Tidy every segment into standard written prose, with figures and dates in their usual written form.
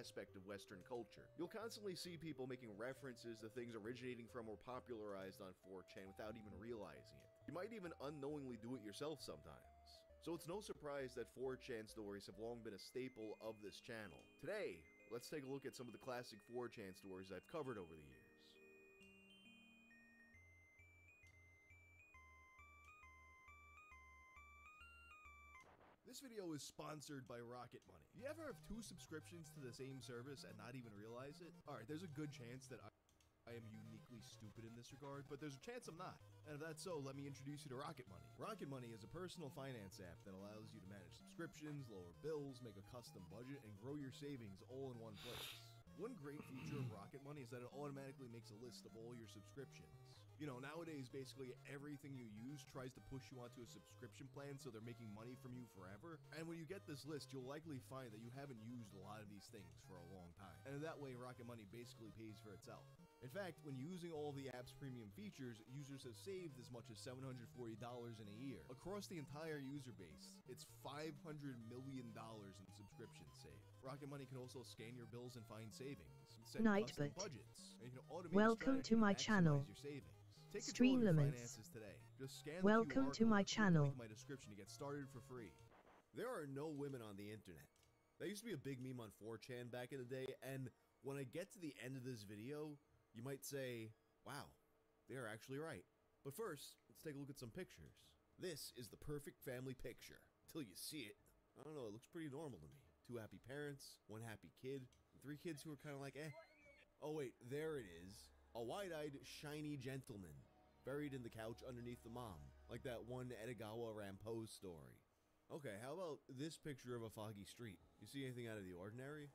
aspect of Western culture. You'll constantly see people making references to things originating from or popularized on 4chan without even realizing it. You might even unknowingly do it yourself sometimes. So it's no surprise that 4chan stories have long been a staple of this channel. Today, let's take a look at some of the classic 4chan stories I've covered over the years. This video is sponsored by Rocket Money. You ever have 2 subscriptions to the same service and not even realize it? Alright, there's a good chance that I am uniquely stupid in this regard, but there's a chance I'm not. And if that's so, let me introduce you to Rocket Money. Rocket Money is a personal finance app that allows you to manage subscriptions, lower bills, make a custom budget, and grow your savings all in one place. One great feature of Rocket Money is that it automatically makes a list of all your subscriptions. You know, nowadays, basically everything you use tries to push you onto a subscription plan, so they're making money from you forever. And when you get this list, you'll likely find that you haven't used a lot of these things for a long time. And in that way, Rocket Money basically pays for itself. In fact, when using all the app's premium features, users have saved as much as $740 in a year. Across the entire user base, it's $500 million in subscriptions saved. Rocket Money can also scan your bills and find savings, set custom budgets, and you can automate welcome to my channel. Your savings. Take Stream control of your limits. finances today. Just scan welcome the QR to my code channel. in my description to get started for free. There are no women on the internet. That used to be a big meme on 4chan back in the day, and when I get to the end of this video, you might say, wow, they're actually right. But first, let's take a look at some pictures. This is the perfect family picture. Until you see it, I don't know, it looks pretty normal to me. 2 happy parents, 1 happy kid, and 3 kids who are kind of like, eh. Oh wait, there it is. A wide-eyed, shiny gentleman, buried in the couch underneath the mom, like that one Edogawa Rampo story. Okay, how about this picture of a foggy street? You see anything out of the ordinary?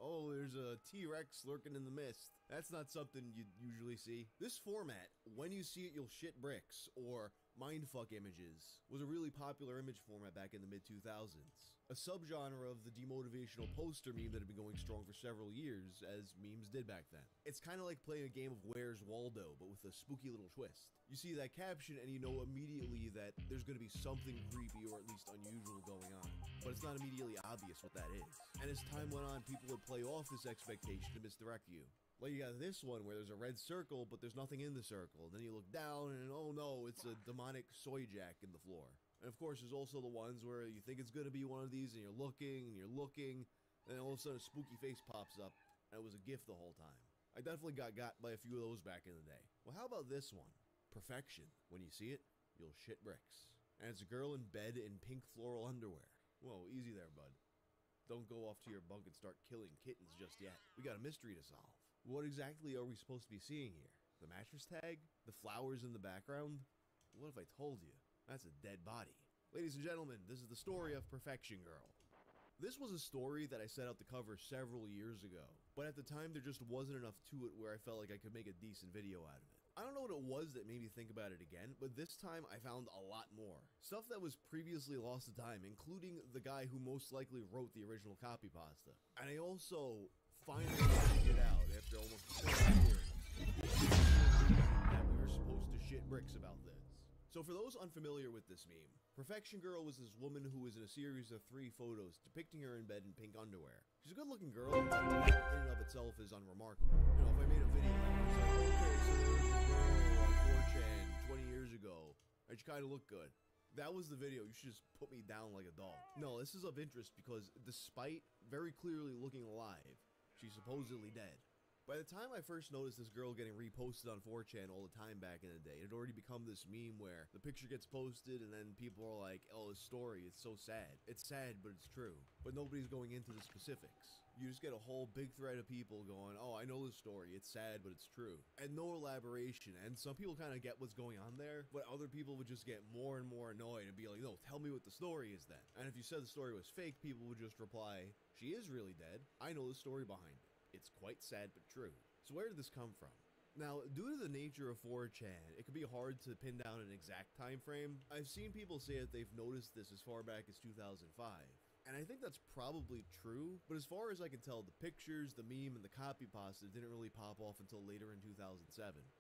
Oh, there's a T-Rex lurking in the mist. That's not something you'd usually see. This format, when you see it, you'll shit bricks, or mindfuck images, was a really popular image format back in the mid-2000s. A subgenre of the demotivational poster meme that had been going strong for several years, as memes did back then. It's kind of like playing a game of Where's Waldo, but with a spooky little twist. You see that caption and you know immediately that there's going to be something creepy or at least unusual going on, but it's not immediately obvious what that is. And as time went on, people would play off this expectation to misdirect you. Like you got this one where there's a red circle, but there's nothing in the circle. Then you look down and oh no, it's a demonic soy jack in the floor. And of course, there's also the ones where you think it's going to be one of these and you're looking, and then all of a sudden a spooky face pops up, and it was a gift the whole time. I definitely got by a few of those back in the day. Well, how about this one? Perfection. When you see it, you'll shit bricks. And it's a girl in bed in pink floral underwear. Whoa, easy there, bud. Don't go off to your bunk and start killing kittens just yet. We got a mystery to solve. What exactly are we supposed to be seeing here? The mattress tag? The flowers in the background? What if I told you? That's a dead body. Ladies and gentlemen, this is the story of Perfection Girl. This was a story that I set out to cover several years ago, but at the time there just wasn't enough to it where I felt like I could make a decent video out of it. I don't know what it was that made me think about it again, but this time I found a lot more. Stuff that was previously lost to time, including the guy who most likely wrote the original copy pasta. And I also finally figured out, after almost 4 years, that we were supposed to shit bricks about this. So for those unfamiliar with this meme, Perfection Girl was this woman who was in a series of 3 photos depicting her in bed in pink underwear. She's a good looking girl, but that in and of itself is unremarkable. You know, if I made a video like this, like, okay, so there was this girl on 4chan 20 years ago, and she kind of looked good. That was the video. You should just put me down like a dog. No, this is of interest because despite very clearly looking alive, she's supposedly dead. By the time I first noticed this girl getting reposted on 4chan all the time back in the day, it had already become this meme where the picture gets posted and then people are like, oh, this story, it's so sad. It's sad, but it's true. But nobody's going into the specifics. You just get a whole big thread of people going, oh, I know this story, it's sad, but it's true. And no elaboration. And some people kind of get what's going on there, but other people would just get more and more annoyed and be like, no, tell me what the story is then. And if you said the story was fake, people would just reply, she is really dead. I know the story behind it. It's quite sad but true. So where did this come from? Now, due to the nature of 4chan, it can be hard to pin down an exact time frame. I've seen people say that they've noticed this as far back as 2005. And I think that's probably true, but as far as I can tell, the pictures, the meme, and the copy pasta didn't really pop off until later in 2007.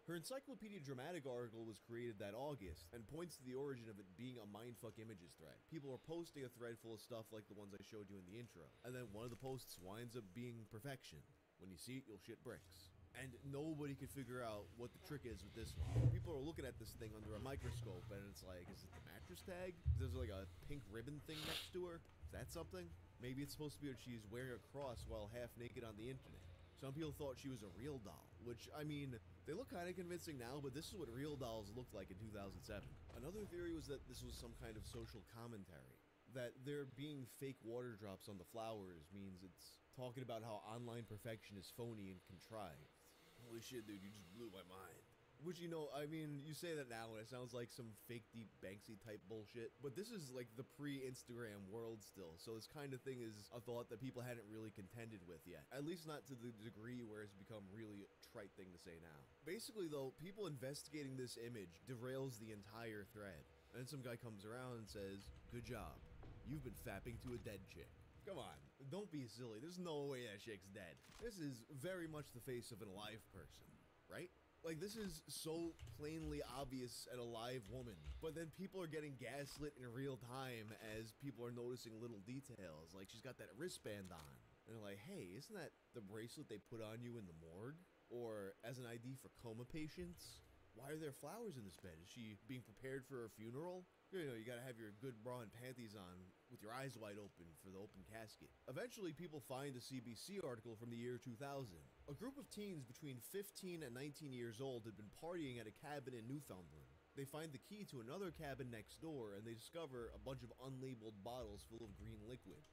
Her Encyclopedia Dramatic article was created that August, and points to the origin of it being a mindfuck images thread. People are posting a thread full of stuff like the ones I showed you in the intro, and then one of the posts winds up being perfection. When you see it, you'll shit bricks. And nobody could figure out what the trick is with this one. People are looking at this thing under a microscope, and it's like, is it the mattress tag? There's like a pink ribbon thing next to her. Is that something? Maybe it's supposed to be that she's wearing a cross while half naked on the internet. Some people thought she was a real doll, which, I mean, they look kind of convincing now, but this is what real dolls looked like in 2007. Another theory was that this was some kind of social commentary. That there being fake water drops on the flowers means it's talking about how online perfection is phony and contrived. Holy shit, dude, you just blew my mind. Which, you know, I mean, you say that now and it sounds like some fake deep Banksy type bullshit, but this is like the pre-Instagram world still, so this kind of thing is a thought that people hadn't really contended with yet. At least not to the degree where it's become really a trite thing to say now. Basically though, people investigating this image derails the entire thread. And then some guy comes around and says, "Good job. You've been fapping to a dead chick." Come on, don't be silly. There's no way that chick's dead. This is very much the face of an alive person, right? Like, this is so plainly obvious an alive woman, but then people are getting gaslit in real time as people are noticing little details. Like, she's got that wristband on. And they're like, hey, isn't that the bracelet they put on you in the morgue? Or as an ID for coma patients? Why are there flowers in this bed? Is she being prepared for her funeral? You know, you gotta have your good bra and panties on with your eyes wide open for the open casket. Eventually, people find a CBC article from the year 2000. A group of teens between 15 and 19 years old had been partying at a cabin in Newfoundland. They find the key to another cabin next door, and they discover a bunch of unlabeled bottles full of green liquid.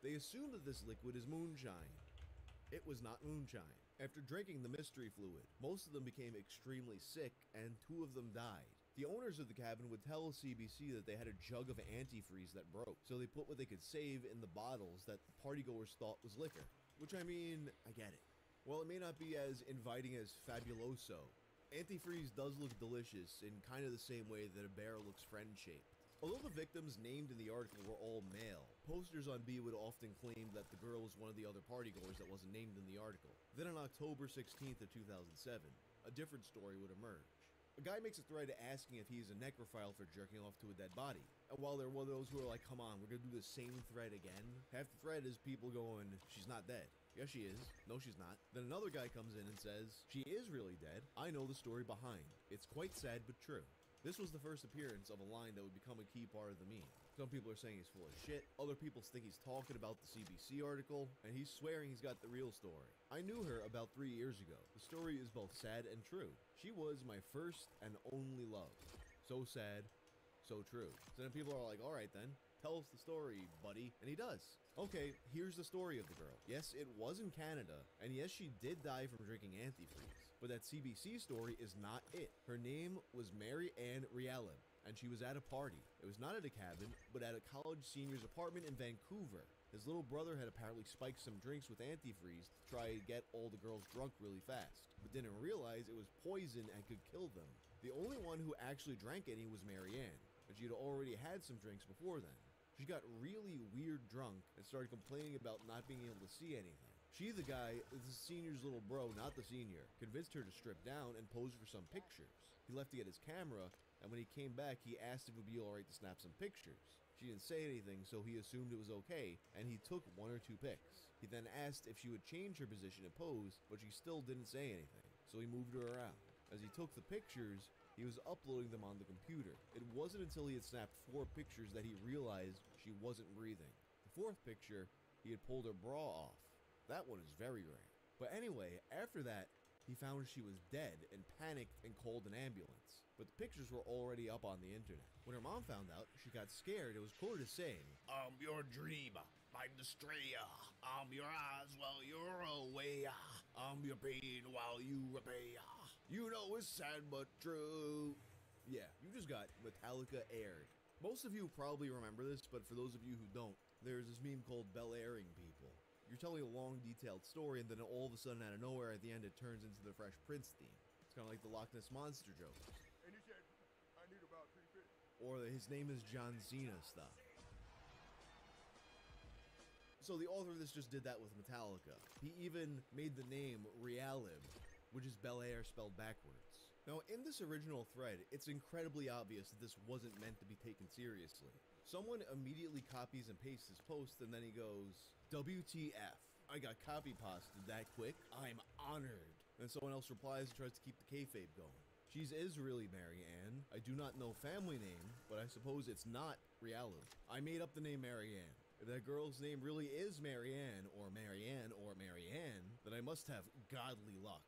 They assume that this liquid is moonshine. It was not moonshine. After drinking the mystery fluid, most of them became extremely sick and 2 of them died. The owners of the cabin would tell CBC that they had a jug of antifreeze that broke, so they put what they could save in the bottles that the partygoers thought was liquor. Which, I mean, I get it. While it may not be as inviting as Fabuloso, antifreeze does look delicious in kind of the same way that a bear looks friend-shaped. Although the victims named in the article were all male, posters on B would often claim that the girl was one of the other partygoers that wasn't named in the article. Then on October 16th of 2007, a different story would emerge. A guy makes a thread asking if he's a necrophile for jerking off to a dead body. And while they're one of those who are like, come on, we're gonna do the same thread again, half the thread is people going, she's not dead. Yes, she is. No, she's not. Then another guy comes in and says, she is really dead. I know the story behind. It's quite sad but true. This was the first appearance of a line that would become a key part of the meme. Some people are saying he's full of shit, other people think he's talking about the CBC article, and he's swearing he's got the real story. I knew her about 3 years ago. The story is both sad and true. She was my first and only love. So sad, so true. So then people are like, alright then, tell us the story, buddy. And he does. Okay, here's the story of the girl. Yes, it was in Canada, and yes, she did die from drinking antifreeze. But that CBC story is not it. Her name was Mary Ann Rialem, and she was at a party. It was not at a cabin, but at a college senior's apartment in Vancouver. His little brother had apparently spiked some drinks with antifreeze to try to get all the girls drunk really fast, but didn't realize it was poison and could kill them. The only one who actually drank any was Mary Ann, and she had already had some drinks before then. She got really weird drunk and started complaining about not being able to see anything. She, the guy, the senior's little bro, not the senior, convinced her to strip down and pose for some pictures. He left to get his camera, and when he came back, he asked if it would be alright to snap some pictures. She didn't say anything, so he assumed it was okay, and he took 1 or 2 pics. He then asked if she would change her position and pose, but she still didn't say anything, so he moved her around. As he took the pictures, he was uploading them on the computer. It wasn't until he had snapped 4 pictures that he realized she wasn't breathing. The 4th picture, he had pulled her bra off. That one is very rare. But anyway, after that, he found she was dead and panicked and called an ambulance. But the pictures were already up on the internet. When her mom found out, she got scared and was quoted as saying, "I'm your dream, my destroyer. I'm your eyes while you're away. I'm your pain while you repay. You know it's sad but true." Yeah, you just got Metallica aired. Most of you probably remember this, but for those of you who don't, there's this meme called Bel Airing people. You're telling a long, detailed story, and then all of a sudden, out of nowhere, at the end, it turns into the Fresh Prince theme. It's kind of like the Loch Ness Monster joke. And he said, I need about 3 fish. Or his name is John Cena stuff. So the author of this just did that with Metallica. He even made the name Rialem, which is Bel Air spelled backwards. Now, in this original thread, it's incredibly obvious that this wasn't meant to be taken seriously. Someone immediately copies and pastes his post, and then he goes, WTF, I got copy pasted that quick, I'm honored. And someone else replies and tries to keep the kayfabe going. She is really Mary Ann. I do not know family name, but I suppose it's not Rialem. I made up the name Mary Ann. If that girl's name really is Mary Ann, or Marianne, or Marianne, then I must have godly luck.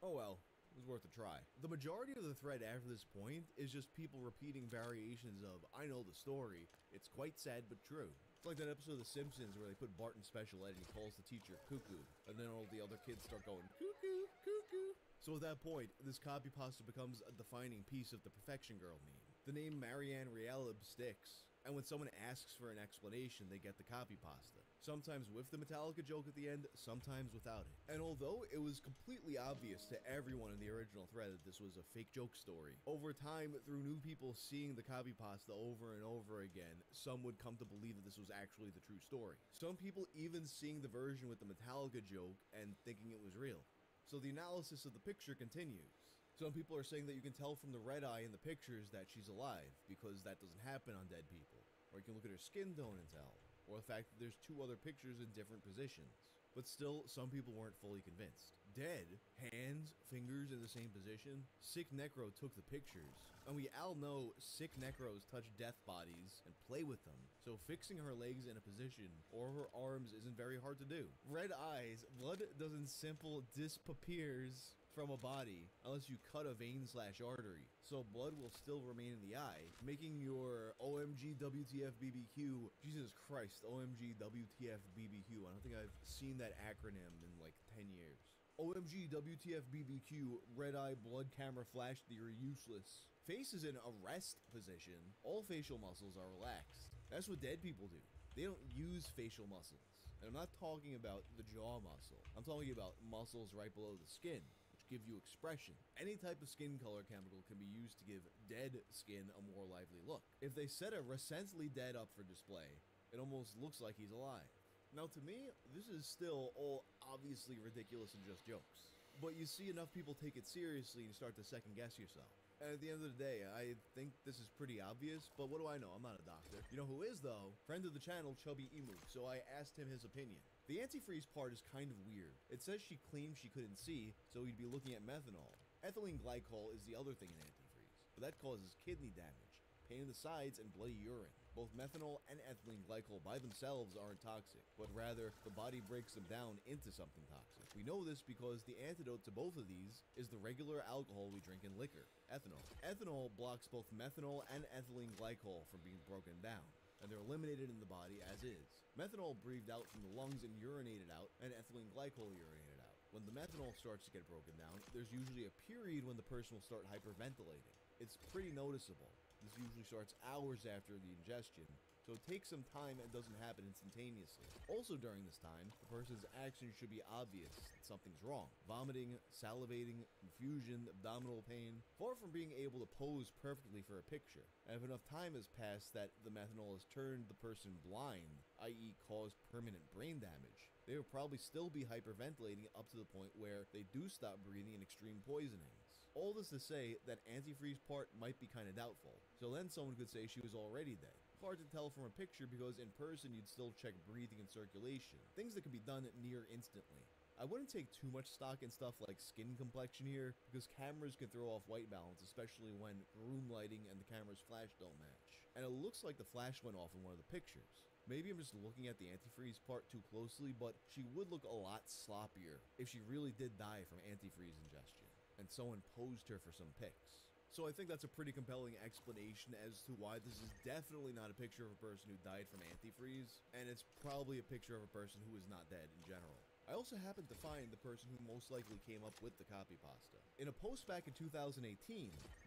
Oh well. It was worth a try. The majority of the thread after this point is just people repeating variations of, I know the story, it's quite sad but true. It's like that episode of The Simpsons where they put Bart in special ed and he calls the teacher cuckoo, and then all the other kids start going, cuckoo, cuckoo. So at that point, this copy pasta becomes a defining piece of the Perfection Girl meme. The name Marianne Rialem sticks, and when someone asks for an explanation, they get the copy pasta. Sometimes with the Metallica joke at the end, sometimes without it. And although it was completely obvious to everyone in the original thread that this was a fake joke story, over time, through new people seeing the copy pasta over and over again, some would come to believe that this was actually the true story. Some people even seeing the version with the Metallica joke and thinking it was real. So the analysis of the picture continues. Some people are saying that you can tell from the red eye in the pictures that she's alive, because that doesn't happen on dead people. Or you can look at her skin tone and tell. Or the fact that there's 2 other pictures in different positions. But still, some people weren't fully convinced. Dead, hands, fingers in the same position, Sick Necro took the pictures. And we all know Sick Necros touch death bodies and play with them, so fixing her legs in a position or her arms isn't very hard to do. Red eyes, blood doesn't simple disappears. from a body unless you cut a vein/artery, so blood will still remain in the eye, making your OMG WTF BBQ, Jesus Christ, OMG WTF BBQ. I don't think I've seen that acronym in like 10 years. OMG WTF BBQ, red eye blood camera flash theory useless. Face is in a rest position. All facial muscles are relaxed. That's what dead people do. They don't use facial muscles. And I'm not talking about the jaw muscle. I'm talking about muscles right below the skin, which give you expression. Any type of skin color chemical can be used to give dead skin a more lively look. If they set a recently dead up for display, it almost looks like he's alive. Now to me, this is still all obviously ridiculous and just jokes. But you see enough people take it seriously and you start to second guess yourself. And at the end of the day, I think this is pretty obvious, but what do I know? I'm not a doctor. You know who is, though? Friend of the channel, Chubby Emu, so I asked him his opinion. The antifreeze part is kind of weird. It says she claims she couldn't see, so he'd be looking at methanol. Ethylene glycol is the other thing in antifreeze, but that causes kidney damage, pain in the sides, and bloody urine. Both methanol and ethylene glycol by themselves aren't toxic, but rather the body breaks them down into something toxic. We know this because the antidote to both of these is the regular alcohol we drink in liquor, ethanol. Ethanol blocks both methanol and ethylene glycol from being broken down, and they're eliminated in the body as is. Methanol breathed out from the lungs and urinated out, and ethylene glycol urinated out. When the methanol starts to get broken down, there's usually a period when the person will start hyperventilating. It's pretty noticeable. This usually starts hours after the ingestion, so it takes some time and doesn't happen instantaneously. Also during this time, the person's actions should be obvious that something's wrong. Vomiting, salivating, confusion, abdominal pain, far from being able to pose perfectly for a picture. And if enough time has passed that the methanol has turned the person blind, i.e. caused permanent brain damage, they will probably still be hyperventilating up to the point where they do stop breathing in extreme poisonings. All this to say that antifreeze part might be kind of doubtful, so then someone could say she was already dead. Hard to tell from a picture because in person you'd still check breathing and circulation, things that can be done near instantly. I wouldn't take too much stock in stuff like skin complexion here, because cameras can throw off white balance, especially when room lighting and the camera's flash don't match. And it looks like the flash went off in one of the pictures. Maybe I'm just looking at the antifreeze part too closely, but she would look a lot sloppier if she really did die from antifreeze ingestion, and someone posed her for some pics. So I think that's a pretty compelling explanation as to why this is definitely not a picture of a person who died from antifreeze, and it's probably a picture of a person who is not dead in general. I also happened to find the person who most likely came up with the copy pasta. In a post back in 2018,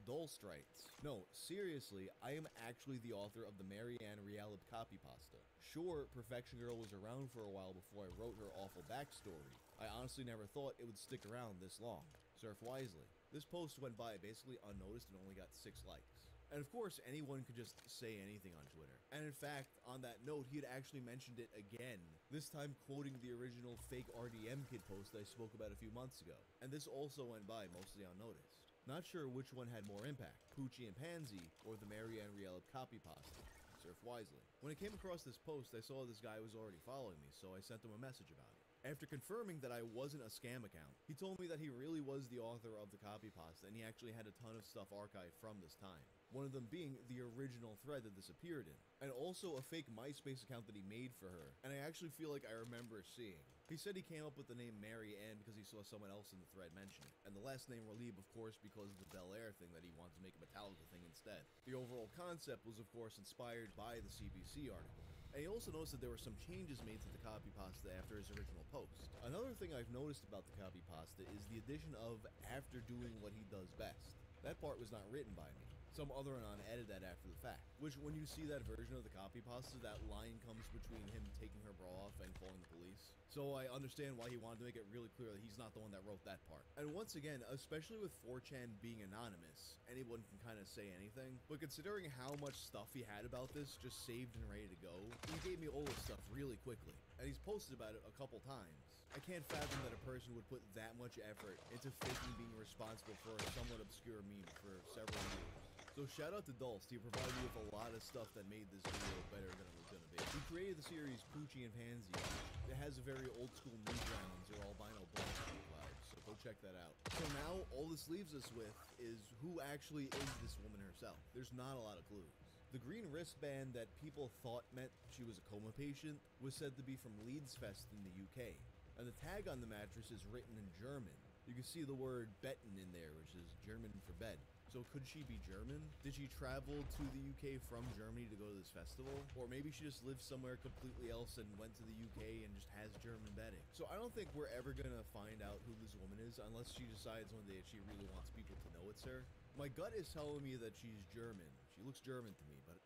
Dolst writes, "No, seriously, I am actually the author of the Marianne Realib copy pasta. Sure, Perfection Girl was around for a while before I wrote her awful backstory. I honestly never thought it would stick around this long. Surf wisely." This post went by basically unnoticed and only got 6 likes. And of course, anyone could just say anything on Twitter. And in fact, on that note, he had actually mentioned it again, this time quoting the original fake RDM kid post I spoke about a few months ago. And this also went by mostly unnoticed. Not sure which one had more impact, Poochie and Pansy, or the Marianne Realib copy pasta. Surf wisely. When I came across this post, I saw this guy was already following me, so I sent him a message about it. After confirming that I wasn't a scam account, he told me that he really was the author of the copy pasta and he actually had a ton of stuff archived from this time. One of them being the original thread that this appeared in, and also a fake MySpace account that he made for her, and I actually feel like I remember seeing. He said he came up with the name Mary Ann because he saw someone else in the thread mention it, and the last name Relieb, of course, because of the Bel Air thing that he wanted to make a Metallica thing instead. The overall concept was, of course, inspired by the CBC article. And he also noticed that there were some changes made to the copy pasta after his original post. Another thing I've noticed about the copy pasta is the addition of "after doing what he does best." That part was not written by me. Some other anon added that after the fact, which when you see that version of the copy pasta, that line comes between him taking her bra off and calling the police. So I understand why he wanted to make it really clear that he's not the one that wrote that part. And once again, especially with 4chan being anonymous, anyone can kind of say anything, but considering how much stuff he had about this just saved and ready to go, he gave me all this stuff really quickly, and he's posted about it a couple times. I can't fathom that a person would put that much effort into faking being responsible for a somewhat obscure meme for several years. So shout out to Dolst, he provided me with a lot of stuff that made this video better than it was gonna be. He created the series Poochie and Pansy. It has a very old school Newgrounds or albino black vibe, so go check that out. So now, all this leaves us with is who actually is this woman herself. There's not a lot of clues. The green wristband that people thought meant she was a coma patient was said to be from Leeds Fest in the UK, and the tag on the mattress is written in German. You can see the word Betten in there, which is German for bed. So could she be German? Did she travel to the UK from Germany to go to this festival? Or maybe she just lived somewhere completely else and went to the UK and just has German bedding. So I don't think we're ever gonna find out who this woman is unless she decides one day that she really wants people to know it's her. My gut is telling me that she's German. She looks German to me, but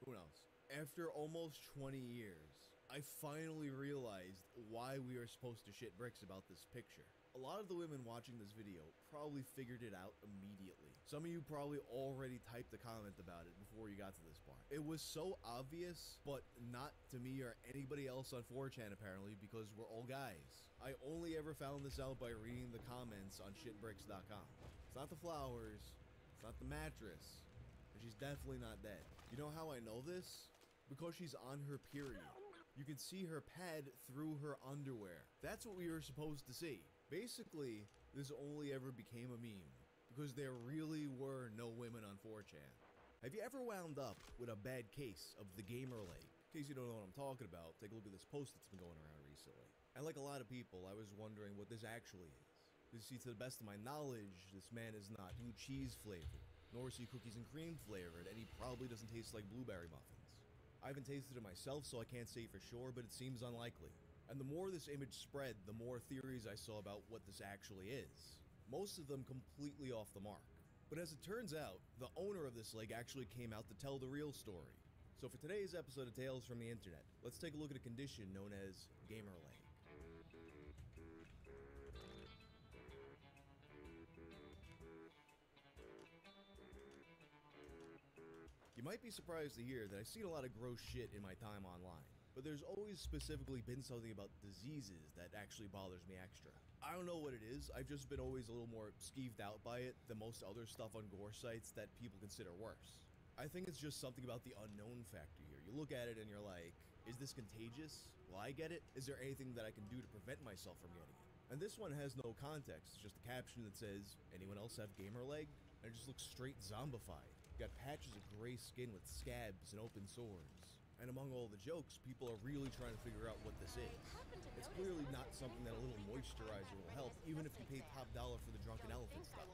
who knows? After almost 20 years, I finally realized why we are supposed to shit bricks about this picture. A lot of the women watching this video probably figured it out immediately. Some of you probably already typed a comment about it before you got to this part. It was so obvious, but not to me or anybody else on 4chan apparently, because we're all guys. I only ever found this out by reading the comments on shitbricks.com. It's not the flowers, it's not the mattress, and she's definitely not dead. You know how I know this? Because she's on her period. You can see her pad through her underwear. That's what we were supposed to see. Basically, this only ever became a meme because there really were no women on 4chan. Have you ever wound up with a bad case of the gamer leg? In case you don't know what I'm talking about, take a look at this post that's been going around recently. And like a lot of people, I was wondering what this actually is. You see, to the best of my knowledge, this man is not blue cheese flavored, nor is he cookies and cream flavored, and he probably doesn't taste like blueberry muffins. I haven't tasted it myself, so I can't say for sure, but it seems unlikely. And the more this image spread, the more theories I saw about what this actually is. Most of them completely off the mark. But as it turns out, the owner of this leg actually came out to tell the real story. So for today's episode of Tales from the Internet, let's take a look at a condition known as gamer leg. You might be surprised to hear that I've seen a lot of gross shit in my time online, but there's always specifically been something about diseases that actually bothers me extra. I don't know what it is, I've just been always a little more skeeved out by it than most other stuff on gore sites that people consider worse. I think it's just something about the unknown factor here. You look at it and you're like, is this contagious? Will I get it? Is there anything that I can do to prevent myself from getting it? And this one has no context, it's just a caption that says, anyone else have gamer leg? And it just looks straight zombified. Got patches of gray skin with scabs and open sores. And among all the jokes, people are really trying to figure out what this is. It's clearly not something that a little moisturizer will help, even if you pay top dollar for the drunken elephant stuff.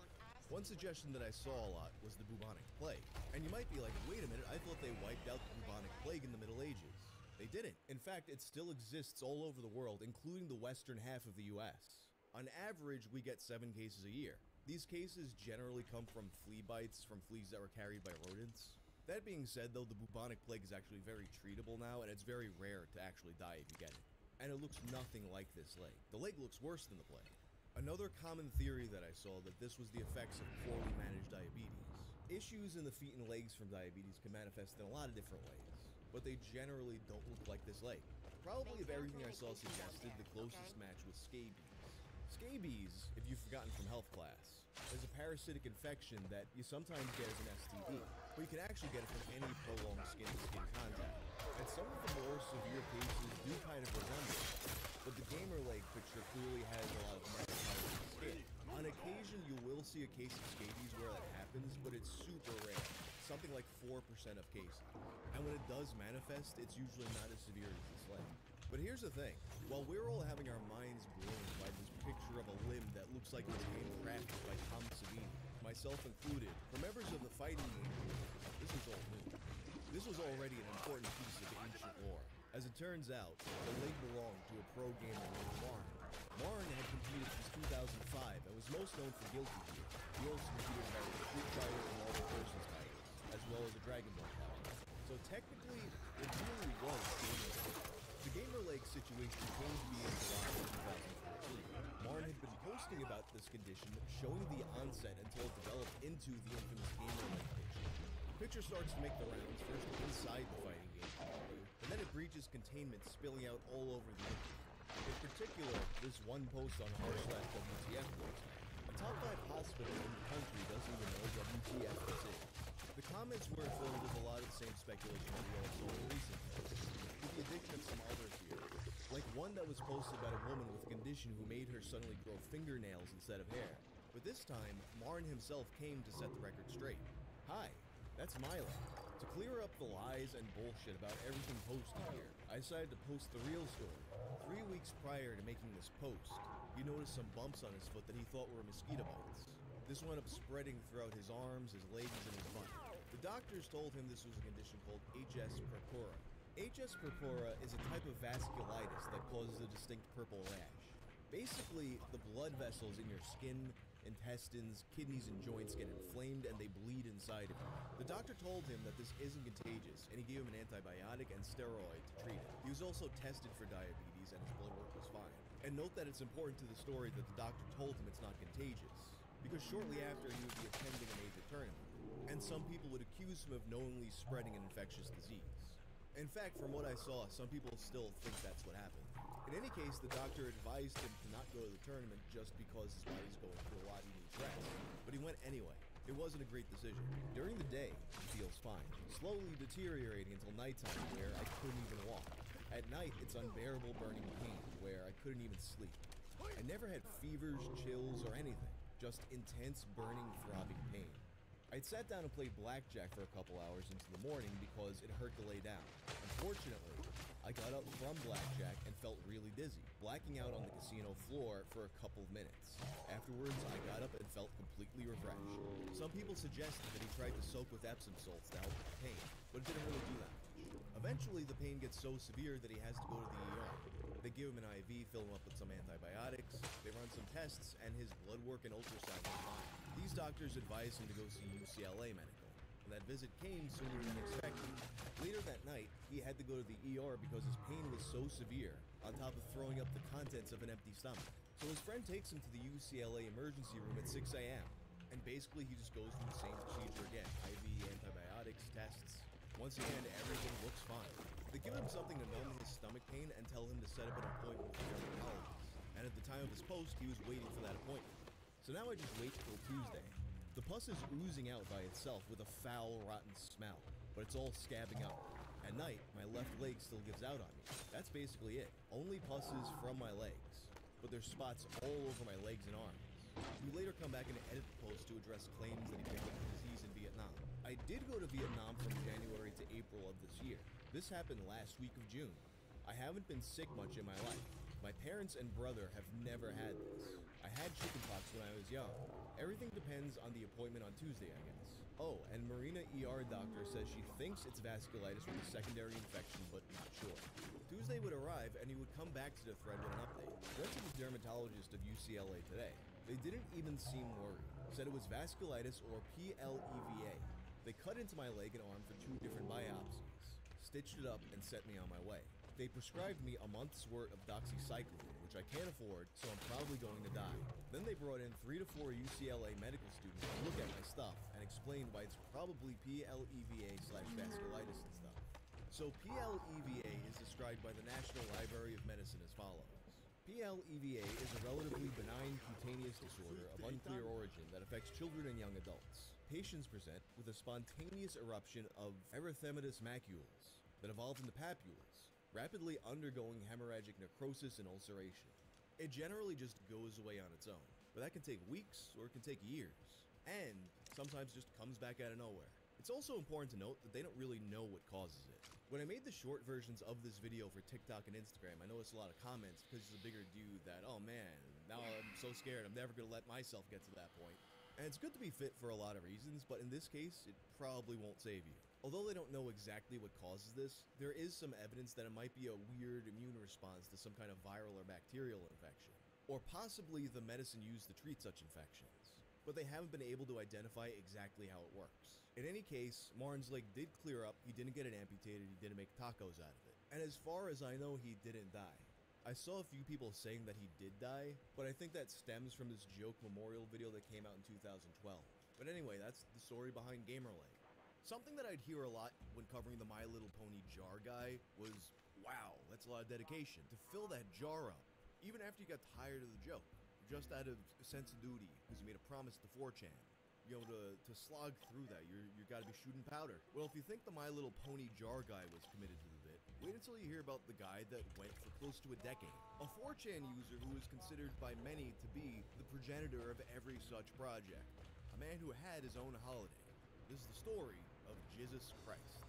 One suggestion that I saw a lot was the bubonic plague. And you might be like, wait a minute, I thought they wiped out the bubonic plague in the Middle Ages. They didn't. In fact, it still exists all over the world, including the western half of the US. On average, we get 7 cases a year. These cases generally come from flea bites from fleas that were carried by rodents. That being said, though, the bubonic plague is actually very treatable now, and it's very rare to actually die if you get it. And it looks nothing like this leg. The leg looks worse than the plague. Another common theory that I saw that this was the effects of poorly managed diabetes. Issues in the feet and legs from diabetes can manifest in a lot of different ways, but they generally don't look like this leg. Probably of everything I saw suggested, the closest match was scabies. Scabies, if you've forgotten from health class, is a parasitic infection that you sometimes get as an STD, but you can actually get it from any prolonged skin-to-skin contact. And some of the more severe cases do kind of resemble it, but the gamer leg picture clearly has a lot of necrotic skin. On occasion, you will see a case of scabies where that happens, but it's super rare, something like 4% of cases. And when it does manifest, it's usually not as severe as this leg. But here's the thing, while we're all having our minds blown by this picture of a limb that looks like it was handcrafted by Tom Savini, myself included, for members of the fighting game, this was all new. This was already an important piece of ancient lore. As it turns out, the leg belonged to a pro gamer named Marn. Marn had competed since 2005 and was most known for Guilty Gear. He also competed in various Street Fighter and Marvel Versus titles, as well as a Dragon Ball title. So technically, it really was gamer leg. The gamer leg situation came to be in July of 2014. Marn had been posting about this condition, showing the onset until it developed into the infamous gamer leg picture. The picture starts to make the rounds, first inside the fighting game community, and then it breaches containment, spilling out all over the internet. In particular, this one post on r/WTF post, a top 5 hospital in the country doesn't even know WTF this is. The comments were filled with a lot of the same speculation that we all saw recently, with the addition of some others here, like one that was posted about a woman with a condition who made her suddenly grow fingernails instead of hair. But this time, Marn himself came to set the record straight. Hi, that's my leg. To clear up the lies and bullshit about everything posted here, I decided to post the real story. 3 weeks prior to making this post, he noticed some bumps on his foot that he thought were mosquito bites. This wound up spreading throughout his arms, his legs, and his butt. The doctors told him this was a condition called HS purpura. HS purpura is a type of vasculitis that causes a distinct purple rash. Basically, the blood vessels in your skin, intestines, kidneys, and joints get inflamed and they bleed inside of you. The doctor told him that this isn't contagious, and he gave him an antibiotic and steroid to treat it. He was also tested for diabetes, and his blood work was fine. And note that it's important to the story that the doctor told him it's not contagious, because shortly after he would be attending a major tournament, and some people would accuse him of knowingly spreading an infectious disease. In fact, from what I saw, some people still think that's what happened. In any case, the doctor advised him to not go to the tournament just because his body's going through a lot, he needs rest. But he went anyway. It wasn't a great decision. During the day, he feels fine, slowly deteriorating until nighttime where I couldn't even walk. At night, it's unbearable burning pain where I couldn't even sleep. I never had fevers, chills, or anything, just intense, burning, throbbing pain. I'd sat down and played blackjack for a couple hours into the morning because it hurt to lay down. Unfortunately, I got up from blackjack and felt really dizzy, blacking out on the casino floor for a couple of minutes. Afterwards, I got up and felt completely refreshed. Some people suggested that he tried to soak with Epsom salts to help with the pain, but it didn't really do that. Eventually, the pain gets so severe that he has to go to the ER. They give him an IV, fill him up with some antibiotics, they run some tests, and his blood work and ultrasound were fine. These doctors advised him to go see UCLA Medical, and that visit came sooner than expected. Later that night, he had to go to the ER because his pain was so severe, on top of throwing up the contents of an empty stomach. So his friend takes him to the UCLA emergency room at 6 a.m., and basically he just goes through the same procedure again, IV, antibiotics, tests. Once again, everything looks fine. They give him something to numb his stomach pain and tell him to set up an appointment with the dermatologist. And at the time of his post, he was waiting for that appointment. So now I just wait till Tuesday. The pus is oozing out by itself with a foul, rotten smell, but it's all scabbing up. At night, my left leg still gives out on me. That's basically it. Only pus is from my legs, but there's spots all over my legs and arms. We later come back and edit the post to address claims that he picked up the disease in Vietnam. I did go to Vietnam from January to April of this year. This happened last week of June. I haven't been sick much in my life. My parents and brother have never had this. I had chickenpox when I was young. Everything depends on the appointment on Tuesday, I guess. Oh, and Marina ER doctor says she thinks it's vasculitis with a secondary infection, but not sure. Tuesday would arrive and he would come back to the thread with an update. Went to the dermatologist of UCLA today. They didn't even seem worried. Said it was vasculitis or PLEVA. They cut into my leg and arm for 2 different biopsies, stitched it up, and sent me on my way. They prescribed me a month's worth of doxycycline, which I can't afford, so I'm probably going to die. Then they brought in 3 to 4 UCLA medical students to look at my stuff and explain why it's probably PLEVA/vasculitis and stuff. So PLEVA is described by the National Library of Medicine as follows. PLEVA is a relatively benign cutaneous disorder of unclear origin that affects children and young adults. Patients present with a spontaneous eruption of erythematous macules that evolve into papules, rapidly undergoing hemorrhagic necrosis and ulceration. It generally just goes away on its own, but that can take weeks or it can take years, and sometimes just comes back out of nowhere. It's also important to note that they don't really know what causes it. When I made the short versions of this video for TikTok and Instagram, I noticed a lot of comments because he's a bigger dude that, oh man, now I'm so scared I'm never gonna let myself get to that point. And it's good to be fit for a lot of reasons, but in this case, it probably won't save you. Although they don't know exactly what causes this, there is some evidence that it might be a weird immune response to some kind of viral or bacterial infection, or possibly the medicine used to treat such infections. But they haven't been able to identify exactly how it works. In any case, Martin's leg did clear up, he didn't get it amputated, he didn't make tacos out of it. And as far as I know, he didn't die. I saw a few people saying that he did die, but I think that stems from this joke memorial video that came out in 2012. But anyway, that's the story behind Gamerleg. Something that I'd hear a lot when covering the My Little Pony jar guy was, wow, that's a lot of dedication to fill that jar up, even after you got tired of the joke, just out of a sense of duty, because you made a promise to 4chan. You know, to slog through that, you gotta be shooting powder. Well, if you think the My Little Pony jar guy was committed to the bit, wait until you hear about the guy that went for close to a decade. A 4chan user who is considered by many to be the progenitor of every such project. A man who had his own holiday. This is the story of Jesus Christ.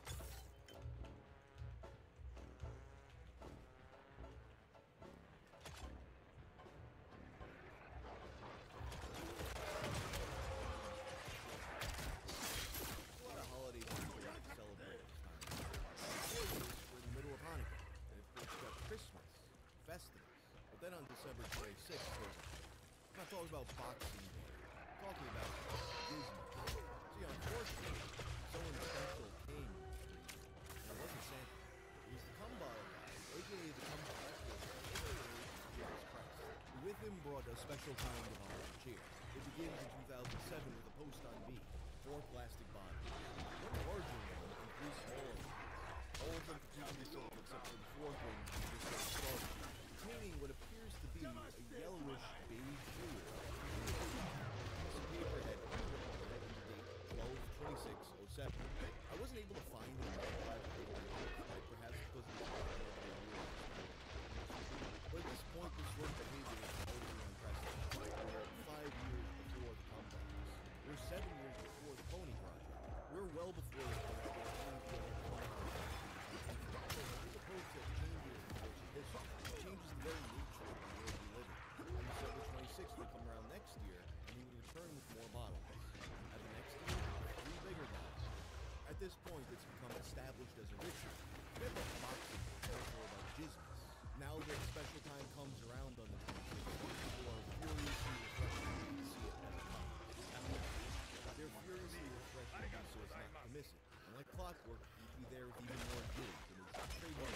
talk about boxing day. Talking about Disney. See, unfortunately, someone special came for you. And it wasn't Santa. It was the Kumbala guy, aka the Kumbala aka Jesus Christ. With him brought a special kind of orange cheer. It begins in 2007 with a post on B. 4 plastic bottles. One larger one and 3 smaller ones. All of them completely filled except for the 4th one, which is just started, containing what appears to be a yellowish beige fluid. This paper had date 12/26/07. I wasn't able to find it in the archive, perhaps because of the but at this point, this sort of behavior is totally unprecedented. We're 5 years before the comebacks. We're 7 years before the Pony Project. We're well before the point where there's a approach that changes the course of history. It changes the very nature of the world we live in. On December 26th would come around next year, and he would return with more bottles. At the next year, 3 bigger bottles. At this point, it's become established as a ritual. Forget about boxing, therefore about jizmas. Now that special time comes around on the 26th, people are furiously refreshing to see it as it comes. They're furiously refreshing you so as not to miss it. And like clockwork, you'd be there with even more jizz than his trademark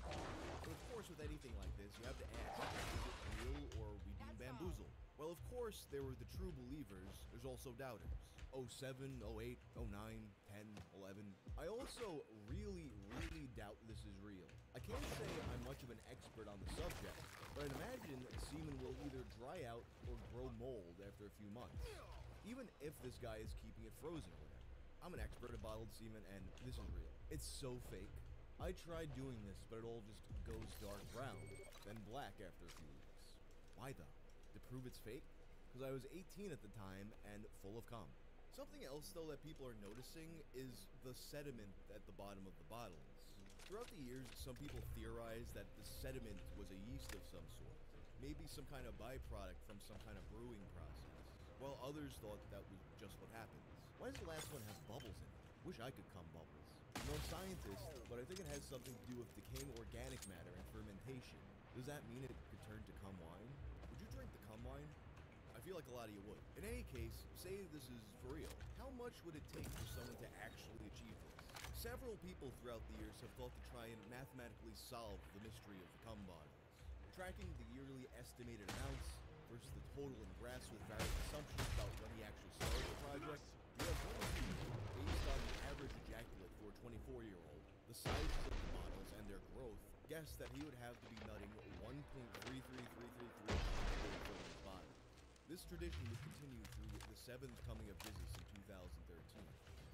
carpet. But of course, with anything like this, you have to ask, is it real or are we being bamboozled? Well, of course, there were the true believers. There's also doubters. 07, 08, 09, 10, 11. I also really doubt this is real. I can't say I'm much of an expert on the subject, but I'd imagine semen will either dry out or grow mold after a few months. Even if this guy is keeping it frozen or whatever. I'm an expert at bottled semen, and this is real. It's so fake. I tried doing this, but it all just goes dark brown, then black after a few weeks. Why though? To prove it's fake? Because I was 18 at the time and full of cum. Something else though that people are noticing is the sediment at the bottom of the bottles. Throughout the years, some people theorized that the sediment was a yeast of some sort, maybe some kind of byproduct from some kind of brewing process, while others thought that was just what happens. Why does the last one have bubbles in it? Wish I could cum bubbles. I'm no scientist, but I think it has something to do with decaying organic matter and fermentation. Does that mean it could turn to cum wine? Would you drink the cum wine? I feel like a lot of you would. In any case, say this is for real. How much would it take for someone to actually achieve this? Several people throughout the years have thought to try and mathematically solve the mystery of the cum bottles. Tracking the yearly estimated amounts versus the total in graphs with various assumptions about when he actually started the project, we have one view based on the average ejaculate for a 24-year-old, the sizes of the bottles and their growth, guessed that he would have to be nutting 1.33333 for his bottle. This tradition would continue through the 7th coming of Jesus in 2013.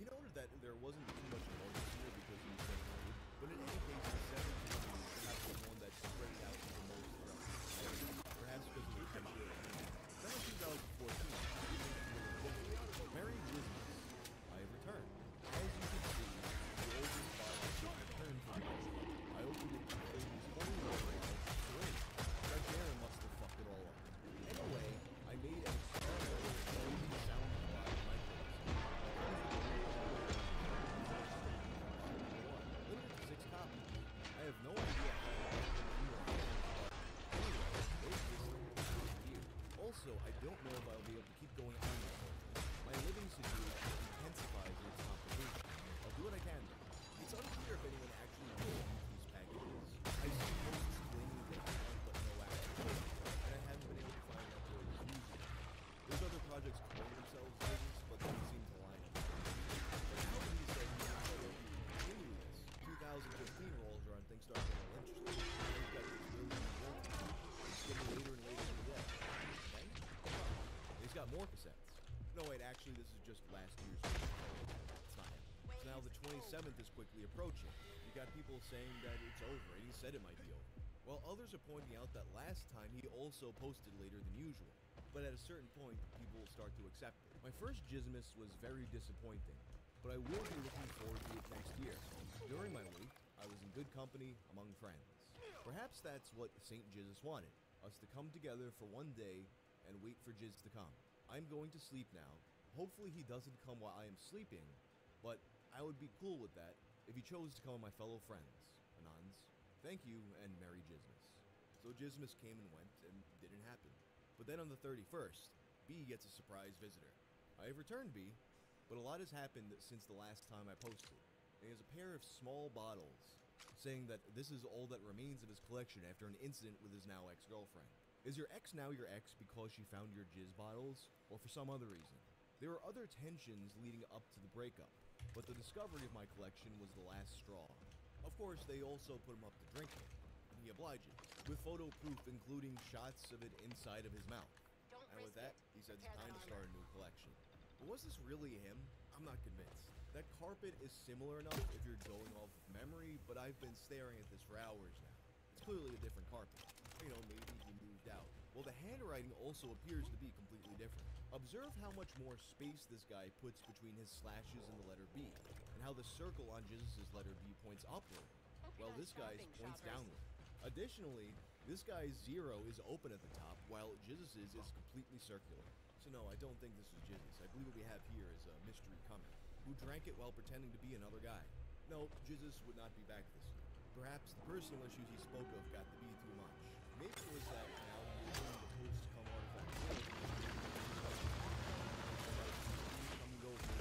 He noted that there wasn't too much noise here because he was separated, but in any case, the 7th coming was perhaps the one that spread out the most throughout the society, perhaps because of the temporary. Then in 2014, Merry Christmas, I have returned. As you can see, the oldest bottle has been returned to me. I opened it to fill these 20 water bottles straight. That Darren must have fucked it all up. Anyway, I made an experimental noisy sound cloud microphone. Limited to 6 copies. I have no idea how to get them in your hands, but anyway, those systems here. Also, I don't know if I'll be able to keep going on this whole thing. My living situation intensifies its complication. I'll do what I can though. It's unclear if anyone actually will use these packages. I see posts claiming they can, but no action. And I haven't been able to find out where it's used yet. There's other projects calling themselves business, but they seem to lie. But how can you say continue this? 2015 rolls around, things start getting interesting. They've got this building and building. It's getting later and later in the day. Okay? He's got more cassettes. No, wait, actually, this is just last year's. It's not him. So now the 27th is quickly approaching. You got people saying that it's over, and he said it might be over. While others are pointing out that last time he also posted later than usual. But at a certain point, people will start to accept it. My first Jizmas was very disappointing, but I will be looking forward to it next year. During my week, I was in good company among friends. Perhaps that's what St. Jizzus wanted, us to come together for one day and wait for Jizz to come. I'm going to sleep now. Hopefully he doesn't come while I am sleeping, but I would be cool with that if he chose to come with my fellow friends. Anons, thank you and Merry Jizmas. So Jizmas came and went and didn't happen. But then on the 31st, B gets a surprise visitor. I have returned B, but a lot has happened since the last time I posted. And he has a pair of small bottles, saying that this is all that remains of his collection after an incident with his now ex-girlfriend. Is your ex now your ex because she found your jizz bottles, or for some other reason? There were other tensions leading up to the breakup, but the discovery of my collection was the last straw. Of course, they also put him up to drinking, and he obliges, with photo proof including shots of it inside of his mouth. And with that, he said it's time to start a new collection. But was this really him? I'm not convinced. That carpet is similar enough if you're going off of memory, but I've been staring at this for hours now. It's clearly a different carpet. You know, maybe he moved out. Well, the handwriting also appears to be completely different. Observe how much more space this guy puts between his slashes and the letter B, and how the circle on Jesus' letter B points upward, while this guy's points downward. Additionally, this guy's 0 is open at the top, while Jizz's is completely circular. So no, I don't think this is Jizz's. I believe what we have here is a mystery comic, who drank it while pretending to be another guy. No, Jizz's would not be back this year. Perhaps the personal issues he spoke of got to be too much. Maybe it was that now he was doing the post-cum artifact. Come and go for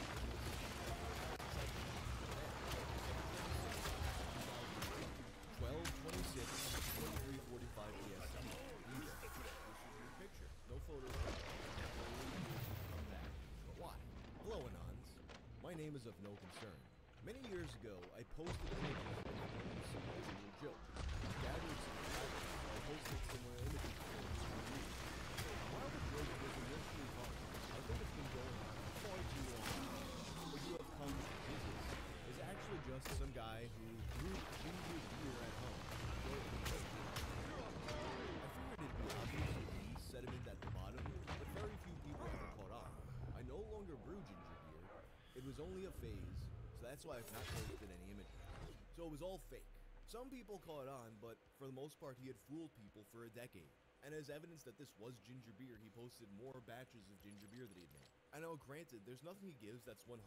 12/26/23:45 EST. This is your picture. No photos. Come back. But why? Hello, Anons. My name is of no concern. Many years ago, I posted images of my own as a little joke. Gathered some traffic, I posted similar images for you to read. While the joke was initially funny, I think it's been going on far too long. What you have come to Jesus is actually just some guy who grew ginger beer at home. I figured it'd be obvious with the sediment at the bottom, but very few people ever caught on. I no longer brew ginger beer. It was only a phase, so that's why I've not posted any images. So it was all fake. Some people caught on, but for the most part he had fooled people for a decade. And as evidence that this was ginger beer, he posted more batches of ginger beer that he had made. I know, granted, there's nothing he gives that's 100%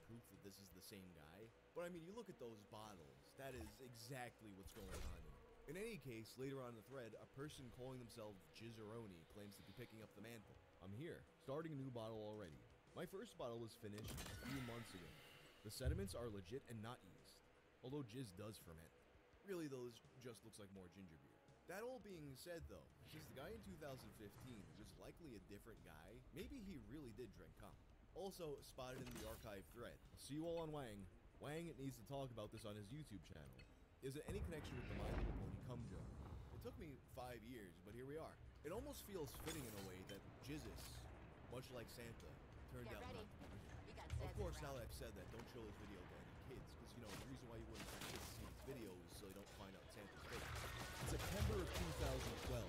proof that this is the same guy, but I mean, you look at those bottles, that is exactly what's going on here. In any case, later on in the thread, a person calling themselves Jizzeroni claims to be picking up the mantle. I'm here, starting a new bottle already. My first bottle was finished a few months ago. The sediments are legit and not yeast, although jizz does ferment. Really though, this just looks like more ginger beer. That all being said though, since the guy in 2015 was likely a different guy, maybe he really did drink cum. Also spotted in the archive thread. See you all on Wang. Wang needs to talk about this on his YouTube channel. Is it any connection with the My Little Pony cum jar? It took me 5 years, but here we are. It almost feels fitting in a way that Jizzes, much like Santa, turned out not to be. Of course, now that I've said that, don't show this video to any kids, because you know, the reason why you wouldn't want kids to see this video is so they don't find out Santa's fake. In September of 2012,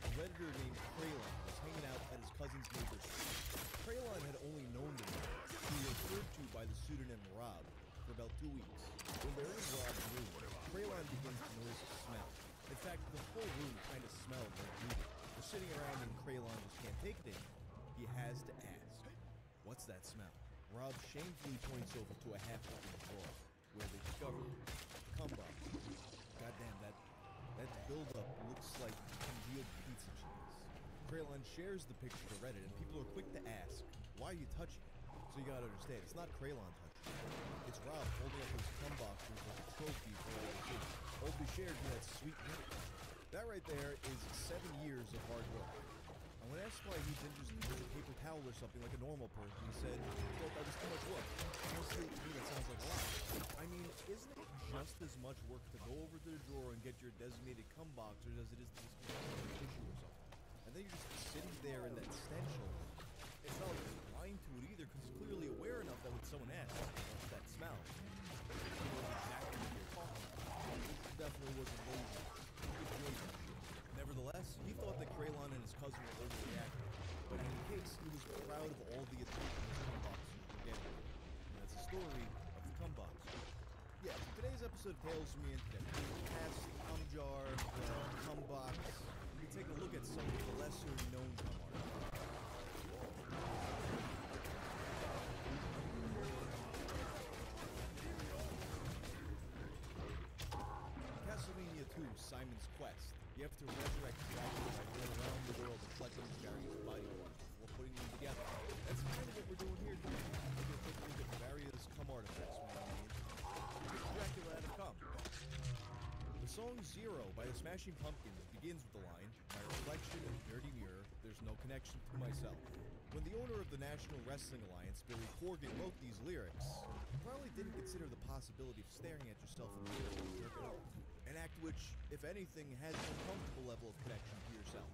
a Redditor named Kraylon was hanging out at his cousin's neighbor's street. Kraylon had only known the man, who he referred to by the pseudonym Rob, for about 2 weeks. When they're in Rob's room, Kraylon begins to notice a smell. In fact, the whole room kind of smelled like booty. They're sitting around and Kraylon just can't take it anymore. He has to ask, what's that smell? Rob shamefully points over to a half-open drawer, where they discover cum box. Goddamn, that buildup looks like congealed pizza cheese. Kraylon shares the picture to Reddit, and people are quick to ask, why are you touching it? So you gotta understand, it's not Kraylon touching it. It's Rob holding up his cum boxes like a trophy for all the kids. All be shared with that sweet milk. That right there is 7 years of hard work. And when asked why he didn't just use a paper towel or something like a normal person, he said, well, that was too much work. Honestly, to me that sounds like a lot. I mean, isn't it just as much work to go over to the drawer and get your designated cum boxers as it is to just get a tissue or something? And then you're just sitting there in that stench hole. It's not like he's blind to it either, because he's clearly aware enough that when someone asks, what's that smell? He knows exactly what you're talking about. This definitely wasn't lazy. Nevertheless, he thought that Kraylon and his cousin were overreacting, but in any case, he was proud of all the attention his cum boxers were getting. And that's the story of the cum box. Yeah, for today's episode of Tales from the Internet, we will pass the cum jar, the cum box, and we take a look at some of the lesser known cum artists. Castlevania 2, Simon's Quest. You have to resurrect Dracula by going around the the world and collecting various body parts before putting them together. That's kind of what we're doing here today. We're going to take a look at various cum artifacts from around the internet. Dracula out of cum. The song Zero by the Smashing Pumpkins begins with the line, "My reflection in a dirty mirror, there's no connection to myself." When the owner of the National Wrestling Alliance, Billy Corgan, wrote these lyrics, he probably didn't consider the possibility of staring at yourself in the mirror and jerking off. An act which, if anything, has an uncomfortable level of connection to yourself.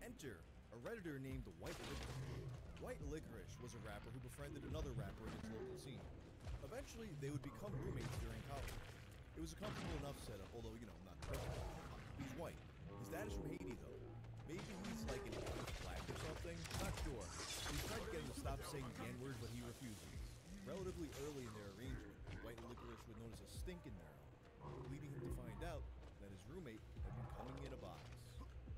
Enter a Redditor named White Licorice. White Licorice was a rapper who befriended another rapper in his local scene. Eventually, they would become roommates during college. It was a comfortable enough setup, although, not perfect. He's white. His dad is from Haiti, though. Maybe he's like an black or something? Not sure. We tried to get him to stop saying the N-word, but he refuses. Relatively early in their arrangement, White Licorice would notice a stink in their own, leading him to find out that his roommate had been coming in a box.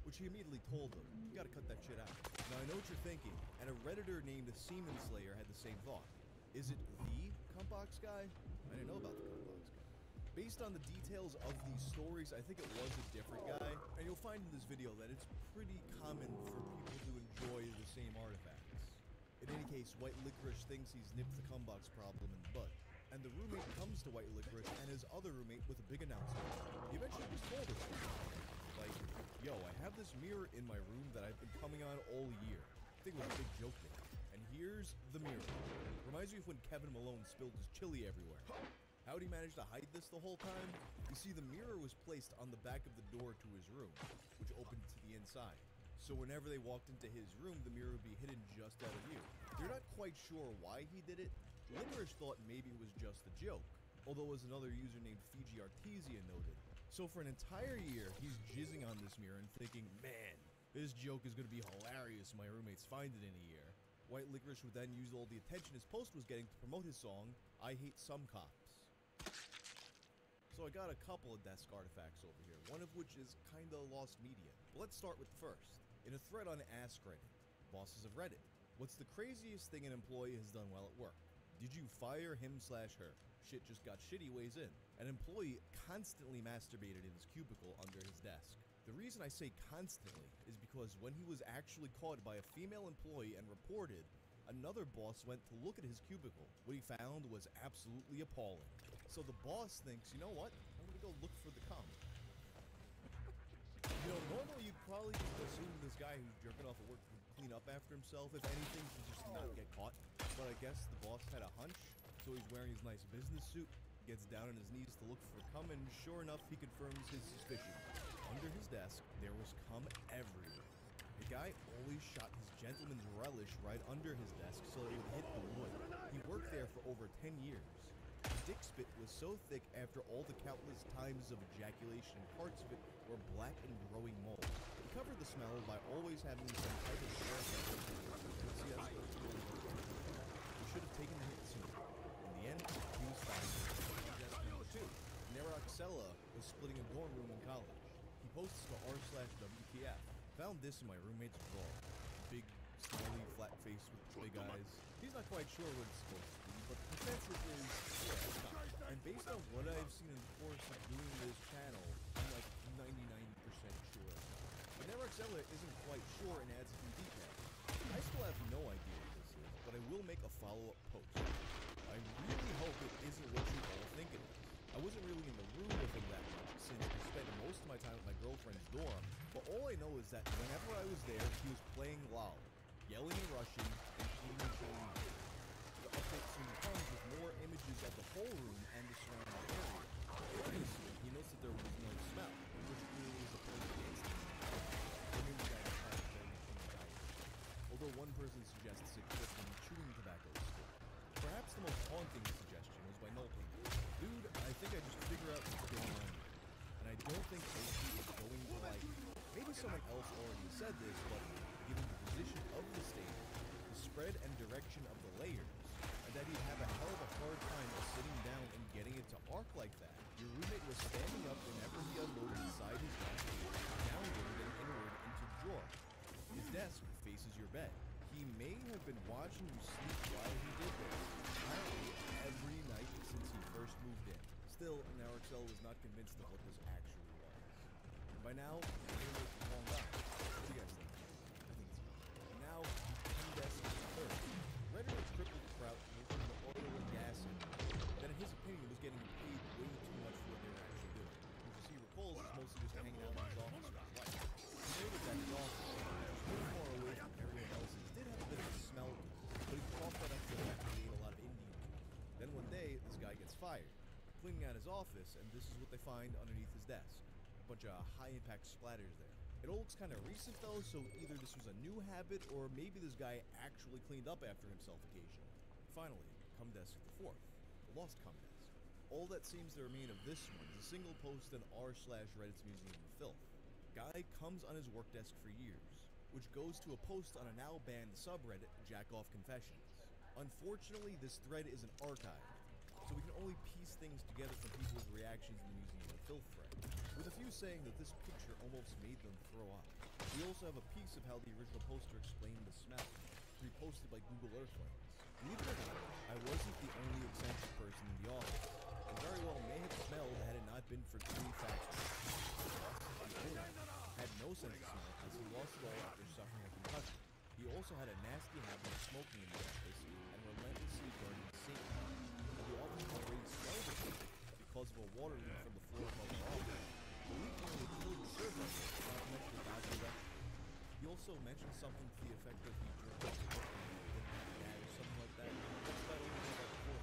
Which he immediately told him, "You gotta cut that shit out." Now I know what you're thinking, and a Redditor named JotunSlayer had the same thought. Is it the Cumpbox guy? I didn't know about the Cumpbox guy. Based on the details of these stories, I think it was a different guy, and you'll find in this video that it's pretty common for people to enjoy the same artifacts. In any case, White Licorice thinks he's nipped the Cumpbox problem in the bud, and the roommate comes to White Licorice and his other roommate with a big announcement. He eventually just told us, like, "Yo, I have this mirror in my room that I've been coming on all year." I think it was a big joke there. And here's the mirror. Reminds me of when Kevin Malone spilled his chili everywhere. How'd he manage to hide this the whole time? You see, the mirror was placed on the back of the door to his room, which opened to the inside. So whenever they walked into his room, the mirror would be hidden just out of view. They're not quite sure why he did it. Licorice thought maybe it was just a joke, although as another user named Fiji Artesia noted. So for an entire year, he's jizzing on this mirror and thinking, "Man, this joke is going to be hilarious. My roommates find it in a year." White Licorice would then use all the attention his post was getting to promote his song, "I Hate Some Cops." So I got a couple of desk artifacts over here, one of which is kinda lost media. But let's start with the first. In a thread on Ask Reddit, bosses of Reddit, what's the craziest thing an employee has done while at work? Did you fire him/her? Shit just got shitty weighs in. An employee constantly masturbated in his cubicle under his desk. The reason I say constantly is because when he was actually caught by a female employee and reported, another boss went to look at his cubicle. What he found was absolutely appalling. So the boss thinks, you know what? I'm gonna go look for the cum. Normally you'd probably just assume this guy who's jerking off at work would clean up after himself, if anything, to just not get caught. But I guess the boss had a hunch, so he's wearing his nice business suit, gets down on his knees to look for cum, and sure enough, he confirms his suspicion. Under his desk, there was cum everywhere. The guy always shot his gentleman's relish right under his desk so it would hit the wood. He worked there for over 10 years. His dick spit was so thick after all the countless times of ejaculation, parts of it were black and growing mold. He covered the smell by always having some type of We should have taken the hit sooner. In the end, he was fine. Desk number 2. Neraxella was splitting a dorm room in college. He posts to r/WTF. Found this in my roommate's drawer. Big, smiley, flat face with big eyes. He's not quite sure what it's supposed to be, but the consensus is, yeah, it's not. And based on what I've seen in the course of doing this channel, I'm like 99% sure it's not. But Neraxella isn't quite sure and adds a few details. I still have no idea what this is, but I will make a follow-up post. I really hope it isn't what you all think it is. I wasn't really in the room with him that much, since I spent most of my time at my girlfriend's dorm, but all I know is that whenever I was there, he was playing LOL, yelling in Russian, and eating Chinese. The update soon comes with more images of the whole room and the surrounding area. Curiously, he notes that there was no smell, which clearly is a point against him. Although one person suggests it could have been chewing tobacco stick. Perhaps the most haunting suggestion was by Nulping. Dude, I think I just figured out what's going on here. And I don't think OC is going to like... Maybe someone else already said this, but given the position of the stage, the spread and direction of the layers, and that he'd have a hell of a hard time sitting down and getting it to arc like that. Your roommate was standing up whenever he unloaded inside his desk, downward and inward into the drawer. His desk faces your bed. He may have been watching you sleep while he did this, apparently every night since he first moved in. Still, Neraxella was not convinced of what this actually was. And by now, the roommate's long gone. What do you guys think? now, Cumdesk III. Rhetoric crippled Kraut moving the oil and gas industry, that in his opinion was getting paid way too much for what they were actually doing, which as he recalls is mostly just hanging out in his office with his wife. He noted that his office, which was way far away from everyone else's, did have a bit of a smell to it, but he chalked that up to the fact that he ate a lot of Indian food. Then one day, this guy gets fired, cleaning out his office, and this is what they find underneath his desk. A bunch of high-impact splatters there. It all looks kind of recent though, so either this was a new habit, or maybe this guy actually cleaned up after himself occasionally. Finally, Cumdesk IV, the lost Cumdesk. All that seems to remain of this one is a single post in r/Reddit's Museum of Filth. Guy comes on his work desk for years, which goes to a post on a now-banned subreddit, Jackoff Confessions. Unfortunately, this thread isn't archived, so we can only piece things together from people's reactions in the Museum of Filth thread, with a few saying that this picture almost made them throw up. We also have a piece of how the original poster explained the smell, reposted by Google Earthlings. Believe it or not, I wasn't the only eccentric person in the office, and very well may have smelled had it not been for three factors. The owner had no sense of smell as he lost it all after suffering a concussion. He also had a nasty habit of smoking in the office and relentlessly burning sink. The office already smelled of it because of a water leak from the floor above the office. The leak nearly killed the server, not to mention the bowel erection. He also mentioned something to the effect of he jerked off the book and he didn't have a dad or something like that. That's about all we know about the floor.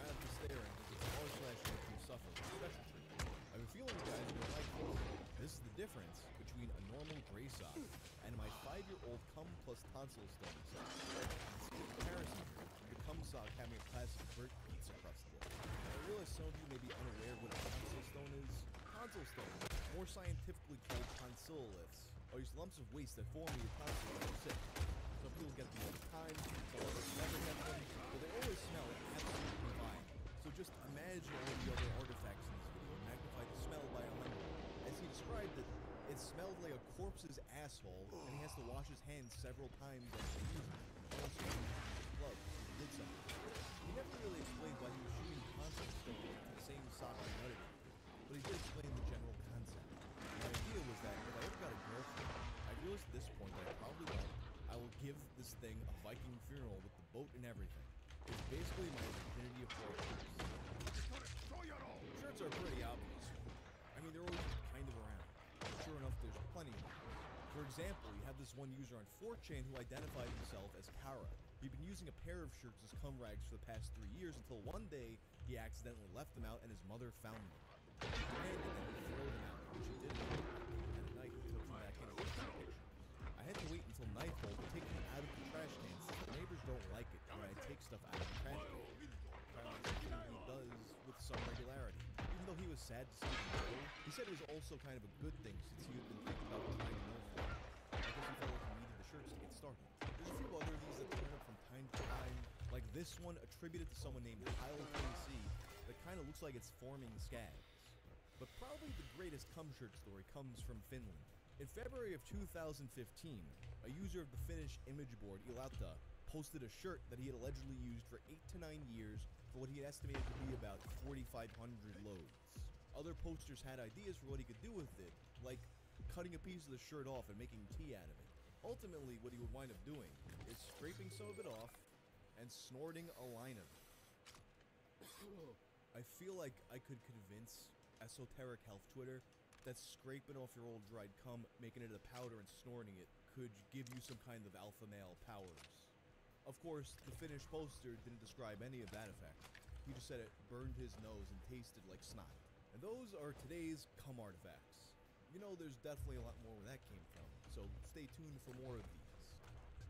Rather than staring, it's r/you suffer from special treatment. I have a feeling you guys are gonna like this. This is the difference between a normal gray sock and my 5-year-old cum plus tonsil stone sock. This is a comparison here to the cum sock having a classic burnt pizza crust look. I realize some of you may be unaware what a tonsil stone is. Tonsil stone, more scientifically called tonsilloliths, are these lumps of waste that form in your tonsil when you're sick. Some people get them all the time, some others never get them, but they always smell absolutely fine. So just imagine all the other artifacts in this video and magnify the smell by 100. As he described it, it smelled like a corpse's asshole, and he has to wash his hands several times after using it. Also, he used gloves when he did something. He never really explained why he was shooting tonsil stone into the same sock I nutted into, but he did explain the general concept. My idea was that if I ever got a girlfriend, I realized at this point that I probably won't. I will give this thing a Viking funeral with the boat and everything. It's basically my virginity of shirts. Shirts are pretty obvious. I mean, they're always kind of around. Sure enough, there's plenty more. For example, you have this one user on 4chan who identified himself as Kara. He'd been using a pair of shirts as cum rags for the past 3 years until one day he accidentally left them out and his mother found them. He demanded that he throw them out, which he did. And at night he took them back in and took a picture. I had to wait until nightfall to take them out of the trash can since the neighbors don't like it when I take stuff out of the trash can. Apparently something he does with some regularity. Even though he was sad to see them go, he said it was also kind of a good thing since he had been thinking about trying to know for it. I guess he felt like he needed the shirts to get started. There's a few other of these that turn up from time to time, like this one attributed to someone named Kyle KC that kind of looks like it's forming scabs. But probably the greatest cum shirt story comes from Finland. In February of 2015, a user of the Finnish image board, Ilauta, posted a shirt that he had allegedly used for 8 to 9 years for what he had estimated to be about 4,500 loads. Other posters had ideas for what he could do with it, like cutting a piece of the shirt off and making tea out of it. Ultimately, what he would wind up doing is scraping some of it off and snorting a line of it. I feel like I could convince esoteric health Twitter that scraping off your old dried cum, making it a powder and snorting it could give you some kind of alpha male powers. Of course, the Finnish poster didn't describe any of that effect. He just said it burned his nose and tasted like snot. And those are today's cum artifacts. You know, there's definitely a lot more where that came from, so stay tuned for more of these.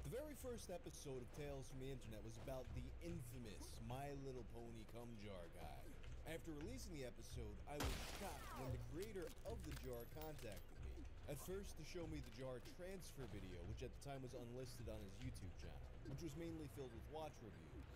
The very first episode of Tales from the Internet was about the infamous My Little Pony cum jar guy. After releasing the episode, I was shocked when the creator of the jar contacted me. At first to show me the jar transfer video, which at the time was unlisted on his YouTube channel, which was mainly filled with watch reviews.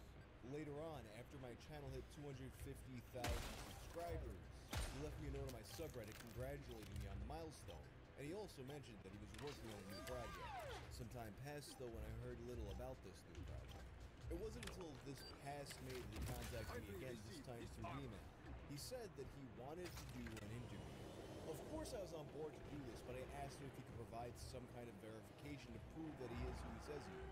Later on, after my channel hit 250,000 subscribers, he left me a note on my subreddit congratulating me on the milestone, and he also mentioned that he was working on a new project. Some time passed though when I heard little about this new project. It wasn't until this past May that he contacted me again, this time through email. He said that he wanted to do an interview. Of Of course I was on board to do this, but I asked him if he could provide some kind of verification to prove that he is who he says he is.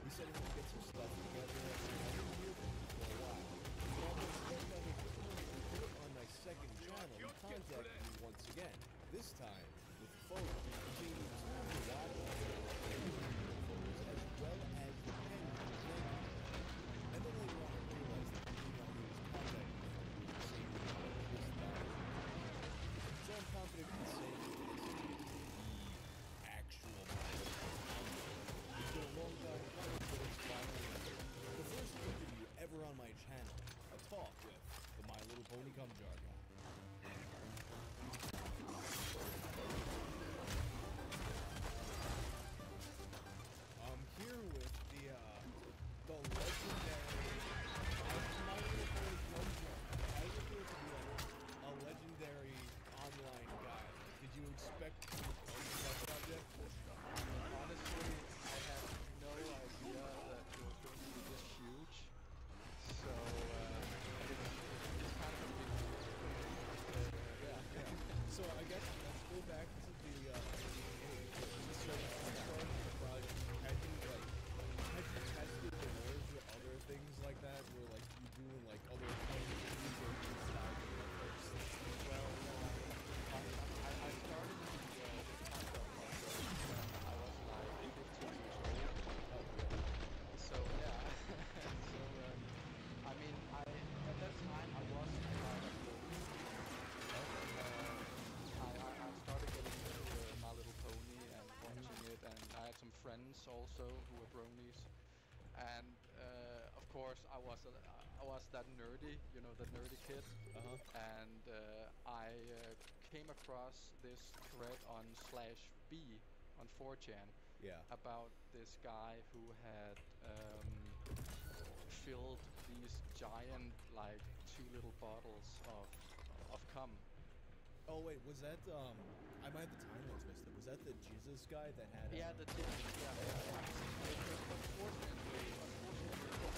He said he would get some stuff together, and I didn't hear from him for a while. But almost every other report on my second channel, he contacted me once again. This time, with the photos, he told me to watch the photos as well as the pen he was making. And then later on I realized that the email he was contacting me from was the same email as this guy. So I'm confident in saying that this is the actual pilot. It's been a long time coming, but it's finally here. The first interview ever on my channel, a talk with the My Little Pony Cum Jar guy. I'm here with the legendary My Little Pony Cum Jar. I would feel to be a legendary online guy. Did you expect to be that project? Honestly, I had no idea that it was going to be this huge. So it's kind of a big deal. Yeah. So I guess let's go back to the so you started the project. Had you tested the nerves or other things like that? Where like you doing like other things or style first? Well, I started the concept process when I was like 15 years old. Oh, really? So yeah, so I mean, at that time I was kind of lonely. I started getting into My Little Pony and watching it, and I had some friends also who were bronies. And of course, I was that nerdy, you know, that nerdy kid. And I came across this thread on /B on 4chan Yeah. about this guy who had filled these giant, like 2 little bottles of cum. Oh wait, was that I might have the timeline twisted. Was that the Jesus guy that had? Yeah, the Jesus. Unfortunately,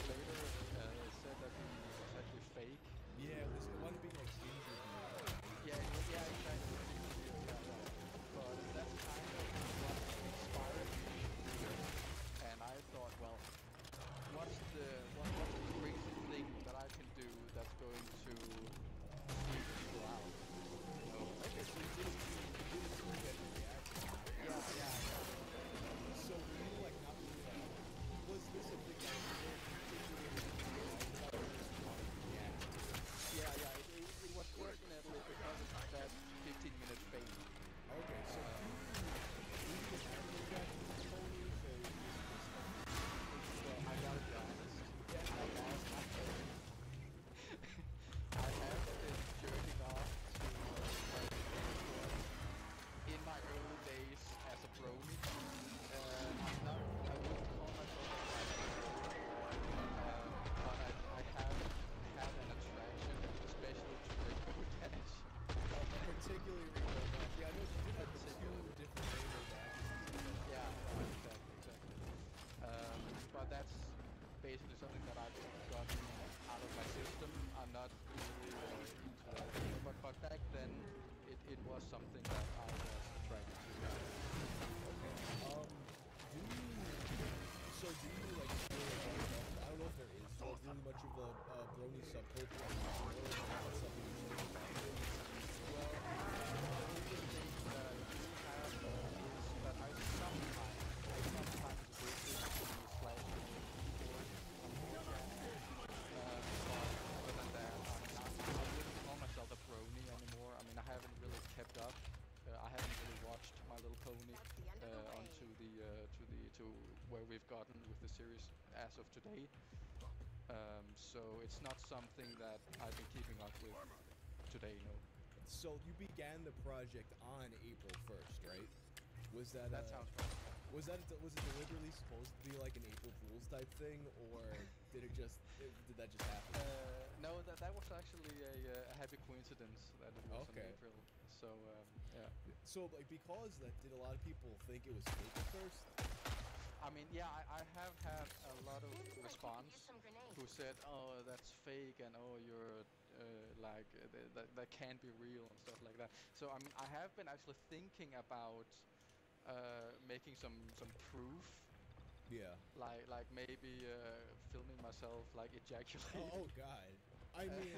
later said that he was actually fake. Yeah, it was the one being like ginger beer. Yeah, exactly. But that's kind of what inspired me to do it. And I thought, well, what's the crazy thing that I can do that's going to freak people out? You know? Okay, so you did get the reaction. Yeah. So were you like not really like, was this a big idea? Yeah, it was fortunately because of that 15-minute fake. Okay, so you just have the reaction to the ponies, or you Well, I gotta be honest. I have been jerking off to in my early days as a brony. I wouldn't call myself a brony, but I have had an attraction, especially to Rainbow Dash. particularly Rainbow Dash. Yeah, I know you did have the two different Rainbow Dashes. Yeah, exactly. But that's basically something that I've gotten out of my system. I'm not really into that anymore, but back then it was something that I was attracted to. Okay. Do you like feel like, I don't know if there is really much of a brony subculture in the world, or is that something you should Well, the only thing that I do have is that I sometimes visit the /keyboard on 4chan. But other than that, I wouldn't call myself a brony anymore. I mean, I haven't really kept up. I haven't really watched My Little Pony onto to where we've gotten with the series as of today. So it's not something that I've been keeping up with today, no. So you began the project on April 1st, right? Was that sounds right. Was it deliberately supposed to be like an April Fool's type thing, or did that just happen? No, that was actually a happy coincidence that it was in April. So yeah. So like, because that, did a lot of people think it was fake at first? I mean, yeah, I have had a lot of response who said, "Oh, that's fake," and "Oh, you're that can be real and stuff like that. So I mean, I have been actually thinking about making some proof, Yeah. like maybe filming myself like ejaculating. Oh God. I mean,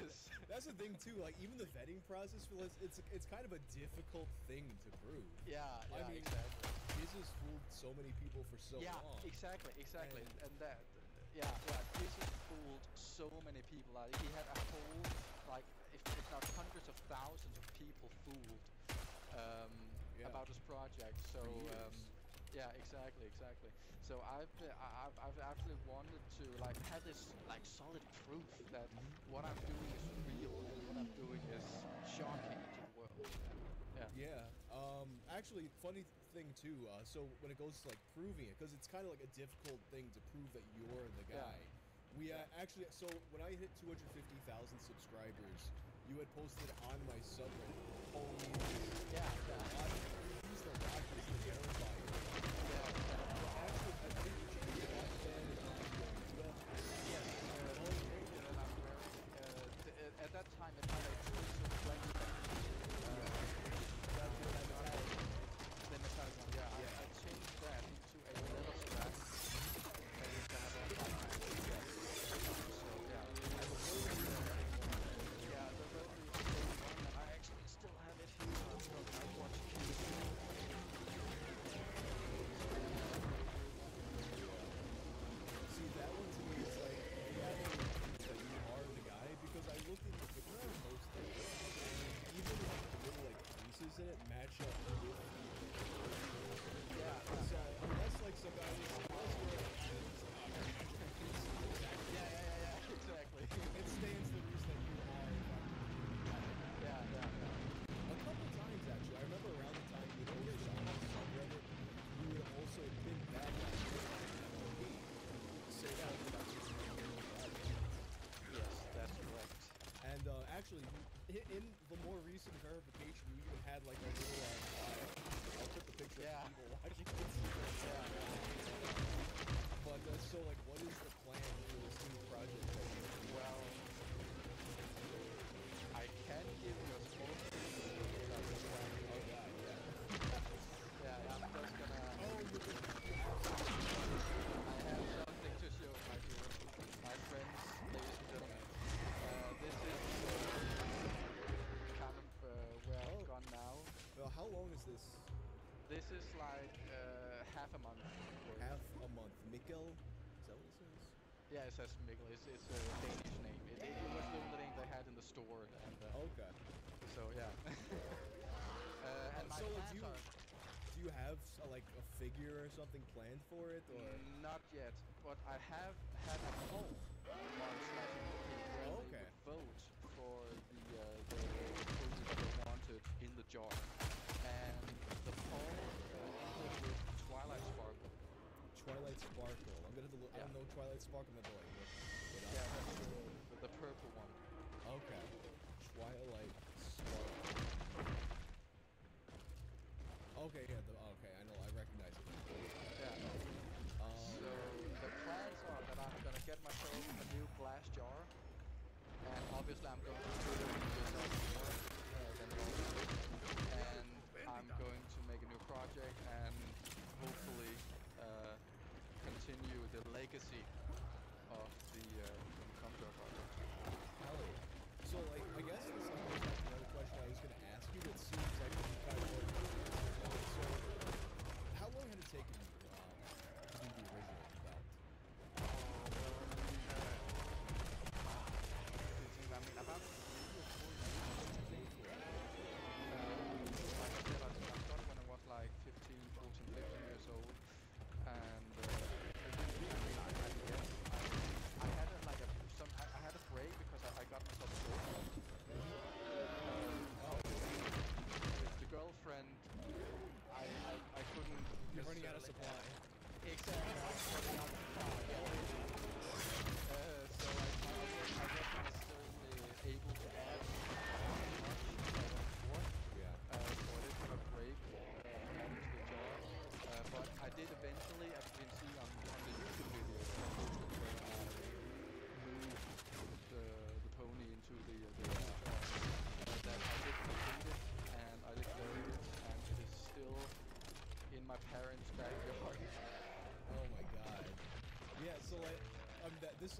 that's the thing too. Like even the vetting process for this, it's kind of a difficult thing to prove. Yeah, I yeah, mean, exactly. this has fooled so many people for so Yeah, long. exactly. And- And that, yeah, this has fooled so many people. Like he had a whole, like, if not hundreds of thousands of people fooled Yeah. about this project. So For years. yeah, exactly. So I've actually wanted to like have this like solid proof that what I'm doing is real and what I'm doing is shocking to the world. Yeah. Yeah. Actually, funny thing too. So when it goes to like proving it, because it's kind of like a difficult thing to prove that you're the Yeah. guy. We Yeah. actually. So when I hit 250,000 subscribers, you had posted on my subreddit. Only Yeah. He's the Rockies, the terrifier. Yeah. Actually, I think you changed that then. Yes, and I'm wearing, at that time it had a twist of black the metallic one, yeah. I changed that into a leather strap that used to have on my back. Yes. So yeah. Yeah, the rotary is the same one, and I actually still have it here. I'm watching it. See, that one to me is like, you have to prove that you are the guy, because I looked at the picture I posted, and even like the little like creases in it match up with the Yeah. So unless like some guy is Yeah, exactly. it stands the reason that you are Yeah. a couple times actually. I remember around the time you would post on the subreddit, you would also pin that say that about Yes, that's correct. and actually, in the more recent verification, you even had like a little I'll put the picture Yeah. of people watching this. Yeah. But so like, what is the plan for this new project? Well, I can give you a small preview of the plan. Oh God, yeah. Yeah, I'm just gonna. Oh, I have something to show, my dear, my friends, ladies and gentlemen. This is kind of where I've gone now. well, how long is this? This is like half a month. worth. Half a month. Mikkel? Is that what it says? Yeah, it says Mikkel. It's a Danish name. It was the only name they had in the store, and Okay. so yeah. And my so like, plans are do you have like a figure or something planned for it, or? not yet, but I have had a poll on Slashing where Oh, they okay. would vote for the foods that they wanted in the jar, and the poll ended with Twilight Sparkle. Twilight Sparkle. I'm gonna have to look. I don't Yeah. know Twilight Sparkle. I'm gonna like look it Yeah, up. that's the purple one. Okay. Twilight Sparkle. Okay, yeah. Okay, I know. I recognize it. Yeah. So the plans are that I'm gonna get myself a new glass jar, and obviously I'm going to put it in more than normal, and I'm going to make a new project and hopefully continue the legacy of the Comjar project. Hell yeah. So like, I guess this goes back to another question I was gonna ask you. That seems like you kind of already answered. So, how long had it taken you to do the original belt? I mean, about 3 or 4 years. Like I said, I started when I was like 15 years old, and I mean, I guess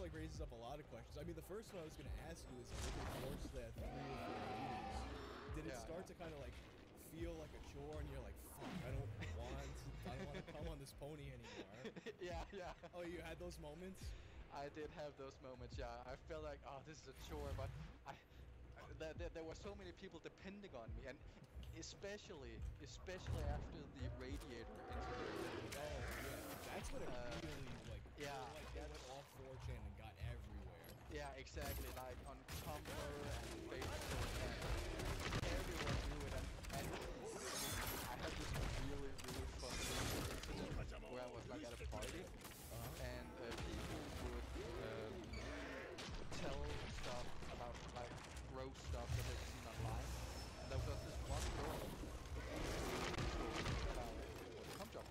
like raises up a lot of questions. I mean, the first one I was gonna ask you is, if you forced that 3 or 4 years, did it start to kind of like feel like a chore, and you're like, fuck, I don't want to come on this pony anymore? Yeah. Oh, you had those moments? I did have those moments. Yeah, I felt like, oh, this is a chore, but there were so many people depending on me, and especially after the radiator incident. Oh yeah, that's when it really like Yeah, it went off 4chan and got everywhere. Yeah, exactly. Like on Tumblr and Facebook, and everyone knew it. And I had this really fun incident where I was like at a party, and people would tell stuff about like gross stuff that they've seen online. And there was this one girl come job,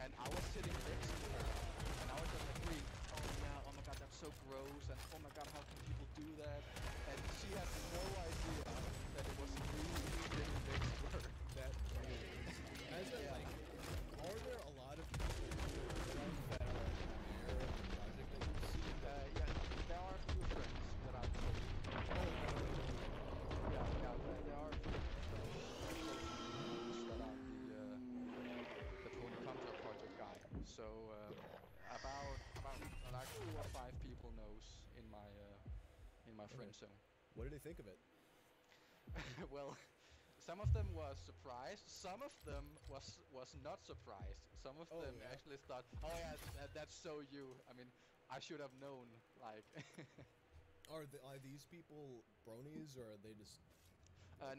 and I was sitting next to her, and I was just like, wait, oh yeah, oh my god, that's so gross, and oh my god, how can people do that? And she had no idea that it was really sitting next to her. That really is. As a, like, are there a lot of people that are aware of the project that you've seen? Yeah, there are a few friends that I've told. Yeah, there are a few that are the Pony Contra project guy. So about like 4 or 5 people knows in my friend zone. What did they think of it? Well, some of them was surprised. Some of them was not surprised. Some of them actually thought, "Oh yeah, that's so you." I mean, I should have known. Like, are these people bronies, or are they just?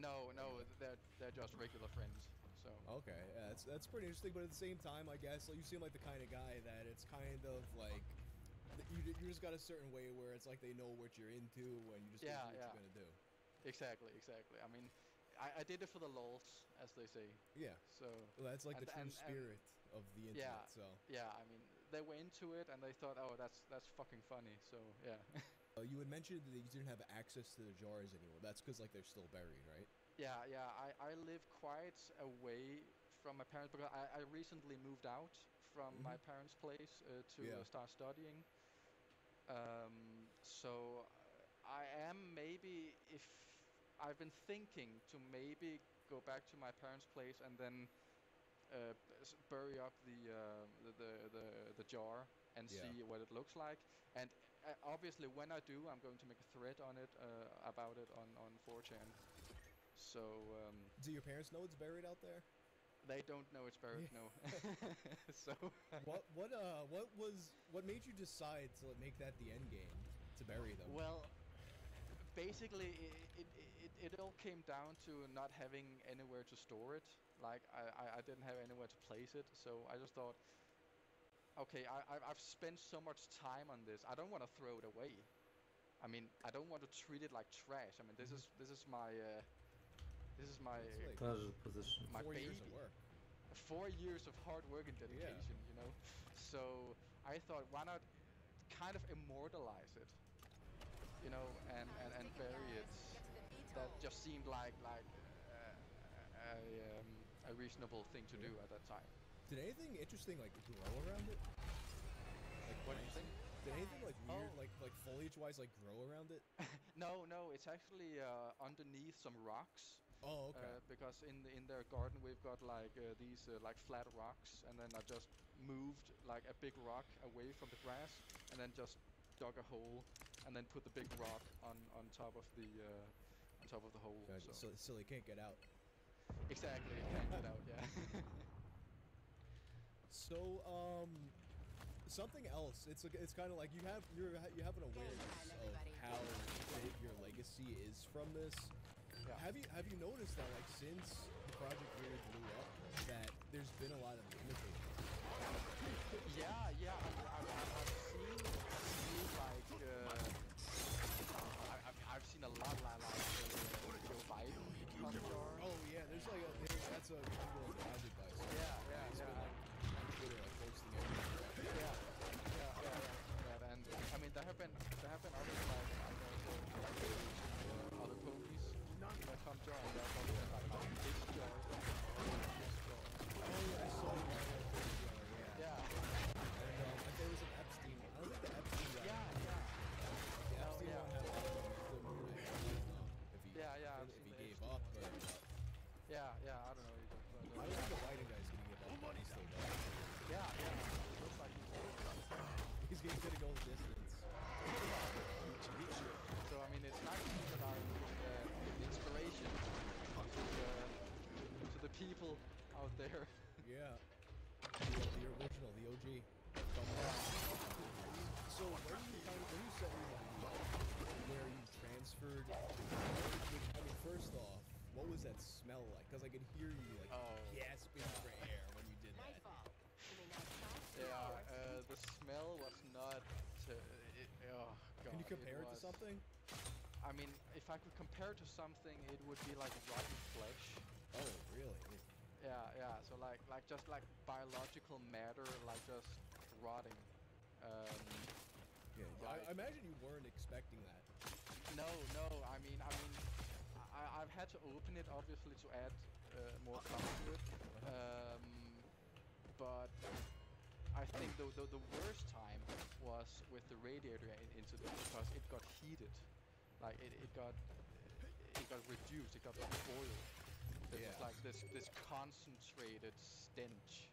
No, they're just regular friends. So. Okay, yeah, that's pretty interesting. But at the same time, I guess like, you seem like the kind of guy that it's kind of like you just got a certain way where it's like they know what you're into, and you just do what you're gonna do. Exactly. I mean, I did it for the lols, as they say. Yeah. So. Well, that's like the true spirit of the internet. So. Yeah, I mean, they were into it, and they thought, oh, that's fucking funny. So yeah. You had mentioned that you didn't have access to the jars anymore. That's because like they're still buried, right? Yeah. I live quite away from my parents because I recently moved out from my parents' place to start studying. So I am maybe, if I've been thinking to maybe go back to my parents' place and then bury up the jar and see what it looks like. And obviously, when I do, I'm going to make a thread on it about it on 4chan. So. Do your parents know it's buried out there? They don't know it's buried. No. So. What made you decide to make that the end game, to bury them? Well, basically, it all came down to not having anywhere to store it. Like I didn't have anywhere to place it, so I just thought, okay, I've spent so much time on this. I don't want to throw it away. I mean, I don't want to treat it like trash. I mean, this is my position. My 4 baby. years of work. 4 years of hard work and dedication, you know. So I thought, why not kind of immortalize it, you know, and bury it. That just seemed like a reasonable thing to do at that time. Did anything interesting like grow around it? Like, what do you think? Did anything like weird, like foliage-wise, like grow around it? No, it's actually underneath some rocks. Oh, okay. Because in their garden we've got like these like flat rocks, and then I just moved like a big rock away from the grass, and then just dug a hole, and then put the big rock on top of the hole. Gotcha. So they can't get out. Exactly, it can't get out. Yeah. So something else. It's kind of like you have an awareness of how big your legacy is from this. Yeah. Have you noticed that like since the project really blew up, that there's been a lot of imitators? Yeah. I've seen like I've seen a lot like Joe Biden. Oh yeah, that's a Google Logic guy. So Yeah. On Twitter, like posting everything. Yeah. And I mean there have been others like other ponies. Come join. They're talking about this jar. Oh yeah, I saw that. Yeah. And there was an Epstein. I don't think the Epstein guy. Yeah. Yeah, I don't know either. But, I don't think the lighting guy's gonna get that money still though. yeah. It looks like He's gonna go the distance. so. I mean, it's nice to see that I'm inspiration to the people out there. Yeah. The original, the OG. So when you set your where you transferred, I mean, first off, what was that smell like? Because I could hear you like gasping for air when you did that. Yeah, the smell was not. Oh god. Can you compare it to something? I mean, if I could compare it to something, it would be like rotten flesh. Oh, really? Yeah. So like just like biological matter, like just rotting. Yeah. I imagine you weren't expecting that. No. I've had to open it obviously to add more color to it. But I think the worst time was with the radiator incident because it got heated. Like it got reduced. It got like oil. It was like this concentrated stench.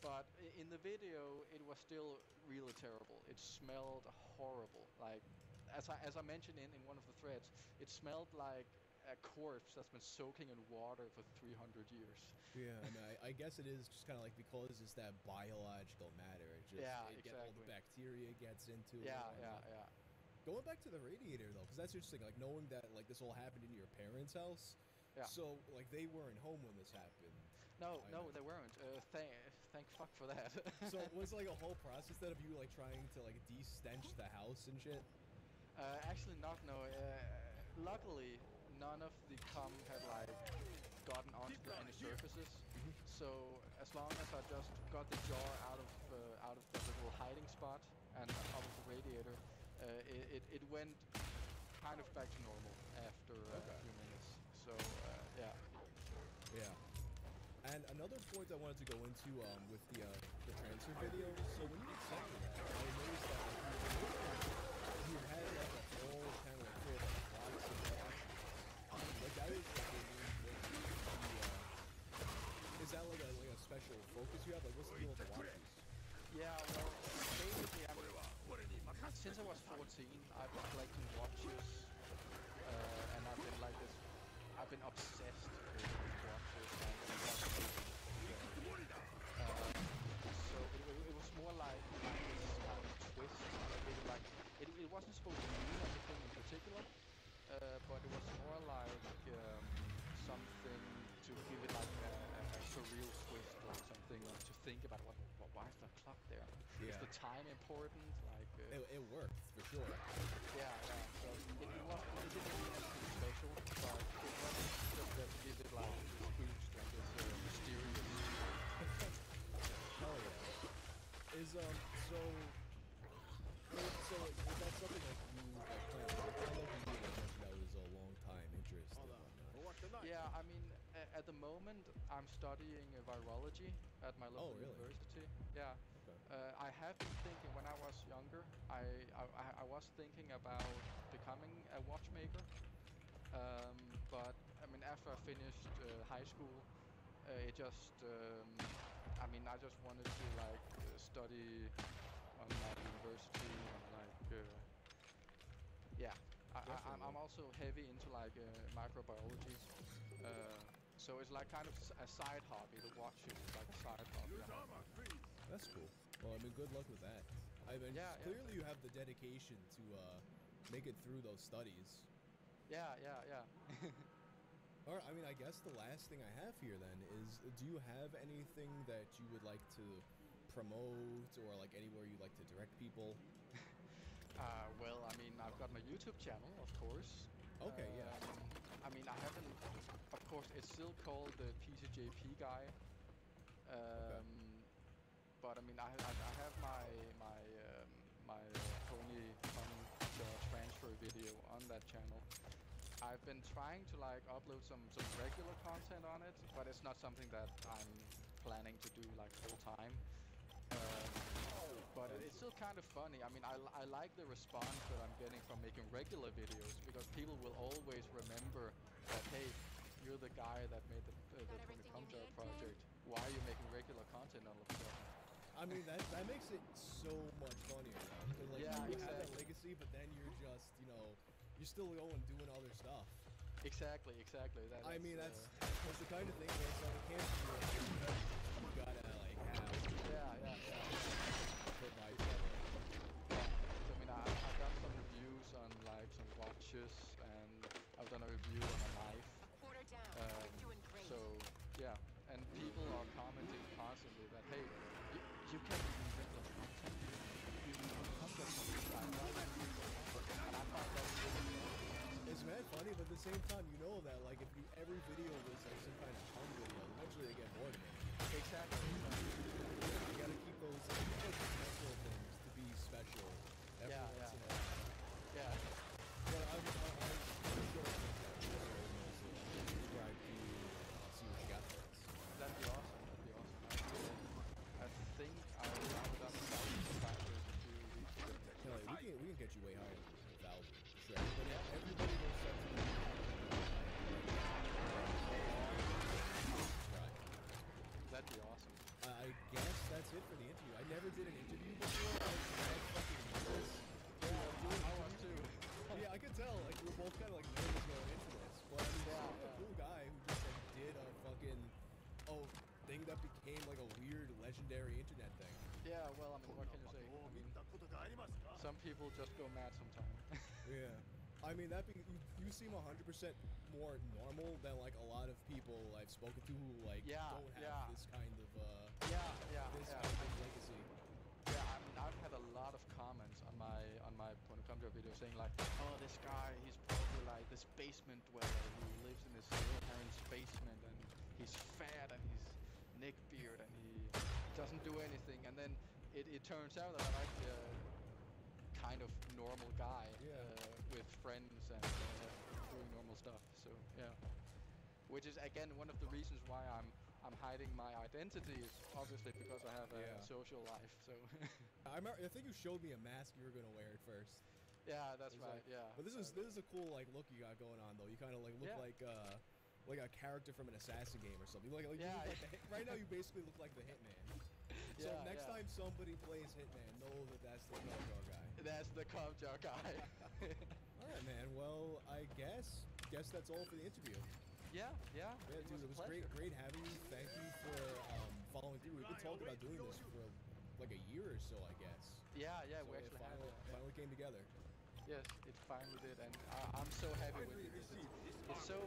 But in the video, it was still really terrible. It smelled horrible. Like, as I mentioned in one of the threads, it smelled like a corpse that's been soaking in water for 300 years. Yeah, I mean, I guess it is just kind of like because it's that biological matter. It just all the bacteria gets into it. Yeah. Going back to the radiator though, because that's interesting. Like knowing that like this all happened in your parents' house. Yeah. So like they weren't home when this happened. No, they weren't. Thank fuck for that. So was like a whole process that of you like trying to like de-stench the house and shit? Actually not, no. Luckily, none of the cum had like gotten onto any surfaces. So as long as I just got the jar out of the little hiding spot and out of the radiator, it went kind of back to normal after a few minutes. So yeah. Yeah. And another point I wanted to go into with the transfer video. So when you accepted that, I noticed that you had like a whole kind of like full of blocks of like that is like a main thing. Is that like a special focus you have? Like what's the deal with the watches? Yeah, well, basically, since I was 14, I've been collecting watches, and I've been obsessed with watches and watches. So it was more like this kind of twist. It wasn't supposed to mean anything in particular, but it was more like something to give it like a surreal twist, like something to think about. Why is the clock there? Yeah. Is the time important? Like it worked for sure. Yeah. So it didn't mean anything special, but it was just to give it like this boost and this mysterious. Hell yeah. Is so is that something like you like plan to work on? Like you mentioned that was a long time interest and whatnot. Yeah, I mean, at the moment, I'm studying virology at my local university. Yeah. Okay. I have been thinking when I was younger. I was thinking about becoming a watchmaker. But I mean, after I finished high school, it just I mean, I just wanted to like study on like university and like yeah. I'm also heavy into like microbiology. So it's like kind of a side hobby. The watches is like a side hobby. That's cool. Well, I mean, good luck with that. I mean, clearly you have the dedication to make it through those studies. Yeah. Alright, I mean, I guess the last thing I have here then is, do you have anything that you would like to promote or like anywhere you'd like to direct people? Well, I mean, I've got my YouTube channel, of course. Okay, yeah. I mean, I haven't, of course, it's still called the PCJP guy. But I mean, I have my pony transfer video on that channel. I've been trying to like upload some regular content on it, but it's not something that I'm planning to do like full time. But it's still kind of funny. I mean, I like the response that I'm getting from making regular videos because people will always remember that, hey, you're the guy that made the Ponycomjar project. Why are you making regular content all of a sudden? I mean, that makes it so much funnier, though. 'Cause, like, Yeah, you have that exactly. legacy, but then you're just, you know, you're still going doing other stuff. Exactly. I mean, that's the kind of thing where it's like, it can't be real. You gotta, like, have provide for it. So, I mean, I've done some reviews on like some watches, and I've done a review on a knife. Quarter down. Um, You're doing great. so yeah, and people are commenting constantly that hey, you can't even regular content. You come from this guy. Why not do regular content? And I find that really It's mad funny, but at the same time, you know that, like, if every video was like some kind of tongue video, eventually they get bored of it. exactly. You gotta keep those special things to be special every Yeah, once in a yeah. while. Yeah. But I'm sure subscribe to you, see what you got for us. That'd be awesome. I think I rounded up 1,000 subscribers a few weeks ago. No, we can get you way higher than 1,000. Sure. Everybody will start to right. That'd be awesome. I guess that's it for the interview. I never did an interview before. I was fucking nervous. I was too. Yeah, I could tell. Like, we were both kind of like nervous going into this. But I mean, Yeah, he's a cool guy who just like did a fucking thing that became like a weird legendary internet thing. Yeah, well, I mean, what can you say? I mean, some people just go mad sometimes. Yeah. I mean, you seem 100% more normal than like a lot of people I've spoken to who like don't have this kind of kind of legacy. Yeah, I mean, I've had a lot of comments on my Ponycomjar video saying like, oh, this guy, he's probably like this basement dweller who lives in his parents' basement, and he's fat and he's neckbeard and he doesn't do anything, and then it turns out that I'm actually a kind of normal guy with friends and doing normal stuff. So yeah, which is again one of the reasons why I'm hiding my identity, is obviously because I have a social life. So I think you showed me a mask you were gonna wear at first. yeah, that's right. Like, yeah, but this is a cool like look you got going on though. You kind of like look like a character from an assassin game or something. Like you look like right now you basically look like the Hitman. So next time somebody plays Hitman, know that that's the Comjar guy. That's the Comjar guy. All right, man. Well, I guess that's all for the interview. Yeah, dude, it was great having you. Thank you for following through. We've been talking about doing this for like a year or so, I guess. Yeah, So we actually finally came together. Yes, it finally did, and I'm so happy with it. It's so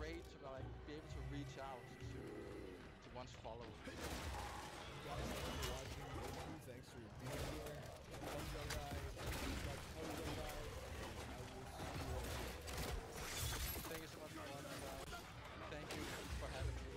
great to like be able to reach out to one's followers. Guys, thanks for watching the interview. Thanks for being here. Comjar guy, Comjar guy. I will see you all soon. Thank you so much for watching, guys. Thank you for having me.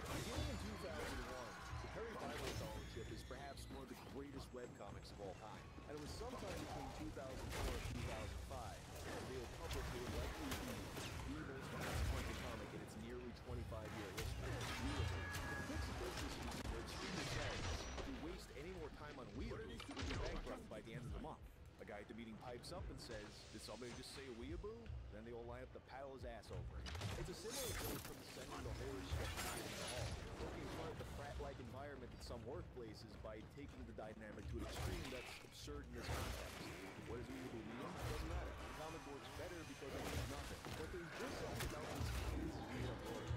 Beginning in 2001, the Perry Bible Fellowship is perhaps one of the greatest webcomics of all time. And it was sometime between 2004 and 2005 that they were published with likely the most consequential comic in its nearly 25-year history. The critics of business were extremely sad. If we waste any more time on Weeaboo, we'll be bankrupt by the end of the month. A guy at the meeting pipes up and says, "Did somebody just say Weeaboo?" Then they all line up to paddle his ass over it. It's a similar approach from sending the horror strip in the hall, poking fun at the frat-like environment in some workplaces by taking the dynamic to an extreme that's absurd in this context. What does Weeaboo mean? Doesn't matter. The comic works better because it means nothing. But there's just something about these kids made-up words,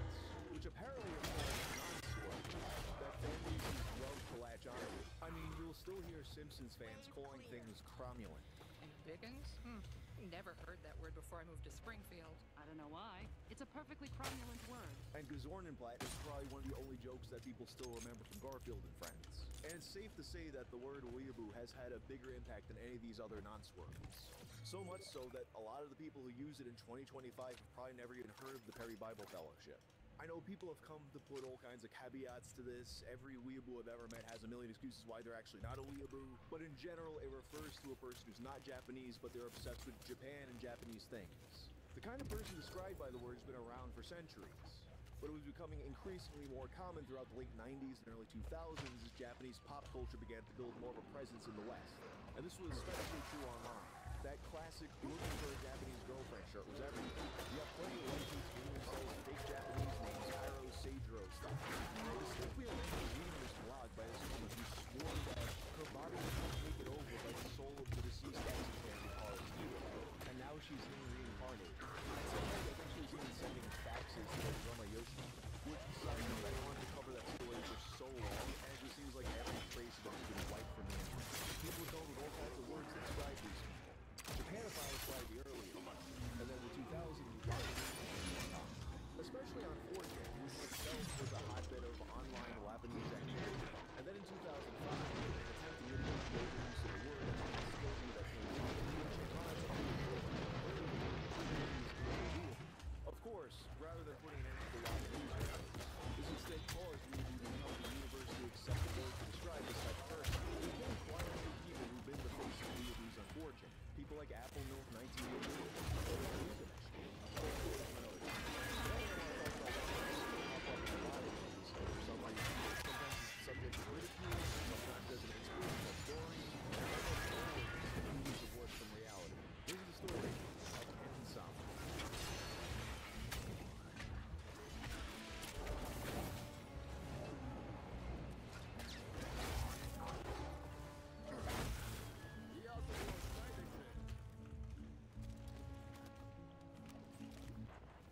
which apparently are called non-sword, that fanbases love to latch onto. I mean, you'll still hear Simpsons fans calling things cromulent. And Biggins? Never heard that word before I moved to Springfield. I don't know why. It's a perfectly cromulent word. And Gazornenblatt is probably one of the only jokes that people still remember from Garfield and Friends. And it's safe to say that the word weeaboo has had a bigger impact than any of these other non-swerves. So much so that a lot of the people who use it in 2025 have probably never even heard of the Perry Bible Fellowship. I know people have come to put all kinds of caveats to this. Every weeaboo I've ever met has a million excuses why they're actually not a weeaboo. But in general, it refers to a person who's not Japanese, but they're obsessed with Japan and Japanese things. The kind of person described by the word has been around for centuries. But it was becoming increasingly more common throughout the late 90s and early 2000s as Japanese pop culture began to build more of a presence in the West. And this was especially true online. That classic looking for a Japanese girlfriend shirt was everything. You have plenty of licensed gaming sites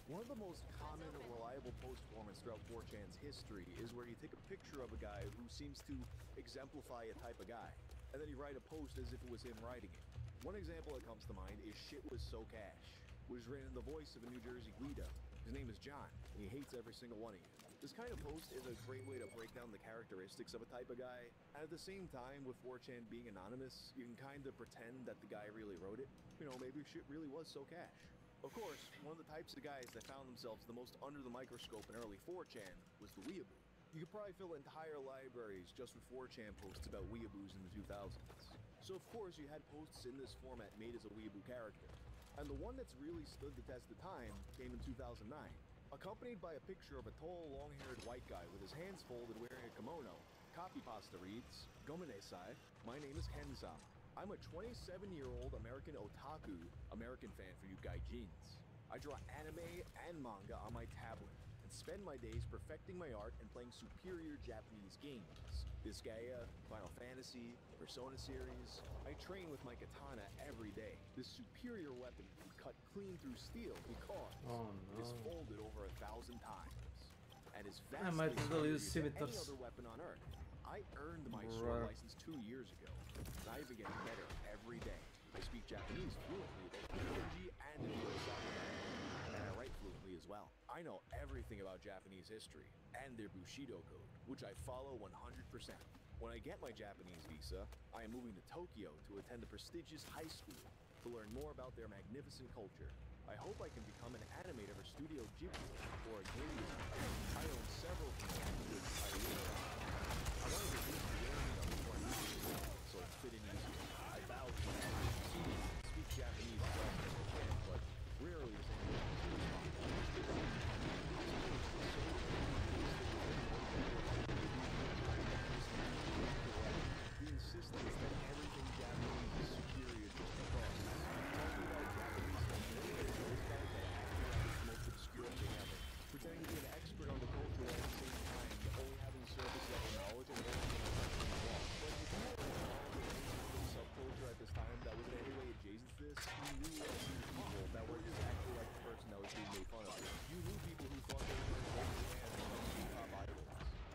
One of the most common and reliable post formats throughout 4chan's history is where you take a picture of a guy who seems to exemplify a type of guy, and then you write a post as if it was him writing it. One example that comes to mind is "Shit was so cash," which is written in the voice of a New Jersey Guido. His name is John, and he hates every single one of you. This kind of post is a great way to break down the characteristics of a type of guy, and at the same time, with 4chan being anonymous, you can kind of pretend that the guy really wrote it. You know, maybe shit really was so cash. Of course, one of the types of guys that found themselves the most under the microscope in early 4chan was the weeaboo. You could probably fill entire libraries just with 4chan posts about weeaboos in the 2000s. So of course you had posts in this format made as a weeaboo character. And the one that's really stood the test of time came in 2009. Accompanied by a picture of a tall, long-haired white guy with his hands folded wearing a kimono, copy pasta reads, "Gomenesai, my name is Ken-sama. I'm a 27-year-old American otaku, American fan for you gaijins. I draw anime and manga on my tablet and spend my days perfecting my art and playing superior Japanese games. Disgaea, Final Fantasy, Persona series. I train with my katana every day. This superior weapon can be cut clean through steel because it is folded over 1,000 times and is I might vastly as well use superior to any scimitars. other weapon on Earth. I earned my sword license 2 years ago, and I've been getting better every day. I speak Japanese fluently, both kanji and and I write fluently as well. I know everything about Japanese history and their Bushido code, which I follow 100%. When I get my Japanese visa, I am moving to Tokyo to attend a prestigious high school to learn more about their magnificent culture. I hope I can become an animator for Studio Ghibli or a game designer. I own several commands which I really like. I wanted to read the learning of before I moved to Japan, so it fit in easier. I vowed to speak Japanese as well as I can, but rarely is anyone to respond. The insistence that everything Japanese is superior just because talking about Japanese those guys that act like it's the most obscure thing ever, pretending to be an expert on the culture while at the same time only having surface level knowledge and only wrong. But if you were involved in any sort of subculture at this time that was in any way adjacent to this, you knew that these people that were exactly like the person that was being made fun of. You knew people who thought they were going to top idols.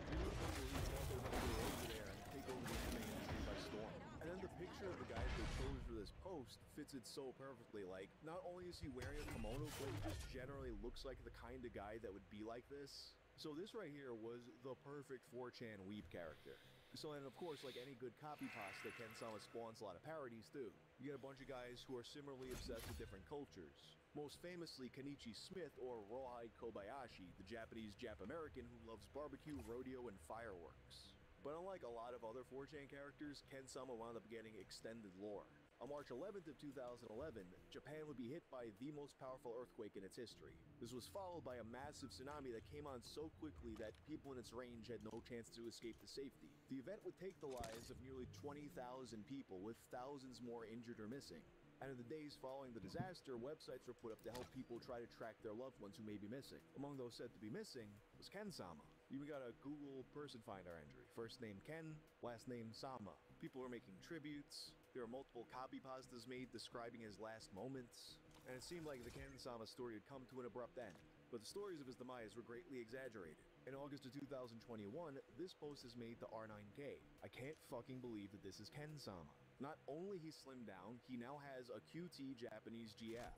You knew people who thought they were going to go over there and take over the anime industry by storm. And then the picture of the guy they chose for this post fits it so perfectly. Like, not only is he wearing a kimono, but he just generally looks like the kind of guy that would be like this. So this right here was the perfect 4chan weeb character. So, and of course, like any good copy pasta, Ken-sama spawns a lot of parodies too. You get a bunch of guys who are similarly obsessed with different cultures. Most famously, Kenichi Smith or Rawhide Kobayashi, the Japanese Jap-American who loves barbecue, rodeo, and fireworks. But unlike a lot of other 4chan characters, Ken-sama wound up getting extended lore. On March 11th of 2011, Japan would be hit by the most powerful earthquake in its history. This was followed by a massive tsunami that came on so quickly that people in its range had no chance to escape to safety. The event would take the lives of nearly 20,000 people, with thousands more injured or missing. And in the days following the disaster, websites were put up to help people try to track their loved ones who may be missing. Among those said to be missing was Ken-sama. You even got a Google person finder entry. First name Ken, last name Sama. People were making tributes. There were multiple copy pastas made describing his last moments. And it seemed like the Ken-sama story had come to an abrupt end. But the stories of his demise were greatly exaggerated. In August of 2021, this post is made to R9K. I can't fucking believe that this is Ken-sama. Not only he slimmed down, he now has a QT Japanese GF.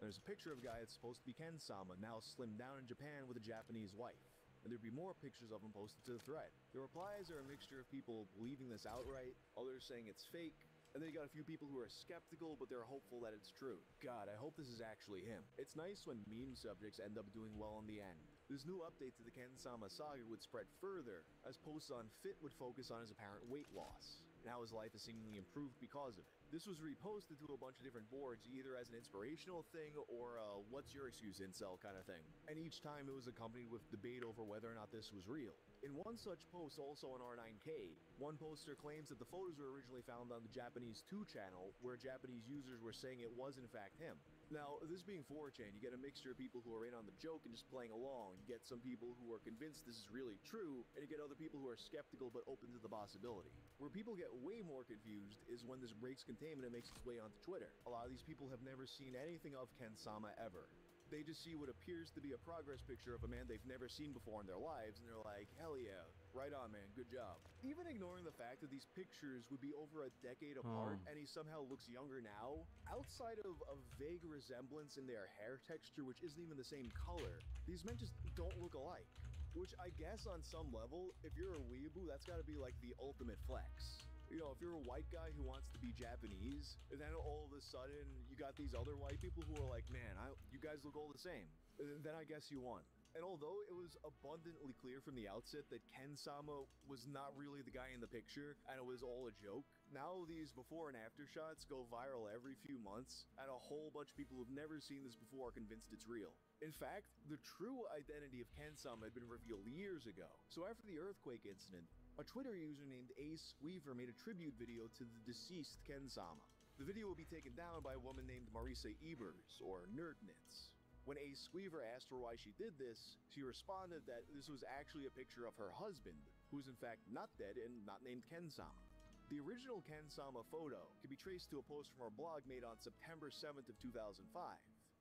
And there's a picture of a guy that's supposed to be Ken-sama, now slimmed down in Japan with a Japanese wife. And there'd be more pictures of him posted to the thread. The replies are a mixture of people believing this outright, others saying it's fake, and then you got a few people who are skeptical, but they're hopeful that it's true. God, I hope this is actually him. It's nice when meme subjects end up doing well in the end. This new update to the Ken-sama saga would spread further, as posts on Fit would focus on his apparent weight loss, and how his life has seemingly improved because of it. This was reposted to a bunch of different boards, either as an inspirational thing or a what's your excuse incel kind of thing. And each time it was accompanied with debate over whether or not this was real. In one such post, also on R9K, one poster claims that the photos were originally found on the Japanese 2 channel, where Japanese users were saying it was in fact him. Now, this being 4chan, you get a mixture of people who are in on the joke and just playing along. You get some people who are convinced this is really true, and you get other people who are skeptical but open to the possibility. Where people get way more confused is when this breaks containment and makes its way onto Twitter. A lot of these people have never seen anything of Ken-sama ever. They just see what appears to be a progress picture of a man they've never seen before in their lives, and they're like, hell yeah, right on, man, good job. Even ignoring the fact that these pictures would be over a decade apart, and he somehow looks younger now, outside of a vague resemblance in their hair texture, which isn't even the same color, these men just don't look alike. Which I guess on some level, if you're a weeaboo, that's gotta be like the ultimate flex. You know, if you're a white guy who wants to be Japanese, and then all of a sudden you got these other white people who are like, man, you guys look all the same, then I guess you won. And although it was abundantly clear from the outset that Ken-sama was not really the guy in the picture, and it was all a joke, now these before and after shots go viral every few months, and a whole bunch of people who've never seen this before are convinced it's real. In fact, the true identity of Ken-sama had been revealed years ago. So after the earthquake incident, a Twitter user named Ahhh made a tribute video to the deceased Ken-sama. The video will be taken down by a woman named Marisa Ebers, or Nerdnitz. When Ahhh asked her why she did this, she responded that this was actually a picture of her husband, who is in fact not dead and not named Ken-sama. The original Ken-sama photo can be traced to a post from her blog made on September 7th of 2005.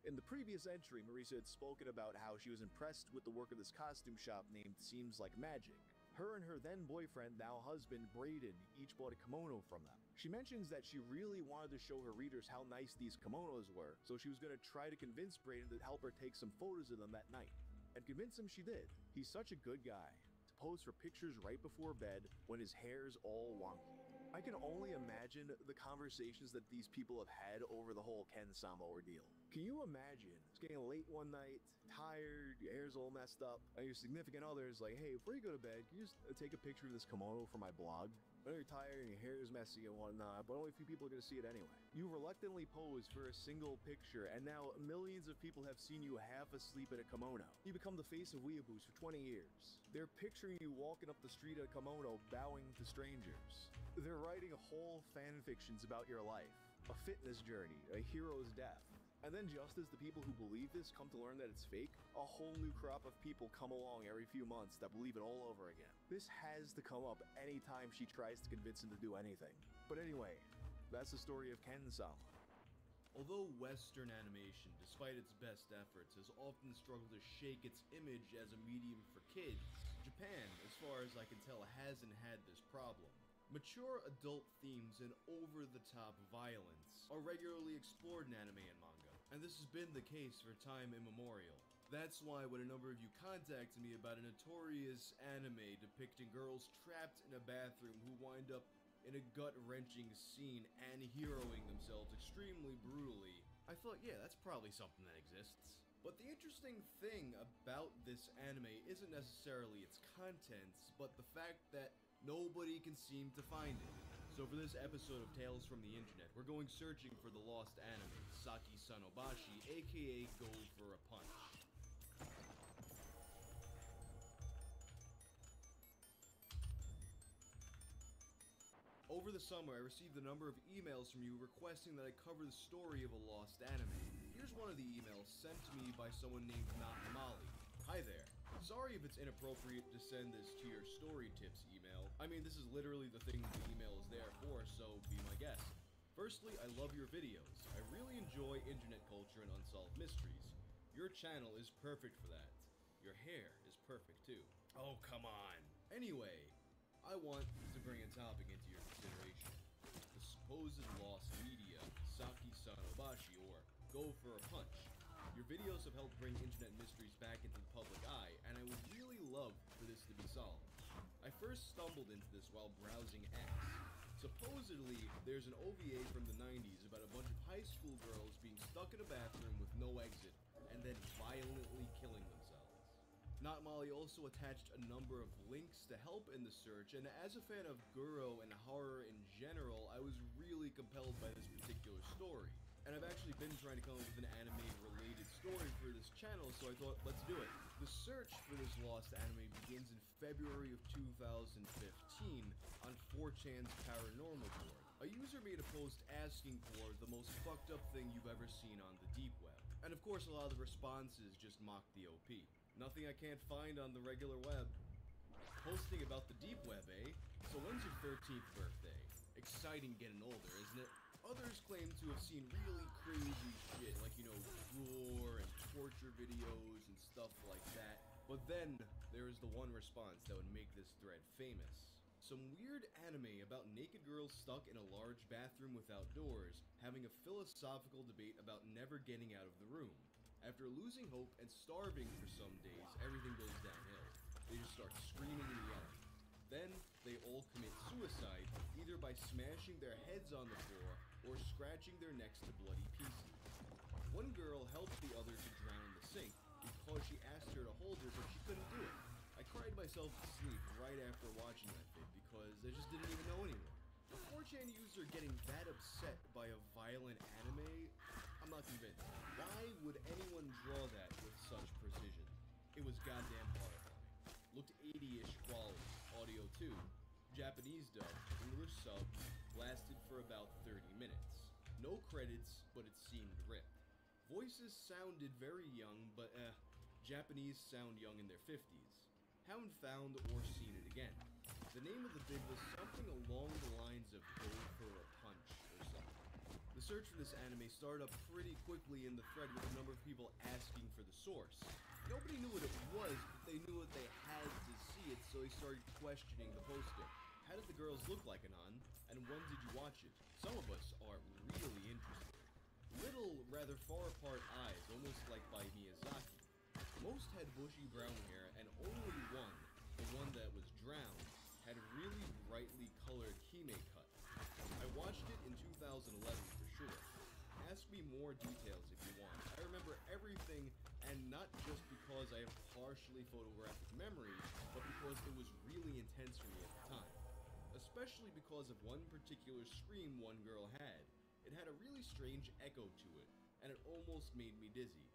In the previous entry, Marisa had spoken about how she was impressed with the work of this costume shop named Seems Like Magic. Her and her then boyfriend, now husband, Braden, each bought a kimono from them. She mentions that she really wanted to show her readers how nice these kimonos were, so she was going to try to convince Braden to help her take some photos of them that night. And convince him she did. He's such a good guy to pose for pictures right before bed when his hair's all wonky. I can only imagine the conversations that these people have had over the whole Ken-sama ordeal. Can you imagine it's getting late one night, tired, your hair's all messed up, and your significant other is like, hey, before you go to bed, can you just take a picture of this kimono for my blog? I know you're tired and your hair is messy and whatnot, but only a few people are going to see it anyway. You reluctantly pose for a single picture, and now millions of people have seen you half asleep in a kimono. You become the face of weeaboos for 20 years. They're picturing you walking up the street in a kimono, bowing to strangers. They're writing whole fan fictions about your life, a fitness journey, a hero's death. And then just as the people who believe this come to learn that it's fake, a whole new crop of people come along every few months that believe it all over again. This has to come up anytime she tries to convince him to do anything. But anyway, that's the story of Ken-sama. Although Western animation, despite its best efforts, has often struggled to shake its image as a medium for kids, Japan, as far as I can tell, hasn't had this problem. Mature adult themes and over-the-top violence are regularly explored in anime and manga, and this has been the case for time immemorial. That's why when a number of you contacted me about a notorious anime depicting girls trapped in a bathroom who wind up in a gut-wrenching scene and heroing themselves extremely brutally, I thought, yeah, that's probably something that exists. But the interesting thing about this anime isn't necessarily its contents, but the fact that nobody can seem to find it. So for this episode of Tales from the Internet, we're going searching for the lost anime, Saki-san Obashi, aka Go for a Punch. Over the summer, I received a number of emails from you requesting that I cover the story of a lost anime. Here's one of the emails sent to me by someone named Not Molly. Hi there. Sorry if it's inappropriate to send this to your story tips email. I mean, this is literally the thing the email is there for, so be my guest. Firstly, I love your videos. I really enjoy internet culture and unsolved mysteries. Your channel is perfect for that. Your hair is perfect too. Oh, come on. Anyway, I want to bring a topic into your consideration. The supposed lost media, Saki-san Obashi, or Go for a Punch. Your videos have helped bring internet mysteries back into the public eye, and I would really love for this to be solved. I first stumbled into this while browsing X. Supposedly, there's an OVA from the 90s about a bunch of high school girls being stuck in a bathroom with no exit, and then violently killing themselves. Not Molly also attached a number of links to help in the search, and as a fan of Guro and horror in general, I was really compelled by this particular story. And I've actually been trying to come up with an anime-related story for this channel, so I thought, let's do it. The search for this lost anime begins in February of 2015 on 4chan's Paranormal board. A user made a post asking for the most fucked up thing you've ever seen on the deep web. And of course, a lot of the responses just mocked the OP. Nothing I can't find on the regular web. Posting about the deep web, eh? So when's your 13th birthday? Exciting getting older, isn't it? Others claim to have seen really crazy shit, like, gore and torture torture videos and stuff like that. But then there is the one response that would make this thread famous. Some weird anime about naked girls stuck in a large bathroom without doors, having a philosophical debate about never getting out of the room. After losing hope and starving for some days, everything goes downhill. They just start screaming and yelling. Then, they all commit suicide, either by smashing their heads on the floor or scratching their necks to bloody pieces. One girl helped the other to drown in the sink because she asked her to hold her, but she couldn't do it. I cried myself to sleep right after watching that vid because I just didn't even know anyone. A 4chan user getting that upset by a violent anime? I'm not convinced. Why would anyone draw that with such precision? It was goddamn horrifying. Looked 80-ish quality, audio too, Japanese dub, English sub, lasted for about 30 minutes. No credits, but it seemed ripped. Voices sounded very young, but Japanese sound young in their 50s. Haven't found or seen it again. The name of the vid was something along the lines of Go for a Punch or something. The search for this anime started up pretty quickly in the thread with a number of people asking for the source. Nobody knew what it was, but they knew what they had to see it, so they started questioning the posting. How did the girls look like, Anon? And when did you watch it? Some of us are really interested. Little, rather far apart eyes, almost like by Miyazaki. Most had bushy brown hair, and only one, the one that was drowned, had really brightly colored hime cut. I watched it in 2011 for sure. Ask me more details if you want. I remember everything, and not just because I have partially photographic memory, but because it was really intense for me at the time. Especially because of one particular scream one girl had. It had a really strange echo to it, and it almost made me dizzy.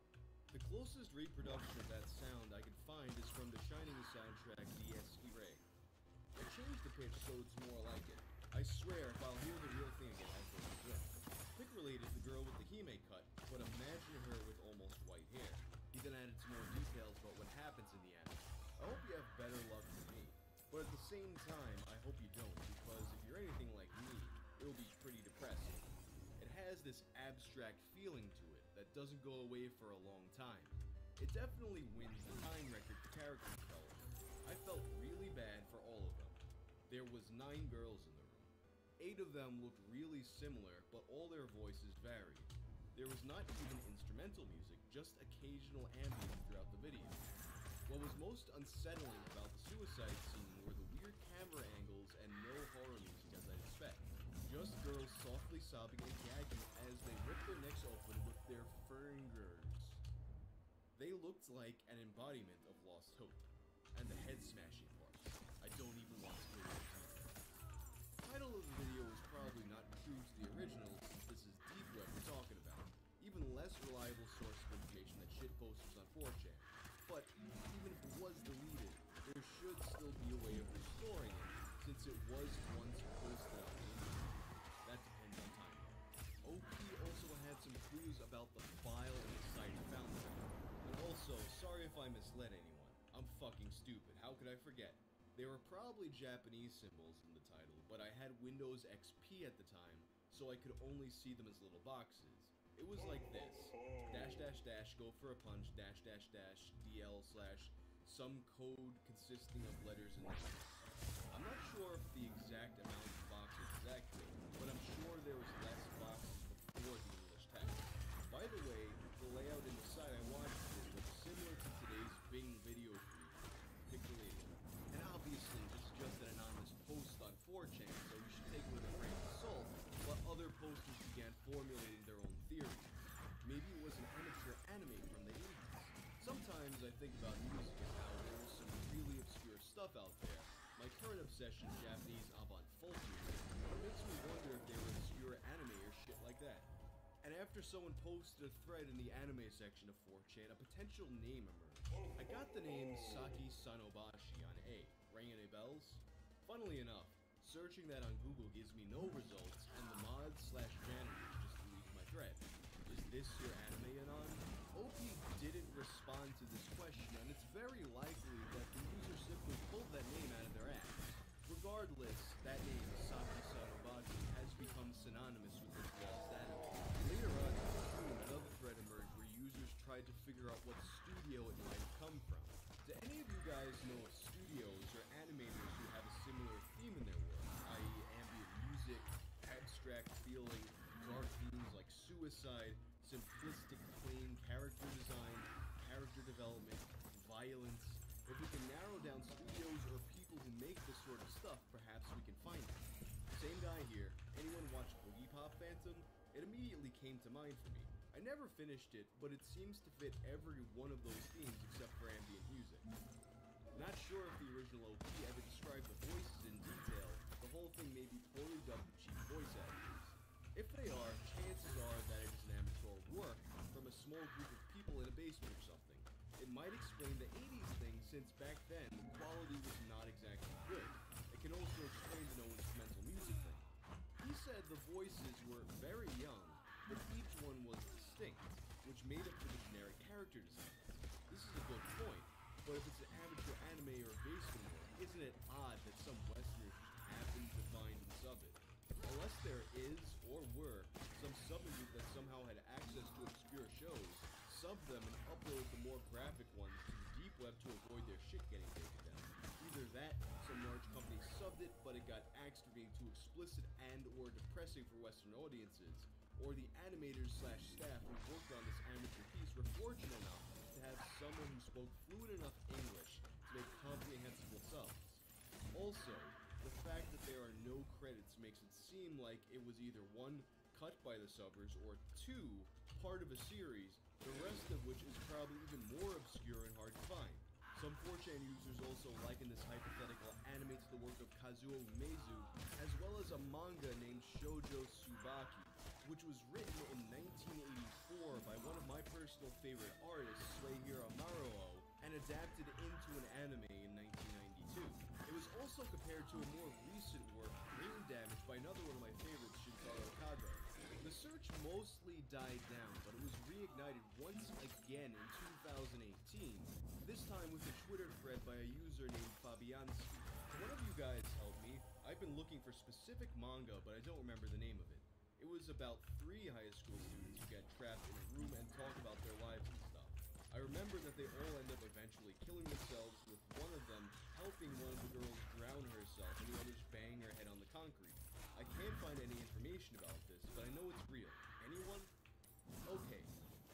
The closest reproduction of that sound I could find is from the Shining soundtrack DSE Ray. I changed the pitch so it's more like it. I swear if I'll hear the real thing again, I will be good. Pick related the girl with the hime cut, but imagine her with almost white hair. He then added some more details about what happens in the anime. I hope you have better luck than me, but at the same time, I hope you don't, because if you're anything like me, it'll be pretty depressing. It has this abstract feeling to it that doesn't go away for a long time. It definitely wins the time record for character development. I felt really bad for all of them. There was 9 girls in the room. 8 of them looked really similar, but all their voices varied. There was not even instrumental music, just occasional ambient throughout the video. What was most unsettling about the suicide scene were the weird camera angles and no horror music as I'd expect. Just girls softly sobbing and gagging as they ripped their necks open with their fingers. They looked like an embodiment of lost hope. And the head smashing parts. I don't even want to go into detail. The title of the video is probably not true to the original since this is deep web we're talking about. Even less reliable source of information than shitposters on 4chan. But even if it was deleted, there should still be a way of restoring it, since it was once posted on the internet. That depends on timing. OP also had some clues about the file and the site he found it. And also, sorry if I misled anyone. I'm fucking stupid. How could I forget? There were probably Japanese symbols in the title, but I had Windows XP at the time, so I could only see them as little boxes. It was like this: -- go for a punch -- DL / some code consisting of letters and numbers. I'm not sure if the exact amount of boxes is accurate, but I'm sure there was less boxes before the English text. By the way, the layout in the site I watched this was similar to today's Bing video feed, particularly. And obviously, this is just an anonymous post on 4chan, so you should take it with a grain of salt, but other posters began formulating their own theories. Maybe it was an amateur anime from the 80s. Sometimes I think about music and how there is some really obscure stuff out there. My current obsession is Japanese avant-folk music, but it makes me wonder if there were obscure anime or shit like that. And after someone posted a thread in the anime section of 4chan, a potential name emerged. I got the name Saki Sanobashi on A. Ring any bells? Funnily enough, searching that on Google gives me no results, and the mods/janitors just deleted my thread. Is this your anime Anon? OP didn't respond to this question, and it's very likely that the user simply pulled that name out of their ass. Regardless, that name, Saki Sanobashi, has become synonymous with this lost anime. Later on, another thread emerged where users tried to figure figure out what studio it might have come from. Do any of you guys know of studios or animators who have a similar theme in their work, i.e. ambient music, abstract feeling, dark themes like suicide, simplistic plain character design, character development, violence? If we can narrow down studios or people who make this sort of stuff, perhaps we can find it. Same guy here. Anyone watch Boogie Pop Phantom? It immediately came to mind for me. I never finished it, but it seems to fit every one of those themes except for ambient music. Not sure if the original OP ever described the voices in detail. The whole thing may be poorly dubbed with cheap voice actors. If they are, chances are that it is an amateur work from a small group of people in a basement or something. It might explain the 80s thing, since back then, the quality was not exactly good. It can also explain the no instrumental music thing. He said the voices were very young, but each one was distinct, which made up for the generic character designs. This is a good point, but if it's an amateur anime or basement work, isn't it odd that some Westerners just happen to find and sub it? Unless there is, or were, some subbing group that somehow had access to obscure shows, sub them and upload the more graphic ones to the deep web to avoid their shit getting taken down. Either that, some large company subbed it, but it got axed for being too explicit and or depressing for Western audiences, or the animators slash staff who worked on this amateur piece were fortunate enough to have someone who spoke fluent enough English to make comprehensible subs. Also, the fact that there are no credits makes it seem like it was either one, cut by the subbers, or two, part of a series, the rest of which is probably even more obscure and hard to find. Some 4chan users also liken this hypothetical anime to the work of Kazuo Umezu, as well as a manga named Shoujo Tsubaki, which was written in 1984 by one of my personal favorite artists, Suehiro Maruo, and adapted into an anime in 1992. It was also compared to a more recent work, Brain Damage, by another one of my favorites, Shintaro Kage. The search mostly died down, but it was reignited once again in 2018, this time with a Twitter thread by a user named Fabianski. One of you guys help me. I've been looking for specific manga, but I don't remember the name of it. It was about 3 high school students who get trapped in a room and talk about their lives and stuff. I remember that they all end up eventually killing themselves, with one of them helping one of the girls drown herself and the others bang her head on the concrete. I can't find any information about this, but I know it's real. Anyone? Okay,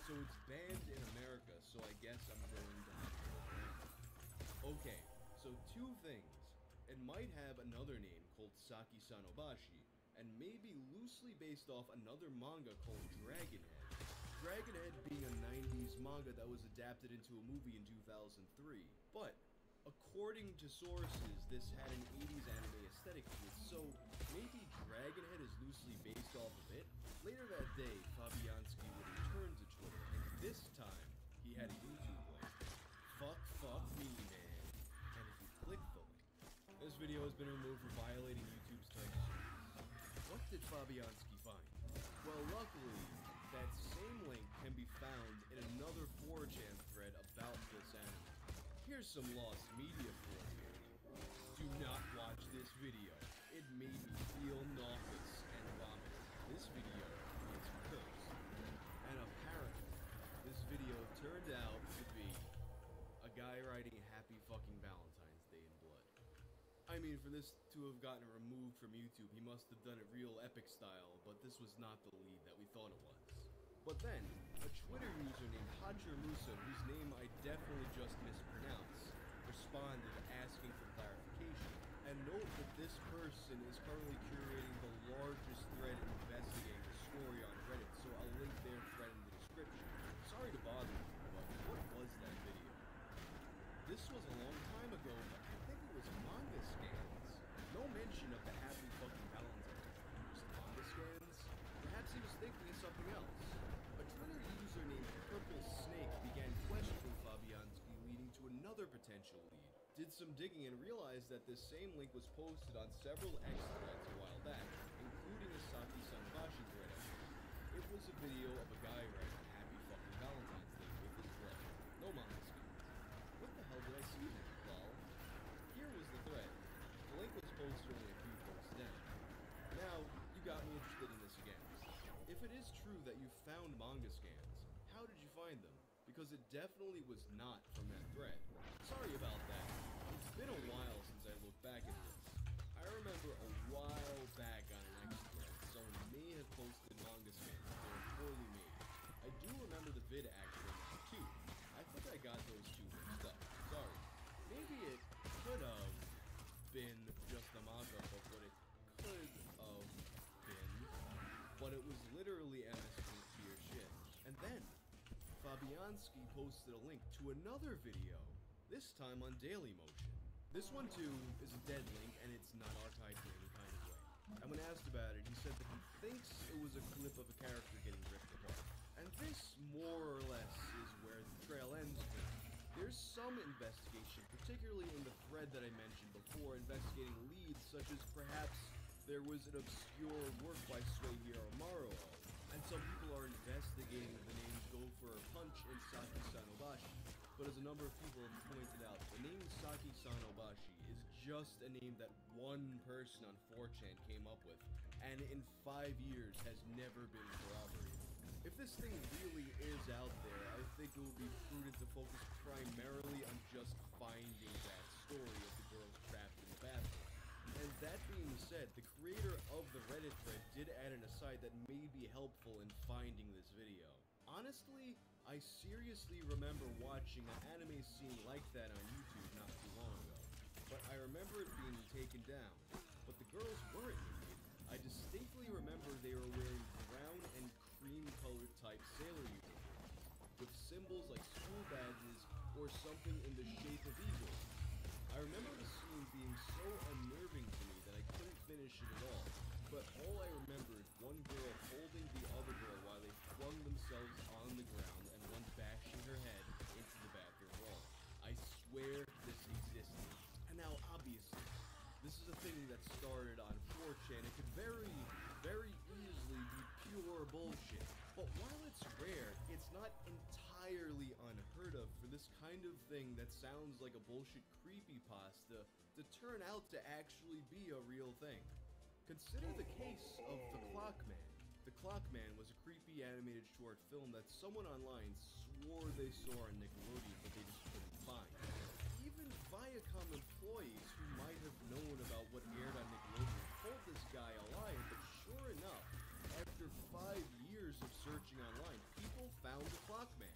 so it's banned in America, so I guess I'm going to have to look around. Okay, so 2 things. It might have another name called Saki Sanobashi, and maybe loosely based off another manga called Dragonhead. Dragonhead being a 90s manga that was adapted into a movie in 2003. But, according to sources, this had an 80s anime aesthetic to it, so maybe Dragonhead is loosely based off of it? Later that day, Fabianski would return to Twitter, and this time, he had a YouTube link. Fuck me, man. And if you click the link, this video has been removed for violating YouTube's terms of service. What did Fabianski find? Well, luckily, that same link can be found in another 4chan thread about this anime. Here's some lost media for you. Do not watch this video. It made me feel nauseous and vomit. This video is cursed. And apparently, this video turned out to be a guy writing Happy fucking Valentine's Day in blood. I mean, for this to have gotten removed from YouTube, he must have done it real epic style, but this was not the lead that we thought it was. But then, a Twitter user named Hacher Musa, whose name I definitely just mispronounced, responded asking for clarification. And note that this person is currently curating the largest thread investigating the story on Reddit, so I'll link their thread in the description. Sorry to bother you, but what was that video? This was a long time ago, but I think it was manga scans. No mention of the Happy fucking Valentine's Day. Just manga scans? Perhaps he was thinking of something else. A Twitter user named Purple Snake began questioning Fabianski, leading to another potential lead. Did some digging and realized that this same link was posted on several X threads a while back, including a Saki Sanobashi thread. It was a video of a guy writing Happy fucking Valentine's Day with his brother. No manga scans. What the hell did I see then? Lol. Here was the thread. The link was posted only a few posts down. Now, you got me interested in this again. If it is true that you found manga scans, how did you find them? because it definitely was not from that thread. Sorry about that. It's been a while since I looked back at this. I remember a while back on an X thread, someone may have posted manga scans that were poorly made. I do remember the vid actually too. I think I got those two mixed up. Sorry. Maybe it could have been just a mock-up of what it could have been, but it was literally MS tier shit. And then, Fabianski posted a link to another video, this time on Dailymotion. This one too is a dead link and it's not archived in any kind of way. And when asked about it, he said that he thinks it was a clip of a character getting ripped apart. And this, more or less, is where the trail ends for me. There's some investigation, particularly in the thread that I mentioned before, investigating leads such as perhaps there was an obscure work by Suehiro Maruo, and some people are investigating the name Go for a Punch in Saki Sanobashi. But as a number of people have pointed out, the name Saki Sanobashi is just a name that one person on 4chan came up with, and in 5 years has never been corroborated. If this thing really is out there, I think it would be prudent to focus primarily on just finding that story of the girls trapped in the bathroom. And that being said, the creator of the Reddit thread did add an aside that may be helpful in finding this video. Honestly, I seriously remember watching an anime scene like that on YouTube not too long ago. But I remember it being taken down. But the girls weren't naked. I distinctly remember they were wearing brown and cream-colored type sailor uniforms, with symbols like school badges or something in the shape of eagles. I remember the scene being so unnerving to me that I couldn't finish it at all. But all I remember is one girl holding the other girl while they flung themselves on the ground and one bashing her head into the bathroom wall. I swear this existed. And now, obviously, this is a thing that started on 4chan. It could very, very easily be pure bullshit. But while it's rare, it's not entirely unheard of for this kind of thing that sounds like a bullshit creepypasta to turn out to actually be a real thing. Consider the case of The Clockman. The Clockman was a creepy animated short film that someone online swore they saw on Nickelodeon, but they just couldn't find. Even Viacom employees who might have known about what aired on Nickelodeon told this guy a lie, but sure enough, after 5 years of searching online, people found The Clockman.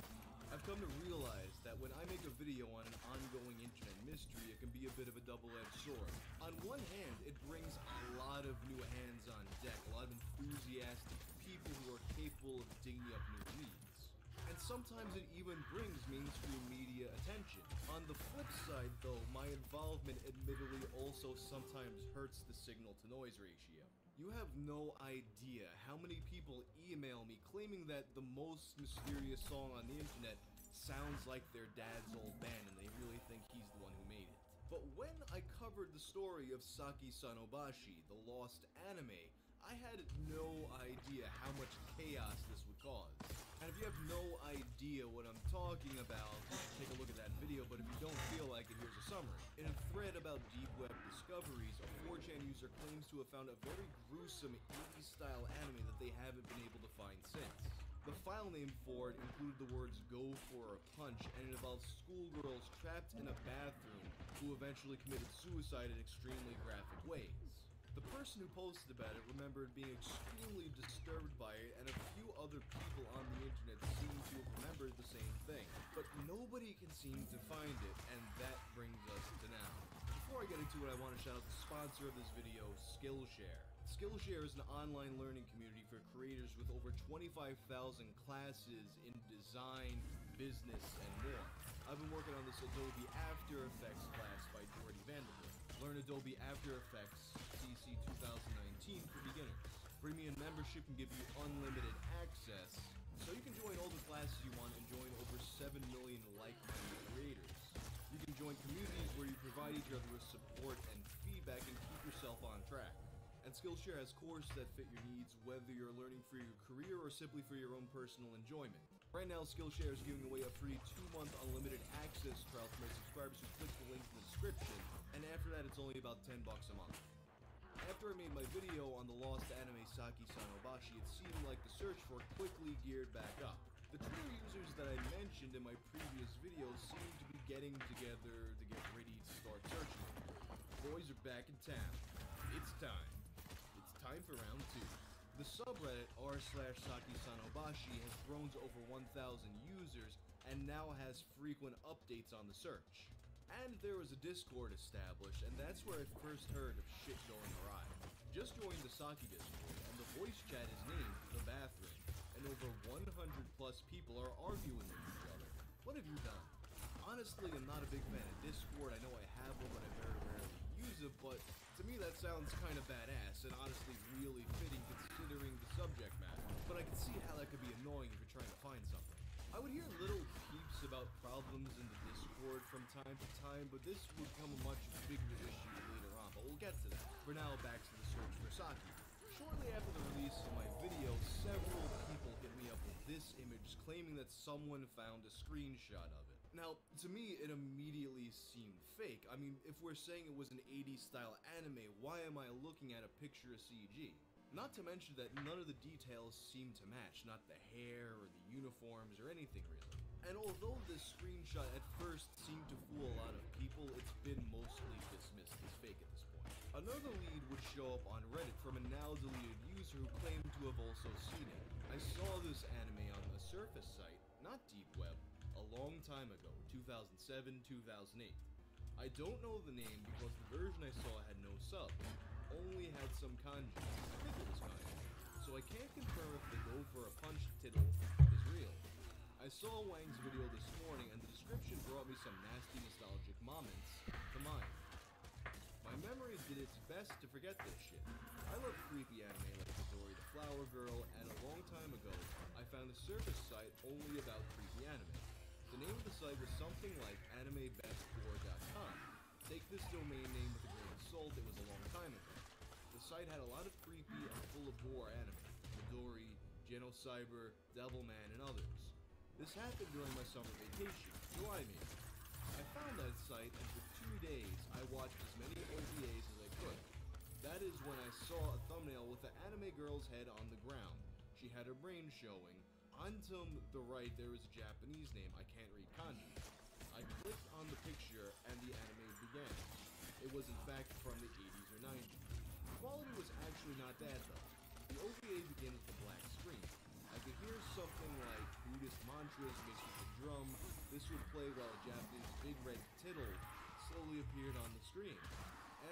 I've come to realize that when I make a video on an ongoing internet mystery, it can be a bit of a double-edged sword. On one hand, it brings a lot of new hands on deck, a lot of enthusiastic people who are capable of digging up new leads. And sometimes it even brings mainstream media attention. On the flip side, though, my involvement admittedly also sometimes hurts the signal-to-noise ratio. You have no idea how many people email me claiming that the most mysterious song on the internet sounds like their dad's old band and they really think he's the one who made it. But when I covered the story of Saki Sanobashi, the lost anime, I had no idea how much chaos this would cause. And if you have no idea what I'm talking about, you should take a look at that video, but if you don't feel like it, here's a summary. In a thread about deep web discoveries, a 4chan user claims to have found a very gruesome 80s style anime that they haven't been able to find since. The file name for it included the words "Go for a Punch," and it involves schoolgirls trapped in a bathroom who eventually committed suicide in extremely graphic ways. The person who posted about it remembered being extremely disturbed by it, and a few other people on the internet seem to have remembered the same thing. But nobody can seem to find it, and that brings us to now. Before I get into it, I want to shout out the sponsor of this video, Skillshare. Skillshare is an online learning community for creators with over 25,000 classes in design, business, and more. I've been working on this Adobe After Effects class by Jordy Vanderbilt. Learn Adobe After Effects CC 2019 for beginners. Premium membership can give you unlimited access, so you can join all the classes you want and join over 7 million like-minded creators. You can join communities where you provide each other with support and feedback and keep yourself on track. And Skillshare has courses that fit your needs, whether you're learning for your career or simply for your own personal enjoyment. Right now, Skillshare is giving away a free 2-month unlimited access trial to my subscribers who click the link in the description, and after that it's only about $10 a month. After I made my video on the lost anime Saki Sanobashi, it seemed like the search for it quickly geared back up. The Twitter users that I mentioned mentioned in my previous videos seem to be getting together to get ready to start searching. Boys are back in town. It's time. It's time for round 2. The subreddit r/Saki-Sanobashi has grown to over 1,000 users and now has frequent updates on the search. And there was a Discord established, and that's where I first heard of shit going awry. Just joined the Saki Discord, and the voice chat is named The Bathroom, and over 100 plus people are arguing with each other. What have you done? Honestly, I'm not a big fan of Discord. I know I have one, but I very rarely use it, but to me that sounds kind of badass, and honestly really fitting considering the subject matter. But I can see how that could be annoying if you're trying to find something. I would hear little peeps about problems in the Discord from time to time, but this would become a much bigger issue later on, but we'll get to that. For now, back to the search for Saki. Shortly after the release of my video, several people hit me up with this image claiming that someone found a screenshot of it. Now, to me, it immediately seemed fake. I mean, if we're saying it was an 80s style anime, why am I looking at a picture of CG? Not to mention that none of the details seem to match, not the hair or the uniforms or anything really. And although this screenshot at first seemed to fool a lot of people, it's been mostly dismissed as fake at this point. Another lead would show up on Reddit from a now deleted user who claimed to have also seen it. I saw this anime on a Surface site, not Deep Web, a long time ago, 2007, 2008. I don't know the name because the version I saw had no subs, only had some kanji. I think it was kanji. So I can't confirm if the go for a punch title is real. I saw Wang's video this morning and the description brought me some nasty nostalgic moments to mind. My memory did its best to forget this shit. I love creepy anime like Midori the Flower Girl, and a long time ago, I found a Surface site only about creepy anime. The name of the site was something like animebestcore.com. Take this domain name with a grain of salt, it was a long time ago. The site had a lot of creepy and full of gore anime, Midori, Genocyber, Devilman, and others. This happened during my summer vacation, July maybe. I found that site, and for 2 days, I watched as many OVAs as I could. That is when I saw a thumbnail with the anime girl's head on the ground. She had her brain showing. Onto the right, there is a Japanese name. I can't read kanji. I clicked on the picture, and the anime began. It was in fact from the 80s or 90s. The quality was actually not bad though. The OVA begins with a black screen. I could hear something like Buddhist mantras mixed with a drum. This would play while a Japanese big red tittle slowly appeared on the screen.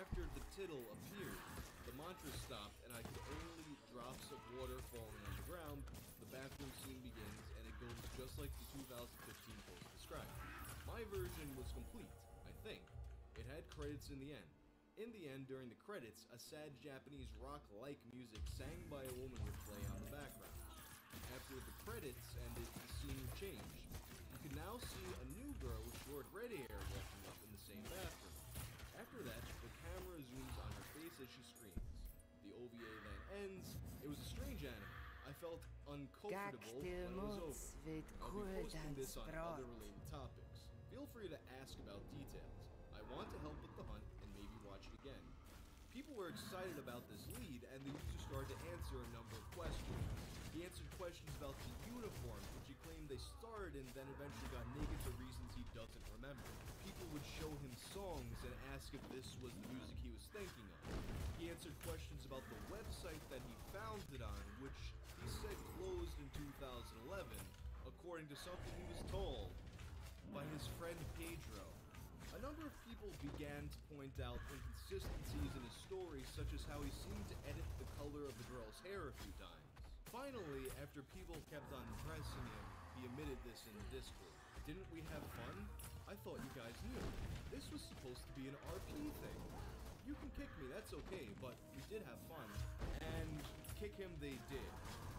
After the tittle appeared, the mantra stopped and I could only drops of water falling on the ground. The bathroom scene begins and it goes just like the 2015 post described. My version was complete, I think. It had credits in the end. In the end, during the credits, a sad Japanese rock-like music sang by a woman would play on the background. After the credits ended, the scene would change. You can now see a new girl with short red hair walking up in the same bathroom. After that, the camera zooms on her face as she screams. The OVA then ends. It was a strange anime. I felt uncomfortable when it was over. I'll be posting this on other related topics. Feel free to ask about details. I want to help with the hunt and maybe watch it again. People were excited about this lead, and the user started to answer a number of questions. He answered questions about the uniforms, which he claimed they starred and then eventually got naked for reasons he doesn't remember. People would show him songs and ask if this was the music he was thinking of. He answered questions about the website that he found it on, which he said closed in 2011, according to something he was told by his friend Pedro. A number of people began to point out inconsistencies in his story, such as how he seemed to edit the color of the girl's hair a few times. Finally, after people kept on pressing him, he admitted this in the Discord. Didn't we have fun? I thought you guys knew. This was supposed to be an RP thing. You can kick me, that's okay, but we did have fun. And kick him they did.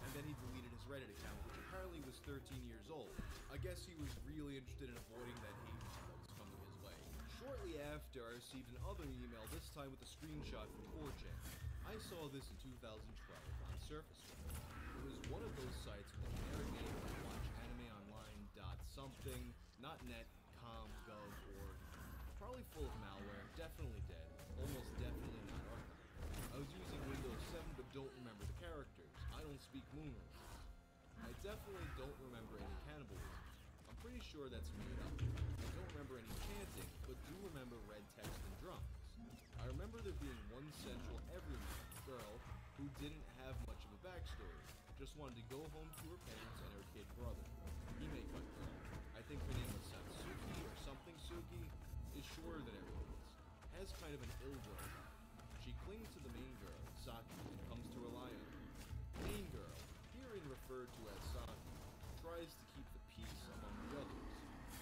And then he deleted his Reddit account, which apparently was 13 years old. I guess he was really interested in avoiding that hate that was coming his way. Shortly after, I received another email, this time with a screenshot from 4chan. I saw this in 2012 on Surface. It was one of those sites with a generic name like watchanimeonline.something, not net, com, gov, org. Probably full of malware, definitely dead, almost definitely not archived. I was using Windows 7 but don't remember the characters. I don't speak Moonrise. I definitely don't remember any cannibalism. I'm pretty sure that's made up. I don't remember any chanting, but do remember red text and drums. I remember there being one central everyman girl who didn't have much of a backstory, just wanted to go home to her parents and her kid brother. Hime cut girl. I think her name was Satsuki or something Suki, is shorter than everyone is. Has kind of an ill girl vibe. She clings to the main girl, Saki, and comes to rely on her. Main girl, herein referred to as Saki, tries to keep the peace among the others.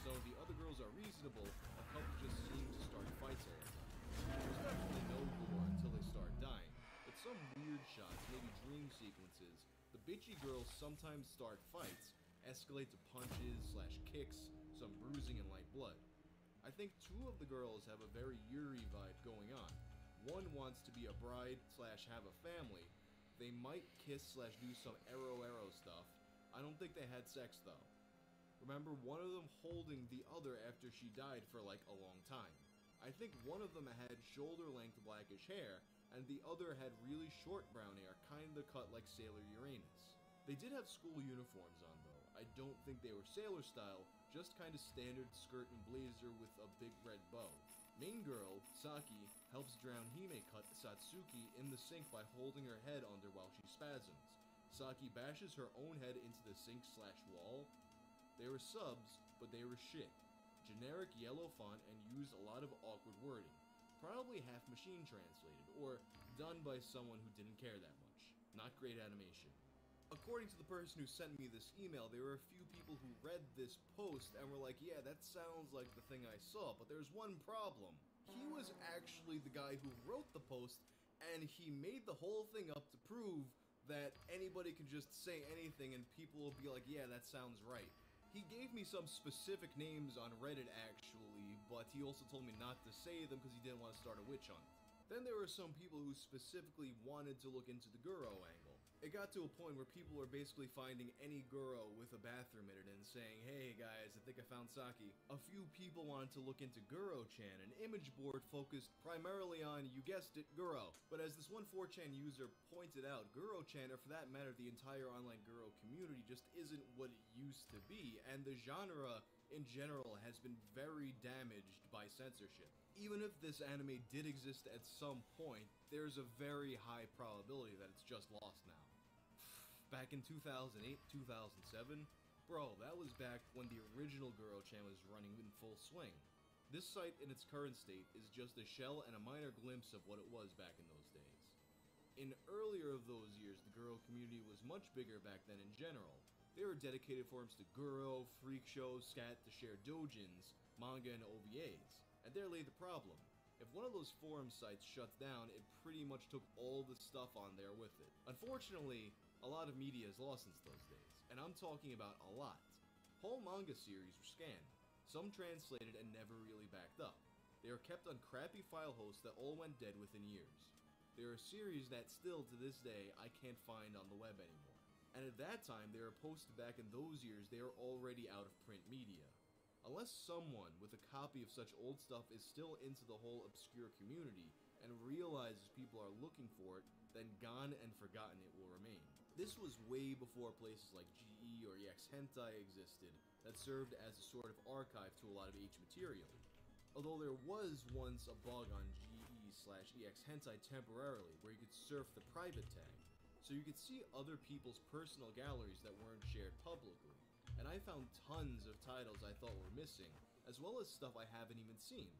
So the other girls are reasonable, a couple just seem to start fights all the time. There's definitely no gore until they start dying, but some weird shots, maybe dream sequences, the bitchy girls sometimes start fights, escalate to punches/kicks, some bruising and light blood. I think two of the girls have a very Yuri vibe going on. One wants to be a bride/have a family. They might kiss/do some ero stuff. I don't think they had sex though. Remember one of them holding the other after she died for like a long time. I think one of them had shoulder-length blackish hair, and the other had really short brown hair, kinda cut like Sailor Uranus. They did have school uniforms on though. I don't think they were sailor style, just kinda standard skirt and blazer with a big red bow. Main girl, Saki, helps drown Hime cut Satsuki in the sink by holding her head under while she spasms. Saki bashes her own head into the sink/wall. They were subs, but they were shit. Generic yellow font and used a lot of awkward wording. Probably half machine translated, or done by someone who didn't care that much. Not great animation. According to the person who sent me this email, there were a few people who read this post and were like, yeah, that sounds like the thing I saw, but there's one problem. He was actually the guy who wrote the post, and he made the whole thing up to prove that anybody can just say anything and people will be like, yeah, that sounds right. He gave me some specific names on Reddit actually, but he also told me not to say them because he didn't want to start a witch hunt. Then there were some people who specifically wanted to look into the Guro angle. It got to a point where people were basically finding any Guro with a bathroom in it and saying, hey guys, I think I found Saki. A few people wanted to look into Guro-chan, an image board focused primarily on, you guessed it, Guro. But as this one 4chan user pointed out, Guro-chan, or for that matter the entire online Guro community, just isn't what it used to be, and the genre in general has been very damaged by censorship. Even if this anime did exist at some point, there's a very high probability that it's just lost now. Back in 2008, 2007, bro, that was back when the original Guro-chan was running in full swing. This site in its current state is just a shell and a minor glimpse of what it was back in those days. In earlier of those years, the Guro community was much bigger back then in general. There were dedicated forums to Guro, freak shows, scat to share doujins, manga, and OVAs. And there lay the problem. If one of those forum sites shuts down, it pretty much took all the stuff on there with it. Unfortunately, a lot of media is lost since those days, and I'm talking about a lot. Whole manga series were scanned, some translated and never really backed up. They are kept on crappy file hosts that all went dead within years. There are series that still, to this day, I can't find on the web anymore. And at that time, they were posted back in those years, they were already out of print media. Unless someone with a copy of such old stuff is still into the whole obscure community and realizes people are looking for it, then gone and forgotten it will remain. This was way before places like GE or EX Hentai existed that served as a sort of archive to a lot of H material. Although there was once a bug on GE/EX Hentai temporarily where you could surf the private tag, so you could see other people's personal galleries that weren't shared publicly. And I found tons of titles I thought were missing, as well as stuff I haven't even seen.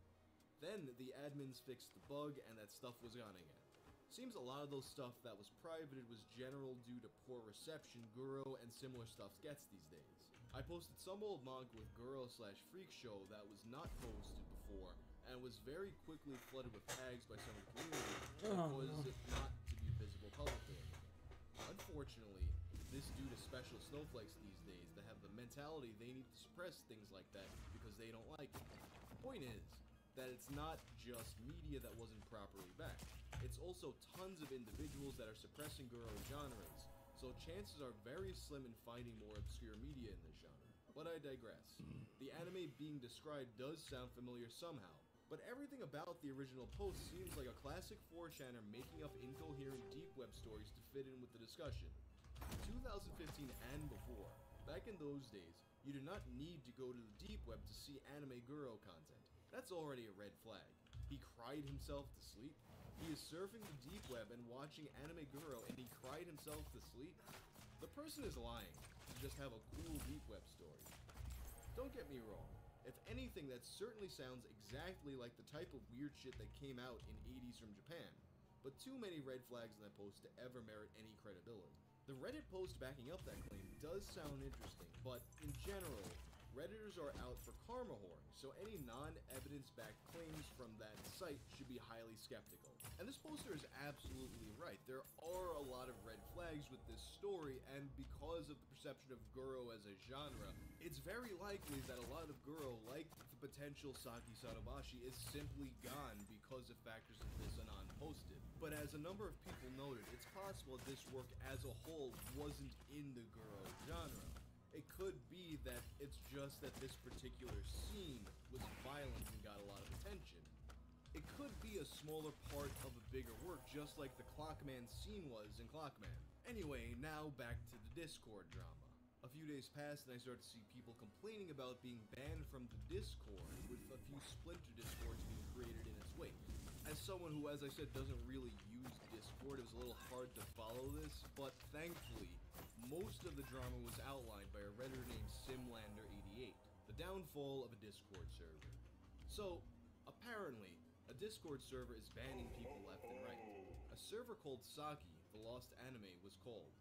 Then the admins fixed the bug and that stuff was gone again. Seems a lot of those stuff that was privated was general due to poor reception Guro and similar stuff gets these days. I posted some old manga with Guro/freak show that was not posted before and was very quickly flooded with tags by some of the community that caused it not to be visible publicly anymore. Unfortunately, this due to special snowflakes these days that have the mentality they need to suppress things like that because they don't like it. The point is that it's not just media that wasn't properly backed. It's also tons of individuals that are suppressing Guro genres, so chances are very slim in finding more obscure media in this genre. But I digress. The anime being described does sound familiar somehow, but everything about the original post seems like a classic 4chaner making up incoherent deep web stories to fit in with the discussion. 2015 and before, back in those days, You do not need to go to the deep web to see anime guro content. That's already a red flag. He cried himself to sleep? He is surfing the deep web and watching anime guro and he cried himself to sleep? The person is lying to just have a cool deep web story. Don't get me wrong. If anything, that certainly sounds exactly like the type of weird shit that came out in 80s from Japan, but too many red flags in that post to ever merit any credibility. The Reddit post backing up that claim does sound interesting, but in general, Redditors are out for karma whoring, so any non-evidence-backed claims from that site should be highly skeptical. And this poster is absolutely right. There are a lot of red flags with this story, and because of the perception of guro as a genre, it's very likely that a lot of guro, like the potential Saki Sanobashi, is simply gone because of factors of this anon posted. But as a number of people noted, it's possible that this work as a whole wasn't in the guro genre. It could be that it's just that this particular scene was violent and got a lot of attention. It could be a smaller part of a bigger work, just like the Clockman scene was in Clockman. Anyway, now back to the Discord drama. A few days passed and I started to see people complaining about being banned from the Discord, with a few splinter Discords being created in its wake. As someone who, as I said, doesn't really use Discord, it was a little hard to follow this, but thankfully, most of the drama was outlined by a Redditor named Simlander88, the downfall of a Discord server. So, apparently, a Discord server is banning people left and right. A server called Saki, the Lost Anime, was called.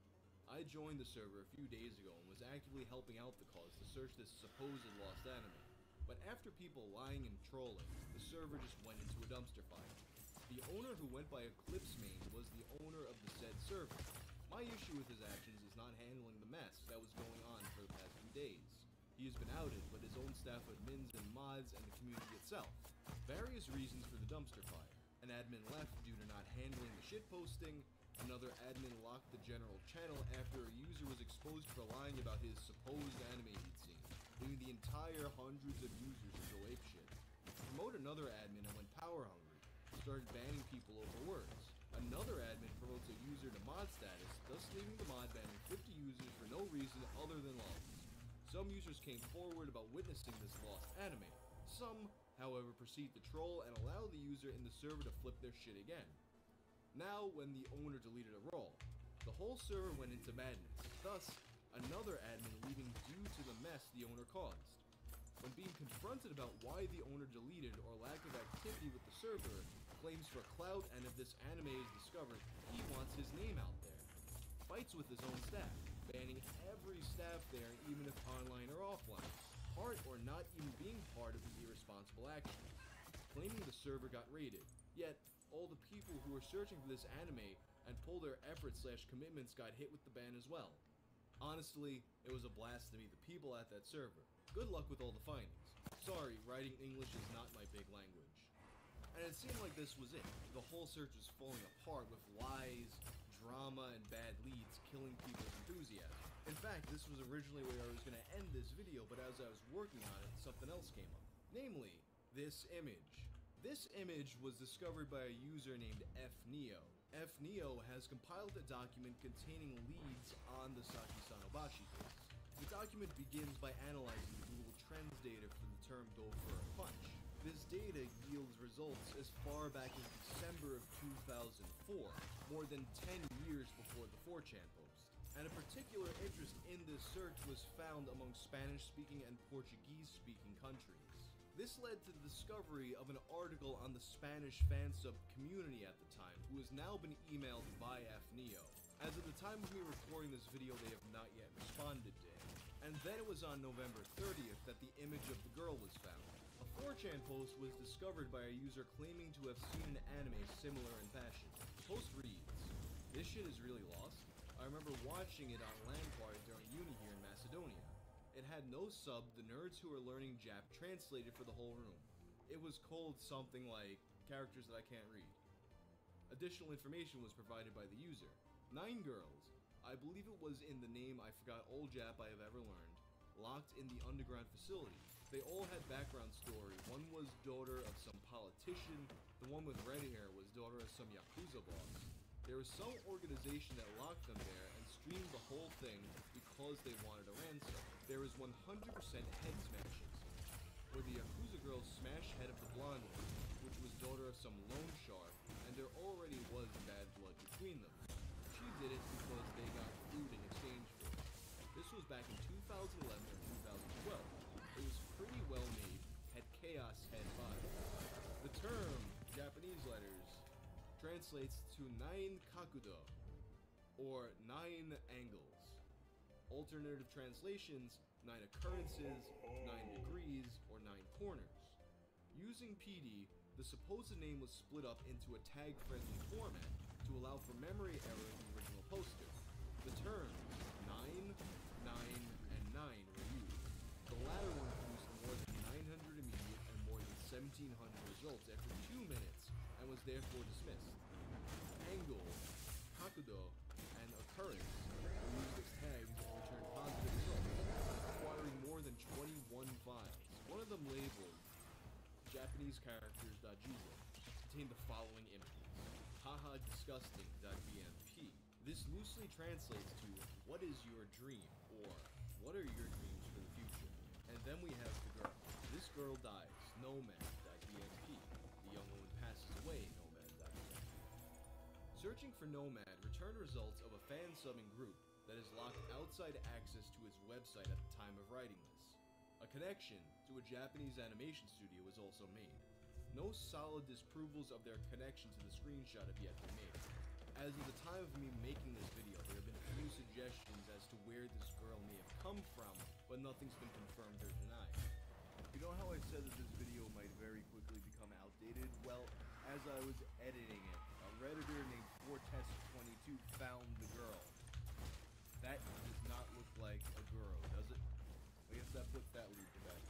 I joined the server a few days ago and was actively helping out the cause to search this supposed lost anime. But after people lying and trolling, the server just went into a dumpster fire. The owner, who went by Eclipse-Main, was the owner of the said server. My issue with his actions is not handling the mess that was going on for the past few days. He has been outed, but his own staff admins and mods and the community itself. Various reasons for the dumpster fire. An admin left due to not handling the shitposting. Another admin locked the general channel after a user was exposed for lying about his supposed anime he'd seen, leaving the entire hundreds of users to go apeshit. Promote another admin and went power hungry, started banning people over words. Another admin promotes a user to mod status, thus leaving the mod banning 50 users for no reason other than lols. Some users came forward about witnessing this lost anime. Some, however, proceed to troll and allow the user in the server to flip their shit again. Now, when the owner deleted a role, the whole server went into madness, thus, another admin leaving due to the mess the owner caused. When being confronted about why the owner deleted or lack of activity with the server, claims for clout, and if this anime is discovered, he wants his name out there. Fights with his own staff, banning every staff there even if online or offline, part or not even being part of the irresponsible actions, claiming the server got raided, yet all the people who were searching for this anime and pulled their efforts/commitments got hit with the ban as well. Honestly, it was a blast to meet the people at that server. Good luck with all the findings. Sorry, writing English is not my big language. And it seemed like this was it. The whole search was falling apart with lies, drama, and bad leads killing people's enthusiasm. In fact, this was originally where I was going to end this video, but as I was working on it, something else came up. Namely, this image. This image was discovered by a user named F.Neo. F.Neo has compiled a document containing leads on the Saki Sanobashi case. The document begins by analyzing the Google Trends data for the term "go for a punch." This data yields results as far back as December of 2004, more than 10 years before the 4chan post. And a particular interest in this search was found among Spanish-speaking and Portuguese-speaking countries. This led to the discovery of an article on the Spanish fansub community at the time, who has now been emailed by F.Neo. As of the time of me recording this video, they have not yet responded to him. And then it was on November 30th that the image of the girl was found. A 4chan post was discovered by a user claiming to have seen an anime similar in fashion. The post reads, "This shit is really lost. I remember watching it on LAN party during uni here in Macedonia. It had no sub, the nerds who are learning Jap translated for the whole room. It was called something like characters that I can't read. Additional information was provided by the user. 9 girls, I believe it was in the name I forgot all Jap I have ever learned, locked in the underground facility. They all had background story. One was daughter of some politician, the one with red hair was daughter of some Yakuza boss. There was some organization that locked them there and fleeing the whole thing because they wanted a ransom. There is 100% head smashing, where the Yakuza girls smashed head of the blonde one, which was daughter of some loan shark, and there already was bad blood between them. She did it because they got food in exchange for it. This was back in 2011 or 2012. It was pretty well made, had chaos head vibes. The term, Japanese letters, translates to nine kakudo, or 9 angles. Alternative translations, 9 occurrences, 9 degrees, or 9 corners. Using PD, the supposed name was split up into a tag-friendly format to allow for memory error in the original poster. The terms 9, 9, and 9 were used. The latter one produced more than 900 immediate and more than 1,700 results after 2 minutes, and was therefore dismissed. Angle, kakudo, and occurrence were used as tags and returned positive results, requiring more than 21 files. One of them labeled Japanese characters.jizo contained the following images. Haha disgusting.bmp. This loosely translates to what is your dream, or what are your dreams for the future? And then we have the girl. This girl dies, nomad.bmp. The young woman passes away, nomad.bmp. Searching for Nomad returned results of a fan subbing group that is locked outside access to its website at the time of writing this. A connection to a Japanese animation studio was also made. No solid disprovals of their connection to the screenshot have yet been made. As of the time of me making this video, there have been a few suggestions as to where this girl may have come from, but nothing's been confirmed or denied. You know how I said that this video might very quickly become outdated? Well, as I was editing it, a Redditor named Fortest22 found the girl. That does not look like a girl, does it? I guess that puts that lead to bed.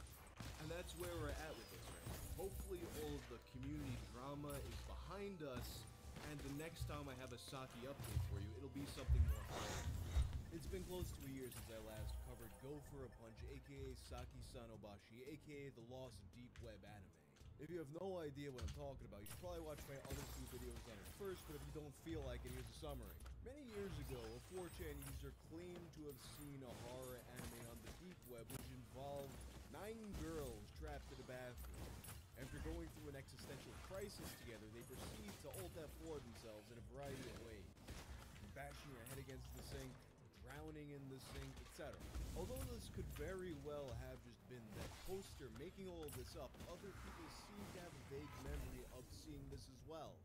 And that's where we're at with this right now. Hopefully all of the community drama is behind us, and the next time I have a Saki update for you, it'll be something more fun. It's been close to a year since I last covered Go for a Punch, aka Saki-san Obashi, aka the loss of deep web anime. If you have no idea what I'm talking about, you should probably watch my other 2 videos on it first, but if you don't feel like it, here's a summary. Many years ago, a 4chan user claimed to have seen a horror anime on the deep web which involved 9 girls trapped in a bathroom. After going through an existential crisis together, they proceed to ult F4 themselves in a variety of ways. Bashing their head against the sink, drowning in the sink, etc. Although this could very well have just been that poster making all of this up, other people seem to have a vague memory of seeing this as well.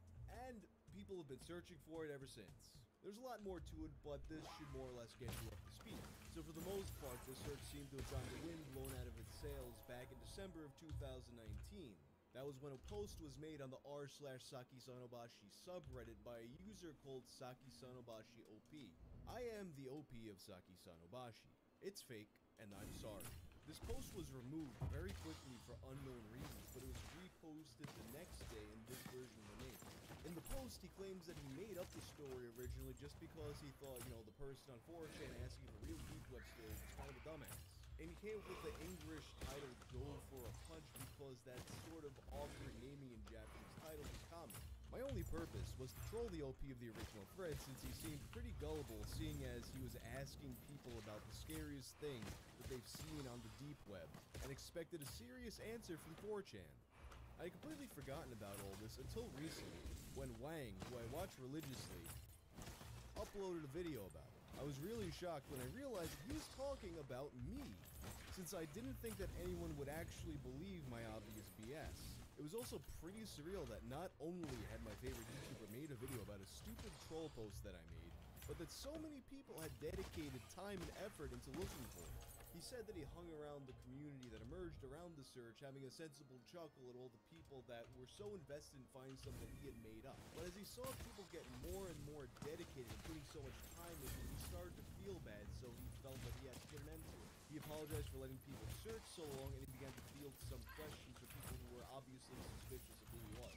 And people have been searching for it ever since. There's a lot more to it, but this should more or less get you up to speed. So for the most part, this search seemed to have gotten the wind blown out of its sails back in December of 2019. That was when a post was made on the r/Saki-san-Obashi subreddit by a user called Saki-san-Obashi OP. I am the OP of Saki-san-Obashi. It's fake, and I'm sorry. This post was removed very quickly for unknown reasons, but it was reposted the next day and this version remained. In the post, he claims that he made up the story originally just because he thought, the person on 4chan asking for real deep web stories was kind of a dumbass. And he came up with the English title Go for a Punch because that sort of awkward naming in Japanese titles is common. My only purpose was to troll the OP of the original thread since he seemed pretty gullible, seeing as he was asking people about the scariest thing that they've seen on the deep web, and expected a serious answer from 4chan. I had completely forgotten about all this until recently, when Wang, who I watch religiously, uploaded a video about it. I was really shocked when I realized he was talking about me, since I didn't think that anyone would actually believe my obvious BS. It was also pretty surreal that not only had my favorite YouTuber made a video about a stupid troll post that I made, but that so many people had dedicated time and effort into looking for it. He said that he hung around the community that emerged around the search, having a sensible chuckle at all the people that were so invested in finding something that he had made up. But as he saw people get more and more dedicated and putting so much time into it, he started to feel bad, so he felt that he had to put an end to it. He apologized for letting people search so long, and he began to field some questions for people who were obviously suspicious of who he was.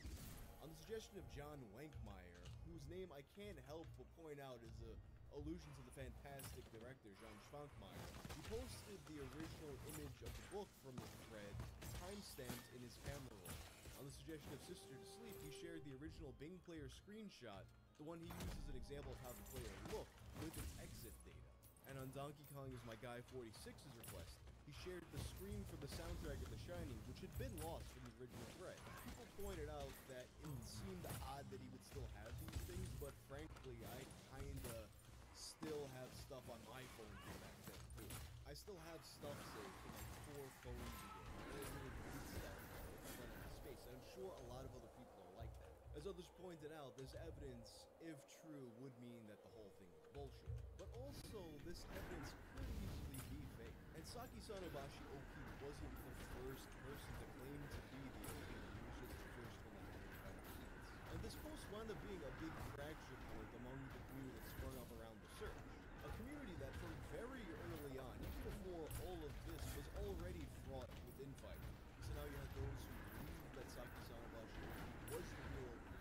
On the suggestion of John Wankmeyer, whose name I can't help but point out is a allusion to the fantastic director Jean Schwankmeyer, he posted the original image of the book from the thread, timestamped in his camera roll. On the suggestion of Sister to Sleep, he shared the original Bing player screenshot, the one he used as an example of how the player looked, with its exit data. And on Donkey Kong is My Guy 46's request, he shared the screen for the soundtrack of The Shining, which had been lost from the original thread. People pointed out that it seemed odd that he would still have these things, but frankly, I kinda still have stuff on my phone from back then too. I still have stuff saved from like 4 phones ago. There's really good stuff if I run out of space, and I'm sure a lot of other people are like that. As others pointed out, this evidence, if true, would mean that the whole thing was bullshit. But also, this evidence could easily be fake. And Saki Sanobashi OP wasn't the first person to claim to be the OP, he was just the first one that had receipts. And this post wound up being a big fracture point among the community that sprung up around the search. A community that from very early on, even before all of this, was already fraught with infighting. So now you had those who believed that Saki Sanobashi was the real OP,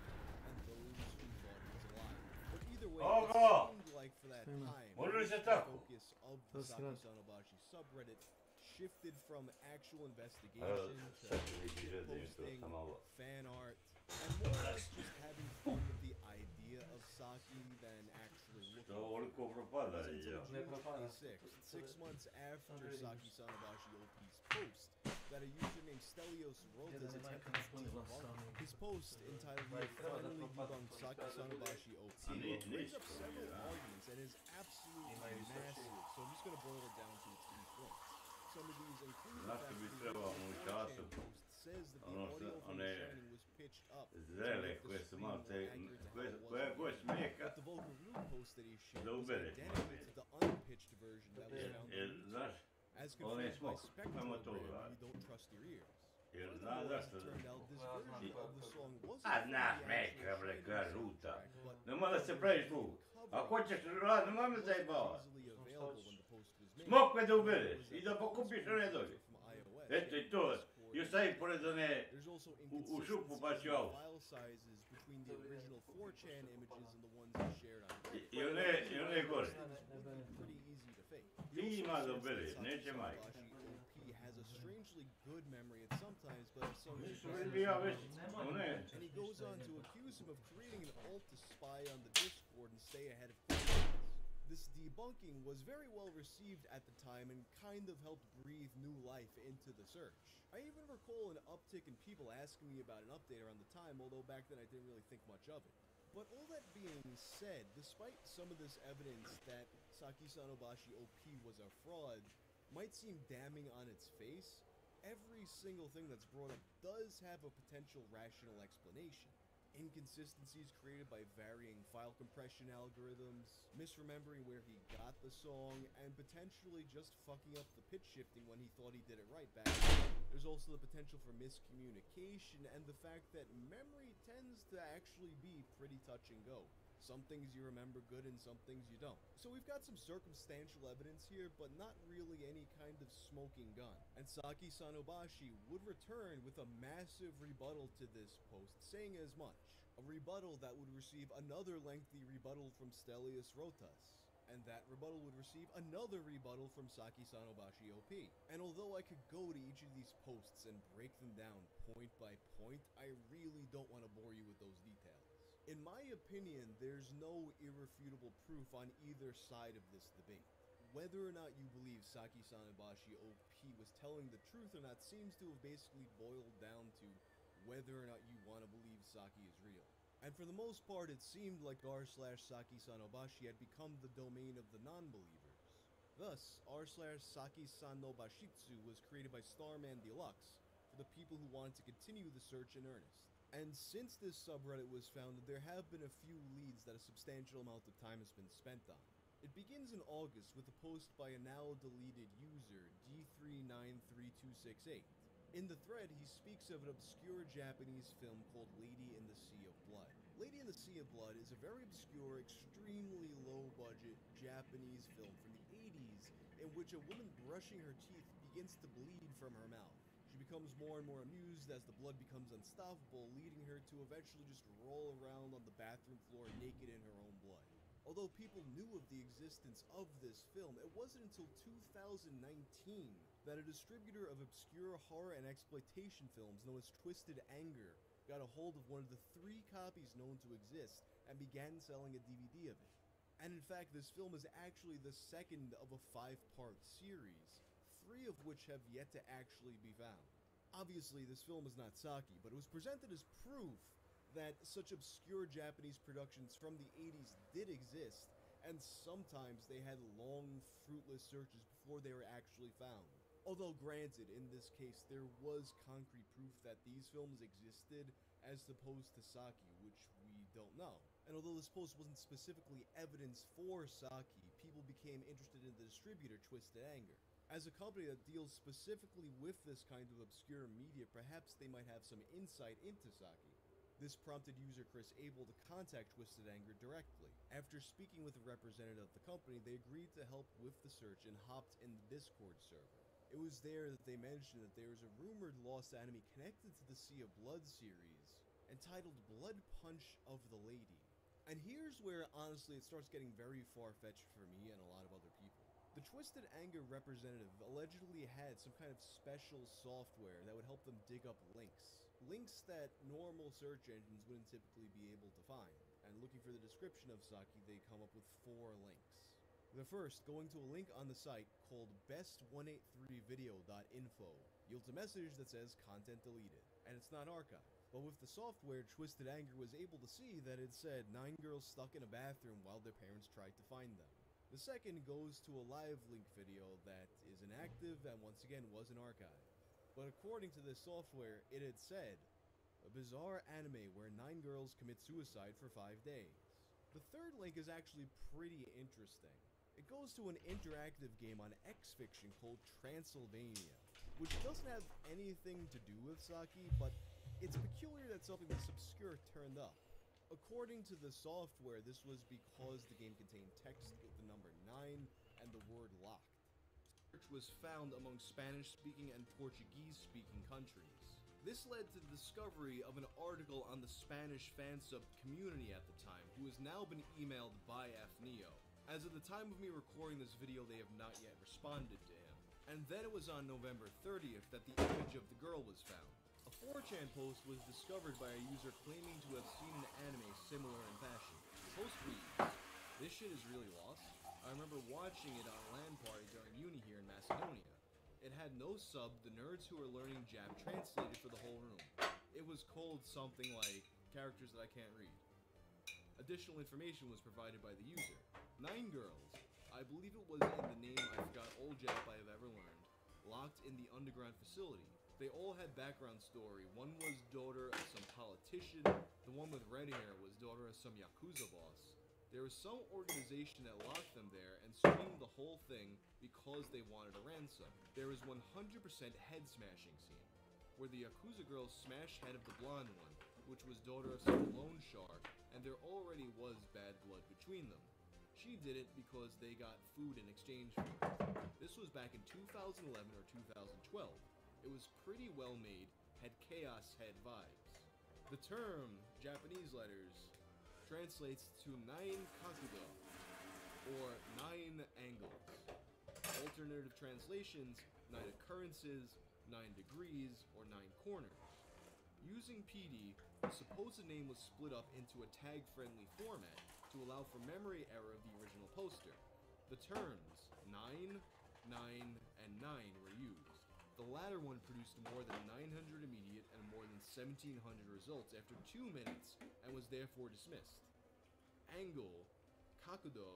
and those who thought he was alive. But either way, it seemed like for that time, the focus of the Saki Sanobashi subreddit shifted from actual investigation to shitposting, fan art, and more or less just having fun with the idea of Saki than actually looking for it. Until June 26th, 6 months after Saki Sanobashi OP's post, that a user named S.W.Frost has attempted to debunk. His post, entitled "We Finally Debunked Saki Sanobashi OP," brings up several arguments and is absolutely massive, so I'm just going to boil it down to its key points. Some of these include the fact that the original post says that the audio from The Shining was pitched up to make the screen more accurate to how it was in the game. But the vulgar rude post that he shared was identical to the unpitched version that was found on YouTube. As confirmed by Spectral, we don't trust your ears. Furthermore, as it turned out, this version of the song wasn't from the actual Shining soundtrack, but easily available when the post was made. There's also inconsistencies in file sizes between the original 4chan images and the ones he shared on Twitter. Pretty easy to fake. He also says that Saki Sanobashi OP has a strangely good memory at some times, but at some and he goes on to accuse him of creating an alt to spy on the Discord and stay ahead of things. This debunking was very well received at the time and kind of helped breathe new life into the search. I even recall an uptick in people asking me about an update around the time, although back then I didn't really think much of it. But all that being said, despite some of this evidence that Saki Sanobashi OP was a fraud might seem damning on its face, every single thing that's brought up does have a potential rational explanation. Inconsistencies created by varying file compression algorithms, misremembering where he got the song, and potentially just fucking up the pitch shifting when he thought he did it right back then. There's also the potential for miscommunication and the fact that memory tends to actually be pretty touch and go. Some things you remember good and some things you don't. So we've got some circumstantial evidence here, but not really any kind of smoking gun. And Saki Sanobashi would return with a massive rebuttal to this post, saying as much. A rebuttal that would receive another lengthy rebuttal from S.W.Frost. And that rebuttal would receive another rebuttal from Saki Sanobashi OP. And although I could go to each of these posts and break them down point by point, I really don't want to bore you with those details. In my opinion, there's no irrefutable proof on either side of this debate. Whether or not you believe Saki Sanobashi OP was telling the truth or not seems to have basically boiled down to whether or not you want to believe Saki is real. And for the most part, it seemed like r/Saki Sanobashi had become the domain of the non-believers. Thus, r/Saki Sanobashitsu was created by Starman Deluxe for the people who wanted to continue the search in earnest. And since this subreddit was founded, there have been a few leads that a substantial amount of time has been spent on. It begins in August with a post by a now-deleted user, D393268. In the thread, he speaks of an obscure Japanese film called Lady in the Sea of Blood. Lady in the Sea of Blood is a very obscure, extremely low-budget Japanese film from the 80s in which a woman brushing her teeth begins to bleed from her mouth. She becomes more and more amused as the blood becomes unstoppable, leading her to eventually just roll around on the bathroom floor naked in her own blood. Although people knew of the existence of this film, it wasn't until 2019 that a distributor of obscure horror and exploitation films known as Twisted Anger got a hold of one of the 3 copies known to exist and began selling a DVD of it. And in fact, this film is actually the second of a 5-part series, 3 of which have yet to actually be found. Obviously, this film is not Saki, but it was presented as proof that such obscure Japanese productions from the 80s did exist, and sometimes they had long, fruitless searches before they were actually found. Although granted, in this case, there was concrete proof that these films existed as opposed to Saki, which we don't know. And although this post wasn't specifically evidence for Saki, people became interested in the distributor Twisted Anger. As a company that deals specifically with this kind of obscure media, perhaps they might have some insight into Saki. This prompted user Chris Abel to contact Twisted Anger directly. After speaking with a representative of the company, they agreed to help with the search and hopped in the Discord server. It was there that they mentioned that there was a rumored lost anime connected to the Sea of Blood series, entitled Blood Punch of the Lady. And here's where, honestly, it starts getting very far-fetched for me and a lot of other people. The Twisted Anger representative allegedly had some kind of special software that would help them dig up links. Links that normal search engines wouldn't typically be able to find. And looking for the description of Saki, they come up with 4 links. The first, going to a link on the site called best183video.info, yields a message that says content deleted, and it's not archived. But with the software, Twisted Anger was able to see that it said 9 girls stuck in a bathroom while their parents tried to find them. The second goes to a live link video that is inactive and once again wasn't archived. But according to this software, it had said, a bizarre anime where 9 girls commit suicide for 5 days. The third link is actually pretty interesting. It goes to an interactive game on X-Fiction called Transylvania, which doesn't have anything to do with Saki, but it's peculiar that something this obscure turned up. According to the software, this was because the game contained text with the number 9 and the word locked. Search was found among Spanish-speaking and Portuguese-speaking countries. This led to the discovery of an article on the Spanish fansub community at the time, who has now been emailed by Neo. As of the time of me recording this video, they have not yet responded to him. And then it was on November 30th that the image of the girl was found. A 4chan post was discovered by a user claiming to have seen an anime similar in fashion. The post reads, "This shit is really lost. I remember watching it on a LAN party during uni here in Macedonia. It had no sub, the nerds who were learning Jap translated for the whole room. It was called something like characters that I can't read. Additional information was provided by the user. 9 girls, I believe it was in the name I forgot all Jap I have ever learned, locked in the underground facility. They all had background story. One was daughter of some politician, the one with red hair was daughter of some Yakuza boss. There was some organization that locked them there and streamed the whole thing because they wanted a ransom. There was 100% head smashing scene, where the Yakuza girls smashed head of the blonde one, which was daughter of some loan shark, and there already was bad blood between them. She did it because they got food in exchange for it. This was back in 2011 or 2012. It was pretty well made, had chaos head vibes. The term, Japanese letters, translates to 9 kakudo, or 9 angles. Alternative translations, 9 occurrences, 9 degrees, or 9 corners. Using PD, the supposed name was split up into a tag-friendly format to allow for memory error of the original poster. The terms 9, 9, and 9 were used. The latter one produced more than 900 immediate and more than 1700 results after 2 minutes and was therefore dismissed. Angle, kakudo,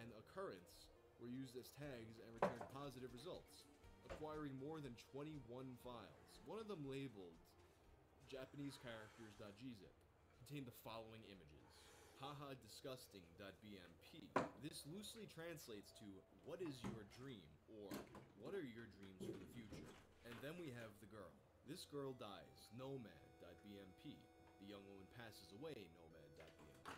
and occurrence were used as tags and returned positive results, acquiring more than 21 files. One of them labeled Japanese characters.gzip contained the following images. Haha disgusting.bmp. This loosely translates to what is your dream, or what are your dreams for the future? And then we have the girl. This girl dies, nomad.bmp. The young woman passes away, nomad.bmp.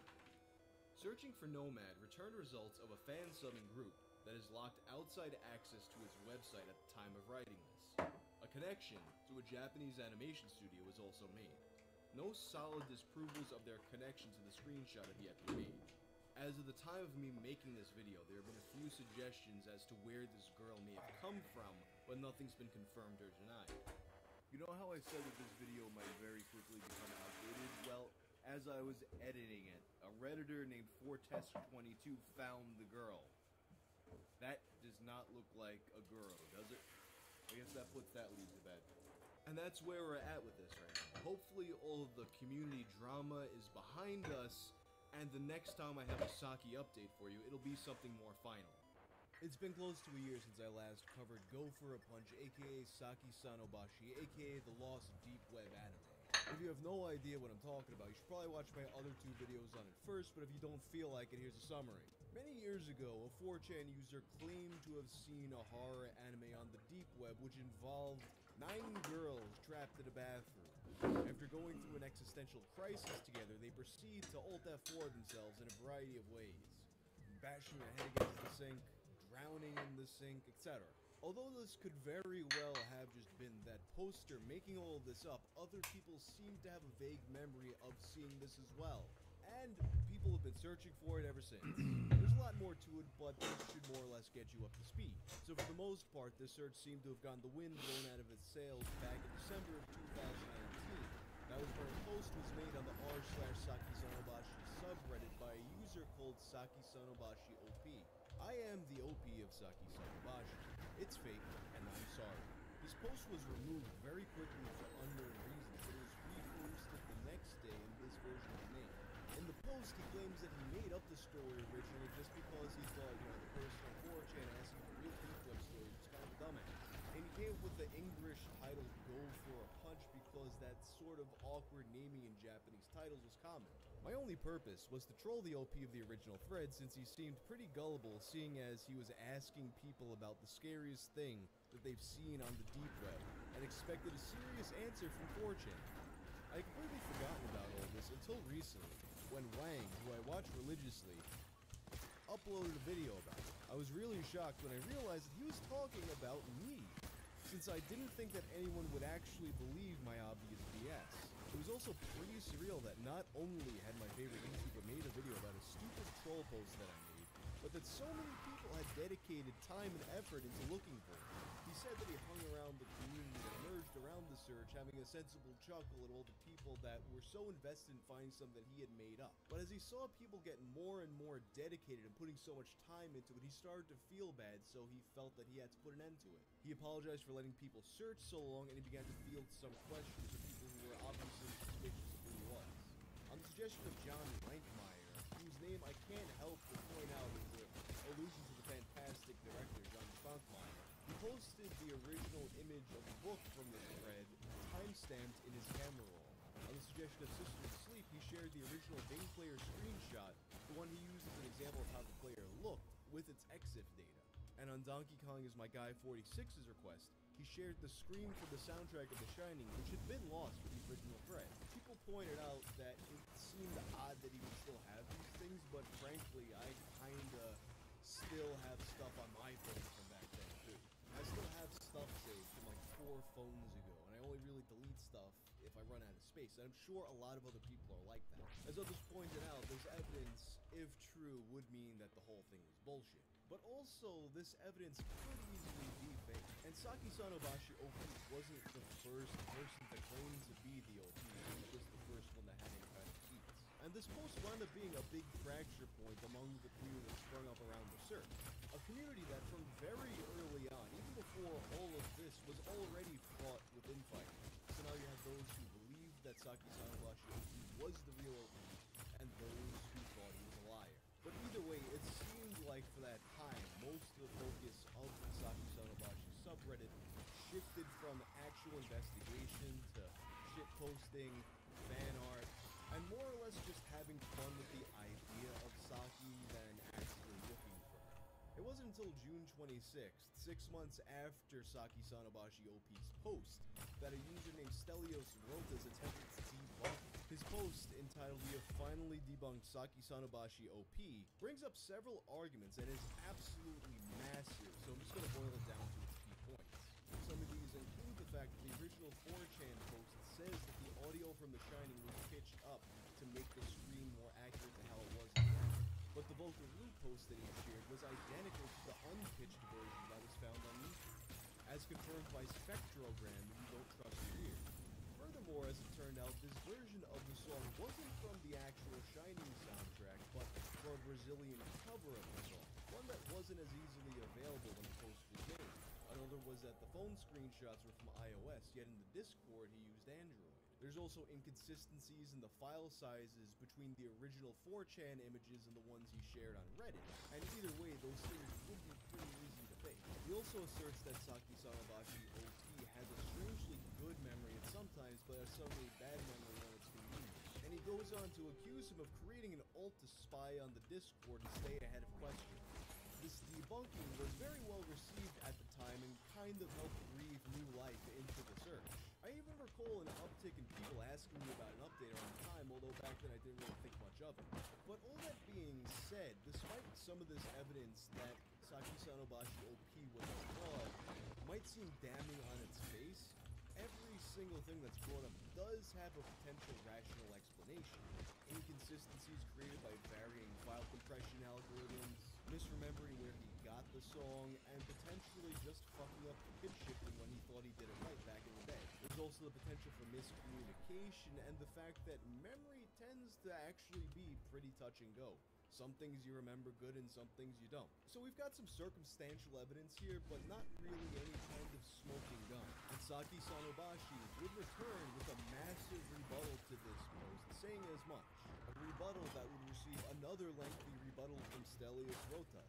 Searching for Nomad returned results of a fan subbing group that is locked outside access to its website at the time of writing this. A connection to a Japanese animation studio was also made. No solid disprovals of their connection to the screenshot have yet been made. As of the time of me making this video, there have been a few suggestions as to where this girl may have come from, but nothing's been confirmed or denied. You know how I said that this video might very quickly become outdated? Well, As I was editing it, a Redditor named Fortesk22 found the girl. That does not look like a girl, does it? I guess that puts that lead to bed. And that's where we're at with this right now. Hopefully all of the community drama is behind us, and the next time I have a Saki update for you, it'll be something more final. It's been close to a year since I last covered Go for a Punch, aka Saki Sanobashi, aka the Lost Deep Web anime. If you have no idea what I'm talking about, you should probably watch my other 2 videos on it first, but if you don't feel like it, here's a summary. Many years ago, a 4chan user claimed to have seen a horror anime on the deep web which involved 9 girls trapped in a bathroom. After going through an existential crisis together, they proceed to Alt F4 themselves in a variety of ways. Bashing their head against the sink, drowning in the sink, etc. Although this could very well have just been that poster making all of this up, other people seem to have a vague memory of seeing this as well. And people have been searching for it ever since. There's a lot more to it, but this should more or less get you up to speed. So for the most part, this search seemed to have gotten the wind blown out of its sails back in December of 2019. That was when a post was made on the r/Saki Sonobashi subreddit by a user called Saki Sonobashi OP. I am the OP of Saki Sonobashi. It's fake, and I'm sorry. This post was removed very quickly for unknown reasons, but it was reposted the next day in this version of the name. In the post, he claims that he made up the story originally just because he thought, the person on 4chan asking for real deep web stories was kind of a dumbass. And he came up with the English title Go for a Punch because that sort of awkward naming in Japanese titles was common. My only purpose was to troll the OP of the original thread since he seemed pretty gullible, seeing as he was asking people about the scariest thing that they've seen on the deep web, and expected a serious answer from 4chan. I had completely forgotten about all this until recently, when Wang, who I watch religiously, uploaded a video about it. I was really shocked when I realized that he was talking about me, since I didn't think that anyone would actually believe my obvious BS. It was also pretty surreal that not only had my favorite YouTuber made a video about a stupid troll post that I made, but that so many people had dedicated time and effort into looking for it. He said that he hung around the community that emerged around the search, having a sensible chuckle at all the people that were so invested in finding something that he had made up. But as he saw people get more and more dedicated and putting so much time into it, he started to feel bad, so he felt that he had to put an end to it. He apologized for letting people search so long, and he began to field some questions from people who were obviously suspicious of who he was. On the suggestion of John Lankmeyer, whose name I can't help but point out is an allusion to the fantastic director John Spankmeyer, he posted the original image of the book from this thread, timestamped in his camera roll. On the suggestion of Sister of Sleep, he shared the original Bing player screenshot, the one he used as an example of how the player looked, with its EXIF data. And on Donkey Kong is My Guy 46's request, he shared the screen for the soundtrack of The Shining, which had been lost with the original thread. People pointed out that it seemed odd that he would still have these things, but frankly, I kinda still have stuff on my phone from back then, too. I still have stuff saved from like 4 phones ago, and I only really delete stuff if I run out of space, and I'm sure a lot of other people are like that. As others pointed out, this evidence, if true, would mean that the whole thing was bullshit. But also, this evidence could easily be fake. And Saki Sonobashi OP wasn't the first person to claim to be the OP, he was just the first one that had any kind of cheats. And this post wound up being a big fracture point among the community that sprung up around the search. A community that from very early on, even before all of this, was already fraught with infighting. So now you have those who believed that Saki Sonobashi OP was the real OP, and those who thought he was a liar. But either way, it seemed like for that time, most of the focus of the Saki Sonobashi subreddit shifted from actual investigation to shitposting, fan art, and more or less just having fun with the idea of Saki than actually looking for her. It wasn't until June 26th, 6 months after Saki Sonobashi OP's post, that a user named S.W.Frost attempted to debunk it. His post, entitled "We Have Finally Debunked Saki Sonobashi OP," brings up several arguments and is absolutely massive, so I'm just going to boil it down to its key points. Some of these include the fact that the original 4chan post says that the audio from The Shining was pitched up to make the scream more accurate to how it was in the game. But the vocal loop post that he shared was identical to the unpitched version that was found on YouTube, as confirmed by Spectrogram, if you don't trust your ears. Furthermore, as it turned out, this version of the song wasn't from Shining soundtrack, but for a Brazilian cover of the song, one that wasn't as easily available when the post was made. Another was that the phone screenshots were from iOS, yet in the Discord he used Android. There's also inconsistencies in the file sizes between the original 4chan images and the ones he shared on Reddit, and either way, those things would be pretty easy to fake. He also asserts that Saki Sanobashi OP has a strangely good memory at some times, but a suddenly bad memory when it's convenient. And he goes on to accuse him of creating an ult to spy on the Discord and stay ahead of questions. This debunking was very well received at the time and kind of helped breathe new life into the search. I even recall an uptick in people asking me about an update around the time, although back then I didn't really think much of it. But all that being said, despite some of this evidence that Saki Sanobashi OP was a fraud might seem damning on its face, every single thing that's brought up does have a potential rational explanation. Inconsistencies created by varying file compression algorithms, misremembering where he got the song, and potentially just fucking up the pitch shifting when he thought he did it right back in the day. There's also the potential for miscommunication and the fact that memory tends to actually be pretty touch and go. Some things you remember good and some things you don't. So we've got some circumstantial evidence here, but not really any kind of smoking gun. And Saki Sanobashi would return with a massive rebuttal to this post, saying as much. A rebuttal that would receive another lengthy rebuttal from S.W.Frost,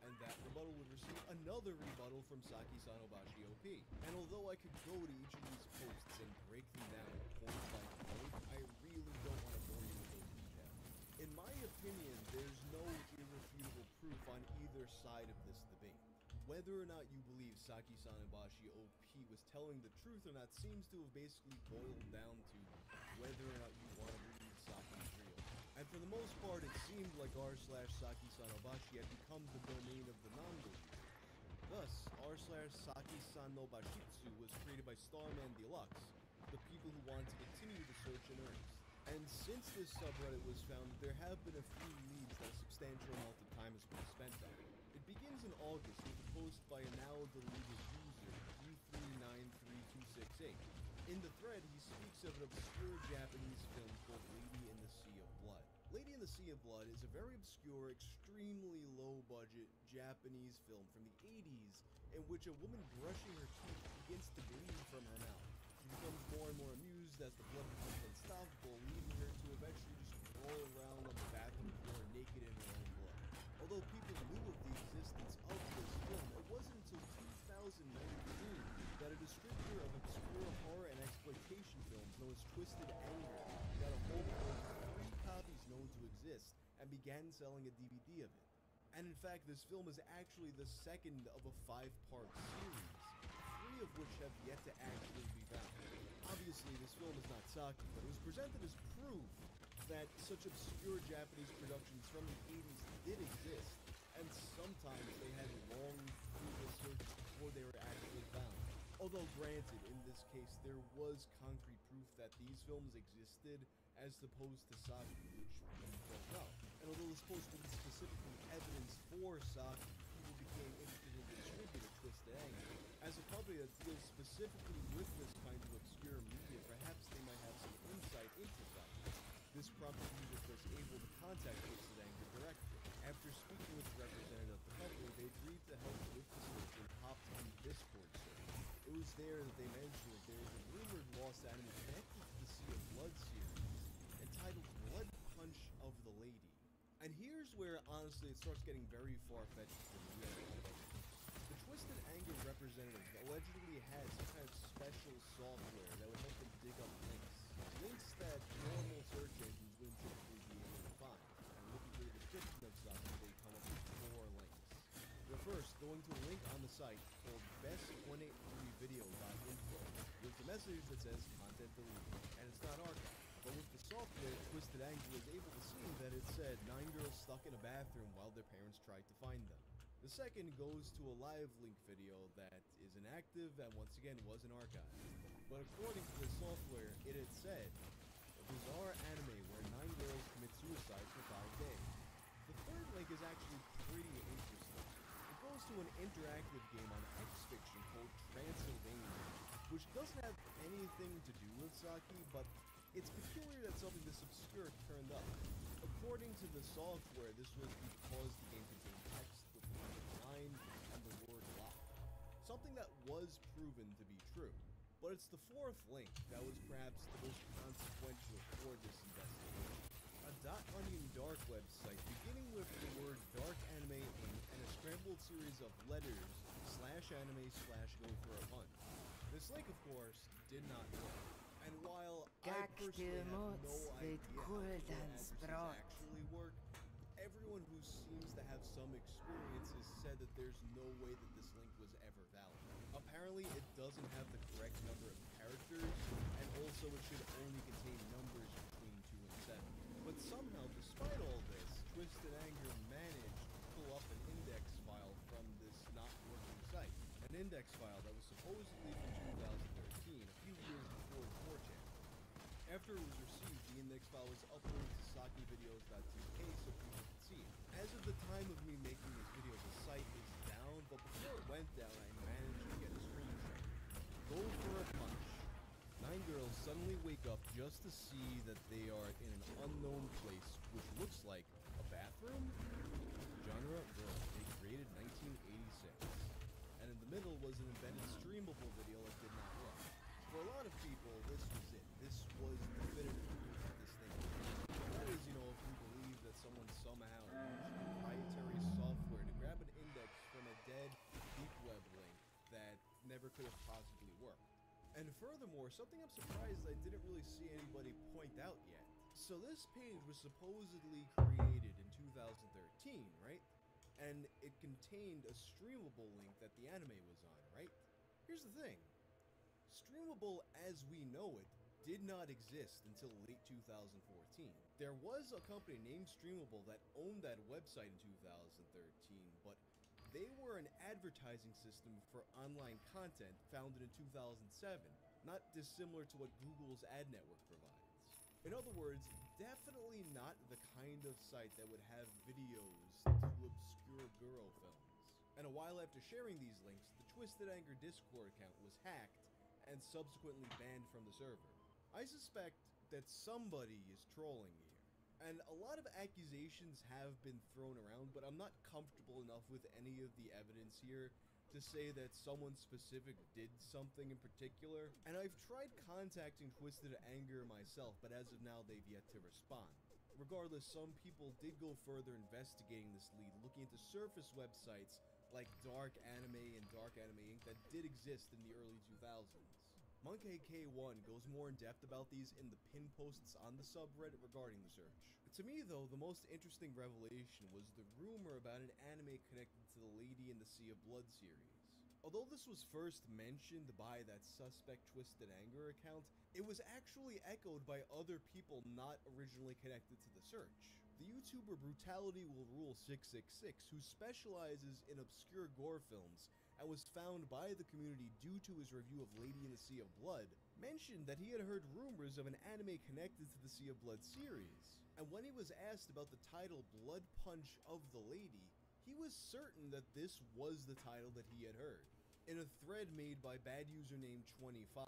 and that rebuttal would receive another rebuttal from Saki Sanobashi OP. And although I could go to each of these posts and break them down point by point, I really don't want to bore you with those details. In my opinion, there's no irrefutable proof on either side of this debate. Whether or not you believe Saki Sanobashi OP was telling the truth or not seems to have basically boiled down to whether or not you want to believe Saki's real. And for the most part, it seemed like r/Saki Sanobashi had become the domain of the non-believers. Thus, r/Saki Sanobashitsu was created by Starman Deluxe, the people who wanted to continue the search in earnest. And since this subreddit was founded, there have been a few leads that a substantial amount of time has been spent on. It begins in August with a post by a now deleted user, 3393268. In the thread, he speaks of an obscure Japanese film called Lady in the Sea of Blood. Lady in the Sea of Blood is a very obscure, extremely low-budget Japanese film from the 80s in which a woman brushing her teeth begins to bleed from her mouth. She becomes more and more amused as the blood becomes unstoppable, leading her to eventually just roll around on the bathroom floor naked in her own blood. Although people knew of the existence of this film, it wasn't until 2019 that a distributor of obscure horror and exploitation films known as Twisted Anger got a hold of 3 copies known to exist and began selling a DVD of it. And in fact, this film is actually the second of a 5-part series, 3 of which have yet to actually be found. Obviously, this film is not Saki, but it was presented as proof that such obscure Japanese productions from the 80s did exist, and sometimes they had long, fruitless searches before they were actually found. Although granted, in this case, there was concrete proof that these films existed, as opposed to Saki, which we don't know. And although this post wasn't specifically evidence for Saki, people became interested in the distributor Twisted Anger. As a company that deals specifically with this kind of obscure media, perhaps they might have some insight into Saki. This prompted UserFirst able to contact Twisted Anger directly. After speaking with the representative of the company, they agreed to help with the search and hopped on the Discord server. It was there that they mentioned that there is a rumored lost anime connected to the Sea of Blood series, entitled Blood Punch of the Lady. And here's where, honestly, it starts getting very far-fetched for me. The Twisted Anger representative allegedly had some kind of special software that would help them dig up links. Links that normal search engines wouldn't typically be able to find. And looking for the description of something, they come up with 4 links. The first, going to a link on the site called best183video.info. There's a message that says content deleted, and it's not archived. But with the software, Twisted Anger was able to see that it said 9 girls stuck in a bathroom while their parents tried to find them. The second goes to a live link video that is inactive and once again wasn't archived. But according to the software, it had said, a bizarre anime where 9 girls commit suicide for 5 days. The third link is actually pretty interesting. It goes to an interactive game on X-Fiction called Transylvania, which doesn't have anything to do with Saki, but It's peculiar that something this obscure turned up. According to the software, this was because the game contained text with the word "line" and the word "lock." Something that was proven to be true. But it's the fourth link that was perhaps the most consequential for this investigation. A .onion dark website beginning with the word Dark Anime Inc. and a scrambled series of letters /anime/go for a punch. This link, of course, did not work. And while I personally have no idea how addresses actually work, everyone who seems to have some experience has said that there's no way that this link was ever valid. Apparently, it doesn't have the correct number of characters, and also it should only contain numbers between 2 and 7. But somehow, despite all this, Twisted Anger managed to pull up an index file from this not working site. An index file that was supposedly from 2013, a few years before 4chan. After it was received, the index file was uploaded to sakivideos.tk so people could see it. As of the time of me making this video, the site is down, but before it went down, I managed to get a screenshot. Go for a punch. 9 girls suddenly wake up just to see that they are in an unknown place, which looks like a bathroom? Genre, girl, they created 1986. And in the middle was an embedded streamable video that did not work. For a lot of people, this was it. This was definitive proof that this thing worked. That is, if you believe that someone somehow used proprietary software to grab an index from a dead deep web link that never could have possibly worked. And furthermore, something I'm surprised I didn't really see anybody point out yet. So this page was supposedly created in 2013, right? And it contained a streamable link that the anime was on, right? Here's the thing. Streamable as we know it did not exist until late 2014. There was a company named Streamable that owned that website in 2013, but they were an advertising system for online content founded in 2007, not dissimilar to what Google's ad network provides. In other words, definitely not the kind of site that would have videos to obscure girl films. And a while after sharing these links, the Twisted Anger Discord account was hacked and subsequently banned from the server. I suspect that somebody is trolling here. And a lot of accusations have been thrown around, but I'm not comfortable enough with any of the evidence here to say that someone specific did something in particular. And I've tried contacting Twisted Anger myself, but as of now, they've yet to respond. Regardless, some people did go further investigating this lead, looking into surface websites like Dark Anime and Dark Anime Inc. that did exist in the early 2000s. MonkeyK1 goes more in depth about these in the pin posts on the subreddit regarding the search. To me though, the most interesting revelation was the rumor about an anime connected to the Lady in the Sea of Blood series. Although this was first mentioned by that suspect Twisted Anger account, it was actually echoed by other people not originally connected to the search. The YouTuber Brutality Will Rule 666, who specializes in obscure gore films and was found by the community due to his review of Lady in the Sea of Blood, mentioned that he had heard rumors of an anime connected to the Sea of Blood series. And when he was asked about the title Blood Punch of the Lady, he was certain that this was the title that he had heard. In a thread made by bad username 25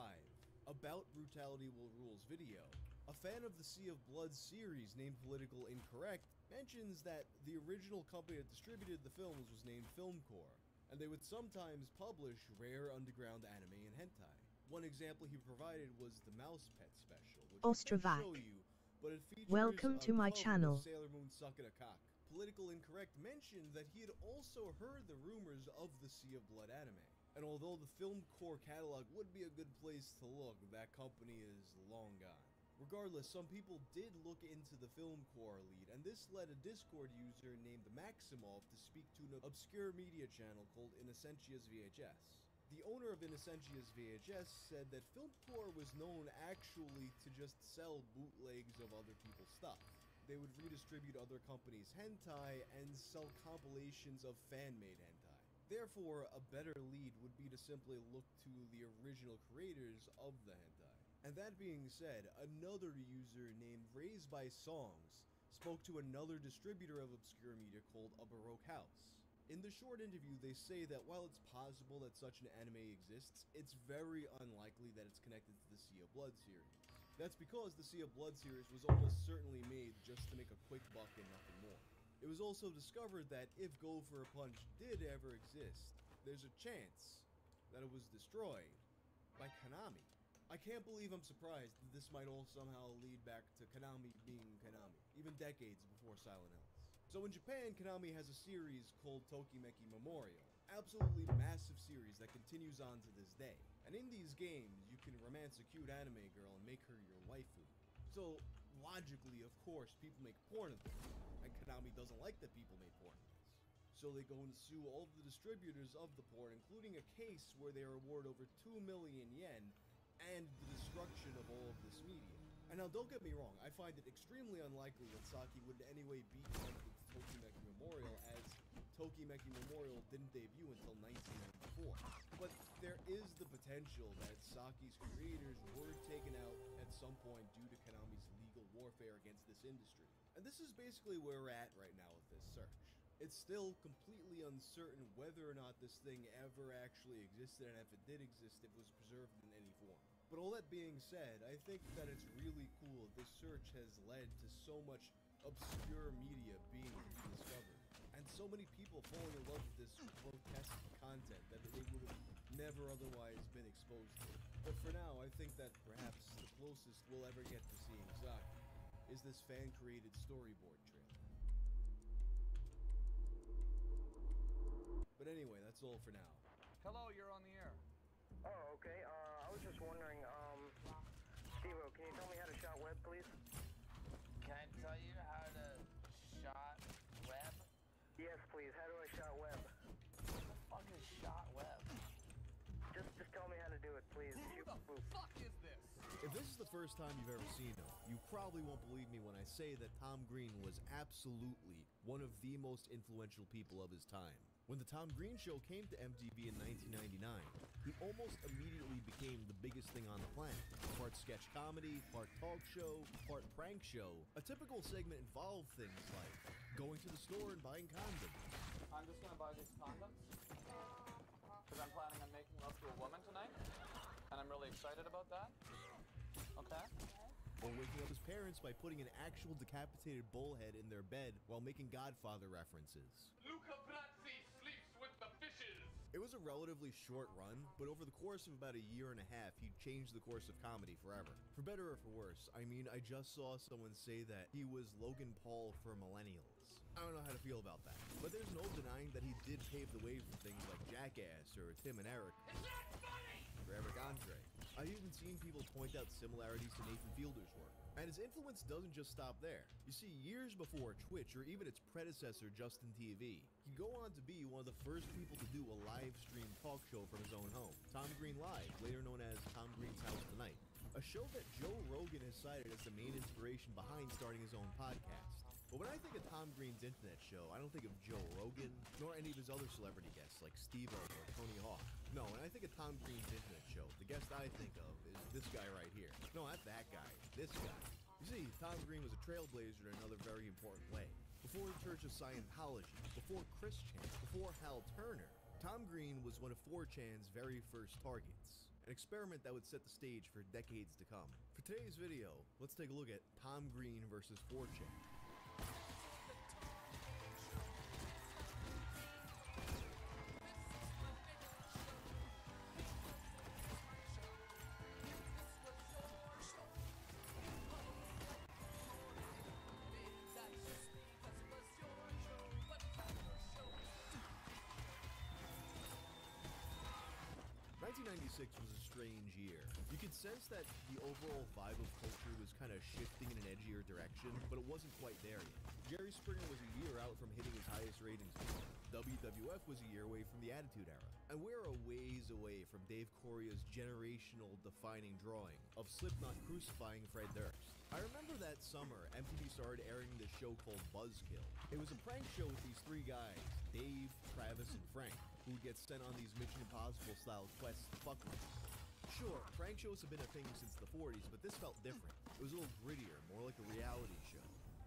about Brutality Will Rule's video, a fan of the Sea of Blood series named Political Incorrect mentions that the original company that distributed the films was named Filmcore, and they would sometimes publish rare underground anime and hentai. One example he provided was the Mouse Pet special, which I can show you, but it features Welcome to my channel. Sailor Moon sucking a cock. Political Incorrect mentioned that he had also heard the rumors of the Sea of Blood anime. And although the Filmcore catalog would be a good place to look, that company is long gone. Regardless, some people did look into the Filmcore lead, and this led a Discord user named Maximov to speak to an obscure media channel called Innocentia's VHS. The owner of Innocentia's VHS said that Filmcore was known actually to just sell bootlegs of other people's stuff. They would redistribute other companies' hentai and sell compilations of fan-made hentai. Therefore, a better lead would be to simply look to the original creators of the hentai. And that being said, another user named Raised by Songs spoke to another distributor of obscure media called A Baroque House. In the short interview, they say that while it's possible that such an anime exists, it's very unlikely that it's connected to the Sea of Blood series. That's because the Sea of Blood series was almost certainly made just to make a quick buck and nothing more. It was also discovered that if Go for a Punch did ever exist, there's a chance that it was destroyed by Konami. I can't believe I'm surprised that this might all somehow lead back to Konami being Konami, even decades before Silent Hills. So in Japan, Konami has a series called Tokimeki Memorial. Absolutely massive series that continues on to this day. And in these games, you can romance a cute anime girl and make her your waifu. So, logically, of course, people make porn of this. And Konami doesn't like that people make porn of this. So they go and sue all the distributors of the porn, including a case where they award over 2 million yen and the destruction of all of this media. And now don't get me wrong, I find it extremely unlikely that Saki would in any way beat up with Tokimeki Memorial, as Tokimeki Memorial didn't debut until 1994. But there is the potential that Saki's creators were taken out at some point due to Konami's legal warfare against this industry. And this is basically where we're at right now with this search. It's still completely uncertain whether or not this thing ever actually existed, and if it did exist, it was preserved in any form. But all that being said, I think that it's really cool this search has led to so much obscure media being discovered, and so many people falling in love with this grotesque content that they would have never otherwise been exposed to. But for now, I think that perhaps the closest we'll ever get to seeing Saki is this fan-created storyboard trailer. But anyway, that's all for now. Hello, you're on the air. Oh, okay. I was just wondering, Steve-O, can you tell me how to shot web, please? Can I tell you how to shot web? Yes, please. How do I shot web? What the fuck is shot web? Just tell me how to do it, please. Who the fuck is this? If this is the first time you've ever seen him, you probably won't believe me when I say that Tom Green was absolutely one of the most influential people of his time. When the Tom Green Show came to MTV in 1999, he almost immediately became the biggest thing on the planet. Part sketch comedy, part talk show, part prank show. A typical segment involved things like going to the store and buying condoms. I'm just gonna buy these condoms because I'm planning on making love to a woman tonight, and I'm really excited about that. Okay? Or waking up his parents by putting an actual decapitated bullhead in their bed while making Godfather references. Luca Brazzi sleeps with the fishes! It was a relatively short run, but over the course of about a year and a half, he changed the course of comedy forever. For better or for worse. I mean, I just saw someone say that he was Logan Paul for millennials. I don't know how to feel about that. But there's no denying that he did pave the way for things like Jackass or Tim and Eric. It's not funny! Or Eric Andre. I've even seen people point out similarities to Nathan Fielder's work. And his influence doesn't just stop there. You see, years before Twitch, or even its predecessor, Justin TV, he'd go on to be one of the first people to do a live stream talk show from his own home. Tom Green Live, later known as Tom Green's House Tonight. A show that Joe Rogan has cited as the main inspiration behind starting his own podcast. But when I think of Tom Green's internet show, I don't think of Joe Rogan, nor any of his other celebrity guests like Steve-O or Tony Hawk. No, when I think of Tom Green's internet show, the guest I think of is this guy right here. No, not that guy, this guy. You see, Tom Green was a trailblazer in another very important way. Before the Church of Scientology, before Chris Chan, before Hal Turner, Tom Green was one of 4chan's very first targets. An experiment that would set the stage for decades to come. For today's video, let's take a look at Tom Green versus 4chan. 1996 was a strange year. You could sense that the overall vibe of culture was kind of shifting in an edgier direction, but it wasn't quite there yet. Jerry Springer was a year out from hitting his highest ratings. WWF was a year away from the Attitude Era. And we're a ways away from Dave Correa's generational defining drawing of Slipknot crucifying Fred Durst. I remember that summer, MTV started airing this show called Buzzkill. It was a prank show with these three guys, Dave, Travis, and Frank, who would get sent on these Mission Impossible style quests to fuck with. Sure, prank shows have been a thing since the 40s, but this felt different. It was a little grittier, more like a reality show.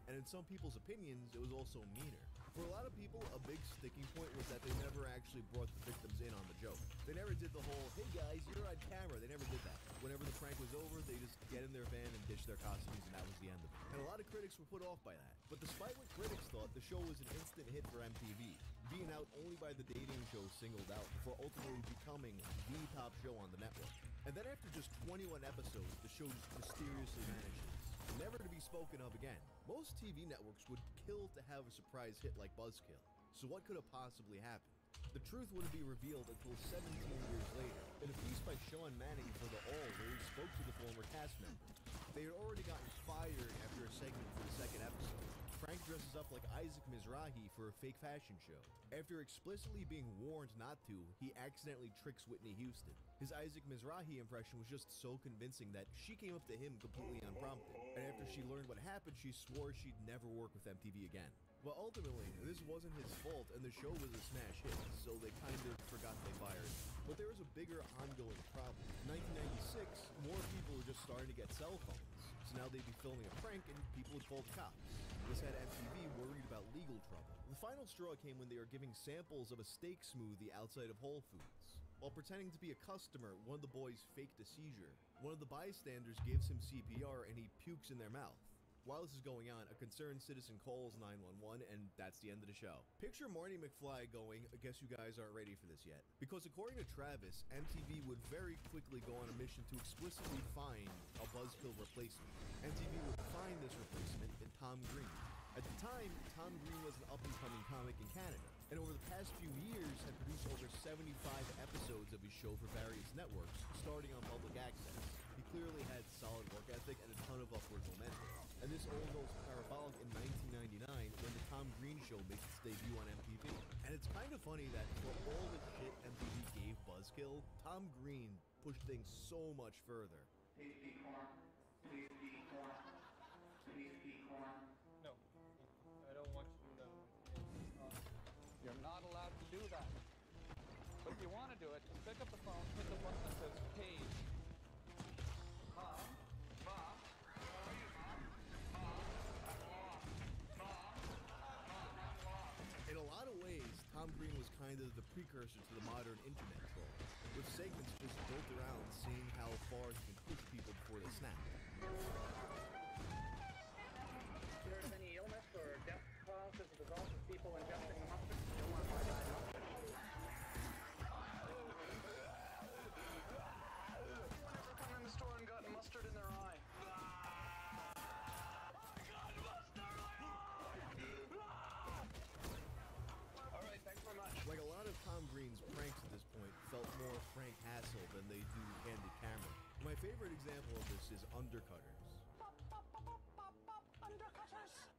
And in some people's opinions, it was also meaner. For a lot of people, a big sticking point was that they never actually brought the victims in on the joke. They never did the whole, hey guys, you're on camera. They never did that. Whenever the prank was over, they just get in their van and ditch their costumes, and that was the end of it. And a lot of critics were put off by that. But despite what critics thought, the show was an instant hit for MTV, being out only by the dating show Singled Out before ultimately becoming the top show on the network. And then after just 21 episodes, the show just mysteriously vanishes, never to be spoken of again. Most TV networks would kill to have a surprise hit like Buzzkill. So what could have possibly happened? The truth wouldn't be revealed until 17 years later, in a piece by Sean Manning for The All, where he spoke to the former cast members. They had already gotten fired after a segment for the second episode. Frank dresses up like Isaac Mizrahi for a fake fashion show. After explicitly being warned not to, he accidentally tricks Whitney Houston. His Isaac Mizrahi impression was just so convincing that she came up to him completely unprompted. And after she learned what happened, she swore she'd never work with MTV again. But ultimately, this wasn't his fault, and the show was a smash hit, so they kind of forgot they fired him. But there was a bigger ongoing problem. In 1996, more people were just starting to get cell phones, so now they'd be filming a prank and people would call the cops. This had MTV worried about legal trouble. The final straw came when they were giving samples of a steak smoothie outside of Whole Foods. While pretending to be a customer, one of the boys faked a seizure. One of the bystanders gives him CPR and he pukes in their mouth. While this is going on, a concerned citizen calls 911, and that's the end of the show. Picture Marty McFly going, I guess you guys aren't ready for this yet. Because according to Travis, MTV would very quickly go on a mission to explicitly find a Buzzkill replacement. MTV would find this replacement in Tom Green. At the time, Tom Green was an up-and-coming comic in Canada, and over the past few years had produced over 75 episodes of his show for various networks, starting on public access. He clearly had solid work ethic and a ton of upward momentum. And this all goes parabolic in 1999 when the Tom Green Show makes its debut on MTV. And it's kind of funny that for all the shit MTV gave Buzzkill, Tom Green pushed things so much further. Please be corn. Please be corn. Please be corn. No. I don't want you to do that. You're not allowed to do that. But if you want to do it, just pick up the phone, hit the button that says page. Mom? Mom? Where are you, Mom? Mom? I'm lost. Mom? Mom, I'm lost. In a lot of ways, Tom Green was kind of the precursor to the modern internet troll, with segments just built around seeing how far he can push people before they snap. Heard of any illness or death caused as a result of people ingesting the mustard? Don't want to find out. Anyone ever come in the store and gotten mustard in their eye? Alright, thanks very much. Like a lot of Tom Green's pranks at this point felt more Frank Hassel than they do candid camera. My favorite example of this is Undercutters,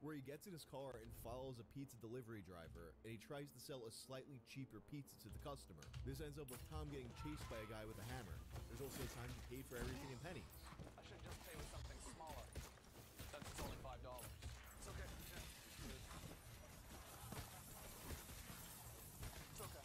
where he gets in his car and follows a pizza delivery driver, and he tries to sell a slightly cheaper pizza to the customer. This ends up with Tom getting chased by a guy with a hammer. There's also a time he paid for everything in pennies. I should just pay with something smaller. Since it's only $5. It's okay. It's okay.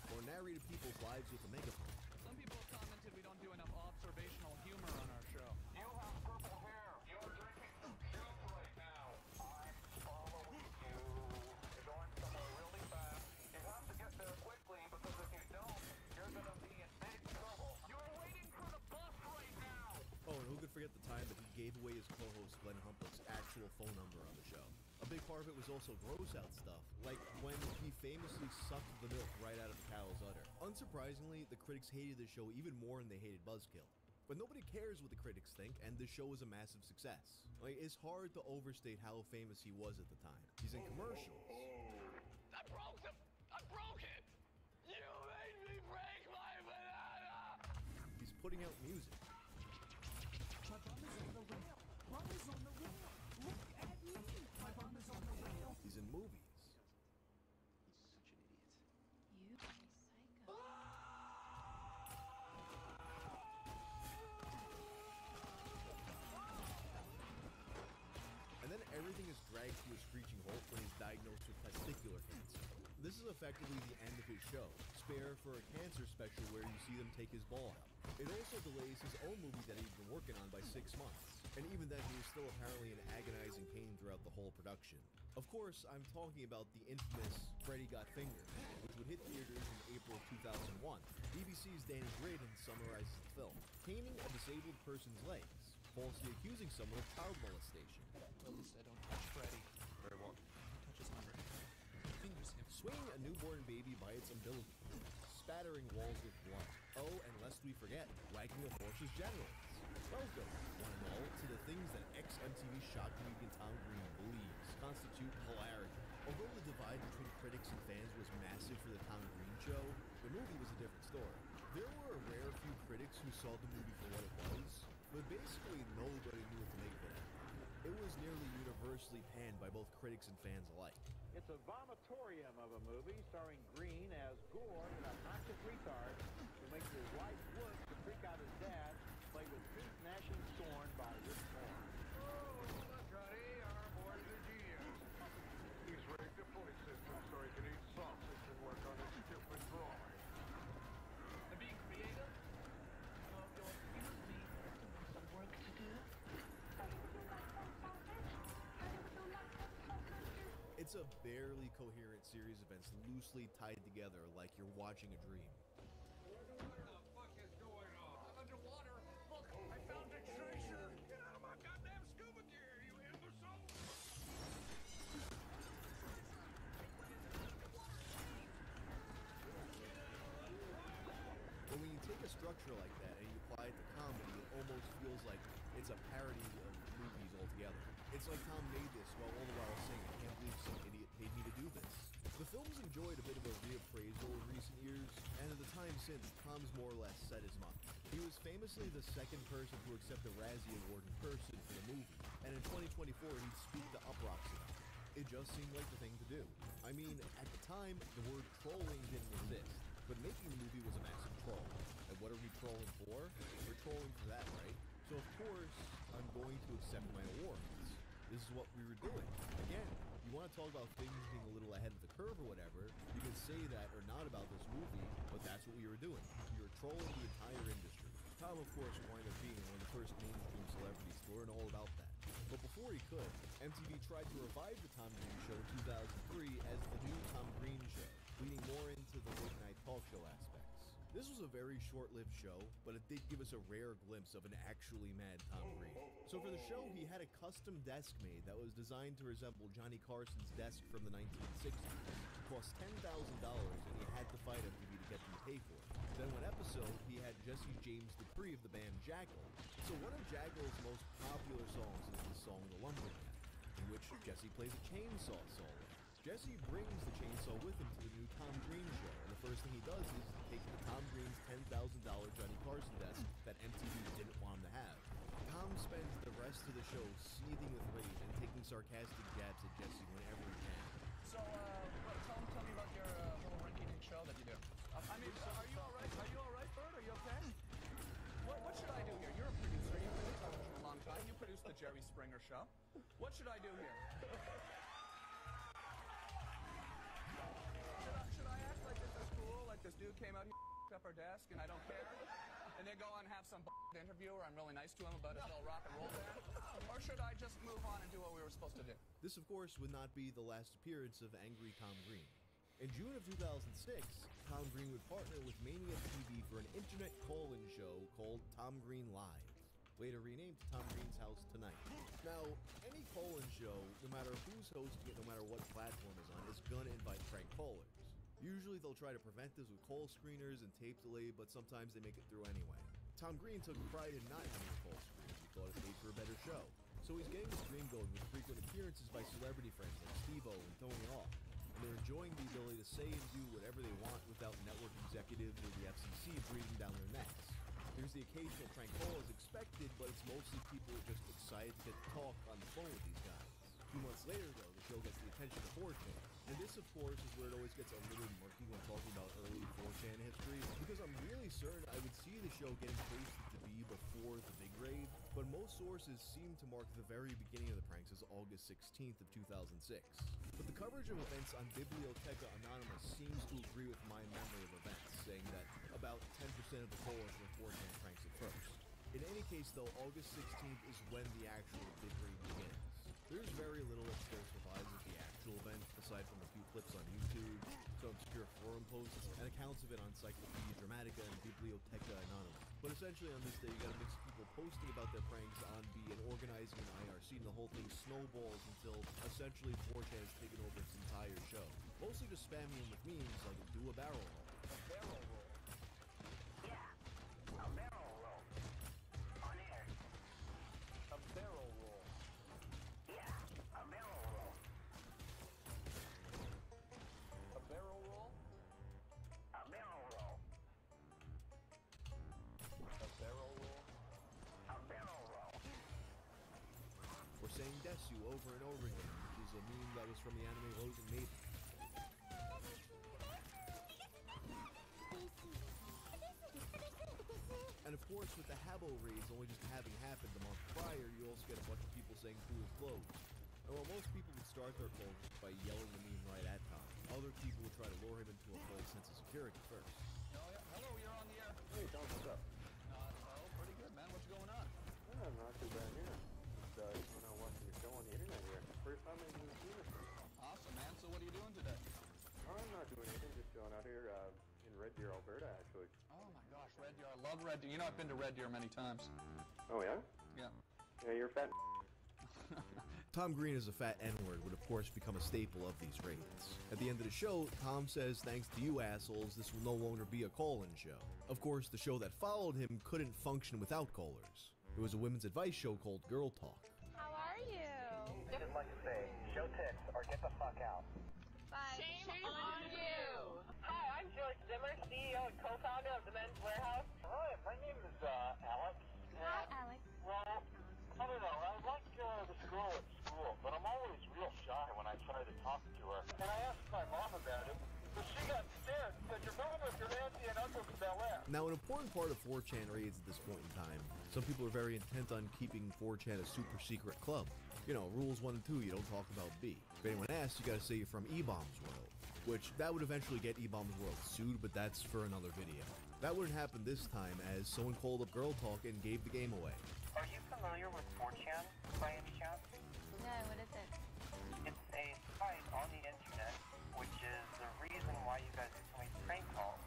Or narrated people's lives with a megaphone. Some people have commented we don't do enough observational humor on our show. You have purple hair. You're drinking soup right now. I'm following you. You're going somewhere really fast. You have to get there quickly because if you don't, you're gonna be in big trouble. You're waiting for the bus right now. Oh, and who could forget the time that he gave away his co-host Glenn Humplick's actual phone number on the show. A big part of it was also gross out stuff, like when he famously sucked the milk right out of the cow's udder. Unsurprisingly, the critics hated the show even more than they hated Buzzkill. But nobody cares what the critics think, and the show was a massive success. Like, it's hard to overstate how famous he was at the time. He's in commercials. I broke it! I broke it! You made me break my banana! He's putting out music. My bum is on the rail. Bum is on the rail. Look at me. My bum is on the rail. He's in movies. You are a psycho. And then everything is dragged to a screeching halt when he's diagnosed with testicular cancer. This is effectively the end of his show, spare for a cancer special where you see them take his ball out. It also delays his own movie that he'd been working on by 6 months. And even then, he was still apparently in agonizing pain throughout the whole production. Of course, I'm talking about the infamous Freddy Got Fingered, which would hit theaters in April of 2001. BBC's Danny Graydon summarizes the film, caning a disabled person's legs, falsely accusing someone of child molestation. Willie said, don't touch Freddy. Very well. Don't touch his number. Fingers him. Swinging a newborn baby by its umbilical, spattering walls with blood. Oh, and lest we forget, wagging a horse's genitals. Welcome, one and all, to the things that ex-MTV shock comedian Tom Green believes constitute hilarity. Although the divide between critics and fans was massive for the Tom Green show, the movie was a different story. There were a rare few critics who saw the movie for what it was, but basically nobody knew what to make of it. It was nearly universally panned by both critics and fans alike. It's a vomitorium of a movie starring Green as Gore, an obnoxious retard who makes his life work to freak out his dad, played with teeth-gnashing scorn by Rick Moore. Oh, look, honey, our boy's a genius. He's rigged a pulley system so he can eat sausage and work on his stupid drawing. To be creative, so if you'll excuse me, some work to do. It's a barely coherent series of events loosely tied together like you're watching a dream. What the fuck is going on? I'm underwater. Look, I found a treasure. Get out of my goddamn scuba gear, you imbecile. But when you take a structure like that and you apply it to comedy, it almost feels like it's a parody of movies altogether. It's like Tom made this while all the while saying, I can't believe some idiot paid me to do this. The film's enjoyed a bit of a reappraisal in recent years, and at the time since, Tom's more or less set his mark. He was famously the second person to accept a Razzie Award in person for the movie, and in 2024 he'd speak to Uproxx about it. It just seemed like the thing to do. I mean, at the time, the word trolling didn't exist, but making the movie was a massive troll. And what are we trolling for? We're trolling for that, right? So of course, I'm going to accept my awards. This is what we were doing. Again, you want to talk about things being a little ahead of the curve or whatever, you can say that or not about this movie, but that's what we were doing. We were trolling the entire industry. Tom, of course, wound up being one of the first mainstream celebrities to learn all about that. But before he could, MTV tried to revive the Tom Green Show in 2003 as the new Tom Green Show, leaning more into the late-night talk show aspects. This was a very short-lived show, but it did give us a rare glimpse of an actually mad Tom Green. So for the show, he had a custom desk made that was designed to resemble Johnny Carson's desk from the 1960s. It cost $10,000, and he had to fight MTV to get them to pay for it. Then one episode, he had Jesse James Dupree of the band Jackal. So one of Jackal's most popular songs is the song The Lumberjack, in which Jesse plays a chainsaw solo. Jesse brings the chainsaw with him to the new Tom Green Show, and the first thing he does is take the Tom Green's $10,000 Johnny Carson desk that MTV didn't want him to have. Tom spends the rest of the show seething with rage and taking sarcastic jabs at Jesse whenever he can. So, tell me about your little rinky-dink show that you do. I mean, are you alright? Are you alright, Bert? Are you okay? What should I do here? You're a producer. You've been in television a long time. You produced the Jerry Springer show. What should I do here? Should I act like this is cool? Like this dude came out here, up our desk, and I don't care? And then go on and have some interview where I'm really nice to him about his little rock and roll band? Or should I just move on and do what we were supposed to do? This, of course, would not be the last appearance of Angry Tom Green. In June of 2006, Tom Green would partner with Mania TV for an internet call-in show called Tom Green Live, later renamed to Tom Green's House Tonight. Now, any call-in show, no matter who's hosting it, no matter what platform it's on, is gonna invite prank callers. Usually they'll try to prevent this with call screeners and tape delay, but sometimes they make it through anyway. Tom Green took pride in not having a call screener. He thought it made for a better show. So he's getting his dream going with frequent appearances by celebrity friends like Steve-O and Tony Hawk. And they're enjoying the ability to say and do whatever they want without network executives or the FCC breathing down their necks. There's the occasional prank call as expected, but it's mostly people who are just excited to get to talk on the phone with these guys. 2 months later, though, the show gets the attention of 4chan. And this, of course, is where it always gets a little murky when talking about early 4chan history, because I'm really certain I would see the show getting posted to be before the big raid, but most sources seem to mark the very beginning of the pranks as August 16th of 2006. But the coverage of events on Biblioteca Anonymous seems to agree with my memory of events, saying that about 10% of the callers were 4chan pranks at first. any case though, August 16th is when the actual big raid begins. There's very little that still survives of the actual event, aside from a few clips on YouTube, some obscure forum posts, and accounts of it on Encyclopedia Dramatica and Bibliotheca Anonymous. But essentially on this day, you got a mix of people posting about their pranks on B and organizing an IRC, and the whole thing snowballs until essentially 4chan has taken over its entire show. Mostly just spamming them with memes like do a barrel roll. A barrel roll. Yeah, a barrel roll. On air. A barrel roll. Yeah, a barrel roll. A barrel roll? A barrel roll. A barrel roll? A barrel roll. Or saying Desu over and over again, which is a meme that was from the anime Rose and Maiden. And of course, with the Habbo raids only just having happened the month prior, you also get a bunch of people saying cool clothes. And while most people would start their clothes just by yelling the meme right at Tom, other people would try to lure him into a false sense of security first. Oh, yeah. Hello, you're on the air. Hey, Tom, what's up? Pretty good, man. What's going on? Not too bad here. Just when I watching your show on the internet here. First time I've even seen it. Awesome, man. So what are you doing today? I'm not doing anything, just chilling out here in Red Deer, Alberta, actually. Oh my gosh, Red Deer. I love Red Deer. You know, I've been to Red Deer many times. Oh, yeah? Yeah. Yeah, you're fat. Tom Green as a fat N-word would of course become a staple of these raids. At the end of the show, Tom says thanks to you assholes, this will no longer be a call-in show. Of course, the show that followed him couldn't function without callers. It was a women's advice show called Girl Talk. How are you? I'd just like to say, show tits or get the fuck out. Bye. Shame on you. Hi, I'm George Zimmer, CEO and co-founder of the Men's Warehouse. Hi, my name is Alex. Hi, Alex. Well, I don't know, I like this girl at school, but I'm always real shy when I try to talk to her. And I asked my mom about it, but she got scared, said you're going with your auntie and uncle to Bel Air. Now, an important part of 4chan raids at this point in time, some people are very intent on keeping 4chan a super secret club. You know, rules 1 and 2, you don't talk about B. If anyone asks, you gotta say you're from E-Bomb's World. Which, that would eventually get E-Bomb's World sued, but that's for another video. That wouldn't happen this time, as someone called up Girl Talk and gave the game away. Are you familiar with 4chan, by any chance? No, what is it? It's a site on the internet, which is the reason why you guys do so many prank calls.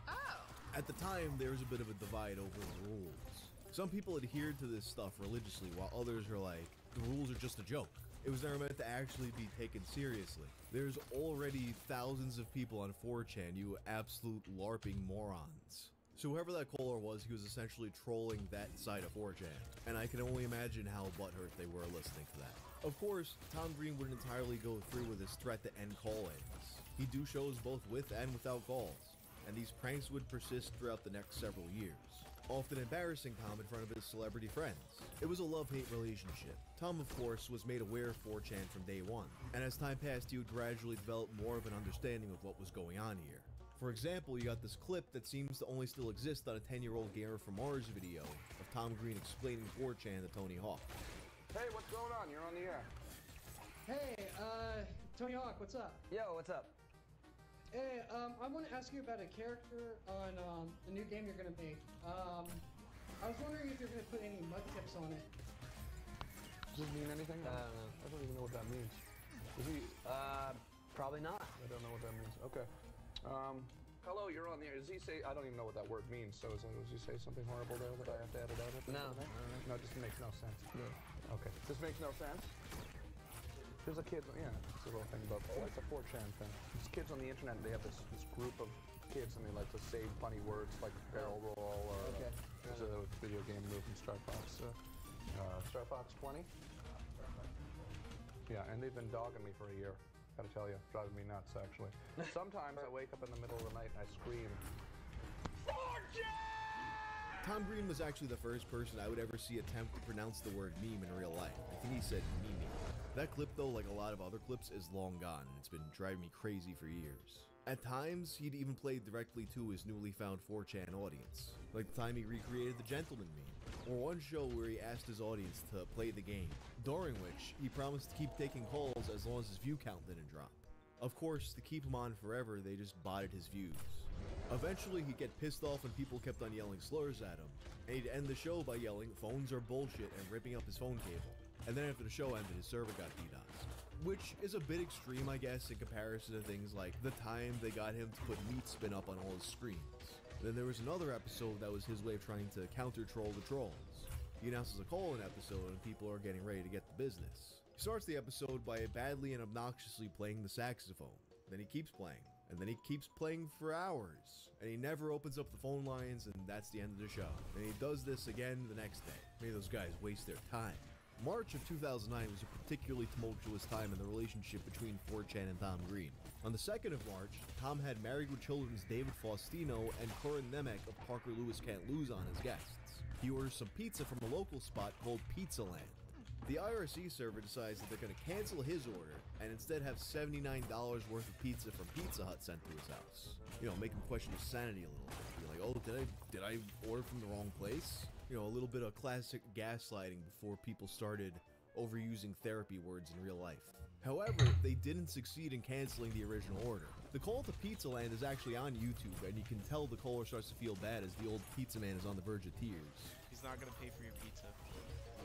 Oh. At the time, there was a bit of a divide over the rules. Some people adhered to this stuff religiously, while others are like, the rules are just a joke. It was never meant to actually be taken seriously. There's already thousands of people on 4chan, you absolute LARPing morons. So whoever that caller was, he was essentially trolling that side of 4chan. And I can only imagine how butthurt they were listening to that. Of course, Tom Green wouldn't entirely go through with his threat to end call-ins. He'd do shows both with and without calls, and these pranks would persist throughout the next several years, often embarrassing Tom in front of his celebrity friends. It was a love-hate relationship. Tom, of course, was made aware of 4chan from day one, and as time passed, he would gradually develop more of an understanding of what was going on here. For example, you got this clip that seems to only still exist on a 10-year-old Gamer from Mars video of Tom Green explaining 4chan to Tony Hawk. Hey, what's going on? You're on the air. Hey, Tony Hawk, what's up? Yo, what's up? Hey, I want to ask you about a character on the new game you're gonna make. I was wondering if you're gonna put any mud tips on it. Does it mean anything? I don't know. I don't even know what that means. Is he? Probably not. I don't know what that means. Okay. Hello, you're on the air. Does he say? I don't even know what that word means. So does he say something horrible there that I have to edit out? No. No, it just makes no sense. No. Okay. This makes no sense. There's a kid. Yeah, it's a little thing about it's a 4chan thing. There's kids on the internet. They have this group of kids, and they like to say funny words like barrel roll or there's a video game move from Star Fox. Star Fox 20. Yeah, and they've been dogging me for a year. Gotta tell you, driving me nuts actually. Sometimes I wake up in the middle of the night and I scream, 4chan! Tom Green was actually the first person I would ever see attempt to pronounce the word meme in real life. I think he said meme. That clip though, like a lot of other clips, is long gone and it's been driving me crazy for years. At times, he'd even played directly to his newly found 4chan audience, like the time he recreated the Gentleman meme, or one show where he asked his audience to play the game, during which he promised to keep taking calls as long as his view count didn't drop. Of course, to keep him on forever, they just botted his views. Eventually, he'd get pissed off when people kept on yelling slurs at him, and he'd end the show by yelling phones are bullshit and ripping up his phone cable. And then after the show ended, his server got DDoSed. Which is a bit extreme, I guess, in comparison to things like the time they got him to put meat spin up on all his screens. Then there was another episode that was his way of trying to counter-troll the trolls. He announces a colon episode and people are getting ready to get the business. He starts the episode by badly and obnoxiously playing the saxophone. Then he keeps playing. And then he keeps playing for hours. And he never opens up the phone lines, and that's the end of the show. And he does this again the next day. Made those guys waste their time. March of 2009 was a particularly tumultuous time in the relationship between 4chan and Tom Green. On the 2nd of March, Tom had Married with Children's David Faustino and Corin Nemec of Parker Lewis Can't Lose on as guests. He orders some pizza from a local spot called Pizza Land. The IRC server decides that they're going to cancel his order and instead have $79 worth of pizza from Pizza Hut sent to his house. You know, make him question his sanity a little bit. Be like, oh, did I order from the wrong place? You know, a little bit of classic gaslighting before people started overusing therapy words in real life. However, they didn't succeed in canceling the original order. The call to Pizza Land is actually on YouTube, and you can tell the caller starts to feel bad as the old pizza man is on the verge of tears. He's not gonna pay for your pizza.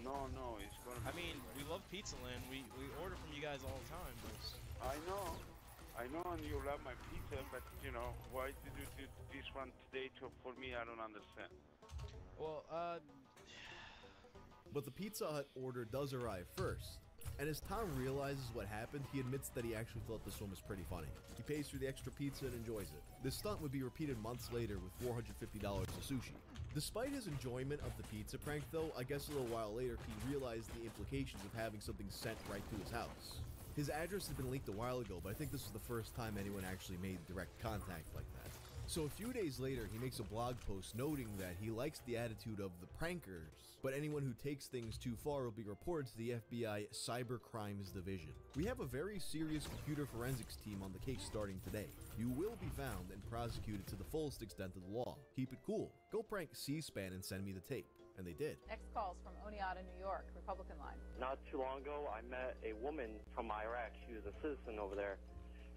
No, he's gonna. I mean, we love Pizza Land. We order from you guys all the time. But... I know, and you love my pizza, but you know, why did you do this one today for me? I don't understand. Well, But the Pizza Hut order does arrive first. And as Tom realizes what happened, he admits that he actually thought this one was pretty funny. He pays for the extra pizza and enjoys it. This stunt would be repeated months later with $450 to sushi. Despite his enjoyment of the pizza prank though, I guess a little while later he realized the implications of having something sent right to his house. His address had been leaked a while ago, but I think this was the first time anyone actually made direct contact like that. So a few days later, he makes a blog post noting that he likes the attitude of the prankers, but anyone who takes things too far will be reported to the FBI Cyber Crimes Division. We have a very serious computer forensics team on the case starting today. You will be found and prosecuted to the fullest extent of the law. Keep it cool. Go prank C-SPAN and send me the tape. And they did. Next call's from Oneonta, New York, Republican line. Not too long ago, I met a woman from Iraq. She was a citizen over there,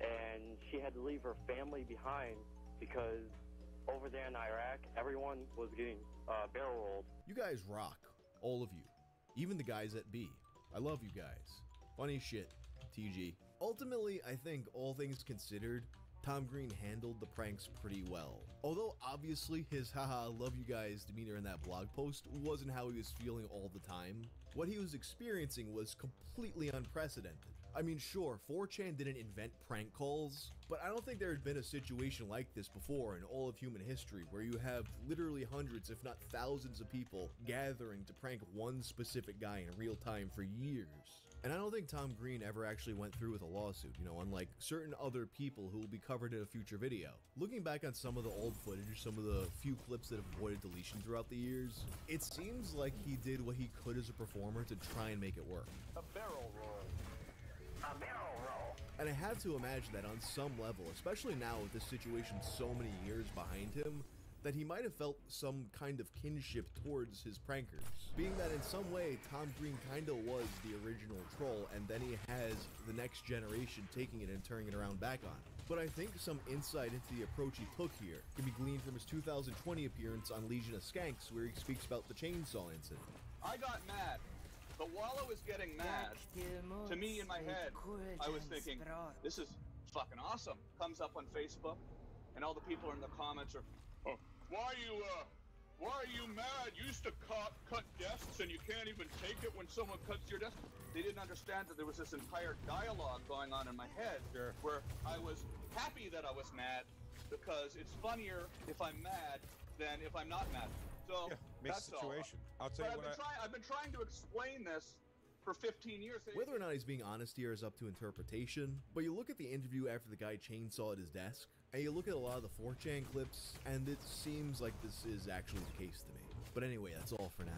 and she had to leave her family behind because over there in Iraq, everyone was getting barrel rolled. You guys rock. All of you. Even the guys at B. I love you guys. Funny shit. TG. Ultimately, I think all things considered, Tom Green handled the pranks pretty well. Although obviously his haha love you guys demeanor in that blog post wasn't how he was feeling all the time. What he was experiencing was completely unprecedented. I mean, sure, 4chan didn't invent prank calls, but I don't think there had been a situation like this before in all of human history where you have literally hundreds, if not thousands of people gathering to prank one specific guy in real time for years. And I don't think Tom Green ever actually went through with a lawsuit, you know, unlike certain other people who will be covered in a future video. Looking back on some of the old footage, some of the few clips that have avoided deletion throughout the years, it seems like he did what he could as a performer to try and make it work. A barrel roll. A barrel roll. And I have to imagine that on some level, especially now with this situation so many years behind him, that he might have felt some kind of kinship towards his prankers. Being that in some way, Tom Green kinda was the original troll, and then he has the next generation taking it and turning it around back on him. But I think some insight into the approach he took here can be gleaned from his 2020 appearance on Legion of Skanks, where he speaks about the chainsaw incident. I got mad, but while I was getting mad, to me in my head, I was thinking, this is fucking awesome. Comes up on Facebook, and all the people in the comments are, oh, why are you mad? You used to cut desks and you can't even take it when someone cuts your desk. They didn't understand that there was this entire dialogue going on in my head where I was happy that I was mad because it's funnier if I'm mad than if I'm not mad. So that's situation. I'll tell you what I've been trying to explain this for 15 years. Whether or not he's being honest here is up to interpretation, but you look at the interview after the guy chainsawed his desk, and you look at a lot of the 4chan clips, and it seems like this is actually the case to me. But anyway, that's all for now.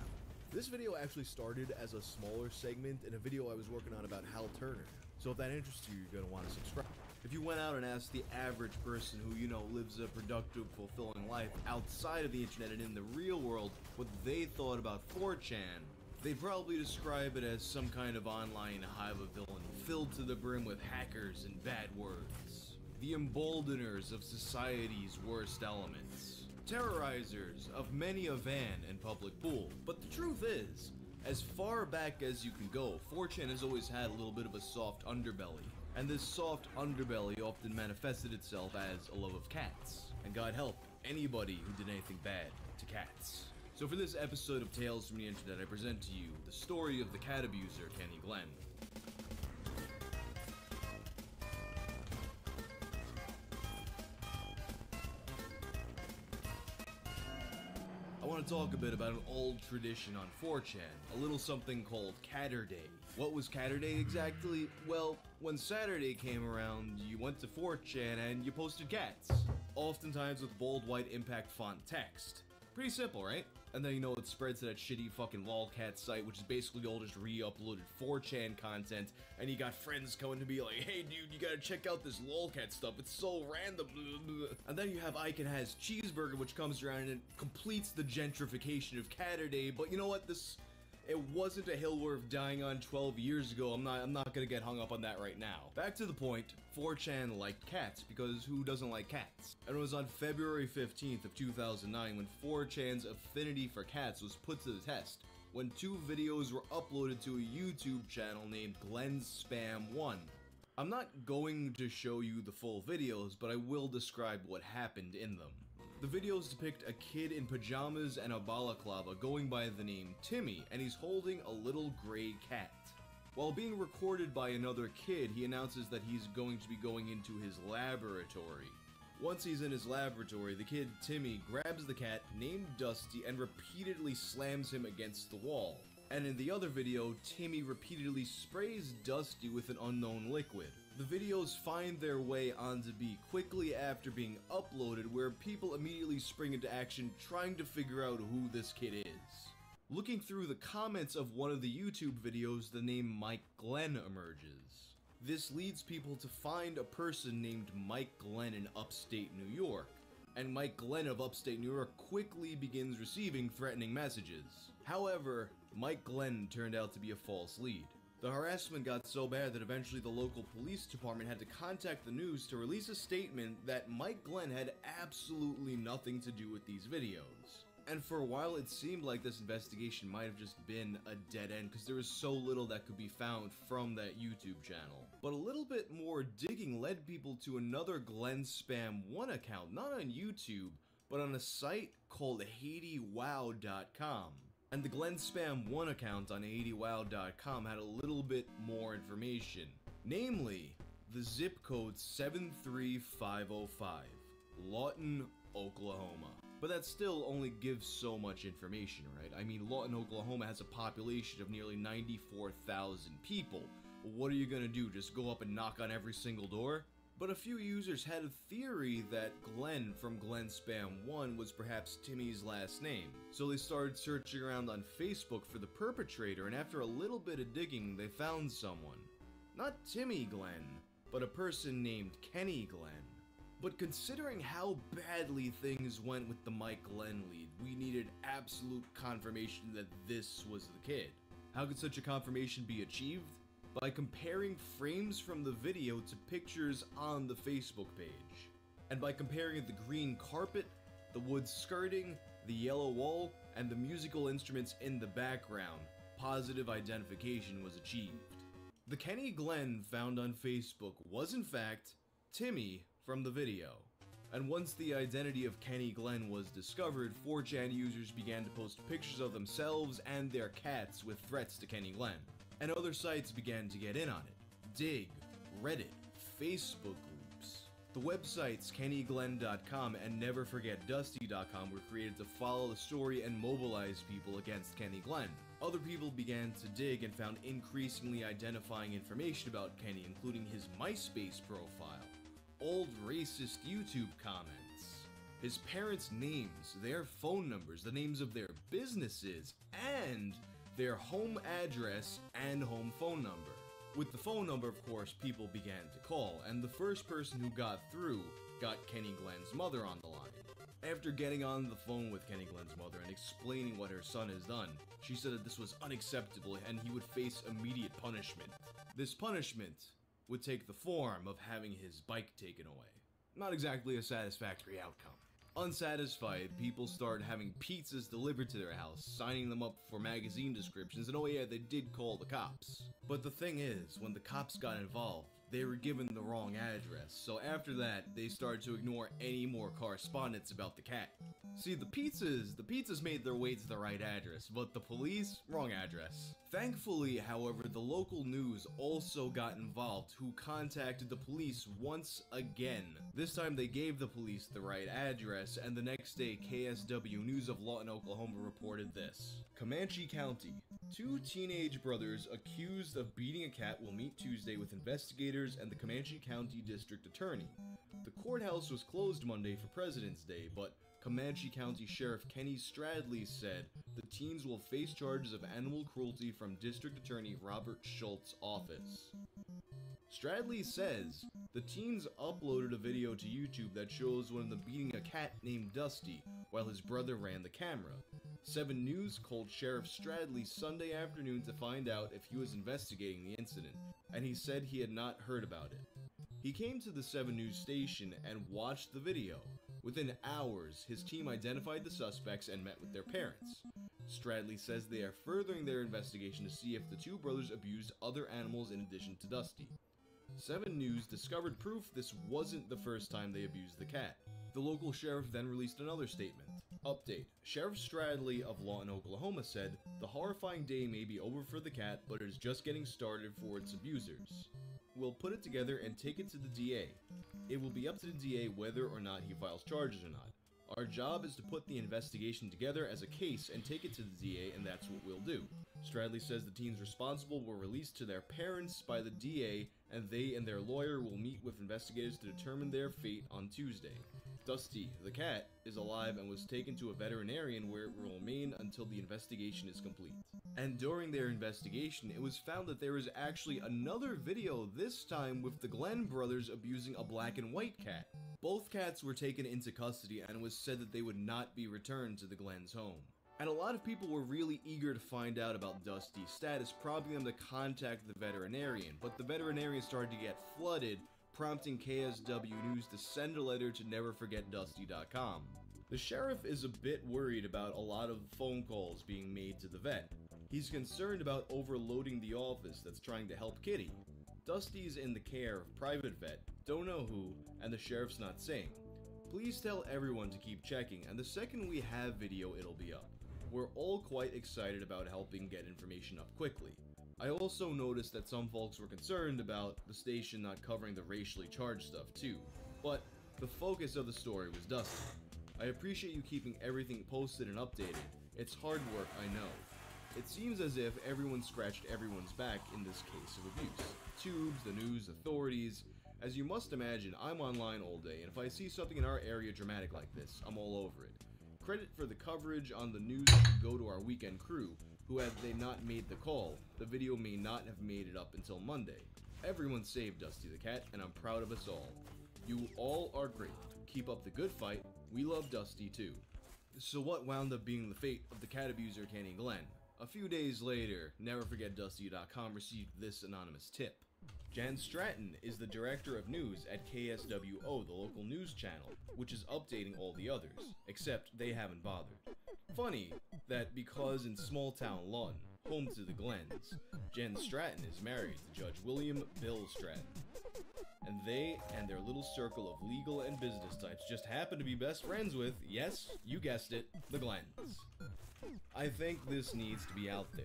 This video actually started as a smaller segment in a video I was working on about Hal Turner, so if that interests you, you're going to want to subscribe. If you went out and asked the average person who, you know, lives a productive, fulfilling life outside of the internet and in the real world what they thought about 4chan, they'd probably describe it as some kind of online hive of villain filled to the brim with hackers and bad words. the emboldeners of society's worst elements, terrorizers of many a van and public pool. But the truth is, as far back as you can go, 4chan has always had a little bit of a soft underbelly. And this soft underbelly often manifested itself as a love of cats. And God help anybody who did anything bad to cats. So for this episode of Tales from the Internet, I present to you the story of the cat abuser, Kenny Glenn. I want to talk a bit about an old tradition on 4chan, a little something called Catterday. What was Catterday exactly? Well, when Saturday came around, you went to 4chan and you posted cats. Oftentimes with bold white impact font text. Pretty simple, right? And then, you know, it spreads to that shitty fucking lolcat site, which is basically all just re-uploaded 4chan content, and you got friends coming to be like, hey dude, you gotta check out this lolcat stuff, it's so random. And then you have Ike and Has Cheeseburger, which comes around and it completes the gentrification of Catterday. But you know what, it wasn't a hill worth dying on 12 years ago. I'm not gonna get hung up on that right now. Back to the point, 4chan liked cats, because who doesn't like cats? And it was on February 15th of 2009 when 4chan's affinity for cats was put to the test, when 2 videos were uploaded to a YouTube channel named Glenn's Spam 1. I'm not going to show you the full videos, but I will describe what happened in them. The videos depict a kid in pajamas and a balaclava going by the name Timmy, and he's holding a little gray cat. While being recorded by another kid, he announces that he's going to be going into his laboratory. Once he's in his laboratory, the kid Timmy grabs the cat named Dusty and repeatedly slams him against the wall. And in the other video, Timmy repeatedly sprays Dusty with an unknown liquid. The videos find their way onto B quickly after being uploaded, where people immediately spring into action trying to figure out who this kid is. Looking through the comments of one of the YouTube videos, the name Mike Glenn emerges. This leads people to find a person named Mike Glenn in upstate New York. And Mike Glenn of upstate New York quickly begins receiving threatening messages. However, Mike Glenn turned out to be a false lead. The harassment got so bad that eventually the local police department had to contact the news to release a statement that Mike Glenn had absolutely nothing to do with these videos. And for a while it seemed like this investigation might have just been a dead end because there was so little that could be found from that YouTube channel. But a little bit more digging led people to another Glenn's Spam 1 account, not on YouTube, but on a site called HaitiWow.com. And the Glenn's Spam 1 account on HaitiWow.com had a little bit more information. Namely, the zip code 73505, Lawton, Oklahoma. But that still only gives so much information, right? I mean, Lawton, Oklahoma has a population of nearly 94,000 people. What are you gonna do, just go up and knock on every single door? But a few users had a theory that Glenn from Glenn's Spam 1 was perhaps Timmy's last name. So they started searching around on Facebook for the perpetrator, and after a little bit of digging, they found someone. Not Timmy Glenn, but a person named Kenny Glenn. But considering how badly things went with the Mike Glenn lead, we needed absolute confirmation that this was the kid. How could such a confirmation be achieved? By comparing frames from the video to pictures on the Facebook page. And by comparing the green carpet, the wood skirting, the yellow wall, and the musical instruments in the background, positive identification was achieved. The Kenny Glenn found on Facebook was in fact Timmy from the video. And once the identity of Kenny Glenn was discovered, 4chan users began to post pictures of themselves and their cats with threats to Kenny Glenn. And other sites began to get in on it. Dig, Reddit, Facebook groups. The websites KennyGlenn.com and NeverForgetDusty.com were created to follow the story and mobilize people against Kenny Glenn. Other people began to dig and found increasingly identifying information about Kenny, including his MySpace profile, old racist YouTube comments, his parents' names, their phone numbers, the names of their businesses, and their home address and home phone number. With the phone number, of course, people began to call, and the first person who got through got Kenny Glenn's mother on the line. After getting on the phone with Kenny Glenn's mother and explaining what her son has done, she said that this was unacceptable and he would face immediate punishment. This punishment would take the form of having his bike taken away. Not exactly a satisfactory outcome. Unsatisfied, people started having pizzas delivered to their house, signing them up for magazine descriptions, and oh yeah, they did call the cops. But the thing is, when the cops got involved, they were given the wrong address, so after that, they started to ignore any more correspondence about the cat. See, the pizzas made their way to the right address, but the police, wrong address. Thankfully, however, the local news also got involved, who contacted the police once again. This time they gave the police the right address, and the next day, KSW News of Lawton, Oklahoma reported this. Comanche County. 2 teenage brothers accused of beating a cat will meet Tuesday with investigators and the Comanche County District Attorney. The courthouse was closed Monday for President's Day, but Comanche County Sheriff Kenny Stradley said the teens will face charges of animal cruelty from District Attorney Robert Schultz's office. Stradley says the teens uploaded a video to YouTube that shows one of them beating a cat named Dusty while his brother ran the camera. 7 News called Sheriff Stradley Sunday afternoon to find out if he was investigating the incident, and he said he had not heard about it. He came to the 7 News station and watched the video. Within hours, his team identified the suspects and met with their parents. Stradley says they are furthering their investigation to see if the 2 brothers abused other animals in addition to Dusty. 7 News discovered proof this wasn't the first time they abused the cat. The local sheriff then released another statement. Update. Sheriff Stradley of Lawton, Oklahoma said, the horrifying day may be over for the cat, but it is just getting started for its abusers. We'll put it together and take it to the DA. It will be up to the DA whether or not he files charges or not. Our job is to put the investigation together as a case and take it to the DA, and that's what we'll do. Stradley says the teens responsible were released to their parents by the DA, and they and their lawyer will meet with investigators to determine their fate on Tuesday. Dusty, the cat, is alive and was taken to a veterinarian where it will remain until the investigation is complete. And during their investigation, it was found that there is actually another video, this time with the Glenn brothers abusing a black and white cat. Both cats were taken into custody, and it was said that they would not be returned to the Glenn's home. And a lot of people were really eager to find out about Dusty's status, prompting them to contact the veterinarian, but the veterinarian started to get flooded, prompting KSW News to send a letter to neverforgetdusty.com. The sheriff is a bit worried about a lot of phone calls being made to the vet. He's concerned about overloading the office that's trying to help Kitty. Dusty's in the care of private vet, don't know who, and the sheriff's not saying. Please tell everyone to keep checking, and the second we have video, it'll be up. We're all quite excited about helping get information up quickly. I also noticed that some folks were concerned about the station not covering the racially charged stuff too, but the focus of the story was Dusty. I appreciate you keeping everything posted and updated. It's hard work, I know. It seems as if everyone scratched everyone's back in this case of abuse. Tubes, the news, authorities. As you must imagine, I'm online all day, and if I see something in our area dramatic like this, I'm all over it. Credit for the coverage on the news should go to our weekend crew, who had they not made the call, the video may not have made it up until Monday. Everyone saved Dusty the cat, and I'm proud of us all. You all are great. Keep up the good fight. We love Dusty too. So what wound up being the fate of the cat abuser Kenny Glenn? A few days later, neverforgetdusty.com received this anonymous tip. Jan Stratton is the director of news at KSWO, the local news channel, which is updating all the others, except they haven't bothered. Funny that because in small town Lawton, home to the Glens, Jan Stratton is married to Judge William Bill Stratton. And they and their little circle of legal and business types just happen to be best friends with, yes, you guessed it, the Glens. I think this needs to be out there.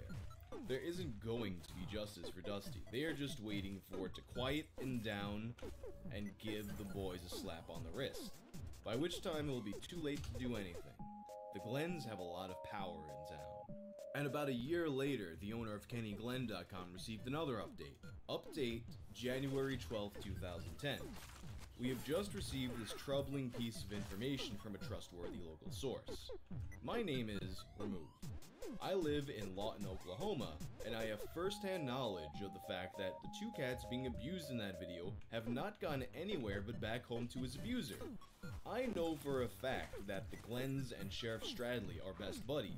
There isn't going to be justice for Dusty. They are just waiting for it to quieten down and give the boys a slap on the wrist. By which time it will be too late to do anything. The Glens have a lot of power in town. And about a year later, the owner of KennyGlenn.com received another update. Update January 12, 2010. We have just received this troubling piece of information from a trustworthy local source. My name is removed. I live in Lawton, Oklahoma, and I have first-hand knowledge of the fact that the 2 cats being abused in that video have not gone anywhere but back home to his abuser. I know for a fact that the Glens and Sheriff Stradley are best buddies.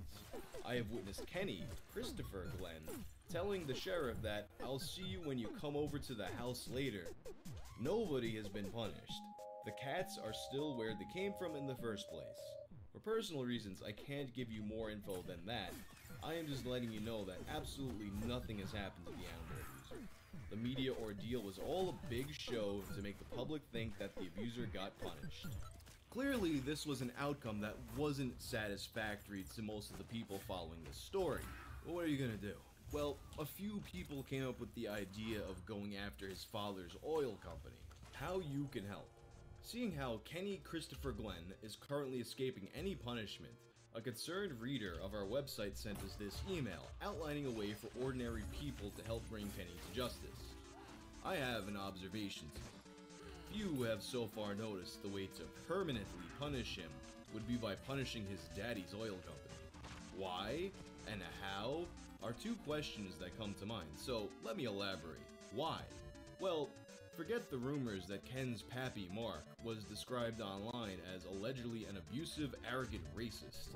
I have witnessed Kenny, Christopher Glenn, telling the sheriff that I'll see you when you come over to the house later. Nobody has been punished. The cats are still where they came from in the first place. For personal reasons, I can't give you more info than that. I am just letting you know that absolutely nothing has happened to the animal abuser. The media ordeal was all a big show to make the public think that the abuser got punished. Clearly, this was an outcome that wasn't satisfactory to most of the people following this story. But what are you gonna do? Well, a few people came up with the idea of going after his father's oil company. How you can help. Seeing how Kenny Christopher Glenn is currently escaping any punishment, a concerned reader of our website sent us this email outlining a way for ordinary people to help bring Kenny to justice. I have an observation to make. Few have so far noticed the way to permanently punish him would be by punishing his daddy's oil company. Why and how are 2 questions that come to mind, so let me elaborate. Why? Well, forget the rumors that Ken's pappy Mark was described online as allegedly an abusive, arrogant racist,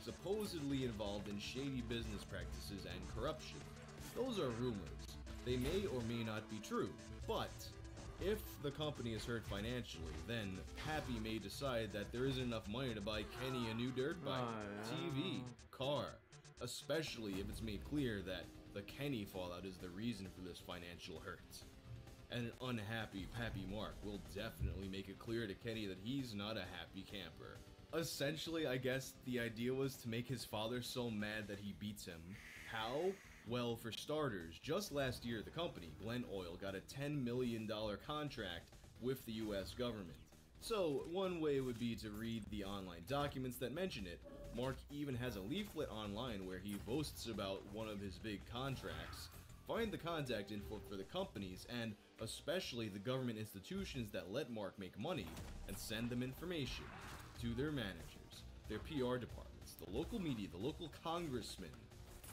supposedly involved in shady business practices and corruption. Those are rumors. They may or may not be true, but if the company is hurt financially, then Pappy may decide that there isn't enough money to buy Kenny a new dirt bike, TV, car, especially if it's made clear that the Kenny fallout is the reason for this financial hurt. And an unhappy Pappy Mark will definitely make it clear to Kenny that he's not a happy camper. Essentially, I guess the idea was to make his father so mad that he beats him. How? Well, for starters, just last year the company, Glen Oil, got a $10 million contract with the US government. So, one way would be to read the online documents that mention it. Mark even has a leaflet online where he boasts about one of his big contracts. Find the contact info for the companies and especially the government institutions that let Mark make money and send them information to their managers, their PR departments, the local media, the local congressmen.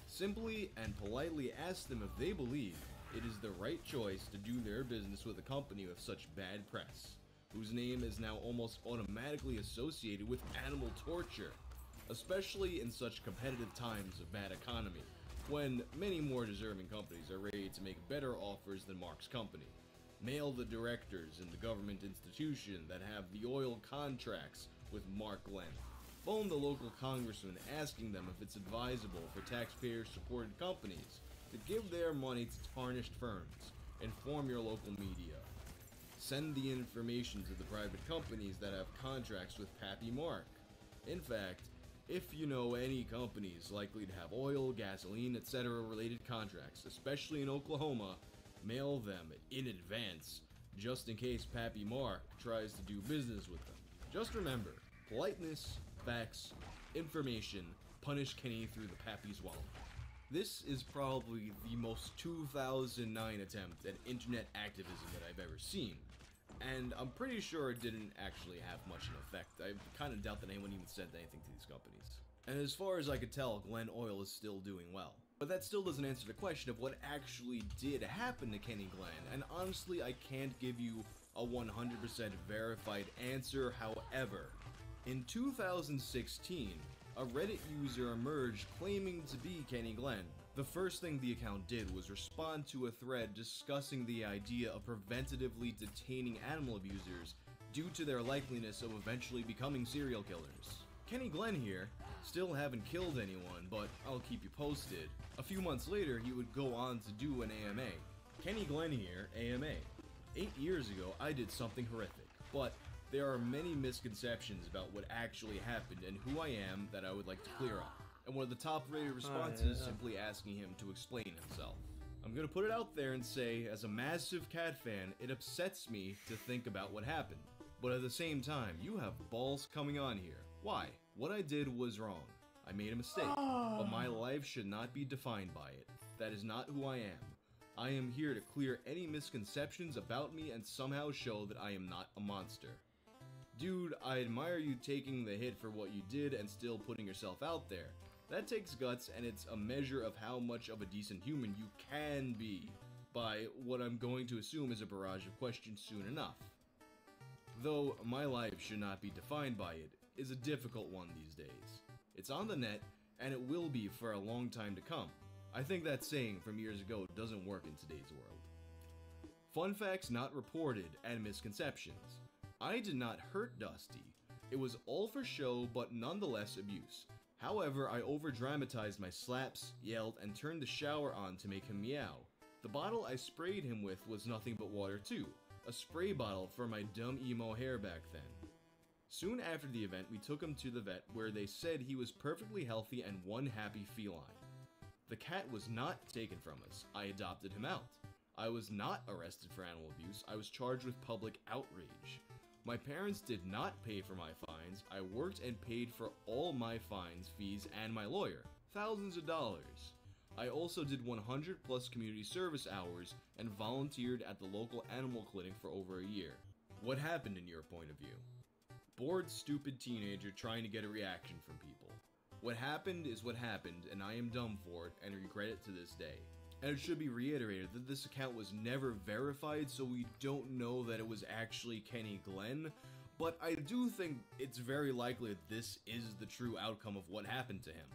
Simply and politely ask them if they believe it is the right choice to do their business with a company with such bad press, whose name is now almost automatically associated with animal torture, especially in such competitive times of bad economy, when many more deserving companies are ready to make better offers than Mark's company. Mail the directors in the government institution that have the oil contracts with Mark Glenn. Phone the local congressman asking them if it's advisable for taxpayer-supported companies to give their money to tarnished firms. Inform your local media. Send the information to the private companies that have contracts with Pappy Mark. In fact, if you know any companies likely to have oil, gasoline, etc. related contracts, especially in Oklahoma, mail them in advance, just in case Pappy Mark tries to do business with them. Just remember, politeness, facts, information, punish Kenny through the Pappy's wallet. This is probably the most 2009 attempt at internet activism that I've ever seen, and I'm pretty sure it didn't actually have much an effect. I kind of doubt that anyone even said anything to these companies. And as far as I could tell, Glen Oil is still doing well. But that still doesn't answer the question of what actually did happen to Kenny Glenn, and honestly I can't give you a 100% verified answer. However, in 2016, a Reddit user emerged claiming to be Kenny Glenn. The first thing the account did was respond to a thread discussing the idea of preventatively detaining animal abusers due to their likeliness of eventually becoming serial killers. Kenny Glenn here, still haven't killed anyone, but I'll keep you posted. A few months later, he would go on to do an AMA. Kenny Glenn here, AMA. 8 years ago, I did something horrific, but there are many misconceptions about what actually happened and who I am that I would like to clear up. And one of the top rated responses simply asking him to explain himself. I'm gonna put it out there and say, as a massive cat fan, it upsets me to think about what happened. But at the same time, you have balls coming on here. Why? What I did was wrong. I made a mistake, but my life should not be defined by it. That is not who I am. I am here to clear any misconceptions about me and somehow show that I am not a monster. Dude, I admire you taking the hit for what you did and still putting yourself out there. That takes guts, and it's a measure of how much of a decent human you can be, by what I'm going to assume is a barrage of questions soon enough. Though my life should not be defined by it, is a difficult one these days. It's on the net, and it will be for a long time to come. I think that saying from years ago doesn't work in today's world. Fun facts not reported, and misconceptions. I did not hurt Dusty. It was all for show, but nonetheless abuse. However, I over-dramatized my slaps, yelled, and turned the shower on to make him meow. The bottle I sprayed him with was nothing but water too, a spray bottle for my dumb emo hair back then. Soon after the event, we took him to the vet where they said he was perfectly healthy and one happy feline. The cat was not taken from us, I adopted him out. I was not arrested for animal abuse, I was charged with public outrage. My parents did not pay for my fines, I worked and paid for all my fines, fees, and my lawyer. Thousands of dollars. I also did 100 plus community service hours and volunteered at the local animal clinic for over a year. What happened in your point of view? Bored, stupid teenager trying to get a reaction from people. What happened is what happened, and I am dumb for it and regret it to this day. And it should be reiterated that this account was never verified, so we don't know that it was actually Kenny Glenn, but I do think it's very likely that this is the true outcome of what happened to him.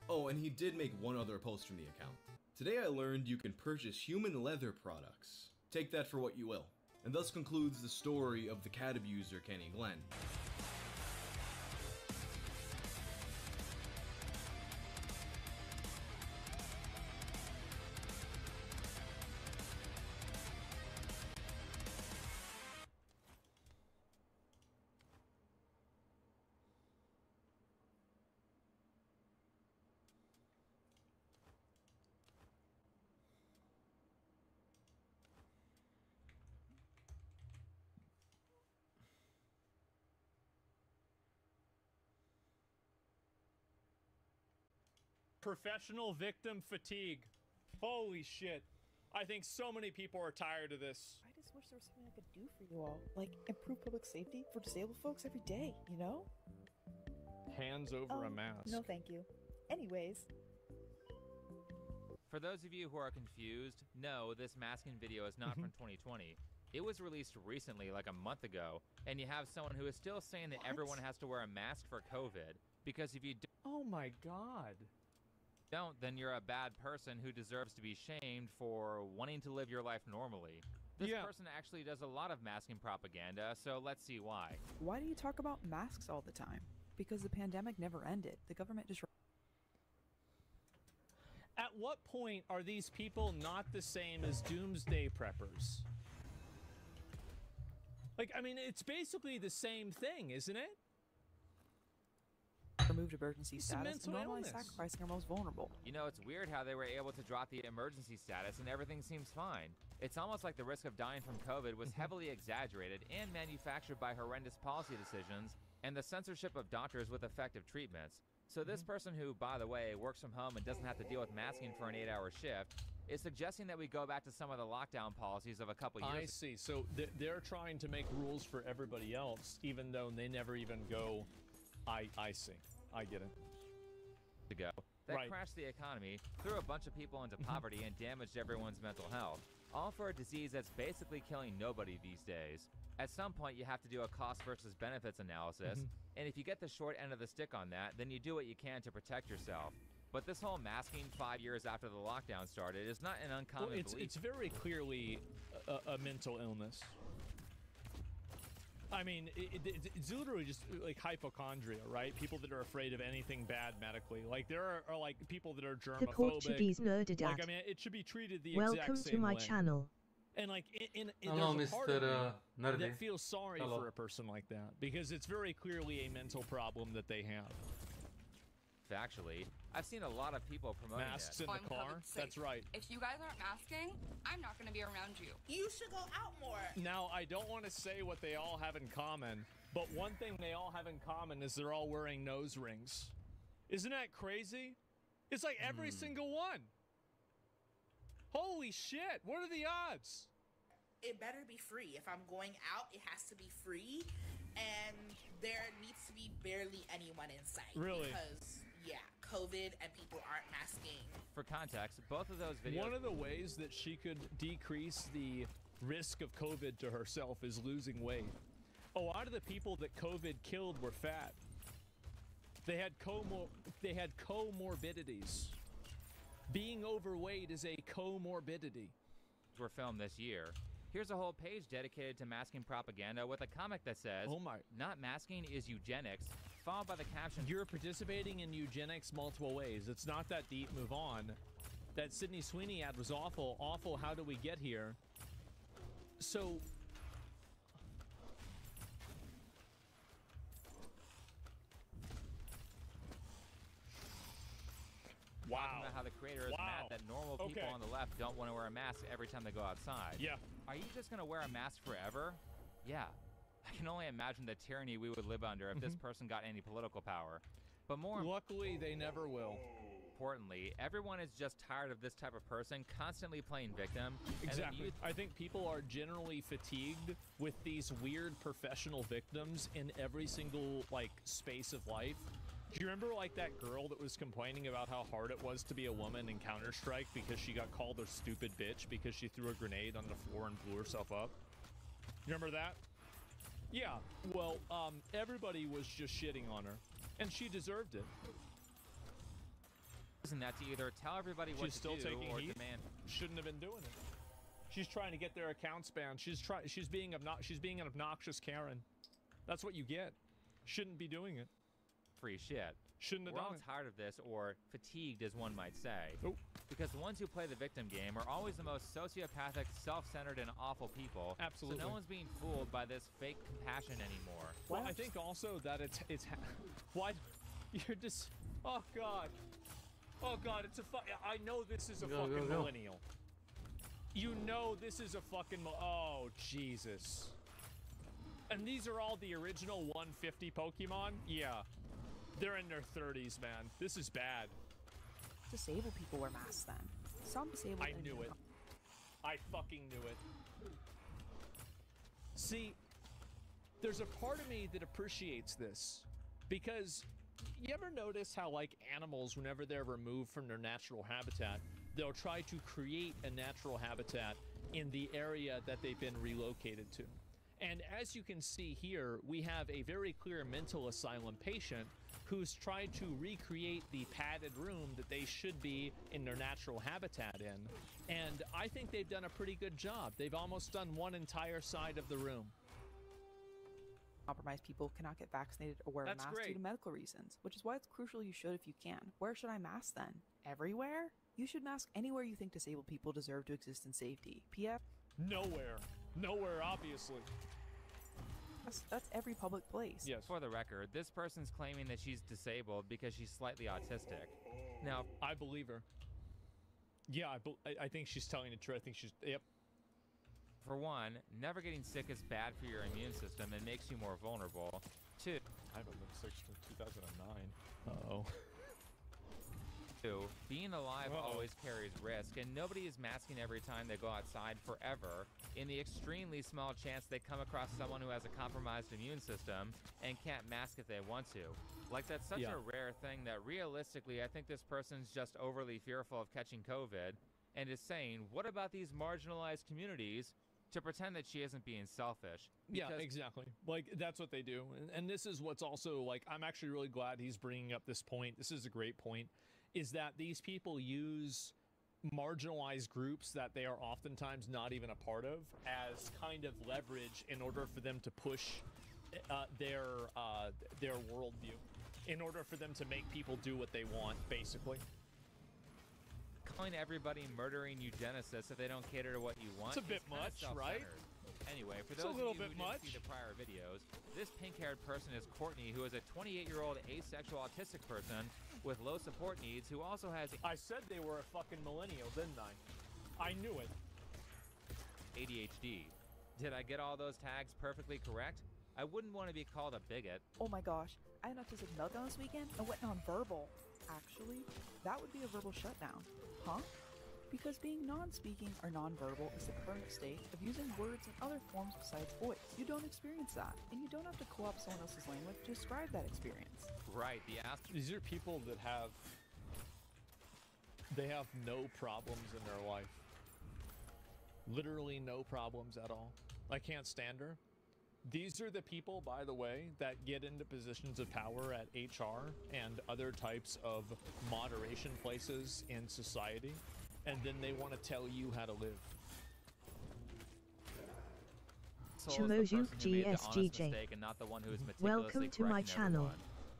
Oh, and he did make one other post from the account. Today I learned you can purchase human leather products. Take that for what you will. And thus concludes the story of the cat abuser Kenny Glenn. Professional victim fatigue. Holy shit. I think so many people are tired of this. I just wish there was something I could do for you all. Like, improve public safety for disabled folks every day, you know? Hands over a mask. No, thank you. Anyways. For those of you who are confused, no, this masking video is not from 2020. It was released recently, like a month ago, and you have someone who is still saying that everyone has to wear a mask for COVID, because if you Oh my god. don't, then you're a bad person who deserves to be shamed for wanting to live your life normally. This person actually does a lot of masking propaganda, so let's see why. Why do you talk about masks all the time? Because the pandemic never ended. The government just... At what point are these people not the same as doomsday preppers? Like, I mean, it's basically the same thing, isn't it? Removed emergency status and normally sacrificing our most vulnerable. You know, it's weird how they were able to drop the emergency status and everything seems fine. It's almost like the risk of dying from COVID was heavily exaggerated and manufactured by horrendous policy decisions and the censorship of doctors with effective treatments. So this person who, by the way, works from home and doesn't have to deal with masking for an 8-hour shift is suggesting that we go back to some of the lockdown policies of a couple years ago. I see. So they're trying to make rules for everybody else, even though they never even go, I see. I get it. That crashed the economy, threw a bunch of people into poverty, and damaged everyone's mental health. All for a disease that's basically killing nobody these days. At some point, you have to do a cost versus benefits analysis, and if you get the short end of the stick on that, then you do what you can to protect yourself. But this whole masking 5 years after the lockdown started is not an uncommon belief. It's very clearly a mental illness. I mean, it's literally just like hypochondria, right? People that are afraid of anything bad medically. Like, there are like people that are germophobic. The Portuguese nerded like, I mean, it should be treated the Welcome exact same to my way. channel. And like, Hello, there's a part of Mr. me Nerdy. that feels sorry Hello. for a person like that, because it's very clearly a mental problem that they have. Actually, I've seen a lot of people promoting Masks it. in the car? That's right. If you guys aren't masking, I'm not going to be around you. You should go out more. Now, I don't want to say what they all have in common, but one thing they all have in common is they're all wearing nose rings. Isn't that crazy? It's like every single one. Holy shit, what are the odds? It better be free. If I'm going out, it has to be free, and there needs to be barely anyone in sight. Really? Because, yeah, COVID and people aren't masking. For context, both of those videos... One of the ways that she could decrease the risk of COVID to herself is losing weight. A lot of the people that COVID killed were fat. They had comorbidities. Being overweight is a comorbidity. Were filmed this year. Here's a whole page dedicated to masking propaganda with a comic that says, "Oh my, not masking is eugenics," followed by the caption, "You're participating in eugenics multiple ways. It's not that deep, move on." That Sydney Sweeney ad was awful. Awful, how do we get here? So... Wow. Talking about how the creator is mad that normal people on the left don't want to wear a mask every time they go outside. Yeah. Are you just going to wear a mask forever? Yeah. I can only imagine the tyranny we would live under if this person got any political power. But more... Luckily, they never will. Importantly, everyone is just tired of this type of person constantly playing victim. Exactly. I think people are generally fatigued with these weird professional victims in every single, like, space of life. Do you remember, like, that girl that was complaining about how hard it was to be a woman in Counter-Strike because she got called a stupid bitch because she threw a grenade on the floor and blew herself up? You remember that? Yeah. Well, everybody was just shitting on her, and she deserved it. Isn't that to either tell everybody what to do or demand? Shouldn't have been doing it. She's trying to get their accounts banned. She's being an obnoxious Karen. That's what you get. Shouldn't be doing it. Free shit. Shouldn't have We're done all it. tired of this, or fatigued as one might say. Because the ones who play the victim game are always the most sociopathic, self-centered, and awful people. Absolutely. So no one's being fooled by this fake compassion anymore. Well, I think also that it's why you're just, oh god, it's a I know this is a fucking millennial. You know this is a fucking oh Jesus. And these are all the original 150 Pokemon? Yeah. They're in their 30s, man. This is bad. Disabled people wear masks then. Some disabled. I knew it. I fucking knew it. See, there's a part of me that appreciates this. Because you ever notice how, like, animals, whenever they're removed from their natural habitat, they'll try to create a natural habitat in the area that they've been relocated to. And as you can see here, we have a very clear mental asylum patient who's tried to recreate the padded room that they should be in their natural habitat in. And I think they've done a pretty good job. They've almost done one entire side of the room. Compromised people cannot get vaccinated or wear a mask due to medical reasons, which is why it's crucial you should if you can. Where should I mask then? Everywhere? You should mask anywhere you think disabled people deserve to exist in safety. PF? Nowhere. Nowhere, obviously. That's every public place. Yes. For the record, this person's claiming that she's disabled because she's slightly autistic. Now, I believe her. Yeah, I think she's telling the truth. I think she's, yep. For one, never getting sick is bad for your immune system and makes you more vulnerable. Two, I haven't been sick since 2009. Uh-oh. Two, being alive always carries risk, and nobody is masking every time they go outside forever, in the extremely small chance they come across someone who has a compromised immune system and can't mask if they want to. Like, that's such a rare thing that realistically, I think this person's just overly fearful of catching COVID and is saying, what about these marginalized communities, to pretend that she isn't being selfish. Yeah, exactly. Like, that's what they do. And this is what's also, like, I'm actually really glad he's bringing up this point. This is a great point, is that these people use marginalized groups that they are oftentimes not even a part of as kind of leverage in order for them to push their worldview, in order for them to make people do what they want, basically. Calling everybody murdering eugenicists if they don't cater to what you want. It's a bit much, right? Anyway, for those of you who didn't see the prior videos, this pink-haired person is Courtney, who is a 28-year-old asexual autistic person with low support needs who also has... I said they were a fucking millennial, didn't I? I knew it. ADHD. Did I get all those tags perfectly correct? I wouldn't want to be called a bigot. Oh my gosh, I had an autistic meltdown this weekend and went non-verbal. Actually, that would be a verbal shutdown. Huh? Because being non-speaking or non-verbal is the current state of using words in other forms besides voice. You don't experience that, and you don't have to co-opt someone else's language to describe that experience. Right, these are people that have no problems in their life. Literally no problems at all. I can't stand her. These are the people, by the way, that get into positions of power at HR and other types of moderation places in society, and then they want to tell you how to live. Chimozu GSGJ. And not the one who is welcome to my channel.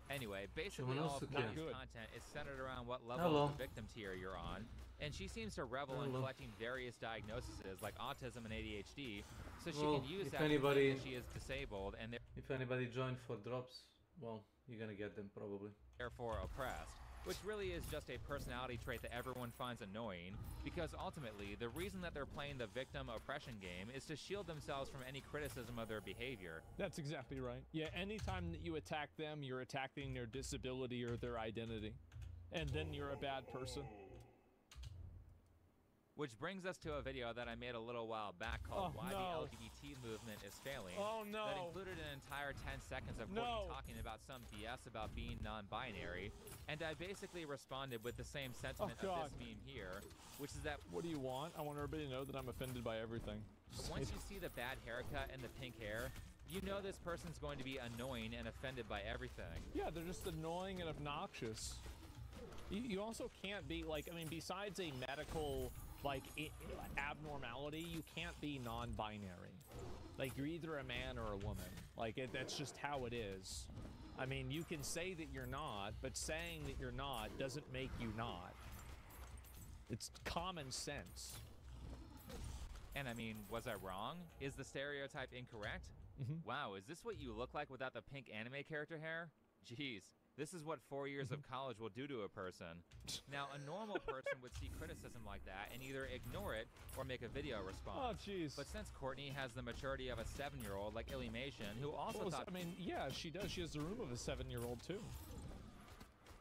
Anyway, basically all of Courtney's content is centered around what level of the victim tier you're on, and she seems to revel in collecting various diagnoses like autism and ADHD, so she can use that to think that she is disabled and if anybody joined for drops, well, you're gonna get them probably. Therefore oppressed, which really is just a personality trait that everyone finds annoying, because ultimately the reason that they're playing the victim oppression game is to shield themselves from any criticism of their behavior. That's exactly right. Yeah, anytime that you attack them, you're attacking their disability or their identity, and then you're a bad person. Which brings us to a video that I made a little while back called Why the LGBT Movement is Failing. Oh no! That included an entire 10 seconds of Courtney talking about some BS about being non-binary, and I basically responded with the same sentiment of this meme here, which is that... What do you want? I want everybody to know that I'm offended by everything. Once you see the bad haircut and the pink hair, you know this person's going to be annoying and offended by everything. Yeah, they're just annoying and obnoxious. You also can't be, like, I mean, besides a medical... like abnormality, you can't be non-binary. Like, you're either a man or a woman. Like, that's just how it is. I mean, you can say that you're not, but saying that you're not doesn't make you not. It's common sense. And I mean, was I wrong? Is the stereotype incorrect? Wow, is this what you look like without the pink anime character hair? Jeez. This is what 4 years of college will do to a person. Now, a normal person would see criticism like that and either ignore it or make a video response. Oh, jeez. But since Courtney has the maturity of a 7-year-old like Illymation, who also thought... I mean, yeah, she does. She has the room of a 7-year-old, too.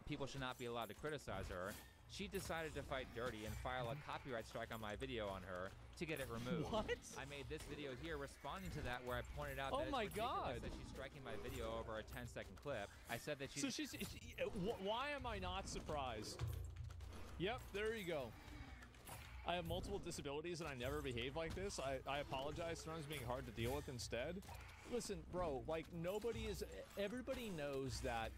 People should not be allowed to criticize her. She decided to fight dirty and file a copyright strike on my video on her to get it removed. What? I made this video here responding to that, where I pointed out that it's ridiculous that she's striking my video over a 10-second clip. I said that So why am I not surprised? Yep, there you go. I have multiple disabilities and I never behave like this. I apologize. Sometimes being hard to deal with instead. Listen, bro, like, everybody knows that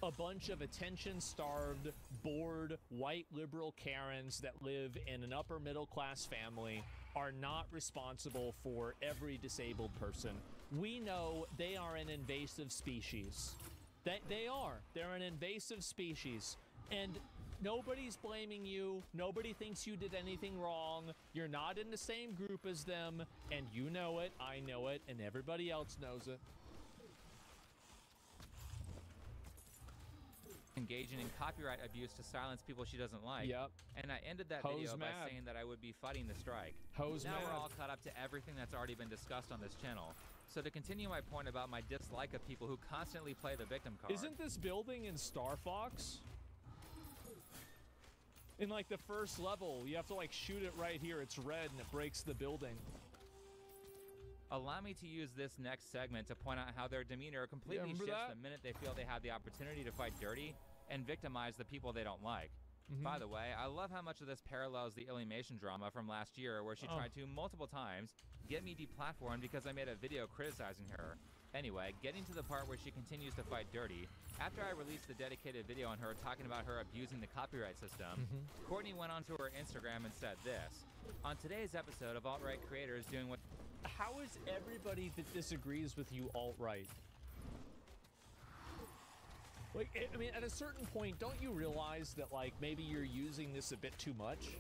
a bunch of attention-starved, bored, white liberal Karens that live in an upper-middle-class family are not responsible for every disabled person. We know they are an invasive species. They are. They're an invasive species. And nobody's blaming you. Nobody thinks you did anything wrong. You're not in the same group as them. And you know it, I know it, and everybody else knows it. Engaging in copyright abuse to silence people she doesn't like. Yep. And I ended that video by saying that I would be fighting the strike. Now we're all caught up to everything that's already been discussed on this channel. So to continue my point about my dislike of people who constantly play the victim card. Isn't this building in Star Fox? In like the first level, you have to like shoot it right here. It's red and it breaks the building. Allow me to use this next segment to point out how their demeanor completely shifts the minute they feel they have the opportunity to fight dirty and victimize the people they don't like. By the way, I love how much of this parallels the Illymation drama from last year, where she tried to multiple times get me deplatformed because I made a video criticizing her. Anyway, getting to the part where she continues to fight dirty, after I released the dedicated video on her talking about her abusing the copyright system, Courtney went onto her Instagram and said this: on today's episode of Alt-Right Creators Doing What... How is everybody that disagrees with you alt-right? Like, I mean, at a certain point, don't you realize that, like, maybe you're using this a bit too much?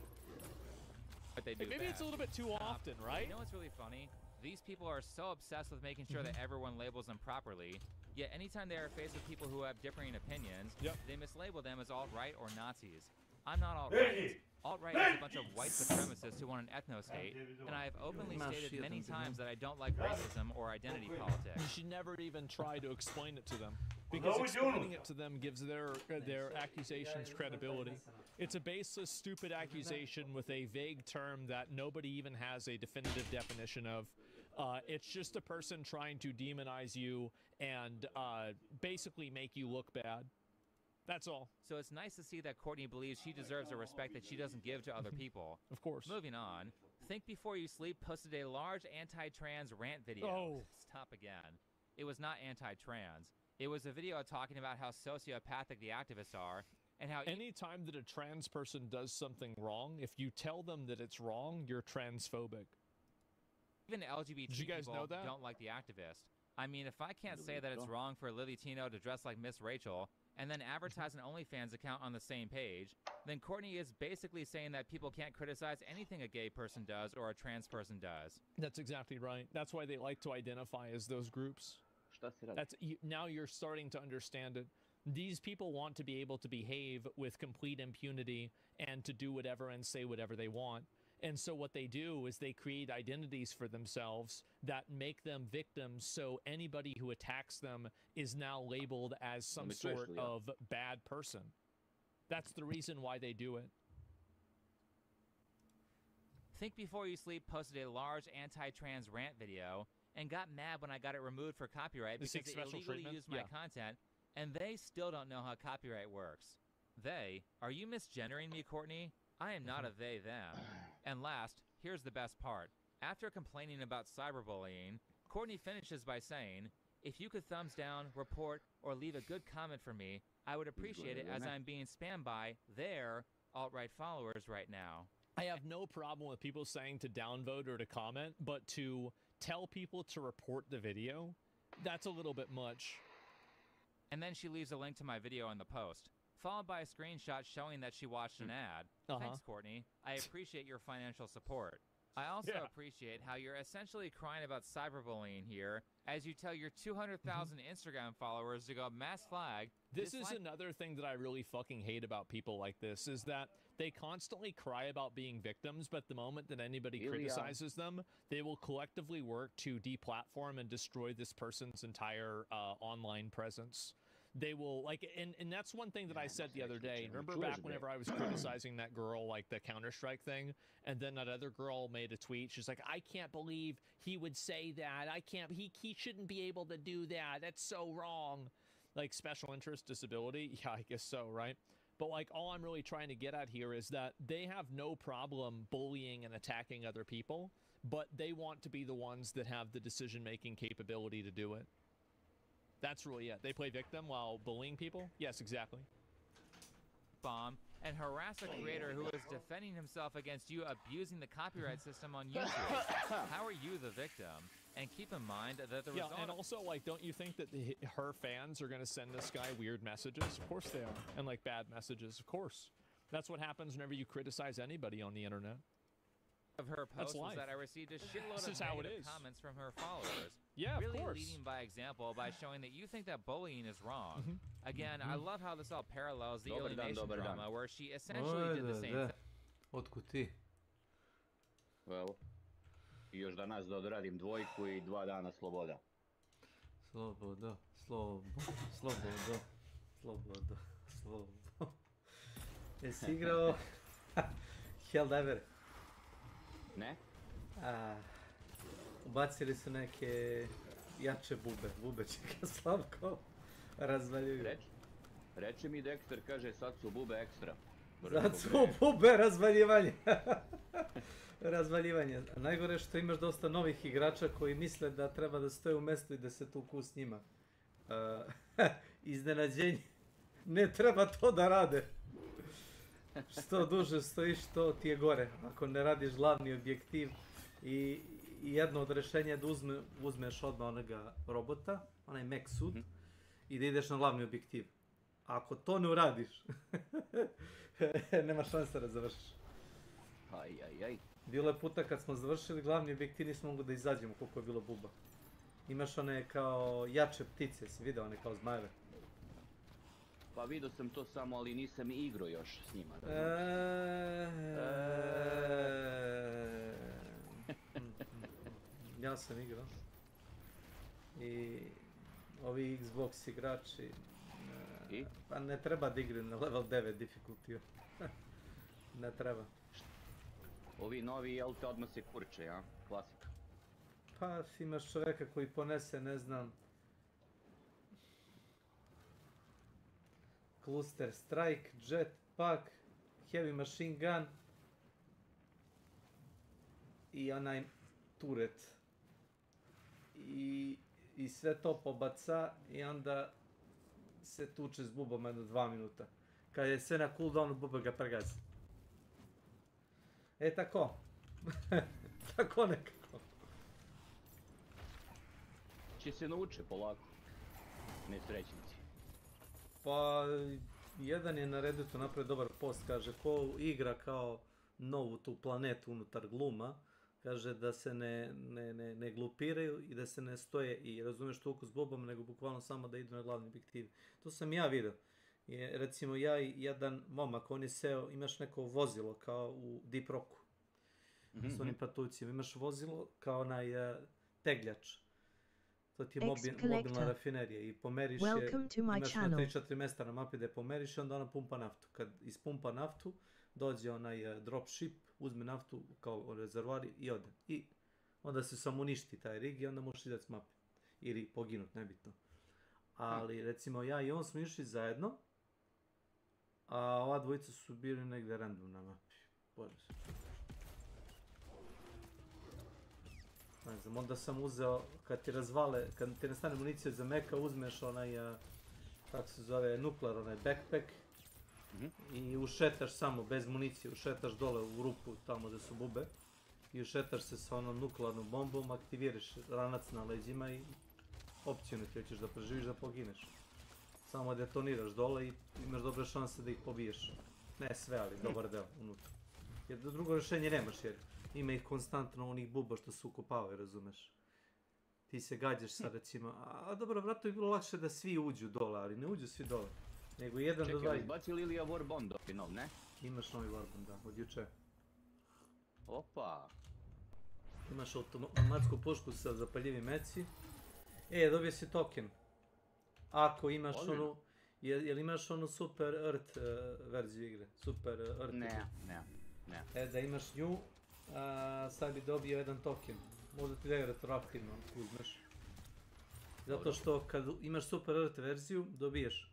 But they do maybe it's a little bit too often, right? You know what's really funny? These people are so obsessed with making sure that everyone labels them properly, yet anytime they are faced with people who have differing opinions, they mislabel them as alt-right or Nazis. I'm not alt-right. Alt-right is a bunch of white supremacists who want an ethno-state, and I have openly stated many times that I don't like racism or identity politics. You should never even try to explain it to them, because explaining it to them gives their accusations credibility. It's a baseless, stupid accusation with a vague term that nobody even has a definitive definition of. It's just a person trying to demonize you and basically make you look bad. That's all. So it's nice to see that Courtney believes she deserves a respect that she doesn't give to other people. Of course. Moving on. Think Before You Sleep posted a large anti-trans rant video. Oh. Stop again. It was not anti-trans. It was a video talking about how sociopathic the activists are and how anytime that a trans person does something wrong, if you tell them that it's wrong, you're transphobic. even LGBT Did you guys people know that? don't like the activist. I mean, if I can't say that it's wrong for Lily Tino to dress like Miss Rachel and then advertise an OnlyFans account on the same page, then Courtney is basically saying that people can't criticize anything a gay person does or a trans person does. That's exactly right. That's why they like to identify as those groups. Now you're starting to understand it. These people want to be able to behave with complete impunity and to do whatever and say whatever they want. And so what they do is they create identities for themselves that make them victims, so anybody who attacks them is now labeled as some sort of bad person. That's the reason why they do it. Think Before You Sleep posted a large anti-trans rant video and got mad when I got it removed for copyright because it illegally used my content, and they still don't know how copyright works. They? Are you misgendering me, Courtney? I am not a they, them. And last, here's the best part. After complaining about cyberbullying, Courtney finishes by saying, if you could thumbs down, report, or leave a good comment for me, I would appreciate it as I'm being spammed by their alt-right followers right now. I have no problem with people saying to downvote or to comment, but to tell people to report the video, that's a little bit much. And then she leaves a link to my video in the post, followed by a screenshot showing that she watched an ad. Thanks, Courtney. I appreciate your financial support. I also appreciate how you're essentially crying about cyberbullying here as you tell your 200,000 Instagram followers to go mass flag. This is another thing that I really fucking hate about people like this, is that they constantly cry about being victims, but the moment that anybody criticizes them, they will collectively work to deplatform and destroy this person's entire online presence. They will, like, and that's one thing that I said the other day. Remember back whenever I was criticizing that girl, like, the Counter-Strike thing, and then that other girl made a tweet. She's like, I can't believe he would say that. I can't, he shouldn't be able to do that. That's so wrong. Like, special interest disability? Yeah, I guess so, right? But, like, all I'm really trying to get at here is that they have no problem bullying and attacking other people, but they want to be the ones that have the decision-making capability to do it. That's really it. They play victim while bullying people? Yes, exactly. Bomb and harass a creator who is defending himself against you abusing the copyright system on YouTube. How are you the victim? And keep in mind that the result... and also, like, don't you think that her fans are going to send this guy weird messages? Of course they are. And, like, bad messages, of course. That's what happens whenever you criticize anybody on the internet. Of her post was that I received a shitload of negative comments from her followers. Yeah, really of course. Leading by example by showing that you think that bullying is wrong. Again, I love how this all parallels the alienation drama where she essentially did the same thing. Otkud ti? Evo. I još danas da odradim dvojku i 2 dana sloboda. Sloboda. Jesi igrao Helldiver? Ne? Ubacili su neke jače bube će ga Slavko razvaljuju. Reči mi Dexter, kaže sad su bube ekstra. Sad su bube razvaljivanje. Razvaljivanje. A najgore što imaš dosta novih igrača koji misle da treba da stoje u mestu i da se tuku s njima. Iznenađenje. Ne treba to da rade. Što duže stojiš, to ti je gore. Ako ne radiš glavni objektiv i jedno od rešenja je da uzmeš odmah onoga robota, onaj mech suit, i da ideš na glavni objektiv. Ako to ne uradiš, nema šanse da završiš. Bilo je puta kad smo završili glavni objektiv, nismo mogli da izađemo koliko je bilo buba. Imaš one kao jače ptice, si vidio one kao zmajeve? Pa vidio sam to samo, ali nisam igrao još s njima. Ja sam igrao. I ovi Xbox igrači, pa ne treba da igraju na level 9 difficulty. ne treba. Ovi novi, jel te odmah se kurče, ja? Klasika. Pa imaš čoveka koji ponese, ne znam, Cluster Strike, Jetpack, Heavy Machine Gun i onaj turret. I sve to pobaca i onda se tuče s bubom jedno 2 minuta. Kad je sve na cooldownu, buba ga pregazi. E tako. Tako nekako. Će se nauče polako. Nesrećnici. Pa, jedan je na Redditu napravio dobar post, kaže ko igra kao novu tu planetu unutar gluma, kaže da se ne glupiraju i da se ne stoje i razumeš toliko s bobom, nego bukvalno samo da idu na glavni objektiv. To sam ja vidio. Recimo ja i jedan momak, on je seo, imaš neko vozilo kao u Deep Rocku. S onim patuljcima. Imaš vozilo kao onaj tegljač. To ti je mobilna rafinerija i pomeriš je, imaš na 3-4 mjesta na mapi da je pomeriš i onda ona pumpa naftu. Kad ispumpa naftu, dođe onaj dropship, uzme naftu kao rezervoar i ode. I onda se samo uništi taj rig i onda možeš izaći s mape. Ili poginut, nebitno. Ali recimo ja i on smo išli zajedno, a ova dvojica su bili negdje random na mapi. Bože se. Ne znam, onda sam uzeo, kad ti razvale, kad ti nestane municija za meka, uzmeš onaj, kako se zove, nuklear, onaj backpack i ušetaš samo, bez municije, ušetaš dole u rupu tamo gdje su bube i ušetaš se sa onom nuklearnom bombom, aktiviraš ranac na leđima i opcijno ti hoćeš da preživiš, da pogineš. Samo detoniraš dole i imaš dobre šanse da ih pobiješ. Ne sve, ali dobar deo unutra. Jer drugo rješenje nemaš jer ima ih konstantno onih buba što se ukopavaju, razumeš. Ti se gađaš sa recimo, a dobro, vratno je bilo lakše da svi uđu dole, ali ne uđu svi dole. Nego jedan do dva... Čekaj, izbacili li je Warbond nov, ne? Imaš novi Warbond, da, od juče. Opa! Imaš automatsku pušku sa zapaljivim meci. Dobio si token. Ako imaš onu... Jel imaš onu Super Earth verziju igre? Super Earth? Ne. Da imaš nju, sad bi dobio jedan token. Možda ti daju retroaktivno uzmeš. Zato što kad imaš Super Earth verziju, dobiješ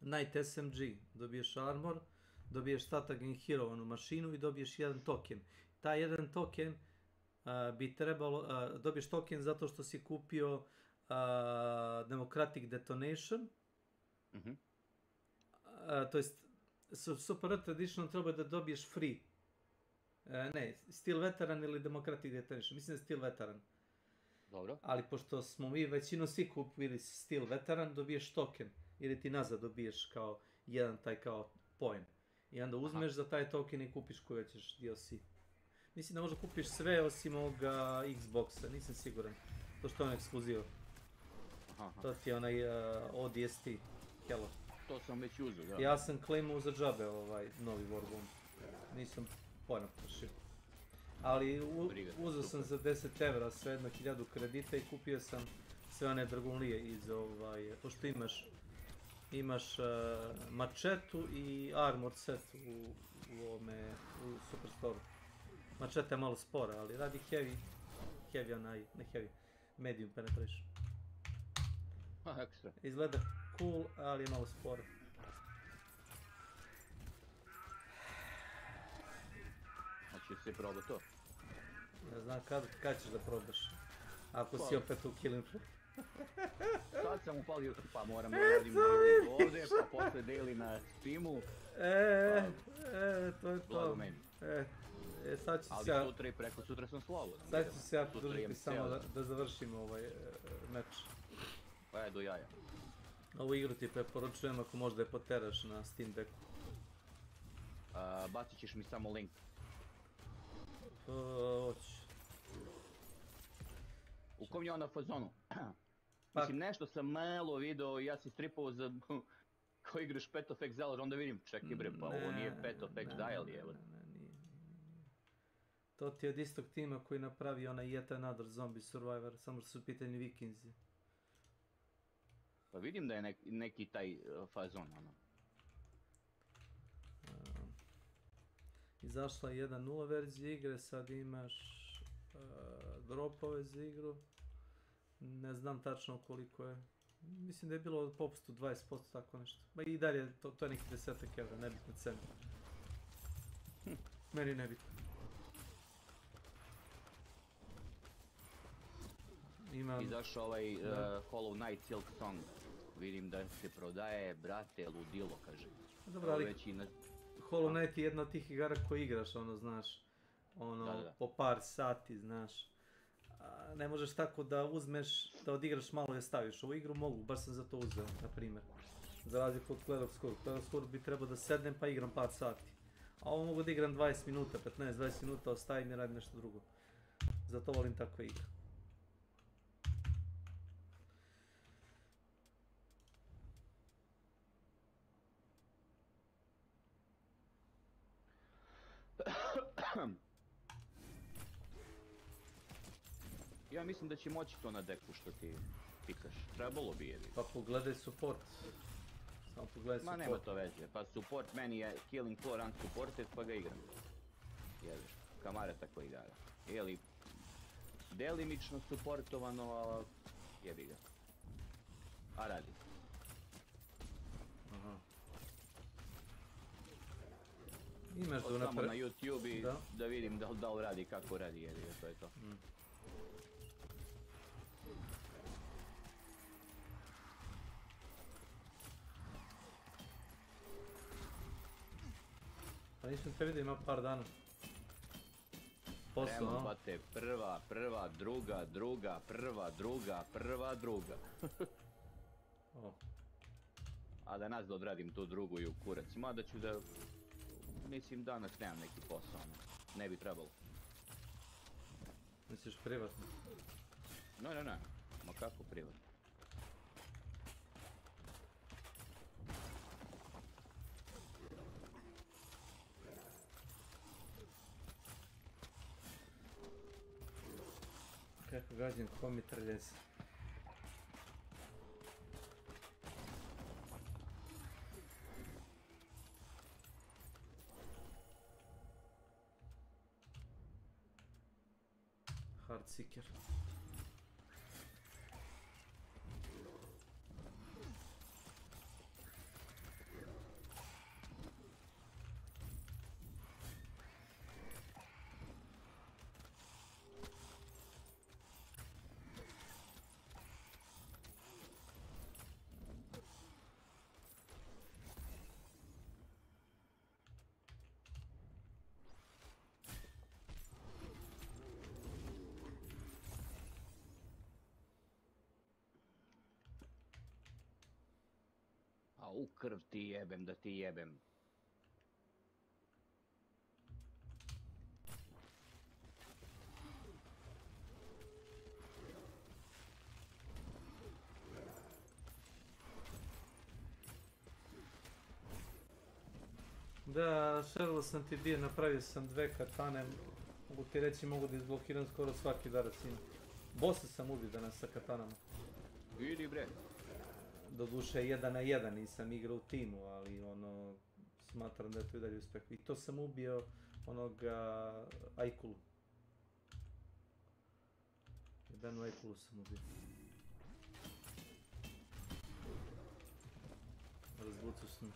Night SMG, dobiješ armor, dobiješ Tatagen Hero mašinu i dobiješ jedan token. Taj jedan token bi trebalo, dobiješ token zato što si kupio Democratic Detonation. To jest, Super Earth Edition treba da dobiješ free. Ne, Steel Veteran ili Democratic Detonation, mislim da je Steel Veteran. Dobro. Ali pošto smo mi većinom svi kupili Steel Veteran, dobiješ token. Ili ti nazad dobiješ kao jedan taj kao point. I onda uzmeš za taj token i kupiš koji hoćeš DLC. Mislim da možda kupiš sve osim ovoga Xboxa, nisam siguran. To što je on ekskluziva. To ti je onaj ODST. Hello. To sam već uzeo, da. Ja sam claimao za džabe ovaj novi Warbond. Nisam pojma prošio. Ali uzeo sam za 10 evra sve jedno 1000 kredita i kupio sam sve one dragonlije iz pošto imaš mačetu i armor set u Superstore. Mačeta je malo spora, ali radi medium penetration. Ekstra. Izgleda cool, ali je malo spora. Znači si probao to? Ne znam kad ćeš da probaš. Ako si opet u Killing Floor. Sad sam upalio, pa moram da radim ovdje, pa posle deli na Steamu. To je to. Blago meni. Sad ću ali se sutra i preko sutra sam slobodan. Sad ću se ja podržiti samo da završim ovaj meč. Pa do jaja. Ovu igru ti preporučujem ako možda je poteraš na Steam Decku. Bacit ćeš mi samo link. Hoću. U kom je ona fazonu? Mislim, nešto sam malo video, ja si stripao za ko igraš Path of Exile, onda vidim, čekaj bre, pa ovo nije Path of Exile, evo. To ti je od istog tima koji napravi onaj Yet Another Zombie Survivor, samo što su u pitanju vikinzi. Pa vidim da je neki taj fazon, ono. Izašla je 1.0 verzija igre, sad imaš dropove za igru. Ne znam tačno koliko je. Mislim da je bilo od popustu 20%, tako nešto. Ma i dalje, to je neki 10 evra, nebitna cena. Meni nebitno. Izašao ovaj Hollow Knight Silk Song. Vidim da se prodaje, brate, ludilo, kaže. Dobro, ali Hollow Knight je jedna od tih igara koje igraš, ono, znaš, ono, po par sati, znaš. Ne možeš tako da uzmeš, da odigraš malo i staviš. Ovu igru mogu, baš sam za to uzeo, na primjer. Za razliku od Clair of Score. Clair of Score bi trebao da sednem pa igram par sati. A ovo mogu da igram 20 minuta, 15-20 minuta, ostavim i radim nešto drugo. Zato volim takve igre. Ja mislim da će moći to na deku što ti pikaš. Trebalo bi je. Pa pogledaj support. Samo pogledaj support. Ma nema to veze. Pa support meni je Killing Floor unsupported pa ga igram. Jebiš, kamareta koji igara. Ili delimično supportovano, ali jebi ga. A radi. Aha. Imaš do samo na YouTube i da vidim da li radi, kako radi, jebi ga, to je to. Pa nisam te vidio, ima par dana. Posao, no? Bate, prva, druga, prva, druga. A da nas da odradim tu drugu i u kurac. Mada ću da... Mislim danas nemam neki posao. Ne bi trebalo. Misliš privatno? Ne. Ma kako privatno? Kako gađam ko mitraljez. Hardseeker. A u krv ti jebem, da ti jebem. Da, šerlo sam ti dio, napravio sam 2 katane. Mogu ti reći, mogu da izblokiram skoro svaki darac ima. Bossa sam ubio danas sa katanama. Vidi bre. Doduše 1 na 1, nisam igrao u timu, ali ono, smatram da je to i dalje uspeh. I to sam ubio onoga Ajkulu. Jedanu Ajkulu sam ubio. Razbucu sam.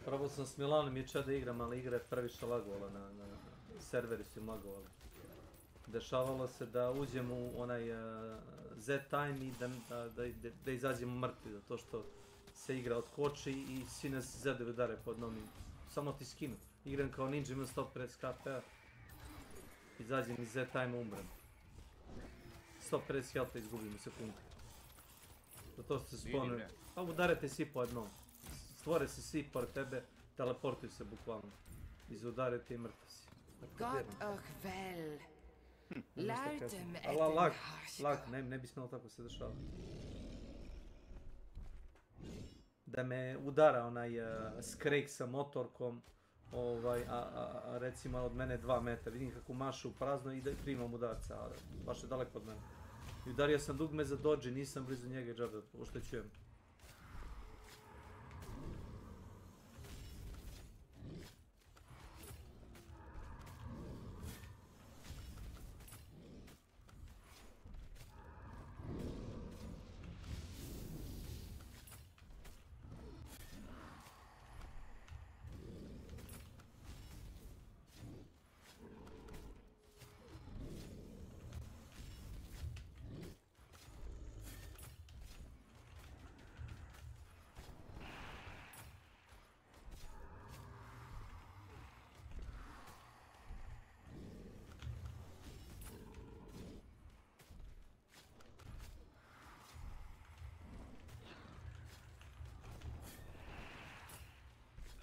Probao sam s Milanom Mića da igram, ali igra je previše lagovala, na serveri su im lagovali. Dešavalo se da uđem u onaj Z-time i da izađemo mrtvi, zato što se igra otkoči i svi nas Z-ovi udare pod nomi. Samo ti skinu. Igram kao ninja, imam 150 KP-a. Izađem iz Z-time, umrem. 150 health-a izgubim u sekundu. Zato što se spawnuju. Pa udarete svi po jednom. Stvore se svi pored tebe, teleportuju se bukvalno. Izudarite i mrtvi si. Gott och väl. Lärtem Ali lag, ne bi smjelo tako se dešava. Da me udara onaj skrejk sa motorkom, a recimo od mene 2 metra. Vidim kako mašu u prazno i da primam udarca, ali baš je daleko od mene. I udario sam dugme za dodge, nisam blizu njega, džabe, oštećujem.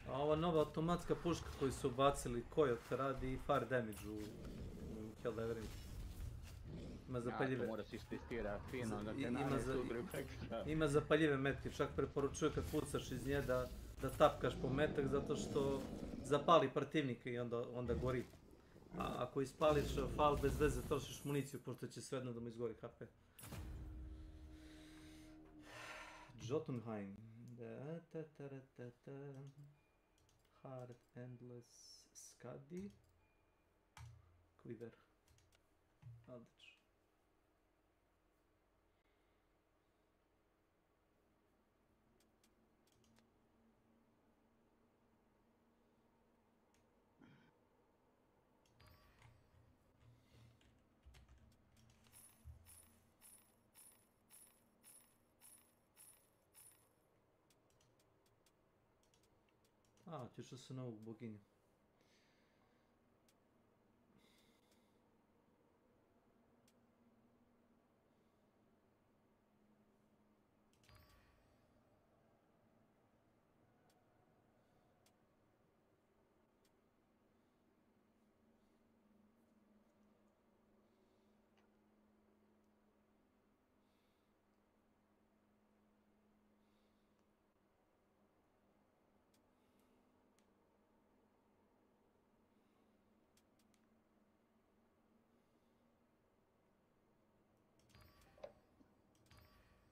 A ova nova automatska puška koju su ubacili Coyote radi fire damage u Helldiverima. Ima zapaljive... Ja, to mora se istestira fino, da te nane sudruju ekstra. Ima zapaljive metke, čak preporučuju kad pucaš iz nje da tapkaš po metak zato što zapali protivnika i onda gori. A ako ispališ fal bez veze trošiš municiju pošto će svejedno da mu izgori HP. Jotunheim. Hard Endless Skadi. Quiver. Odlično. A, otišao sam na ovu boginju.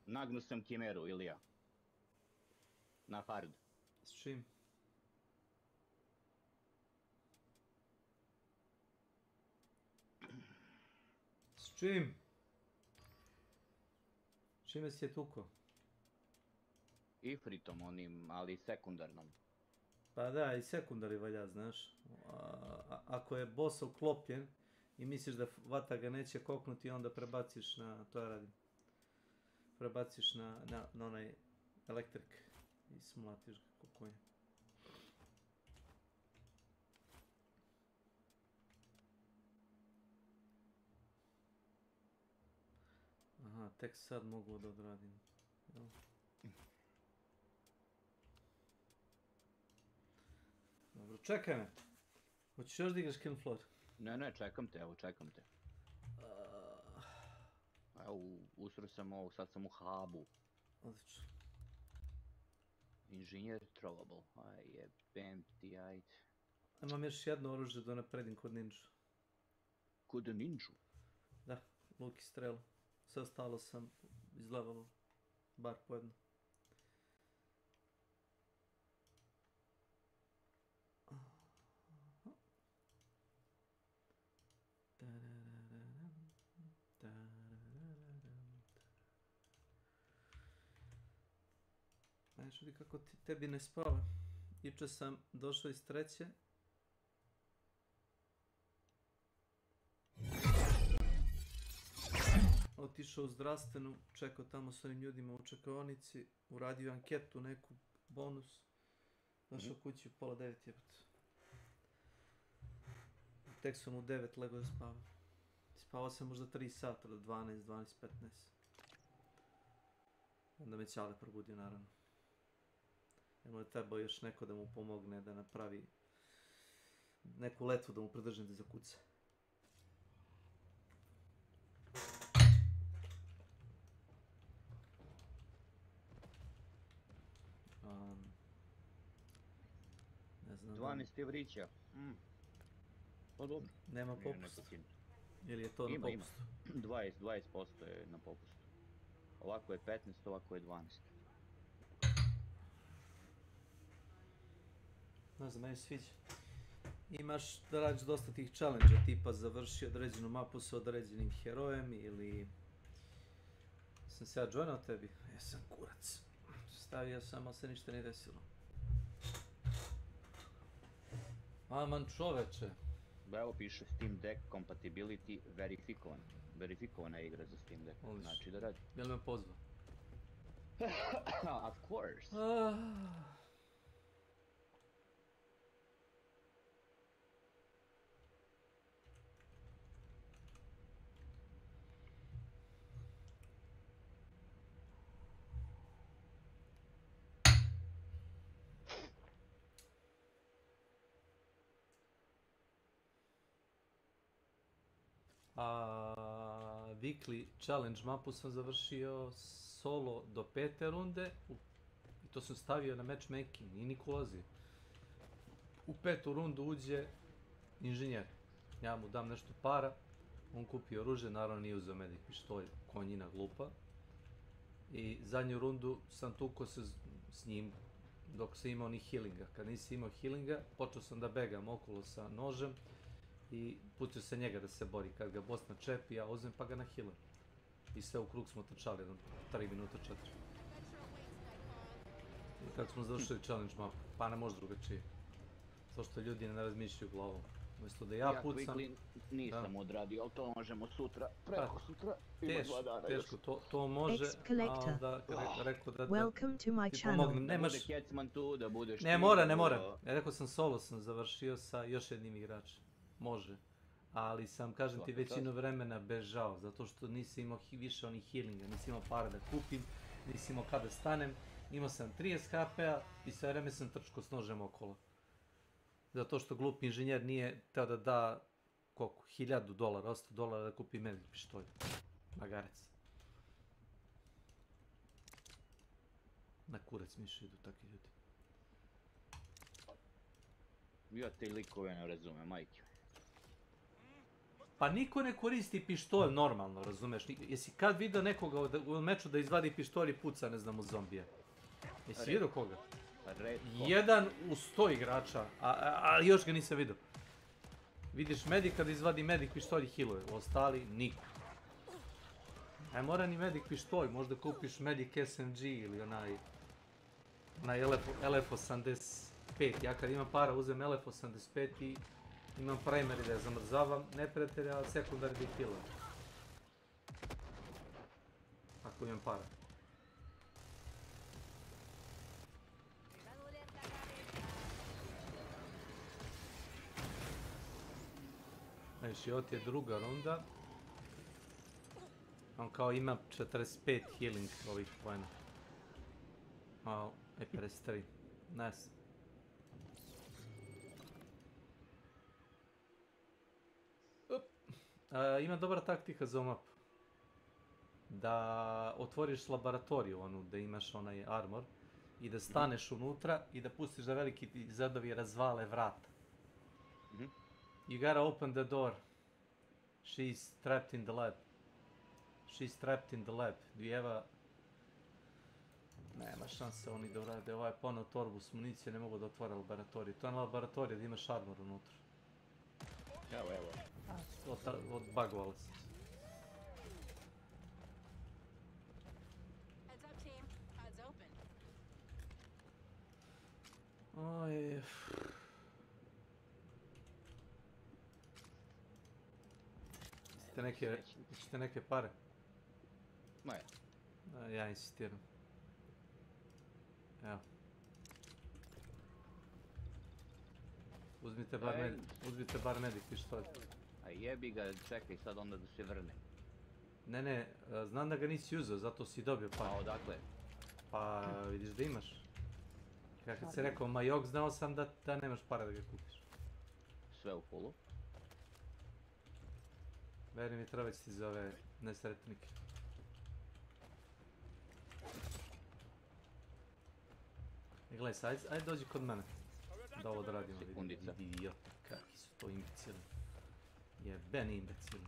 Nagnu sam Kimeru, Ilija. Na hard. S čim? S čim? Čime si je tuko? Ifritom onim, ali sekundarnom. Pa da, i sekundari valja, znaš. Ako je boss uklopljen i misliš da vata ga neće koknuti, onda prebaciš na, to ja radim. Prebaciš na onaj elektrik i smlatiš ga ko konja. Aha, tek sad mogu da odradim. Dobro, čekaj me. Hoćeš još da igraš Kill Floor? Ne, čekam te, evo čekam te. Evo, usro sam ovo, sad sam u hubu. Odlično. Inženjer trovable, aj jebem ti, ajde. Imam još jedno oružje da napredim kod ninja. Kod ninja? Da, luk i strelu. Sve ostalo sam izlevalo, bar po jedno. Znaš vidi kako tebi ne spava. Juče sam došao iz treće. Otišao u zdravstvenu, čekao tamo s onim ljudima u čekaonici, uradio anketu, neku bonus. Došao kući u pola 9 jebate. Tek sam u 9 legao da spavam. Spavao sam možda 3 sata do 12, 12, 15. Onda me Ćale probudio naravno. Jer mu je trebao još neko da mu pomogne da napravi neku letvu da mu pridržim da zakuca. Ne znam. 12 evrića. Pa dobro. Nema popust. Ili je to na popustu? 20% je na popustu. Ovako je 15, ovako je 12. Ne znam, meni sviđa. Imaš da radiš dosta tih challenge-a, tipa završi određenu mapu sa određenim herojem ili... Sam se ja joinao tebi? Jesam kurac. Stavio sam, ali se ništa nije desilo. Aman čoveče. Da, evo piše Steam Deck Compatibility verifikovan. Verifikovana je igra za Steam Deck. Znači da radi. Jel me pozvao? Of course. Weekly challenge mapu sam završio solo do 5. runde i to sam stavio na matchmaking, nije niko ulazio. U 5. rundu uđe inženjer, ja mu dam nešto para, on kupi oružje, naravno nije uzeo medic pištolj, konjina glupa. I zadnju rundu sam tukao se s njim dok sam imao ni healinga. Kad nisi imao healinga, počeo sam da begam okolo sa nožem i pustio se njega da se bori. Kad ga boss načepi, ja uzmem pa ga na healer. I sve u krug smo trčali, 3 minuta 4. I tako smo završili challenge mapu, pa ne može drugačije. To što ljudi ne razmišljaju glavom. Umjesto da ja pucam... Ja nisam odradio, ali to možemo sutra, preko sutra, ima 2 dana još. Teško, to može, a onda rekao da ti pomognem. Da bude Kecman tu, da budeš ti. Ne mora. Ja rekao sam solo sam završio sa još jednim igračem. Može. Ali sam, kažem ti, većinu vremena bežao, zato što nisi imao više onih healinga, nisi imao para da kupim, nisi imao kada stanem, imao sam 30 HP-a i sve vreme sam trčko s nožem okolo. Zato što glup inženjer nije teo da da, koliko, $1000, $100 da kupi medic pištolj. Magarac. Na kurac mišu idu takvi ljudi. Ja te likove ne razume, majke. Pa niko ne koristi pištolj normalno, razumeš? Jesi kad vidio nekoga u meču da izvadi pištolj i puca, ne znam, u zombije? Jesi vidio koga? Jedan u 100 igrača, a još ga nisam vidio. Vidiš medika da izvadi medic pištolj i healuje, ostali niko. Ne mora ni medic pištolj, možda kupiš medic SMG ili onaj LF85. Ja kad imam para uzem LF85 i imam primary da je zamrzavam neprijatelja, a sekundari da ih healujem. Ako imam para. Znači, ovo ti je druga runda. On kao ima 45 healing ovih pojena. Malo, 53. Nice. Ima dobra taktika za ovu mapu. Da otvoriš laboratoriju, onu da imaš onaj armor, i da staneš unutra i da pustiš da veliki zadovi razvale vrata. You gotta open the door. She's trapped in the lab. She's trapped in the lab. Do you ever... Nema šanse oni da urade. Ovaj je ponao torbu s municije, ne mogu da otvore laboratoriju. To je na laboratoriju da imaš armor unutra. Evo. Odbagovalo se. Oj... Hoćete neke pare? Moje. Ja insistiram. Evo. Uzmite bar medic pištolj. A jebi ga, čekaj sad onda da se vrne. Ne, znam da ga nisi uzeo, zato si dobio pare. A odakle? Pa vidiš da imaš. Ja kad si rekao Majok, znao sam da nemaš pare da ga kupiš. Sve u fullu? Veri mi, treba ti za ove nesretnike. Gledaj sad, ajde dođi kod mene. Da ovo odradimo. Sekundica. Idiot, kakvi su to imbecili. Jeben imbecil.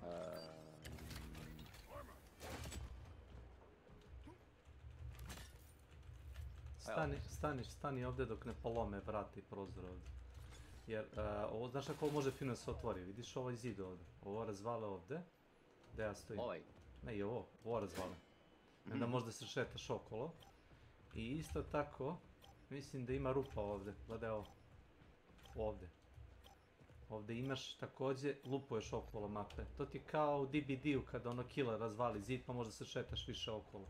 Stani ovdje dok ne polome vrati prozor ovdje. Jer, ovo, znaš kako ovo može fino se otvori, vidiš ovaj zid ovdje, ovo razvale ovdje, gdje ja stojim. Ovaj? Ne, i ovo razvale. Onda možda se šetaš okolo. I isto tako, mislim da ima rupa ovdje, gledaj ovo. Ovdje. Ovdje imaš također, lupuješ okolo mape. To ti je kao u DBD-u kada ono killer razvali zid pa možda se šetaš više okolo.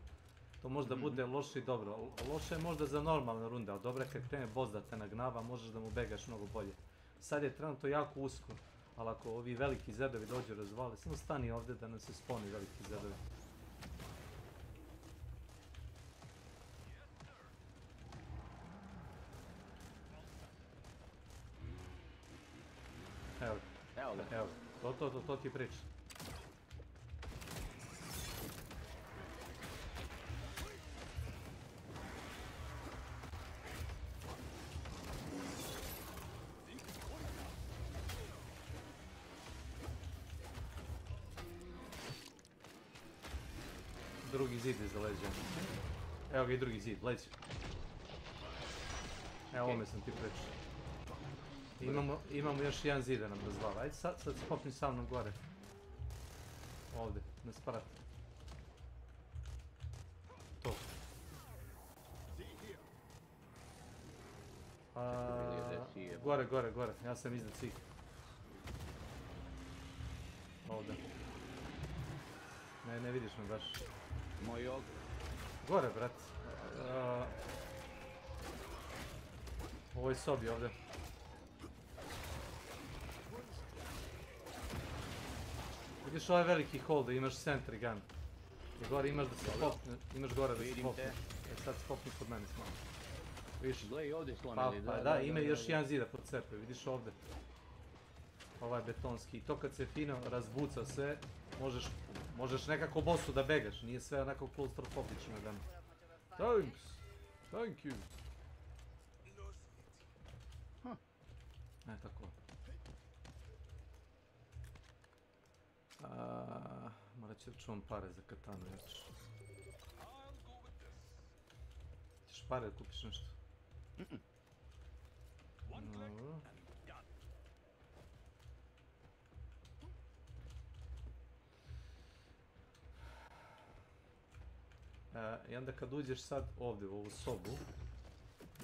To možda bude loše i dobro. Loše je možda za normalne runde, ali dobro je kad krene boss da te nagnava, možeš da mu begaš mnogo bolje. Sad je trenutno jako usko, ali ako ovi veliki zedovi dođu razvali, samo stani ovdje da nam se sponi veliki zedovi. Evo, to ti priča. Drugi zid je za leđa. Evo ga i drugi zid, leđa. Evo ovome sam ti pričao. Imamo još jedan zid da nam razvala. Ajde sad skopni sa mnom gore. Ovdje, na sprat. To. Gore. Ja sam iznad svih. Ovdje. Ne vidiš me baš. Moj og. Gore, brat. U ovoj sobi ovdje. Vidiš ovaj veliki hol da imaš sentry gun. I gore imaš da se popne, imaš gore da se popne. Sad se popni kod mene smo. Vidiš? Gle i ovdje slomili. Da, ima još jedan zida pod cepe, vidiš ovdje. Ovaj betonski. I to kad se fino razbuca sve, možeš nekako bossu da begaš. Nije sve onako klaustrofobično da. Thanks! Thank you! Tako. Morat ću da čuvam pare za katanu još. Ćeš pare da kupiš nešto? Dobro. I onda kad uđeš sad ovdje u ovu sobu,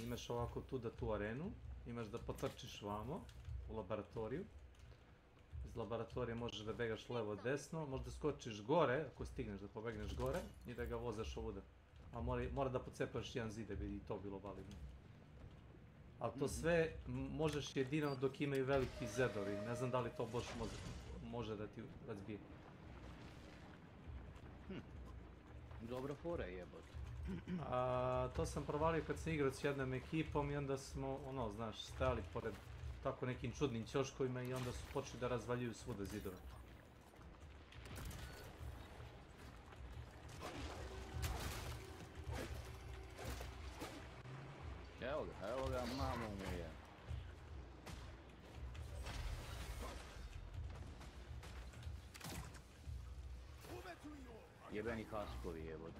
imaš ovako tu arenu, imaš da potrčiš vamo u laboratoriju. Iz laboratorije možeš da begaš levo desno, možda skočiš gore, ako stigneš da pobegneš gore i da ga vozaš ovuda. A mora da pocepaš jedan zid da bi i to bilo validno. Ali to sve možeš jedino dok imaju veliki zedovi, ne znam da li to baš može da ti razbije. Dobro fora jebot. To sam provalio kad sam igrao s jednom ekipom i onda smo, znaš, stajali pored tako nekim čudnim ćoškovima i onda su počeli da razvaljuju svuda zidove. Evo ga, mamo mu je. Jebeni haskovi jebot.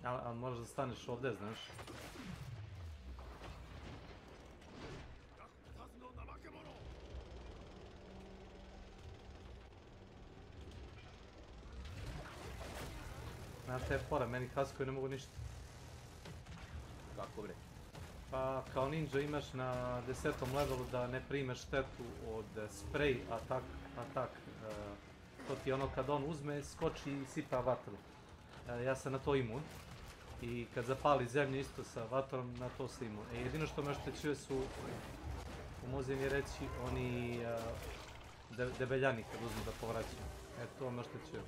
Ali možeš da staneš ovdje, znaš. Znaš šta je fora, meni haskovi ne mogu ništa. Kako bre? Pa kao ninja imaš na 10. levelu da ne primeš štetu od spray atak. To ti je ono kad on uzme, skoči i sipa vatru. Ja sam na to imun. I kad zapali zemlju isto sa vatrom, na to sam imun. Jedino što me oštećuje su, pomozim je reći, oni debeljani kad uzmu da povraćaju. To me oštećuje.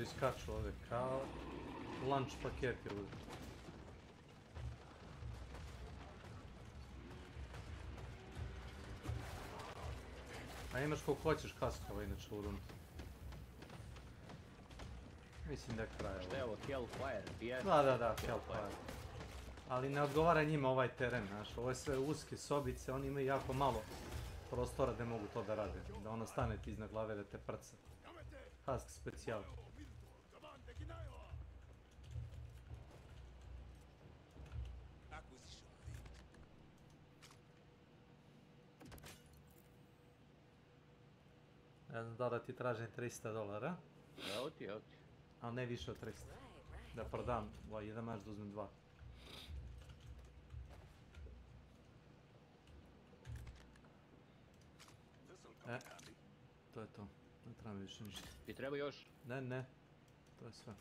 što iskaču ovdje, kao lunch paketi ovdje. A imaš koliko hoćeš kaskava inače u rundu. Mislim da je kraj ovo. Šta je ovo, Hellfire? Da, Hellfire. Ali ne odgovara njima ovaj teren, znaš, ovo je sve uske sobice, oni imaju jako malo prostora gdje mogu to da rade. Da ono stane ti iznad glave da te prca. Husk specijal. Ne znam da ti tražim $300. Evo ti. Ali ne više od 300. Da prodam, jedan mač da uzmem 2. To je to. Ne treba mi više ništa. Ti treba još? Ne. To je sve.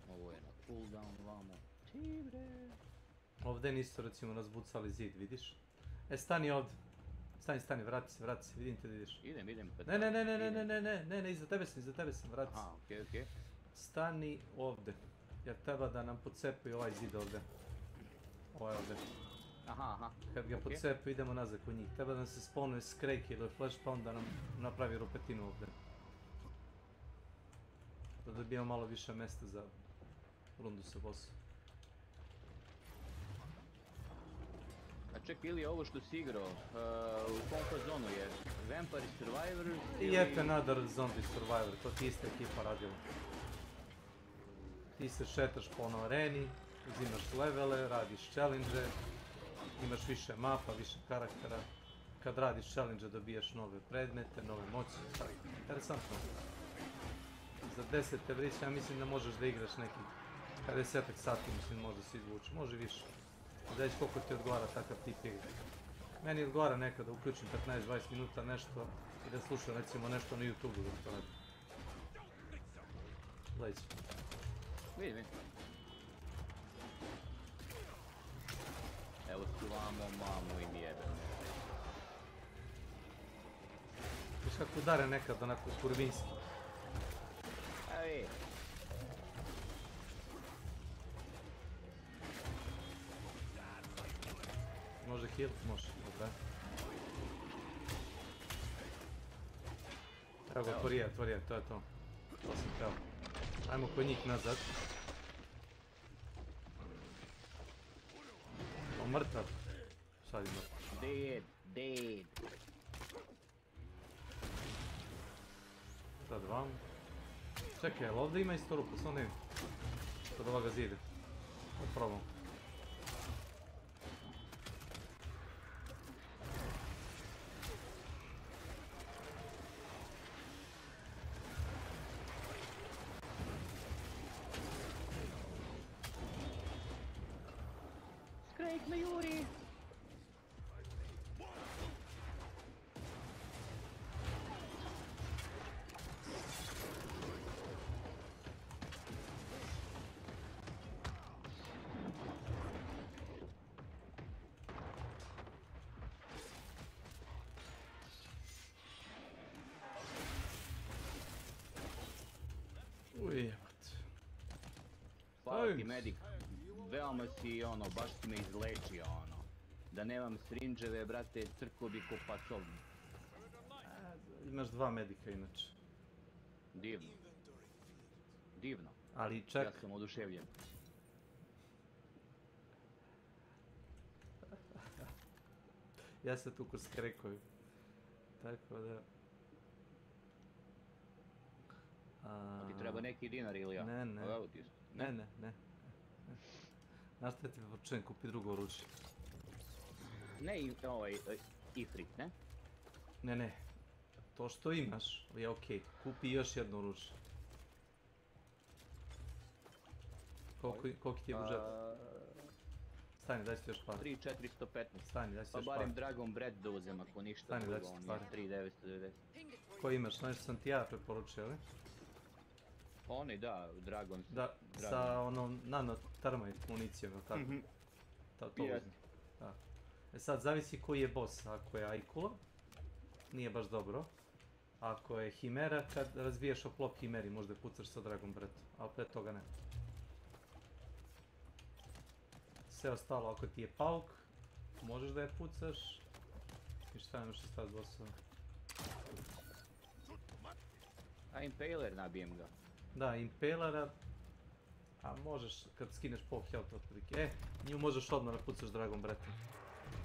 Ovo je na cooldown vamo. Ovdje nisu recimo razbucali zid, vidiš? Stani ovdje. Stani, vrati se, vidim te da ideš. Idem. Ne, iza tebe sam, vrati se. Okej. Stani ovdje, jer treba da nam pocepaju ovaj zid ovdje. Ovaj ovdje. Aha. Kad ga pocepaju idemo nazad kod njih. Treba da nam se spawnuje skrejk ili flash spawn da nam napravi rupetinu ovdje. Da dobijemo malo više mjesta za rundu sa bossom. A čekaj, ili ovo što si igrao, u kom fazonu je? Vampire Survivor? I Yet Another Zombie Survivor, to ti ista ekipa radila. Ti se šetaš po onoj areni, uzimaš levele, radiš challenge, imaš više mapa, više karaktera. Kad radiš challenge dobijaš nove predmete, nove moći, interesantno. Za 10 evrića ja mislim da možeš da igraš neki 50 sati, mislim možda se izvući, može više. Da vidiš koliko ti odgovara takav tip igre. Meni odgovara nekad da uključim 15-20 minuta nešto i da slušam recimo nešto na YouTube-u da to radim. Gledaj ću. Vidim. Evo ti vamo, mamu im jebem. Viš kako udare nekad onako kurvinski. Evi. Može heal? Može, dobro. Evo ga, tvorija, to je to. To sam trebao. Ajmo kod njih nazad. O, mrtav. Sad je mrtav. Dead. Sad vam. Čekaj, jel ovdje ima isto rupa, samo ne vidim. Kod ovoga zide. Probam. Skrejk me juri! Hvala ti, medik. Veoma si, baš si me izlečio, Da nemam srinđeve, brate, crklo bi ko pacovni. Imaš 2 medika inače. Divno. Ali ček. Ja sam oduševljen. Ja se tu kroz krekoju. Tako da... A ti treba neki dinar ili ja? Ne. Ne. Znaš šta ti počujem, kupi drugo oružje. Ne, ifrit, ne? Ne. To što imaš je okej. Kupi još jedno oružje. Koliko ti je budžet? Stani, daj si još par. 3.415. Stani, daj si Pa još par. barem Dragon Breath da uzem ako ništa Stani, daj drugo, si on par. je 3.990. Koji imaš, nešto sam ti ja preporučio, ali? Oni da, Dragon. Da, sa onom nano termite municijom, ili tako? To Yes. uzmi. Da. E sad, zavisi koji je boss. Ako je Aikula, nije baš dobro. Ako je Himera, kad razbiješ oklop Himeri, možda pucaš sa Dragon Breathom, ali pre toga ne. Sve ostalo, ako ti je pauk, možeš da je pucaš. I šta imaš šta od bossova? A Impaler nabijem ga. Da, Impalera, a možeš kad skineš pol health otprilike. Nju možeš odmah da pucaš Dragon Breathom.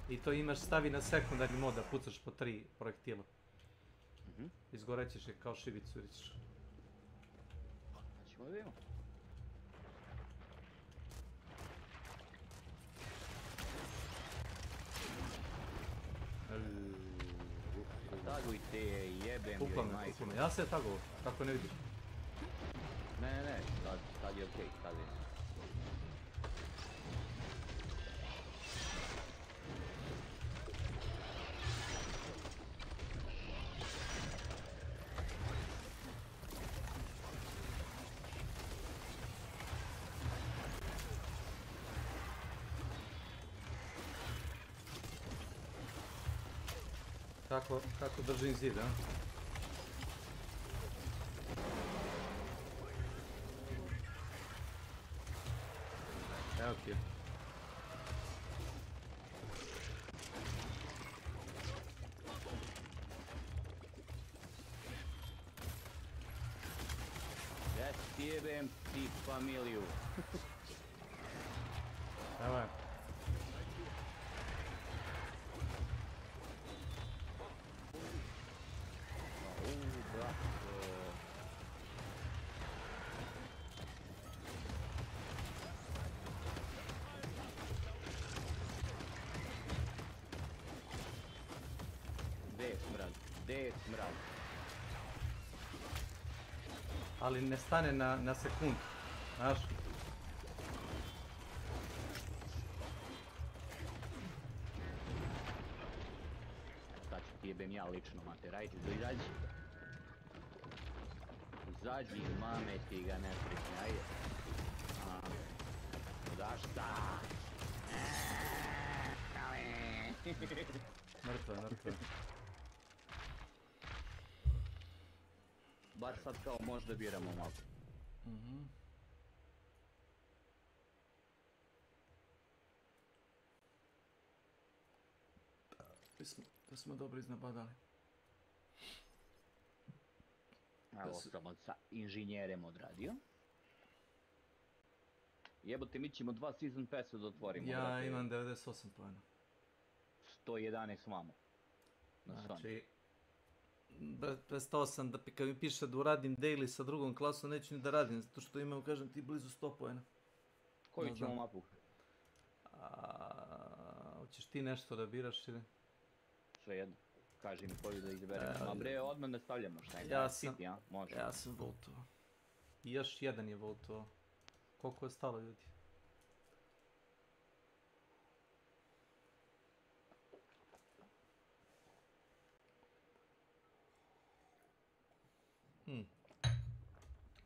I to imaš, stavi na sekundarni mod da pucaš po 3 projektila. Izgorećeš je kao šibicu ili ćeš. Ćemo da vidimo. Tagujte je, jebem joj majku. Kuklame, ja se je tagovao, kako ne vidiš. Ne, sad je okej, sad je. Kako držim zid, a? Evo ti je. Ja sjebem ti familiju. Evo je. Gdje je smrad? Ali ne stane na sekundu, znaš? Sad ću ti jebem ja lično, mater, ajde, izađi. Izađi, mame ti ga ne prisne, ajde. Da šta? Mrtvo je. Bar sad kao možda biramo malo. Da smo dobro iznabadali. Evo sam sa inženjerem odradio. Jebote, mi ćemo 2 season passa da otvorimo. Ja imam 98 pojena. 111 vamo. Znači, prestao sam da kad mi piše da uradim daily sa drugom klasom, neću ni da radim, zato što imam, kažem ti, blizu 100 pojena. Koju ćemo mapu? Hoćeš ti nešto da biraš ili? Sve jedno. Kaži mi koju da izberemo. Ma bre, odmah nastavljamo šta je. Ja sam votovao. I još jedan je votovao. Koliko je stalo ljudi?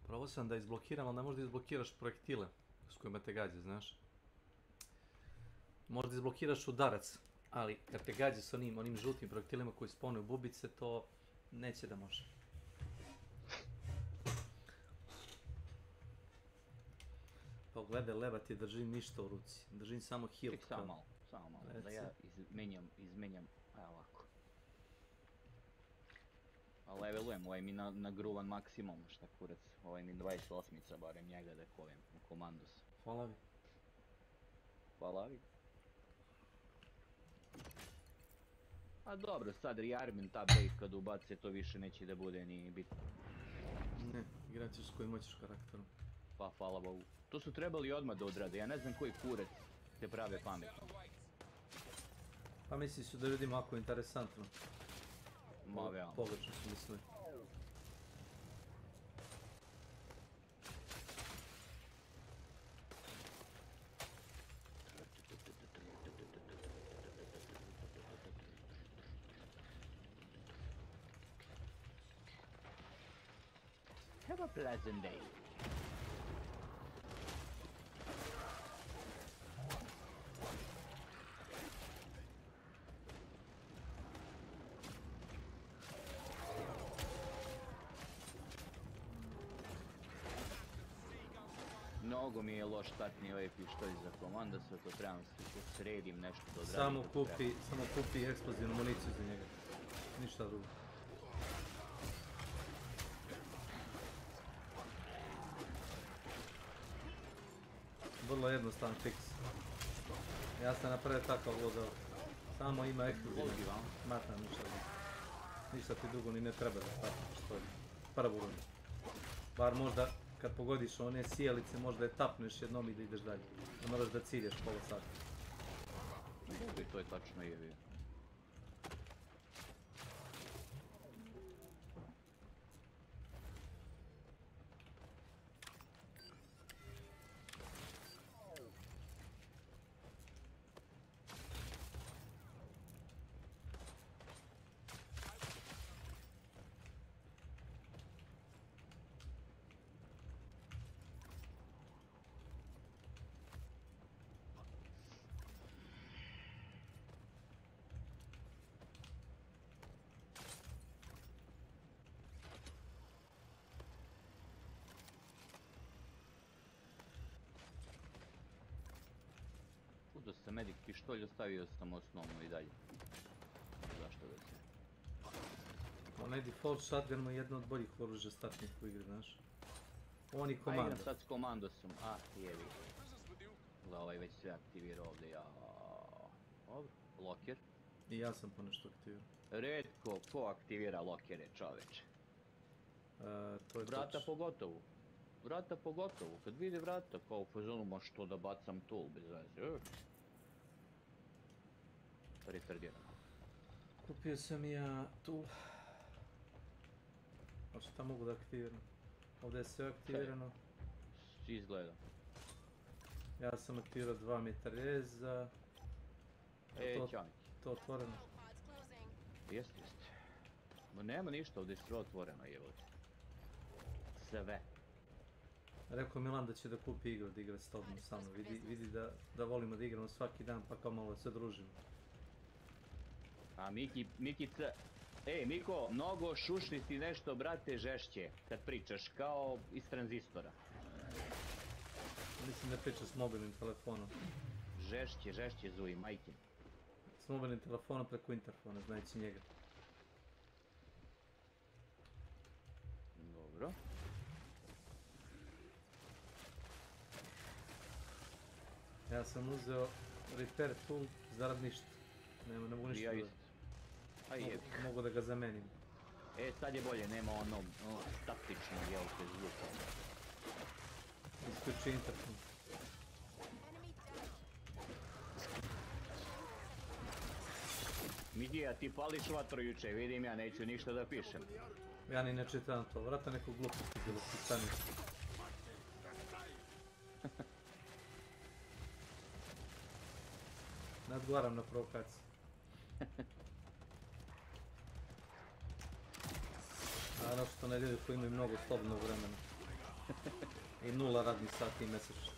Probao sam da izblokiram, ali ne možda izblokiraš projektile s kojima te gađe, znaš. Možda izblokiraš udarac, ali kad te gađe s onim žutim projektilima koji spawnuju bubice, to neće da može. Pa gledaj, leva ti držim ništa u ruci, držim samo heal. Samo malo, da ja izmenjam, evo ovako. A levelujem, ovaj mi nagruvan maksimum, šta kurac, ovaj mi 28-ica barem njega da kojem u komandus. Hvala vi. Hvala vi. A dobro, sad rearmin ta break kad ubace to više neće da bude ni bitno. Ne, igrat ćeš s kojim hoćeš karakterom. Pa hvala Bogu. To su trebali odmah da odrade, ja ne znam koji kurac te prave pametno. Pa misli su da ljudima ovako interesantno. Ma realno. Pogrešno su mislili. Have a pleasant day. Mnogo mi je loš startni ovaj pištolj za komanda, sve to trebam da sredim nešto da odradim. Samo kupi eksplozivnu municiju za njega. Ništa drugo. Vrlo jednostavan fiks. Ja sam napravio takav vozao. Samo ima eksplozivno. Matam ništa drugo. Ništa ti drugo ni ne treba da startni pištolj. Prvu rundu. Bar možda kad pogodiš one sijalice, možda je tapneš jednom i da ideš dalje. Ne moraš da cilješ pola sata. To je tačno je bio. Uzeo sam medic pištolj, ostavio sam osnovno i dalje. Zašto da se... Onaj default shotgun je jedno od boljih oružja startnih u igri, znaš. On i komando. A igram sad s komandosom, jevi. Da, ovaj već sve aktivirao ovdje, Dobro, loker. I ja sam ponešto aktivirao. Retko ko aktivira lokere, čoveče. Vrata pogotovo. Vrata pogotovo, kad vidi vrata kao u fazonu, ma što da bacam tool bez veze. Retardirano. Kupio sam ja tool. A šta mogu da aktiviram? Ovdje je sve aktivirano. Izgleda. Ja sam aktivirao 2 mitraljeza. To otvoreno. Jeste. Ma nema ništa, ovdje je sve otvoreno, jevo. Sve. Rekao Milan da će da kupi igru, da igra s tobom sa mnom. Vidi da volimo da igramo svaki dan, pa kao malo se družimo. A Mikica... Miko, mnogo šušni ti nešto, brate, žešće, kad pričaš, kao iz tranzistora. Mislim da pričaš s mobilnim telefonom. Žešće, zuji, majke. S mobilnim telefonom preko interfona, znajući njega. Dobro. Ja sam uzeo repair tool zarad ništa. Ne mogu ništa da... Mogu da ga zamenim. Sad je bolje, nema ono statično jelke zvuka. Isključi interfon. Midija, ti pališ vatru juče, vidim ja, neću ništa da pišem. Ja ni ne čitam to, vrata neku gluposti bilo pisanje. Ne odgovaram na provokaciju. Naravno što ne ljudi koji imaju mnogo slobodnog vremena. I 0 radnih sati mesečno.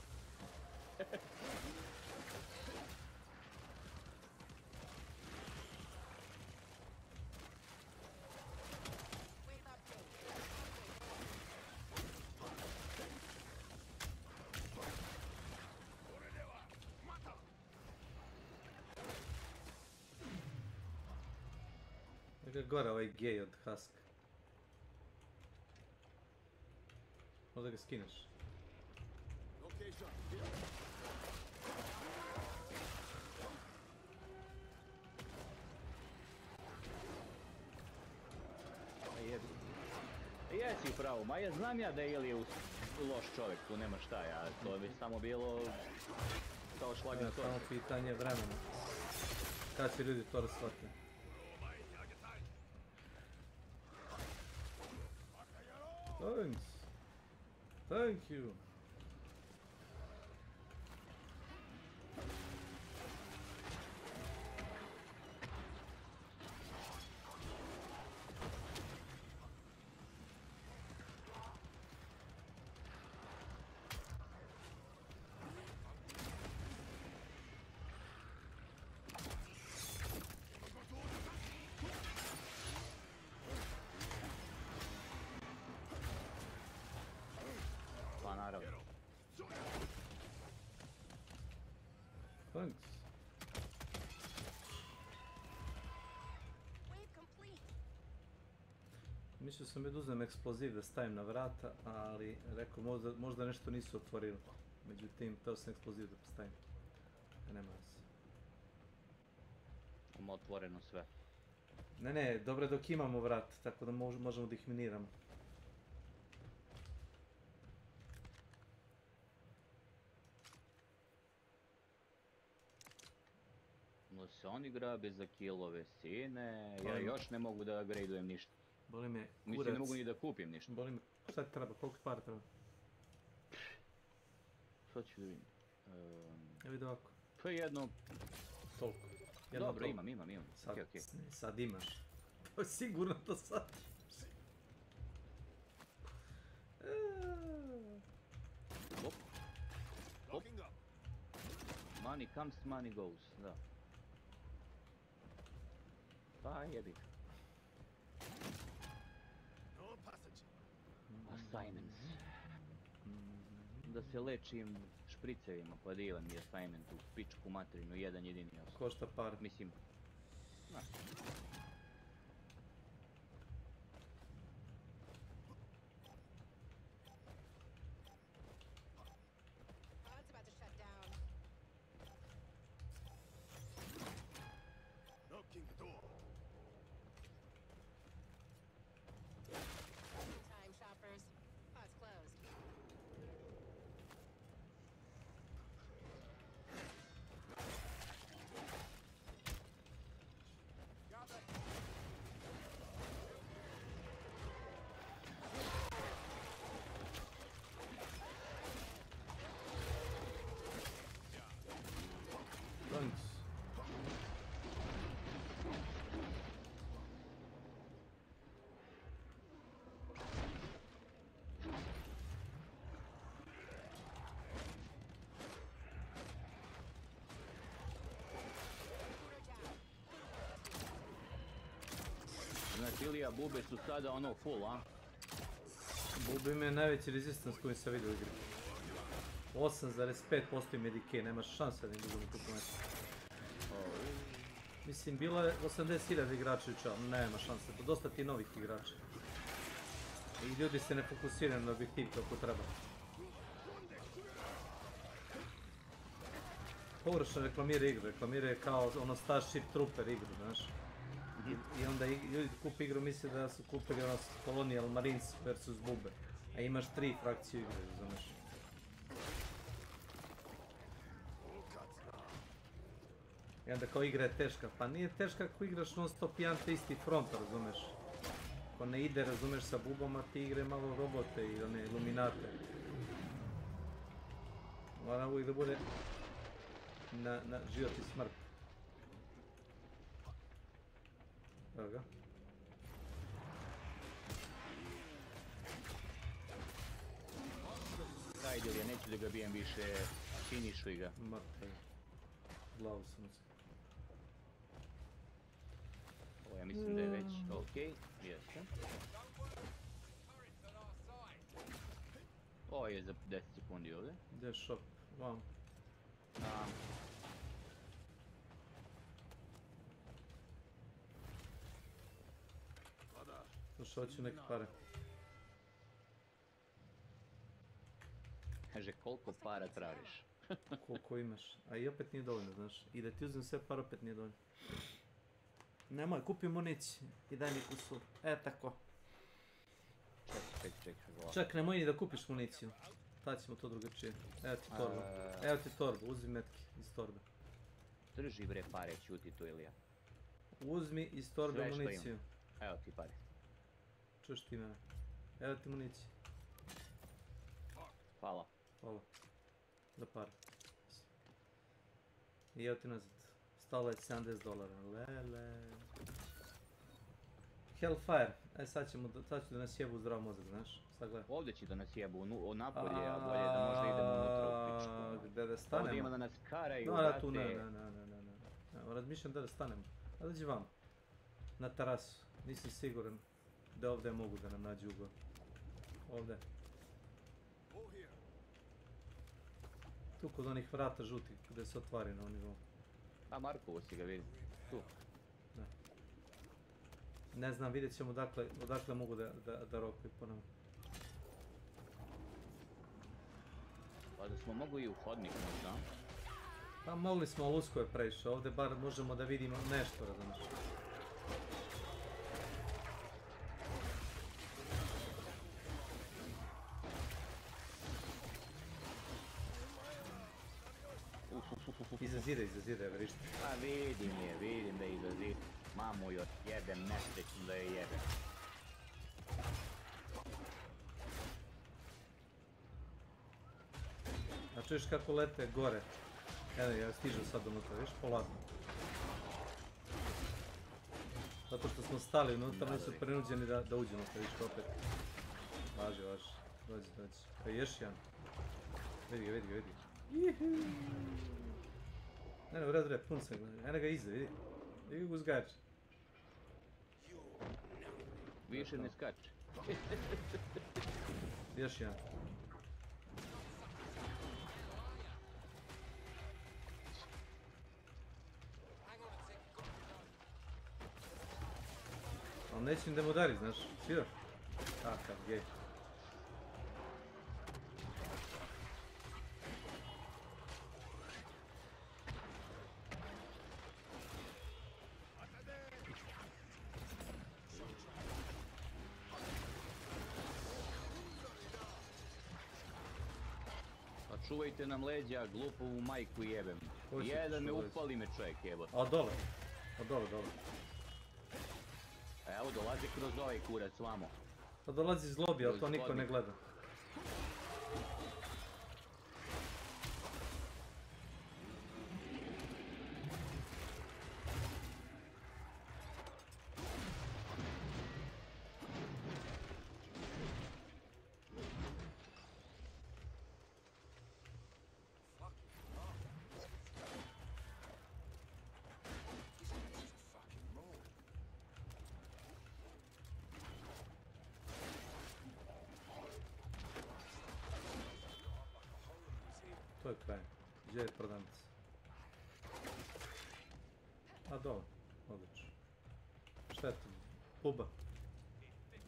Gore ovaj gej od Husk. Možda ga skineš. Jesi upravo, ma ja znam ja da je Ili loš čovjek, tu nema šta, to bi samo bilo kao šlagan to. Samo pitanje vremena. Kad će ljudi to razshvatiti? Thanks. Thank you. Thanks. Mislio sam da uzmem eksploziv da stavim na vrata, ali rekao možda nešto nisu otvorili. Međutim, to sam eksploziv da postavim. Nema se. Ima otvoreno sve. Ne, dobro dok imamo vrat, tako da možemo da ih miniramo. No se oni grabe za kilove, sine, ja još ne mogu da gradujem ništa. Boli me kurac. Mislim, ne mogu ni da kupim ništa. Boli me, šta ti treba, koliko para treba? Šta ću da vidim? Evo vidi ovako. Pa jedno... Toliko. Dobro, imam. Okej. Sad imaš. Sigurno to sad. Hop. Money comes, money goes, da. Pa jebi. Assignments. Da se lečim špricevima, pa divan mi je assignment u pičku materinu, jedan jedini osnov. Košta par. Mislim, znaš. Znači Ilija, bube su sada ono full, a? Bube mi je najveći resistance koji sam vidio u igri. 8,5% im je decay, nemaš šanse da im budu tu pomeći. Mislim, bilo je 80.000 igrača jučer, ali nema šanse, to dosta ti novih igrača. I ljudi se ne fokusiraju na objektiv kako treba. Pogrešno reklamira igru, reklamira kao ono Starship Trooper igru, znaš. I onda ljudi kupi igru, misle da su kupili ono Colonial Marines vs. Bube. A imaš 3 frakcije igre, znaš. I onda kao igra je teška, pa nije teška ako igraš non stop jedan te isti front, razumeš. Ako ne ide, razumeš, sa bubama, ti igre malo robote i one iluminate. Mora uvijek da bude na život i smrt. Evo ga. Ajde, ja neću da ga bijem više, finišuj ga. Mrtav. Glavu sam se. Ovo ja mislim da je već okej, jeste. Ovo je za 10 sekundi ovdje. Gdje je shop? Wow. Slušaj, hoću neke pare. Kaže, koliko para tražiš? Koliko imaš, a i opet nije dovoljno, znaš. I da ti uzmem sve par, opet nije dovoljno. Nemoj, kupi municiju i daj mi kusur. Tako. Ček. Čak, nemoj ni da kupiš municiju. Tad ćemo to drugačije. Evo ti torba. Evo ti torba, uzmi metke iz torbe. Drži bre pare, ćuti tu Ilija. Uzmi iz torbe municiju. Evo ti pare. Čuš ti mene. Evo ti municiju. Hvala. Hvala. Za par. I evo ti nazad. Stalo je $70. Lele. Hellfire. Sad ću da nas jebu zdrav mozak, znaš. Sad gledaj. Ovdje će da nas jebu, napolje, a bolje da možda idemo unutra u pičku. Gdje da stanemo? Ovdje ima da nas karaju, vrate. Tu ne. Razmišljam da da stanemo. A dođi vam. Na terasu. Nisam siguran da ovdje mogu da nam nađu ugor. Ovdje. Tu kod onih vrata žutih, gdje se otvari na nivou. A Markovo si ga vidi. Tu. Da. Ne znam, vidjet ćemo odakle mogu da rokuju ponovno. Pa da smo mogli i u hodnik možda. Pa mogli smo, ali usko je previše. Ovdje bar možemo da vidimo nešto, razumiješ. Iza zida je vrišta. Pa vidim da je iza zida. Mamu joj jebem, nesrećno da je jebem. A čuješ kako lete gore? Evo, ja stižem sad unutra, viš, polako. Zato što smo stali unutra, mi su prinuđeni da uđemo, pa viš opet. Važi, dođi. Pa još jedan. Vidi ga. Ne, u redu, pun sam ga. Eno ga iza, vidi. Vidi ga uzgače. Više ne skače. Još jedan. Ali neće im da mu dari, znaš, sviđa? Kakav gej. Pa čuvajte nam leđa, glupovu majku jebem. Jedan me upali me čovjek jebot. A dole. Evo dolazi kroz ovaj kurac vamo. Pa dolazi iz lobija, ali to niko ne gleda. To je kraj. Gdje je prodavnica? A dole, odlično. Šta je to? Puba?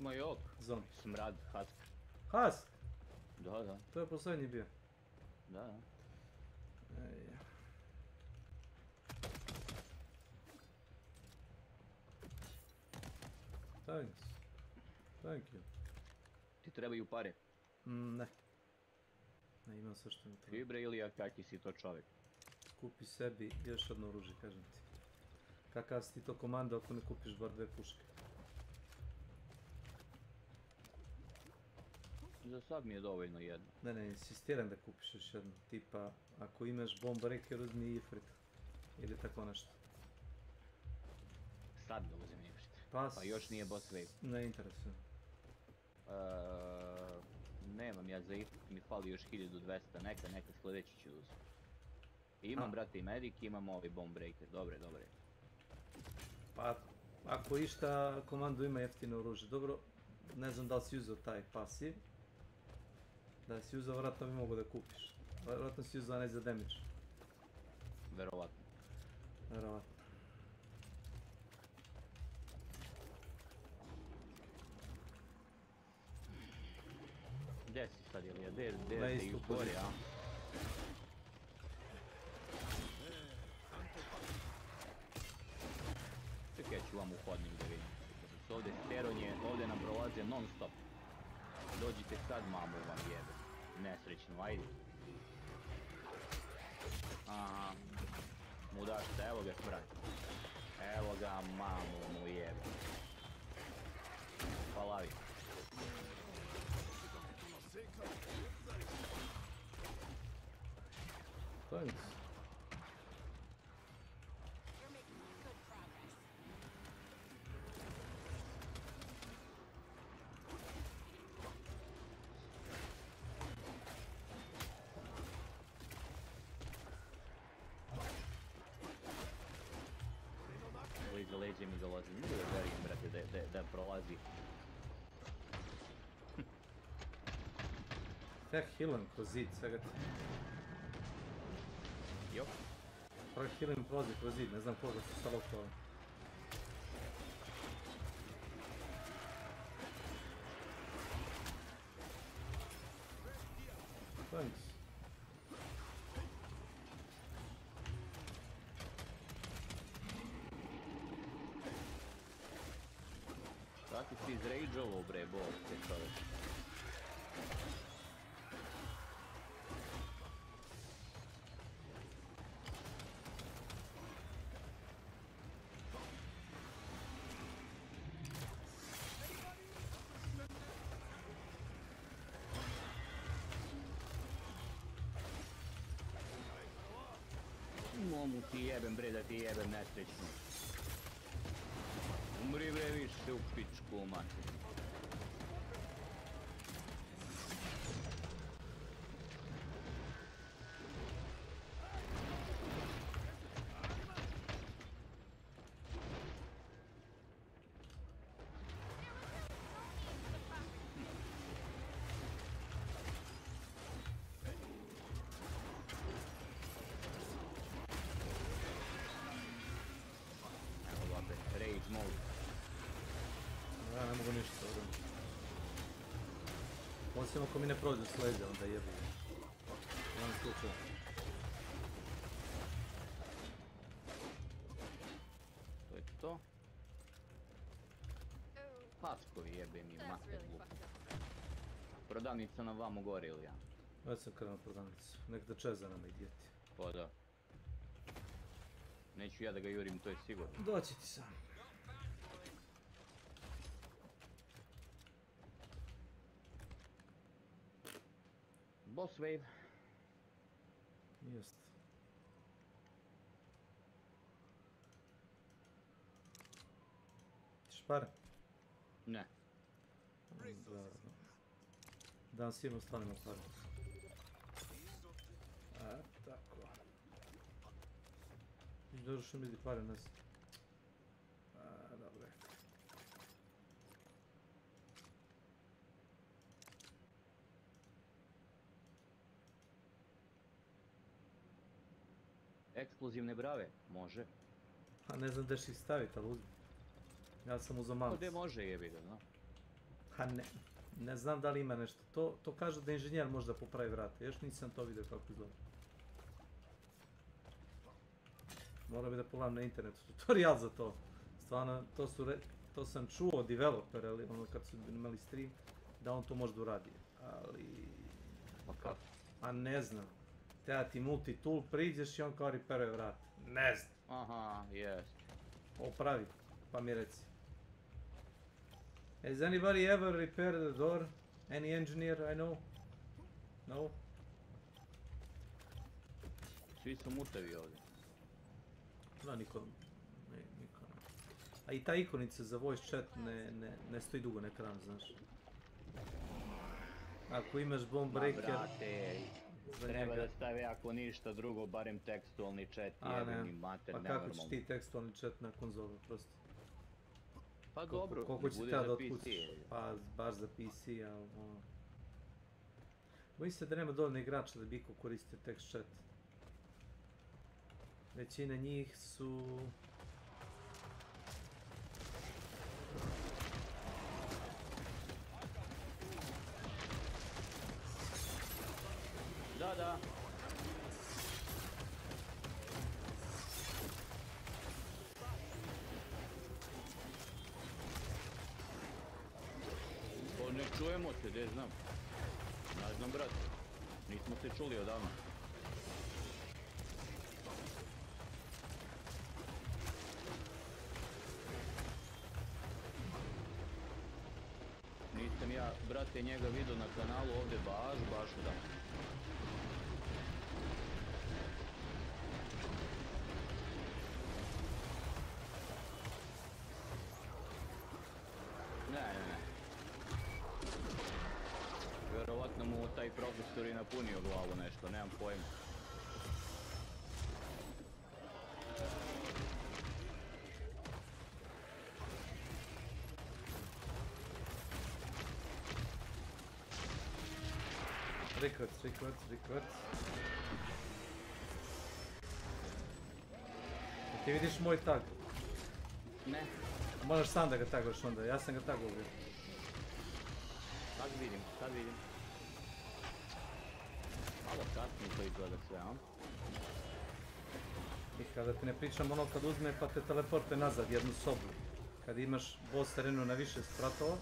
Ma jok. Zombi. Smrad, hask. Hask? Da. To je posljednji bio. Da. Thank you. Ti trebaju pare? Ne. Ne, imam sve što mi treba. Fibre ili kaki si to čovjek? Kupi sebi još jedno oružje, kažem ti. Kakav si ti to komando ako ne kupiš bar 2 puške? Za sad mi je dovoljno jedno. Ne, insistiram da kupiš još jedno. Tipa, ako imaš bomb breaker, uzmi i ifrit. Ili tako nešto. Sad da uzem ifrit. Pa još nije boss wave. Ne interesuje. Nemam ja za ifrit, mi fali još 1200, neka sljedeći ću uzeti. Imam, brate, i medic, imam ovaj bomb breaker, dobre. Pa, ako išta, komando ima jeftino oružje. Dobro, ne znam da li si uzeo taj pasiv. Da si uzeo, vratno bi mogo da kupiš. Vratno si uzeo onaj za damage. Verovatno. Gdje si sad, Ilija? Gdje ste i u gore, a? Čekaj, ću vam u hodnik da vidim. Ovdje steronje, ovdje nam prolaze non stop. Dođite sad, mamu vam jebe. Nesrećno, ajde. Aha. Mudašta, evo ga smrad. Evo ga, mamu mu jebe. Palavi. Thanks. Iza leđe mi dolazi, ne da verujem, brate, da prolazi. Tek healam kroz zid, svega ti. Jop. Prvi healing prolazi kroz zid, ne znam koga su sa lokova. Thanks. Kako si izrage'ovo bre, bol, te čovjek. Momu ti jebem bre, da ti jebem nesrećno. Umri bre više u pičku mati. Ja ne mogu ništa ovdje. Osim ako mi ne prođe s leđa, onda jebu. U ovom slučaju. To je to. Paskovi jebe mi mater glupi. Prodavnica na vamo gore ili ja? Već sam krenuo prodavnicu. Nek da čeza nam idjeti. Pa da. Neću ja da ga jurim, to je sigurno. Doći ti sam. Boss wave. Jest. Špare? Ne. Da svima stanemo pare. Tako. Viš dođeš što mi izdi pare, ne znam. Dobre. Eksplozivne brave, može. A ne znam gdje će ih staviti, ali uzmi. Ja sam uzao manac. Gdje može jebi ga, no? Ha ne znam da li ima nešto. To kaže da inženjer može da popravi vrate. Još nisam to vidio kako izgleda. Moram bi da pogledam na internetu tutorial za to. Stvarno, to sam čuo od developera, ali ono kad su imali stream, da on to može da uradi. Ali... Pa kako? A ne znam. Treba ti multi-tool priđeš i on kao reperuje vrat. Ne znam. Aha, jest. Opravi, pa mi reci. Has anybody ever repaired the door? Any engineer I know? No? Svi su mutavi ovdje. Da, niko. A i ta ikonica za voice chat ne stoji dugo na ekranu, znaš. Ako imaš bomb breaker... Brate, treba da stavi ako ništa drugo, barem tekstualni chat, jebeni mater, nenormalno. Pa kako ćeš ti tekstualni chat na konzolu, prosto? Pa dobro, koliko ne će bude treba za da PC. otkuciš? Pa baš za PC, ali ono... Bojim se da nema dovoljno igrača da bi iko koristio text chat. Većina njih su... Da. Pa ne čujemo se, gdje znam. Ne znam, brate. Nismo se čuli odavno. Nisam ja, brate, njega vidio na kanalu ovdje baš da. Ne. Vjerovatno mu taj profesor i napunio glavu nešto, nemam pojma. Records. Ti vidiš moj tag? Ne. Moraš sam da ga tagoš onda, ja sam ga tagovao. Sad vidim. Malo kasnije to izgleda sve, a? I kada ti ne pričam ono kad uzme pa te teleporte nazad jednu sobu. Kad imaš boss arenu na više spratova.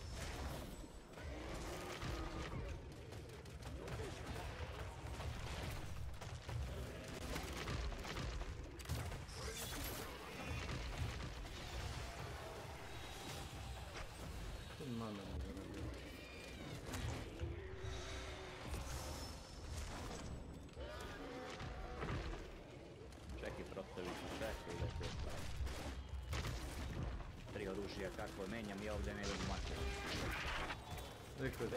Kako menjam i ovdje ne vidim mače. Rekord.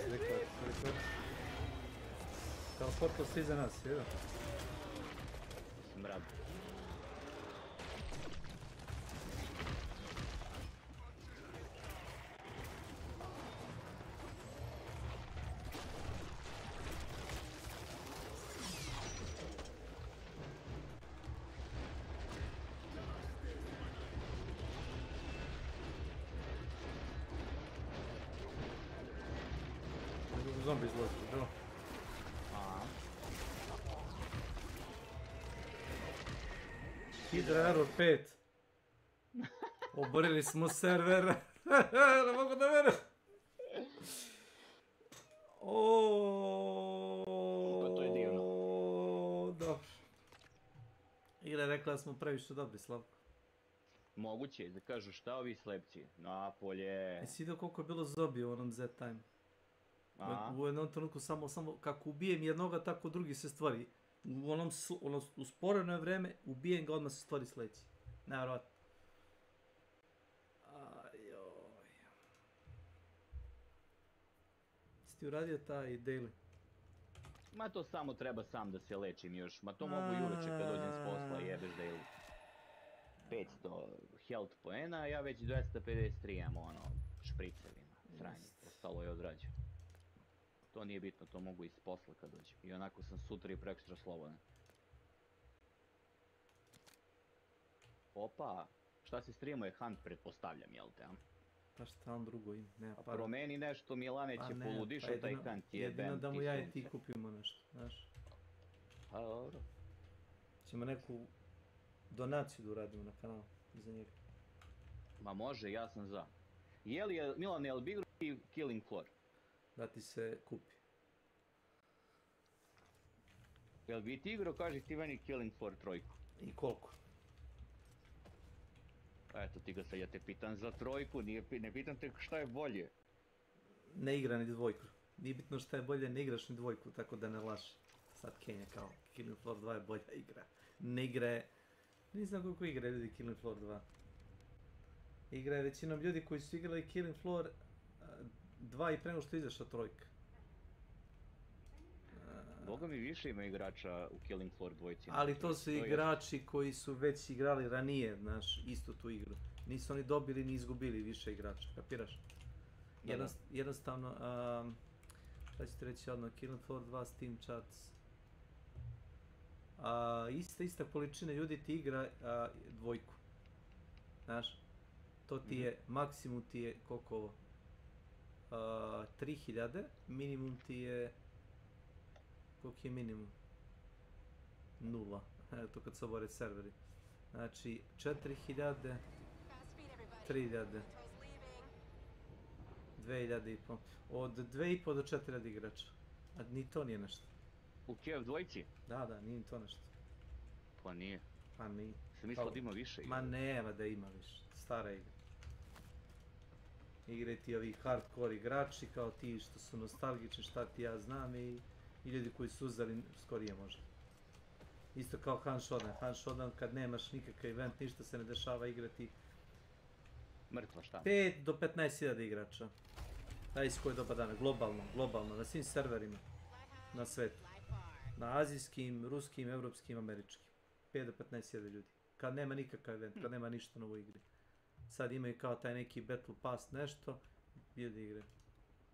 Teleporto svi za nas, jedan. Smrad. Zombi izlazili, da? Hydra Error 5. Oborili smo server. Ne mogu da verujem. To je divno. Dobro. Igra je rekla da smo previše dobri, Slavko. Moguće, da kažu šta ovi slepci. Napolje. Jesi vidio koliko je bilo zombie u onom Z-time? U jednom trenutku samo kako ubijem jednoga, tako drugi se stvari. U onom usporeno vreme, ubijem ga, odmah se stvari sledeći. Nevjerovatno. Ajoj. Si ti uradio taj daily? Ma to samo treba sam da se lečim još. Ma to mogu i uveče kad dođem s posla i jebeš daily. 500 health poena, a ja već 253 imam ono špricevima. Sranje, ostalo je odrađeno. To nije bitno, to mogu i s posla kad dođem. I onako sam sutra i prekstra slobodan. Opa, šta se streamuje? Hunt pretpostavljam, jel te? Pa šta on drugo ima, nema para. Promeni nešto, Milane će poludiš od taj Hunt jebem. Jedino da mu ja i ti kupimo nešto, znaš. Pa dobro. Ćemo neku donaciju da uradimo na kanalu za njega. Ma može, ja sam za. Milane, jel bi igrao Killing Floor? Da ti se kupi. Jel bi ti igrao, kaži ti meni Killing Floor 3? I koliko? Pa eto ti ga sad, ja te pitan za 3, ne pitam te šta je bolje. Ne igra ni 2. Nije bitno šta je bolje, ne igraš ni 2, tako da ne laši. Sad Kenja kao, Killing Floor 2 je bolja igra. Ne igra je... Ne znam koliko igra ljudi Killing Floor 2. Igra je većinom ljudi koji su igrali Killing Floor 2 i pre nego što je izašla 3. Boga mi više ima igrača u Killing Floor 2. Ali to su igrači koji su već igrali ranije, znaš, istu tu igru. Nisu oni dobili ni izgubili više igrača, kapiraš? Jednostavno, šta ću ti reći odmah, Killing Floor 2 Steam Chats. Ista količina ljudi ti igra 2. Znaš, to ti je, maksimum ti je, koliko ovo? 3000, minimum ti je... Koliko je minimum? 0. To kad se obore serveri. Znači 4000, 3000, 2500. Od 2500 do 4000 igrača. A ni to nije nešto. U Kiev 2? Da, nije ni to nešto. Pa nije. Pa nije. Sam mislio da ima više igra. Ma nema da ima više. Stara igra. Igre ti ovi hardcore igrači kao ti što su nostalgični, šta ti ja znam, i ljudi koji su uzeli skorije možda. Isto kao Han Shodan. Han Shodan kad nemaš nikakav event, ništa se ne dešava, igrati mrtva šta? 5 do 15.000 igrača. Zavisi koje doba dana, globalno, na svim serverima na svetu. Na azijskim, ruskim, evropskim, američkim. 5 do 15.000 ljudi. Kad nema nikakav event, kad nema ništa novo igri. Sad imaju kao taj neki Battle Pass nešto, ljudi igre.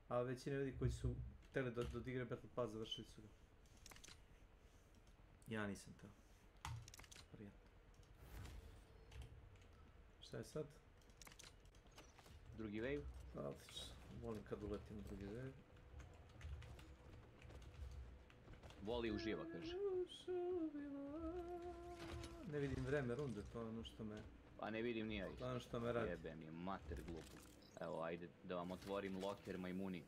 A većina ljudi koji su htjeli da igre Battle Pass završili su ga. Ja nisam teo. Prijatno. Šta je sad? Drugi wave? Odlično. Volim kad uletim u drugi wave. Voli i uživa, kaže. Ne vidim vreme runde, to je ono što me... Pa ne vidim ni ja isto. To je ono što me radi. Jebe mi je mater glupo. Evo, ajde da vam otvorim loker majmuni.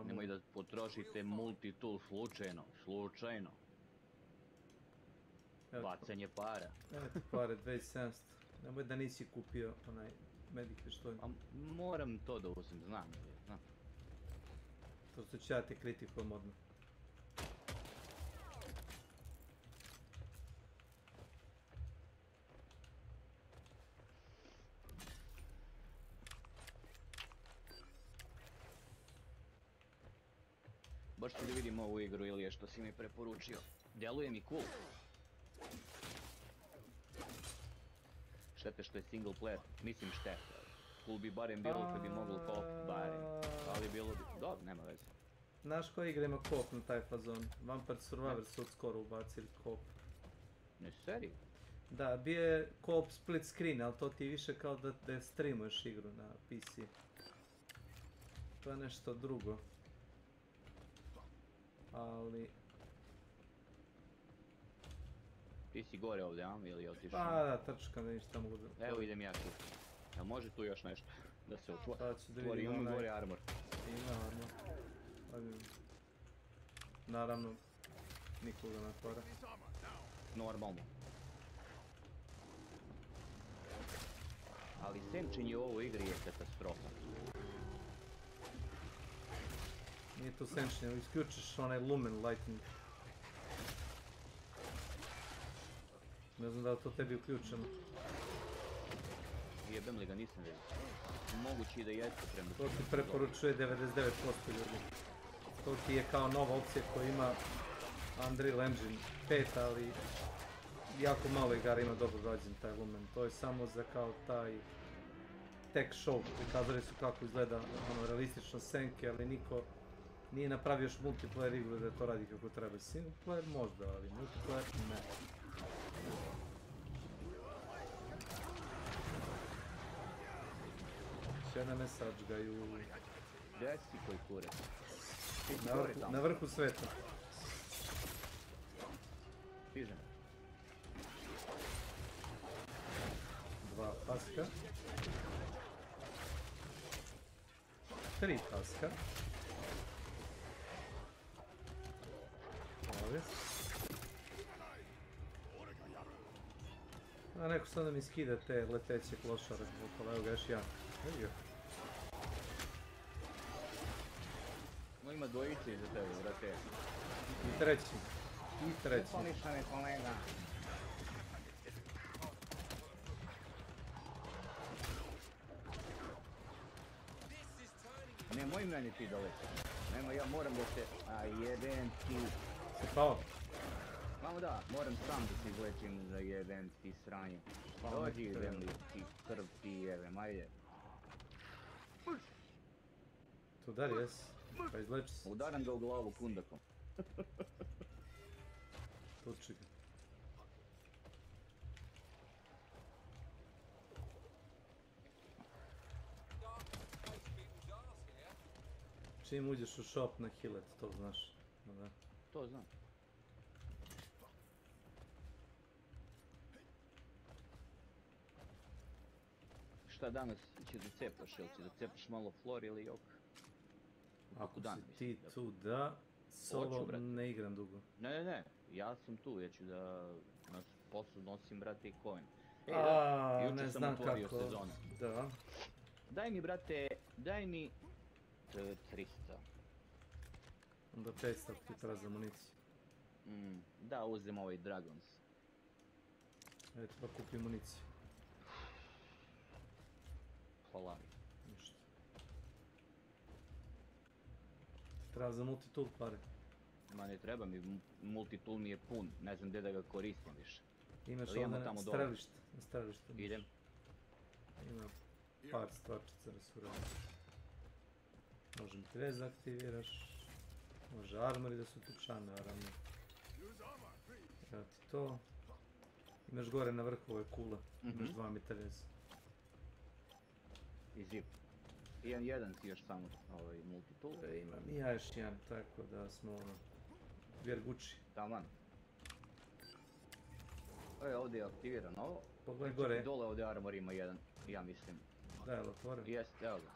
Nemoj da potrošite multitool slučajno. Slučajno. Bacanje para. Evo ti pare, 2700. Nemoj da nisi kupio onaj medic pištolj. Moram to da uzem, znam. To što ću ja te kritikujem odmah. Baš ću da vidim ovu igru ili je što si mi preporučio. Djeluje mi cool. Štete što je single player, mislim štete. Cool bi barem bilo kad bi moglo co-op, barem. Ali bilo bi, dobro, nema veze. Znaš koja igra ima co-op na taj fazon? Vampire Survivor su od skoro ubacili co-op. Ne, seriju? Da, bio je co-op split screen, ali to ti je više kao da streamuješ igru na PC. To je nešto drugo. Ali... Ti si gore ovdje, a? Ili otišao? Pa da, trčkam da ništa mogu da... Evo idem ja tu. Jel može tu još nešto? Da se otvori? Sad ću da vidim Imam gore armor. Ima armor. Naravno, nikoga ne otvara. Normalno. Ali senčenje u ovoj igri je katastrofa. Nije to senčenje, isključiš onaj lumen lightning. Ne znam da li to tebi uključeno. Jebem li ga, nisam vidio. Mogući da jeste prema... To ti preporučuje 99% ljudi. To ti je kao nova opcija koja ima Unreal Engine 5, ali jako malo igara ima dobro rađen taj lumen. To je samo za kao taj tech show. Prikazali su kako izgleda realistično senke, ali niko nije napravio još multiplayer igru da to radi kako treba. Single player možda, ali multiplayer ne. Sve na me sađgaju. Gdje si koji kurac? Na vrhu sveta. Stižem. 2 paska. 3 paska. Ovdje. A neko sad da mi skida te leteće klošare okolo, evo ga još jedan. Evo ga. No ima dvojice iza tebe, vrate. I treći. I treći. Poliša me kolega. Nemoj meni ti da letiš. Nemoj, ja moram da se... A jebem ti... Se pao? Samo da, moram sam da se izlečim za jebem ti sranje. Dođi jebem li ti krv ti jebem, ajde. Tu udari, jes? Pa izleči se. Udaram ga u glavu kundakom. Tuči ga. Čim uđeš u shop na hillet, to znaš. Da. To znam. Šta danas će da cepaš, jel će da cepaš malo flor ili jok? Ako si ti tu da, solo ne igram dugo. Ne, ja sam tu, ja ću da na poslu nosim, brate, i coin. Ne znam kako, da. Daj mi, brate, daj mi 300. Onda 500 ti treba za municiju. Da, uzem ovaj Dragons. Evo ti pa kupi municiju. Hvala. Ništa. Treba za multitool pare. Ma ne treba mi, multitool mi je pun, ne znam gdje da ga koristim više. Imaš ovdje na strelište. Idem. Ima par stvarčica da su radili. Može mi trez aktiviraš. Može armori da su tučan, naravno. Evo ti to. Imaš gore na vrhu ove kule. Imaš 2 mitraljeza. I zip. Jedan si još samo multitool. Imam i ja još jedan, tako da smo ono... Vjergući. Taman. Ovdje je aktivirano ovo. Pogledaj gore. Dole ovdje armor ima jedan, ja mislim. Da, je li otvoren? Jest, evo ga.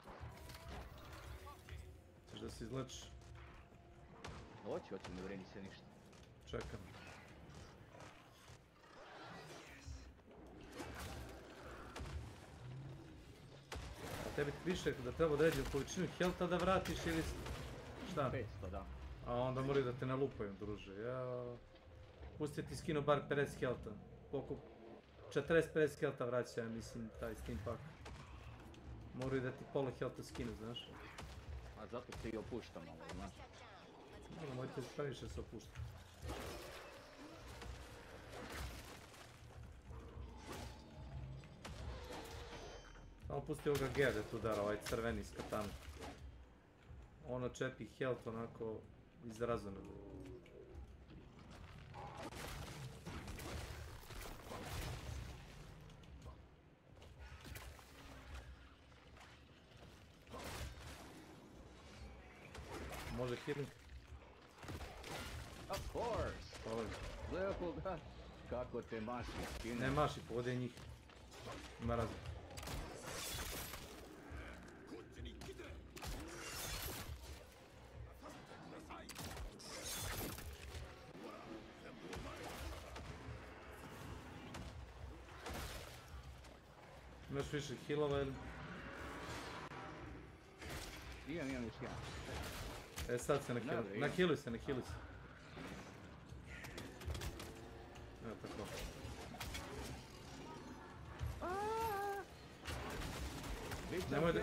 Češ da se izlečiš? Hoću, ne vredi se ništa. Čekam. A tebi piše da treba određenu količinu healtha da vratiš ili... Šta? 500, da. A onda moraju da te nalupaju, druže. Ja... Pusti ti skinu bar 50 healtha. Koliko? 40-50 healtha vraća, mislim, taj Steam pack. Moraju da ti pola healtha skinu, znaš? A zato se i opuštam ovo, znaš? Ono, mojte previše se opušta. Samo pusti ovoga G da tu udara, ovaj crveni s katanu. Ono čepi health onako izrazano. Može healing? Of course! Gledaj koga, kako te maši skine. Ne maši, povode njih. Ima razlog. Imaš više healova ili? Imam još jedan. E sad se nahealuj se. Evo tako.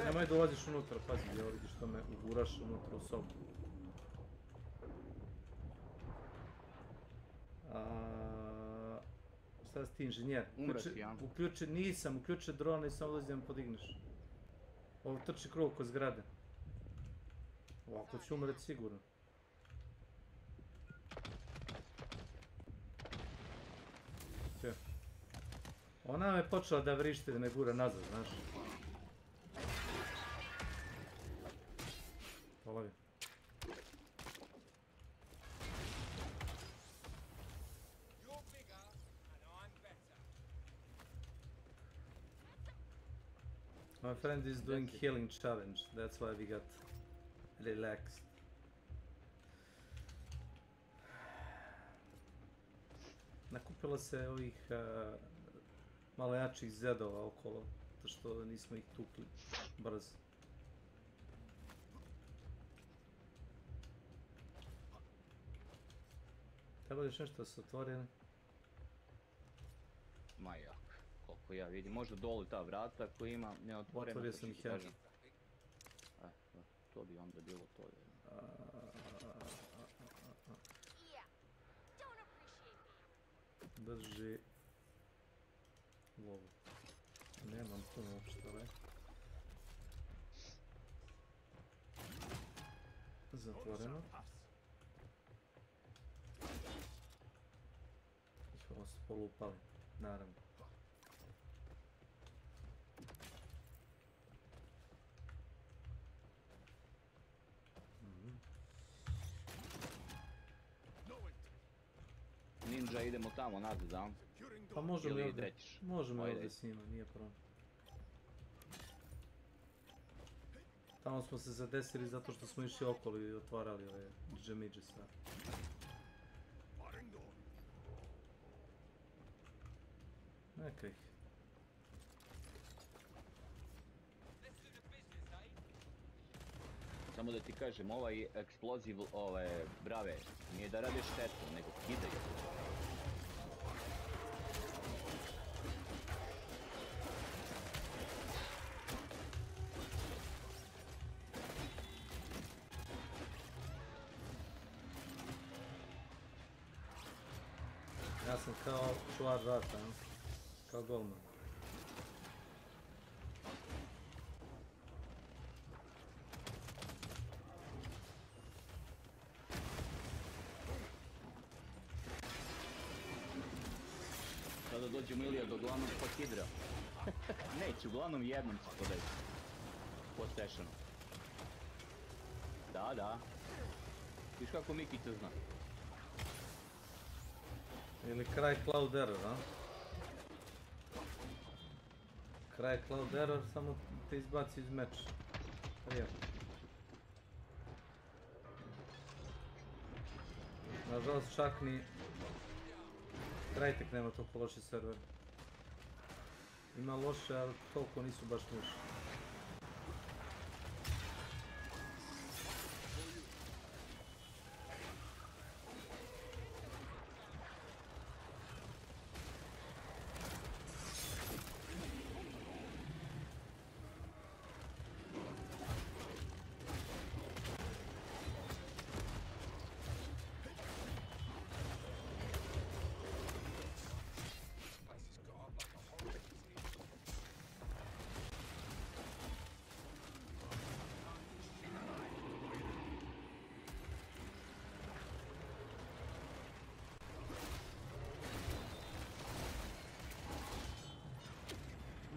Nemoj da ulaziš unutra, pazi, evo vidiš što me uguraš unutra u sobu. Šta si ti inženjer? Nisam, uključi drona i samo dođi da me podigneš. Ovo trči krug oko zgrade. Ovako ću umret sigurno. Ona me počela da vrišti da me gura nazad, znaš. Polavi. My friend is doing healing challenge, that's why we got relaxed. Nakupilo se ovih malo jačih zedova okolo, to što nismo ih tukli brzo. Treba još nešto da se otvori, ne? Ma jak, koliko ja vidim, možda dolu ta vrata koja ima neotvorena. Otvorio sam ih ja. To bi onda bilo to. Drži lovu. Nemam puno uopšte, ovaj. Zatvoreno. Ovo su polupali, naravno. Ninja, idemo tamo nazad, da? Pa možemo ovdje s njima, nije problem. Tamo smo se zadesili zato što smo išli okolo i otvarali ove džemidže sve. Neka ih. Samo da ti kažem, ovaj eksploziv, ove brave, nije da rade štetu, nego kidaju. Ja sam kao čuvar vrata, kao golman. Sada dođemo Ilija do glavnog hidra. Neću, uglavnom jednom ću to reći. po sessionu. Da. Viš kako Mikica zna. Ili kraj Cloud Error, a? Kraj Cloud Error samo te izbaci iz meča. Nažalost čak ni Crytek nema toliko loši server. Ima loše, ali toliko nisu baš loši.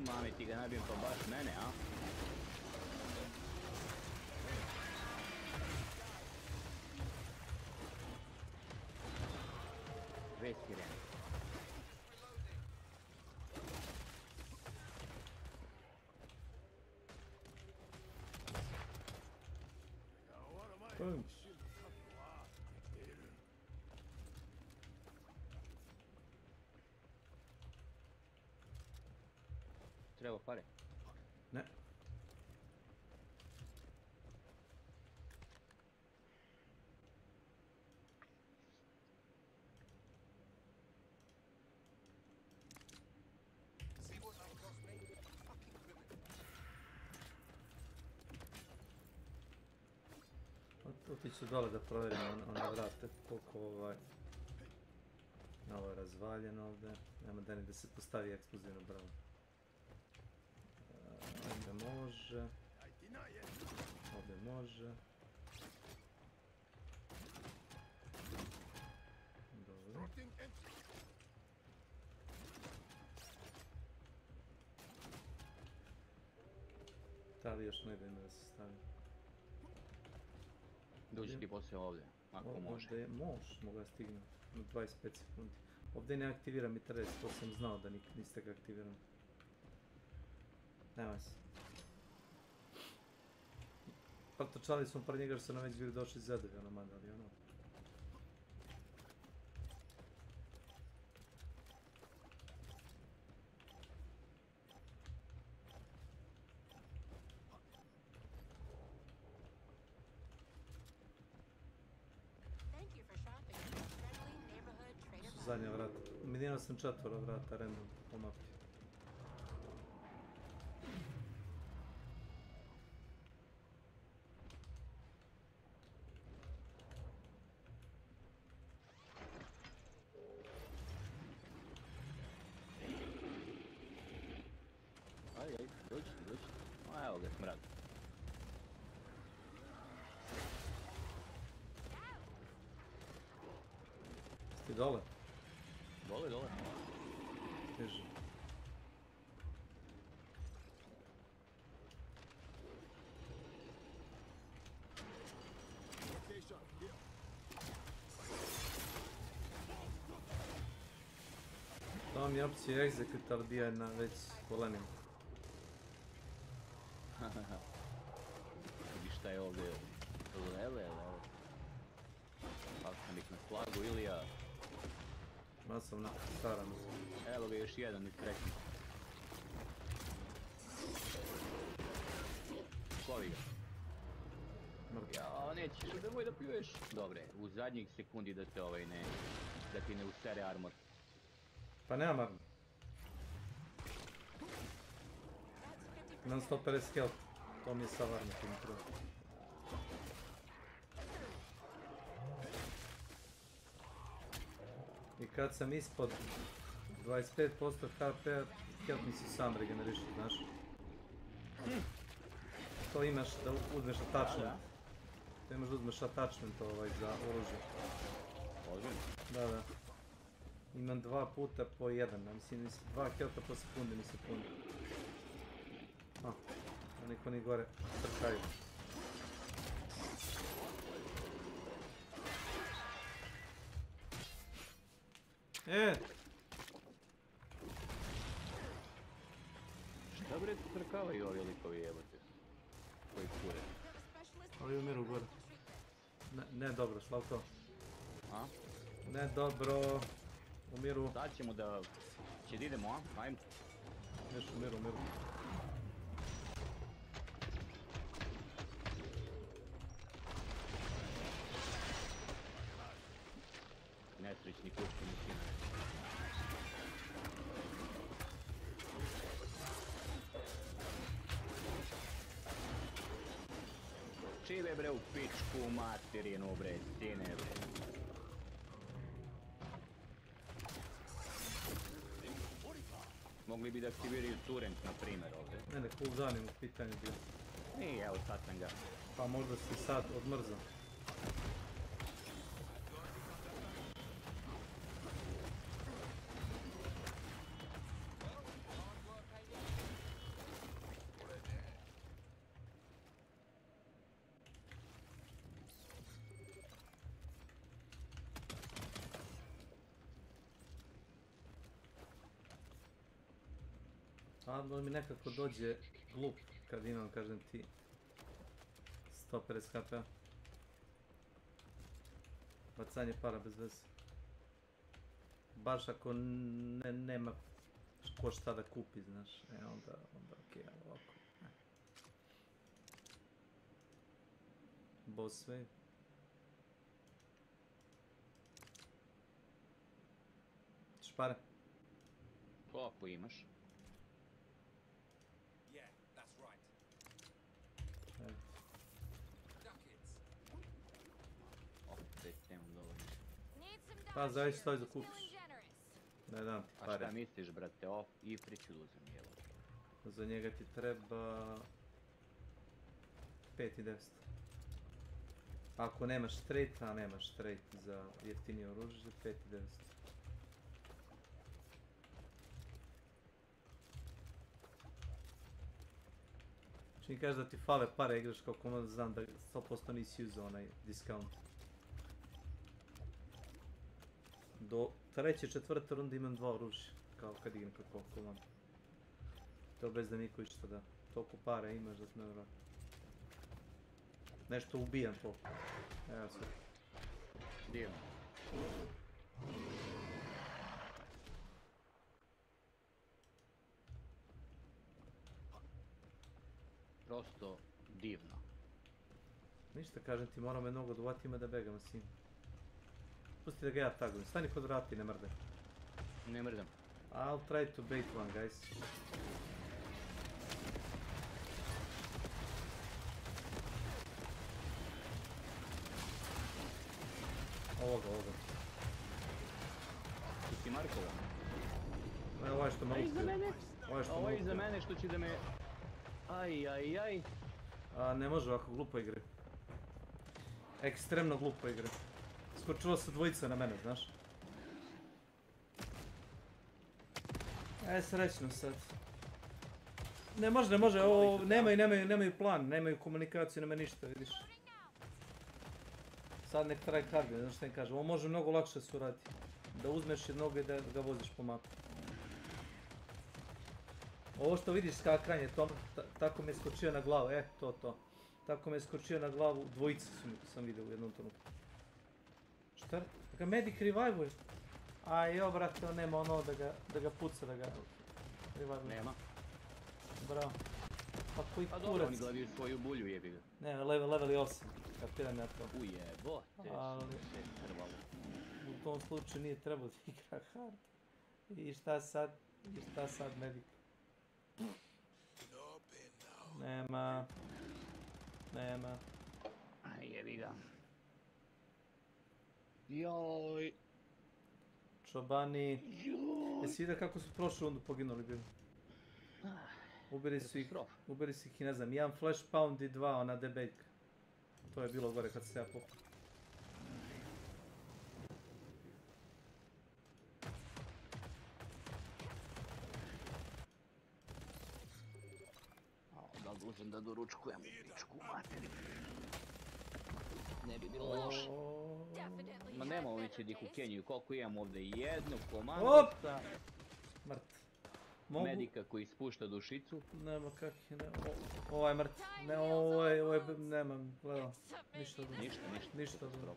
Mami, ti ga nabijem pa baš mene, a? Dve sirene. Treba pare? Ne. Otiću dole da provjerim one vrate, koliko ovo je razvaljeno ovdje, nema da ni da se postavi eksplozivno bravo. Ovdje može, ovdje može. Dobro. Da li još negdje ima da se stavi? Dođi ti poslije ovdje, ako može. Ovdje možeš, mogu da stignem na 25 sekundi. Ovdje ne aktivira mi tres, to sam znao da niste ga aktivirali. Nema se. Trčali smo par njega jer su nam već bili došli zedovi, ono mada, ali ono. Zadnja vrata. Minirao sam 4 vrata random po mapi. Ajde, dođi. A evo ga, smrad. Ti dole? Dole. Teži. To mi je opcija egzekutor bija na već kolenima. Vidi šta je ovdje. Lele. Kako sam ih na slagu, Ilija. Masovna staram. Evo ga još jedan iz trećeg. Slovi ga. Ja, nećeš, nemoj da pljuješ. Dobre, u zadnjih sekundi da te da ti ne usere armor. Pa nemam armor. Imam 150 health. To mi je sav armor koji mi treba. I kad sam ispod 25% HP, health mi se sam regeneriše, znaš. To imaš da uzmeš attachment. To imaš da uzmeš attachment za oružje. Da. Imam 2 puta po 1, mislim 2 healtha po sekundi mi se puni. Niko ni gore trkaju. Šta bre trkavaju ovi likovi jebote? Koji kure? Ovi umiru gore. Ne dobro, Slavko. A? Ne dobro. Umiru. Sad ćemo da... Će da idemo, a? Ajmo. Još umiru. Nesrećni kućni misina. Čive bre u pičku materinu bre, sine bre. Mogli bi da aktiviraju turent, na primjer, ovdje. Ne, cooldown im u pitanju bio. Nije, evo sad sam ga. Pa možda si sad odmrzao. Ali mi nekako dođe glup kad imam, kažem ti, 150 HP-a. Bacanje para bez veze. Baš ako nema ko šta da kupi, znaš, onda okej, ali ovako. Boss wave. Špare. Koliko imaš? Pa zavisi što za kupiš. Ne dam ti pare. A šta misliš, brate, off i friću uzem, jel? Za njega ti treba 5.900. Ako nemaš straight, a nemaš straight za jeftinije oružje, 5.900. Čini kažeš da ti fale pare, igraš kako ono znam da 100% nisi uzeo onaj discount. Do 3. 4. runde imam 2 oružja, kao kad igram kako imam. To bez da niko išta da. Toliko para imaš da ti ne vrati. Nešto ubijam toliko. Evo sve. Divno. Prosto divno. Ništa, kažem ti, moram me mnogo dovati, ima da begam s njim. Pusti da ga ja tagujem, stani kod vrata i ne mrdaj. Ne mrdam. I'll try to bait one, guys. Ovoga. Ti si Markova? Ne, ovaj što me lupio. Ovo je iza mene što će da me... Aj. A ne može ovako glupo igre. Ekstremno glupo igre. Skočilo se dvojica na mene, znaš. Srećno sad. Ne može, ovo nemaju plan, nemaju komunikaciju, nema ništa, vidiš. Sad nek try hard, ne znaš šta im kažem, ovo može mnogo lakše se uradi. Da uzmeš jednog i da ga voziš po mapu. Ovo što vidiš skakanje, tako me je skočio na glavu, to. Tako me je skočio na glavu, dvojica sam vidio u jednom trenutku. Šta? Ga medic revive-uje. Aj jo, brate, on nema ono da ga puca, da ga revive-uje. Nema. Bravo. Pa koji kurac. Pa dobro, oni gledaju svoju bulju, jebi ga. Ne, level je 8. Kapiram ja to. Ujebote, ali u tom slučaju nije trebao da igra hard. I šta sad medic? Nema. Aj, jebi ga. Joj. Čobani. Jesi vidio kako su prošlu rundu poginuli bili? Uberi su ih i ne znam, jedan flash pound i 2 ona debate. To je bilo gore kad se ja popao. Možem da doručkujem u pičku materiju. Ne bi bilo loše. Ma nema ovi će di kukenjuju, koliko imam ovdje? Jednu komandosa. Mrt. Mogu? Medika koji ispušta dušicu. Nema kak je, nema. Ovaj mrt. Ne, ovo je, nemam, gledam. Ništa dobro. Ništa dobro.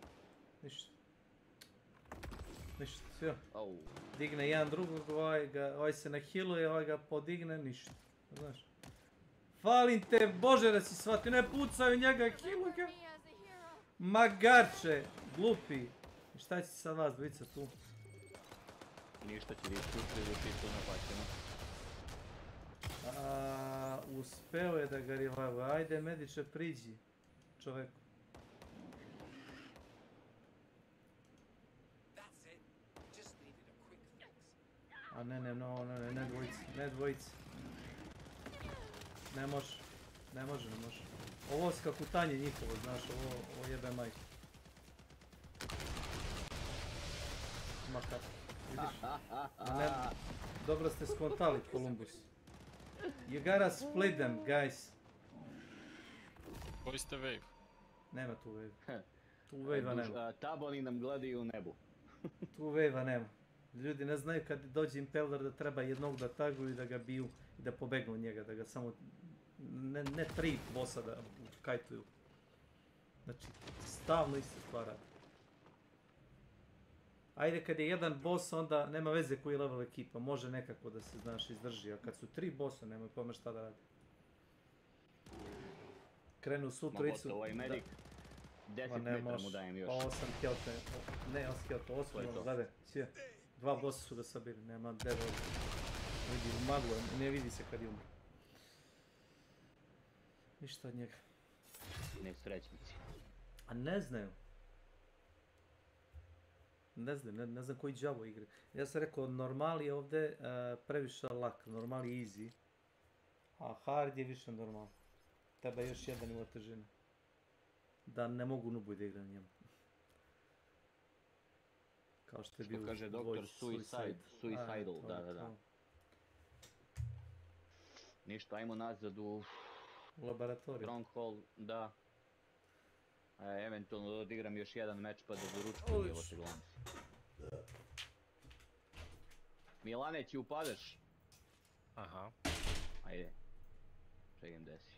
Ništa, sve. Digne jedan drugog, ovaj se nahiluje, ovaj ga podigne, ništa. Znaš. Falim te, Bože da si shvatio, ne pucaju njega, hiluj ga. Magarče, glupi. Šta će sad vas dvojica tu? Ništa će vi ispuštiti dušicu napaćeno. Uspeo je da ga revive. Ajde, mediče, priđi čoveku. A ne dvojici. Ne može. Ovo skakutanje njihovo, znaš, ovo jebe majke. Makar, vidiš? Dobro ste skontali, Columbus. You gotta split them, guys. Koji ste wave? Nema tu wave. Tu wave-a nema. Taboni nam gledaju u nebu. Tu wave-a nema. Ljudi ne znaju kad dođe Impeller da treba jednog da taguju i da ga biju i da pobegnu od njega, da ga samo... Ne 3 bossa da kajtuju. Znači, stalno iste stvar radi. Ajde, kad je jedan boss, onda nema veze koji je level ekipa, može nekako da se, znaš, izdrži, a kad su 3 bossa, nemoj pojma šta da radi. Krenu svu trojicu... Ma ovaj medik, 10 metra mu dajem još. 8 health, ne 8 health, 8, gledaj, sve. 2 bossa su ga sabili, nema dead ovdje. Vidi, u maglu, ne vidi se kad je umro. Ništa od njega. Nesrećnici. A ne znaju. Ne znam koji džavo igre. Ja sam rekao, normal je ovdje previše lak, normal je easy. A hard je više normal. Treba još jedan nivo težine. Da ne mogu nubuj da igram njemu. Kao što je bio... Što kaže doktor Suicidal, da. Ništa, ajmo nazad u laboratoriju. Stronghold, da. Eventualno da odigram još jedan meč pa da doručkujem evo te glanci. Milane, ti upadaš? Aha. Ajde. Čekam desi.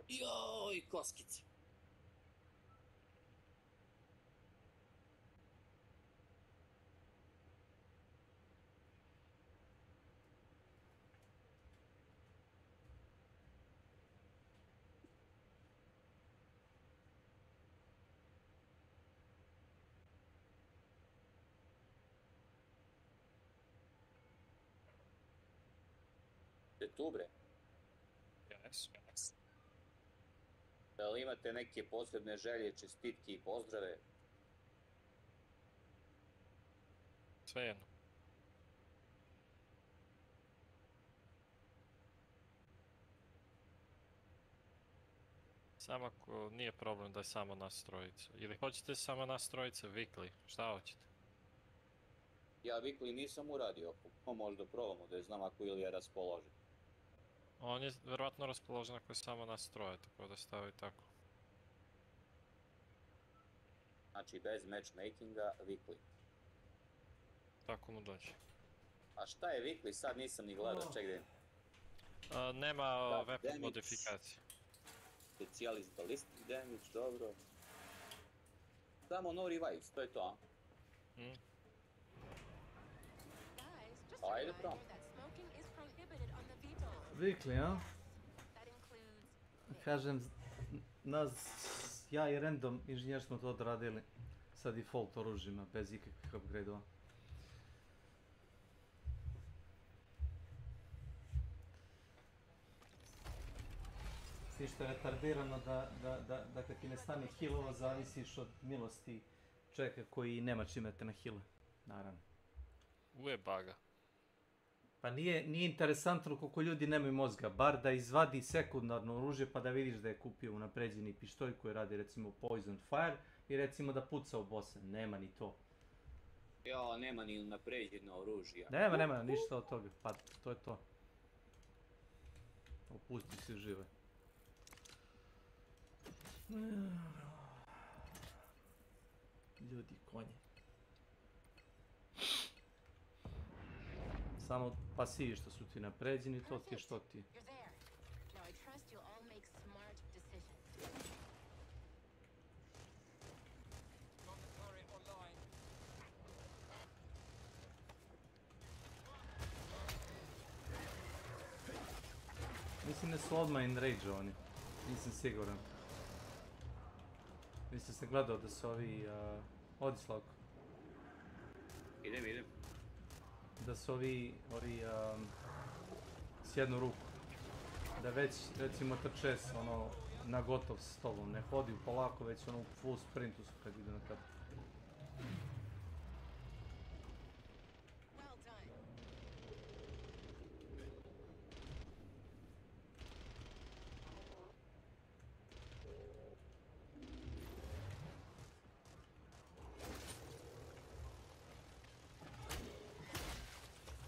Joj, koskice. Tu bre? Yes. Da li imate neke posebne želje, čestitke i pozdrave? Svejedno. Samo ako nije problem da je samo nas trojica. Ili hoćete samo nas trojica weekly? Šta hoćete? Ja weekly nisam uradio, možda probamo da je znam ako ili je raspoložen. On je vjerojatno raspoložen ako je samo nas troje, tako da stavi tako. Znači bez matchmakinga, weekly. Tako mu dođe. A šta je weekly? Sad nisam ni gledao, čekaj. Nema weapon modifikacije. Specialist ballistic damage, dobro. Samo no revives, to je to, a? Ajde prom. Weekly, a? Kažem, ja i random inženjer smo to odradili sa default oružjima, bez ikakvih upgrade-ova. Svi što je retardirano da kad ti ne stane healova zavisiš od milosti čovjeka koji nema čime te na heale, naravno. Uje baga. Pa nije interesantno koliko ljudi nemaju mozga, bar da izvadi sekundarno oružje pa da vidiš da je kupio unapređeni pištolj koji radi recimo Poison Fire i recimo da puca u bossa. Nema ni to. Ja, nema ni unapređeno oružja. Nema ništa od toga, pa to je to. Opusti se žive. Ljudi, konje. Samo pasivi što su ti napređeni, to ti je što ti je. Mislim da su odmah enrage-ovani, nisam siguran. Mislim se gledao da su ovi, odi Slavko. Idem. Da su ovi s jednu ruku. Da već, recimo, trče ono, na gotov s tobom, ne hodi polako, već ono u full sprintu su kad idu na tebe.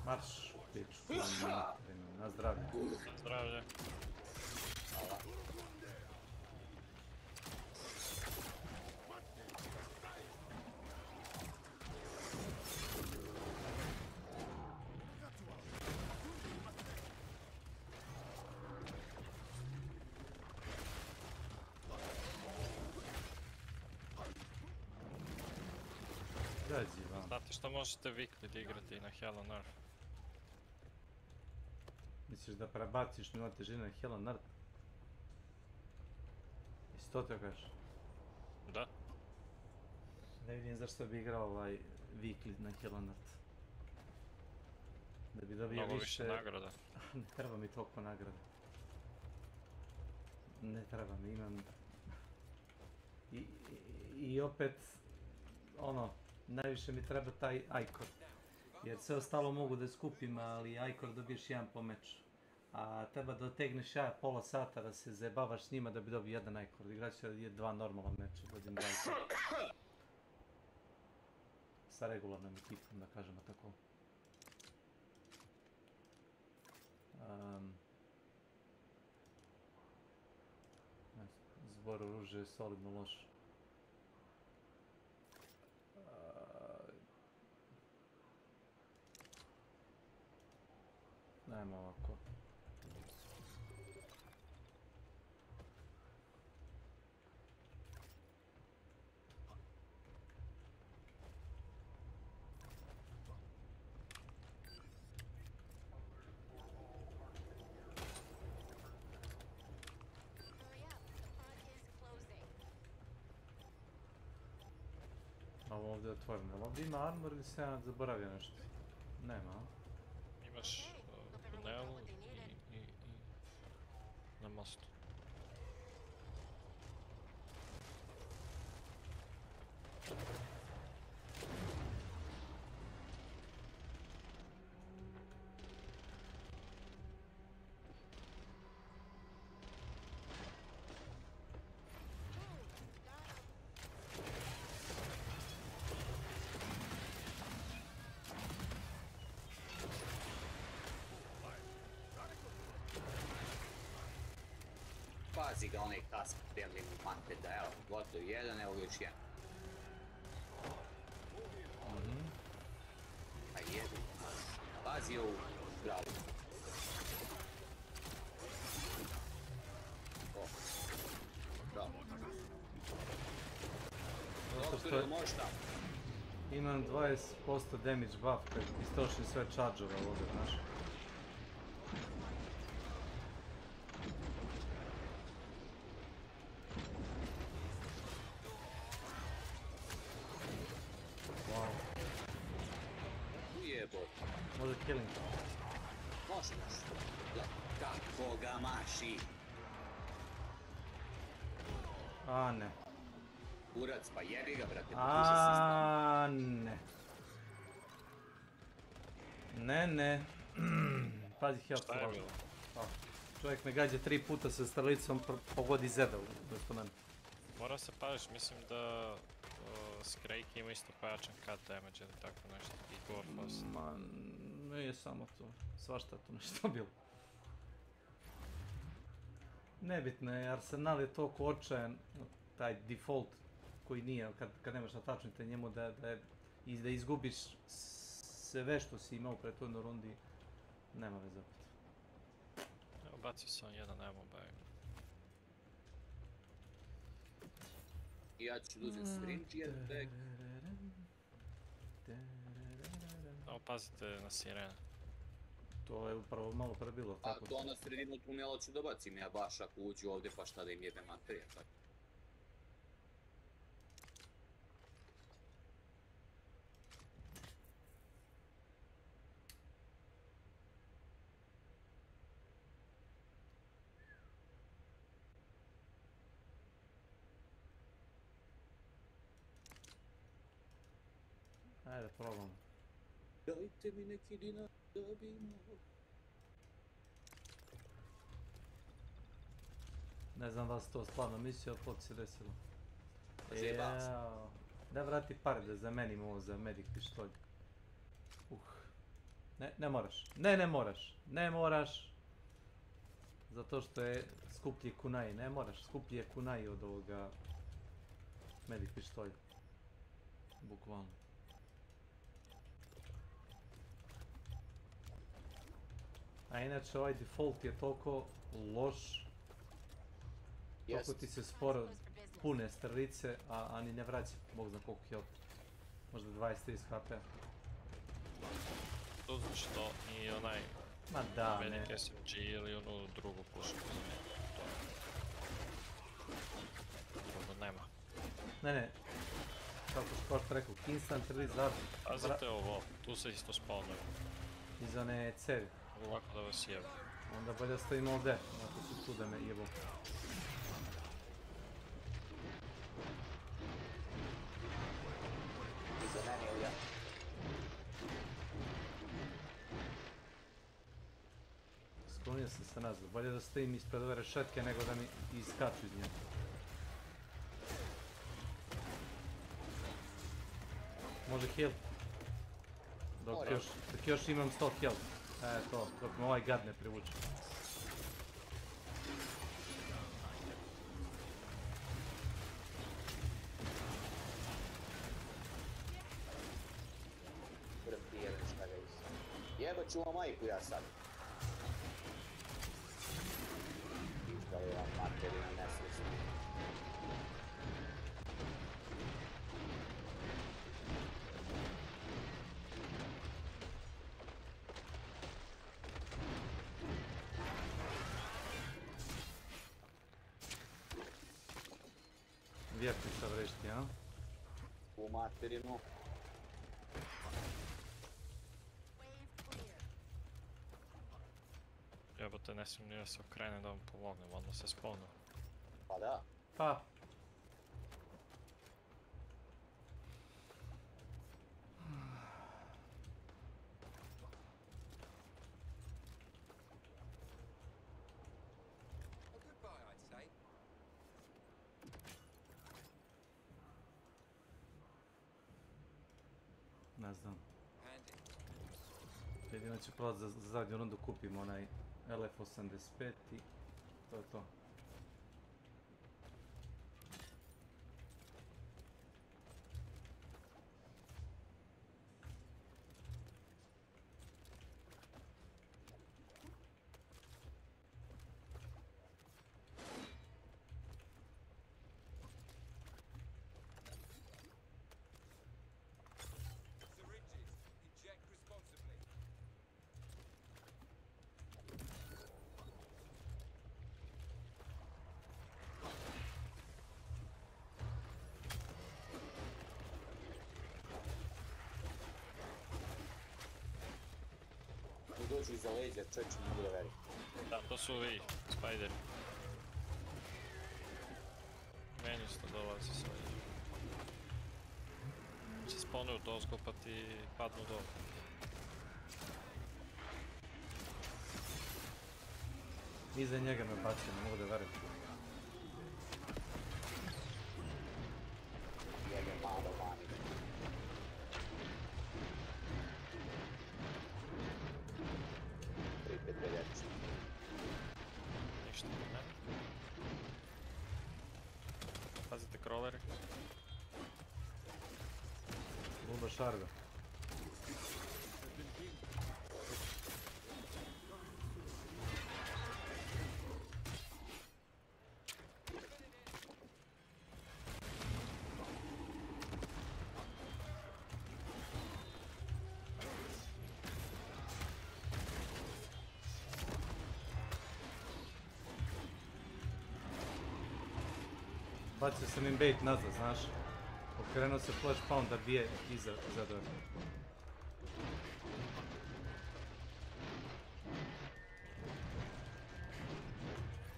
Marš, piču, na zdravlje. Zdravlje. Znate što možete weekly igrati na Hell on Earth? Misliš da prebaciš nivo težine na Hell on Earth? Jesi to te kažeš? Da. Ne vidim zašto bi igrao ovaj weekly na Hell on Earth. Da bi dobio mnogo više nagrada. Ne treba mi toliko nagrada. Ne treba mi, imam... I opet, ono, najviše mi treba taj Icor. Jer sve ostalo mogu da skupim, ali Icor dobiješ jedan po meču. A treba da otegneš pola sata da se zajebavaš s njima da bi dobio jedan Icor. Igraću je 2 normalna meča, dođem 2 Icor. Sa regularnom ekipom, da kažemo tako. Zbor oružja je solidno loš. Dajmo ovako. Ovo ovdje je otvoreno. Ovdje ima armor ili se ja zaboravio nešto? Nema, a? Imaš tunelu i na mostu. Pazi ga onaj kask prijavljen u Manteda, evo, gotov jedan, evo još jedan. A jedan, pazi ovu zdravu. O, bravo. Doktore, možda? Imam 20% damage buff kad istošim sve charge-ove ovdje, znaš. Može killing. Možeš. Kako ga maši? A ne. Kurac, pa jebi ga, brate. A ne. Ne. Pazi health. Šta je bilo? Čovjek me gađa 3 puta sa stralicom, pogodi zeda u mene. Mora se pažiš, mislim da Skrejki ima isto pojačan cut damage ili tako nešto, i Gorfos. Ma, nije samo to, svašta tu nešto bilo. Nebitno je, Arsenal je toliko očajan, taj default koji nije, kad nemaš atačnite njemu da izgubiš sve što si imao u prethodnoj rundi, nema veze opet. Evo, bacio sam jedan ammo bag. Ja ću uzeti syringe jedan bag. Samo pazite na sirene. To je upravo malo pre bilo, tako. A to na sredinu tunela ću da bacim ja baš ako uđu ovdje pa šta da im jebe materija, tako. Ajde, probam. Dajte mi neki dinar da bi imao. Ne znam da se to stvarno mislio, ali to ti se desilo. Zajebao se. Da vrati pare da zamenim ovo za medic pištolj. Ne moraš. Ne moraš. Ne moraš. Zato što je skuplji kunai. Ne moraš. Skuplji je kunai od ovoga medic pištolja. Bukvalno. A inače ovaj default je toliko loš. Toliko ti se sporo pune strelice, a ni ne vraća, bog zna koliko health. Možda 20-30 HP. To znači to i onaj... Ma da, ne. Medic SMG ili onu drugu pušku za mene. Drugo nema. Ne. Kako što rekao, instant release art. Pazite ovo, tu se isto spawnaju. Iz one cevi. Lako da vas jebu. Onda bolje da stojim ovdje, ako su tu da me jebu. Iza mene ili ja? Sklonio sam se nazad, bolje da stojim ispred ove rešetke nego da mi iskaču iz nje. Može heal. Dok još imam 100 health. To, dok me ovaj gad ne privuče. Brti jedan šta ga jebat ću vam majku ja sad. Instaliram materiju na nesreću. Vjernica vrešti, a? U materinu. Jebote, ne smijem ni da se okrene da vam pomognem, odmah se spawnu. Pa da. Pa. Ne znam. Jedino ću probat za zadnju rundu kupim onaj LF85 i to je to. Dođu iza leđa, čovječe, ne mogu da verim. Da, to su ovi spajderi. Meni isto dolazi sa leđa. Se spawnuju dozgo pa ti padnu dole. Iza njega me bacio, ne mogu da verim. ništa ne. Pazite crawleri. Luda šarga. Bacio sam im bait nazad, znaš. Okrenuo se flash pound da bije iza dora.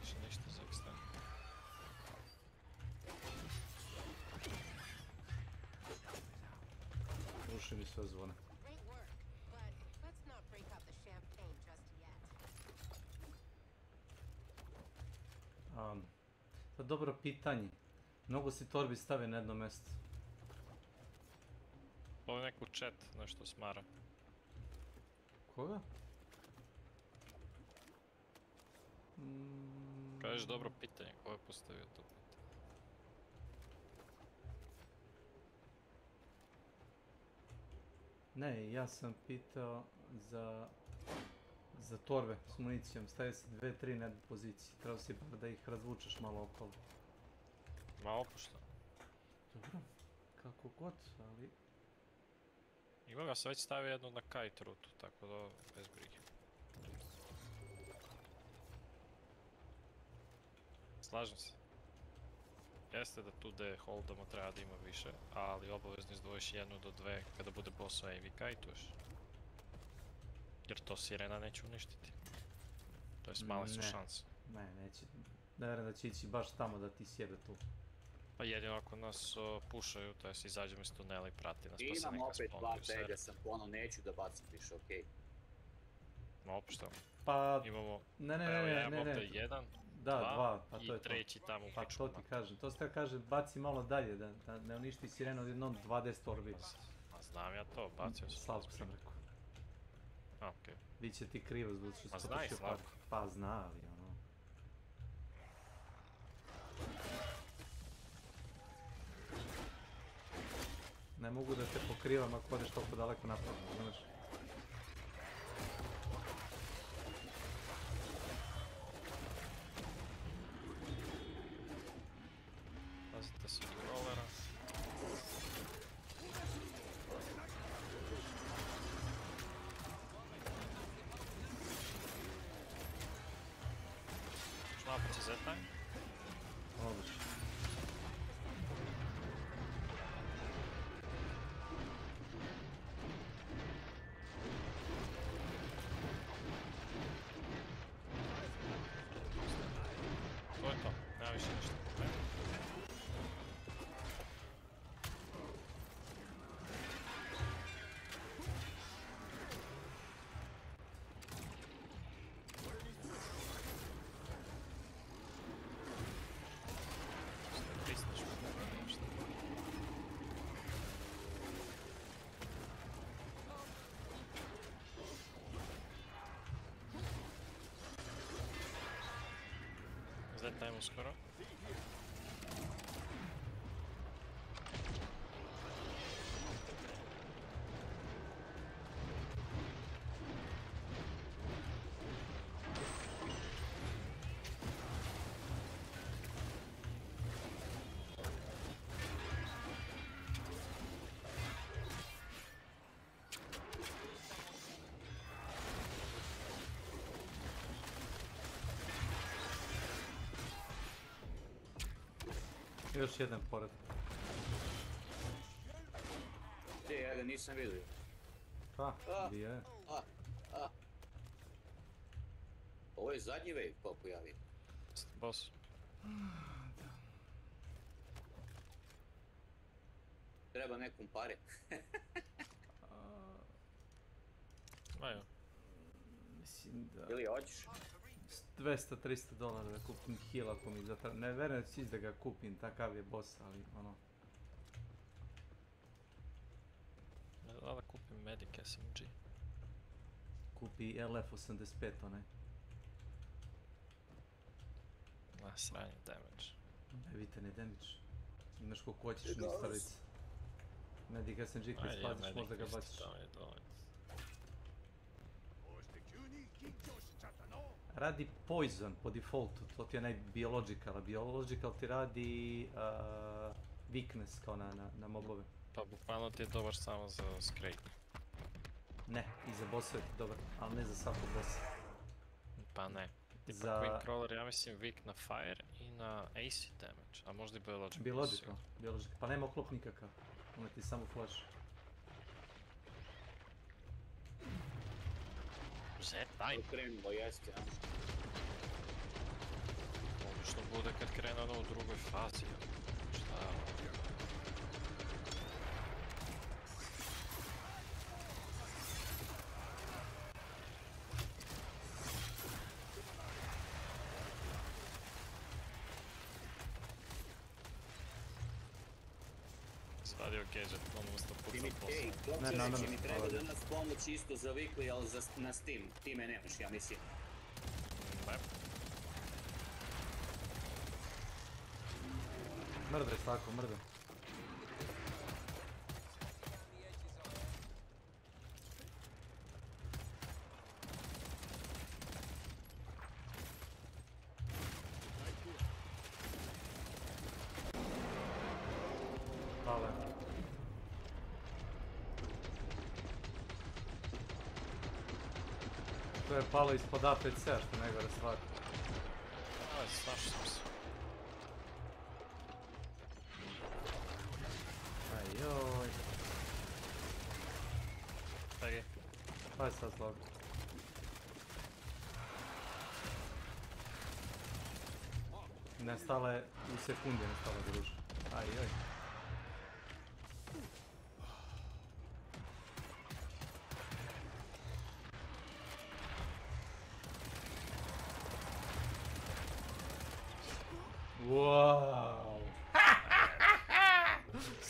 Više ništa za ekstra. Uši mi sve zvone. To je dobro pitanje. Mnogo si torbi stave na jedno mjesto. Ovo je neku chat, nešto smara. Koga? Kažeš dobro pitanje, ko je postavio to pitanje? Ne, ja sam pitao za torbe s municijom. Stavio si 2-3 na jednu poziciju. Trebao si bar da ih razvučeš malo okolo. Ma opušta. Dobro, kako god, ali... Ima ga se već stavio jednu na kite rutu, tako da bez brige. Slažem se. Jeste da tu gdje holdamo treba da ima više, ali obavezno izdvojiš 1 do 2 kada bude bossova i vi kajtuješ. Jer to sirena neće uništiti. To jest male su šanse. Ne, neće. Ne vjerujem da će ići baš tamo da ti sjebe tu. Pa jedino ako nas pušaju, to jest izađemo iz tunela i prati nas pa se Imam neka opet spawnuju 2 sve. tagga, sam ponovno neću da bacim više, okej. Ma opuštamo. Pa... Imamo, Ne, evo ja imam ovdje 1, da, 2 pa i to je treći to. tamo u Pa to ti kažem, to ste kažem, baci malo dalje, da ne uništi sirena odjednom 20 torbi. A znam ja to, bacio sam. Slavko sam rekao. A, okej. Biće ti krivo zbog što Ma si zna i potrošio Slavko. par. Pa zna, ali ono... Ne mogu da te pokrivam ako odeš toliko daleko napad, znaš. Pazite se od crawlera. Šlapac je Z-time. Odlično. To je to, nema više ništa. Z-time uskoro. Još jedan pored. Gdje, ja ga nisam vidio. Pa, gdje je? Ovo je zadnji wave, koliko ja vidim. Boss. Treba nekom pare. Majo. Mislim da... Ili hoćeš? $200-300 da kupim heal ako mi zapravo... Ne verujem da ću da ga kupim, takav je boss, ali ono... Ne znam da kupim Medic SMG. Kupi LF85 onaj. A, sranje damage. Ne vidite ni damage. Imaš koliko hoćeš ni starice. Medic SNG koji spaziš možda ga baciš. Radi poison po defaultu, to ti je onaj biological, a biological ti radi weakness kao na mobove. Pa bukvalno ti je dobar samo za scrape. Ne, i za bossove ti dobar, ali ne za svakog bossa. Pa ne. Tipa Queen Crawler ja mislim weak na fire i na AC damage, a možda i biological. Biological, pa nema oklop nikakav, ona ti samo flash. Zet, daj! Krenulo, jeste, ja. Obično bude kad krene ono u drugoj fazi. Šta je ovo? Svadio gadget, ono usta pucam posao. Ej, mi treba da nas pomoć isto zavikli, ali na Steam. Time nemaš, ja mislim. Ne. Mrdaj svako, mrdaj. Hvala. To je palo ispod APC-a što je najgore stvar. Aj, snašao sam se. Ajoj. Pegi. Aj sad slabo. Nestala je, u sekundi nestala druža. Ajoj. Wow.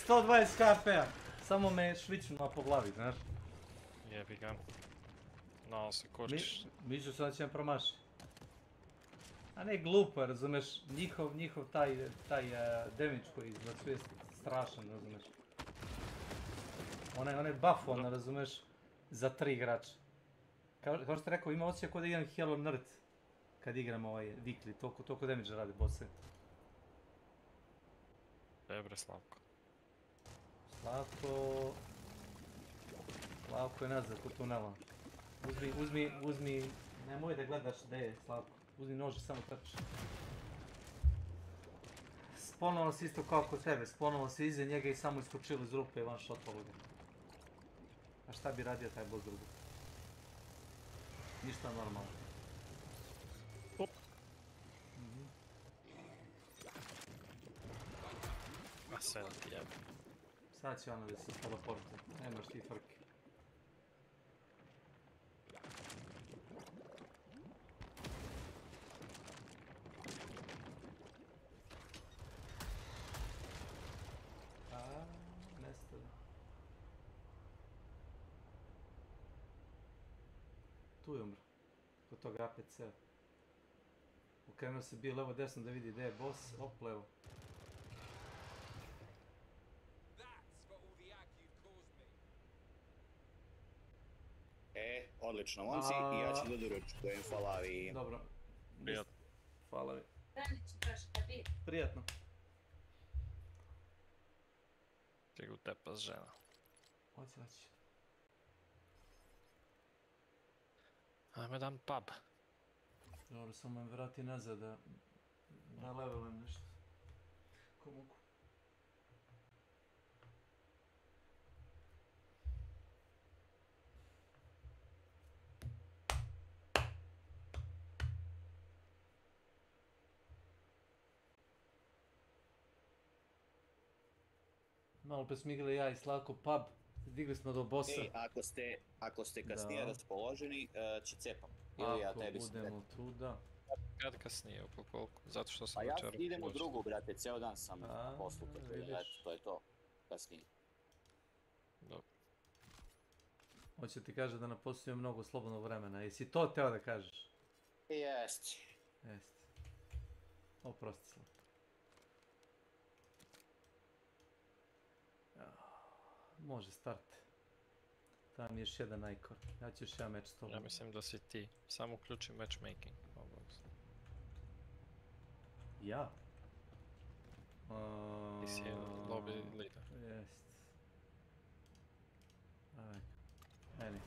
120 HP-a. Samo me švičnula po glavi, znaš. Jebi ga. No, se kočiš. Mislio sam da će me promašiti. A ne glupo, razumeš, njihov taj damage koji izbacuje strašan, razumeš. Onaj buff, razumeš, za 3 igrača. Kao što rekao, ima osjećaj kao da igram Hello Nerd kad igram weekly, toliko damage radi bosse. Dobre, Slavko. Slavko je nazad kod tunela. Uzmi, nemoj da gledaš gdje je Slavko. Uzmi nož i samo trči. Ponovno se isto kao kod tebe, ponovno se iza njega i samo iskočili iz rupe i van shot ovoga. A šta bi radio taj boss drugo? Ništa normalno. Hop. A sve da ti jebe. Sad će ono da se teleporte, nemaš ti frke. Nestali. Tu je umro, kod toga APC-a. Okrenuo se bio levo desno da vidi gdje je boss, op levo. Odlično, momci, i ja ću da doručkujem, hvala vi. Dobro. Prijatno. Hvala vi. Prijatno. Ti ga utepa s žena. Hoće. Ajme dan pub. Dobro, samo me vrati nazad da levelujem nešto. Ko mogu. Malo pe smo igrali ja i Slavko pub, digli smo do bossa. Ej, ako ste kasnije raspoloženi, će cepam. Ili ja tebi sam budemo tu, da. Kad kasnije, oko koliko? Zato što sam pa ja večera idem u drugu, brate, ceo dan sam na poslu, to je to, kasnije. Dobro. Hoće ti kaže da na poslu ima mnogo slobodnog vremena, jesi to teo da kažeš? Jeste. Oprosti se. Može start. Tam je još jedan ajkor. Ja ću još jedan meč s tobom. Ja mislim da si ti. Samo uključi matchmaking. Ja? Ti si lobby leader. Jest. Aj. Ajde.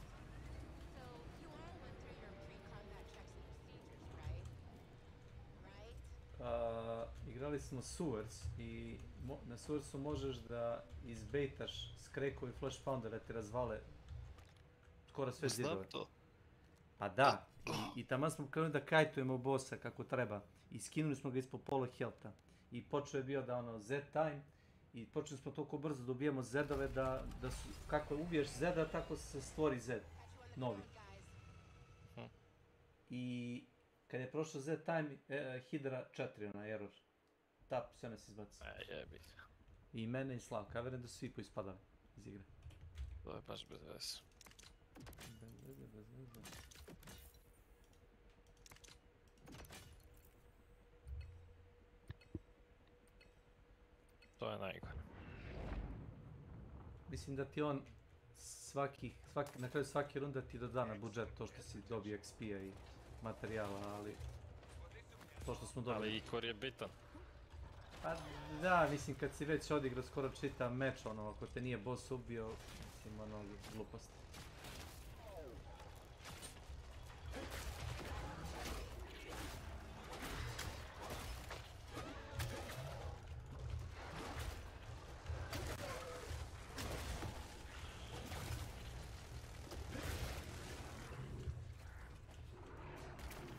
Igrali smo Sewers i na Sewersu možeš da izbejtaš skrekovi flash pounder da te razvale skoro sve zidove. Znam to. Pa da, i taman smo krenuli da kajtujemo bossa kako treba i skinuli smo ga ispod pola healtha i počeo je bio da ono Z-time i počeli smo toliko brzo dobijemo Z-ove da su, kako ubiješ Z-a tako se stvori Z, novi. I kad je prošao Z-time, Hydra 4, ona error. Tap, sve nas izbaci. Jebi. I mene i Slavka, ja verujem da su svi poispadali iz igre. To je baš bez veze. Bez veze. To je najgore. Mislim da ti on na kraju svake runda ti doda na budžet to što si dobio XP-a i materijala, ali to što smo dobili. Ali ikor je bitan. Pa da, mislim kad si već odigrao skoro čitav meč, ono, ako te nije boss ubio, mislim, ono, glupost.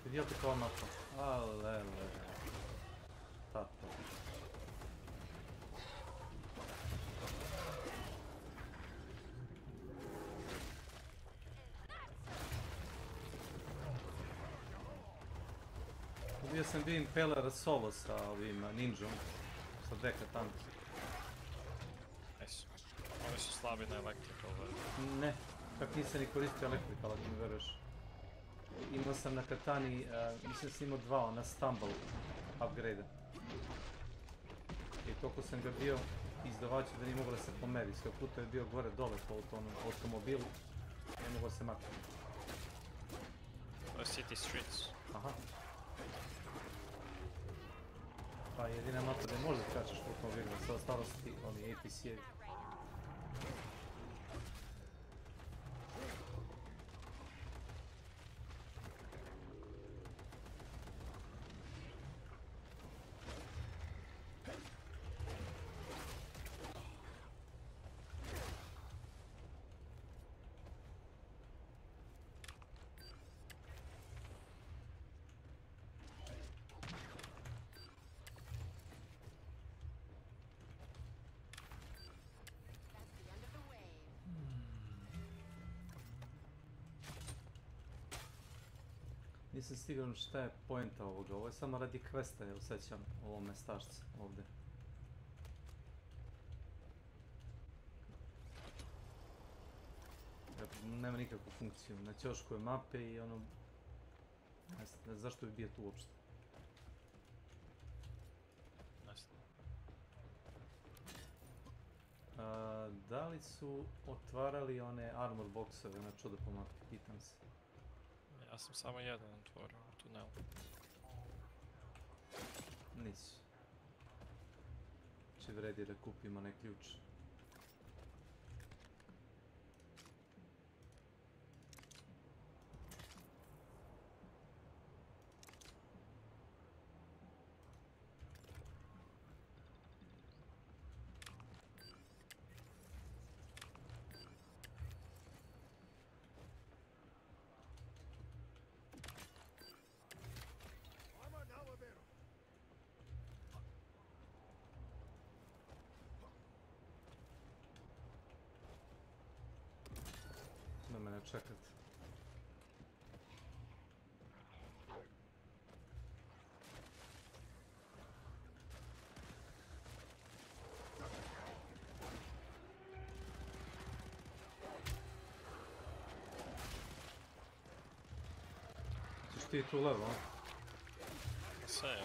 Vidio ti kao mapa? Alele. Tato. Ubio sam bio Impelera solo sa ovim ninjom. Sa deka tamo. Nice. Oni su slabi na electrical. Ne, čak nisam ni koristio electrical, ako mi veruješ. Imao sam na katani, mislim da sam imao 2 na stumble upgrade. I toliko sam ga bio izdovaćao da nije mogao da se pomeri. Sve puta je bio gore dole po automobilu. Nije mogao se maknuti. To je City Streets. Aha. Pa jedina mapa gdje možda skačeš po automobilu, sve ostalo su ti oni APC-evi. Nisam siguran šta je poenta ovoga, ovo je samo radi questa, ja osjećam ovo mestašce ovdje. Nema nikakvu funkciju, na ćošku je mape i ono... Ne znam zašto bi bio tu uopšte. Da li su otvarali one armor boxove na čudo po mapi, pitam se. Ja sam samo jedan otvorio u tunelu. Nisu. Če vredi da kupimo ne ključ. Da mene čekat. Ćeš ti tu levo, a? Sve je.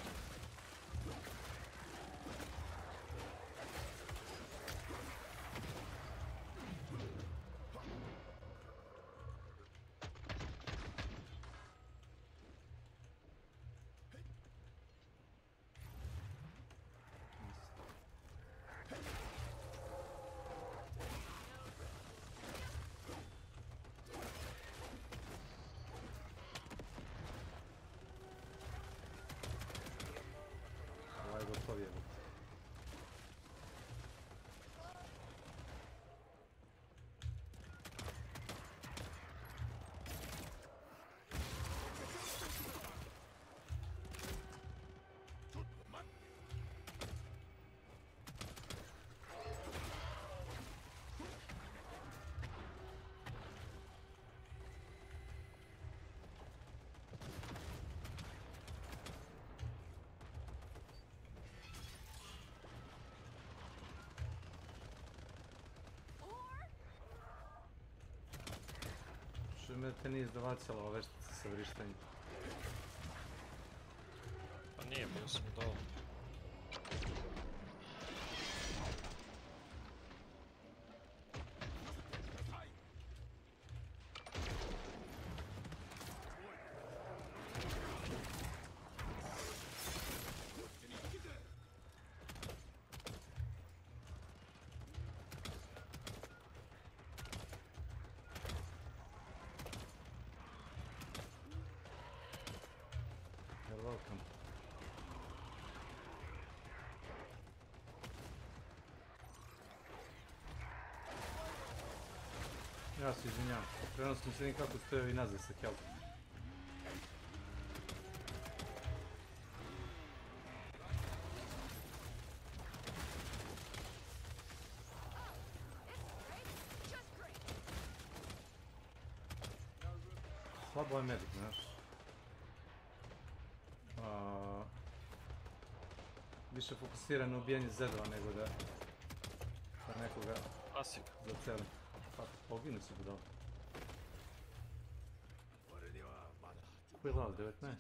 me da te nije izdavacila ova veštica sa vrištenjem. Pa nije, bio sam dole. You're welcome. Ja se izvinjam, prenosim se nikako stoje ovi nazad sa kelpom. Slabo je medic, znaš. Više fokusira na ubijanje zedova nego da nekoga zaceli. Pa poginu se budalo. Koji je lao, 19?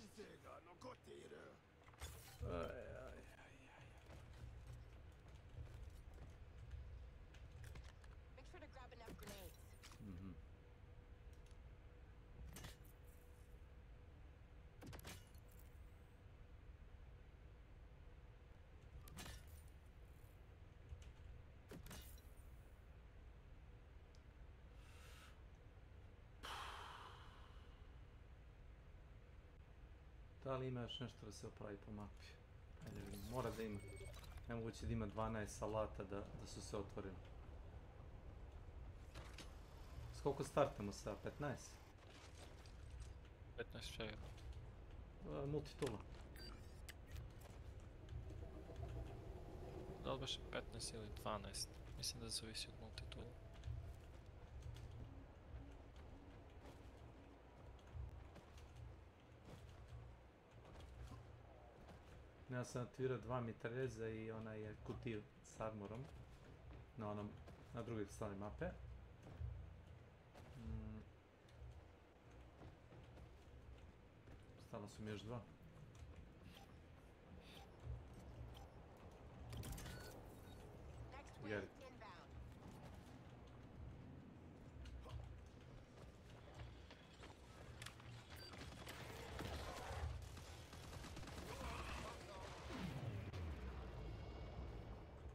Da li ima još nešto da se opravi po mapi? Ajde vidim, mora da ima. Nemoguće da ima 12 salata da su se otvorili. S koliko startamo sa 15? 15 čega? Multitula. Da li baš 15 ili 12? Mislim da zavisi od multitula. Ja sam aktivirao 2 mitraljeza i onaj kutiju s armorom na drugoj strani mape. Stalo su mi još 2. Geri.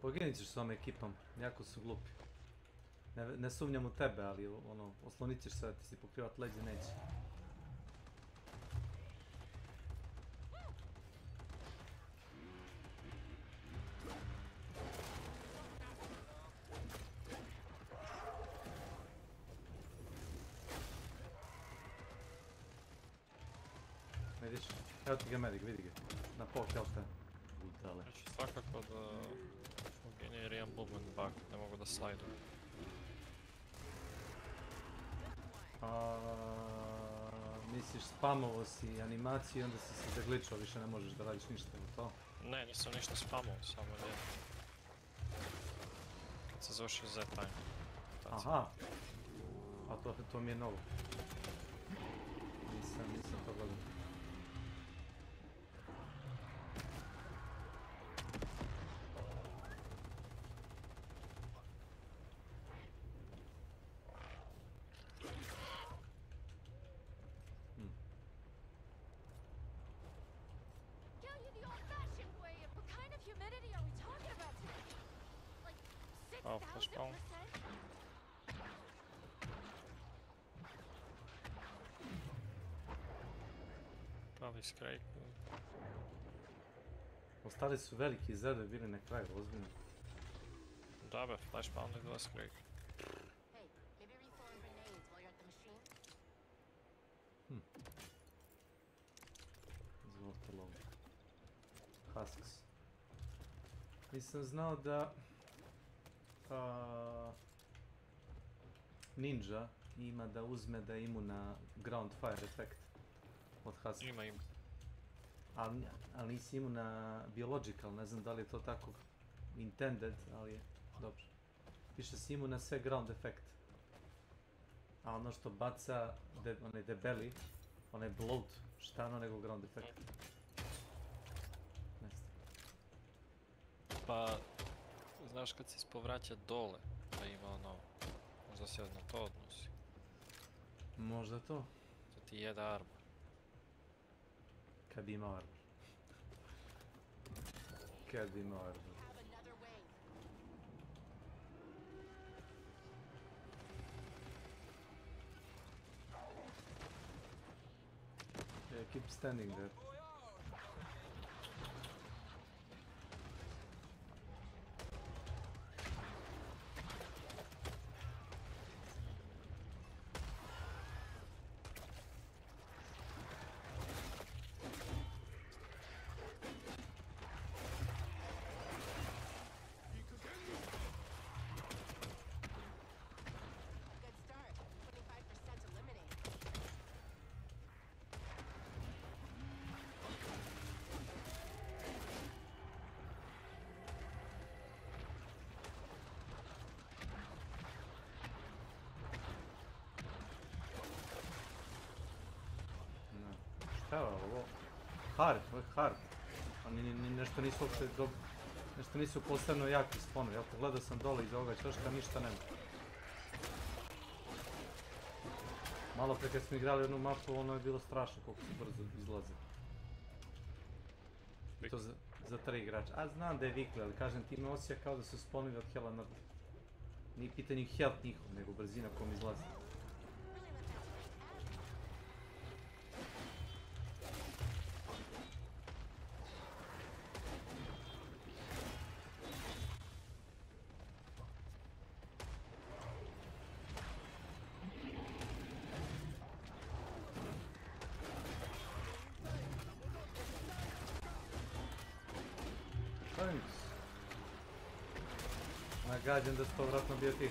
Poginit ćeš s ovom ekipom, jako su glupi. Ne sumnjam u tebe, ali oslonit ćeš se da ti si pokrivat leđe, neće. Vidiš, evo ti ga medic, vidi ga. Na pol health-a. Budale. Znači svakako da generiram movement bug, ne mogu da slajdujem. Misliš spamovo si animaciju i onda si se zagličao, više ne možeš da radiš ništa u to? Ne, nisam ništa spamovao, samo jedno. Kad se završio Z-time. Aha! A to mi je novo. Nisam to gledao. Oh, flashbang. Pravi skrajk. Ostali su veliki zedovi bili na kraju, ozbiljno. Da be, flashbang i 2 skrajk. Izvolite lovo. Husks. Nisam znao da Ninja ima da uzme da je imuna ground fire efekt od Huska. Ima. Ali nisi imuna biological, ne znam da li je to tako intended, ali je dobro. Piše si imuna sve ground efekt. A ono što baca, onaj debeli, onaj bloat, šta ono nego ground effect? Ne znam. Pa, znaš kad se ispovraća dole, pa ima ono, možda se na to odnosi. Možda to. To ti jeda armor. Kad bi imao armor. Kad bi imao armor. Yeah, keep standing there. Šta je ovo? Hard, ovo je hard. Oni nešto nisu uopšte nešto nisu posebno jaki sponu. Ja pogledao sam dole iz ovoga čoška, ništa nema. Malo pre kad smo igrali jednu mapu, ono je bilo strašno koliko se brzo izlaze. I to za 3 igrača. A znam da je vikli, ali kažem ti me osjeća kao da su sponovi od hela mrtvi. Nije pitanje health njihov, nego brzina kom izlazi. Nagađam da si to vratno bio ti.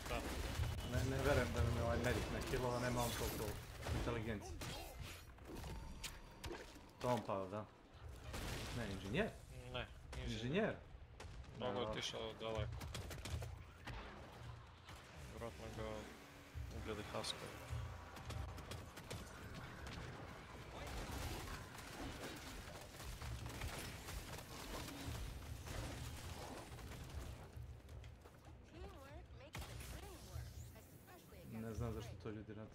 Da. Ne verujem da mi ovaj medic na killova, nema on toliko inteligencije. To on pao, da? Ne, inženjer? Ne, inženjer. Mnogo je otišao daleko. Vjerojatno ga ubili haskovi. Ne znam zašto to ljudi rade.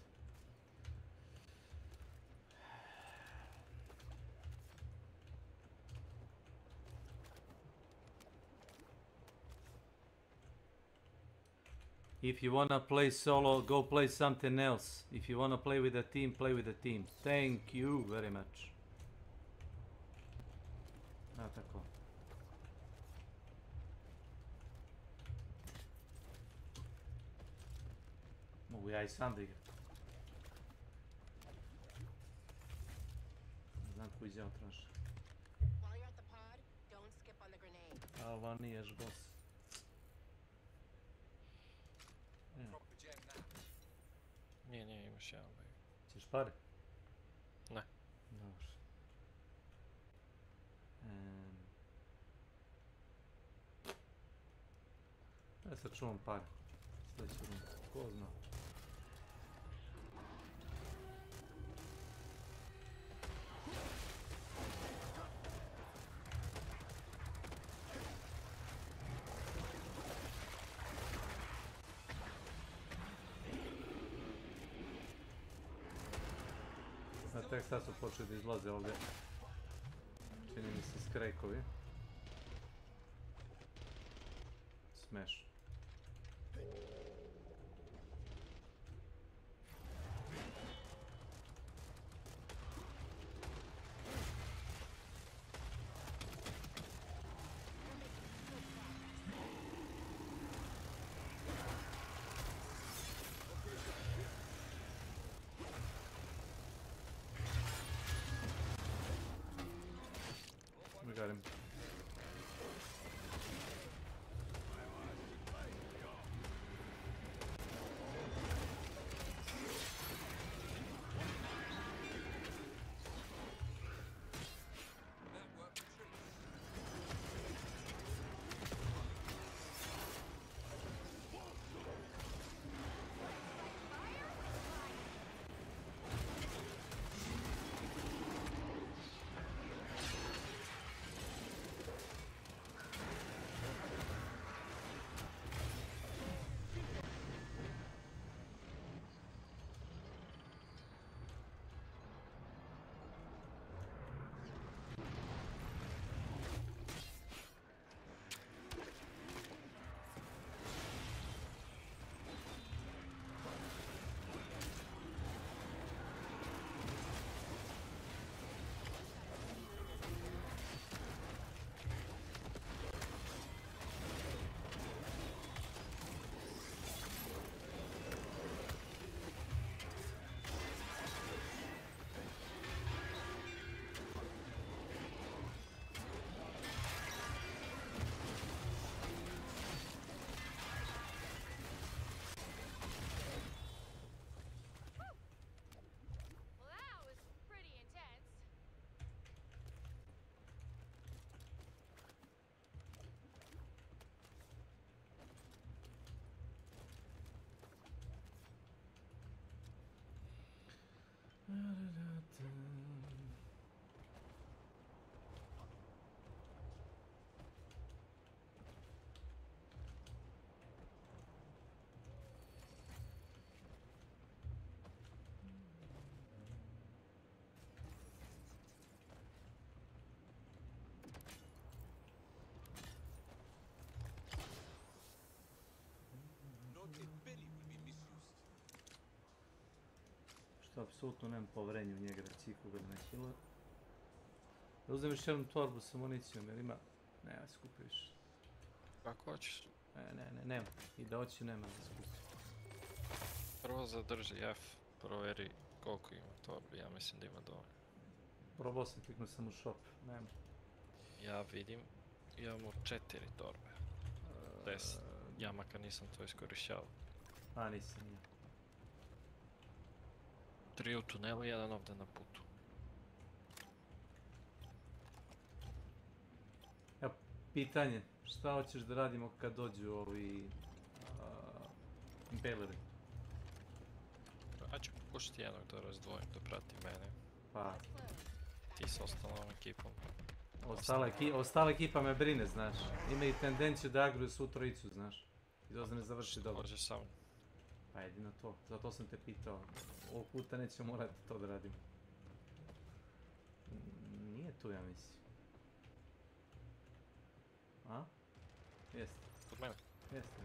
If you wanna play solo, go play something else. If you wanna play with a team, play with a team. Thank you very much. A tako. Mogu ja I sam da igram. Ne znam koji izjava traži. A ova nije još boss. Nije, imaš jedan bej. Ćeš pare? Ne. Dobro. Ja sad čuvam pare. Sljedeći rund. Ko zna? Tek sad su počeli da izlaze ovdje. Čini mi se skrejkovi. Smeš. Got him. Što apsolutno nemam poverenja u njega da će ikoga da nahila. Da uzem još jednu torbu sa municijom jer ima... Nema skupi više. Kako hoćeš? Nema. I da hoću nema za skupi. Prvo zadrži F, proveri koliko ima torbi, ja mislim da ima dovoljno. Probao sam, kliknuo sam u shop, nema. Ja vidim, imamo 4 torbe. 10, ja makar nisam to iskorišćavao. A nisam, nije. 3 u tunelu, 1 ovdje na putu. Evo, pitanje, šta hoćeš da radimo kad dođu ovi... impeleri? Ja ću pokušati jednog da razdvojim, da prati mene. Pa... Ti s ostalom ekipom. Ostala ekipa me brine, znaš. Imaju tendenciju da agruju svu trojicu, znaš. I to ne završi dobro. Dođe sam. Pa jedino to, zato sam te pitao. Ovog puta nećemo morati to da radimo. Nije tu, ja mislim. A? Jeste. Kod mene? Jeste.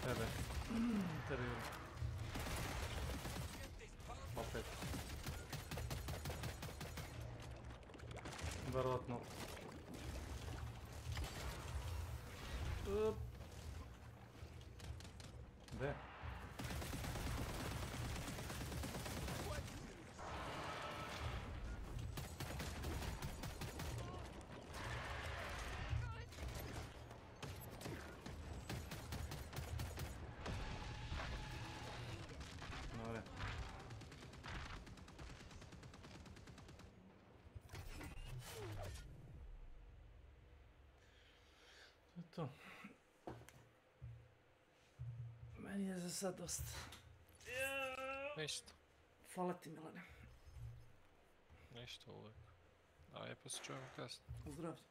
Tebe. Opet. Verovatno. Gde? To. Meni je za sad dosta. Ništa. Hvala ti, Milane. Ništa uvijek. Ajde, pa se čujemo kasno. Zdravlje.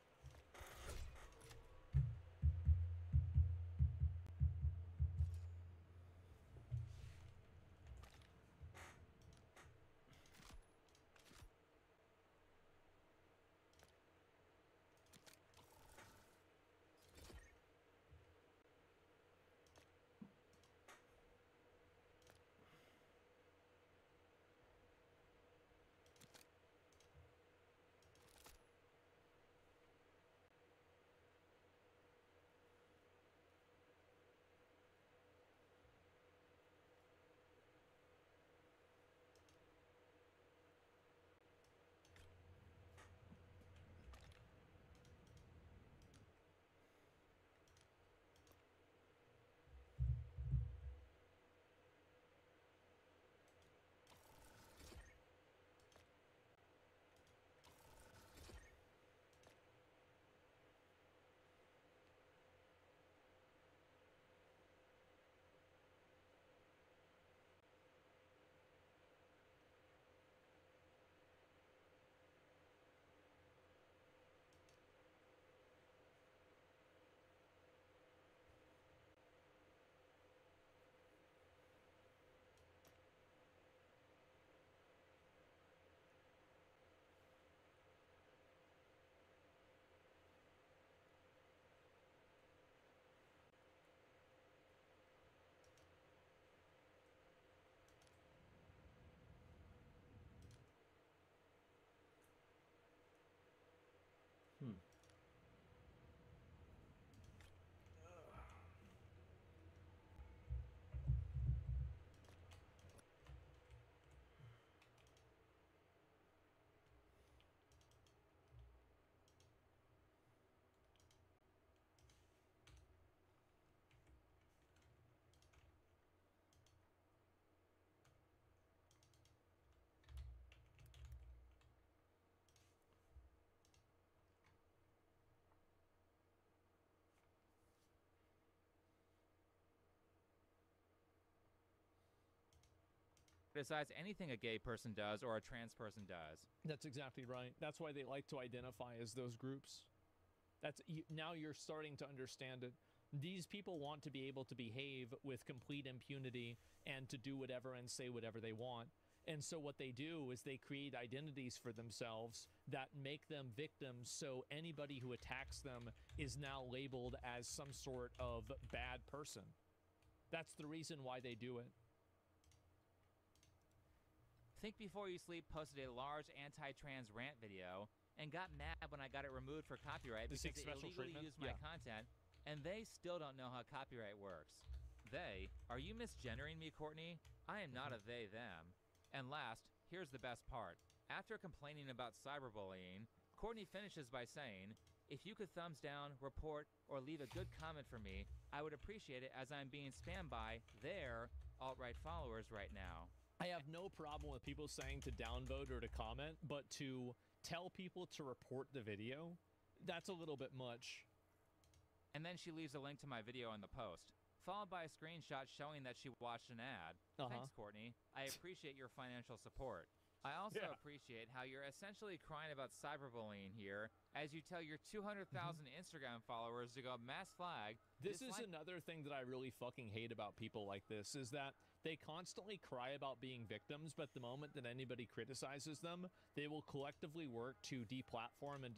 Criticize anything a gay person does or a trans person does. That's exactly right. That's why they like to identify as those groups. Now you're starting to understand it. These people want to be able to behave with complete impunity and to do whatever and say whatever they want. And so what they do is they create identities for themselves that make them victims, so anybody who attacks them is now labeled as some sort of bad person. That's the reason why they do it. Think Before You Sleep posted a large anti-trans rant video and got mad when I got it removed for copyright because it illegally used my content, and they still don't know how copyright works. They? Are you misgendering me, Courtney? I am not a they, them. And last, here's the best part. After complaining about cyberbullying, Courtney finishes by saying, if you could thumbs down, report, or leave a good comment for me, I would appreciate it as I'm being spammed by their alt-right followers right now. I have no problem with people saying to downvote or to comment, but to tell people to report the video, that's a little bit much. And then she leaves a link to my video in the post, followed by a screenshot showing that she watched an ad. Thanks, Courtney. I appreciate your financial support. I also appreciate how you're essentially crying about cyberbullying here as you tell your 200,000 Instagram followers to go mass flag. This is another thing that I really fucking hate about people like this, is that they constantly cry about being victims, but the moment that anybody criticizes them, they will collectively work to deplatform and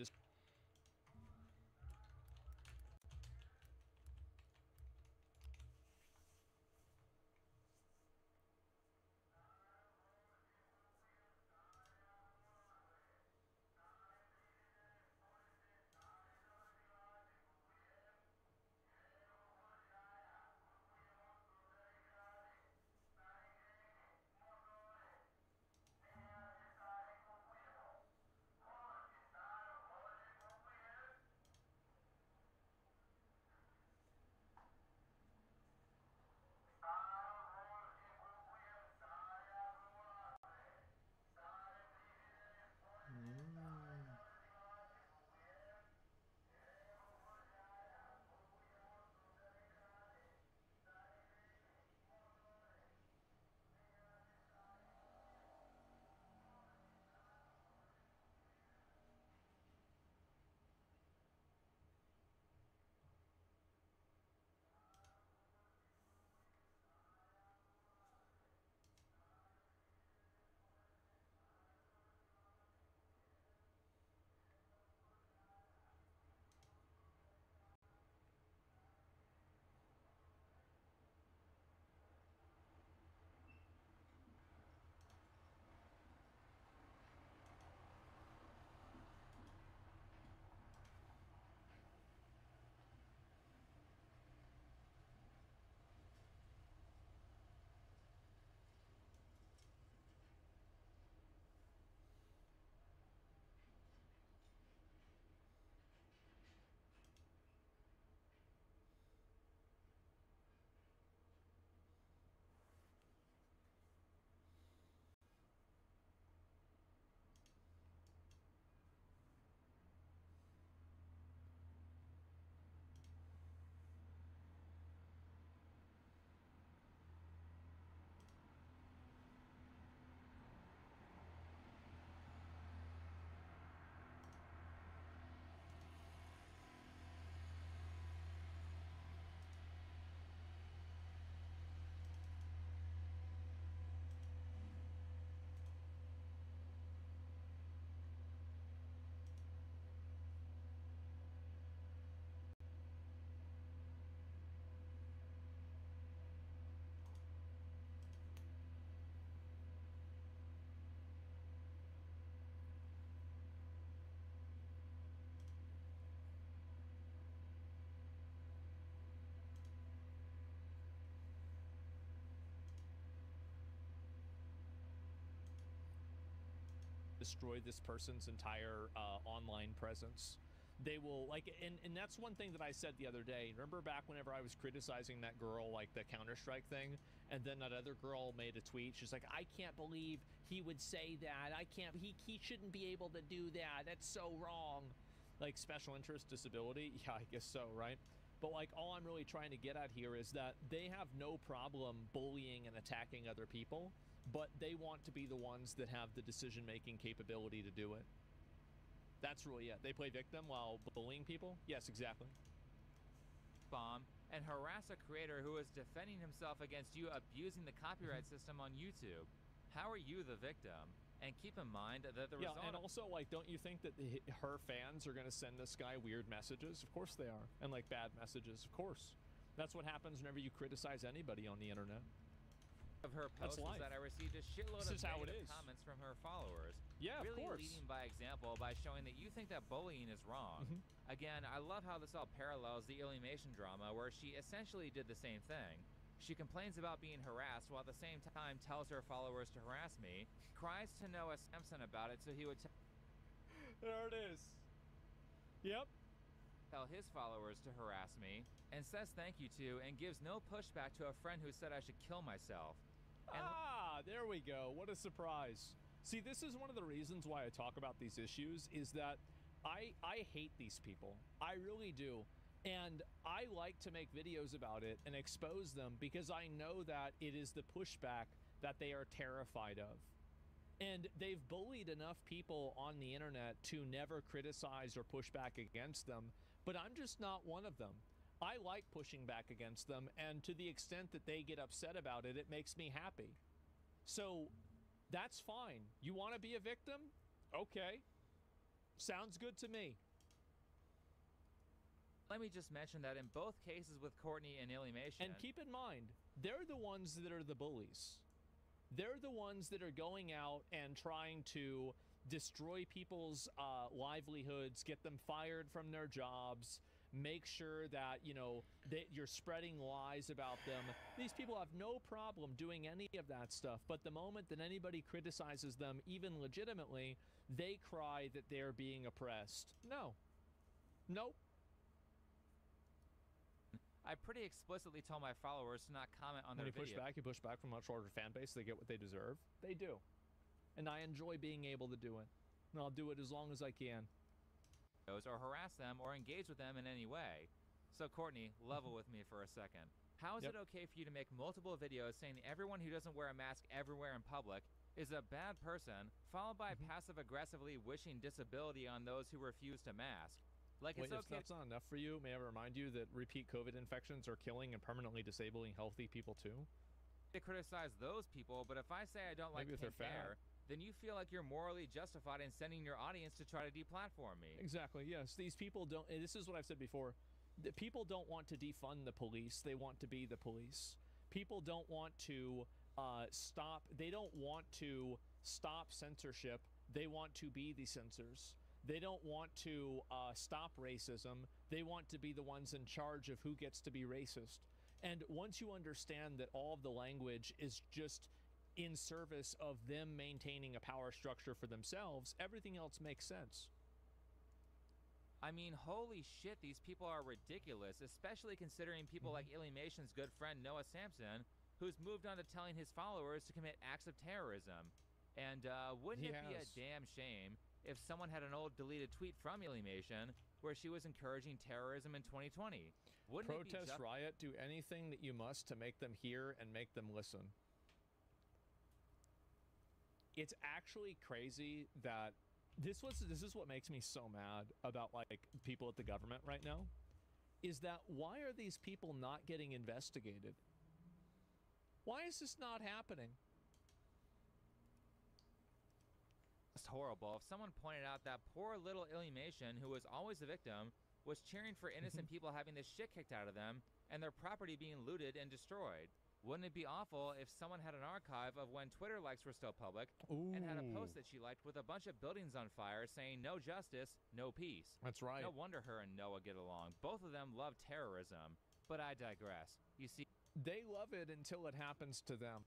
destroy this person's entire online presence. They will, like, and that's one thing that I said the other day. Remember back whenever I was criticizing that girl, like the Counter-Strike thing, and then that other girl made a tweet. She's like, I can't believe he would say that. He shouldn't be able to do that. That's so wrong. Like, special interest disability? Yeah, I guess so, right? But, like, all I'm really trying to get at here is that they have no problem bullying and attacking other people, but they want to be the ones that have the decision-making capability to do it. That's really it. They play victim while bullying people? Yes, exactly. Bomb and harass a creator who is defending himself against you abusing the copyright system on YouTube. How are you the victim? And keep in mind that the result... Yeah, and also, like, don't you think that her fans are going to send this guy weird messages? Of course they are. And, like, bad messages. Of course. That's what happens whenever you criticize anybody on the internet. Of her post was that I received a shitload of negative comments from her followers. Yeah, really of course. Leading by example by showing that you think that bullying is wrong. Again, I love how this all parallels the Alienation drama, where she essentially did the same thing. She complains about being harassed while at the same time tells her followers to harass me, cries to Noah Samson about it so he would there it is. Yep. Tell his followers to harass me, and says thank you to, and gives no pushback to a friend who said I should kill myself. And there we go. What a surprise. See, this is one of the reasons why I talk about these issues, is that I hate these people. I really do. And I like to make videos about it and expose them because I know that it is the pushback that they are terrified of. And they've bullied enough people on the internet to never criticize or push back against them, but I'm just not one of them. I like pushing back against them, and to the extent that they get upset about it, it makes me happy. So that's fine. You want to be a victim? Okay. Sounds good to me. Let me just mention that in both cases with Courtney and Alienation... And keep in mind, they're the ones that are the bullies. They're the ones that are going out and trying to destroy people's livelihoods, get them fired from their jobs, make sure that, you know, that you're spreading lies about them. These people have no problem doing any of that stuff, but the moment that anybody criticizes them, even legitimately, they cry that they're being oppressed. No. Nope. I pretty explicitly told my followers to not comment on their video. You push back from a much larger fan base, they get what they deserve. They do. And I enjoy being able to do it. And I'll do it as long as I can. Or harass them or engage with them in any way. So Courtney, level with me for a second. How is it okay for you to make multiple videos saying everyone who doesn't wear a mask everywhere in public is a bad person, followed by passive-aggressively wishing disability on those who refuse to mask? Like, Wait, it's okay. If that's not enough for you, may I remind you that repeat COVID infections are killing and permanently disabling healthy people too? To criticize those people, but if I say I don't like pink hair, then you feel like you're morally justified in sending your audience to try to deplatform me. Exactly, yes. These people don't, this is what I've said before, the people don't want to defund the police, they want to be the police. People don't want to they don't want to stop censorship, they want to be the censors. They don't want to stop racism, they want to be the ones in charge of who gets to be racist. And once you understand that all of the language is just in service of them maintaining a power structure for themselves, everything else makes sense. I mean, holy shit, these people are ridiculous, especially considering people like Aliemation's good friend Noah Samson, who's moved on to telling his followers to commit acts of terrorism. And wouldn't it be a damn shame if someone had an old deleted tweet from Alienation where she was encouraging terrorism in 2020? Wouldn't Protest, riot, do anything that you must to make them hear and make them listen. It's actually crazy that this is what makes me so mad about, like, people at the government right now, is that why are these people not getting investigated? Why is this not happening? It's horrible. If someone pointed out that poor little Alienation, who was always a victim, was cheering for innocent people having the shit kicked out of them and their property being looted and destroyed. Wouldn't it be awful if someone had an archive of when Twitter likes were still public and had a post that she liked with a bunch of buildings on fire saying no justice, no peace? That's right. No wonder her and Noah get along. Both of them love terrorism. But I digress. You see, they love it until it happens to them.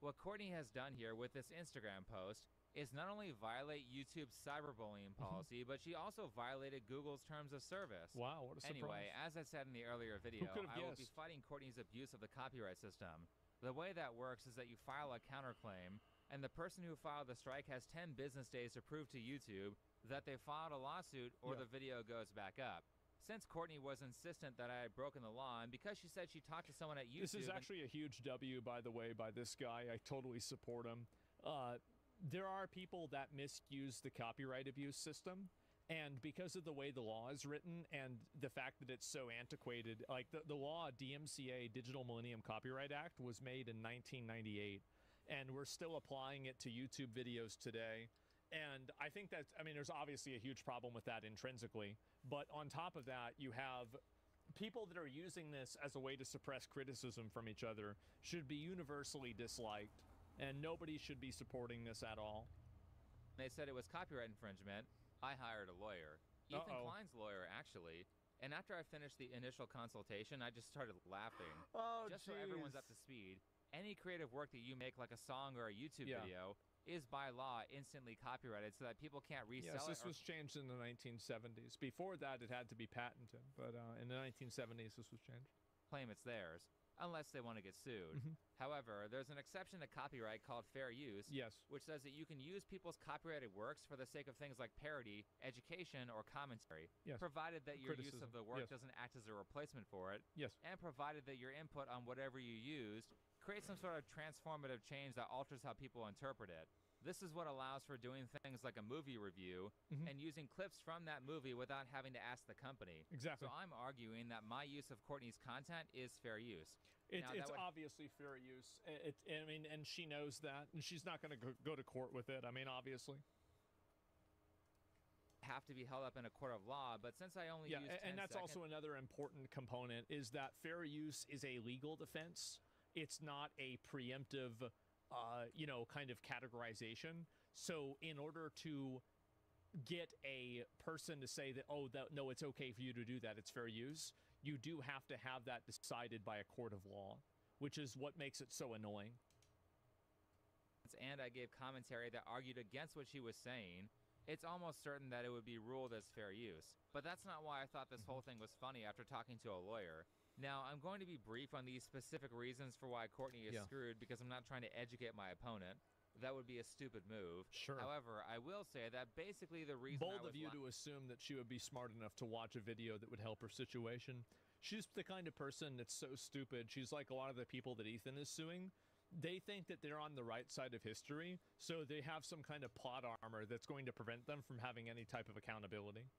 What Courtney has done here with this Instagram post is not only violate YouTube's cyberbullying policy, but she also violated Google's terms of service. Wow, what a surprise. Anyway, as I said in the earlier video, I will be fighting Courtney's abuse of the copyright system. The way that works is that you file a counterclaim, and the person who filed the strike has 10 business days to prove to YouTube that they filed a lawsuit or the video goes back up. Since Courtney was insistent that I had broken the law, and because she said she talked to someone at YouTube... This is actually a huge W, by the way, by this guy. I totally support him. There are people that misuse the copyright abuse system, and because of the way the law is written and the fact that it's so antiquated, like the law DMCA, Digital Millennium Copyright Act, was made in 1998, and we're still applying it to YouTube videos today. And I think that's, I mean, there's obviously a huge problem with that intrinsically. But on top of that, you have people that are using this as a way to suppress criticism from each other should be universally disliked. And nobody should be supporting this at all. They said it was copyright infringement. I hired a lawyer. Ethan Klein's lawyer, actually. And after I finished the initial consultation, I just started laughing. Just so everyone's up to speed, any creative work that you make, like a song or a YouTube video, is by law instantly copyrighted so that people can't resell it. Yes, this was changed in the 1970s. Before that, it had to be patented, but in the 1970s, this was changed. Claim it's theirs, unless they want to get sued. However, there's an exception to copyright called fair use, which says that you can use people's copyrighted works for the sake of things like parody, education, or commentary, provided that your use of the work doesn't act as a replacement for it, and provided that your input on whatever you used create some sort of transformative change that alters how people interpret it. This is what allows for doing things like a movie review and using clips from that movie without having to ask the company. Exactly. So I'm arguing that my use of Courtney's content is fair use. It's obviously fair use. I mean, and she knows that, and she's not going to go to court with it. I mean, obviously. Have to be held up in a court of law, but since I only use 10 and that's also another important component, is that fair use is a legal defense. It's not a preemptive, you know, kind of categorization. So in order to get a person to say that, oh, no, it's okay for you to do that, it's fair use, you do have to have that decided by a court of law, which is what makes it so annoying. And I gave commentary that argued against what she was saying. It's almost certain that it would be ruled as fair use. But that's not why I thought this whole thing was funny after talking to a lawyer. Now, I'm going to be brief on these specific reasons for why Courtney is screwed, because I'm not trying to educate my opponent. That would be a stupid move. Sure. However, I will say that basically the reason Bold of you to assume that she would be smart enough to watch a video that would help her situation. She's the kind of person that's so stupid. She's like a lot of the people that Ethan is suing. They think that they're on the right side of history, so they have some kind of plot armor that's going to prevent them from having any type of accountability.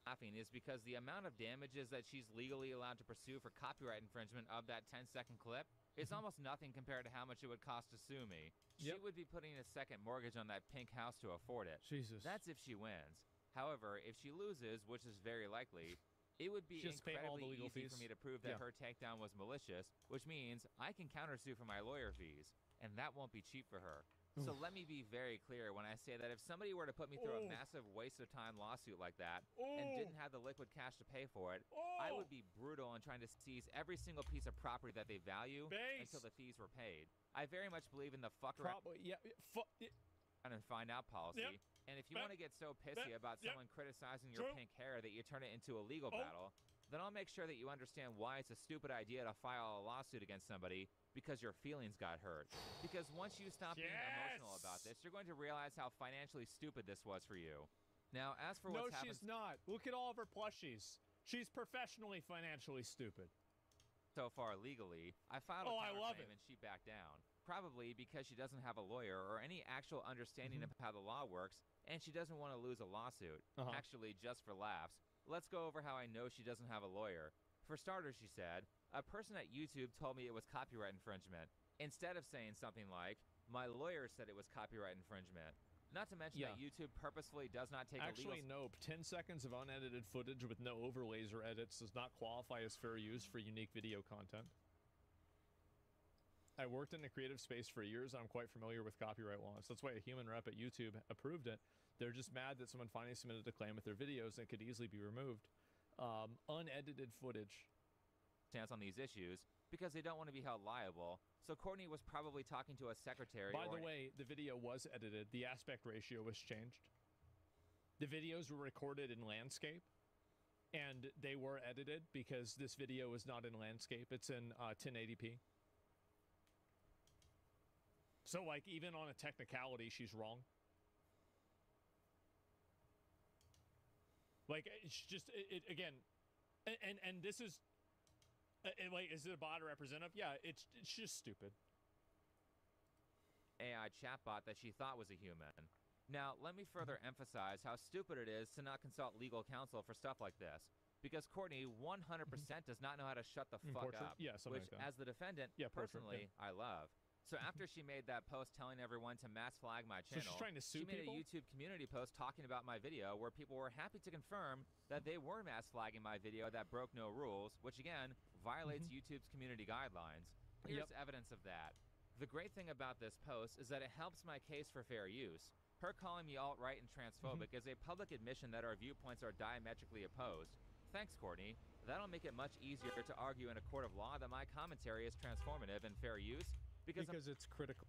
Laughing is because the amount of damages that she's legally allowed to pursue for copyright infringement of that 10-second clip is almost nothing compared to how much it would cost to sue me. She would be putting a second mortgage on that pink house to afford it. Jesus. That's if she wins. However, if she loses, which is very likely, it would be incredibly easy for me to prove that her takedown was malicious, which means I can countersue for my lawyer fees, and that won't be cheap for her. So let me be very clear when I say that if somebody were to put me through a massive waste of time lawsuit like that and didn't have the liquid cash to pay for it, I would be brutal in trying to seize every single piece of property that they value until the fees were paid. I very much believe in the fuck around and find out policy. And if you want to get so pissy about someone criticizing your pink hair that you turn it into a legal battle, then I'll make sure that you understand why it's a stupid idea to file a lawsuit against somebody because your feelings got hurt. Because once you stop being emotional about this, you're going to realize how financially stupid this was for you. Now, as for what's happened... No, she's not. Look at all of her plushies. She's professionally financially stupid. So far, legally, I filed a counterclaim and she backed down. Probably because she doesn't have a lawyer or any actual understanding of how the law works, and she doesn't want to lose a lawsuit. Actually, just for laughs, let's go over how I know she doesn't have a lawyer. For starters, she said, a person at YouTube told me it was copyright infringement, instead of saying something like, my lawyer said it was copyright infringement. Not to mention that YouTube purposefully does not take Actually, no. 10 seconds of unedited footage with no overlays or edits does not qualify as fair use for unique video content. I worked in the creative space for years, and I'm quite familiar with copyright laws. That's why a human rep at YouTube approved it. They're just mad that someone finally submitted a claim with their videos and it could easily be removed. Unedited footage. Stance on these issues, because they don't want to be held liable. So Courtney was probably talking to a secretary. By the way, the video was edited. The aspect ratio was changed. The videos were recorded in landscape, and they were edited because this video is not in landscape. It's in 1080p. So, like, even on a technicality, she's wrong. Like, it's just, again, and this is, like, is it a bot or representative? Yeah, it's just stupid. AI chatbot that she thought was a human. Now, let me further emphasize how stupid it is to not consult legal counsel for stuff like this. Because Courtney 100% does not know how to shut the fuck Portrait? up. Yeah, something which, like that. as the defendant, Yeah, portrait, personally, I love. So after she made that post telling everyone to mass flag my So channel, she's trying to sue she made people? a YouTube community post talking about my video where people were happy to confirm that they were mass flagging my video that broke no rules, which again, violates YouTube's community guidelines. Here's evidence of that. The great thing about this post is that it helps my case for fair use. Her calling me alt-right and transphobic is a public admission that our viewpoints are diametrically opposed. Thanks, Courtney. That'll make it much easier to argue in a court of law that my commentary is transformative and fair use because it's critical.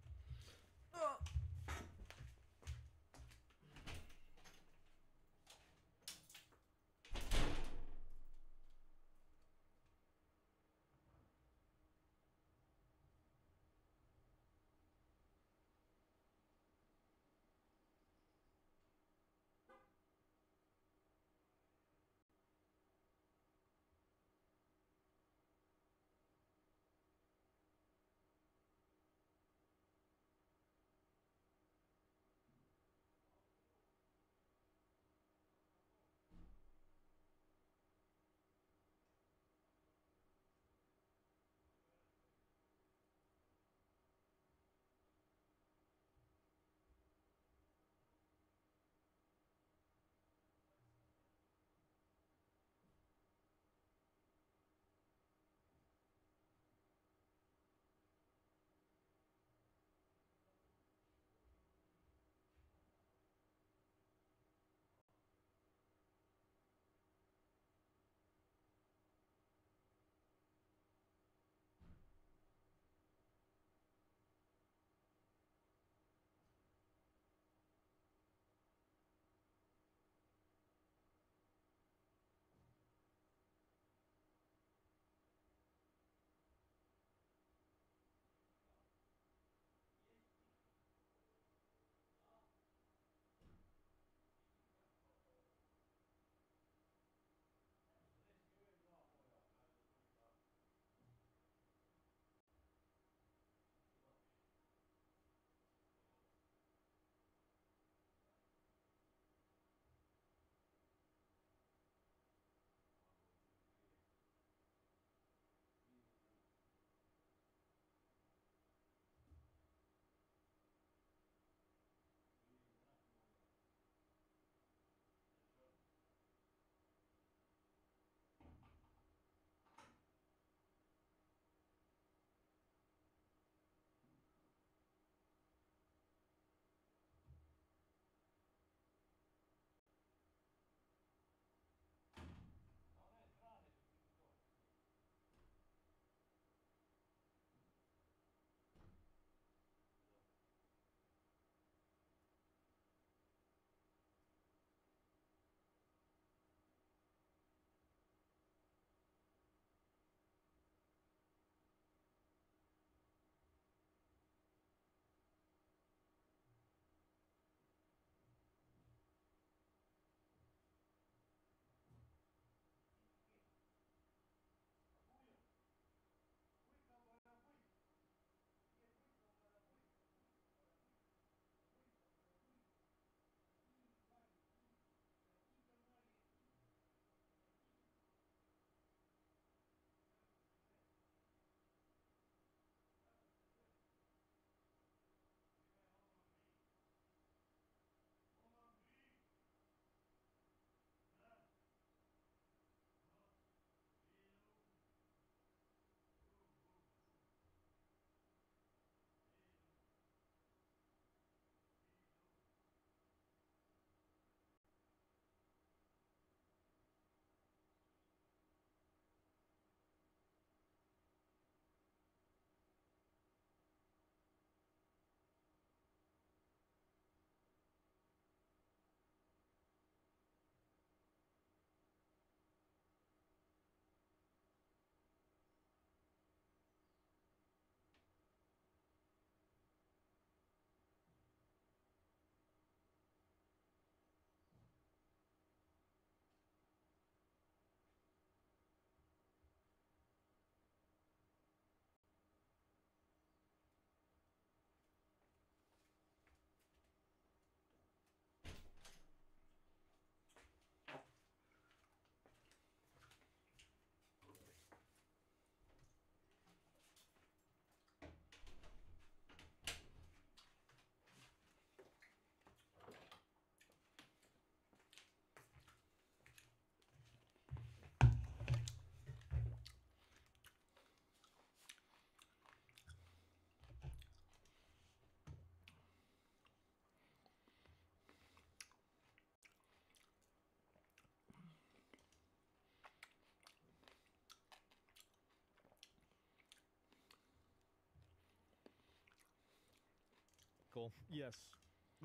Michael. Yes.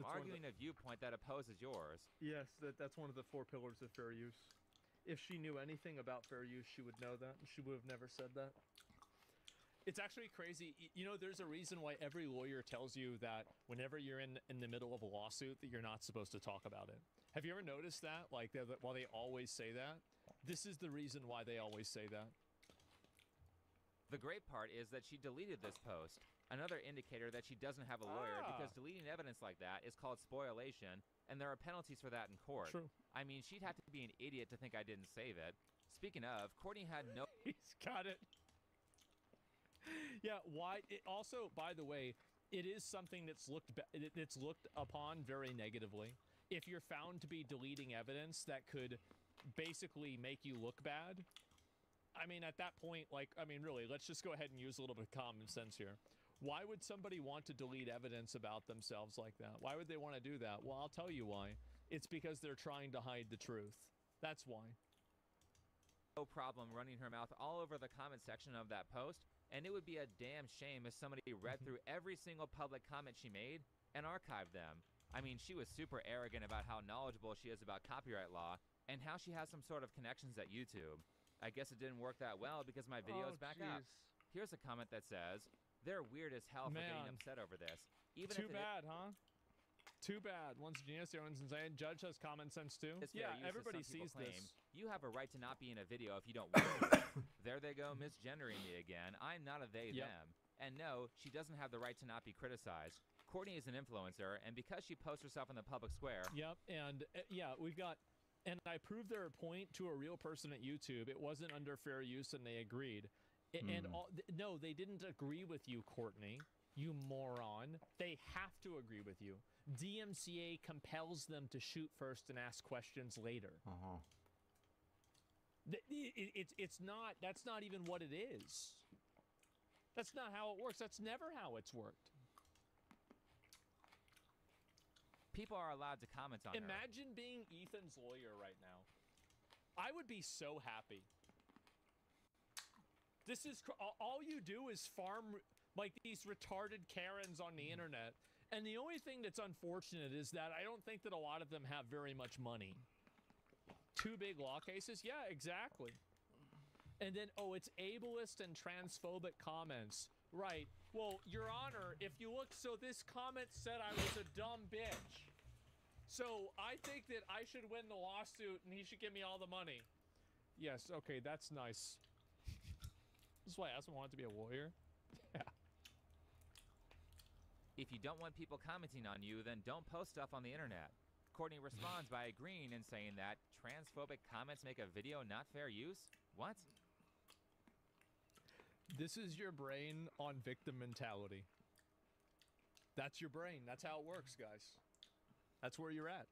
Arguing a viewpoint that opposes yours. Yes, that's one of the 4 pillars of fair use. If she knew anything about fair use, she would know that. She would have never said that. It's actually crazy. You know, there's a reason why every lawyer tells you that whenever you're in the middle of a lawsuit that you're not supposed to talk about it. Have you ever noticed that? Like, while they always say that? This is the reason why they always say that. The great part is that she deleted this post. Another indicator that she doesn't have a lawyer, because deleting evidence like that is called spoliation, and there are penalties for that in court. True. I mean, she'd have to be an idiot to think I didn't save it. Speaking of, Courtney had no... He's got it. Yeah, why? Also, by the way, it is something that's looked upon very negatively. If you're found to be deleting evidence that could basically make you look bad, I mean, at that point, like, I mean, really, let's just go ahead and use a little bit of common sense here. Why would somebody want to delete evidence about themselves like that? Why would they want to do that? Well, I'll tell you why. It's because they're trying to hide the truth. That's why. No problem running her mouth all over the comment section of that post, and it would be a damn shame if somebody read through every single public comment she made and archived them. I mean, she was super arrogant about how knowledgeable she is about copyright law and how she has some sort of connections at YouTube. I guess it didn't work that well because my video is back up. Here's a comment that says, "They're weird as hell for getting upset over this." Even Too bad, huh? Too bad. One's genius, the other one's insane. Judge has common sense too. Yeah, everybody sees this. You have a right to not be in a video if you don't want to. There they go, misgendering me again. I'm not a they, them. And no, she doesn't have the right to not be criticized. Courtney is an influencer, and because she posts herself in the public square... Yep, and yeah, we've got... And I proved their point to a real person at YouTube. It wasn't under fair use, and they agreed. And no, they didn't agree with you, Courtney. You moron. They have to agree with you. DMCA compels them to shoot first and ask questions later. It's not, that's not even what it is. That's not how it works. That's never how it's worked. People are allowed to comment on her. Imagine being Ethan's lawyer right now. I would be so happy. This is, all you do is farm like these retarded Karens on the internet. And the only thing that's unfortunate is that I don't think that a lot of them have very much money. 2 big law cases? Yeah, exactly. And then, oh, it's ableist and transphobic comments. Right. Well, Your Honor, if you look, so this comment said I was a dumb bitch. So I think that I should win the lawsuit and he should give me all the money. Yes, okay, that's nice. This is why I asked him wanted to be a lawyer. Yeah. If you don't want people commenting on you, then don't post stuff on the internet. Courtney responds by agreeing and saying that transphobic comments make a video not fair use? What? This is your brain on victim mentality. That's your brain. That's how it works, guys. That's where you're at.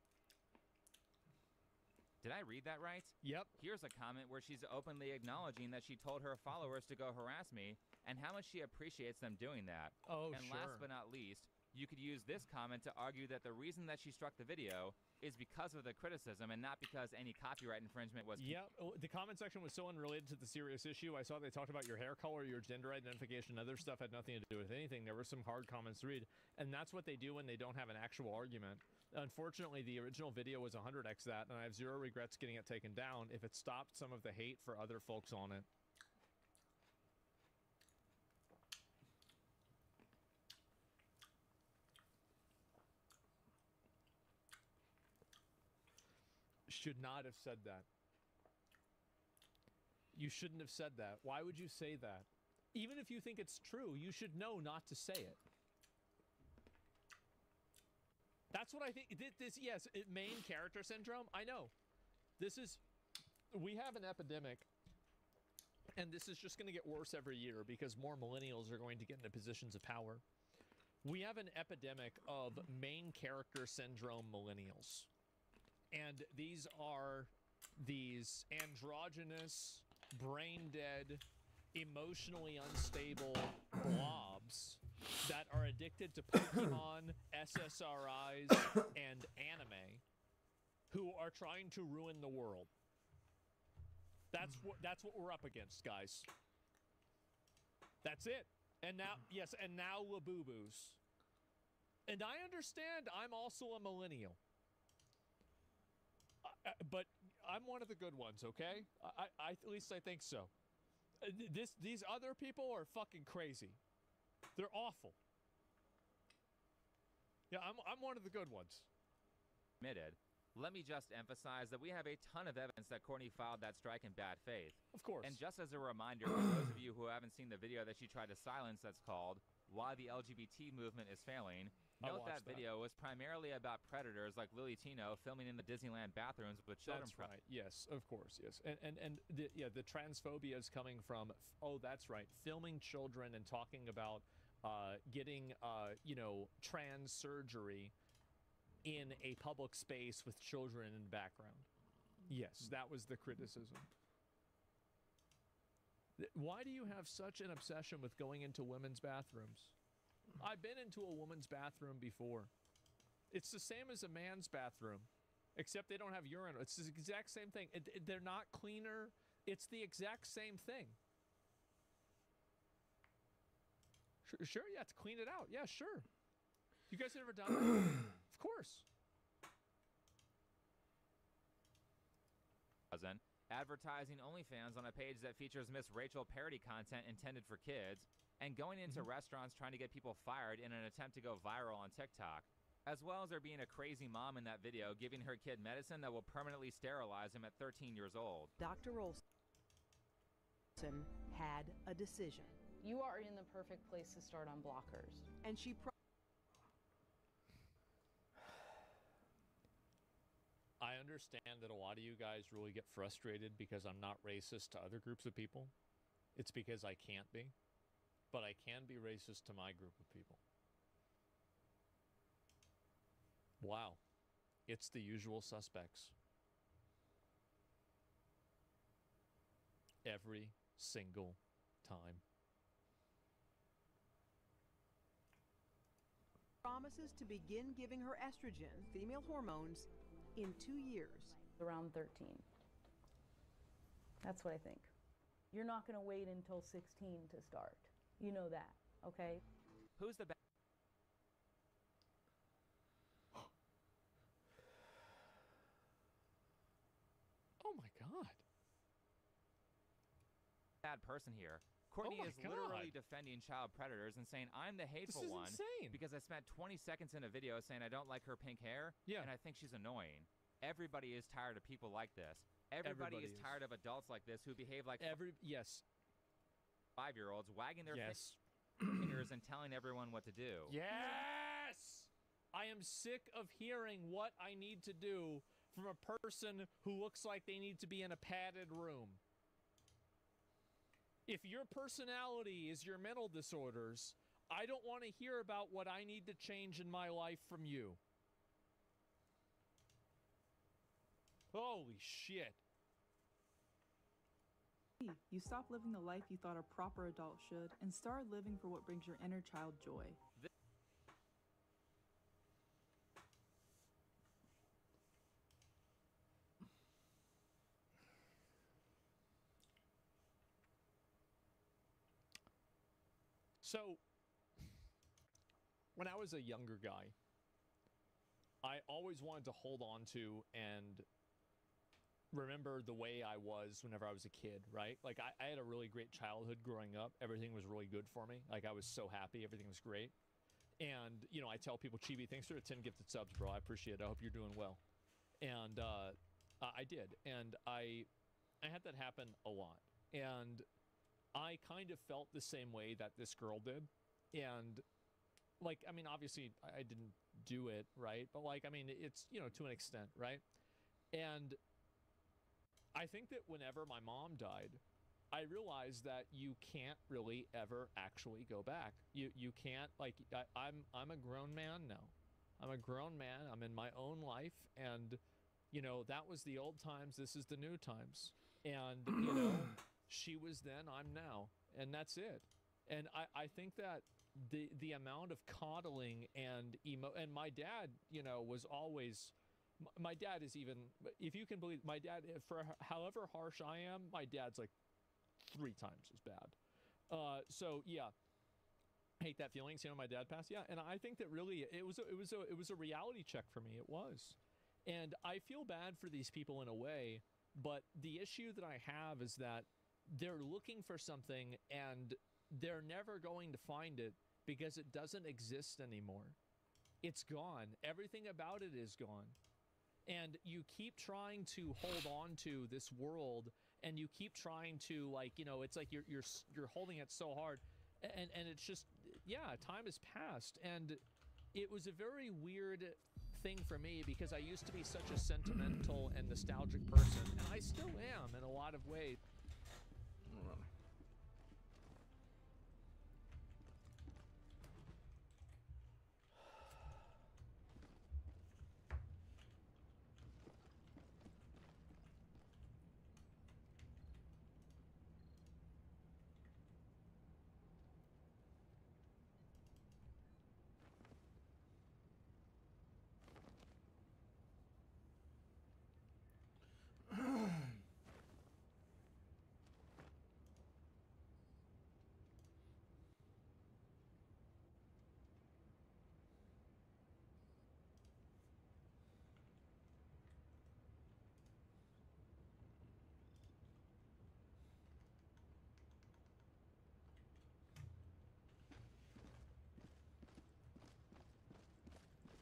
Did I read that right? Yep. Here's a comment where she's openly acknowledging that she told her followers to go harass me and how much she appreciates them doing that. Oh, and last but not least, you could use this comment to argue that the reason that she struck the video is because of the criticism and not because any copyright infringement was... Yep, the comment section was so unrelated to the serious issue. I saw they talked about your hair color, your gender identification, other stuff had nothing to do with anything. There were some hard comments to read, and that's what they do when they don't have an actual argument. Unfortunately, the original video was 100x that, and I have zero regrets getting it taken down if it stopped some of the hate for other folks on it. Should not have said that. You shouldn't have said that. Why would you say that? Even if you think it's true, you should know not to say it. That's what I think. This, yes, main character syndrome. I know. We have an epidemic, and this is just going to get worse every year because more millennials are going to get into positions of power. We have an epidemic of main character syndrome millennials. And these are these androgynous, brain-dead, emotionally unstable blobs that are addicted to Pokemon, SSRIs, and anime, who are trying to ruin the world. That's what we're up against, guys. That's it. And now, yes, and now Labubu's. And I understand I'm also a millennial. But I'm one of the good ones, okay? At least I think so. These other people are fucking crazy. They're awful. Yeah, I'm one of the good ones. Admitted. Let me just emphasize that we have a ton of evidence that Courtney filed that strike in bad faith. Of course. And just as a reminder for those of you who haven't seen the video that she tried to silence that's called Why the LGBT Movement is Failing, note that video was primarily about predators like Lily Tino filming in the Disneyland bathrooms with children. That's right. Yes, of course. Yes. And the transphobia is coming from, oh, that's right, filming children and talking about getting, trans surgery in a public space with children in the background. Yes, that was the criticism. Why do you have such an obsession with going into women's bathrooms? I've been into a woman's bathroom before. It's the same as a man's bathroom, except they don't have urinal. It's the exact same thing. They're not cleaner. It's the exact same thing. Sure, you have to clean it out. Yeah, sure. You guys ever done that? Of course. Advertising OnlyFans on a page that features Miss Rachel parody content intended for kids, and going into restaurants trying to get people fired in an attempt to go viral on TikTok, as well as there being a crazy mom in that video giving her kid medicine that will permanently sterilize him at 13 years old. Dr. Olson had a decision. You are in the perfect place to start on blockers. And she I understand that a lot of you guys really get frustrated because I'm not racist to other groups of people. It's because I can't be. But I can be racist to my group of people. Wow. It's the usual suspects. Every single time. promises to begin giving her estrogen, female hormones, in 2 years. Around 13. That's what I think. You're not going to wait until 16 to start. You know that, okay? Who's the best? Oh my God. Bad person here. Courtney Oh my is God. literally defending child predators and saying, I'm the hateful This is one insane. because I spent 20 seconds in a video saying I don't like her pink hair and I think she's annoying. Everybody is tired of people like this. Everybody is tired of adults like this who behave like yes. 5-year-olds wagging their Yes. fingers and telling everyone what to do. Yes! I am sick of hearing what I need to do from a person who looks like they need to be in a padded room. If your personality is your mental disorders, I don't want to hear about what I need to change in my life from you. Holy shit. You stop living the life you thought a proper adult should and start living for what brings your inner child joy. So, when I was a younger guy, I always wanted to hold on to and remember the way I was whenever I was a kid, right? Like, I had a really great childhood growing up. Everything was really good for me. Like, I was so happy. Everything was great. And, you know, I tell people, Chibi, thanks for the 10 gifted subs, bro. I appreciate it. I hope you're doing well. And I did. And I had that happen a lot. And I kind of felt the same way that this girl did. And, like, I mean, obviously, I didn't do it, right? But, like, I mean, it's, you know, to an extent, right? And I think that whenever my mom died, I realized that you can't really ever actually go back. You can't, like, I'm a grown man now. I'm a grown man. I'm in my own life. And, you know, that was the old times. This is the new times. And, you know, she was then, I'm now. And that's it. And I think that the amount of coddling and and my dad, you know, was always, my dad is even, if you can believe, my dad, for however harsh I am, my dad's like 3 times as bad. So yeah, hate that feeling, seeing my dad pass. Yeah, and I think that really it was a reality check for me. It was, and I feel bad for these people in a way. But the issue that I have is that they're looking for something and they're never going to find it because it doesn't exist anymore. It's gone. Everything about it is gone. And you keep trying to hold on to this world, and you keep trying to, like, you know, it's like you're holding it so hard, and it's just, yeah, time has passed. And it was a very weird thing for me because I used to be such a sentimental and nostalgic person, and I still am in a lot of ways.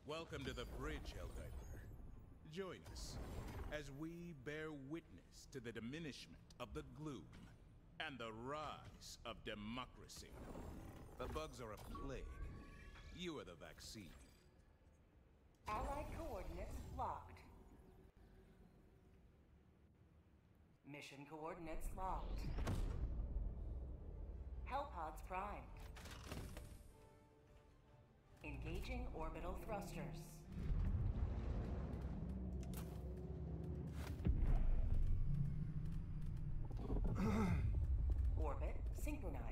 Welcome to the bridge, Helldiver. Join us as we bear witness to the diminishment of the gloom and the rise of democracy. The bugs are a plague. You are the vaccine. Allied coordinates locked. Mission coordinates locked. Hellpods primed. Engaging orbital thrusters. Orbit synchronized.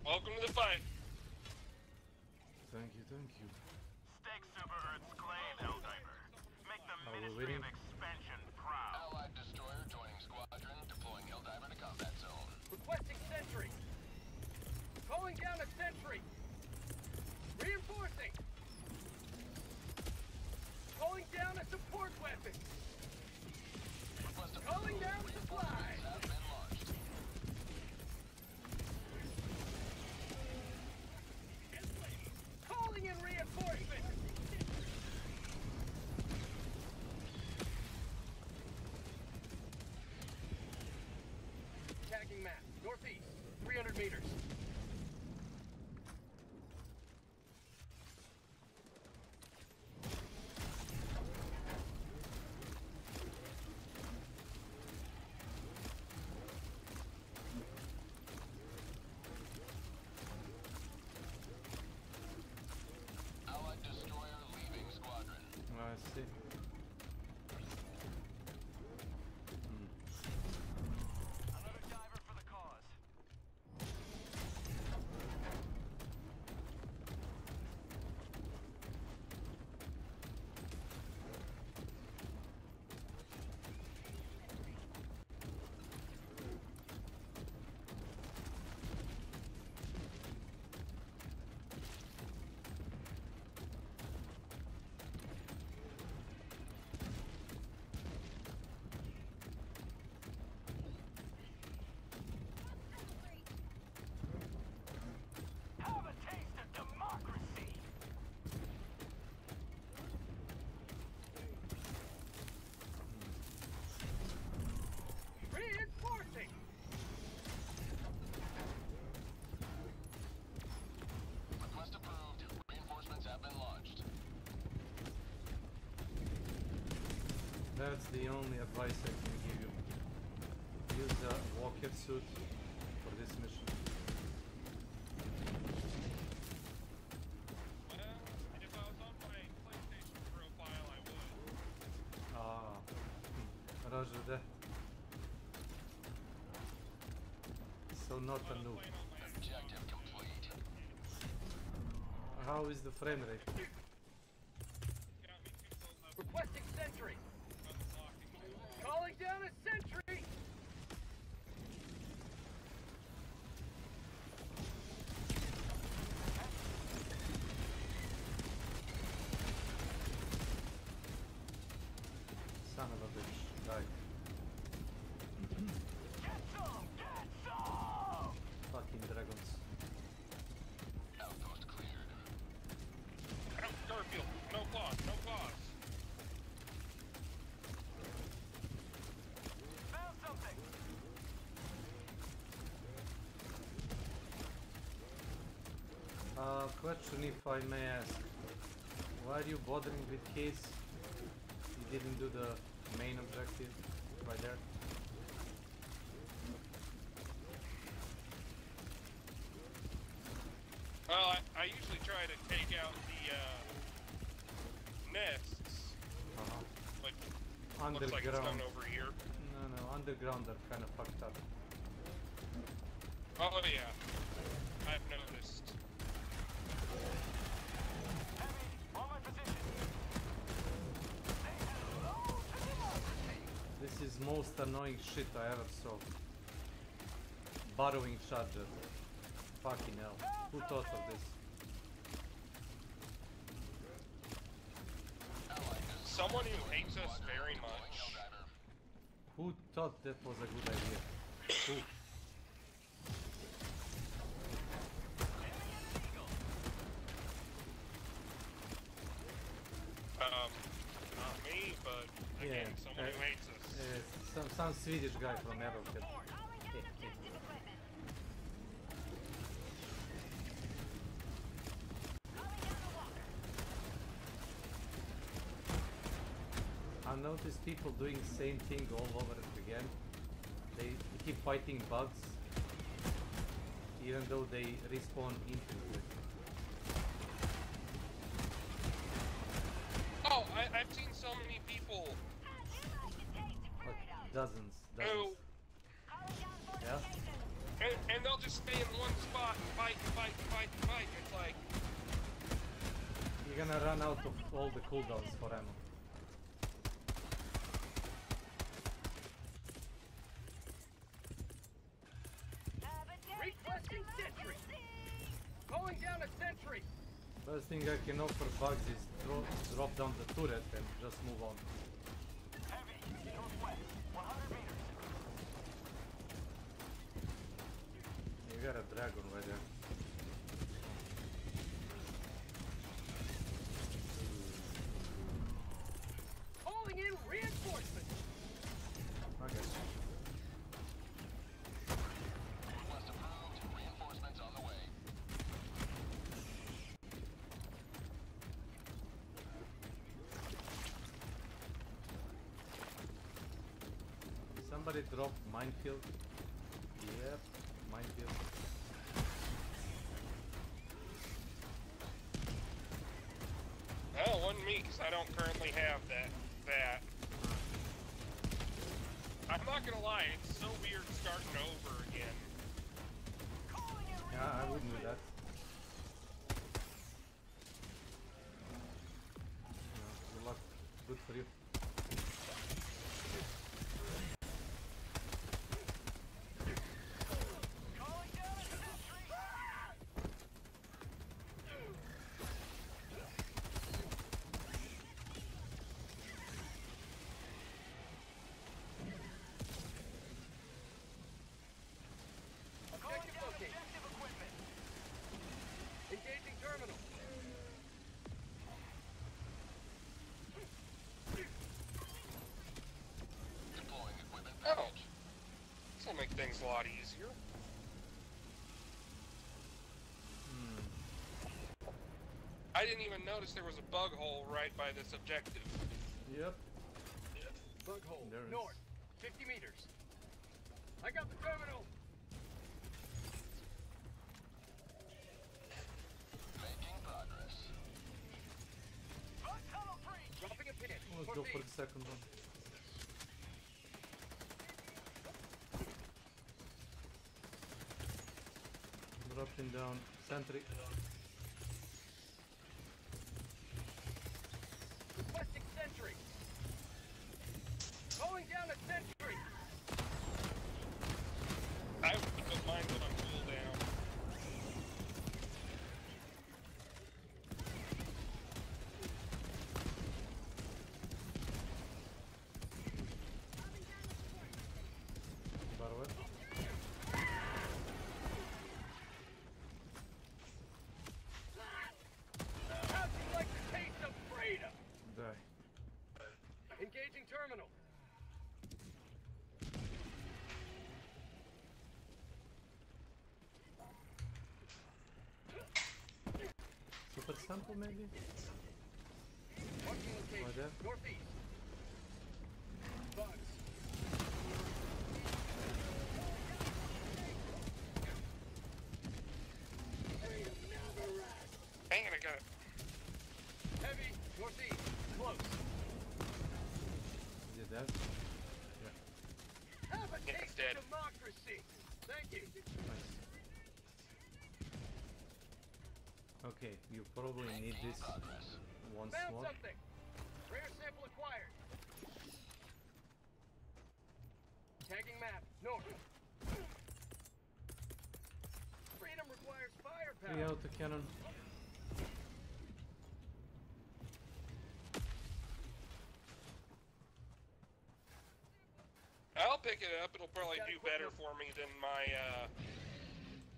Welcome to the fight. Thank you, thank you. Stake Super Earth's claim, Helldiver. Make the Ministry of Expansion proud. Allied destroyer joining squadron, deploying Helldiver to combat zone. Requesting sentry. Calling down a sentry. Reinforcing. Calling down a support weapon. Calling down supplies. Have been launched. Calling in reinforcements! Tagging map, northeast, 300 meters. I see. Another diver for the cause. That's the only advice I can give you. Use a walker suit for this mission. Well, if I was on my PlayStation profile, I would. Roger that. So not a noob. Objective complete. How is the frame rate? Requesting sentry. Calling down a sentry. Son of a bitch. Die. Fucking dragons. Outpost cleared. Garfield, no pause, no pause. Found something. Question if I may ask. Why are you bothering with case? You didn't do the main objective right there. Well, I usually try to take out the nests. Like, looks like it's done over here. No, underground are kind of fucked up. Oh yeah, I've noticed. This is most annoying shit I ever saw. Borrowing charger. Fucking hell. Who thought of this? Someone who hates us very much. Who thought that was a good idea? Who? Not me, but again, someone who hates us. Some Swedish guy from Arrowhead. I noticed people doing the same thing all over again. They keep fighting bugs, even though they respawn infinitely. Oh, I've seen so many people. Like dozens. Oh. Yeah? And they'll just stay in one spot and fight and fight and fight and fight. It's like... You're gonna run out of all the cooldowns for ammo. Requesting sentry. Calling down a sentry. First thing I can offer bugs is drop down the turret and just move on. Heavy, northwest, 100 meters. You got a dragon right there. Calling in reinforcements. Okay. Request approved. Reinforcements on the way. Somebody dropped minefield. Yep, minefield. Well, it wasn't me, because I don't currently have that. I'm not gonna lie, it's so weird starting over again. Yeah, I wouldn't do that. Good luck. Good for you. Objective located. Engaging terminal. Deploying equipment Oh, package. this will make things a lot easier. I didn't even notice there was a bug hole right by this objective. Yep. Bug hole, There it is. north, 50 meters. I got the terminal. Making progress. Bug tunnel free. Dropping a pin. Let's go for the second one. Dropping down sentry. Requesting sentry. Calling down a sentry. I don't mind when I'm cool down. Barwell. How'd you like the taste of freedom? Die. Engaging terminal. Super sample maybe? Marking location. Right there. Northeast. Bugs. Hang it, I got it. Heavy. Northeast. Close. Is it dead? Yeah. Have a Yeah, taste it's dead. of democracy. Thank you. Nice. Okay, you probably need this once Found more. something. Rare sample acquired. Tagging map. North. Freedom requires firepower. 3 autocannon. I'll pick it up. It'll probably do better for me than my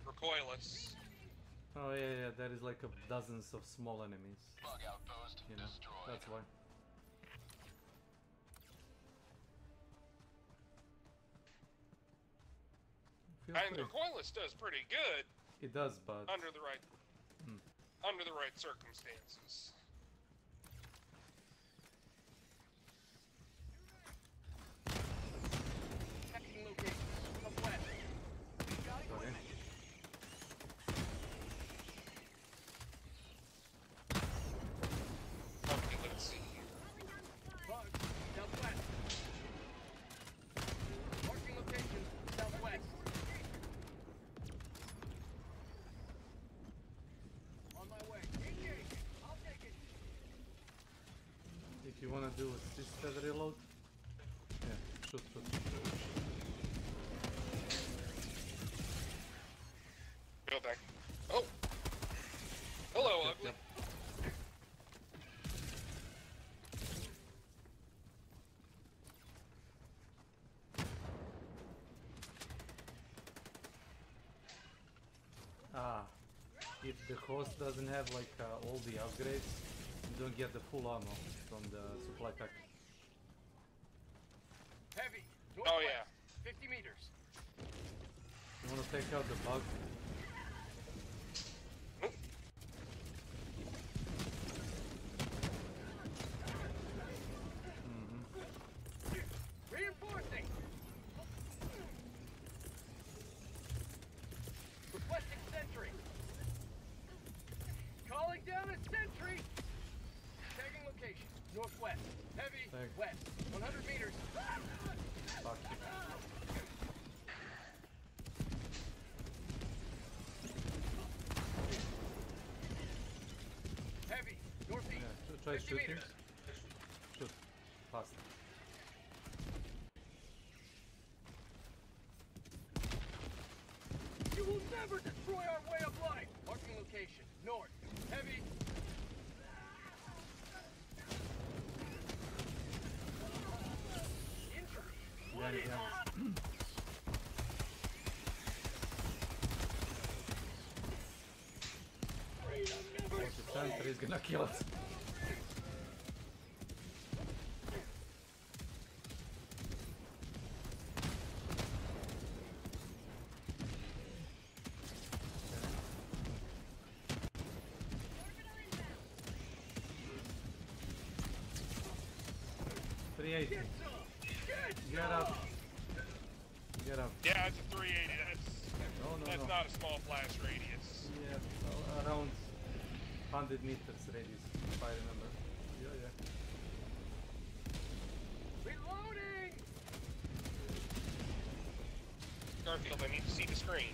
recoilless. Oh yeah, there is like dozens of small enemies. Bug outpost You know, destroyed. that's why. Feel And free. the recoilless does pretty good It does, but under the right Hmm. under the right circumstances. Checking location. Southwest. sorry. Okay, let's see here. Bug. Southwest. Marking location. Southwest. On my way. Engage. I'll take it. If you wanna do assisted reload, yeah, shoot. Go back. Oh! Hello, ugly. Yep. If the host doesn't have like all the upgrades, you don't get the full ammo from the supply pack. Heavy. Oh yeah. 50 meters. You wanna take out the bug? Reinforcing. Requesting sentry. Calling down a sentry. Tagging location. Northwest. Heavy. Tag. West. 100 meters. Fuck you. Heavy. Northeast. Yeah, try 50 shooting. meters. Shoot. Fast. You will never destroy our way of life. Marking location. North. Heavy. Injury. Behind, behind. The sentry is gonna kill us. Get up. Get up. Yeah, it's a 380. That's not a small blast radius. Yeah, well, around 100 meters radius, if I remember. Yeah. Reloading! Garfield, I need to see the screen.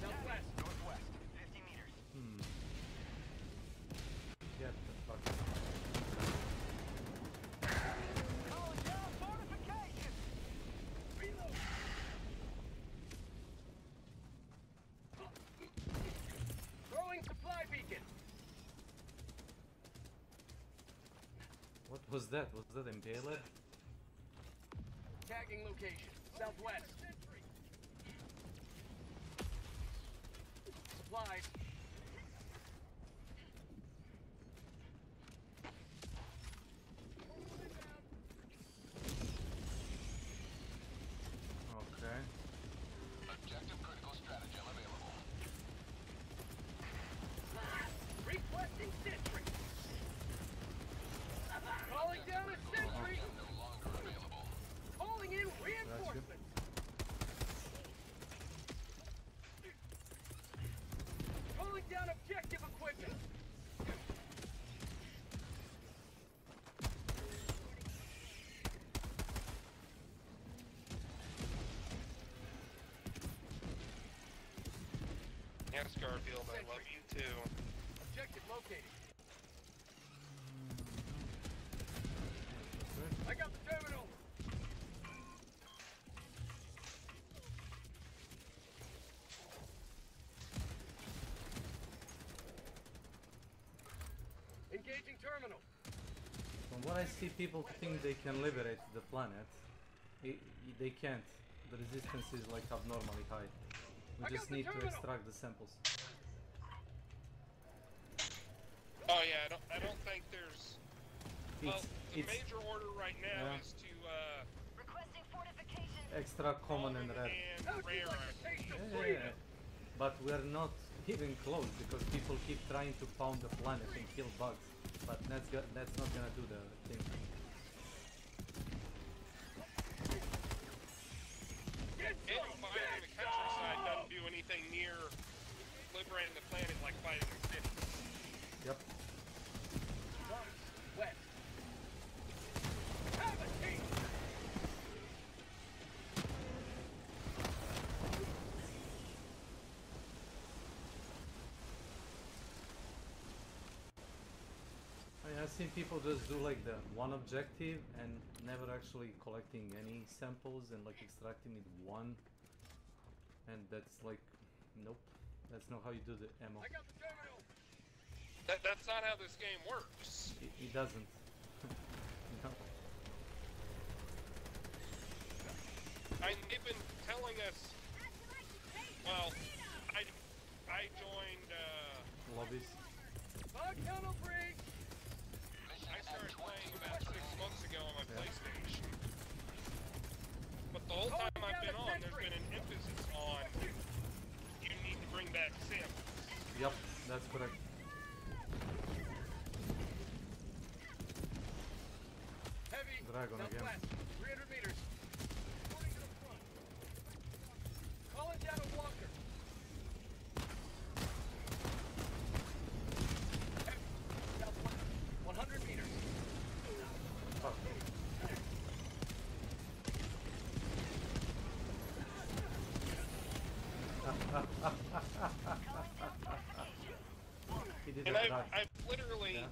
Southwest. Northwest, 50 meters. Get the fuck. Calling down fortification. Reload. Throwing supply beacon. What was that? Was that Impaler? Tagging location. Southwest. Supplies. Okay. Objective critical stratagem available. Requesting sentry. Calling down a sentry. No longer available. Calling in reinforcements. Calling down objective equipment. Yes, Garfield, I love you too. Objective located. I got the terminal. Engaging terminal. From what I see, people think they can liberate the planet. They can't. The resistance is like abnormally high. We just need to extract the samples. Oh yeah, I don't think there's. Well, the major order right now Yeah. is to Requesting fortification. Extra common and rare. Yeah. But we're not even close because people keep trying to pound the planet and kill bugs. But that's not gonna do the thing. Fighting the countryside doesn't do anything near liberating the planet like fighting the city. Yep. West. Have a team. I've seen people just do like the one objective and never actually collecting any samples and like extracting it one, and that's like, nope, that's not how you do the ammo. I got the terminal. That's not how this game works. It doesn't. No. They've been telling us. Well, I joined. Lobbies. Bug tunnel breach. I started playing about 6 months ago on my PlayStation. But the whole time I've been on, there's been an emphasis on you need to bring back samples. Yep, that's correct. Heavy. Dragon again. Southwest. 300 meters. Reporting to the front. Calling down a walker. Heavy. Southwest. 100 meters. Fuck. He did And a drag. I've literally,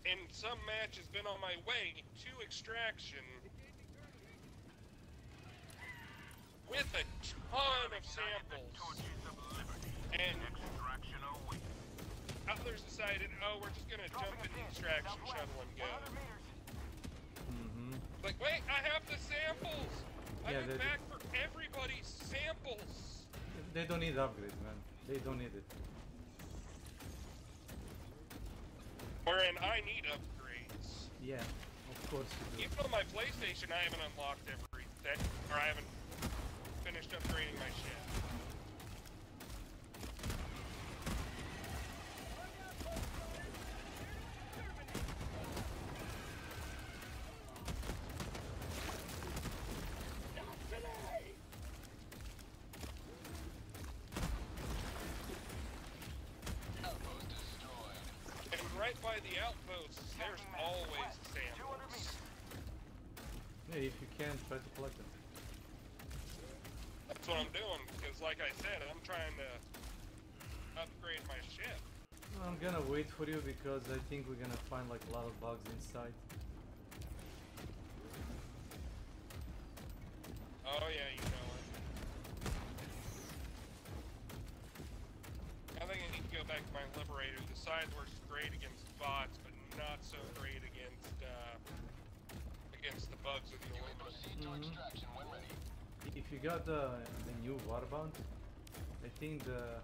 in some matches, been on my way to extraction with a ton of samples. And others decided, oh, we're just gonna jump in the extraction shuttle and go. Like, wait, I have the samples! I Yeah, went back for everybody's samples! They don't need upgrades, man. They don't need it. Wherein I need upgrades. Yeah, of course you do. Even on my PlayStation, I haven't unlocked everything, or I haven't finished upgrading my shit. by the outposts, there's always samples. Yeah, if you can, try to collect them. That's what I'm doing, because like I said, I'm trying to upgrade my ship. I'm gonna wait for you because I think we're gonna find like a lot of bugs inside. Oh yeah, you know it. I think I need to go back to my Liberator. The side works great against bots, but not so great against the bugs with the aluminum. If you got the new Warbond, I think the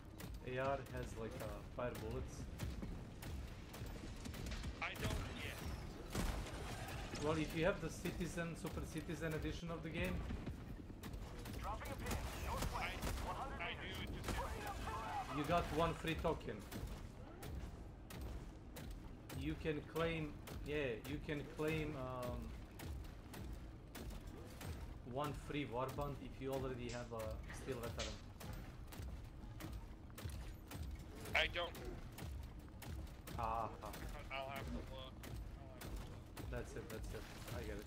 AR has like fire bullets. I don't yet. Well, if you have the Citizen, Super Citizen edition of the game, I do, it just you got one free token. You can claim, yeah, you can claim one free Warbond if you already have a Steel Veteran. I don't. Ah, I'll have to look. that's it, I get it.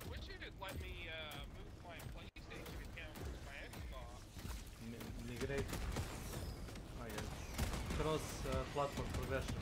Wish you could let me move my PlayStation account to my Xbox. Migrate. I get it. Cross-platform progression.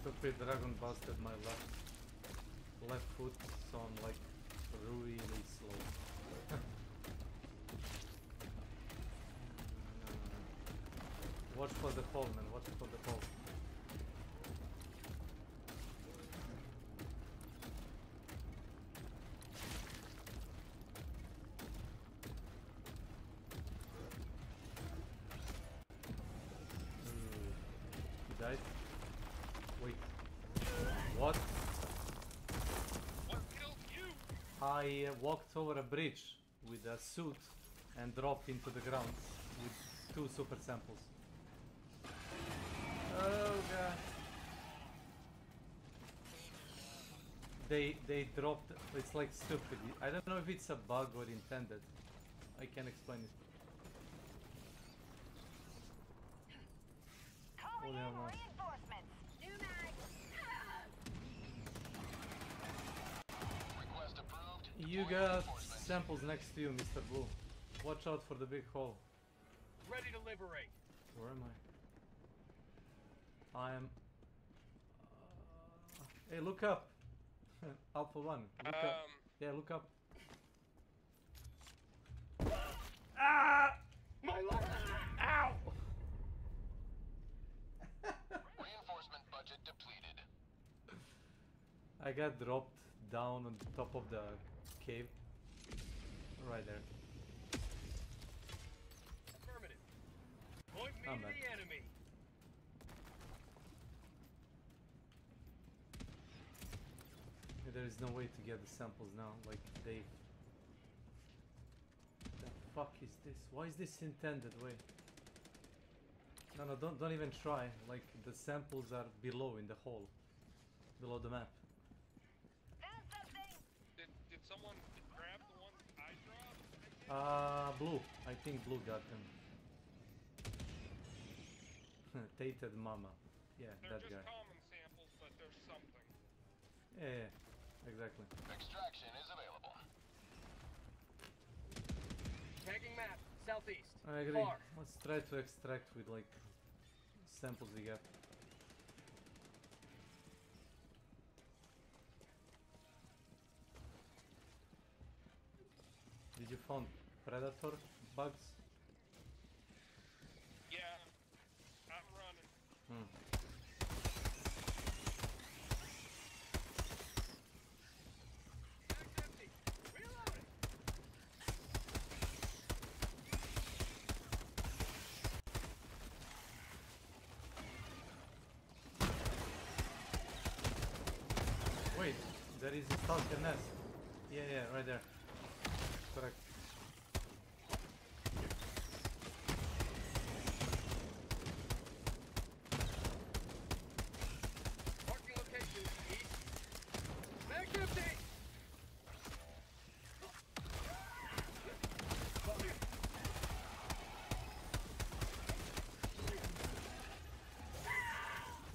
Stupid dragon busted my left foot, so I'm like really slow. No. Watch for the fall, man, watch for the fall. He died. Wait. What? What killed you? I walked over a bridge with a suit and dropped into the ground with 2 super samples. Oh god. They dropped, it's like stupid. I don't know if it's a bug or intended. I can't explain it. Holy hell no. You got samples next to you, Mr. Blue. Watch out for the big hole. Ready to liberate. Where am I? I am... Hey, look up! Alpha 1, look up. Yeah, look up. Ah! My leg! Ow! Reinforcement budget depleted. I got dropped down on the top of the cave. Right there. Affirmative. Point me I'm to back. the enemy. There is no way to get the samples now, like they... The fuck is this? Why is this intended? Wait. No, don't even try. Like, the samples are below in the hole. Below the map. Did someone grab the ones I dropped? Blue. I think Blue got them. Tated Mama. Yeah, They're that just guy. common samples, but there's something. Yeah, exactly. Extraction is available. Tagging map. Southeast. I agree. Far. Let's try to extract with like samples we got. Did you find predator bugs? Yeah, I'm running. Hmm. Wait, there is a stalker nest. Yeah, right there. Correct. Marking location, east. Back empty!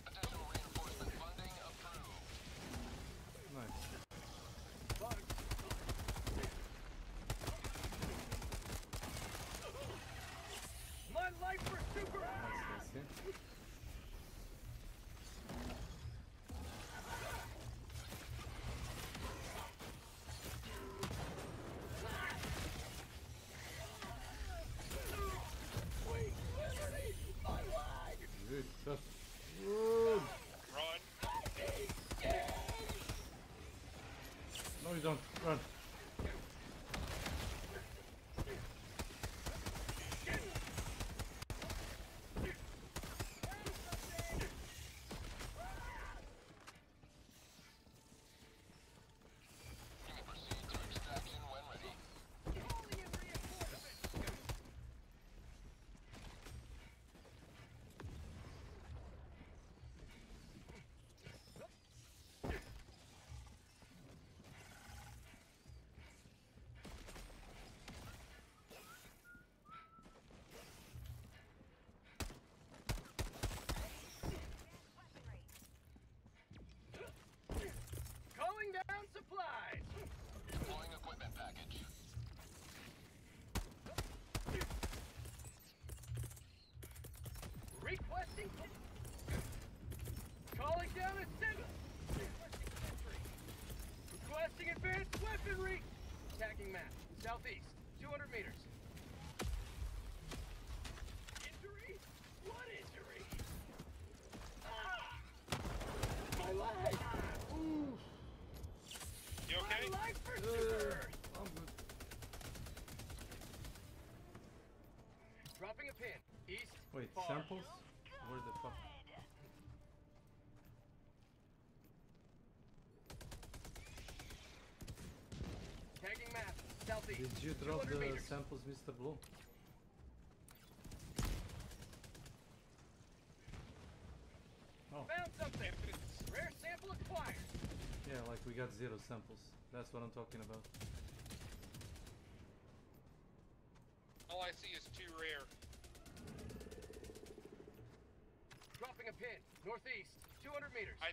Additional reinforcement funding approved. Nice. My life for super! I see. Good stuff. Good. Run. No, you don't. Run. You may proceed to extraction when ready. Calling down supplies! Deploying equipment package. Requesting. Calling down a signal. Requesting advanced weaponry. Tagging map. Southeast. 200 meters. Injury? What injury? My leg! You okay? My life for super! I'm good. Dropping a pin. East. Wait, far. samples? Where the fuck? Tagging map. Southeast. Did you drop 200 the meters. samples, Mr. Blue? Oh, Found something. Rare sample acquired. yeah, like we got 0 samples. That's what I'm talking about. All I see is 2 rare. Dropping a pin. Northeast. 200 meters. I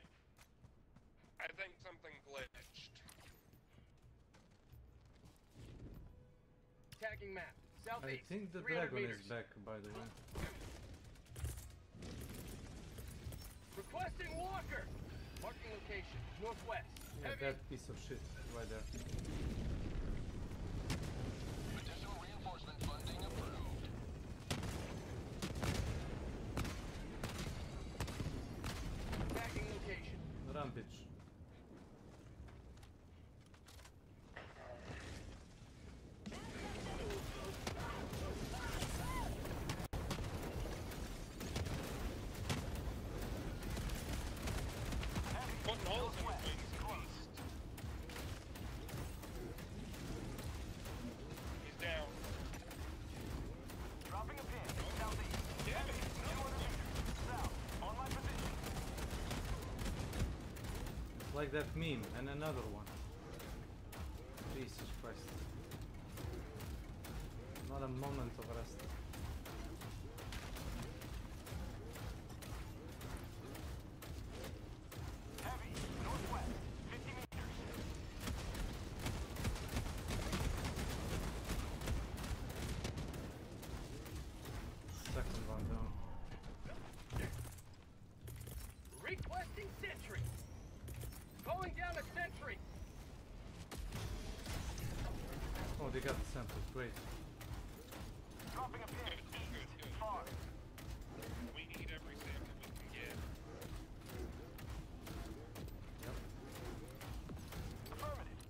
think something glitched. Tagging map. I Southeast. think the 300 dragon meters. is back, by the way. Requesting walker. Marking location. Northwest. Yeah, Heavy. that piece of shit right there. Additional reinforcement funding approved. Tagging location. Rampage. Putting holes in his wings. He's down. Dropping a pin. Southeast. Damn it. 200 meters. South. On my position. It's like that meme, and another one. Jesus Christ. Not a moment of rest. Heavy. Northwest. 50 meters. Second one down. Requesting sentry. Calling down a sentry. Oh, they got the samples. Great. Dropping a pin. East. Far. We need every sample we can get. Yep. Affirmative.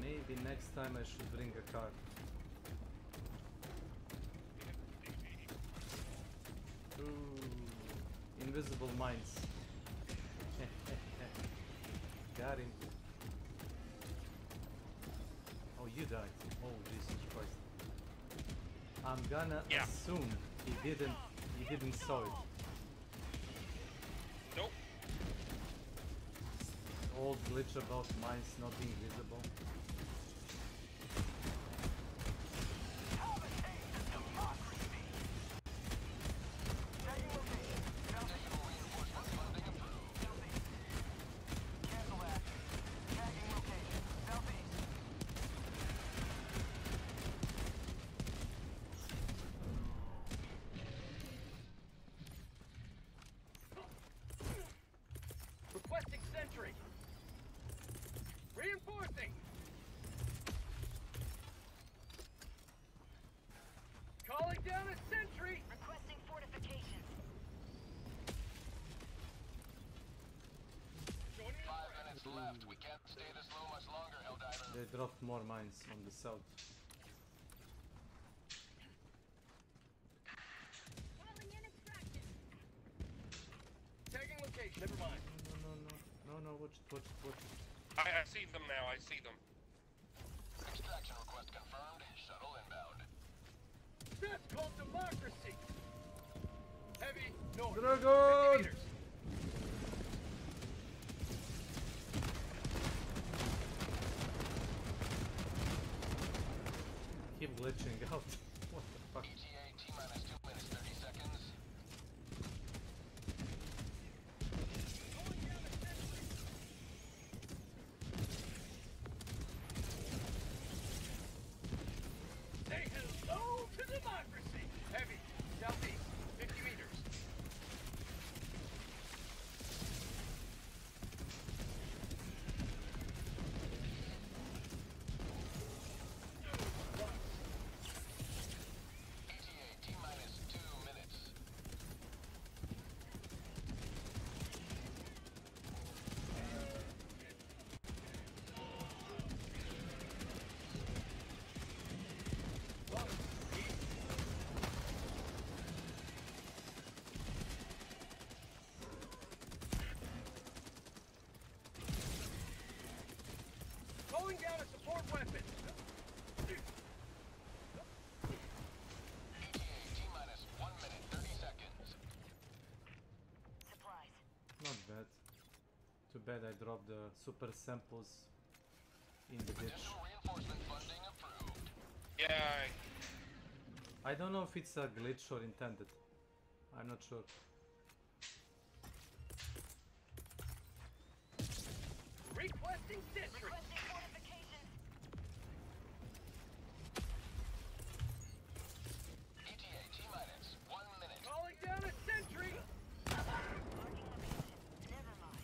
maybe next time I should bring a car. Ooh, invisible mines. Got him. Oh, you died. Oh, Jesus Christ. I'm gonna assume he didn't saw it. Nope. Old glitch about mines not being visible. Requesting sentry. Reinforcing. Calling down a sentry. Requesting fortifications. 5 minutes left. We can't stay this low much longer, Helldiver. They dropped more mines on the south. Tagging location. Never mind. No, watch it. I see them now, I see them. Extraction request confirmed. Shuttle inbound. That's called democracy. Heavy north. Dragon! 50 meters. Keep glitching out. What the fuck? ETA T-minus 2 minutes 30 seconds. Say hello to democracy. Heavy southeast. 50 meters. ETA T-minus 2 minutes. Calling down a support weapon. ETA T-minus 1 minute 30 seconds. Supplies. Not bad. Too bad I dropped the super samples in the ditch. Additional reinforcement funding approved. Yeah, I don't know if it's a glitch or intended. I'm not sure. Requesting sentry. Requesting fortifications. ETA T-minus 1 minute. Calling down a sentry. Marking location. Never mind.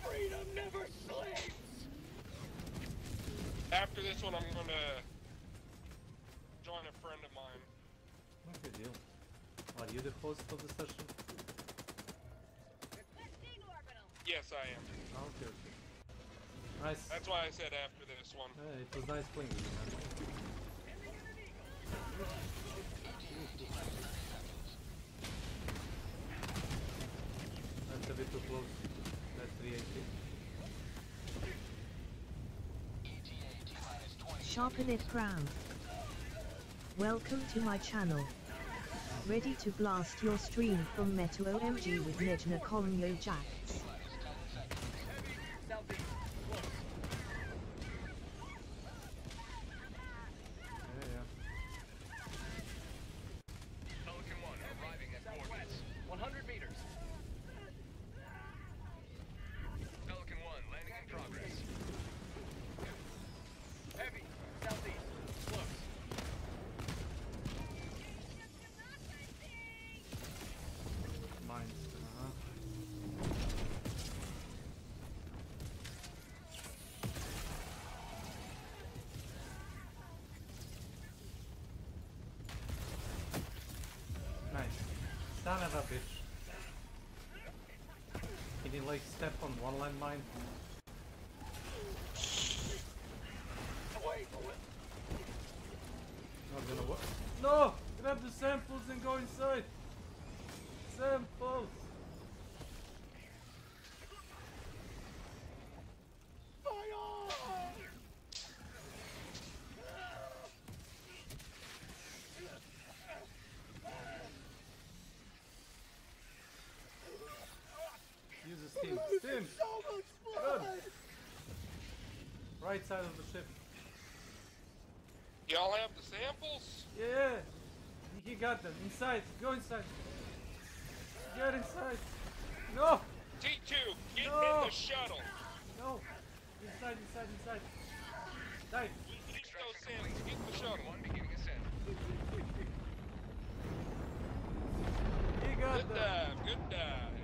Freedom never sleeps. after this one I'm gonna join a friend of mine. Okay, deal. Are you the host of the session? Yes, I am. Oh, okay, okay. Nice. That's why I said after this one. It was nice playing with you, man. That's a bit too close. That's 380. Sharpen it crown. Welcome to my channel. Ready to blast your stream from Meto OMG with Nejna Kolmyo Jacks. Pelican 1 arriving at coordinates. 100 meters. Pelican 1 landing in progress. Heavy, southeast, close. Mines, Nice. Son of a bitch. Can you like step on one landmine? Not gonna work. No! Grab the samples and go inside. Samples. Use a steam. Steam! Good! Right side of the ship. Y'all have the samples? Yeah! He got them. Inside. Go inside. Get inside. No! T2, get No. in the shuttle. No! Inside, inside, inside. Die. We need those samples. Get in the shuttle. He got Good them. dive. Good dive.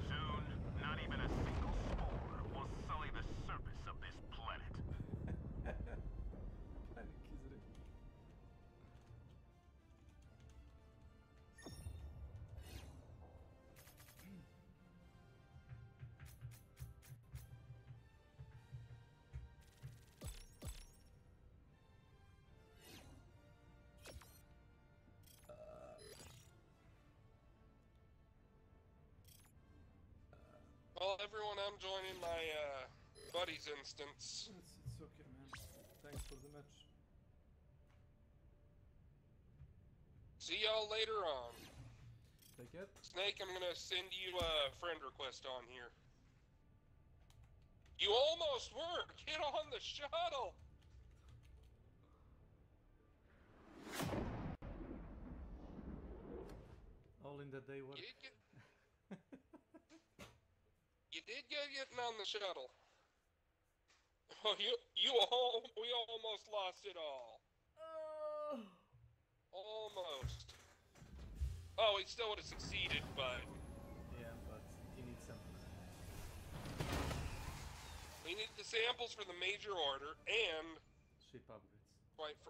Soon, not even a single spore will sully the surface of this planet. Well, everyone, I'm joining my buddy's instance. It's okay, man. Thanks for the match. See y'all later on. Take it. Snake, I'm gonna send you a friend request on here. You almost were! Get on the shuttle! All in the day work. You did get getting on the shuttle. Oh, we almost lost it all. Almost. Oh, we still would have succeeded, but... Yeah, but you need samples. We need the samples for the major order, and... Ship upgrades.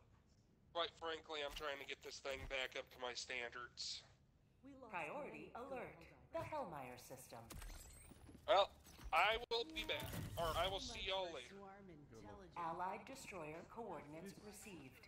Quite frankly, I'm trying to get this thing back up to my standards. Priority alert. The Hellmeyer system. Well, I will be back. Or I will see y'all later. Allied destroyer coordinates received.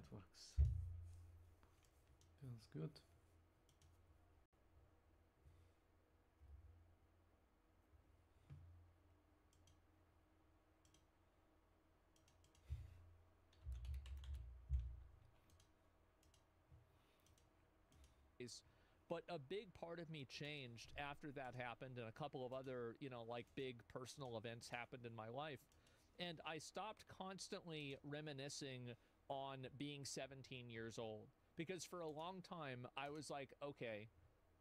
That works. Feels good. But a big part of me changed after that happened, and a couple of other, you know, like big personal events happened in my life. And I stopped constantly reminiscing on being 17 years old. Because for a long time, I was like, okay,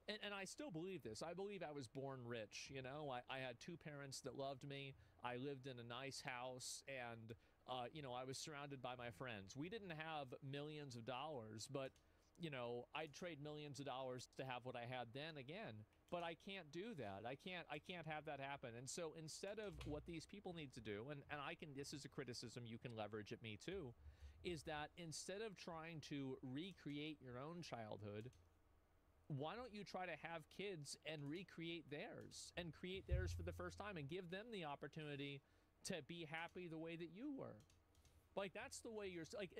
and I still believe this. I believe I was born rich, you know? I had two parents that loved me. I lived in a nice house, and, you know, I was surrounded by my friends. We didn't have millions of dollars, but you know, I'd trade millions of dollars to have what I had then again, but I can't do that. I can't have that happen. And so instead of what these people need to do, and this is a criticism you can leverage at me too, is that instead of trying to recreate your own childhood, why don't you try to have kids and recreate theirs and create theirs for the first time and give them the opportunity to be happy the way that you were? Like, that's the way you're, like,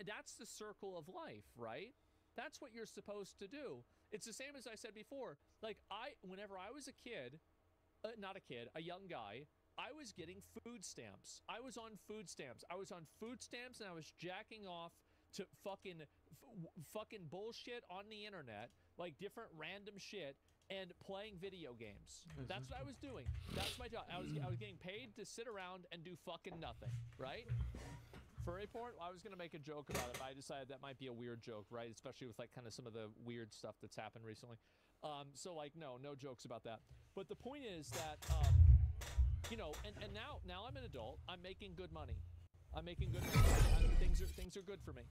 that's the circle of life, right? That's what you're supposed to do. It's the same as I said before. Like, whenever I was a kid, a young guy, I was getting food stamps. I was on food stamps. I was on food stamps, and I was jacking off to fucking bullshit on the internet, like different random shit, and playing video games. That's what I was doing. That's my job. I was getting paid to sit around and do fucking nothing, right? Furry porn? I was gonna make a joke about it, but I decided that might be a weird joke, right? Especially with like kind of some of the weird stuff that's happened recently. So like, no jokes about that. But the point is that, you know, and now I'm an adult. I'm making good money. I'm making good money. Things are good for me.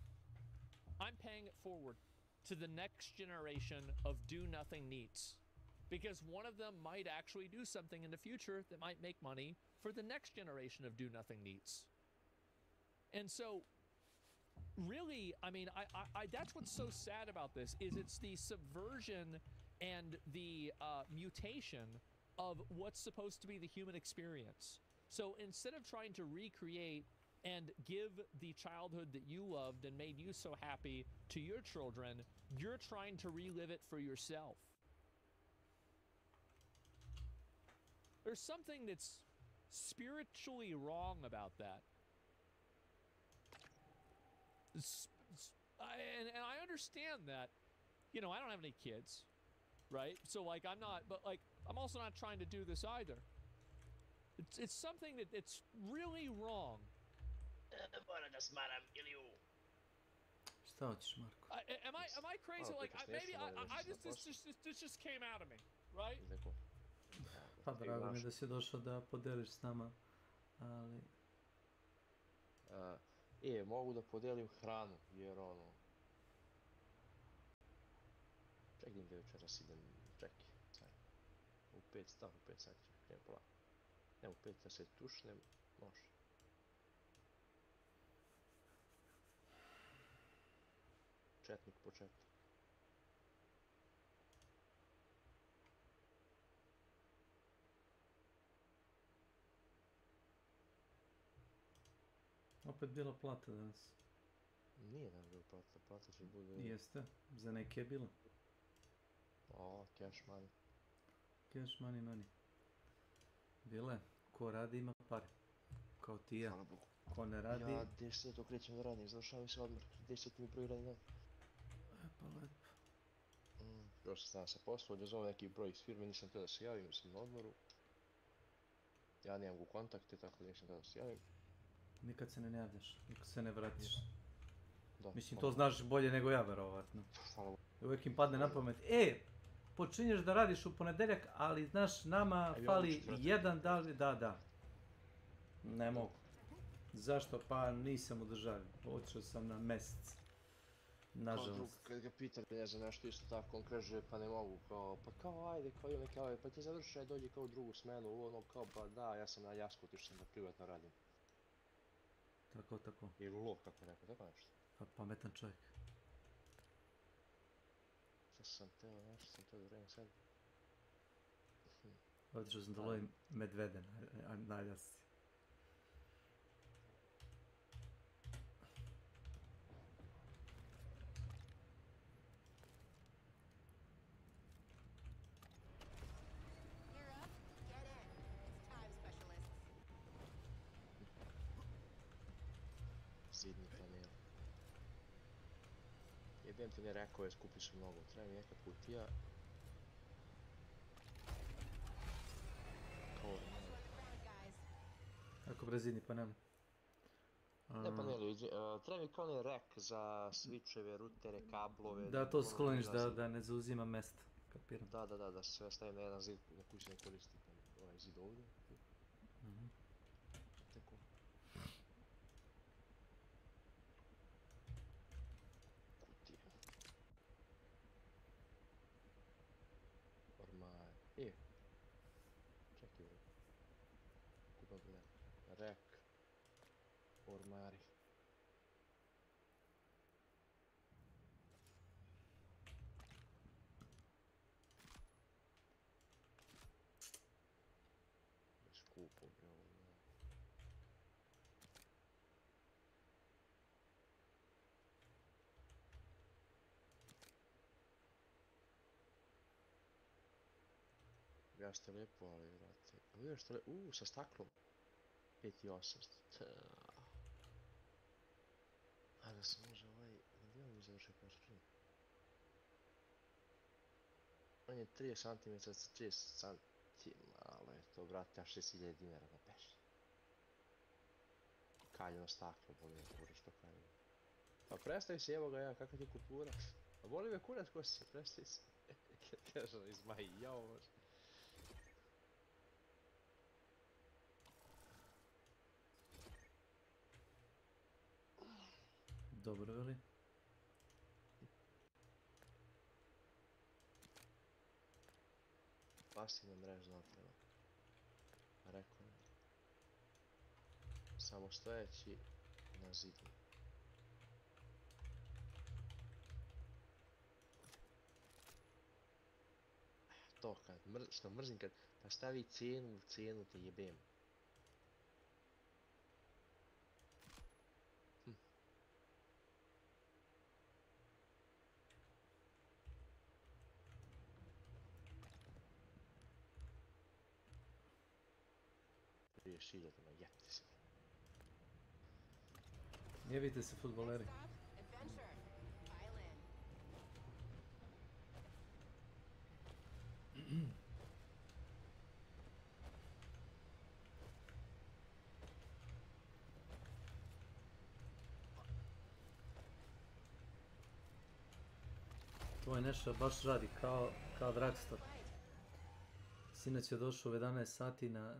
I'm paying it forward to the next generation of do-nothing neats. Because one of them might actually do something in the future that might make money for the next generation of do-nothing neats. And so, really, I mean, that's what's so sad about this, is it's the subversion and the mutation of what's supposed to be the human experience. So instead of trying to recreate and give the childhood that you loved and made you so happy to your children, you're trying to relive it for yourself. There's something that's spiritually wrong about that. And I understand that, you know, I don't have any kids, right? So like I'm also not trying to do this either. It's something it's really wrong. Šta hoćeš, Marko? Am I crazy? Like maybe this just came out of me, right? Pa drago mi da si došao da podeliš s nama, ali... mogu da podelim hranu, jer ono... Čekaj da večeras idem, čekaj, sad. U 5 sati ću krenem polako. Ne, u 5 da se tušnem, može. Četnik po četnik. Opet bila plata danas. Nije nam bila plata, plata će bude... Jeste, za neke je bila. O, cash money. Cash money. Bile, ko radi ima pare. Kao ti ja. Ko ne radi... Ja 10 to krećem da radim, završavam se odmor. 10 mi prvi radni dan. Pa lepo. Još sam sa posla, ovdje zove neki broj iz firme, nisam htio da se javim, sam na odmoru. Ja nemam go kontakte, tako da nisam htio da se javim. Nikad se ne javljaš, nikad se ne vratiš. Da, mislim, to znaš bolje nego ja, verovatno. Uvijek im padne na pamet, počinješ da radiš u ponedeljak, ali znaš, nama fali jedan dan, da. Ne mogu. Zašto? Pa nisam u državi, otišao sam na mesec. Nažalost. Kad ga pitam, ne znam, nešto isto tako, on kaže, pa ne mogu, pa kao, ajde, kao imam neke, pa ti završiš, aj dođi kao u drugu smenu, ono, kao, pa da, ja sam na Jasku, otišao sam da privatno radim. Tako. I lov, kako rekao, tako nešto. Pa pametan čovjek. Sad sam teo da vremem sebi. Otišao sam da lovim medvede na Aljasci. Jebem ti ne rekove, skupi su mnogo. Treba mi neka kutija. Kao Ako brezini pa nema. ne pa ne ljudi, treba mi kao ne rek za switcheve, rutere, kablove. Da to skloniš da ne zauzima mesta. Kapiram. Da sve stavim na jedan zid na koji se ne koristi. Ovaj zid ovdje. Tako. Kutije. Ormar. Čekaj bre. Kupa gledam. Rek. Ormari. Skupo bre ovo. Ja ste lijepo, ali vrate. Vidio što lijepo, sa staklom. 5800. A da se može ovaj, gdje on mi završio posprije? On je 30 cm sa 30 cm, malo je to, brate, a 6000 dinara na peš. Kaljeno staklo, boli me kurac što kaljeno. Pa prestavi se, evo ga ja, kakva ti kultura. A boli me kurac ko se, prestavi se. Kažem, izmaji, jao može. Dobro, veli? Pasivna mrežna treba. Rekao je. Samo stojeći na zidu. To kad, što mrzim kad stavi cijenu te jebem. Šiljatama, jebite se. Jebite se futboleri. To je nešto baš radi, kao Dragstor. Sinoć je došao u 11 sati na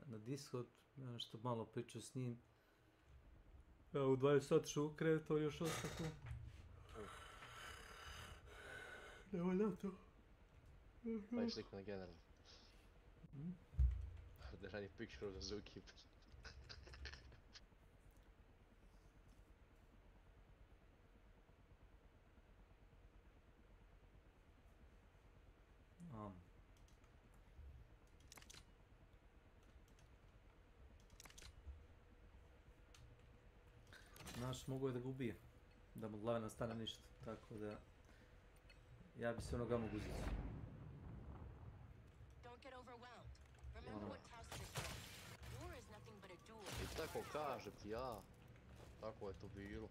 Discord, nešto malo pričao s njim. Ja u 20 sati što u krevetu, još ostao tu. Ne valja to. Pa je sliku na general. Da radi picture of the zookeeper. Znaš, mogu je da ga ubije. Da mu glave nastane ništa, tako da... Ja bi se onoga mogu uzeti. I tako kažem ti ja. Tako je to bilo.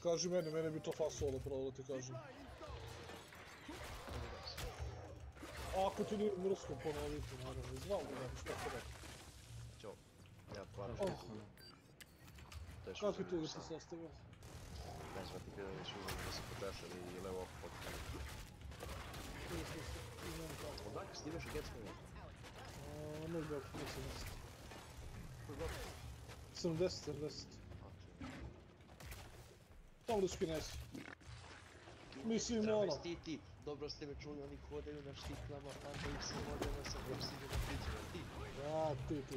Kaži meni bi to fasolo pravo da ti kažem. Ako ti nije mrsko ponoviti, naravno, znam da nemaš tako da. Ćao, ja plaćam. Kako je to da se sastavio? Ne znam ti kada već uzem da se potešali i levo potpuno. Odakle si ti imaš i get smije? Ne znam, nisam 70. Tamo da skinesi. Mislim ono. Ti, dobro ste me čuli, oni hodaju na štiklama, a da ih se vode na saborsivu na pričama, ti. Da, ti.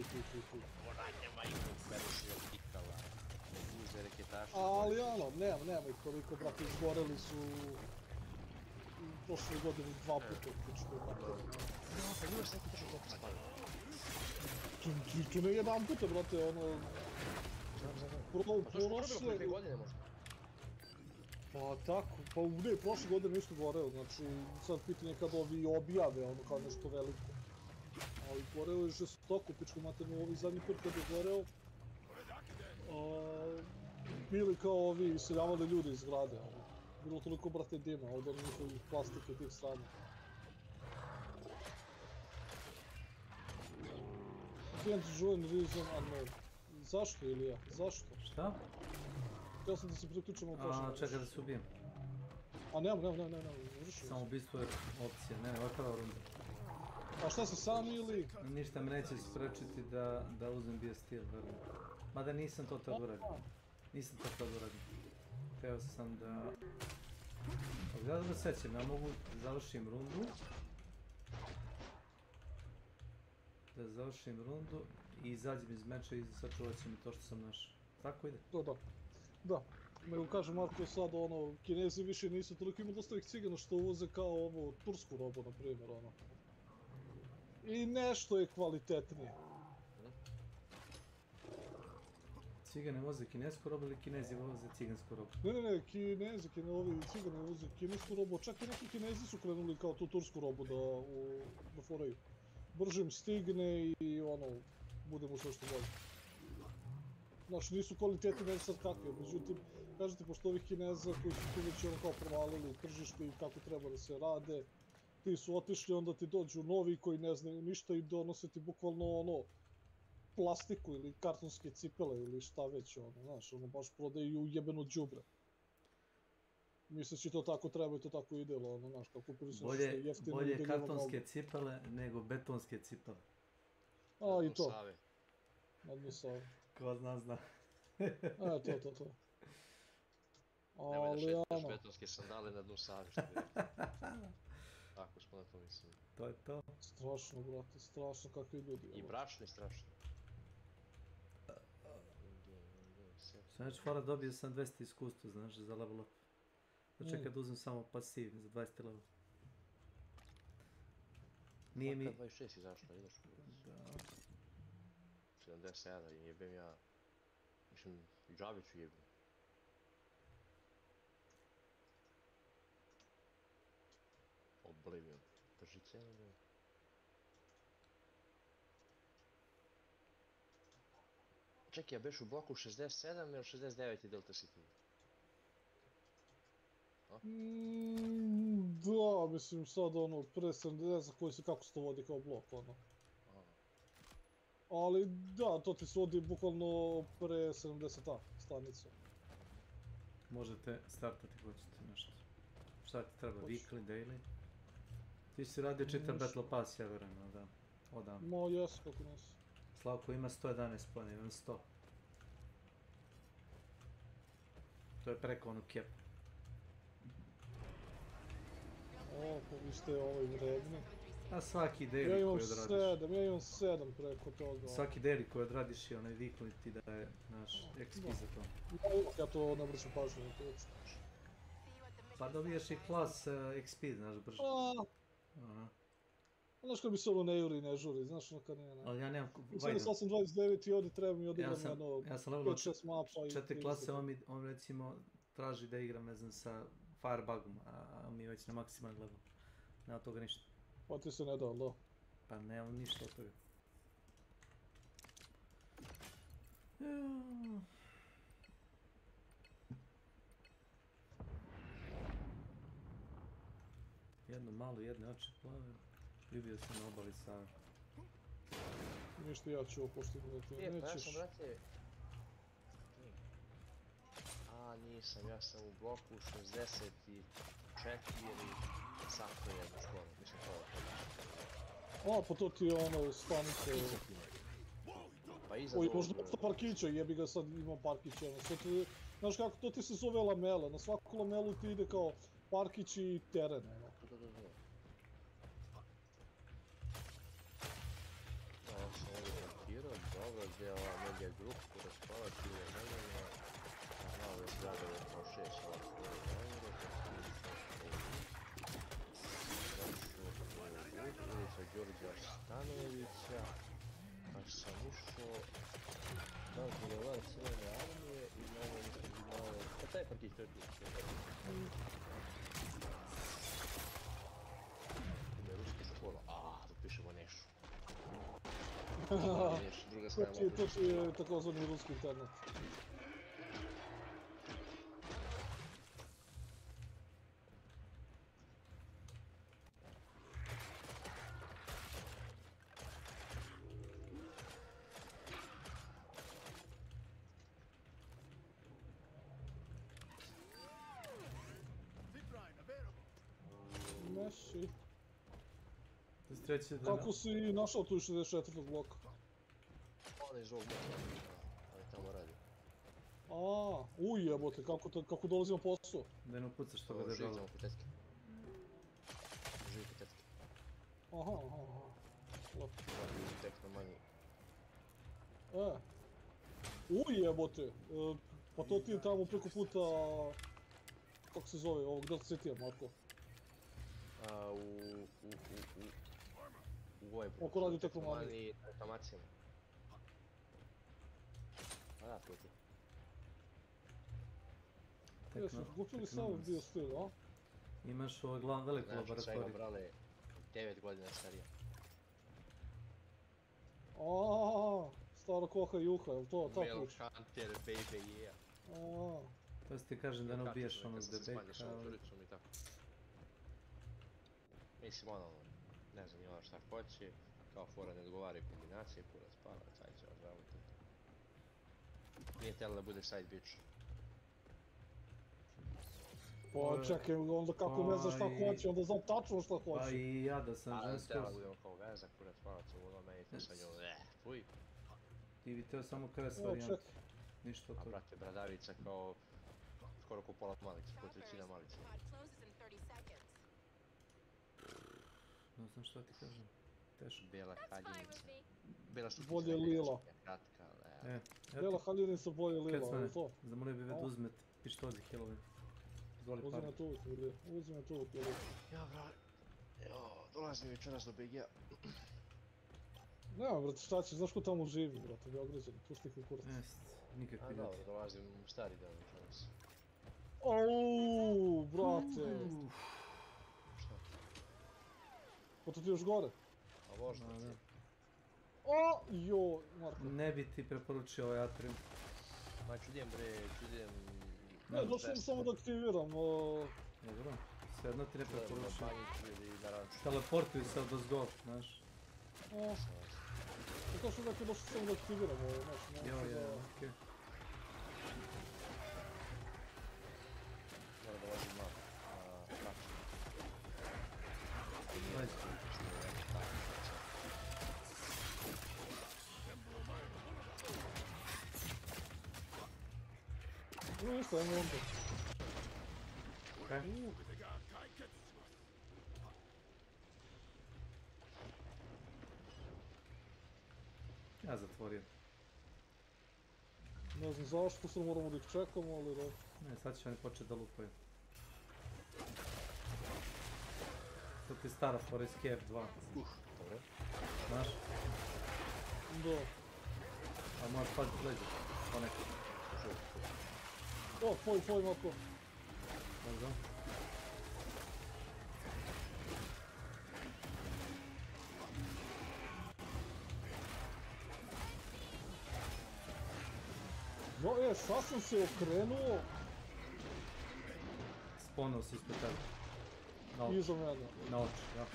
Ona nema ih u mene se je tikala. Uze reketaši. Ali ono, nema ih toliko, brate, izgoreli su... prošle godine 2 puta u kućku. No, pa imaš neki točno toliko stavio. Tu ne jedan puta, brate, ono... Pa to što bilo pre 2 godine možda? Pa tako, pa ne, prošle godine isto goreo, znači sad pitanje kad ovi objave ono kao nešto veliko. Ali goreo je žestoko, pičku maternu, ovi zadnji put kad je goreo, bili kao ovi iseljavali ljudi iz zgrade, ono. Bilo toliko, brate, dima od onih njihovih plastike tih strana. Can't join reason unknown. Zašto, Ilija? Zašto? Šta? Htio sam da se priključimo u pošle. Čekaj da se ubijem. A nemam, uvršim. Samo ubistvo je opcija, ne, ovo je prva runda. A šta si sam ili? Ništa me neće sprečiti da uzmem bio stil, verujem. Mada nisam to tad uradio. Nisam to tad uradio. Htio sam da... Ja da sećam, ja mogu da završim rundu. Da završim rundu i izađem iz meča i sačuvat će mi to što sam našao. Tako ide? Da. Nego kaže Marko sad ono, Kinezi više nisu toliko, ima dosta ovih cigana što uvoze kao ovo tursku robu, na primjer, ono. I nešto je kvalitetnije. Cigane voze kinesku robu ili Kinezi voze cigansku robu? Ne, Kinezi, cigani voze kinesku robu, čak i neki Kinezi su krenuli kao tu tursku robu da foraju. Bržim stigne i ono, budemo sve što bolje. Znači, nisu kvalitetni ne sad kakve, međutim, kažete, pošto ovih Kineza koji su tu već ono kao provalili tržište i kako treba da se rade, ti su otišli, onda ti dođu novi koji ne znaju ništa i donose ti bukvalno ono, plastiku ili kartonske cipele ili šta već, ono, znaš, ono baš prodaju jebeno đubre. Misleći to tako treba i to tako ide, ono, znaš, kao kupili su nešto jeftino. Bolje kartonske cipele nego betonske cipele. A, i to. Na dnu Save. Ko zna. To. Nemoj da šetaš betonske sandale na dnu Save, što bi rekao. Tako smo na to mislili. To je to. Strašno, brate, strašno kakvi ljudi. I brašni strašno. Znači, fora dobio sam 200 iskustva, znaš, za level up. Čekaj da uzmem samo pasiv za 20 level. Nije mi... 26 izašla, ideš u kurac. 77 i jebem ja... Mislim, džabiću jebem. Oblivion. Drži cijelo da je. Čekaj, ja beš u bloku 67 ili 69 i Delta City? Da, mislim sad ono, pre 70 koji se kako se to vodi kao blok, ono. Ali da, to ti se vodi bukvalno pre 70 stanica. Možete startati hoćete nešto. Šta ti treba, weekly, daily? Ti si radio čitav Battle Pass, ja verujem, da? Odavno. Ma jesu, kako nisi. Slavko ima 111 pojena, imam 100. To je preko onog kepa. O, pa vi ste ovaj vredni. A svaki daily koji odradiš. Ja imam 7 preko toga. Svaki daily koji odradiš i onaj weekly ti daje naš XP za to. Ja to ne brzo pažnju, to je znači. Pa dobiješ i klas XP, znaš, brže. Znaš kad bi se ono ne juri i ne žuri, znaš ono kad nije ne. Ali ja nemam... Mislim da sam 29 i ovdje treba mi odigram jedno 5-6 mapa i... 4 klase, on recimo traži da igram, ne znam, sa Firebugom, a mi već na maksimalni level. Nema toga ništa. Pa ti se ne dao, da? Pa nemam ništa od toga. Jedno malo, jedne oči plave. Ljubio sam na obali Save. Ništa, ja ću ovo postignuti, nećeš. Pa ja sam, brate... A, nisam, ja sam u bloku 64 ili sako jedno skoro, mislim to je. A, pa to ti je ono stanice... Pa iza Oj, možda nešto parkića, jebi ga sad imam parkića, znaš kako, to ti se zove lamela, na svaku lamelu ti ide kao parkić i teren, ono. Ja sam ovdje parkirao, dobro, gdje je ova medija grup, koja spava, ti je neljena, a ove zgrade je kao 6 ovako, ulica Đorđa Stanojevića, pa sam išao na bulevar Crvene armije i na ovo mislim na ovo... Pa taj parkić, to je tu. Ime ruski zatvor, tu pišemo Nešu. Druga strana. To ti je takozvani ruski internet. 63. Kako si našao tu 64. bloka? On iz ovog motora, ali tamo radi. Jebote, kako dolazimo posao? Da ne upucaš toga Živi debela. tamo kod tetke. Živi kod tetke. Aha. Radi tek na manji. Jebote, pa to ti je tamo preko puta... Kako se zove, ovog Delta City-a, Marko? U ovoj Oko radi teknomaniji. Reklamacijama. A da, to ti. Jesmo, kupili sam bio stil, a? Imaš ovo veliku laboratoriju. Znači, svega brale 9 godina starija. Stara koha i juha, jel to ta priča? Milk Hunter, baby, yeah. To ti kažem da ne ubiješ onog debeka. Mislim, ne znam ima šta hoće, kao fora ne odgovaraju kombinacije, kurac para, caj će razraviti. Nije telo da bude side bitch. Pa čekaj, onda kako ne znaš šta hoće, onda znam tačno šta hoće. Pa i ja da sam žensko. Tela budemo kao veza, kurac para, co ono meni to sa njom, fuj. Ti bi teo samo kres varijant. Ništa od toga. A brate, bradavica kao skoro ko pola malice, ko trećina malice. Ne znam šta ti kažem. Teško. Bijela haljinica. Bijela što bolje lila. Kratka, Bijela haljinica bolje lila, je to? Zamolio bi da uzmete pištolj za healove. Izvoli par. Uzme tu, Ja, brat. Dolazim večeras do BG-a. Nema, brate, šta će, znaš ko tamo živi, brate, Beograđani, pusti ih u kurac. Jest, nikakvi ljudi. Dobro, dolazim u stari dan večeras. Brate. Šta? Pa to ti još gore? A možda ti. Marko. Ne bi ti preporučio ovaj atrium. Ma čudijem bre, čudijem... Ne, došao sam samo da aktiviram. Dobro, svejedno ti ne preporučujem. Teleportuj se od ozgo, znaš. To što dakle došao samo da aktiviram ovo, znaš. Okej. Mora da vazim na praksu. Ništa, ajmo onda. Ja zatvorio. Ne znam zašto, sad moramo da ih čekamo, ali da... Ne, sad će oni početi da lupaju. To ti je stara fora iz KF2. Dobro. Znaš? Da. A moraš paziti leđe, ponekad. Tvoj, Marko. Možda. Sad sam se okrenuo. Sponao si ispred tebe. Iza mene. Na oči, ja.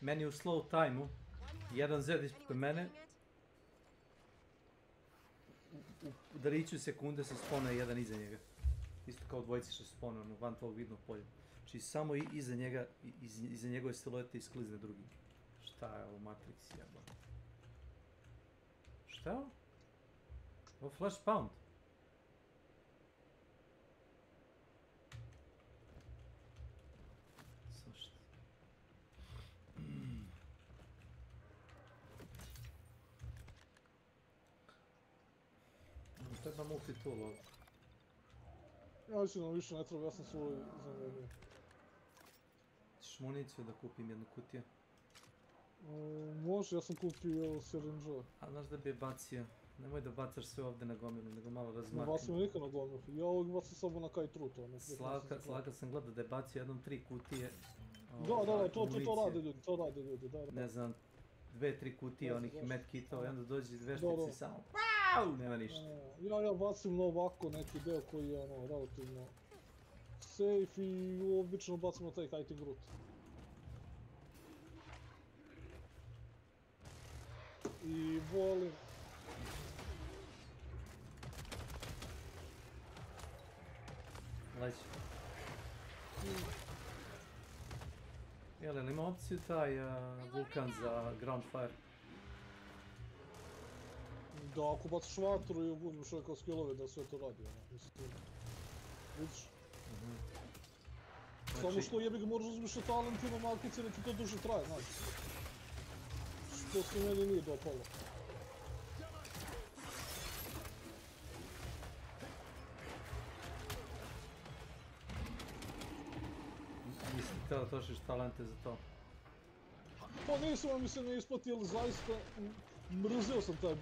Meni u slow time-u, jedan Z ispred mene, u dariću sekunde se spona jedan iza njega. Isto kao dvojice što se spona van tvojeg vidnog polja. Znači samo iza njega, iza njegove siluete isklizne drugi. Šta je ovo Matrix jeba? Šta je ovo? Ovo flash pound. Zašto? Treba multitool ovdje. Ja mislim da nam više ne treba, ja sam svoj zamenio. Ćeš municiju da kupim jednu kutiju? Može, ja sam kupio sirinđa. A znaš da bi je bacio? Nemoj da bacaš sve ovdje na gomilu, nego malo razmakni. Ne bacim nikad na gomilu, ja ovdje bacim samo na kaj trut. Slaka sam gledao da je bacio jednom 3 kutije. Da, to rade ljudi, da. Ne znam, 2-3 kutije onih medkitova i onda dođe veštici samo nema ništa. Ja bacim na ovako neki deo koji je relativno safe i obično bacim na taj kiting root. I volim... Leći. Jel ima opciju taj vulkan za ground fire? Da, ako baciš vatru i uzmeš ove kao skillove da sve to radi, ono, mislim. Vidiš? Samo što jebi ga moraš uzmeš talentima malkice da ti to duže traje, znaš. Što se meni nije dopalo. Mislim htio da trošiš talente za to. Pa nisam, ali mi se ne isplati, jer zaista mrzeo sam taj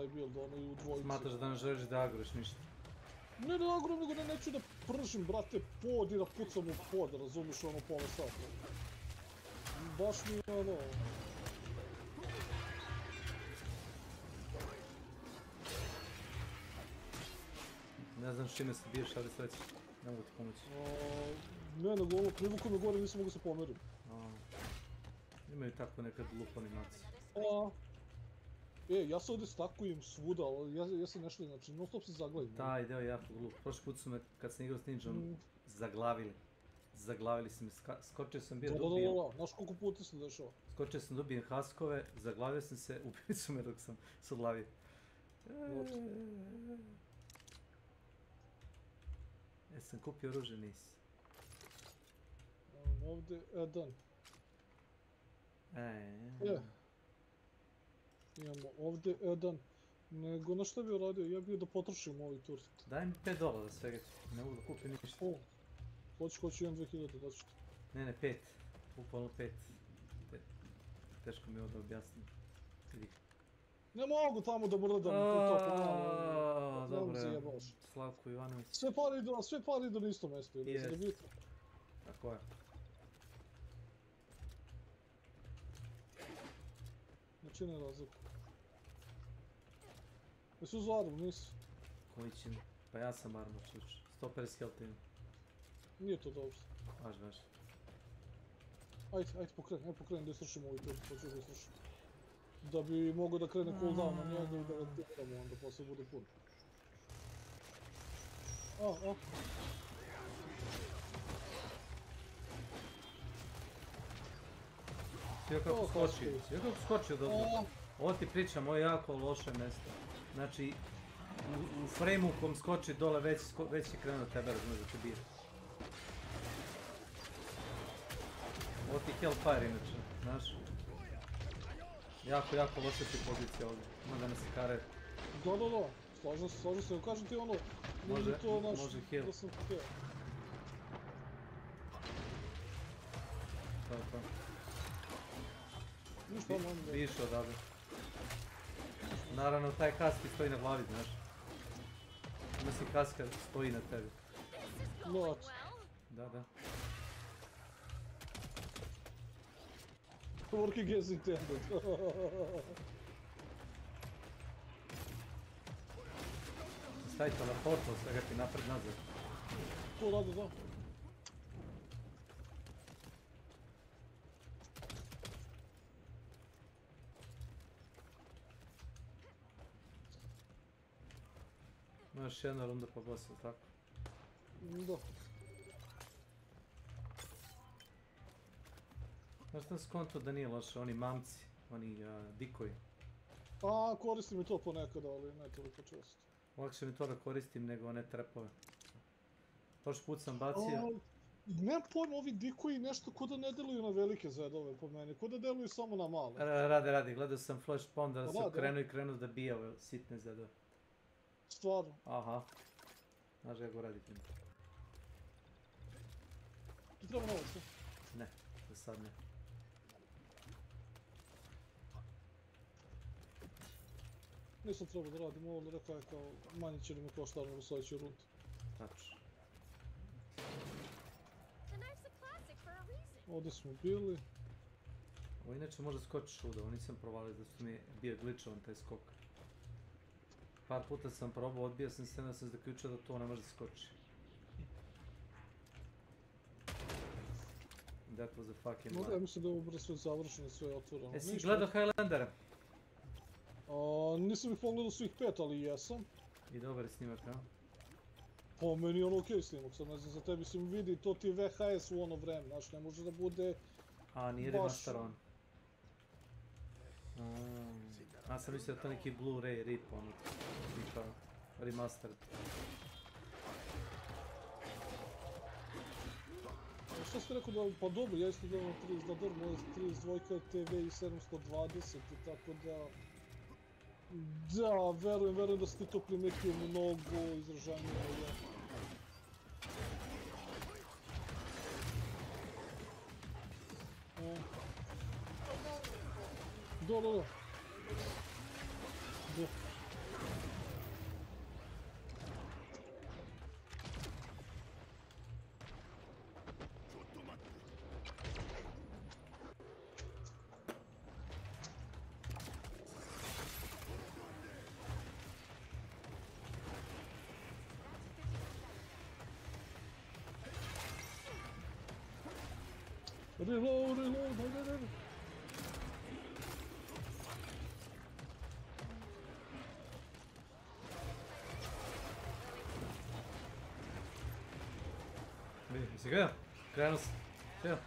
build, ono i u dvojici. Smatraš da ne želiš da agriš ništa? Ne da agram, nego da neću da pržim, brate, pod i da pucam u pod, razumiš, ono, pola sata. Baš mi je ono... Ne znam čime se biješ, ali sreći. Ne mogu ti pomoći. Ne, nego ono, privuku me gore, nisam mogu se pomerim. Imaju tako nekad lup animaciju. Ja se ovdje stakujem svuda, ali ja se nešto, znači, non stop se zaglavim. Taj deo je jako glup. Prošli put su me, kad sam igrao s Ninjom, zaglavili. Zaglavili su me, skočio sam bio da ubijem. Znaš koliko puta se dešava? Skočio sam da ubijem haskove, zaglavio sam se, ubili su me dok sam se odlavio. Jesam kupio oružje, nisi. Ovdje, dan. Imamo ovdje jedan, nego na šta bi radio, ja bih da potrošim ovaj turret. Daj mi $5 za svega, ne mogu da kupim ništa. Hoću 1.2000, daću ti. Ne, 5, upalno 5. Teško mi je ovo da objasnim. Vidi. Ne mogu tamo da mrdam to pomalo. Dobro, Slavko Ivanović. Sve pare idu na isto mjesto, ili se da vidite? Tako je. Ne čini razliku. Jesu uz armu, nisi? Koji će mi? Pa ja sam armor, čuč. 150 health imam. Nije to dobro. Važ. Ajde pokreni da isrušimo ovaj turret, hoću da isrušim. Da bi mogao da krene cooldown na njega i da ga tiramo, onda poslije bude pun. Svi kako skočio dobro. Ovo ti pričam, ovo je jako loše mjesto. Znači, u frame-u kom skoči dole već je krenuo tebe, razumiješ da će bije. Ovo ti Hellfire inače, znaš. Jako loša ti pozicija ovdje. Ima da nas je kare. Da. Slažem se, kažem ti ono... Može heal. Da sam htio. To. Ništa ono... Više odavde. Naravno, taj kask ti stoji na glavi, znaš. Ima si kaska stoji na tebi. Da. Working as intended. Stavi teleportno, svega ti napred nazad. To radi, da. Imaš jedna runda pa bossa, tako? Da. Znaš sam skonto da nije loše, oni mamci, oni dikoji. Koristim i to ponekad, ali ne toliko često. Lakše mi to da koristim nego one trepove. Prošli put sam bacio... Nemam pojma, ovi dikoji nešto ko da ne deluju na velike zedove po meni, ko da deluju samo na male. Radi, gledao sam flash spawn da se krenuo da bije ove sitne zedove. Stvarno? Aha. Znaš kako radi tim. Ti treba novac, ne? Ne, za sad ne. Nisam trebao da radim ovo, ali rekao je kao manje će li me koštati u sljedećoj rundi. Tačno. Ovdje smo bili. Ovo inače može skočiš ovdje, ovo nisam provalio da su mi bio glitchovan taj skok. Par puta sam probao, odbio sam se, onda sam zaključio da to ne može da skoči. That was a fucking lie. Ja mislim da je ovo sve završeno, sve je otvoreno. Jesi gledao Highlandera? Nisam ih pogledao svih 5, ali jesam. I dobar je snimak, a? Po meni je ono okej snimak, sad ne znam za tebi si mi vidi, to ti je VHS u ono vreme, znaš, ne može da bude... A, nije remasterovan. Ja sam mislio da je to neki Blu-ray rip, ono, tipa remastered. Što ste rekao da, pa dobro, ja isto gledam 30, da dobro, moja 32 TV i 720 i tako da... Da, verujem da si ti to primetio mnogo izražanije, ja. Da. Reload, reload. Jesi ga? Krenuo se. Evo.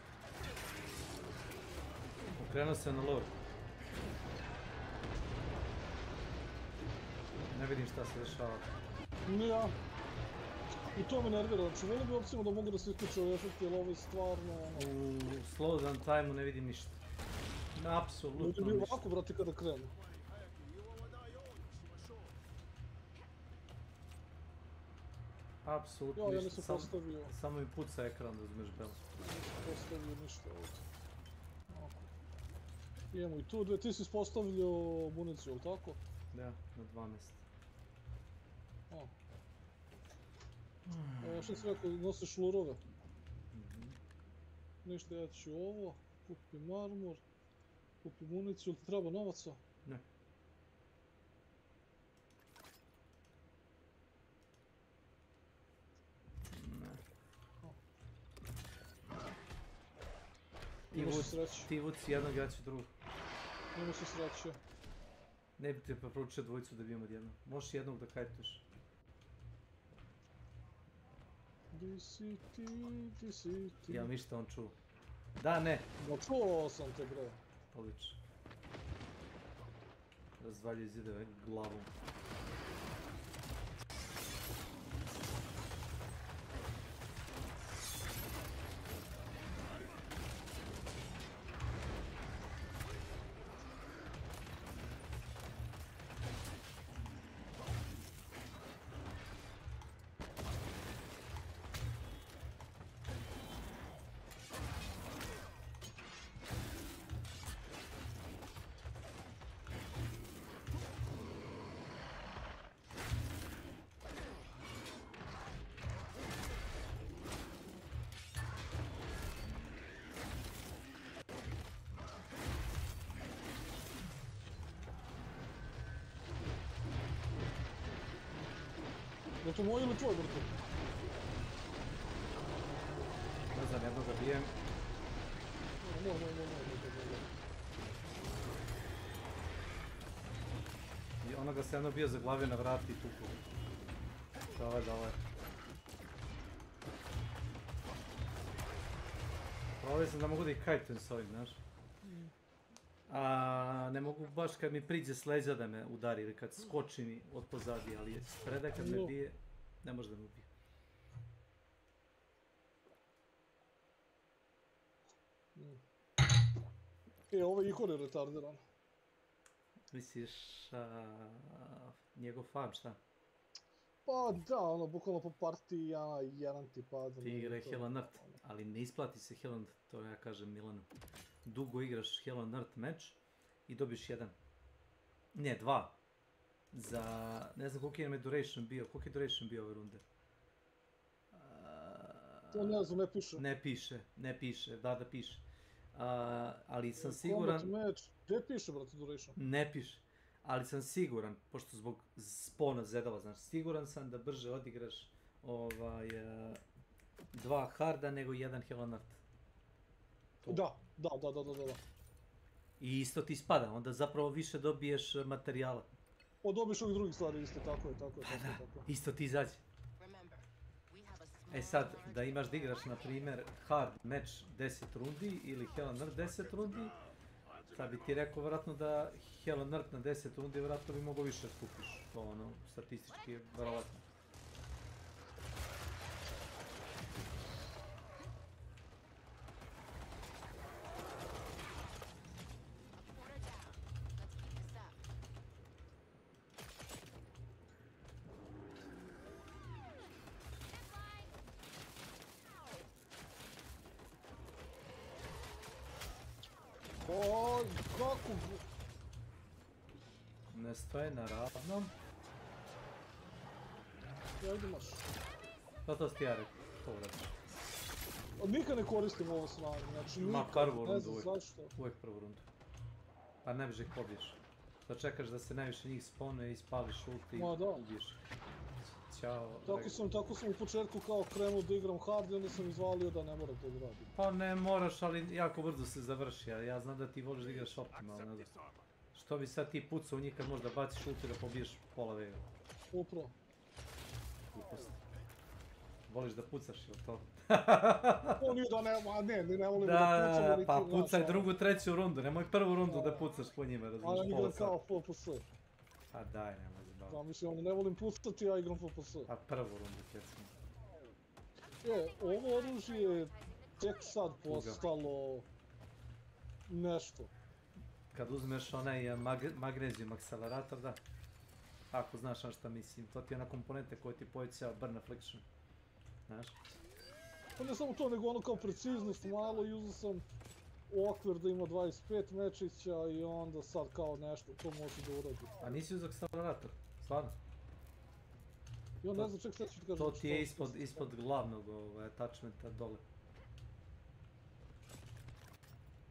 Okrenuo se na lore. Ne vidim šta se dešava. Ja. I to me nervira, znači volio bi opcijama da mogu da se isključe ove efekti, jer ovo je stvarno ono... U slowdown time-u ne vidim ništa. Apsolutno ništa. Ljudi bi ovako, brate, kada krenu. Apsolutno ništa. Ja nisam postavio... Samo mi puca ekran da uzmeš belo. Nisam postavio ništa ovdje. Idemo i tu, ti si postavljao municiju, ili tako? Da, na 12. Što si rekao, nosiš lurove? Ništa, ja ću ovo, kupim armor, kupim municiju, ili ti treba novaca? Ne. Ti vuci jednog, ja ću drugog. Nemo se sreće. Ne bi te preporučio dvojicu da bijemo odjedno. Možeš jednog da kajtuješ. Di si ti... Ja ništa on čuo. Da, ne. No čuo sam te, bre. Odlično. Razvaljuju zidove glavom. Je to moj ili tvoj, brate? Ne znam, jednog ga bijem. I onoga se jedno bio zaglavio na vrati i tuku. Dale. Probao sam da mogu da ih kajtujem s ovim, znaš. A ne mogu baš kad mi priđe s leđa da me udari ili kad skoči mi od pozadi, ali spreda kad me bije, ne može da me ubije. Ovo je Ihor je retardiran. Misliš njegov farm, šta? Pa da, ono, bukvalno po partiji jedan ti pada. Ti igra Hell Nrt, ali ne isplati se Hell Nrt, to ja kažem Milanu. Dugo igraš Hell Nrt meč i dobiš jedan. Ne, dva. Za, ne znam koliko je duration bio, koliko je duration bio ove runde? To ne znam, ne piše, da piše. Ali sam siguran... Combat match, gdje piše, brate, duration? Ne piše, ali sam siguran, pošto zbog spona zedala, znaš, siguran sam da brže odigraš dva harda nego jedan Hell Nrt. Da. I isto ti spada, onda zapravo više dobiješ materijala. Dobiješ ovih drugih stvari isto, tako je. Isto ti izađe. E sad, da imaš da igraš, na primjer, hard meč 10 rundi ili Hell on Earth 10 rundi, sad bi ti rekao vjerojatno da Hell on Earth na 10 rundi vjerojatno bi mogao više skupiš. To ono, statistički je vjerovatno. O, kako? Ne stoje na ravnom. Ja imaš. To ti ja rekao, to uradiš. Nikad ne koristim ovo snage, znači nikad, Ma prvu ne rundu znam uvijek. zašto. Uvijek prvu rundu. Pa ne biš ih pobiješ. Da čekaš da se najviše njih spone i spališ ulti i ubiješ. Ćao. Tako sam u početku kao krenuo da igram hard i onda sam izvalio da ne moram to da radim. Pa ne moraš, ali jako brzo se završi, a ja znam da ti voliš da igraš optimalno. Što bi sad ti pucao u njih kad možda baciš ulti da pobiješ pola vega? Upravo. Gluposti. Voliš da pucaš, ili to? O, nije da ne volim da pucam, pucam. Pa pucaj drugu, treću rundu, nemoj prvu rundu da pucaš po njima, razumiješ, pola sata. A ja igram kao FPS. Pa daj, nemoj zabaviti. Da, mislim, ne volim pucati, ja igram FPS. Pa prvu rundu, recimo. Ovo oružje je tek sad postalo nešto. Kad uzmeš onaj magnezijum akcelerator, da. Ako znaš na šta mislim, to ti je ona komponente koja ti povećava burn affliction. Znaš? Pa ne samo to, nego ono kao preciznost malo i uzeo sam okvir da ima 25 mečića i onda sad kao nešto, to može da uradi. A nisi uzeo akcelerator? Stvarno? Ja ne znam, ček sad ću ti kažem. To ti je ispod glavnog attachmenta dole.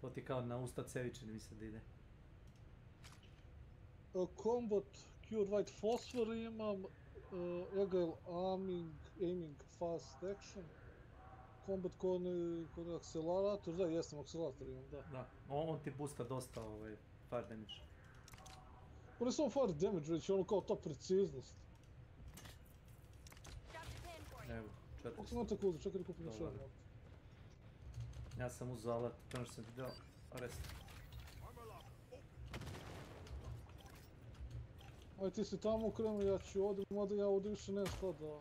To ti kao na usta cevičini mislim da ide. Combat, Cure White Phosphor imam, Agile Aiming Fast Action, Combat kod akcelerator, da jesam akcelerator imam, da. Da, on ti boosta dosta fire damage. Pa ne samo fire damage, već ono kao ta preciznost. Evo, 400. Kako sam tako uzeo, čekaj da kupim još jedno. Ja sam uzeo alat, prema što sam video, rest. Aj ti si tamo krenuo, ja ću ovdje, mada ja ovdje više nemam šta da...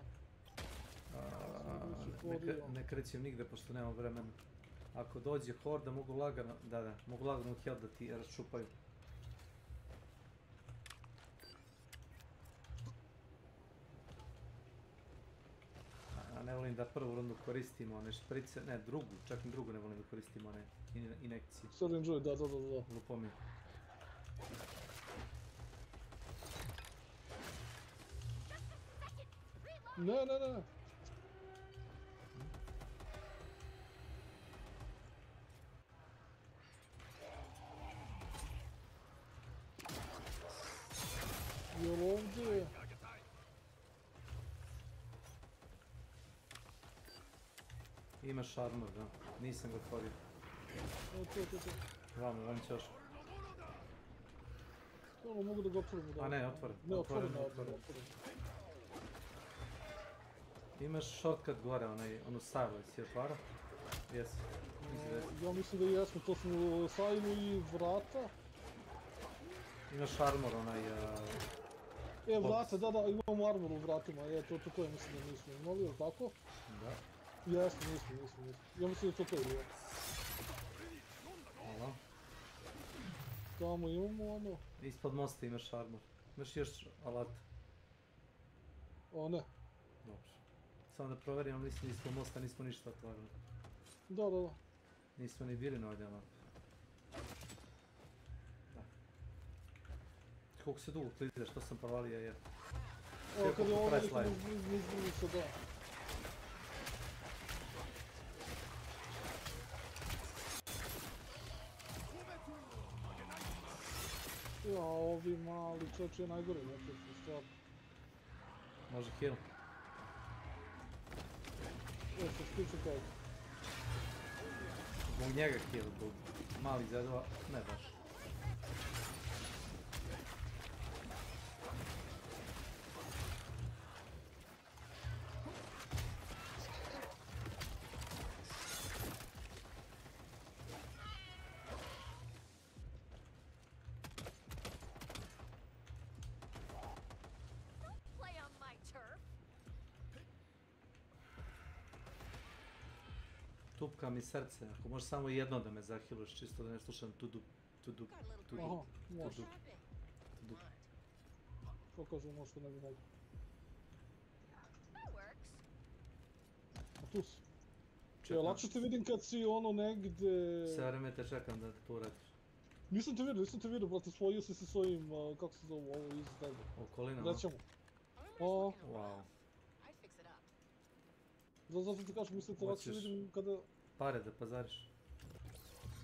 Ne krećem nigde pošto nemam vremena. Ako dođe horda mogu lagano, mogu lagano u health da ti raščupaju. A ne volim da prvu rundu koristimo one šprice, ne drugu, čak i drugu ne volim da koristimo one inekcije. Syringe, da. Lupo mi. Ne. Jel ovdje? Imaš armor, da. Nisam ga otvorio. To. Vam će još. Ono mogu da ga otvorim. A ne, otvoren. Ne, otvoren. Imaš shortcut gore, onu sajlu, si otvara? Jesi. Ja mislim da jesmo, to smo sajlu i vrata. Imaš armor, Vrata, da, imamo armor u vratima, to je mislim da nismo imali, jel' tako? Da. Jesmo, nismo. Ja mislim da to je. Hvala. Tamo imamo ono. Ispod mosta imaš armor. Imaš još alat. O, ne. Dobro. Samo da provjerimo, mislim da ispod mosta nismo ništa otvarili. Da. Nismo ni bili na ovdje mapi. Da. Koliko se dugo kliziraš, to sam provalio jer... Evo kad je ovo veliko nizbili se, da. Ja, ovi mali čoč je najgore nekako, stvarno. Može heal. Se stiče kao. Zbog njega heal, zbog malih zedova, ne baš. tupka mi srce. Ako možeš samo jedno da me zahiluješ, čisto da ne slušam tudu. Aha, može. Što kažu, možda ne bi mogu. A tu si. Lakše te vidim kad si ono negdje... Sve vreme te čekam da to uradiš. Nisam te vidio, brate, spojio si se s ovim, kako se zove, ovo iz tebe. Okolinama? Rećemo. Wow. Zato ti kažem, mislim da te lakše vidim kada... Pare da pazariš?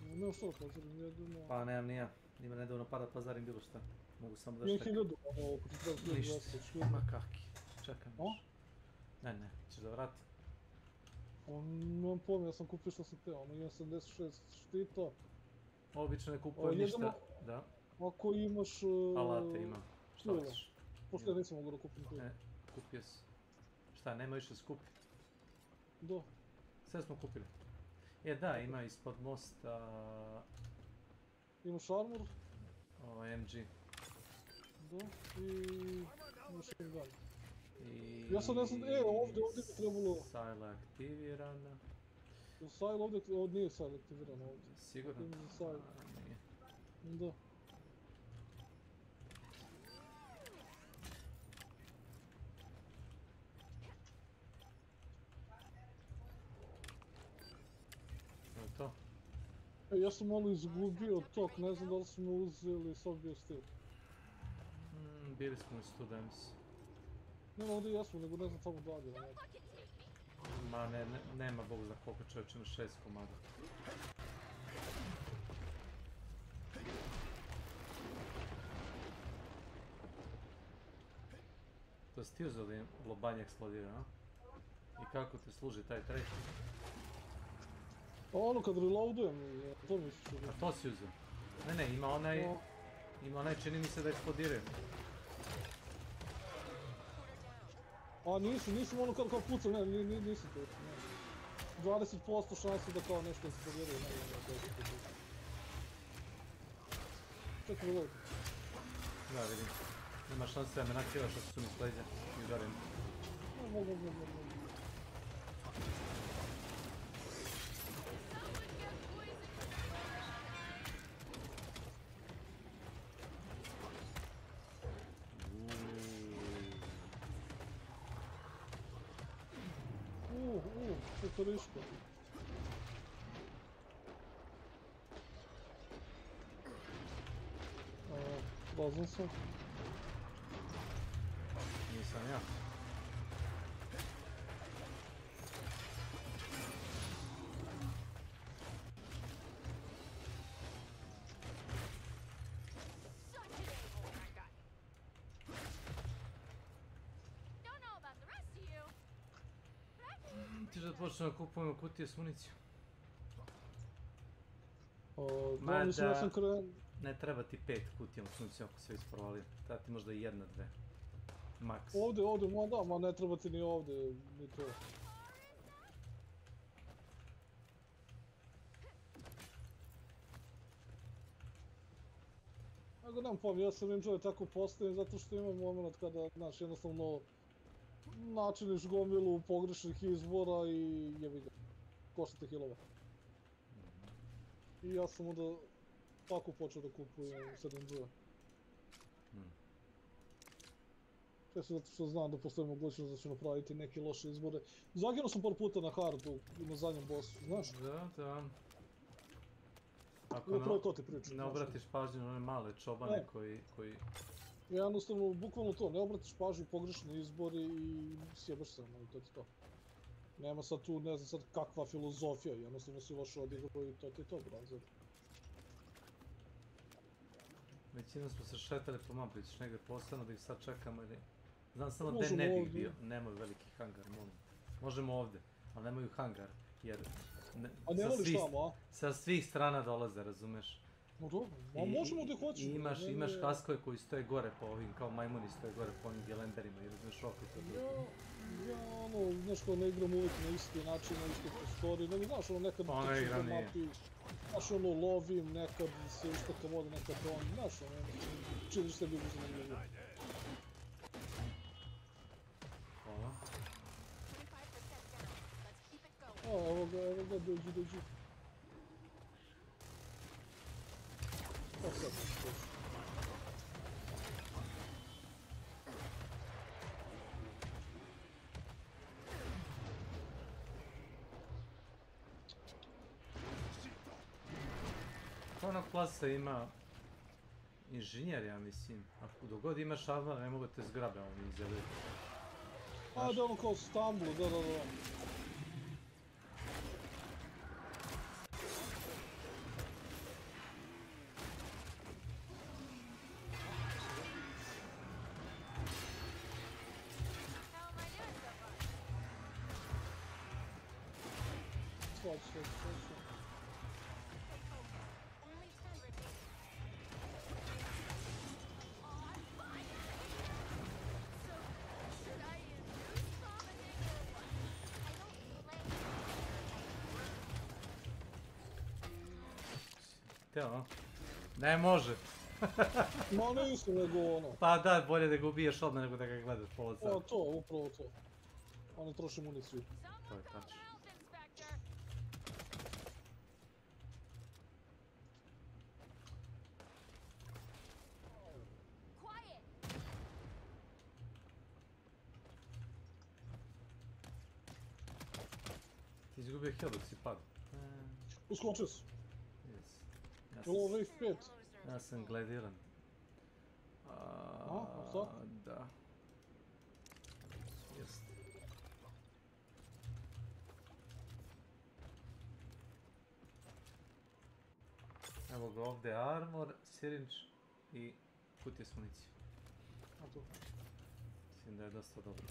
Nemam što da pazarim, jedino... Pa nemam ni ja. Ima nedavno para da pazarim bilo šta. Mogu samo da štekam. 1000, ono, ako ti treba 1000. Ništa, ma kaki. Čekam još. Ne, ćeš da vratim. Nemam pojma, ja sam kupio što sam teo, ono imam 76 štita. Obično ne kupujem ništa, da. Ako imaš... Alate imam, šta hoćeš? Pošto ja nisam mogu da kupim tu. Kupio si. Šta, nema više skupi? Da. Sve smo kupili. Da, ima ispod mosta... Imaš armor? MG. Da, i... machine gun. Ja sam ne znam, ovdje bi trebalo... Sile aktivirana. Sile ovdje, nije Sile aktivirana ovdje. Sigurno? Nije. Da. To? Ja sam malo izgubio tok, ne znam da li smo uzeli sad bio stil. Bili smo u Students. Ne, ovdje jesmo, nego ne znam tamo dalje. Ma nema Bog za koliko čovječ, ima 6 komada. To si ti uzeo da im lobanje eksplodira, a? I kako ti služi taj treći? Ono kad reloadujem, to mi se čudim. A to si uzeo? Ne, ima onaj čini mi se da eksplodiraju. A nisam ono kao pucam, ne, nisam to. 20% šanse da kao nešto eksplodiraju, ne. Čekaj reload. Da, vidim. Nema šanse da me nakrivaš ako su mi s leđa. Mi žarim. Mogu. To riško. Bazan sam. Nisam ja. Tiš da počnemo da kupujemo kutije s municijom. Ne treba ti 5 kutija s municijom ako sve isprovalio. Treba ti možda 1, 2. Maks. Ovdje, ma ne treba ti ni ovdje, ni to. Nego nemam pojma, ja sam enjoy tako postavim zato što imam moment kada, znaš, jednostavno načiniš gomilu pogrešnih izbora i jebi ga, koštate hilova. I ja sam onda tako počeo da kupujem sad enjoy. Često zato što znam da postoji mogućnost da ću napraviti neke loše izbore. Zaginuo sam par puta na hardu na zadnjem bossu, znaš? Da. Upravo to ti pričam. Ne obratiš pažnju na one male čobane koji... Jednostavno, bukvalno to, ne obratiš pažnju, pogrešni izbori i sjebaš se, i to ti to. Nema sad tu, ne znam sad kakva filozofija, jednostavno si loše odigrao i to ti to, brazir. Većinom smo se šetali po mapi, ćeš negdje postano da ih sad čekamo ili... Znam samo gdje ne bih bio, nemaju veliki hangar, molim. Možemo ovdje, ali nemaju hangar, jer... A ne voliš tamo, a? Sa svih strana dolaze, razumeš? No dobro, a možemo gdje hoćemo. Imaš haskove koji stoje gore po ovim, kao majmuni stoje gore po ovim gelenderima i razumeš opet to drugo. Ja ono, znaš kao ne igram uvijek na isti način, na isti prostori, nego znaš ono nekad trčim po mapi, znaš ono lovim, nekad se ištaka vode, nekad on, znaš ono, činiš se ljudi zanimljivo. Hvala. evo ga, dođi. O, sad, Ona klasa ima inženjer, ja mislim. Ako dogod imaš armor, ne mogu te zgrabe oni izjeli. A, da ono kao stamblu, da. Sve. Teo, ne može. Ma nisu nego ono. Pa da, bolje da ga ubiješ odmah nego da ga gledaš pola sata. Upravo to. Oni troši municiju. To je tačno. Ti izgubio heal dok si pad. Uskočio sam. Yes. Ovo wave 5. Ja sam glediran. Što? Da. Jest. Evo ga ovdje armor, syringe i kutije s municijom. Mislim da je dosta dobro.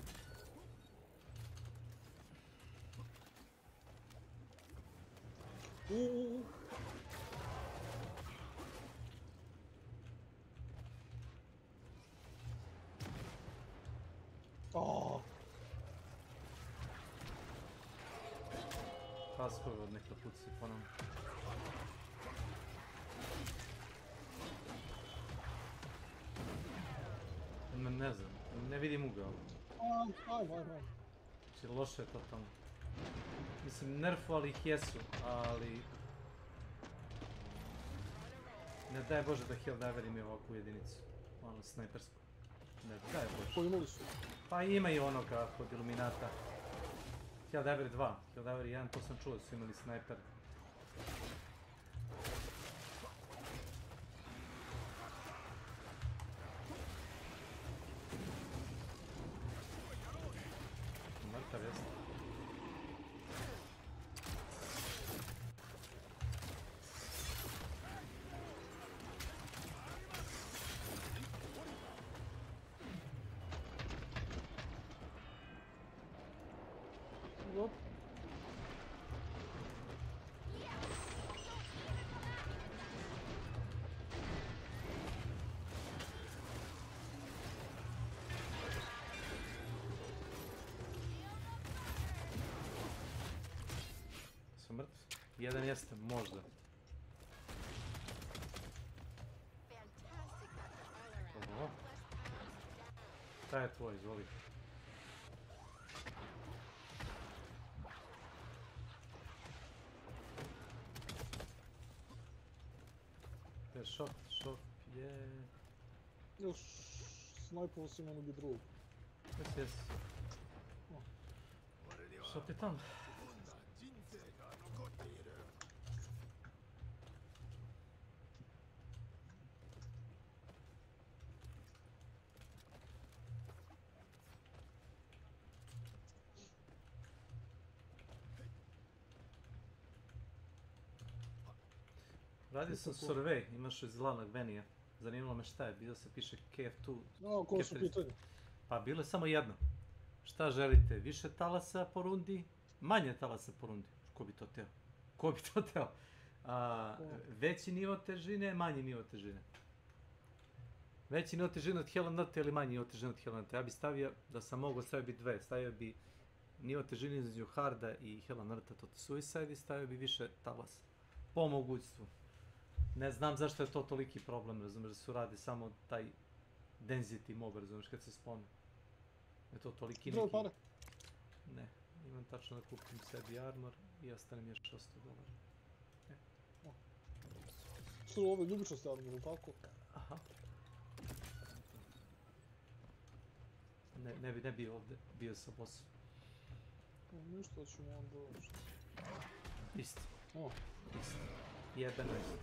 Kaskove od neka puci po nam. Ne znam, ne vidim ugao. Ajmo. Znači loše je totalno. Mislim, nerfovali ih jesu, ali... Ne daj Bože da Helldiver imaju ovakvu jedinicu. Ono, snajpersku. Ne daj Bože. Koji imali su? Pa ima i onoga kod Illuminata. Helldiver 2, Helldiver 1, to sam čuo da su imali snajper. Mrtav jeste. Mrtv? Jedan jeste, možda. Ovo. Taj je tvoj, izvoli. Je šop je... Još snajpovo si imamo bi drugog. Jes. Šop je tam. Radio sam survey, imaš iz glavnog venija. Zanimalo me šta je, bilo se piše KF2. No, koje su pitanje? Pa bilo je samo jedno. Šta želite, više talasa po rundi, manje talasa po rundi? Ko bi to teo? Ko bi to teo? Veći nivo težine, manji nivo težine. Veći nivo težine od Hell Nut ili manji nivo težine od Hell Nut. Ja bi stavio, da sam mogao stavio bi dve. Stavio bi nivo težine između Harda i Hell Nuta, to Suicide, i stavio bi više talasa. Po mogućstvu. Ne znam zašto je to toliki problem, razumiješ, da su radi samo taj density mob, razumiješ, kad se spomne. Je to toliki neki... pare? Ne, imam tačno da kupim sebi armor i ostane mi još $100. Što ove ljubičaste armor, ili tako? Aha. Ne bi ovdje bio sa bossom. Ništa ćemo onda... Isto. O. Isto. Jebeno isto.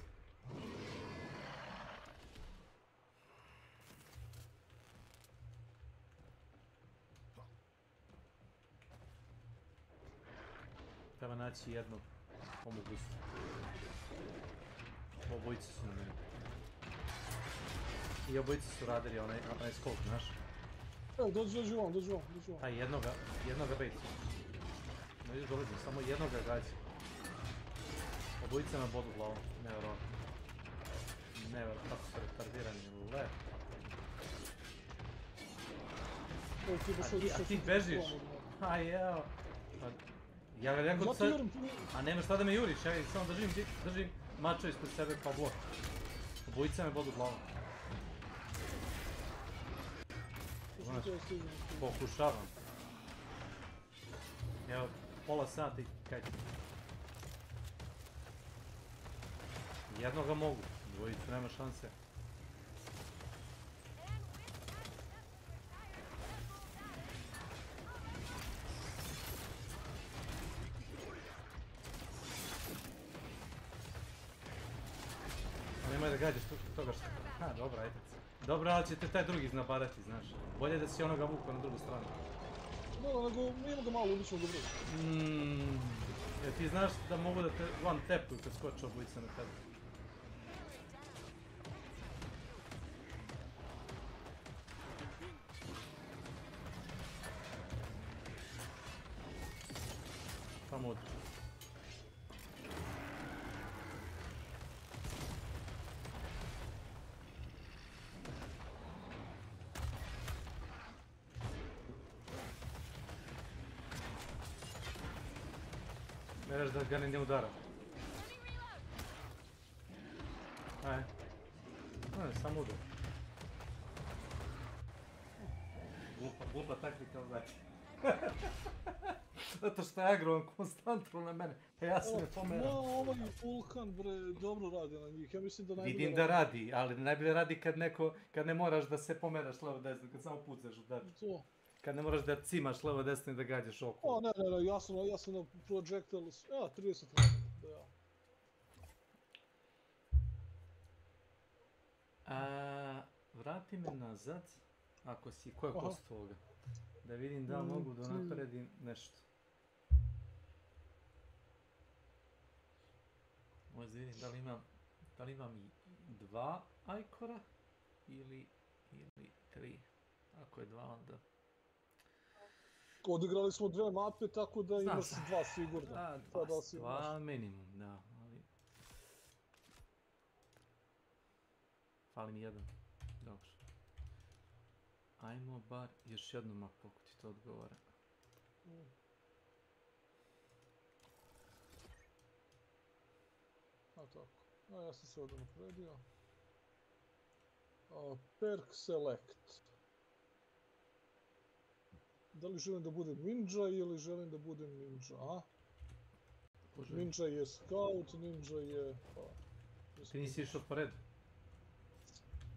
Treba naći jednog omogućiti. Obojice su na mene. I obojice su radili onaj skok, znaš? Evo, dođi vam. Aj, jednoga bejcu. Ne vidiš dolazim, samo jednoga gađa. Obojice me bodu glavom, nevjerovatno. Nevjerovatno, kako su retardirani, le. A ti bežiš? Aj, evo. Ja ga rekao sad... A nema šta da me juriš, ja samo držim mača ispred sebe kao blok. Obojice me bodu glavom. Znaš, pokušavam. Evo, pola sata i kaj ti. Jednoga mogu, dvojicu nema šanse. Nemoj da gađaš toga što... Ha, dobro, ajde. Dobro, ali će te taj drugi napadati, znaš. Bolje da si onoga vukao na drugu stranu. Dobro, nego imamo ga malo, ubićemo dobro. Jer ti znaš da mogu da te one tapuju kad skoče obojica na tebe. Tamo od... Meraš da ga ne udara. Aj. Samo udar. Glupa taktika znači. Zato što je agrovan konstantno na mene, a ja se ne pomeram. No, ovaj Vulkan, bre, dobro radi na njih, ja mislim da najbolje... Vidim da radi, ali najbolje radi kad ne moraš da se pomeraš levo desno, kad samo pucaš u daču. To. Kad ne moraš da cimaš levo desno i da gađaš okolo. O, ne, ja sam na projectiles, 30 radi, da ja. Vrati me nazad, ako si, ko je posto ovoga? Da vidim da mogu da napredim nešto. Možda vidim da li imam 2 ajkora ili 3. Ako je 2 onda... Odigrali smo 2 mape, tako da imaš 2 sigurno. Da, 2 minimum, da, ali... Fali mi jedan, dobro. Ajmo bar još jednu mapu ako ti to odgovara. A tako, ja sam se ovdje napredio. Perk select. Da li želim da budem ninja ili želim da budem ninja, a? Ninja je scout, ninja je... Ti nisi išao po redu?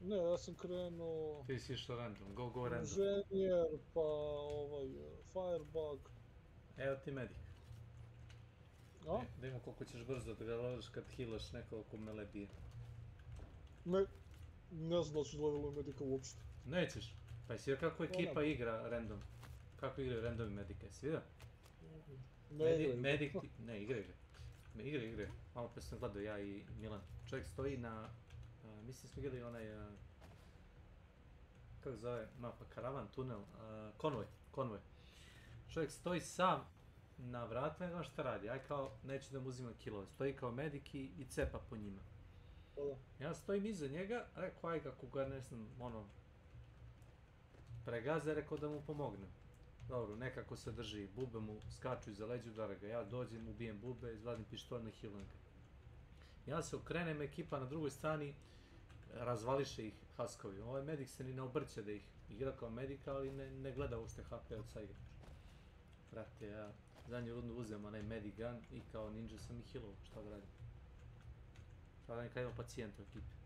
Ne, ja sam krenuo... Ti si išao random, go random. Inženjer, pa firebug. Evo ti medik. A? Da imamo koliko ćeš brzo da ga ložiš kad healaš nekoga ko mele bije. Ne znam da ću levelujem medika uopšte. Nećeš? Pa jesi vidio kako ekipa igra random? Kako igraju randomi medika, jesi vidio? Medik ti... Ne, igra. Malo pre sam gledao ja i Milan. Čovjek stoji na... Mislim smo gledali onaj... Kako zove mapa? Karavan, tunel, konvoj. Čovjek stoji sam na vratu, ne znam šta radi. Aj kao, neću da mu uzimam kilove. Stoji kao medik i cepa po njima. Ja stojim iza njega, rekao aj kako ga ne znam, pregaze, rekao da mu pomognem. Dobro, nekako se drži, bube mu skaču iza leđa, udara ga. Ja dođem, ubijem bube, izvadim pištolj na healing. Ja se okrenem, ekipa na drugoj strani razvališe ih haskovi. Ovaj medik se ni ne obrće da ih igra kao medika, ali ne gleda uopšte HP od sa igra. Brate, ja... zadnju rundu uzem onaj medigun i kao ninja sam i healovo, šta da radim? Šta da radim kad ima pacijenta u ekipi?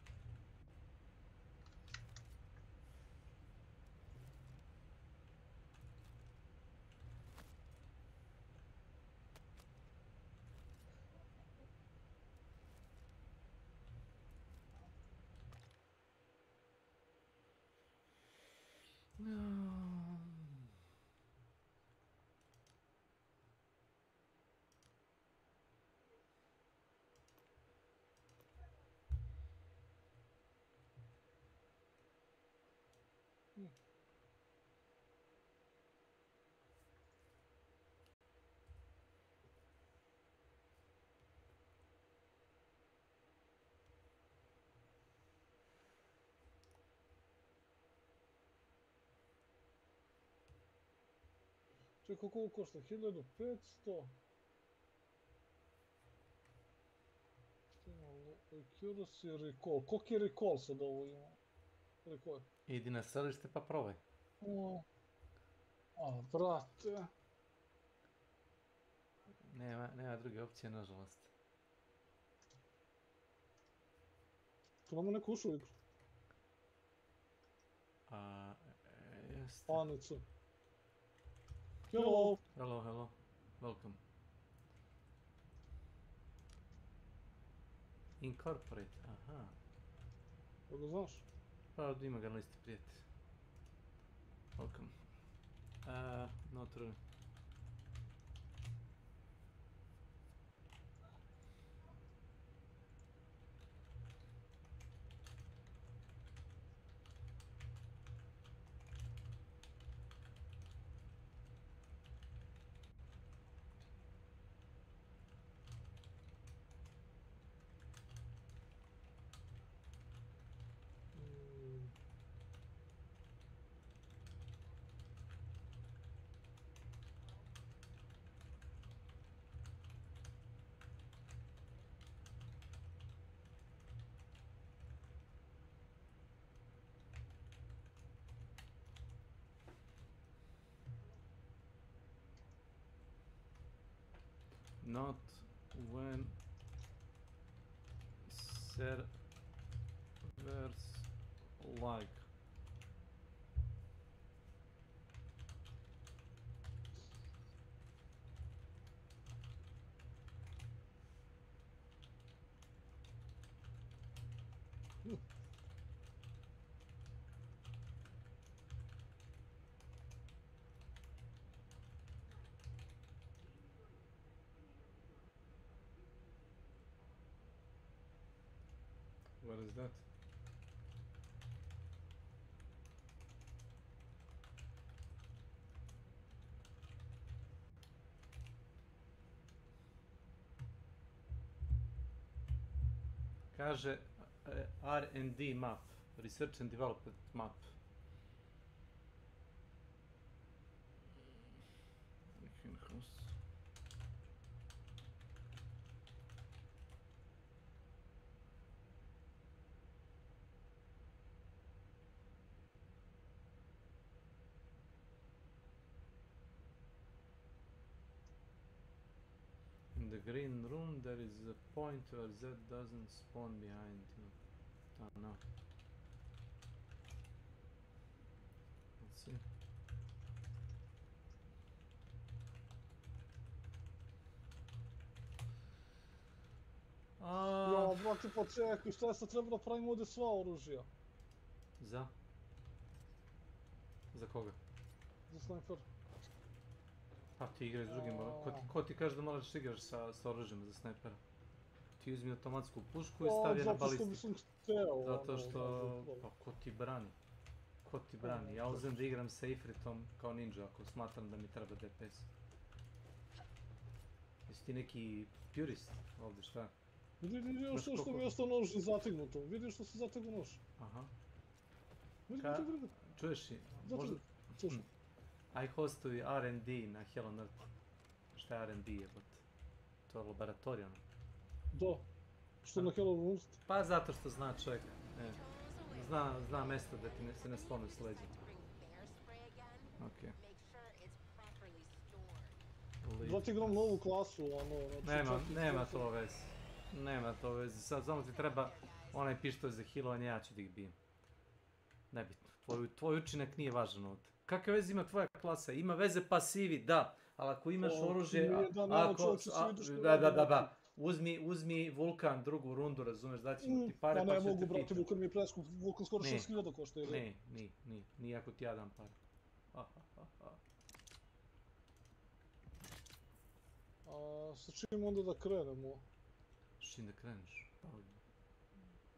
Čekaj, koliko košta? 1500? Accuracy, recall. Koliko je recall sad ovo ima? Recall. Idi na selište pa probaj. A, brate. Nema druge opcije, nažalost. Tu nama neko ušao u igru. Jeste. Anica. Hello. Hello. Welcome. Incorporate, aha. Da ga znaš? Pa ima ga na listi prijatelja. Welcome. Not really. Not when servers like. What is that? Kaže R&D map, Research and Development map. In the green room there is a point where Z doesn't spawn behind you. Oh no. Let's see. Ja, brate, pa čekaj, šta je sad treba da pravimo ovdje sva oružja? Za? Za koga? Za snajper. Pa ti igraj s drugim, ko ti kaže da moraš igraš sa oružjima za snajpera? Ti uzmi automatsku pušku i stavi je na balistiku. Zato što bi sam hteo. Zato što, pa ko ti brani? Ko ti brani? Ja uzem da igram sa Ifritom kao ninja ako smatram da mi treba DPS. Jesi ti neki purist ovdje, šta? Vidiš što mi je ostao nož zategnuto, vidiš što se zategnu nož. Aha. Vidi. Čuješ i? Slušaj. Aj hostuj R&D na Hello Nerd. Šta je R&D jebote? To je laboratorija. Da. Što na Hello Nerd? Pa zato što zna čovjek. Zna mjesto da ti se ne spomne s leđa. Ok. Zato igram novu klasu, ono... Nema to veze. Nema to veze, sad samo ti treba onaj pištolj za healovanje, ja ću da ih bijem. Nebitno, tvoj učinak nije važan ovdje. Kakve veze ima tvoja klasa? Ima veze pasivi, da, ali ako imaš oružje... Uzmi Vulkan drugu rundu, razumeš, da će ti pare pa ću ti pitam. Ne mogu, brate, Vulkan mi je preskup, Vulkan skoro 6000 košta. Nije ako ti ja dam pare. Sa čim onda da krenemo? S čim da kreneš?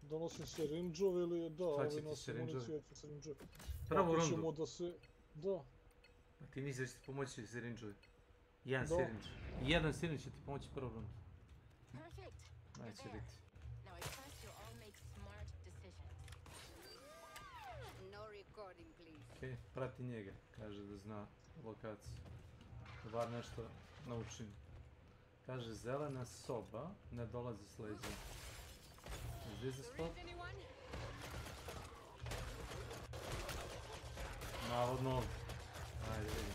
Donosim sirinđove ili da, ovi nosim municiju od sirinđove. Prvu rundu? Ćemo da se... Da. A ti misliš da će ti pomoći sirinđovi? Jedan sirinđ će ti pomoći prvu rundu. Neće biti. Okej, prati njega, kaže da zna lokaciju. Da bar nešto naučim. Kaže zelena soba, ne dolazi s leđa. Is this a spot? Navodno ovdje. Ajde vidim.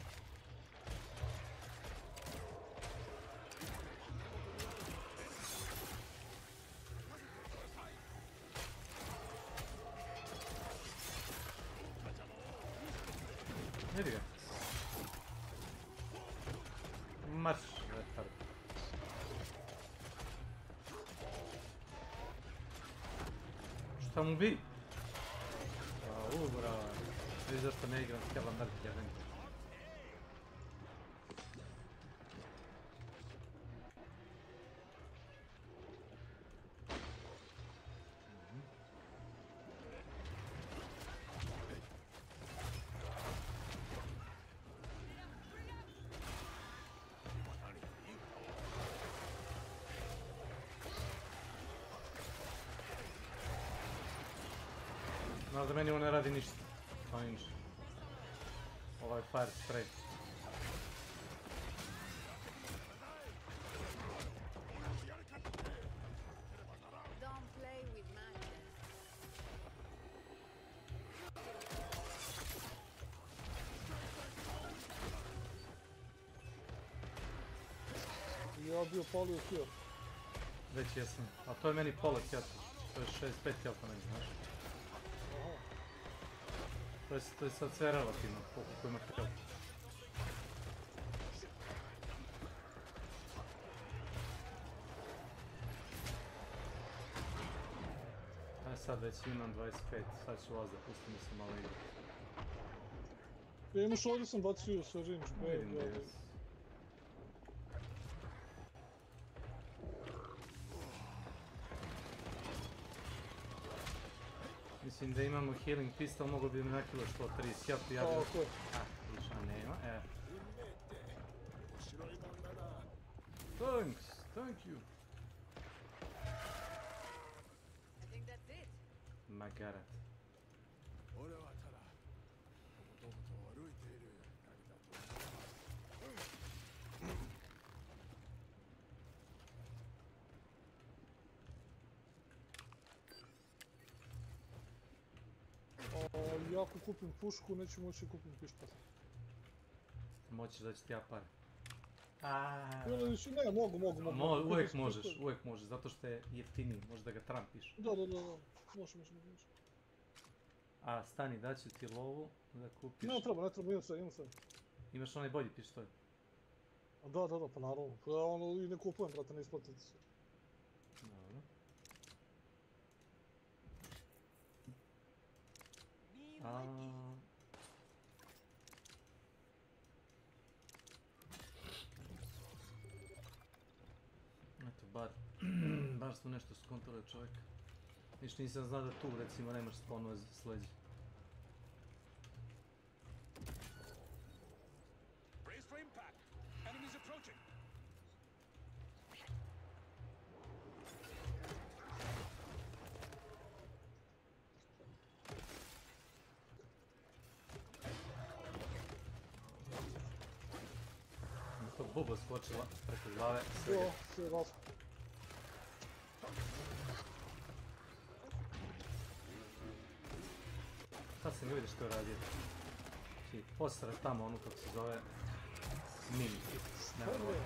Vidi ga. Marš, retard. Šta mu bi? Bravo. Vidi zašto ne igram htjela mrtke, ja ne. No, da meni ovo ne radi ništa. Fajn. Ovaj fire spray. Ja bio palio kill. Već jesam. A to je meni pola kill. To je 65 kill po meni, znaš. To je sad sve relativno, koliko ima kill. Sad već imam 25, sad ću vas da pustim da se malo igra. Ja imaš ovdje sam bacio sa rinč, vidim da jes. Mislim da imamo healing pistol, mogo bi mi nakilo što 30 health i ja bi... Viša nema, Thanks, thank you. Magarat. Ja ako kupim pušku, neću moći kupim pištolj. Moćeš da ću ti ja pare. Ne, mogu. Uvijek možeš, zato što je jeftiniji, možeš da ga trampiš. Da, može. A, stani, daću ti lovu da kupiš... Ne treba, imam sve. Imaš onaj bolji pištolj? Da, pa naravno. Ja i ne kupujem, brate, ne isplatim se. Dobro. Eto, bar smo nešto skontale čovjeka. Niš nisam znao da tu, recimo, nemaš spawnove s leđa. Buba skočila preko glave. Sve vas. Sad se ne vidiš što je radio. Ti posra tamo onu kako se zove. Mini hit. Nevjerovatno.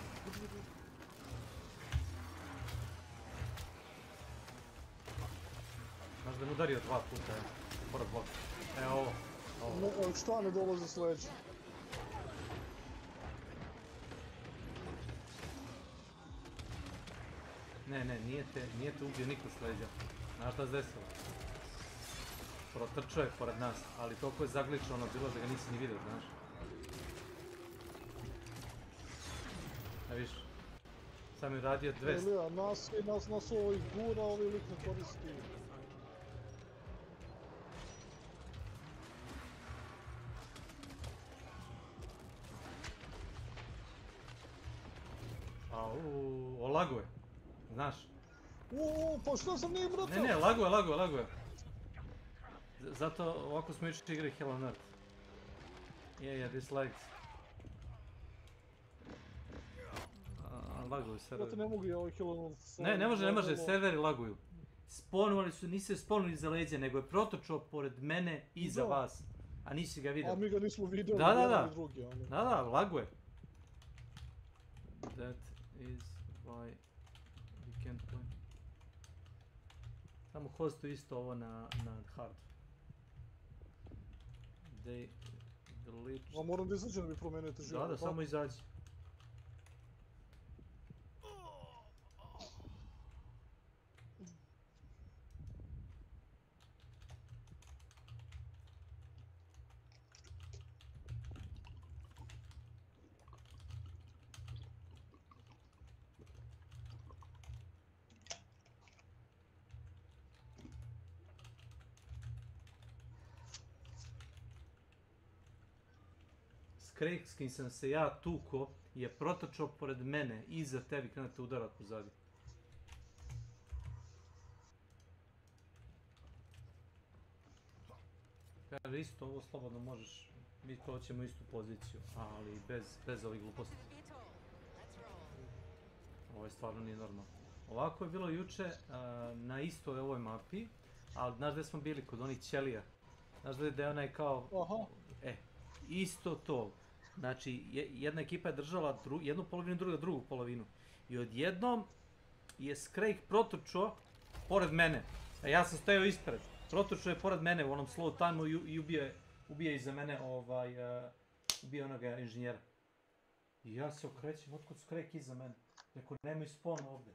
Znaš da me udario 2 puta, pored bloka. Evo ovo. Šta ne dolaze s leđa? Ne, nije te ubio niko s leđa. Znaš šta se desilo? Protrčao je pored nas, ali toliko je zagličano bilo da ga nisi ni vidio, znaš. A viš, sam je radio 200. Nas ovih gura, ovi lik ne koristi. Laguje, znaš. Pa šta sam nije brata? Ne, laguje. Zato ovako smo išli igri Hell on Earth. Yeah, dislikes. Laguju serveri. Zato ne mogu ja ovaj Hell on Earth. Ne može, serveri laguju. Sponovali su, nisu se sponovali iza leđa, nego je protočao pored mene i za vas. A nisi ga vidio. A mi ga nismo vidjeli. Da, laguje. That is why we can't play. Samo hostu isto ovo na hard. They glitch. A moram da izađem da bi promenio težinu. Da, samo izađi. Craig s kim sam se ja tuko je protočao pored mene iza tebi kada te udara pozadi. Kaže isto ovo slobodno možeš, mi to ćemo istu poziciju, ali bez ovih gluposti. Ovo je stvarno nije normalno. Ovako je bilo juče na istoj ovoj mapi, ali znaš gdje smo bili kod onih ćelija. Znaš da je onaj kao... Isto to. Znači, jedna ekipa je držala jednu polovinu, druga drugu polovinu. I odjednom je Scrake protrčao pored mene. A ja sam stojao ispred. Protrčao je pored mene u onom slow time-u i ubije iza mene ubije onoga inženjera. I ja se okrećem, otkud Scrake iza mene? Rekao, nemoj spawn ovdje.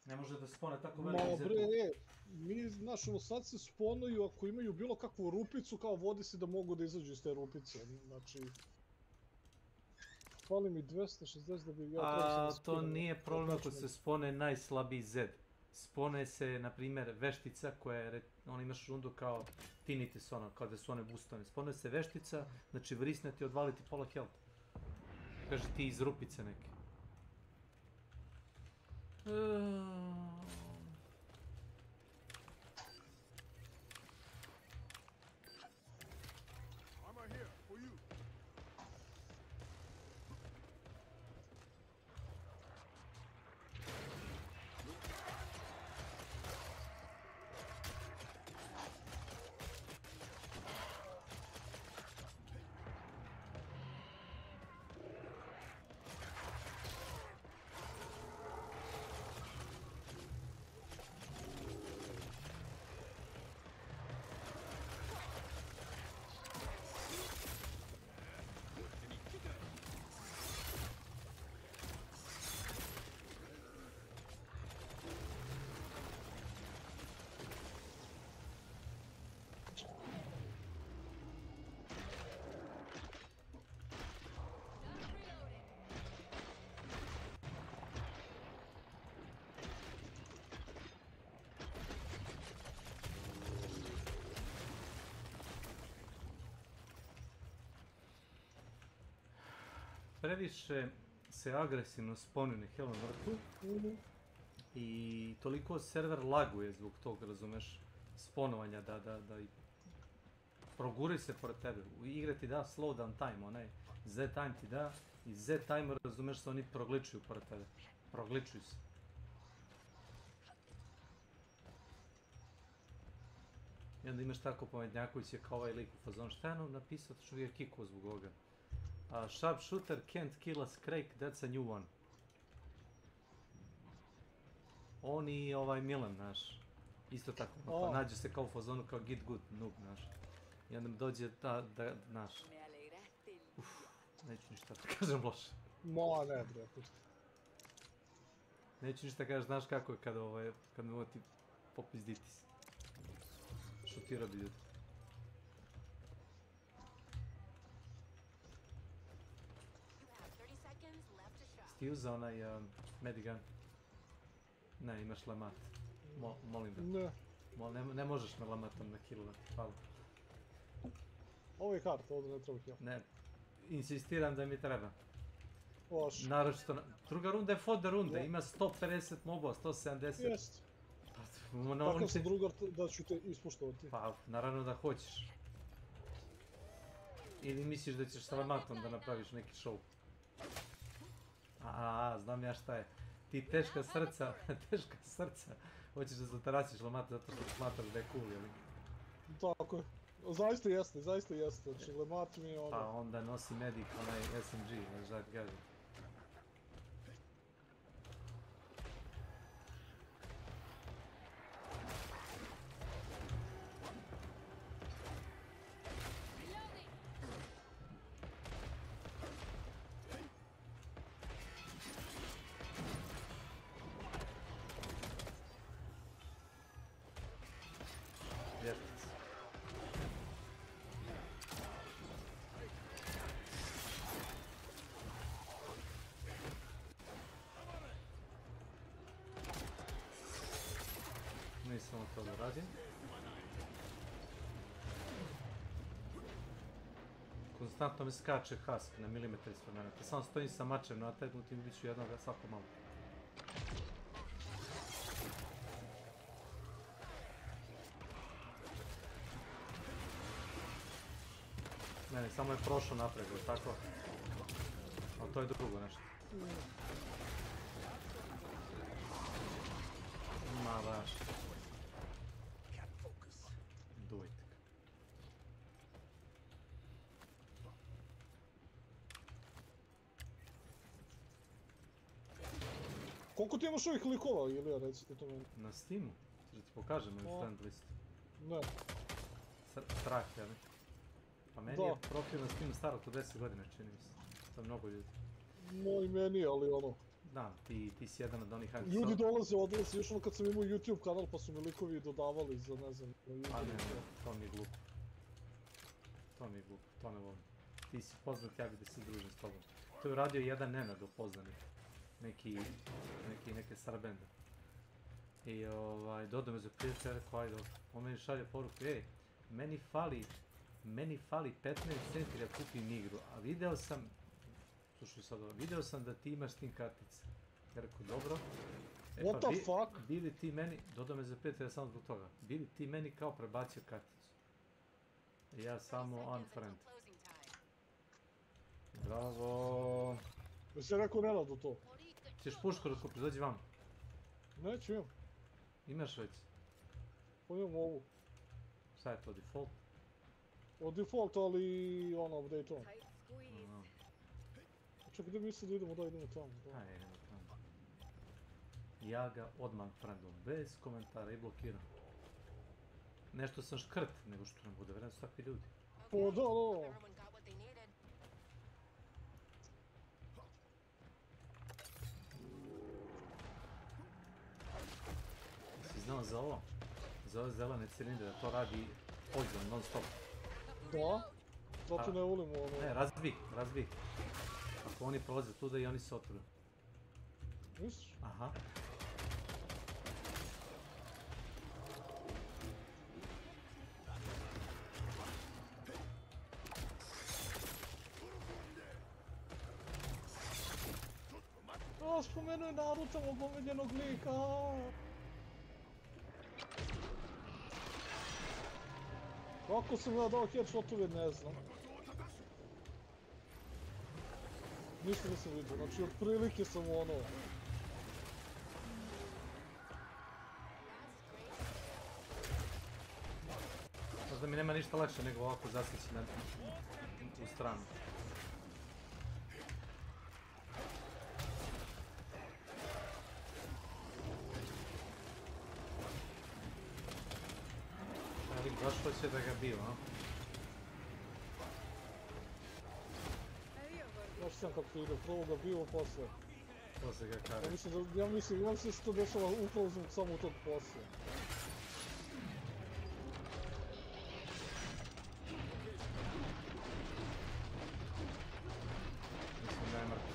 Ne može da spone tako veliki zetu. Mi, znaš, sad se sponuju ako imaju bilo kakvu rupicu, kao vodi se da mogu da izađu iz te rupice. Znači... Fali mi 260 da bi ja trebao se to nije problem ako se spone najslabiji Z. Spone se, na primjer, veštica koja je, on imaš rundu kao Tinitis, ono, kao da su one boostane. Spone se veštica, znači vrisne ti odvaliti pola health. Kaže ti iz rupice neke. Previše se agresivno sponi na Hell on Earthu i toliko server laguje zbog tog, razumeš, sponovanja da i proguri se pored tebe. U igre ti da slow down time, onaj Z time ti da i Z time, razumeš, se oni progličuju pored tebe. Progličuju se. I onda imaš tako pametnjaković je kao ovaj lik u fazonu, šta je napisao, što je kikuo zbog ovoga. Sharpshooter can't kill a Scrake, that's a new one. On i Milan, znaš. Isto tako, pa nađe se kao u fazonu kao git good noob, znaš. I onda mi dođe da, znaš. Neću ništa da kažem loše. Ma ne, bre. Neću ništa kažem, znaš kako je kad me ti popizditi se. Šutira bi ljudi. Ti uzao onaj medigun? Ne, imaš lamat. Molim da. Ne. Ne možeš me lamatom na killat, hvala. Ovo je hard, ovdje ne treba kill. Ne, insistiram da mi treba. Loš. Naročito, druga runda je fodder runda, ima 150 mobova, 170. Jest. Takav sam drugar da ću te ispoštovati. Pa, naravno da hoćeš. Ili misliš da ćeš sa lamatom da napraviš neki show. Znam ja šta je. Ti teška srca, hoćeš da zatarasiš lamata zato što smatraš da je cool, jel? Tako je. Zaista jeste. Znači, lamat mi je ono... Pa onda nosi medic, onaj SMG, znaš da ti kažem. Nisam to da radim. Konstantno mi skače Husk na milimetar ispred mene. Te samo stojim sa mačem nategnutim i bit ću jednoga svako malo. Ne, samo je prošao napred, tako? Ali to je drugo nešto. Ma baš. Do it. Koliko ti imaš ovih likova, Ilija, recite to meni? Na Steamu? Da ti pokažem moj friend list. Ne. Strah, jel? Pa meni je profil na Steamu staro to 10 godina, čini mi se. To je mnogo ljudi. Moj meni, ali ono... Da, ti si jedan od onih... Ljudi dolaze, odlaze, još ono kad sam imao YouTube kanal pa su mi likovi dodavali za ne znam... A ne, to mi je glupo. To ne volim. Ti si poznat, ja bi da se družim s tobom. To je uradio jedan Nenad opoznanih. Neke Sarbende. I dodao me za prijatelja, rekao ajde, on meni šalje poruku, meni fali 15 centi da kupim igru, a video sam, slušaj sad ovo, video sam da ti imaš Steam kartice. Ja rekao, dobro. What the fuck? Bili ti meni, dodao me za prijatelja samo zbog toga, bili ti meni kao prebacio karticu. I ja samo unfriend. Bravo. Jesi rekao Nenadu to? Ćeš pušku da kupiš, dođi vam. Neću imam. Imaš već? Pa imam ovu. Šta je to, default? O default, ali ono, update on. Čak gdje misli da idemo, da idemo tamo. Ajde, idemo tamo. Ja ga odmah friendom, bez komentara i blokiram. Nešto sam škrt, nego što nam bude vredno su takvi ljudi. Pa da. Si znao za ovo? Za ove zelene cilindre, da to radi poison non stop. Da? Zato ne volimo ono... Ne, razbij. Ako oni prolaze tuda i oni se otruju. Misliš? Aha. Spomenuo je Naruto obomiljenog lika. Kako sam ja dao headshotove, ne znam. Ništa nisam vidio, znači otprilike sam ono... Možda mi nema ništa lakše nego ovako zasjeći u stranu. baš hoće da ga bio, a? Baš sam kako ide, prvo ga bio, posle. Posle ga kare. Ja mislim da se to dešava upravo samo u tog posle. Mislim da je mrtav.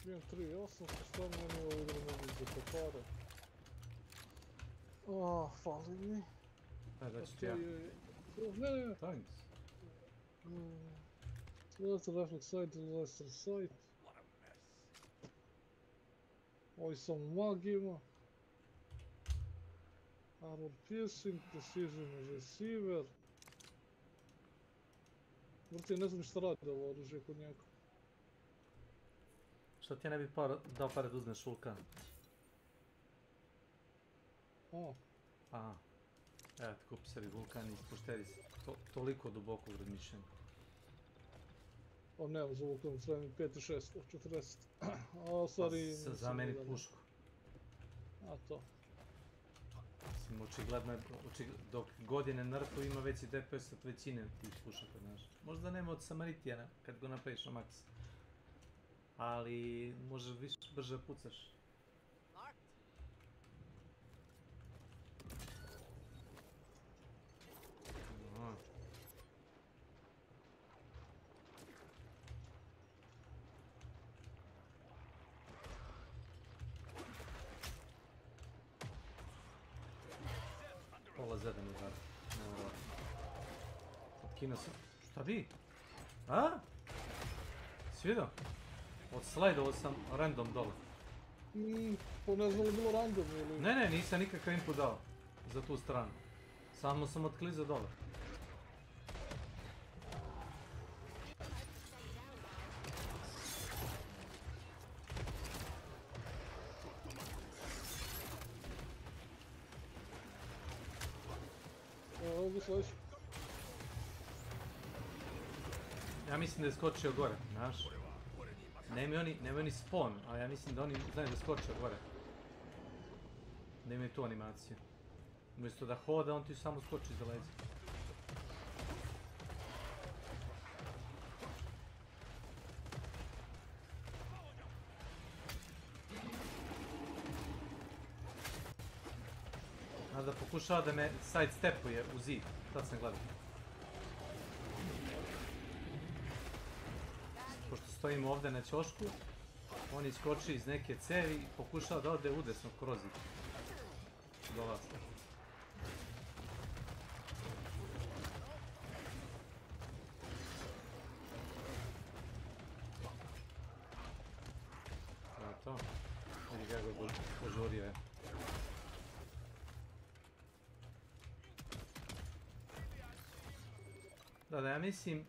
Imam 3.800, stavno mi ovo igra mogu za kopare. Fali mi. Da ću ti ja. Ne. Thanks. Let's reflex sight ili lesser sight. Ovi samo mag ima. Armor piercing, precision receiver. Vrti, ne znam šta radi ovo oružje kod njega. Što ti ja ne bi dao pare da uzmeš vulkan? Aha. Evo ti kupi sebi vulkan i ispušteri se. Toliko duboko u razmišljanju. Nemam za vulkan, treba mi 5 i 6, 40. Zameni pušku. A to. Mislim, očigledno, dok godine nerfu ima veći DPS od većine tih pušaka, znaš. Možda nema od Samaritijana kad go napraviš na maks. Ali možeš više brže pucaš. Pola zeda mi zada. Otkino sam. Šta bi? A? Si vidio? Odslajdovao sam random dole. Pa ne znam li bilo random ili... Ne, nisam nikakav input dao za tu stranu. Samo sam otklizao dole. Ovdje sledeći. Ja mislim da je skočio gore, znaš. Nemaju oni spawn, a ja mislim da oni znaju da skoče gore. Da imaju tu animaciju. Umjesto da hoda, on ti samo skoči za leđa. Nada pokušava da me sidestepuje u zid, tad sam gledao. Pošto stojim ovdje na ćošku, on iskoči iz neke cevi i pokušava da ode udesno kroz zid. Do vas. To. Vidi kako ga požurio je. Da, ja mislim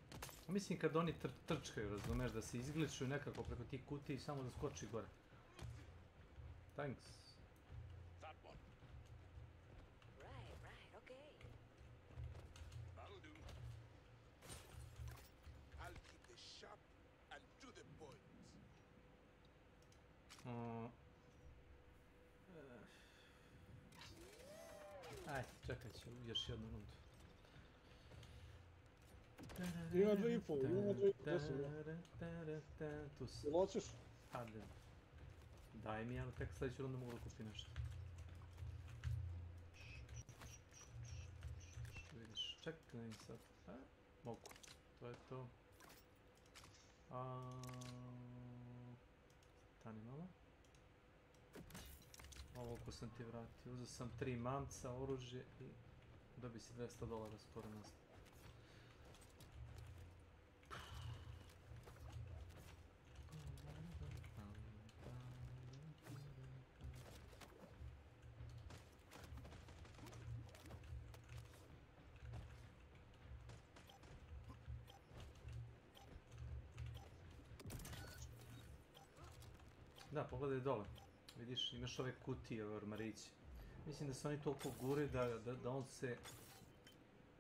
kad oni trčkaju, razumeš, da se izgličuju nekako preko tih kutija i samo da skoči gore. Thanks. Right, okay. That'll do. I'll keep this sharp and to the point. Ajde, čekat ću još jednu rundu. Ima 2,5, gdje su ga? Tu si. Jel hoćeš? Hajde. Daj mi, ali tek sljedeću rundu mogu da kupim nešto. Vidiš, čekaj mi sad. Mogu, to je to. Stani malo. Ovo ko sam ti vratio, uzeo sam 3 mamca, oružje i dobi si $200 skoro nastav. Da, pogledaj dole. Vidiš, imaš ove kutije, ove ormarići. Mislim da se oni toliko gure da on se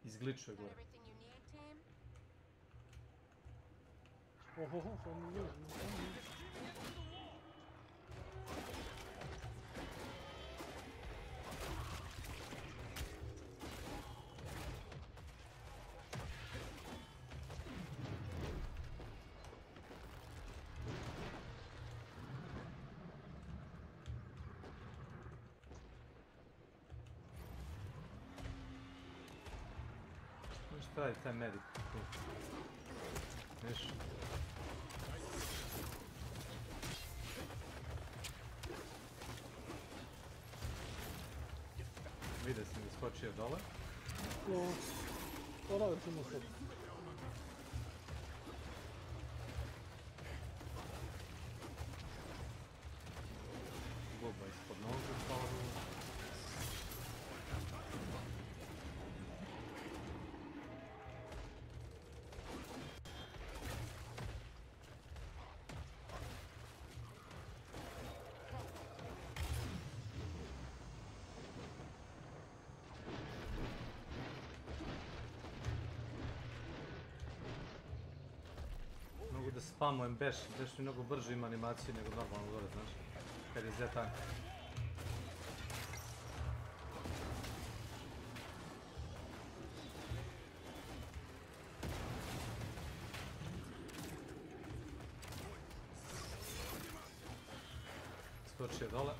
izgličuje gore. Ohoho, samo ne. Šta je taj medik? Viš? Vide sam ga skočio dole. No, to radi ćemo sad. Guba ispod nogu pala. Mogu da spamujem beš mi mnogo brže ima animaciju nego normalno gore, znaš, kad je Z-tank. Skočio dole.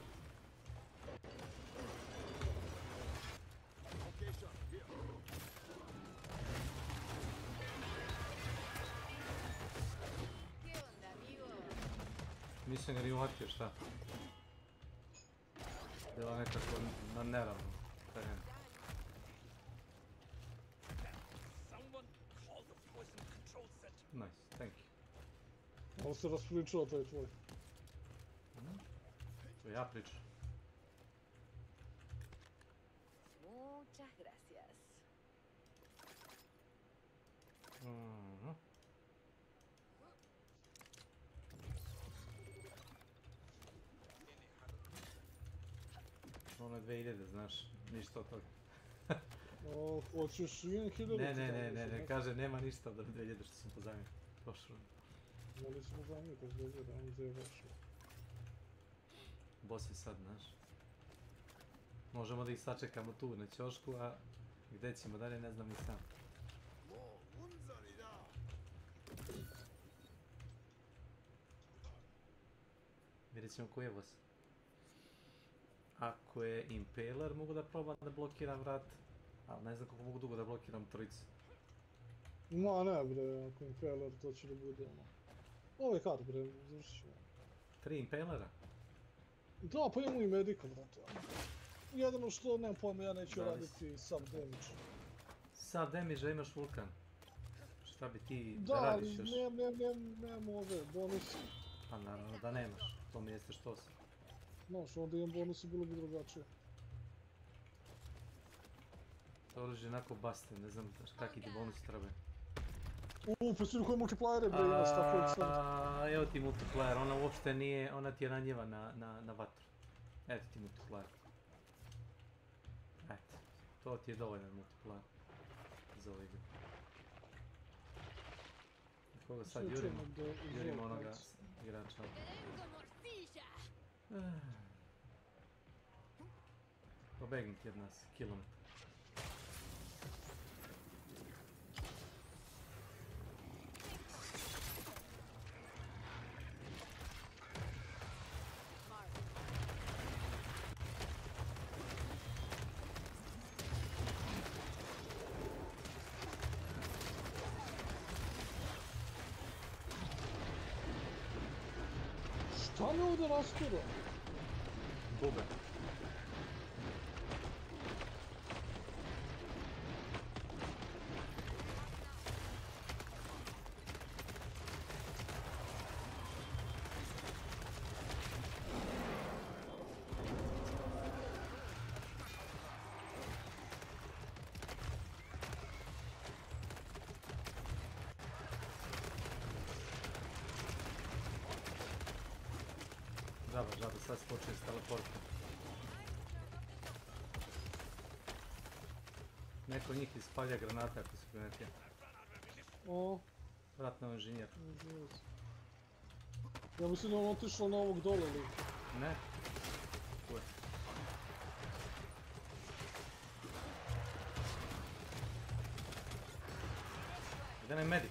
Nisam ga ni uhvatio, šta? Bila nekako na neravno teren. Nice, thank you. Ovo se raspričao, to je tvoj. To ja pričam. Muchas gracias. Ono je 2000, znaš, ništa od toga. Hoćeš 1000? Ne, kaže nema ništa od 2000 što sam pozajmio. Prošlo. Moli smo pozajmio, to je 2000, on zajebaš. Boss je sad, znaš. Možemo da ih sačekamo tu na ćošku, a gdje ćemo dalje ne znam ni sam. Vidjet ćemo koji je boss. Ako je Impaler mogu da probam da blokiram vrat, ali ne znam koliko mogu dugo da blokiram trojicu. Ma ne bre, ako Impaler to će da bude ono. Ovo je hard bre, završit ćemo. 3 Impalera? Da, pa imamo i Medica, brate. Jedino što, nemam pojma, ja neću raditi sub damage. Sub damage, a imaš vulkan. Šta bi ti da radiš još? Da, nemam ove bonuse. Pa naravno da nemaš, to mi jeste što si. Znaš, onda imam bonuse, bilo bi drugačije. To oružje je onako baste, ne znam kakvi ti bonusi trebaju. Pa svi koji multiplayere bre imaš tako ih sad. Evo ti multiplayer, ona uopšte nije, ona ti je ranjiva na vatru. Eto ti multiplayer. Eto, to ti je dovoljan multiplayer za ovu igru. Koga sad jurimo? Jurimo onoga igrača. Pobegni ti od nas, kilometar. Šta me ovdje raskoro? Bube. Žaba, sad skočio s teleporta. Neko njih ispalja granate ako se primetio. Ratno inženjer. Ja mislim da on otišao na ovog dole li. Ne. Tu je. Gdje nam je medik?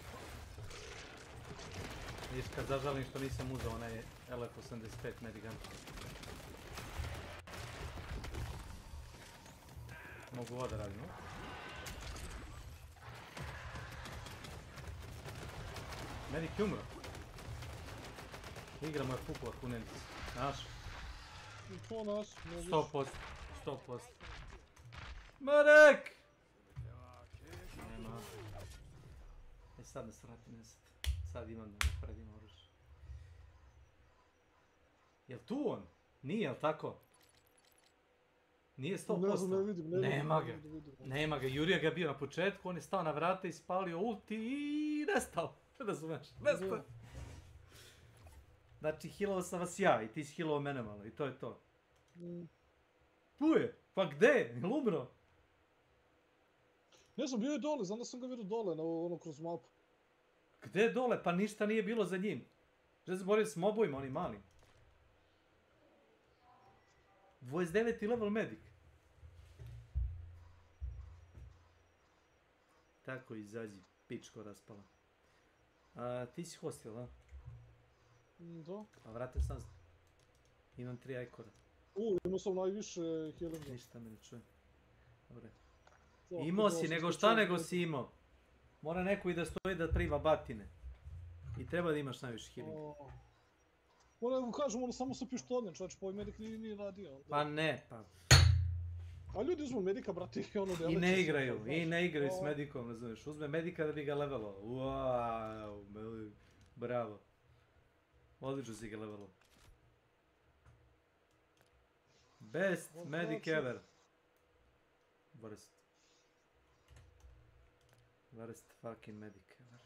Vidiš kad zažalim što nisam uzao onaj LF85 medigan. Mogu ovo da radim, no? Medik je umro. Igra mu je pukla kunenci. Naš? To nas. 100%. 100%. Marek! Nema. E sad da se vratim nazad. Sad imam da napredim oružje. Jel tu on? Nije, jel tako? Nije 100%. Ne znam, ne vidim. Nema ga. Nema ga. Jurija ga bio na početku, on je stao na vrata i spalio ulti i nestao. Razumeš? Nestao. Znači, healao sam vas ja i ti si healao mene malo i to je to. Tu je! Pa gde? Jel umro? Ne znam, bio je dole, znam da sam ga vidio dole, ono kroz mapu. Gde je dole? Pa ništa nije bilo za njim. Že se borio s mobovima, oni mali. 29. level medic. Tako izađi, pičko raspala. Ti si hostil, da? Da. A vratim sam. Imam 3 ajkora. Imao sam najviše healinga. Ništa me ne čuje. Dobre. Imao si, nego šta nego si imao? Mora neko i da stoji da prima batine. I treba da imaš najviše healinga. Moram kažem, ono samo sa pištoljem, čovječ, pa ovaj medik nije radio. Pa ne, pa... A ljudi uzmu medika, brati, i ono deleće. I ne igraju s medikom, razumiješ. Uzme medika da bi ga levelao. Wow, bravo. Odlično si ga levelao. Best medic ever. Worst fucking medic ever.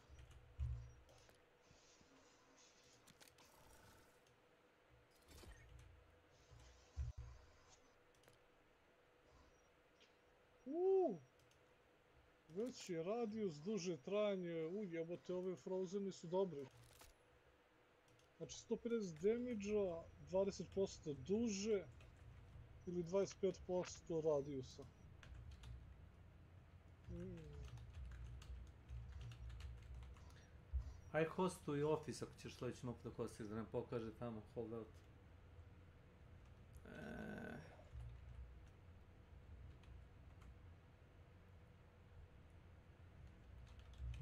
Veći radijus, duže trajanje, jebote, ove frozeni su dobri. Znači 150 damage-a, 20% duže ili 25% radijusa. Aj hostuj office ako ćeš to ići mogu da hostiš, da nam pokaže tamo holdout.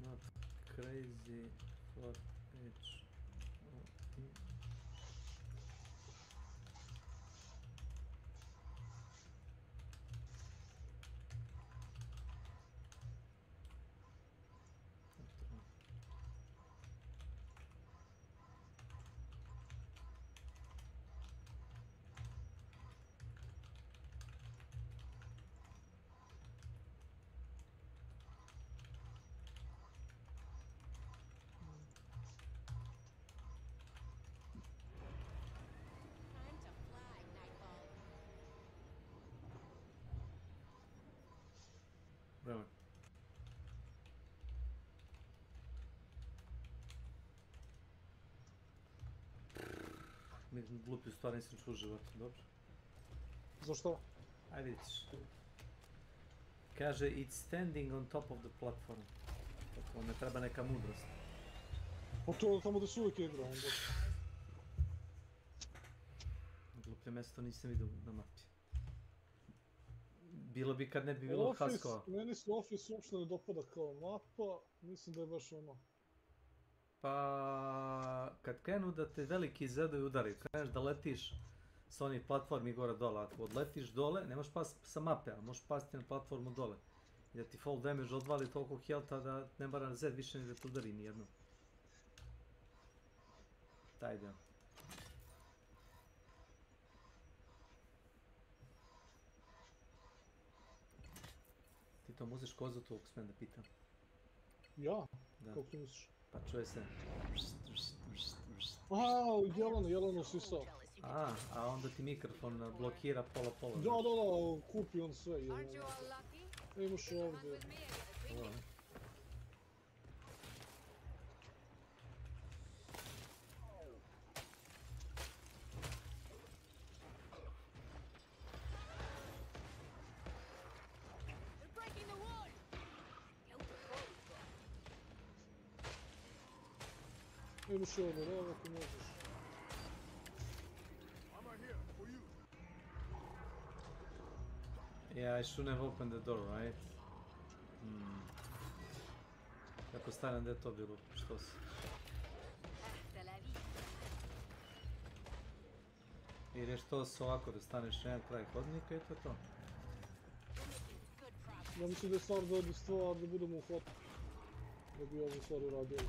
Not crazy for H. Vreme. Glupi u stvari nisam čuo u životu, dobro? Zašto? Ajde vidiš. Kaže, it's standing on top of the platform. Tako, ne treba neka mudrost. Pa to tamo da su uvijek igra onda. Gluplje mjesto nisam vidio na mapi. Bilo bi kad ne bi bilo Haskova. Meni se Office uopšte ne dopada kao mapa, mislim da je baš ono. Pa kad krenu da te veliki zedovi udaraju, kreneš da letiš s onih platformi gore dole, ako odletiš dole, nemaš pas sa mape, ali možeš pasti na platformu dole. I da ti fall damage odvali toliko healtha da ne mora na zed više ni da te udari nijedno. Taj deo. Ti to muziš kozu tu, ako smijem da pitam. Ja? Da. Kako misliš? Pa čuje se. Jeleno sisao. A onda ti mikrofon blokira pola. Da, kupi on sve. Imaš ovdje. Imaš i odmor, evo ako možeš. Yeah, I shouldn't have opened the door, right? Kako stavljam da je to bilo, što se? Ili je što se ovako da staneš na jedan kraj hodnika i to je to? Ja mislim da je stvar da odi stvar da budemo u fotu. Da bi ovu stvar uradili.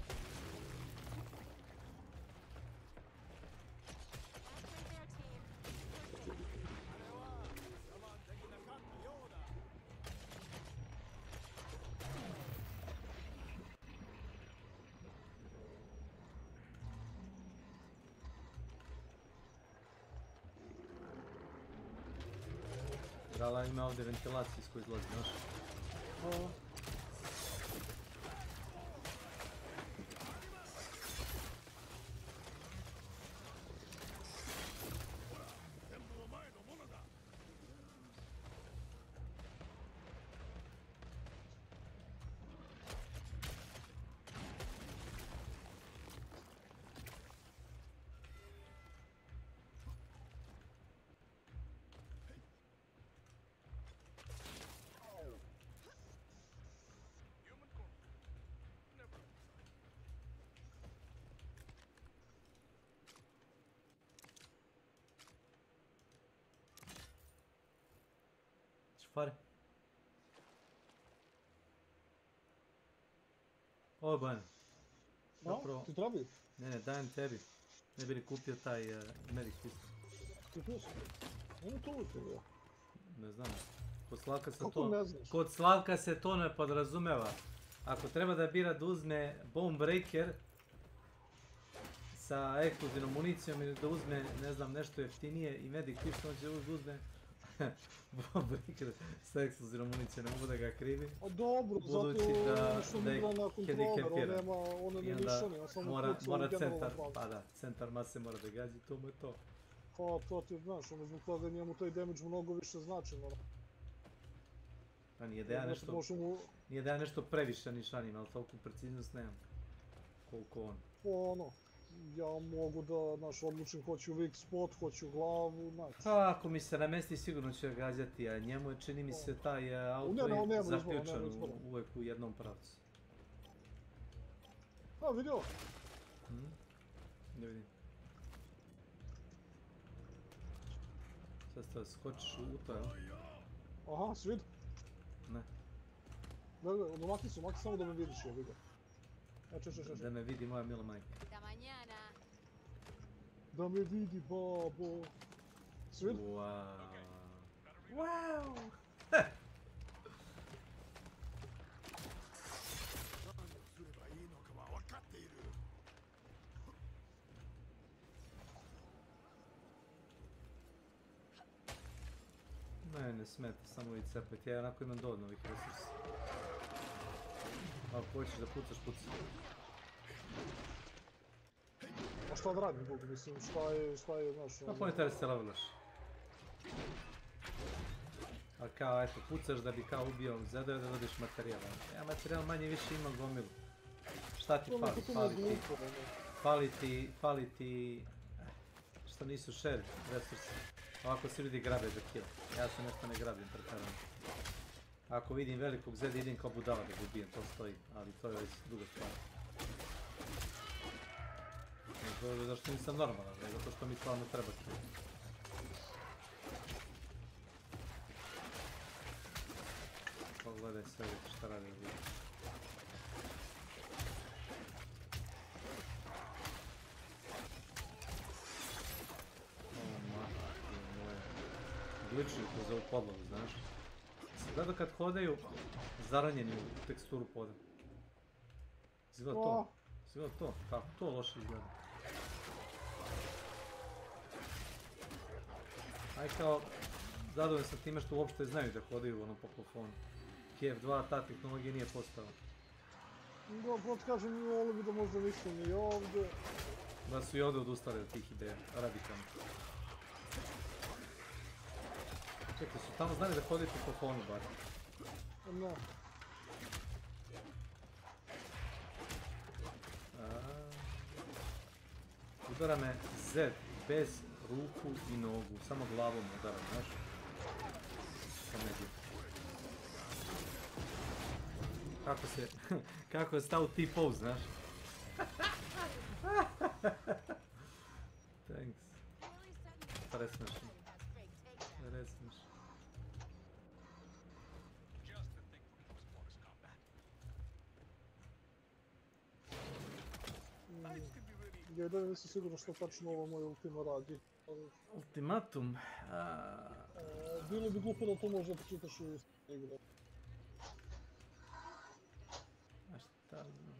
Drala ima ovdje ventilaciju iz koje izlazi, znaš? Fare. Ovo je Bojan. No, ti trabi? Ne, dajem tebi. Ne bi li kupio taj medic pistol. Kupio sam. Ono to uvijek je. Ne znam. Kod Slavka se Kako to... ne znaš? Kod Slavka se to ne podrazumeva. Ako treba da bira da uzme bomb breaker sa eksplozivnom municijom ili da uzme, ne znam, nešto jeftinije i medic pistol, on će uzme bomb breaker sa eksplozivnom municijom, ne mogu da ga krivim. A dobro, zato što igra na kontroler, on ne mišani, on samo kuca u generalnom pravu. Pa da, centar mase mora da gađi, to mu je to. Pa to ti znaš, ono zbog toga njemu taj damage mnogo više znači, ono. Pa nije da ja nešto previše nišanim, ali toliko preciznost nemam. Koliko on. Pa ono, ja mogu da, znaš, odlučim hoću weak spot, hoću glavu, znači. Pa ako mi se namesti sigurno će ga gađati, a njemu je čini mi se taj outway zaključan uvek u jednom pravcu. A, vidio? Ne vidim. Sad ste skočiš u to, jel? Aha, si vidio? Ne. Gledaj, makni se samo da me vidiš, ja vidio. Da me vidi moja mila majka. Da me vidi, babo. Si vidio? Wow. Ne smeta, samo vidi cepet, ja onako imam dovoljno ovih resursa. Ako hoćeš da pucaš, pucaš. A šta da radim, Bog, mislim, šta je, znaš... Pa ponitar se levelaš. A kao, eto, pucaš da bi kao ubio zedove da dobiješ materijal. Ja materijal manje više imam gomilu. Šta ti fali? Fali ti... Što nisu share resursi. Ovako se ljudi grabe za kill. Ja se nešto ne grabim pretarano. Ako vidim velikog zeda idem kao budala da ga ubijem, to stoji, ali to je već druga stvar. Ne zove zašto nisam normalan, nego to što mi stvarno treba kill. Pogledaj sve šta radi da vidim. Glitchuju kroz ovu podlogu, znaš. Gleda kad hodaju zaranjeni u teksturu poda. Izgleda to. Izgleda to. Kako to loše izgleda. Aj kao, zadovoljan sam time što uopšte znaju da hodaju ono po plafonu. KF2 ta tehnologija nije postala. Da, proti kažem, mi volio bi da možda nisam i ovdje. Da su i ovdje odustali od tih ideja, radikalno. Čekaj, su tamo znali da hodaju po plafonu bar. Ne. Udara me Z, bez ruku i nogu, samo glavom udara, znaš? Komedija. Kako je stao T-pose, znaš? Thanks. Presmeš. Jedan nisam sigurno što tačno ovo moj ultima radi. Ultimatum? Bilo bi glupo da to možda počitaš u igru. A šta znam?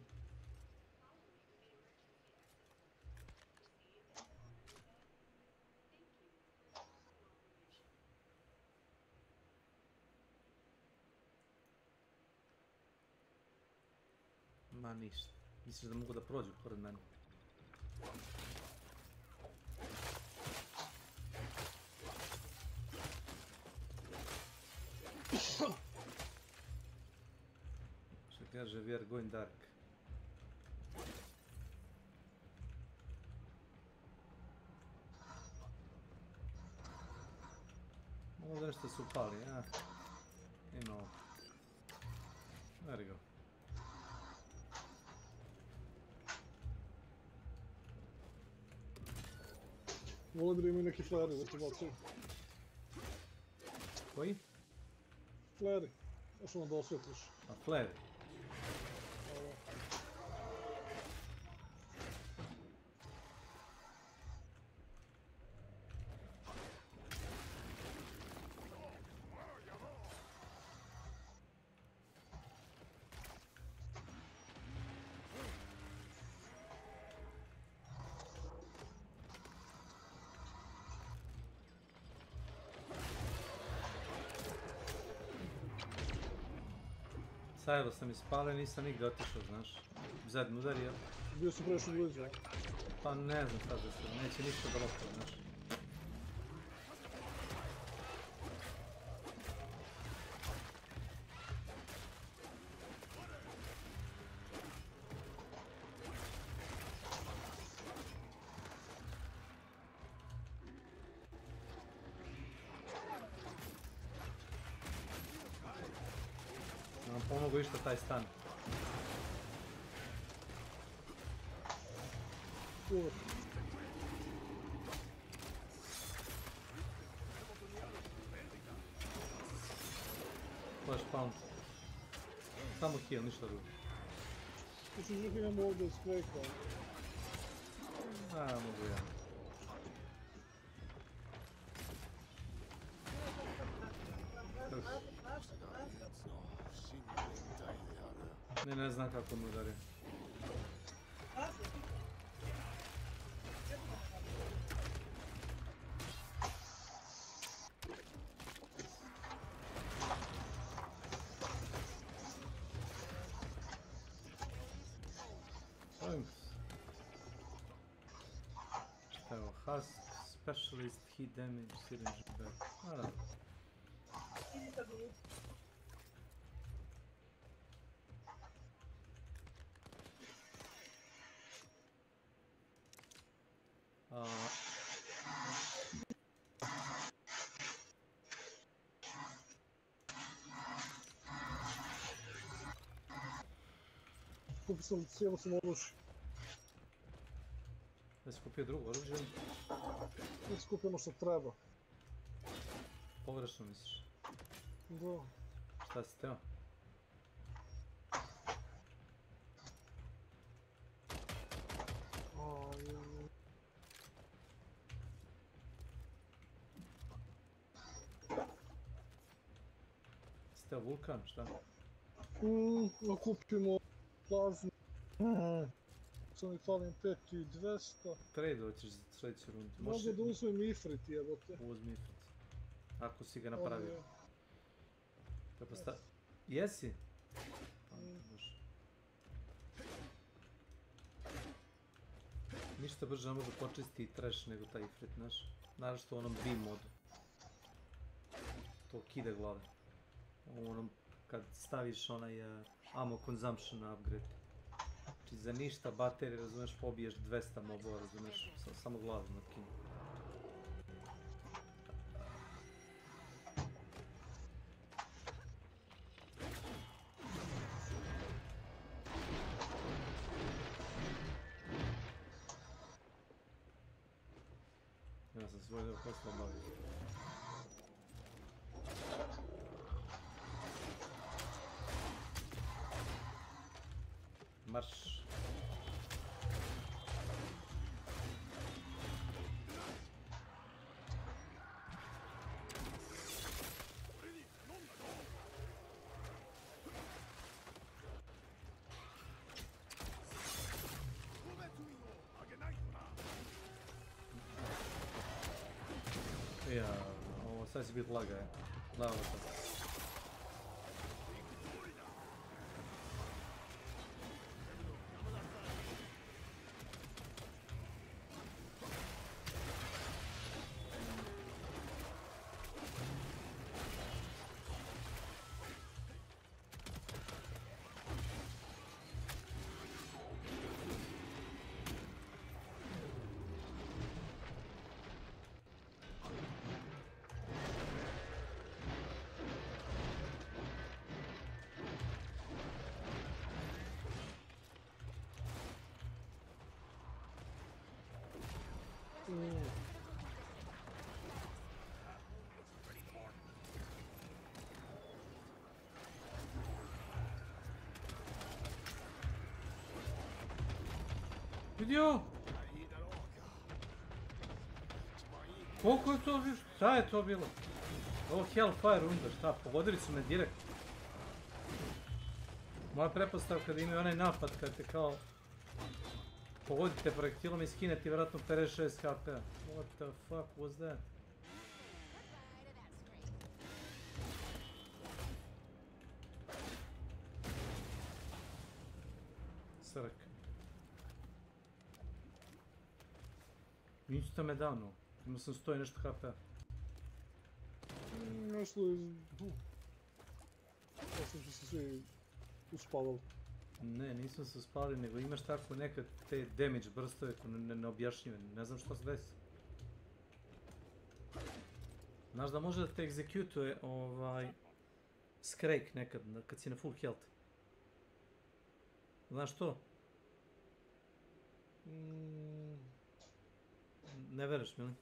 Ma ništa. Misliš da mogu da prođu pored mene? Što kaže, we are going dark. Malo da nešto su upali, a? Ima ovo. There you go. Vole bi da imaju neki fleri da ti bacaju. Koji? Fleri. Još ono da osvetliš. A fleri? Sajlo sam ispalio, nisam nigdje otišao, znaš. Zadnji udario. Bio sam prešao blizu, a? Pa ne znam sad da se, neće ništa da lokao, znaš. Pomogao išta taj stan. Flash pound. Samo heal, ništa drugo. Mislim da imamo ovdje skleka. A, mogu ja. Ne znam kako mu udari. Šta evo, Husk, Specialist, Hit Damage, Syringe Back. Naravno. Cijelo sam oružje. Da si kupio drugo oružje? Ne si kupio ono što treba. Pogrešno misliš? Da. Šta si teo? Si teo vulkan, šta? Kupimo plazmu. Sam ih falim 5200. Trade hoćeš za sljedeću rundu. Mogu da uzmem Ifrit, jebote. Uzmi Ifrit. Ako si ga napravio. Jesi? Ništa brže ne može počistiti trash nego taj Ifrit, znaš. Naravno što u onom B modu. To kide glave. U onom kad staviš onaj ammo consumption upgrade. Znači za ništa baterije, razumeš, pobiješ 200 mobova, razumeš, samo glavu nakinu. Ja sam svoj deo posla obavio. Marš. Ja, ovo sad će biti lagaj. Lavo to. Vidio? Koliko je to više? Šta je to bilo? Ovo Hellfire runda, šta? Pogodili su me direkt. Moja pretpostavka da imaju onaj napad kad te kao pogodite projektilom i skinete vjerojatno 56 HP-a. What the fuck was that? Srk. Insta me dano. Imao sam 100 i nešto HP-a. Nešto iz... Ja sam se svi uspavali. Ne, nismo se uspavali, nego imaš tako nekad te damage burstove koje neobjašnjive. Ne znam što se desi. Znaš da može da te executuje Scrake nekad, kad si na full health. Znaš to? Ne veruješ mi li?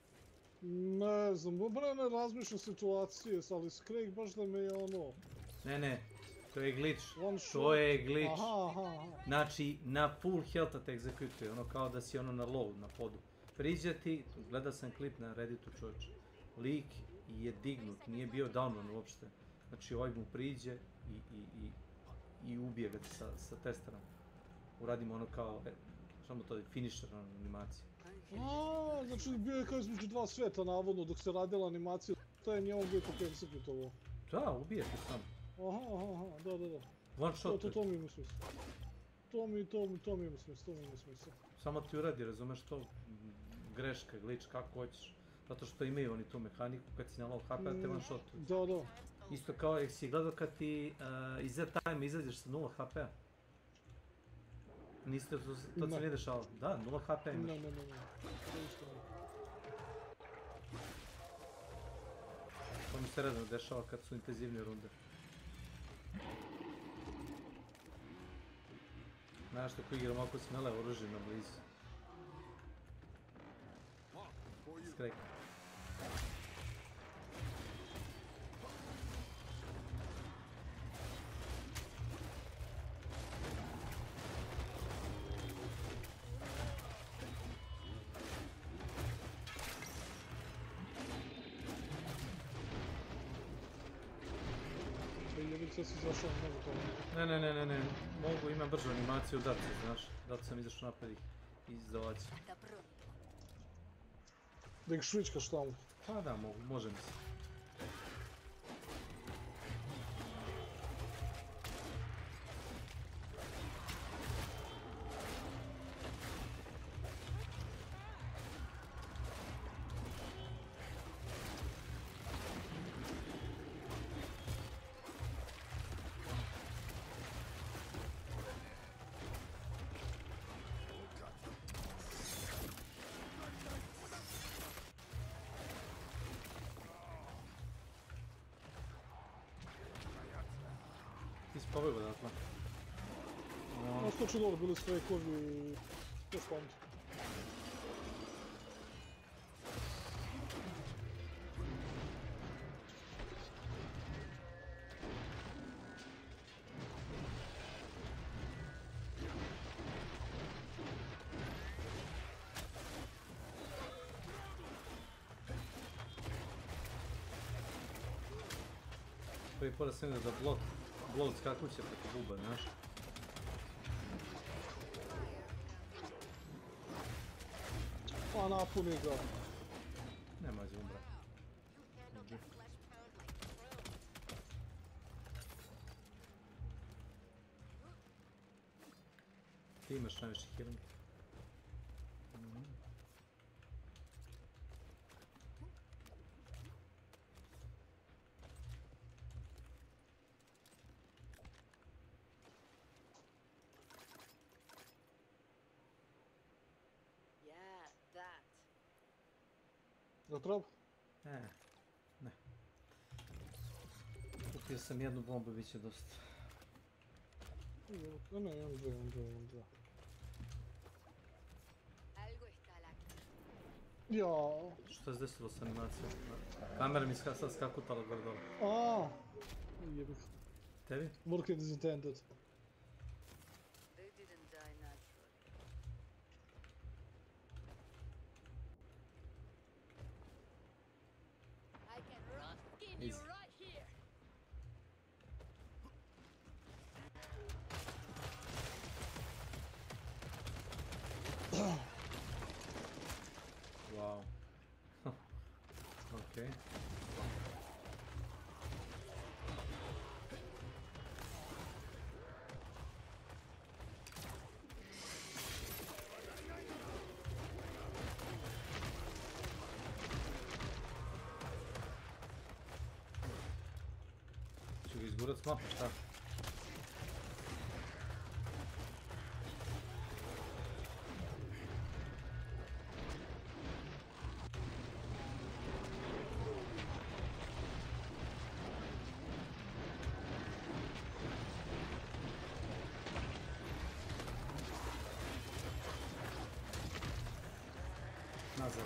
Ne znam, ne razmišljam situacije, ali Scrake baš da me je ono... Ne, to je glitch. To je glitch. Aha. Znači, na full health te executuje, ono kao da si ono na low, na podu. Priđe ti, gledao sam klip na Redditu čovječe, lik je dignut, nije bio downan uopšte. Znači ovaj mu priđe i ubije ga sa testerom. Uradimo ono kao, samo to je finisher animacija. Znači bio je kao između dva sveta navodno dok se radila animacija, to je njemu bio kako executovo. Da, ubije ti sam. Aha, da. One shot. To mi ima smisla. To mi ima smisla. Samo ti uradi, razumeš to? Greška, glitch, kako hoćeš. Zato što imaju oni tu mehaniku, kad si na low HP, te one shot. Da. Isto kao, jak si gledao kad ti iz Z-time izađeš sa 0 HP-a. Niste, to se nije dešalo. Da, 0 HP imaš. Ne. To mi se redno dešava kad su intenzivnije runde. Znaš tako igram ako smele oružje na blizu. Skrek. Sad si izašao na mnogo toga. Ne, mogu, imam bržu animaciju dati, znaš, zato sam izašao napad i izdavaći. Da ih švičkaš tamo. Pa da, može mi se. Ispovoj ga dakle. Naskoči dole, bili strekovi... To spawned. Prvi pored svega da blod skakuće preko buba, znaš. Pa napuni ga. Nema je umbra. Ti imaš najviše healing. Jel treba? Ne. Kupio sam jednu bombu, bit će dosta. Ne, imam dve. Jao. Što je desilo s animacijom? Kamera mi sad skakutala gore dole. Aaaa. Jebih. Tebi? Working is intended. Easy. Wow. Okay. Ću ga izgurat s mape, šta? Nazad.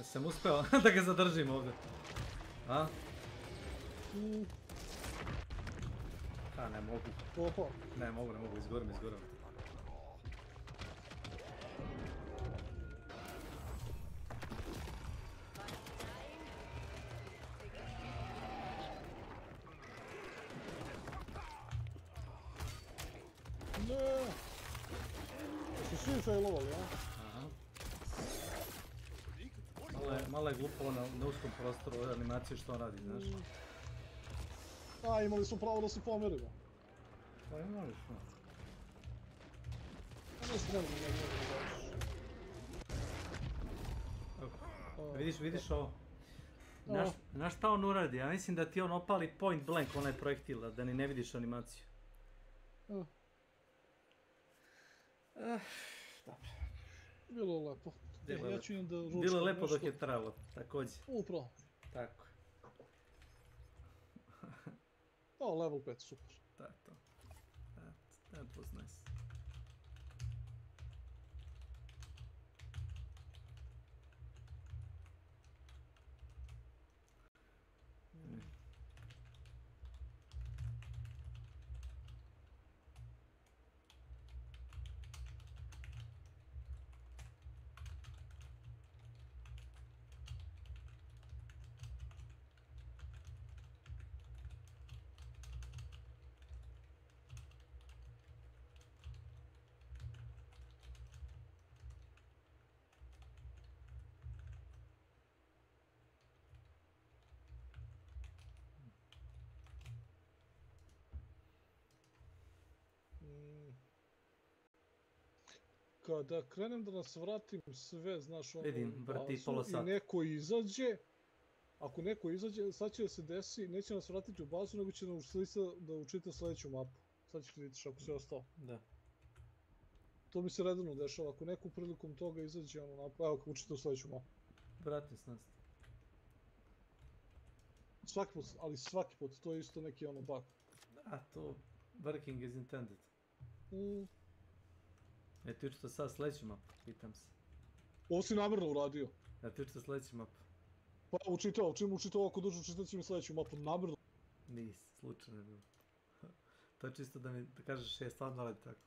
Sam uspeo da ga zadržim ovdje. A? A, ne mogu. Ne mogu, izgorim. Ne. Su svi failovali, a? Malo je glupo na uskom prostoru ove animacije što on radi, znaš. A, imali smo pravo da se pomerimo. Pa imali smo. A niste ne mogu Vidiš ovo? Znaš šta on uradi? Ja mislim da ti on opali point blank onaj projektil, da ni ne vidiš animaciju. Dobro. Bilo lepo. Bilo je lepo dok je trajalo, također. Upravo. Tako. O, level 5, super. To je to. That was nice. Kada krenem da nas vratim sve, znaš ono, vidim, vrti bazu pola sata. I neko izađe, Ako neko izađe, sad će da se desi, neće nas vratiti u bazu, nego će nam da učite sljedeću mapu. Sad ćeš vidjeti ako se ostao. Da. To mi se redano dešava, ako neko prilikom toga izađe ono napravi, evo kako učite u sljedeću mapu. Vratim s nas. Svaki put, ali svaki put, to je isto neki ono bug. A to, working is intended. Ti učite sad sljedeću mapu, pitam se. Ovo si namjerno uradio. Ti učite sljedeću mapu. Pa učitao, čim učitao ako duže učitat će mi sljedeću mapu, namjerno. Nisi, slučajno je bilo. To je čisto da mi kažeš je stvarno radi tako.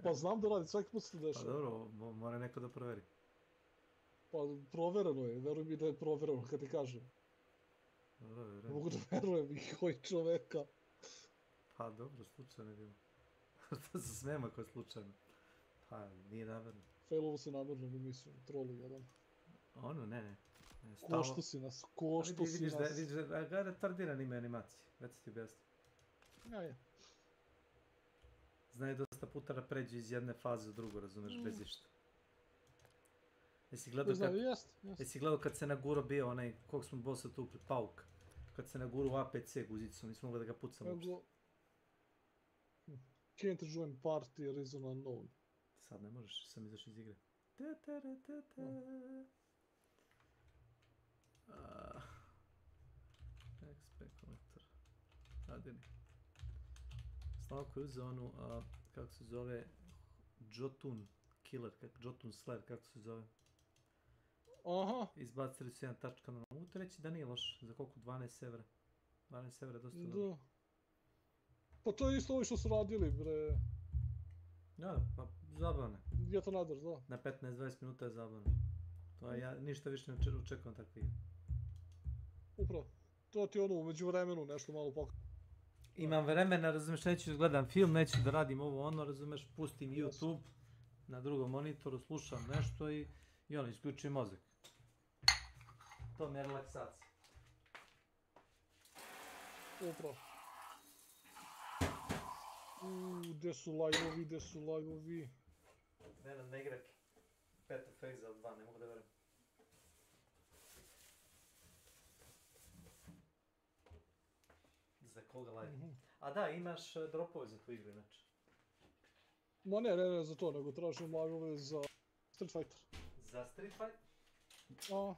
Pa znam da radi, svaki put se to dešava. Pa dobro, mora neko da proveri. Pa provereno je, veruj mi da je provereno kad ti kažem. Dobro, verujem. Ne mogu da verujem i koji čoveka. Pa dobro, slučajno je bilo. To se smijemo ako je slučajno. Pa nije namjerno. Failovo se namjerno, mi mislim, troli jedan. Ono, ne. Košto si nas, košto si nas. Vidiš da je retardiran ime animacije, već ti objasnim. Ja. Znaju dosta puta da pređu iz jedne faze u drugu, razumeš, bez išta. Jesi gledao kad se naguro bio onaj, kog smo bossa tu pred pauk, kad se naguro u APC guzicom, nismo mogli da ga pucamo uopšte. Can't join party jer is unknown. Sad ne možeš, sam izašao iz igre. XP kolektor. Adini. Slavko je uzeo onu, kako se zove, JotunSlayer, kako se zove. Aha. Izbacili su jedan tačka na mogu reći da nije loš, za koliko? 12 evra. 12 evra je dosta dobro. Pa to je isto ovo što su radili, bre. Da, pa zabavno. Get another, da. Na 15-20 minuta je zabavno. To ja ništa više ne očekujem takve igre. Upravo. To ti ono umeđu vremenu nešto malo pokazati. Imam vremena, razumeš, neću da gledam film, neću da radim ovo ono, razumeš, pustim YouTube na drugom monitoru, slušam nešto i ono, isključujem mozak. To mi je relaksacija. Upravo. Gdje su live-ovi, Nenad ne igra Path of Exile 2, ne mogu da verujem. Za koga live? A da, imaš dropove za tu igru, inače. Ma ne za to, nego tražim live-ove za Street Fighter. Za Street Fighter?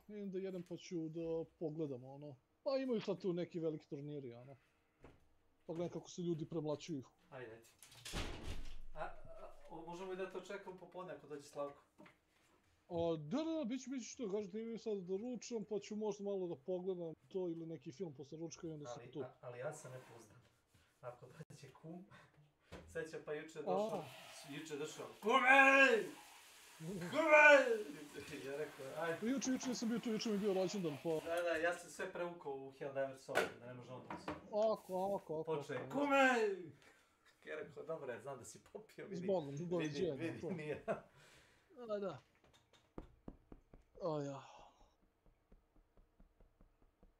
Idem da jedem pa ću da pogledam, ono. Pa imaju sad tu neki veliki turniri, ono. Pogledam kako se ljudi premlačuju. Ajde. Možemo i da to čekamo popodne ako dođe Slavko. Da, bit ću što, kažete imam sad da ručam, pa ću možda malo da pogledam to ili neki film posle ručka i onda se tu. Ali ja sam nepouzdan. Ako dođe kum, seća pa juče došao, Kumej! Ja rekao, ajde. Juče nisam bio tu, juče mi je bio rođendan, pa... Da, ja sam sve prevukao u Helldivers ovdje, da ne može on doći. Ako. Počeo, Kumej! Ja rekao, dobro, znam da si popio, vidi mi je. Da.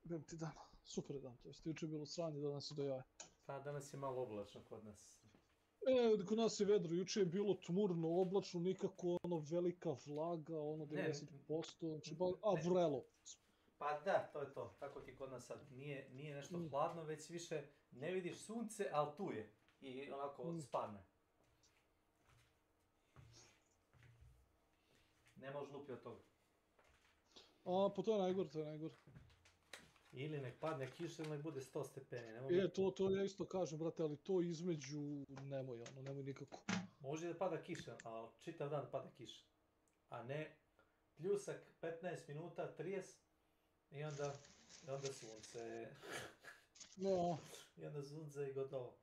Bim ti dan, super dan, to jest juče je bilo sranje, danas je do jaja. Pa danas je malo oblačno kod nas. Kod nas je vedro, juče je bilo tmurno, oblačno, nikako ono velika vlaga, ono 90%, znači vrelo. Pa da, to je to, tako ti kod nas sad, nije nešto hladno, već više ne vidiš sunce, ali tu je. I onako spadne. Nema žlupi od toga. Pa to je najgore. Ili nek padne kiša ili nek bude 100 stepeni. To ja isto kažem, brate, ali to između nemoj nikako. Može da pada kiša, ali čitav dan pada kiša. A ne pljusak 15 minuta, 30 i onda sunce. No. I onda sunce i gotovo.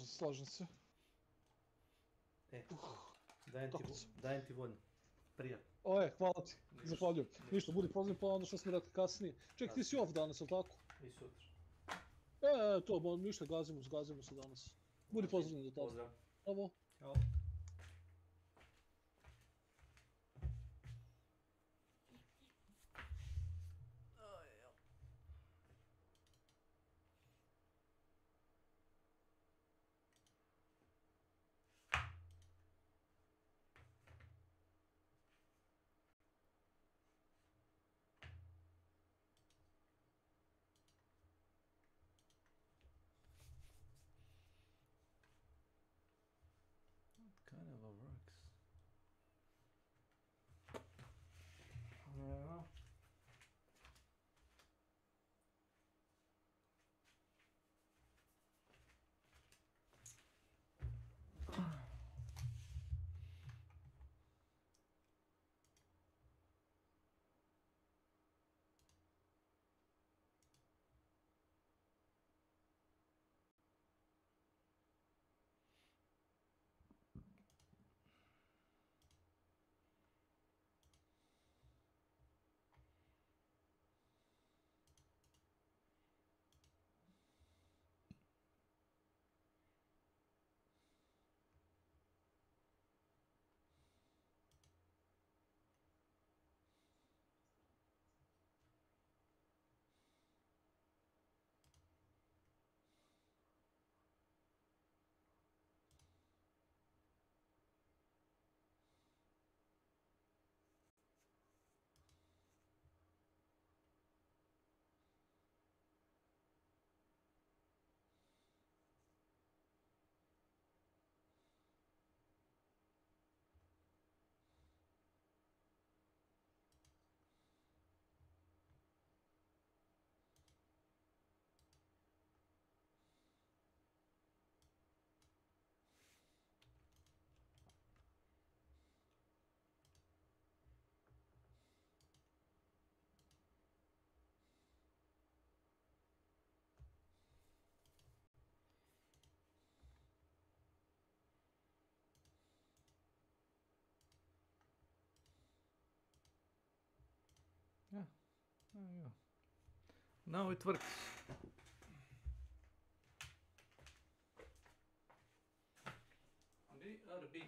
Slažem se. Dajem ti voljno. Prijatno. Hvala ti, zahvaljujem. Ništa, budi pozdravljen pa onda što smo rekli kasnije. Ček, ti si off danas, ili tako? I sutra. To, ništa, gazimo se danas. Budi pozdravljen do tada. Pozdrav. Bravo. Ćao. Yeah. Now it works. BRB.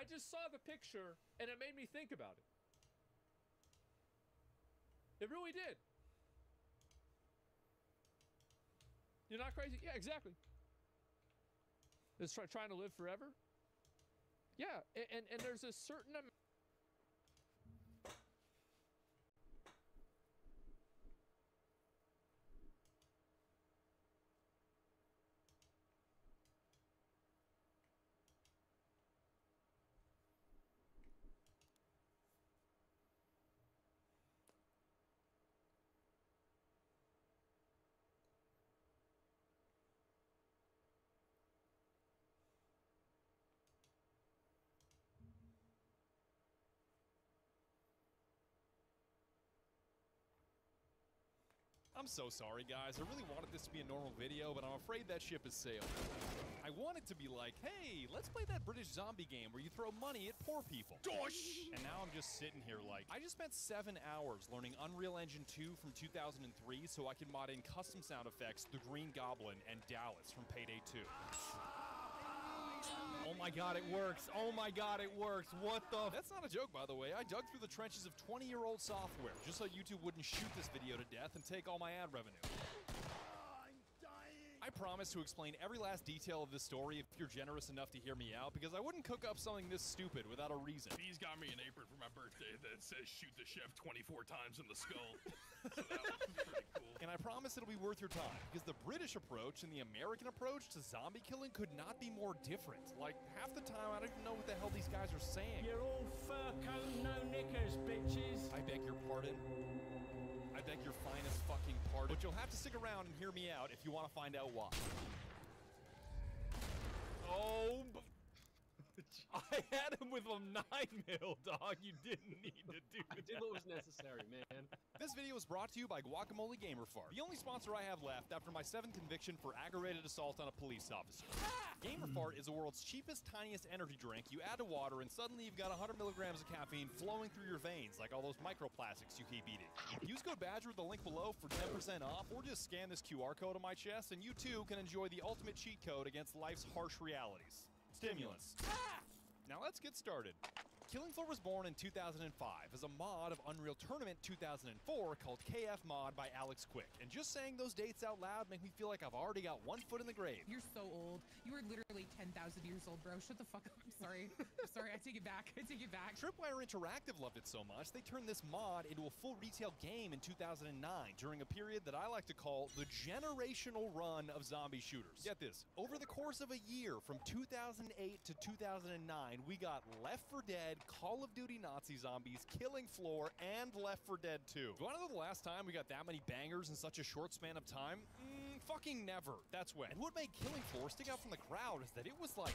just saw the picture and it made me think about it. It really did. You're not crazy? Yeah, exactly. It's trying to live forever? Yeah, and there's a certain amount. I'm so sorry, guys. I really wanted this to be a normal video, but I'm afraid that ship has sailed. I want it to be like, hey, let's play that British zombie game where you throw money at poor people. Dosh! And now I'm just sitting here like, I just spent 7 hours learning Unreal Engine 2 from 2003 so I can mod in custom sound effects, The Green Goblin, and Dallas from Payday 2. Oh my god, it works. Oh my god, it works. What the? That's not a joke, by the way. I dug through the trenches of 20-year-old software just so YouTube wouldn't shoot this video to death and take all my ad revenue. I promise to explain every last detail of this story if you're generous enough to hear me out, because I wouldn't cook up something this stupid without a reason. He's got me an apron for my birthday that says shoot the chef 24 times in the skull. So that was pretty cool. And I promise it'll be worth your time, because the British approach and the American approach to zombie killing could not be more different. Like, half the time I don't even know what the hell these guys are saying. You're all fur coat, no knickers, bitches. I beg your pardon. I beg your finest fucking pardon. But you'll have to stick around and hear me out if you want to find out why. Oh, I had him with a 9mm, dog. You didn't need to do that. I did what was necessary, man. This video is brought to you by Guacamole Gamerfart, the only sponsor I have left after my 7th conviction for aggravated assault on a police officer. Gamerfart is the world's cheapest, tiniest energy drink. You add to water, and suddenly you've got 100 milligrams of caffeine flowing through your veins, like all those microplastics you keep eating. Use code BADGER with the link below for 10% off, or just scan this QR code on my chest, and you too can enjoy the ultimate cheat code against life's harsh realities. Stimulants. Now let's get started. Killing Floor was born in 2005 as a mod of Unreal Tournament 2004 called KF Mod by Alex Quick. And just saying those dates out loud make me feel like I've already got one foot in the grave. You're so old. You are literally 10,000 years old, bro. Shut the fuck up. I'm sorry. I'm sorry. I take it back. I take it back. Tripwire Interactive loved it so much, they turned this mod into a full retail game in 2009 during a period that I like to call the generational run of zombie shooters. Get this. Over the course of a year, from 2008 to 2009, we got Left 4 Dead, Call of Duty Nazi Zombies, Killing Floor, and Left 4 Dead 2. Do you want to know the last time we got that many bangers in such a short span of time? Fucking never. That's when. And what made Killing Floor stick out from the crowd is that it was like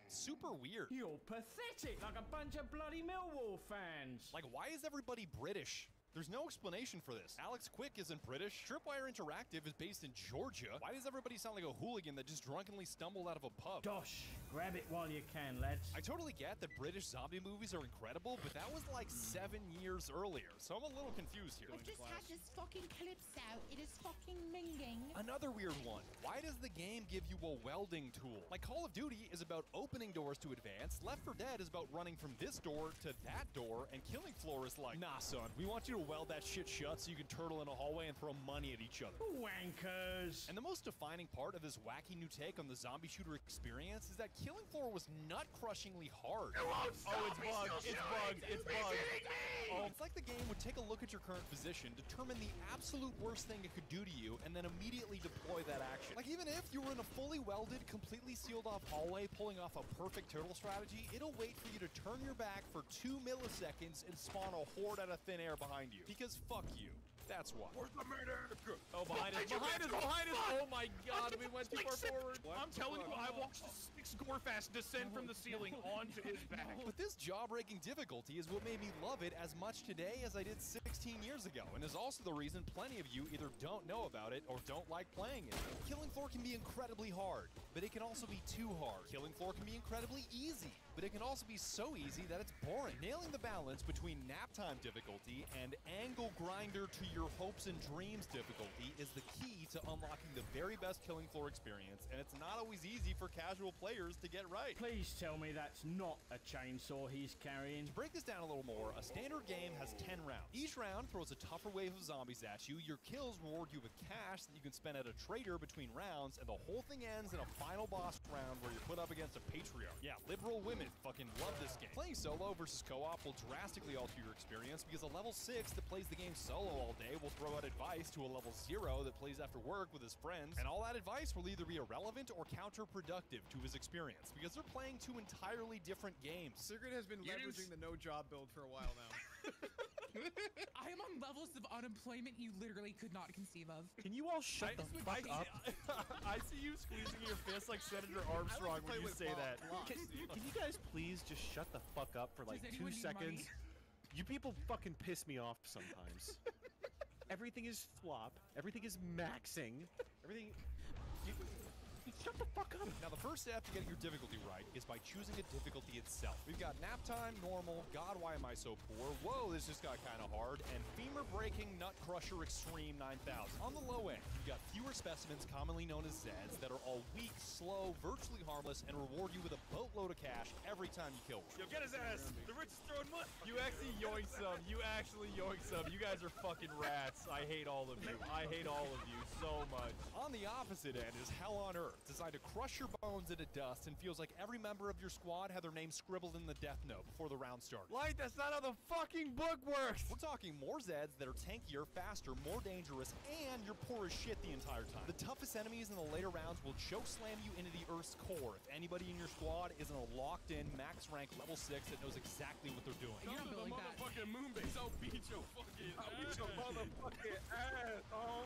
super weird. You're pathetic, like a bunch of bloody Millwall fans. Like, why is everybody British? There's no explanation for this. Alex Quick isn't British. Tripwire Interactive is based in Georgia. Why does everybody sound like a hooligan that just drunkenly stumbled out of a pub? Dosh, grab it while you can, lads. I totally get that British zombie movies are incredible, but that was like 7 years earlier, so I'm a little confused here. I just had this fucking clips out. It is fucking minging. Another weird one. Why does the game give you a welding tool? Like, Call of Duty is about opening doors to advance, Left 4 Dead is about running from this door to that door, and Killing Floor is like, nah, son, we want you to weld that shit shut so you can turtle in a hallway and throw money at each other. Wankers! And the most defining part of this wacky new take on the zombie shooter experience is that Killing Floor was nut-crushingly hard. Oh, it's bugged! It's bugged! It's bugged! Oh, it's like the game would take a look at your current position, determine the absolute worst thing it could do to you, and then immediately deploy that action. Like, even if you were in a fully welded, completely sealed off hallway pulling off a perfect turtle strategy, it'll wait for you to turn your back for 2 milliseconds and spawn a horde out of thin air behind you. Because fuck you. That's why. Where's the murder? Oh, behind us! Behind us! Behind us! Oh my god, we went too far forward. I'm telling you, I watched Six Gorefast descend from the ceiling onto his back. But this jaw-breaking difficulty is what made me love it as much today as I did 16 years ago, and is also the reason plenty of you either don't know about it or don't like playing it. Killing Floor can be incredibly hard. but it can also be too hard. Killing Floor can be incredibly easy, but it can also be so easy that it's boring. Nailing the balance between nap time difficulty and angle grinder to your hopes and dreams difficulty is the key to unlocking the very best Killing Floor experience, and it's not always easy for casual players to get right. Please tell me that's not a chainsaw he's carrying. To break this down a little more, a standard game has 10 rounds. Each round throws a tougher wave of zombies at you. Your kills reward you with cash that you can spend at a trader between rounds, and the whole thing ends in a final boss round where you're put up against a patriarch. Yeah, liberal women fucking love this game. Playing solo versus co-op will drastically alter your experience because a level 6 that plays the game solo all day will throw out advice to a level 0 that plays after work with his friends, and all that advice will either be irrelevant or counterproductive to his experience because they're playing two entirely different games. Sigrid has been leveraging the no-job build for a while now. I am on levels of unemployment you literally could not conceive of. Can you all shut the fuck up? I see you squeezing your fist like Senator Armstrong when you say that. Can you guys please just shut the fuck up for like 2 seconds? You people fucking piss me off sometimes. Everything is flop. Everything is maxing. Everything... Shut the fuck up! Now, the first step to getting your difficulty right is by choosing a difficulty itself. We've got nap time, normal, God, why am I so poor? Whoa, this just got kind of hard, and femur breaking nut crusher extreme 9000. On the low end, you've got fewer specimens, commonly known as Zeds, that are all weak, slow, virtually harmless, and reward you with a boatload of cash every time you kill one. Yo, get his ass! The rich is throwing money! You actually yoink some. You actually yoink some. You guys are fucking rats. I hate all of you. I hate all of you so much. On the opposite end is Hell on Earth, designed to crush your bones into dust and feels like every member of your squad had their name scribbled in the death note before the round started. Light, that's not how the fucking book works! We're talking more Zeds that are tankier, faster, more dangerous, and you're poor as shit the entire time. The toughest enemies in the later rounds will choke slam you into the Earth's core if anybody in your squad isn't a locked-in, max-rank level 6 that knows exactly what they're doing. Come to the motherfucking moonbase, I'll beat your fucking ass!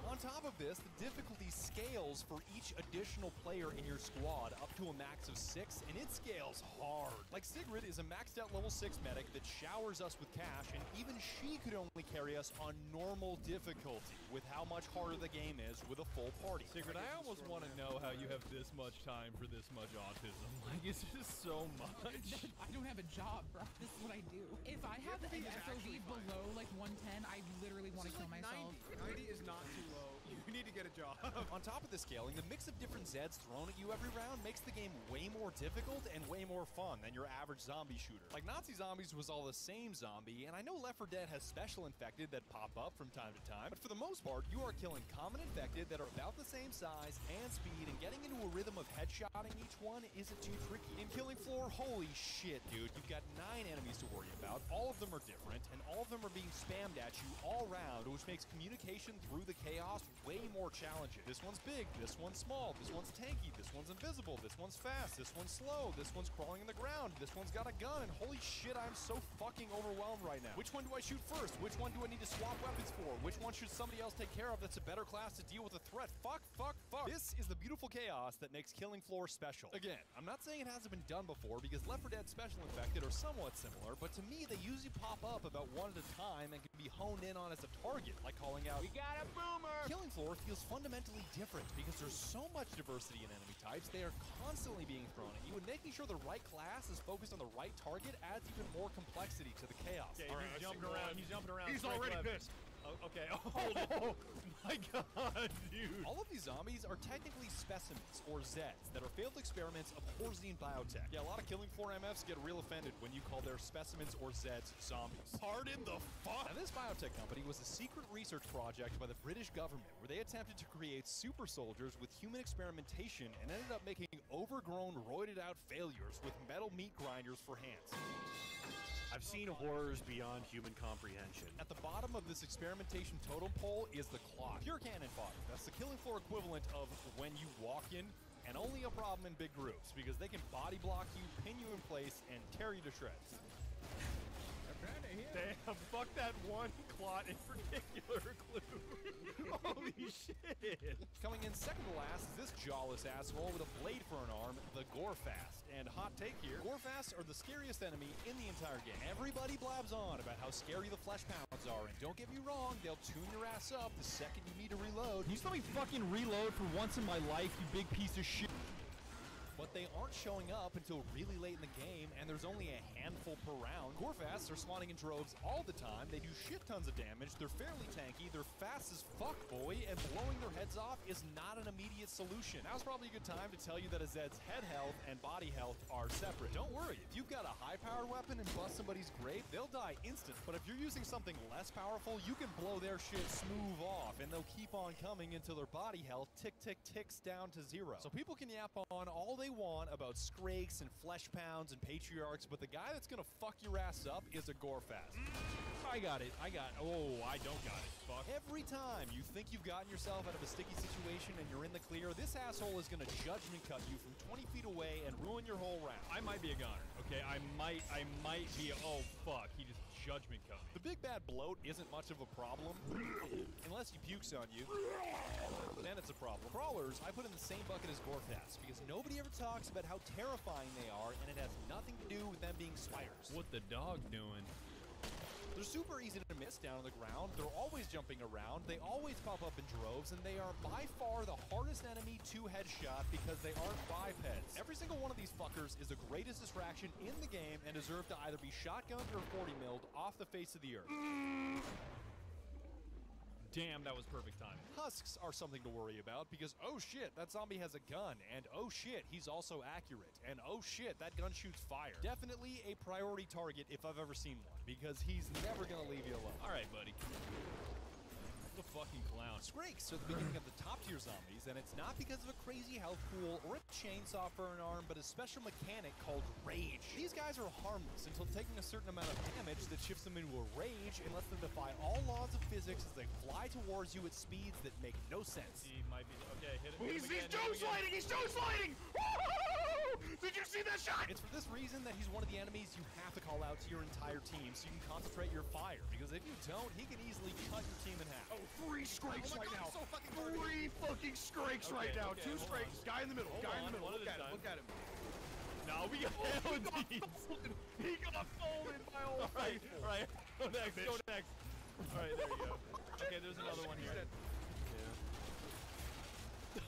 On top of this, the difficulty scales for each additional player in your squad up to a max of 6, and it scales hard. Like Sigrid is a maxed out level 6 medic that showers us with cash, and even she could only carry us on normal difficulty with how much harder the game is with a full party. Sigrid, I almost want to know how you have this much time for this much autism. Like, it's just so much. I don't have a job, bro. This is what I do. If I have an FOV below like 110, I literally want to kill myself. 90 is not too low. You need to get a job. On top of the scaling, the mix of different Zeds thrown at you every round makes the game way more difficult and way more fun than your average zombie shooter. Like Nazi Zombies was all the same zombie, and I know Left 4 Dead has special infected that pop up from time to time, but for the most part, you are killing common infected that are about the same size and speed, and getting into a rhythm of headshotting each one isn't too tricky. In Killing Floor, holy shit, dude, you've got 9 enemies to worry about. All of them are different, and all of them are being spammed at you all round, which makes communication through the chaos way more challenging. This one's big, this one's small, this one's tanky, this one's invisible, this one's fast, this one's slow, this one's crawling in the ground, this one's got a gun, and holy shit, I'm so fucking overwhelmed right now. Which one do I shoot first? Which one do I need to swap weapons for? Which one should somebody else take care of that's a better class to deal with a threat? Fuck. This is the beautiful chaos that makes Killing Floor special. Again, I'm not saying it hasn't been done before, because Left 4 Dead Special Infected are somewhat similar, but to me, they usually pop up about one at a time and can be honed in on as a target, like calling out, "We got a boomer!" Killing Floor feels fundamentally different because there's so much diversity in enemy types. They are constantly being thrown at you, and making sure the right class is focused on the right target adds even more complexity to the chaos. Okay, he's jumping around. He's already pissed. Oh, okay. Oh my god, dude. All of these zombies are technically specimens, or Zeds, that are failed experiments of Horzine biotech. Yeah, a lot of Killing Floor MFs get real offended when you call their specimens or Zeds zombies. Pardon the fuck? Now, this biotech company was a secret research project by the British government where they attempted to create super soldiers with human experimentation and ended up making overgrown, roided out failures with metal meat grinders for hands. I've seen horrors beyond human comprehension. At the bottom of this experimentation totem pole is the clock. Pure cannon fodder. That's the Killing Floor equivalent of when you walk in, and only a problem in big groups, because they can body block you, pin you in place, and tear you to shreds. Damn, fuck that one clot in particular, Clue. Holy shit. Coming in second to last is this jawless asshole with a blade for an arm, the Gorefast. And hot take here, Gorefasts are the scariest enemy in the entire game. Everybody blabs on about how scary the flesh pounds are, and don't get me wrong, they'll tune your ass up the second you need to reload. Can you just let me fucking reload for once in my life, you big piece of shit? but they aren't showing up until really late in the game, and there's only a handful per round. Gorefasts are spawning in droves all the time. They do shit tons of damage. They're fairly tanky. They're fast as fuck, boy, and blowing their heads off is not an immediate solution. Now's probably a good time to tell you that a Zed's head health and body health are separate. Don't worry, if you've got a high-powered weapon and bust somebody's grape, they'll die instant. But if you're using something less powerful, you can blow their shit smooth off, and they'll keep on coming until their body health ticks down to 0. So people can yap on all they want about Skrakes and Flesh Pounds and Patriarchs, but the guy that's gonna fuck your ass up is a Gorefast. I got it. Oh, I don't got it. Fuck. Every time you think you've gotten yourself out of a sticky situation and you're in the clear, this asshole is gonna judgment cut you from 20 feet away and ruin your whole round. I might be a goner, okay? I might be oh fuck, he just judgment cut. The big bad bloat isn't much of a problem, unless he pukes on you. Then it's a problem. Crawlers, I put in the same bucket as Gorefasts, because nobody ever talks about how terrifying they are, and it has nothing to do with them being spiders. What the dog doing? They're super easy to miss down on the ground. They're always jumping around. They always pop up in droves, and they are by far the hardest enemy to headshot because they aren't bipeds. Every single one of these fuckers is the greatest distraction in the game and deserve to either be shotgunned or 40 milled off the face of the earth. Damn, that was perfect timing. Husks are something to worry about because, oh shit, that zombie has a gun, and oh shit, he's also accurate, and oh shit, that gun shoots fire. Definitely a priority target if I've ever seen one, because he's never gonna leave you alone. Alright, buddy. What a fucking clown. Skrakes are the beginning of the top tier zombies, and it's not because of a crazy health pool or a chainsaw for an arm, but a special mechanic called Rage. These guys are harmless until taking a certain amount of damage that shifts them into a rage and lets them defy all laws of physics as they fly towards you at speeds that make no sense. He might be, okay, hit it. He's Joe sliding! He's Joe sliding! Did you see that shot? It's for this reason that he's one of the enemies you have to call out to your entire team so you can concentrate your fire, because if you don't, he can easily cut your team in half. Oh, 3 Skrakes right now. So fucking 3 fucking Skrakes right now. 2 Skrakes. Guy in the middle. Guy in the middle. Look at him. No, we got He got folded by all right. Go next. Alright, there you go. Okay, there's another one here.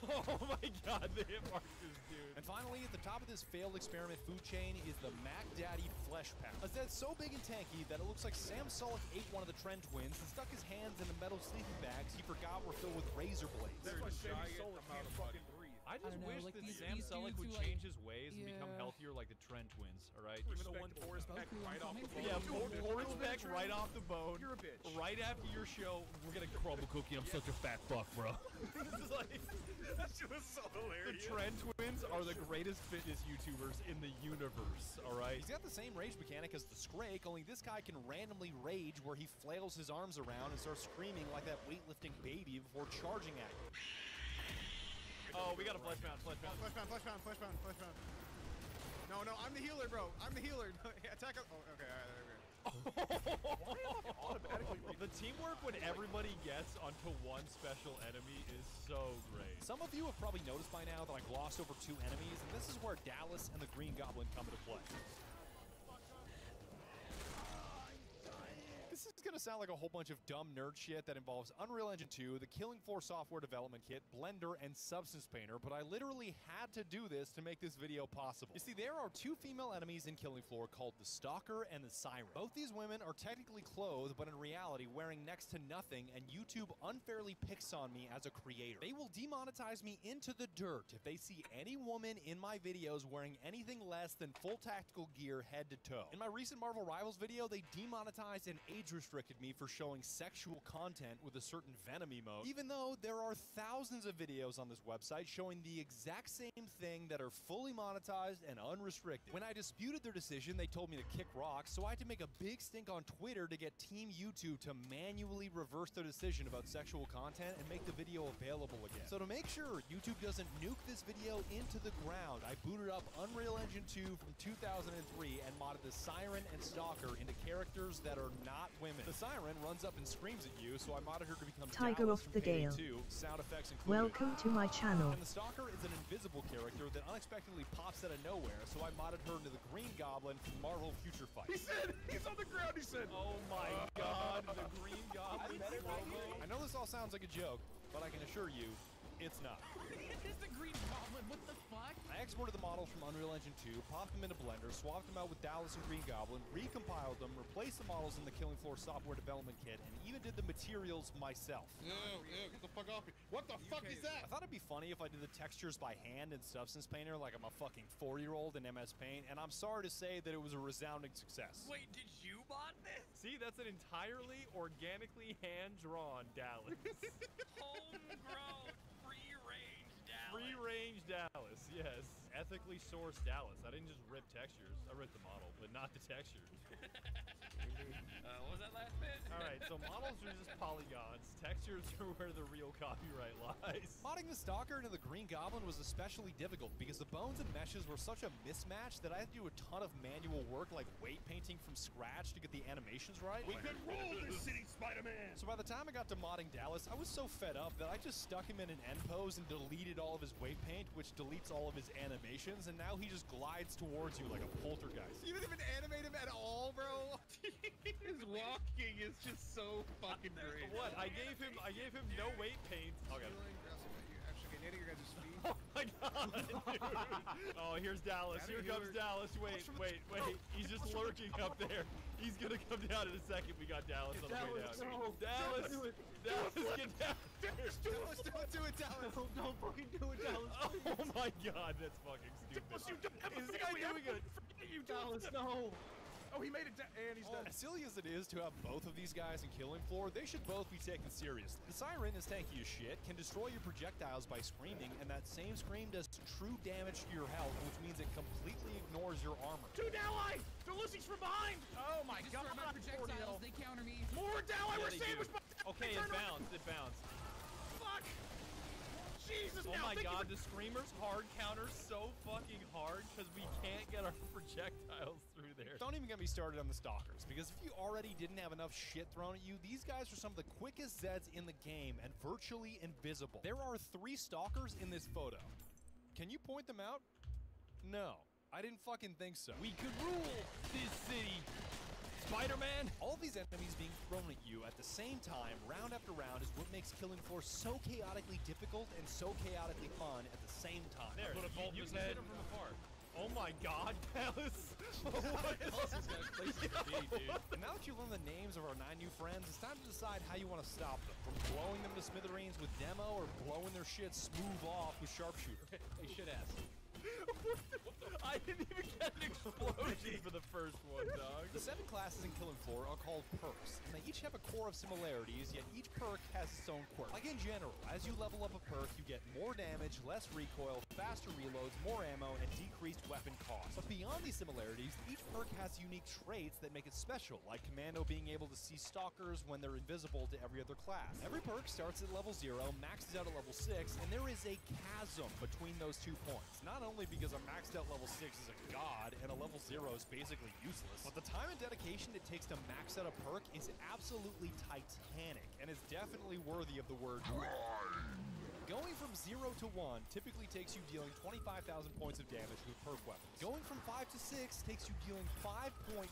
Oh my god, they hit Marcus, dude. And finally, at the top of this failed experiment food chain is the Mac Daddy Flesh Pound. A Zed's so big and tanky that it looks like Sam Sulek ate one of the Trend twins and stuck his hands in the metal sleeping bags he forgot were filled with razor blades. That's why Sam Sulek can't fucking breathe. I just wish like that these Sam Sulek would dudes who, change his ways and become healthier like the Trend twins, alright? Give him the one Force Peck right off the bone. Yeah, Force Peck right off the bone. You're a bitch. Right after your show, we're gonna crumble cookie. I'm such a fat fuck, bro. This is like, that shit was so hilarious. The Trend twins are the greatest fitness YouTubers in the universe, alright? He's got the same rage mechanic as the Skrake, only this guy can randomly rage where he flails his arms around and starts screaming like that weightlifting baby before charging at you. Oh, we got a flesh pound. Flesh pound. No, I'm the healer, bro. I'm the healer. Attack up. Oh, okay, alright, there we go. The teamwork when everybody gets onto one special enemy is so great. Some of you have probably noticed by now that I glossed over 2 enemies, and this is where Dallas and the Green Goblin come into play. This is gonna sound like a whole bunch of dumb nerd shit that involves Unreal Engine 2, the Killing Floor software development kit, Blender, and Substance Painter, but I literally had to do this to make this video possible. You see, there are 2 female enemies in Killing Floor called the Stalker and the Siren. Both these women are technically clothed, but in reality wearing next to nothing, and YouTube unfairly picks on me as a creator. They will demonetize me into the dirt if they see any woman in my videos wearing anything less than full tactical gear head to toe. In my recent Marvel Rivals video, they demonetized and age-restricted me for showing sexual content with a certain Venom emote, even though there are thousands of videos on this website showing the exact same thing that are fully monetized and unrestricted. When I disputed their decision, they told me to kick rocks, so I had to make a big stink on Twitter to get Team YouTube to manually reverse their decision about sexual content and make the video available again. So to make sure YouTube doesn't nuke this video into the ground, I booted up Unreal Engine 2 from 2003 and modded the Siren and Stalker into characters that are not women. The Siren runs up and screams at you, so I modded her to become Tiger Dallas of from the Payday Gale. 2, sound effects included. Welcome to my channel. And the Stalker is an invisible character that unexpectedly pops out of nowhere, so I modded her into the Green Goblin from Marvel Future Fight. He said, he's on the ground, he said. Oh my god, the Green Goblin promo. I know this all sounds like a joke, but I can assure you, it's not. It's the Green Goblin, what the fuck? I exported the model models from Unreal Engine 2, popped them into Blender, swapped them out with Dallas and Green Goblin, recompiled them, replaced the models in the Killing Floor software development kit, and even did the materials myself. Ew, get the fuck off me. What the fuck is that? I thought it'd be funny if I did the textures by hand in Substance Painter like I'm a fucking 4-year-old in MS Paint, and I'm sorry to say that it was a resounding success. Wait, did you mod this? See, that's an entirely organically hand-drawn Dallas. Homegrown, free-range Dallas. Free-range Dallas, yes. Ethically sourced Dallas. I didn't just rip textures. I ripped the model, but not the textures. What was that last bit? Alright, so models are just polygons. Textures are where the real copyright lies. Modding the Stalker into the Green Goblin was especially difficult because the bones and meshes were such a mismatch that I had to do a ton of manual work like weight painting from scratch to get the animations right. We could rule this city, Spider-Man! So by the time I got to modding Dallas, I was so fed up that I just stuck him in an end pose and deleted all of his weight paint, which deletes all of his animations, and now he just glides towards you like a poltergeist. You didn't even animate him at all, bro. His walking is just so fucking great. What? I gave him no weight paint. Okay. Actually, getting your guys' feet. Oh my god, dude. Oh, here's Dallas. Here comes Dallas. Wait. He's just lurking up there. He's gonna come down in a second. We got Dallas on the way down. No. Dallas, get down. Don't do it, Dallas. No, don't fucking do it, Dallas. Oh my god, that's fucking stupid. Is this guy doing it? You, Dallas, no. Oh, he made it down, and he's dead. As silly as it is to have both of these guys in Killing Floor, they should both be taken seriously. The Siren is tanky as shit, can destroy your projectiles by screaming, and that same scream does true damage to your health, which means it completely ignores your armor. Two Dalai! They're losing from behind! Oh my Just god! for my projectiles, they counter me. More Dalai! We're sandwiched by... Okay, it bounced. Fuck! Jesus, oh my god, the Screamer's hard counter's so fucking hard because we can't get our projectiles through there. Don't even get me started on the Stalkers, because if you already didn't have enough shit thrown at you, these guys are some of the quickest Zeds in the game and virtually invisible. There are 3 Stalkers in this photo. Can you point them out? No, I didn't fucking think so. We could rule this city! Spider-Man! All these enemies being thrown at you at the same time, round after round, is what makes Killing Floor so chaotically difficult and so chaotically fun at the same time. There, Put a bolt you in his can head. hit him from afar. Oh my god, Dallas! What else is that place to be, dude? And now that you've learned the names of our 9 new friends, it's time to decide how you want to stop them. From blowing them to smithereens with demo, or blowing their shit smooth off with sharpshooter. Hey, shit ass. I didn't even get an explosion for the first one, dog. The 7 classes in Killing Floor are called perks, and they each have a core of similarities, yet each perk has its own quirk. Like in general, as you level up a perk, you get more damage, less recoil, faster reloads, more ammo, and decreased weapon cost. But beyond these similarities, each perk has unique traits that make it special, like Commando being able to see stalkers when they're invisible to every other class. Every perk starts at level 0, maxes out at level 6, and there is a chasm between those 2 points. Not only because a maxed out level 6 is a god, and a level 0 is basically useless, but the time and dedication it takes to max out a perk is absolutely titanic, and is definitely worthy of the word grind. Going from 0 to 1 typically takes you dealing 25,000 points of damage with perk weapons. Going from 5 to 6 takes you dealing 5.5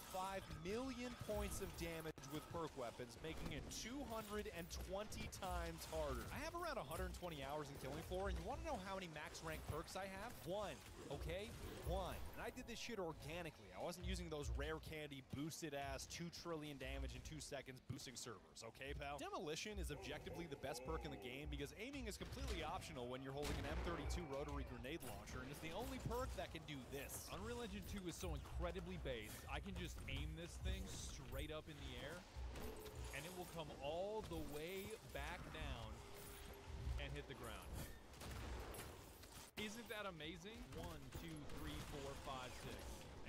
million points of damage with perk weapons, making it 220 times harder. I have around 120 hours in Killing Floor, and you want to know how many max rank perks I have? 1, okay? 1. And I did this shit organically. I wasn't using those rare candy boosted ass 2 trillion damage in 2 seconds boosting servers, okay, pal? Demolition is objectively the best perk in the game because aiming is completely optional when you're holding an M32 rotary grenade launcher, and it's the only perk that can do this. Unreal Engine 2 is so incredibly based, I can just aim this thing straight up in the air, and it will come all the way back down and hit the ground. Isn't that amazing? 1, 2, 3, 4, 5, 6.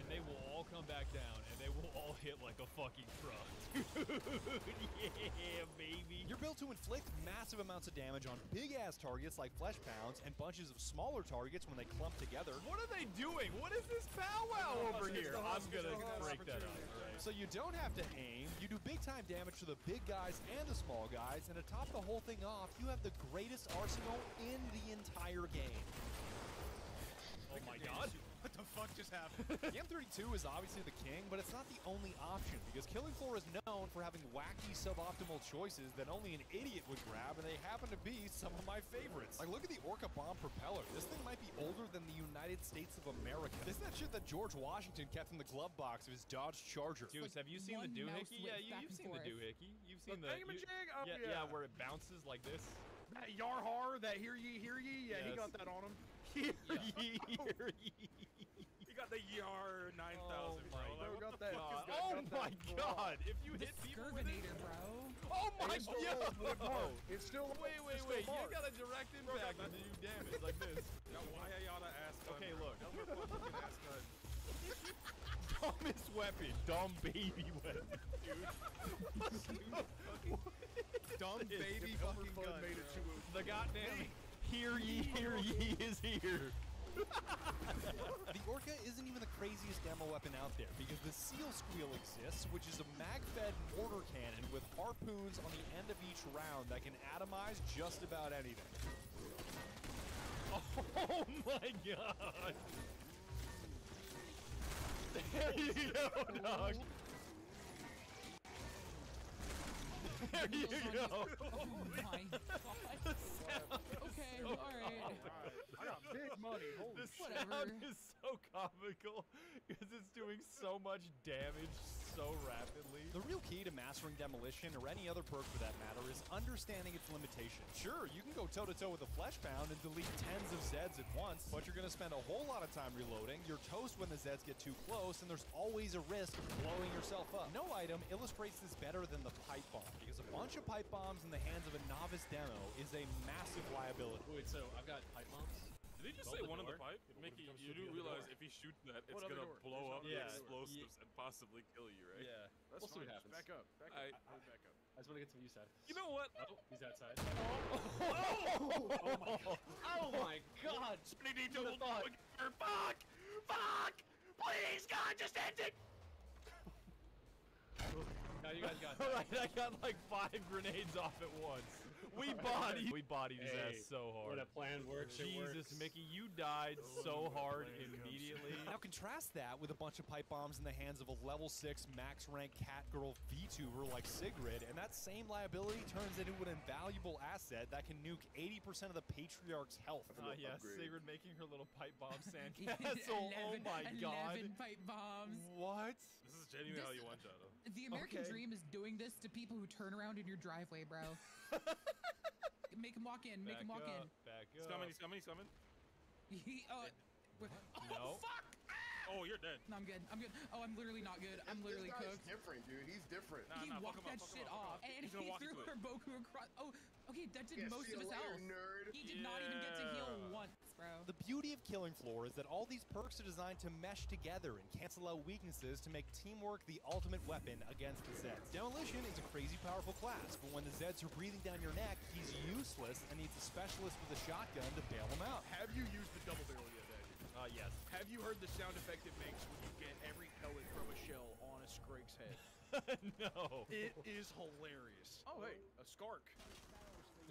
And they will all come back down, and they will all hit like a fucking truck. Yeah, baby. You're built to inflict massive amounts of damage on big-ass targets like flesh pounds and bunches of smaller targets when they clump together. What are they doing? What is this powwow over here? I'm gonna break that up. Right. So you don't have to aim. You do big-time damage to the big guys and the small guys, and to top the whole thing off, you have the greatest arsenal in the entire game. Oh my god. What the fuck just happened? The M32 is obviously the king, but it's not the only option, because Killing Floor is known for having wacky suboptimal choices that only an idiot would grab, and they happen to be some of my favorites. Like, look at the Orca Bomb propeller. This thing might be older than the United United States of America. This is that shit that George Washington kept in the glove box of his Dodge Charger. Juice, have you seen the doohickey? Yeah, you've seen the doohickey. You've seen the thingamajig? Oh, yeah, where it bounces like this. That yar-har, that hear ye, yeah, he got that on him. Hear ye, hear ye. He got the YAR 9000, Oh my bro. Got that. Oh my god! If you hit people with it, oh my god! It's still wait. You got a direct impact and you do damage like this. Why are y'all ass gun? Okay, look. Ass gun. Dumbest weapon, dumb baby weapon, dude. Dumb baby fucking gun. Made it to the goddamn hear ye is here. The Orca isn't even the craziest demo weapon out there because the Seal Squeal exists, which is a mag-fed mortar cannon with harpoons on the end of each round that can atomize just about anything. Oh my god! There you go, dog. There you go. Oh my god. Okay, alright. I got big money. Holy shit. The sound is so comical because it's doing so much damage so rapidly. The real key to mastering demolition, or any other perk for that matter, is understanding its limitations. Sure, you can go toe-to-toe with a Fleshpound and delete tens of Zeds at once, but you're going to spend a whole lot of time reloading, you're toast when the Zeds get too close, and there's always a risk of blowing yourself up. No item illustrates this better than the pipe bomb, because a bunch of pipe bombs in the hands of a novice demo is a massive liability. Wait, so I've got pipe bombs? Did he just say one of the pipe? Mickey, you do realize if he shoots that, it's gonna blow up the explosives and possibly kill you, right? Yeah. We'll see what happens. Back up. Back up. Back up. I just want to get some use out of this. You know what? Oh, he's outside. Oh my god! Fuck! Fuck! Please, God, just end it! Now you guys got that. Alright, I got like 5 grenades off at once. We bodied his ass so hard. When a plan works, Jesus, Mickey, you died so hard immediately. Now contrast that with a bunch of pipe bombs in the hands of a level 6 max rank catgirl VTuber like Sigrid, and that same liability turns into an invaluable asset that can nuke 80% of the Patriarch's health. Yes, Sigrid making her little pipe bomb sandcastle. Oh my god. 11 pipe bombs. What? This is genuinely how you one shot him. The American dream is doing this to people who turn around in your driveway, bro. Make him walk in. Make him walk in. Back up. He's coming. He's coming. He's coming. No. Fuck! Oh, you're dead. No, I'm good. I'm good. Oh, I'm literally not good. I'm literally cooked. He's different, dude. He's different. He walked that shit off, and he threw her Boku across. Oh, okay, that did most of his health. He did not even get to heal once, bro. The beauty of Killing Floor is that all these perks are designed to mesh together and cancel out weaknesses to make teamwork the ultimate weapon against the Zeds. Demolition is a crazy powerful class, but when the Zeds are breathing down your neck, he's useless and needs a specialist with a shotgun to bail him out. Have you used the double barrel yet, Daddy? Yes. Have you heard the sound effect it makes when you get every pellet from a shell on a Scrake's head? No. It is hilarious. Oh, hey, a Skark.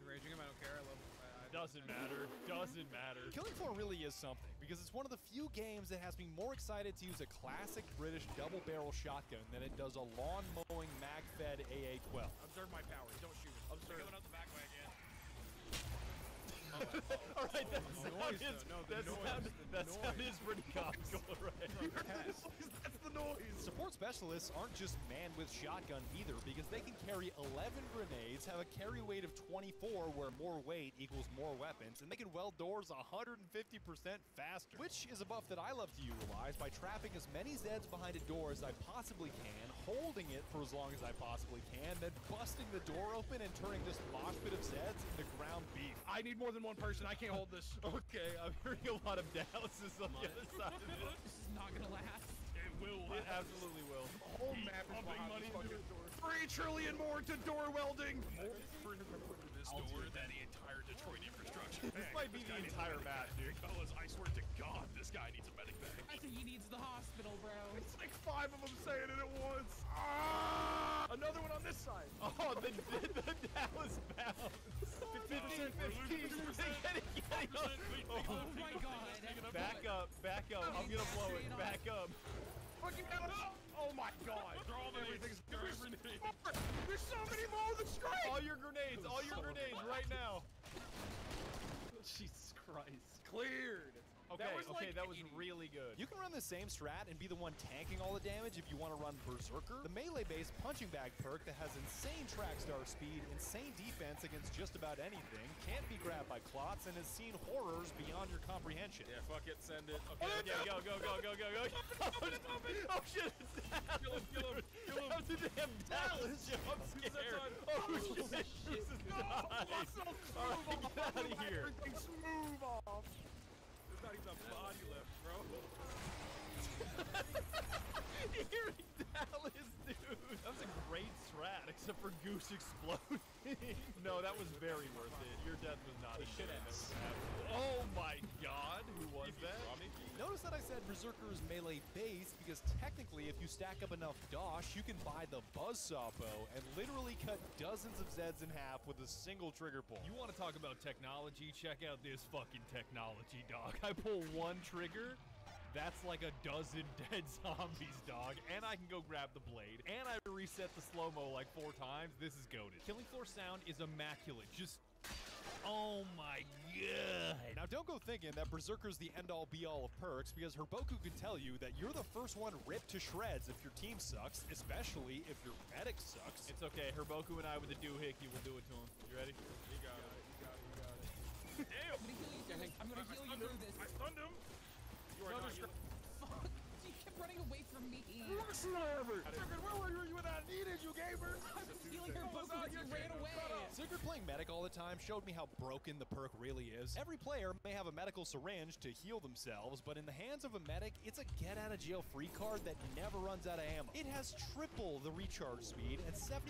Enraging him, I don't care. I love him. Doesn't matter. Doesn't matter. Killing Floor really is something, because it's one of the few games that has me more excited to use a classic British double-barrel shotgun than it does a lawn-mowing mag-fed AA-12. Observe my powers. Don't shoot it. Observe. Coming out the back way again. Alright, that sound is pretty comical, right? That's the noise! Support specialists aren't just manned with shotgun either, because they can carry 11 grenades, have a carry weight of 24 where more weight equals more weapons, and they can weld doors 150% faster. Which is a buff that I love to utilize by trapping as many Zeds behind a door as I possibly can, holding it for as long as I possibly can, then busting the door open and turning this mosh pit of Zeds into ground beef. I need more than one person. I can't hold this. Okay, I'm hearing a lot of dialysis on the other side of it. This is not gonna last. It will. It absolutely will. The whole map is behind this fucking door. 3 trillion more to door welding. More to this door than the entire Detroit infrastructure. This might be the entire map, dude. Fellas, I swear to God, this guy needs a medic bag. I think he needs the hospital, bro. It's like 5 of them saying it at once. Ah! Another one on this side. Oh, the Dallas bounce. 50%, 15%. Oh my god. Back up. I'm gonna blow it. Back up. Fucking hell. Oh my god. Everything's There's so many more than straight. All your grenades right now. Jesus Christ. Cleared. Okay, that was really good. You can run the same strat and be the one tanking all the damage if you want to run Berserker. The melee-based punching bag perk that has insane track star speed, insane defense against just about anything, can't be grabbed by clots, and has seen horrors beyond your comprehension. Yeah, fuck it, send it. Okay, go. Oh shit, it's Dallas. Kill him. That was a damn Dallas jump scare. Oh shit, Jesus Christ. All right, get out of here. Everything's smooth off. There's not even a body left, bro. Hearing Dallas, dude. That was a great strat, except for Goose exploding. No, that was very worth it. Your death was not a shit. Oh my god, who was that? Notice that I said Berserker is melee based because technically, if you stack up enough dosh, you can buy the Buzzsaw bow and literally cut dozens of Zeds in half with a single trigger pull. You want to talk about technology? Check out this fucking technology, dog. I pull one trigger. That's like a dozen dead zombies, dog. And I can go grab the blade. And I reset the slow-mo like 4 times. This is goated. Killing Floor sound is immaculate. Just... oh my god. Now don't go thinking that Berserker's the end-all be-all of perks, because Herboku could tell you that you're the first one ripped to shreds if your team sucks, especially if your medic sucks. It's okay. Herboku and I with the doohickey will do it to him. You ready? You got it. Damn! I'm gonna heal you through this. I stunned him! You are not Fuck! You kept running away from me. Where were you when I needed you, gamer? I was healing her book because you ran away. Sigurd playing medic all the time showed me how broken the perk really is. Every player may have a medical syringe to heal themselves, but in the hands of a medic, it's a get-out-of-jail-free card that never runs out of ammo. It has triple the recharge speed and 75%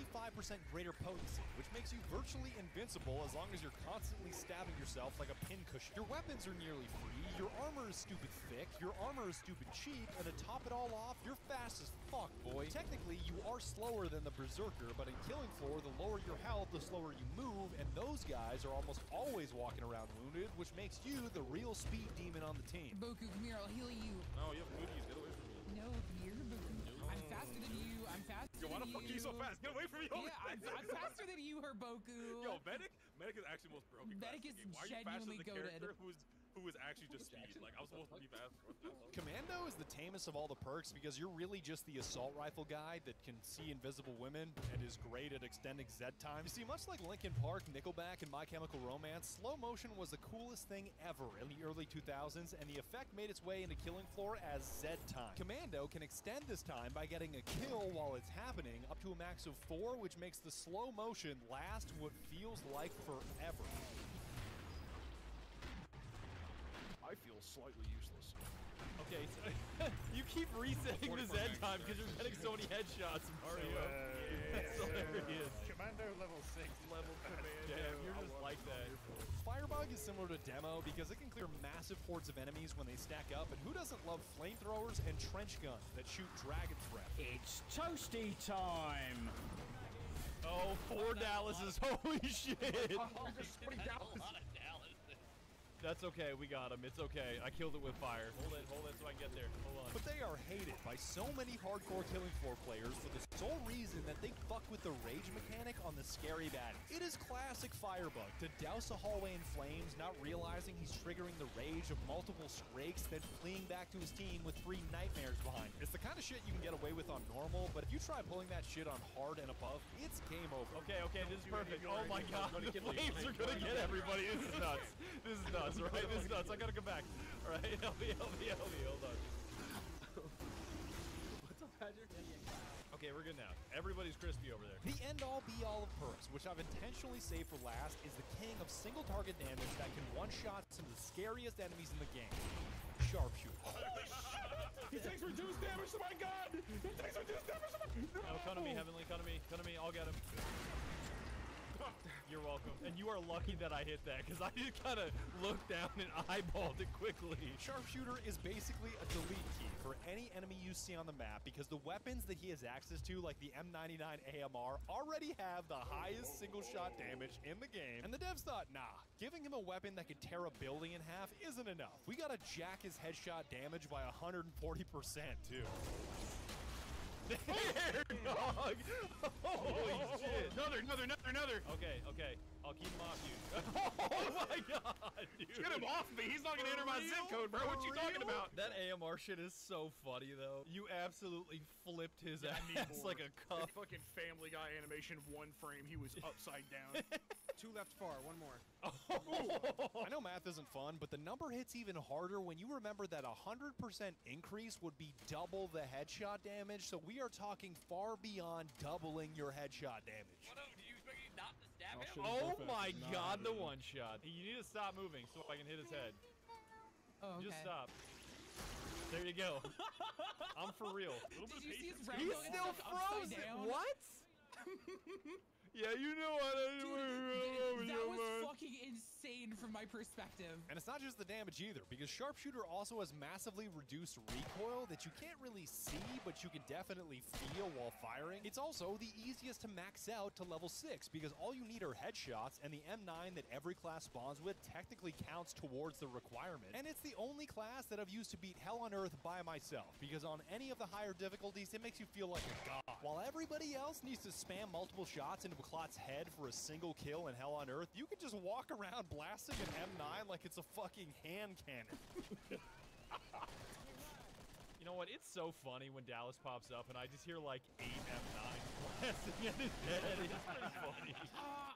greater potency, which makes you virtually invincible as long as you're constantly stabbing yourself like a pincushion. Your weapons are nearly free, your armor is stupid thick, your armor is stupid cheap, and to top it all off, you're fast as fuck, boy. Technically, you are slower than the Berserker, but in Killing Floor, the lower your health, the slower you move, and those guys are almost always walking around wounded, which makes you the real speed demon on the team. Boku, come here, I'll heal you. No, you have booties, get away from me. No, come here, Boku. I'm faster than you, I'm faster than you. Yo, why the fuck are you so fast? Get away from me! Yeah, I'm faster than you, Herboku. Yo, Medic is actually most broken. Medic is Why are you faster than genuinely the character who is actually just speed? Like, I was supposed to be fast. Commando is the tamest of all the perks because you're really just the assault rifle guy that can see invisible women and is great at extending Z time. You see, much like Linkin Park, Nickelback, and My Chemical Romance, slow motion was the coolest thing ever in the early 2000s, and the effect made its way into Killing Floor as Z time. Commando can extend this time by getting a kill while it's happening up to a max of 4, which makes the slow motion last what feels like forever. I feel slightly useless. Okay, so you keep resetting the Z time because you're getting so many headshots, Mario. That's hilarious. Commando level 6. Level Commando. Damn, you're just like that. Firebug is similar to Demo because it can clear massive hordes of enemies when they stack up, and who doesn't love flamethrowers and trench guns that shoot dragon's breath? It's toasty time! Oh, 4 Dallases, holy shit! That's okay, we got him. It's okay. I killed it with fire. Hold it so I can get there. Hold on. But they are hated by so many hardcore Killing Floor players for the sole reason that they fuck with the rage mechanic on the scary baddie. It is classic Firebug to douse a hallway in flames, not realizing he's triggering the rage of multiple Scrakes, then fleeing back to his team with 3 nightmares behind him. It's the kind of shit you can get away with on normal, but if you try pulling that shit on hard and above, it's game over. Okay, this is perfect. Oh my god, the flames are gonna get everybody. This is nuts. This is nuts. Right, this is nuts. I gotta come back. All right, help me. Hold on. What's up, Patrick? Okay, we're good now. Everybody's crispy over there. The end-all, be-all of perks, which I've intentionally saved for last, is the king of single-target damage that can one-shot some of the scariest enemies in the game. Sharpshooter. He takes reduced damage to my gun! He takes reduced damage to my gun! Oh, come to me, Heavenly, come to me. I'll get him. You're welcome. And you are lucky that I hit that, because I just kind of looked down and eyeballed it quickly. Sharpshooter is basically a delete key for any enemy you see on the map, because the weapons that he has access to, like the M99 AMR, already have the highest single-shot damage in the game. And the devs thought, nah, giving him a weapon that could tear a building in half isn't enough. We gotta jack his headshot damage by 140%, too. There, dog! Holy shit! Another! Okay. I'll keep him off you. Oh my god, dude. Get him off me. He's not gonna enter my zip code, bro. What you talking about? That AMR shit is so funny, though. You absolutely flipped his ass like a cup. Fucking Family Guy animation, one frame, he was upside down. 2 left far, 1 more. I know math isn't fun, but the number hits even harder when you remember that 100% increase would be double the headshot damage, so we are talking far beyond doubling your headshot damage. What do you expect me not to stab him? Oh my god, the one shot. You need to stop moving so I can hit his head. Oh, okay. Just stop. There you go. I'm for real. Did you see his He's still frozen. What? Yeah, you know what I do. That was fucking insane from my perspective. And it's not just the damage either, because Sharpshooter also has massively reduced recoil that you can't really see, but you can definitely feel while firing. It's also the easiest to max out to level 6, because all you need are headshots, and the M9 that every class spawns with technically counts towards the requirement. And it's the only class that I've used to beat Hell on Earth by myself, because on any of the higher difficulties, it makes you feel like a god. While everybody else needs to spam multiple shots into a Clot's head for a single kill in Hell on Earth, you can just walk around blasting an M9 like it's a fucking hand cannon. You know what? It's so funny when Dallas pops up and I just hear like 8 M9 blasting at his head. It's pretty funny.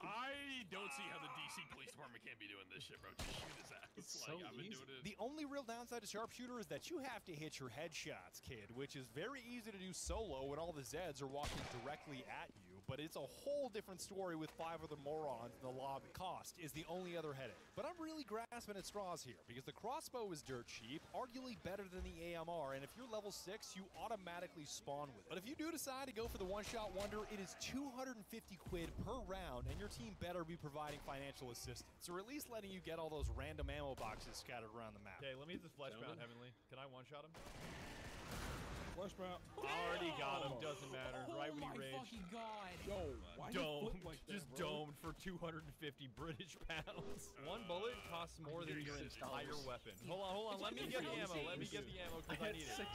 I don't see how the DC Police Department can't be doing this shit, bro. Just shoot his ass. It's like, so I've been easy. doing it. The only real downside to Sharpshooter is that you have to hit your headshots, kid, which is very easy to do solo when all the Zeds are walking directly at you, but it's a whole different story with 5 other morons in the lobby. Cost is the only other headache. But I'm really grasping at straws here, because the crossbow is dirt cheap, arguably better than the AMR, and if you're level 6, you automatically spawn with it. But if you do decide to go for the one-shot wonder, it is 250 quid per round, and your team better be providing financial assistance, or at least letting you get all those random ammo boxes scattered around the map. Okay, let me hit this fleshbound, Heavenly. Can I one-shot him? Fleshbound. Already got him, doesn't matter. Right when he raged. Oh my fucking god. Yo, why Domed, like that, just bro? domed for 250 British pounds. One bullet costs more than your entire weapon. Hold on, let me get the ammo. Let me get the ammo because I need it. $6.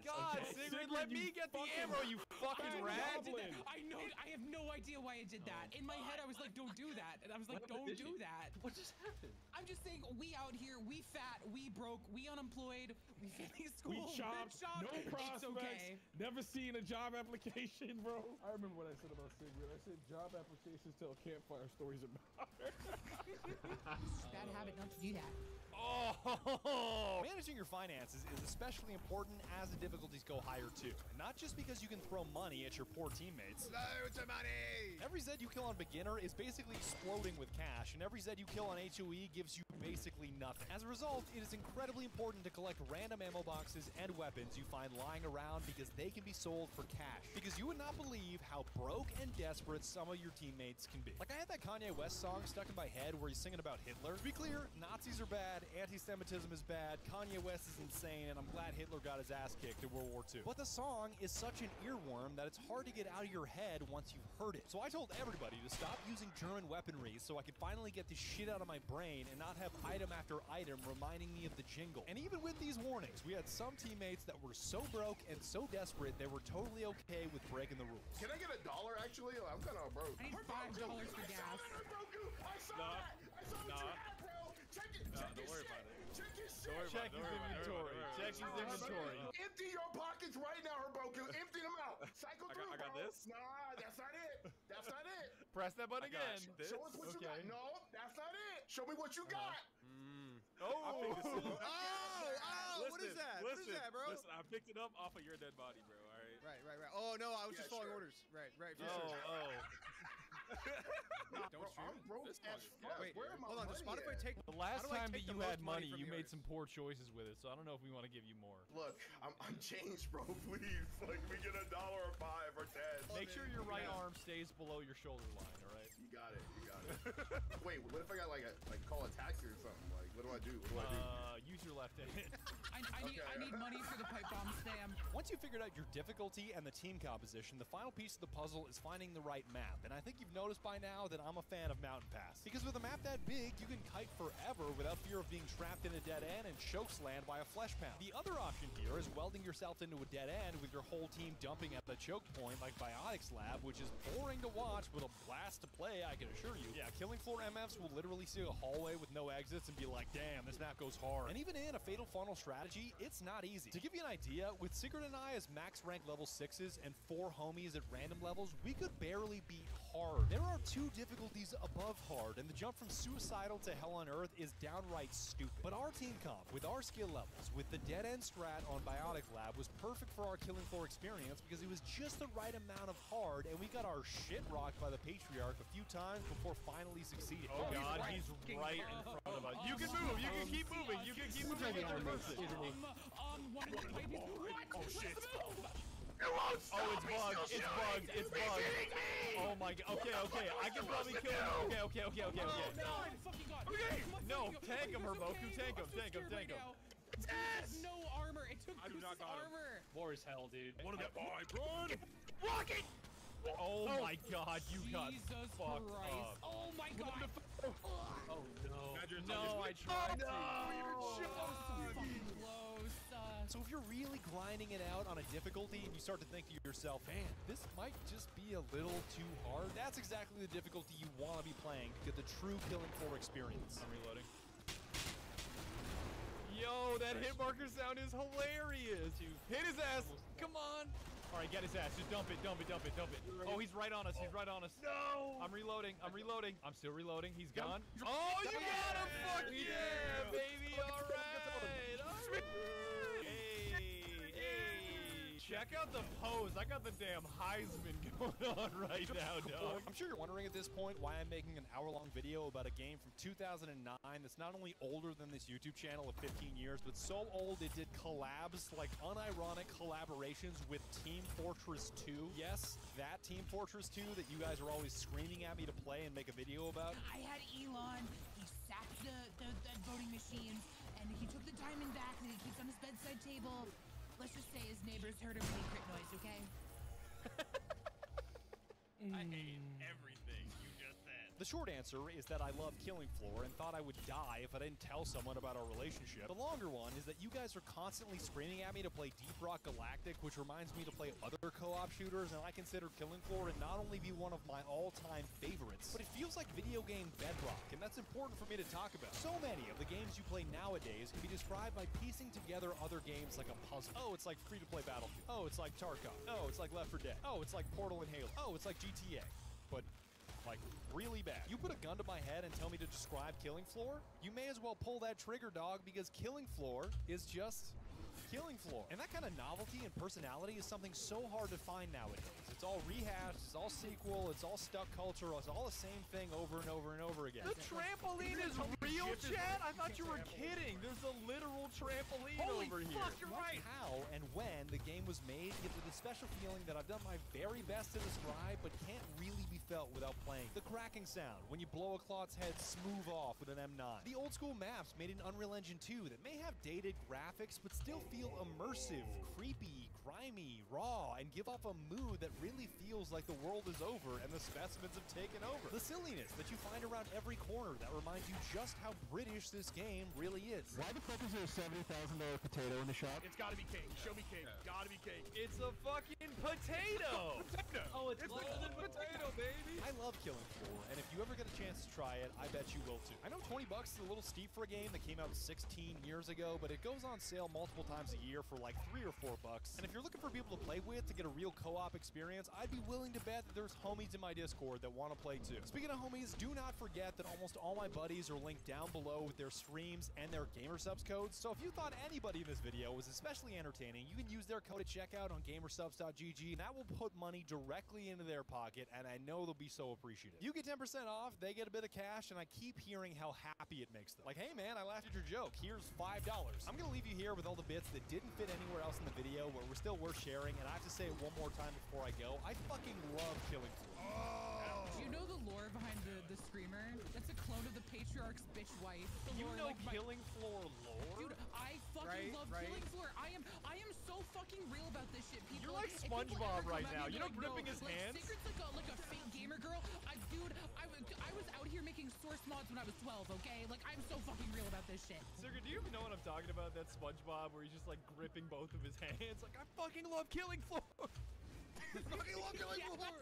God, okay. Sigrid, let me get the ammo, you fucking rat. I know. I have no idea why I did that. In my head, I was like, "Don't do that," and I was like, "Don't do that." What just happened? I'm just saying, we out here, we fat, we broke, we unemployed, we finished school, We chopped, no it's prospects, okay. never seen a job application, bro. I remember what I said about Sigrid. I said job applications tell campfire stories about her. Bad habit not to do that. Oh! Managing your finances is especially important as the difficulties go higher too. And not just because you can throw money at your poor teammates. Loads of money! Every Zed you kill on beginner is basically exploding with cash, and every Zed you kill on HOE gives you basically nothing. As a result, it is incredibly important to collect random ammo boxes and weapons you find lying around because they can be sold for cash. Because you would not believe how broke and desperate some of your teammates can be. Like, I had that Kanye West song stuck in my head where he's singing about Hitler. To be clear, Nazis are bad, anti-Semitism is bad, Kanye West is insane, and I'm glad Hitler got his ass kicked in World War II. But the song is such an earworm that it's hard to get out of your head once you've heard it. So I told everybody to stop using German weaponry so I could finally get this shit out of my brain and not have item after item reminding me of the jingle. And even with these warnings, we had some teammates that were so broke and so desperate they were totally okay with breaking the rules. Can I get $1 actually? I'm kind of broke. I need $5 for gas. I saw that! I saw the trap, bro! Check it! Check don't his worry shit! about it. Check his Don't worry shit! about it, don't worry about it, don't worry about it. Check his inventory. Empty your pockets right now, Herboku! Empty them out! Cycle through, I got bro. this? Nah, that's not it! That's not it! Press that button again. Show us what you got. No, that's not it! Show me what you got! Oh! What is that? What is that, bro? Listen, I picked it up off of your dead body, bro, alright? Right. Oh, no, I was just following orders. Right, for sure. Don't stream. I'm broke as fuck. Wait, Where am I hold on, does money Spotify at? take... The last how do I time that take the you most had money, from you the made artist? some poor choices with it, so I don't know if we want to give you more. Look, I'm changed, bro. Please, like, we get $1 or $5 or 10. Make sure your right arm stays below your shoulder line, alright? You got it. Wait, what if I got like call a taxi or something? Like, what do I do? What do I do? Use your left hand. I I need money for the pipe bomb spam. Once you figured out your difficulty and the team composition, the final piece of the puzzle is finding the right map. And I think you've noticed by now that I'm a fan of Mountain Pass. Because with a map that big, you can kite forever without fear of being trapped in a dead end and chokeslammed by a flesh pound. The other option here is welding yourself into a dead end with your whole team dumping at the choke point like Biotics Lab, which is boring to watch but a blast to play, I can assure you. Yeah, Killing Floor MFs will literally see a hallway with no exits and be like, damn, this map goes hard. And even in a Fatal Funnel strategy, it's not easy. To give you an idea, with Sigurd and I as max rank level 6s and 4 homies at random levels, we could barely beat hard. There are 2 difficulties above hard, and the jump from suicidal to hell on earth is downright stupid. But our team comp, with our skill levels, with the dead end strat on Biotic Lab, was perfect for our Killing Floor experience because it was just the right amount of hard, and we got our shit rocked by the Patriarch a few times before finally succeeding. Oh god, he's right in front of us. You can move, you can keep moving, you can keep moving with your person. One of the pipe is what? Oh shit. Oh, it's bugged, it's bugged, it's bugged. Oh my god, okay, I can probably kill him. Okay. Oh no, fucking god. Okay, no, tank him, Herboku, tank him. Yes! No armor, it took Goose' armor. War is hell, dude. One of the pipe, run! Rocket! Oh my god, you got fucked Christ. up. Oh my god. Oh no. No, I tried to. So if you're really grinding it out on a difficulty and you start to think to yourself, man, this might just be a little too hard, that's exactly the difficulty you want to be playing to get the true Killing Floor experience. I'm reloading. Yo, that hit marker sound is hilarious. Hit his ass. Come on. All right, get his ass. Just dump it. Oh, he's right on us. No. I'm reloading. I'm still reloading. He's gone. Oh, you got him. Fuck yeah, baby. All right. Check out the pose. I got the damn Heisman going on right now, dog. I'm sure you're wondering at this point why I'm making an hour-long video about a game from 2009 that's not only older than this YouTube channel of 15 years, but so old it did collabs, like unironic collaborations with Team Fortress 2. Yes, that Team Fortress 2 that you guys are always screaming at me to play and make a video about. I had Elon, he sacked the voting machines, and he took the diamond back that he keeps on his bedside table. Let's just say his neighbors heard him when he crit noise, okay? I hate everything you just said. The short answer is that I love Killing Floor and thought I would die if I didn't tell someone about our relationship. The longer one is that you guys are constantly screaming at me to play Deep Rock Galactic, which reminds me to play other co-op shooters, and I consider Killing Floor to not only be one of my all-time favorites, but it feels like video game bedrock, and that's important for me to talk about. So many of the games you play nowadays can be described by piecing together other games like a puzzle. Oh, it's like free-to-play Battlefield. Oh, it's like Tarkov. Oh, it's like Left 4 Dead. Oh, it's like Portal and Halo. Oh, it's like GTA. But like, really bad. You put a gun to my head and tell me to describe Killing Floor? You may as well pull that trigger, dog, because Killing Floor is just Killing Floor. And that kind of novelty and personality is something so hard to find nowadays. It's all rehashed, it's all sequel, it's all stuck culture, it's all the same thing over and over and over again. The trampoline is real, chat? I thought you were kidding. There's a literal trampoline over here. Fuck, you're right. How and when the game was made gives it a special feeling that I've done my very best to describe, but can't really be felt without playing. The cracking sound when you blow a Clot's head smooth off with an M9. The old school maps made in Unreal Engine 2 that may have dated graphics, but still feel immersive, creepy, grimy, raw, and give off a mood that really feels like the world is over and the specimens have taken over. The silliness that you find around every corner that reminds you just how British this game really is. Why the fuck is there a $70,000 potato in the shop? It's gotta be cake. Show me cake. Gotta be cake. It's a fucking potato! Oh, it's golden potato, baby! I love Killing Floor, and if you ever get a chance to try it, I bet you will too. I know $20 is a little steep for a game that came out 16 years ago, but it goes on sale multiple times a year for like $3 or $4. And if you're looking for people to play with to get a real co-op experience, I'd be willing to bet that there's homies in my Discord that want to play too. Speaking of homies, do not forget that almost all my buddies are linked down below with their streams and their gamersubs codes. So if you thought anybody in this video was especially entertaining, you can use their code at checkout on gamersubs.gg, and that will put money directly into their pocket, and I know they'll be so appreciative. You get 10% off, they get a bit of cash, and I keep hearing how happy it makes them. Like, hey man, I laughed at your joke, here's $5. I'm gonna leave you here with all the bits that didn't fit anywhere else in the video, but were still worth sharing, and I have to say it one more time before I go. I fucking love Killing Floor. Do you know the lore behind the Screamer? That's a clone of the Patriarch's bitch wife. You know Killing Floor lore? Dude, I fucking love Killing Floor. I fucking real about this shit, people. You're like If people SpongeBob ever right come at now. me and be You know, like, gripping his like, hands? Sigrid's like a fake gamer girl. Dude, I was out here making source mods when I was 12, okay? Like, I'm so fucking real about this shit. Sigrid, do you even know what I'm talking about? That SpongeBob where he's just like gripping both of his hands. Like, I fucking love killing floor. Fucking love killing floor.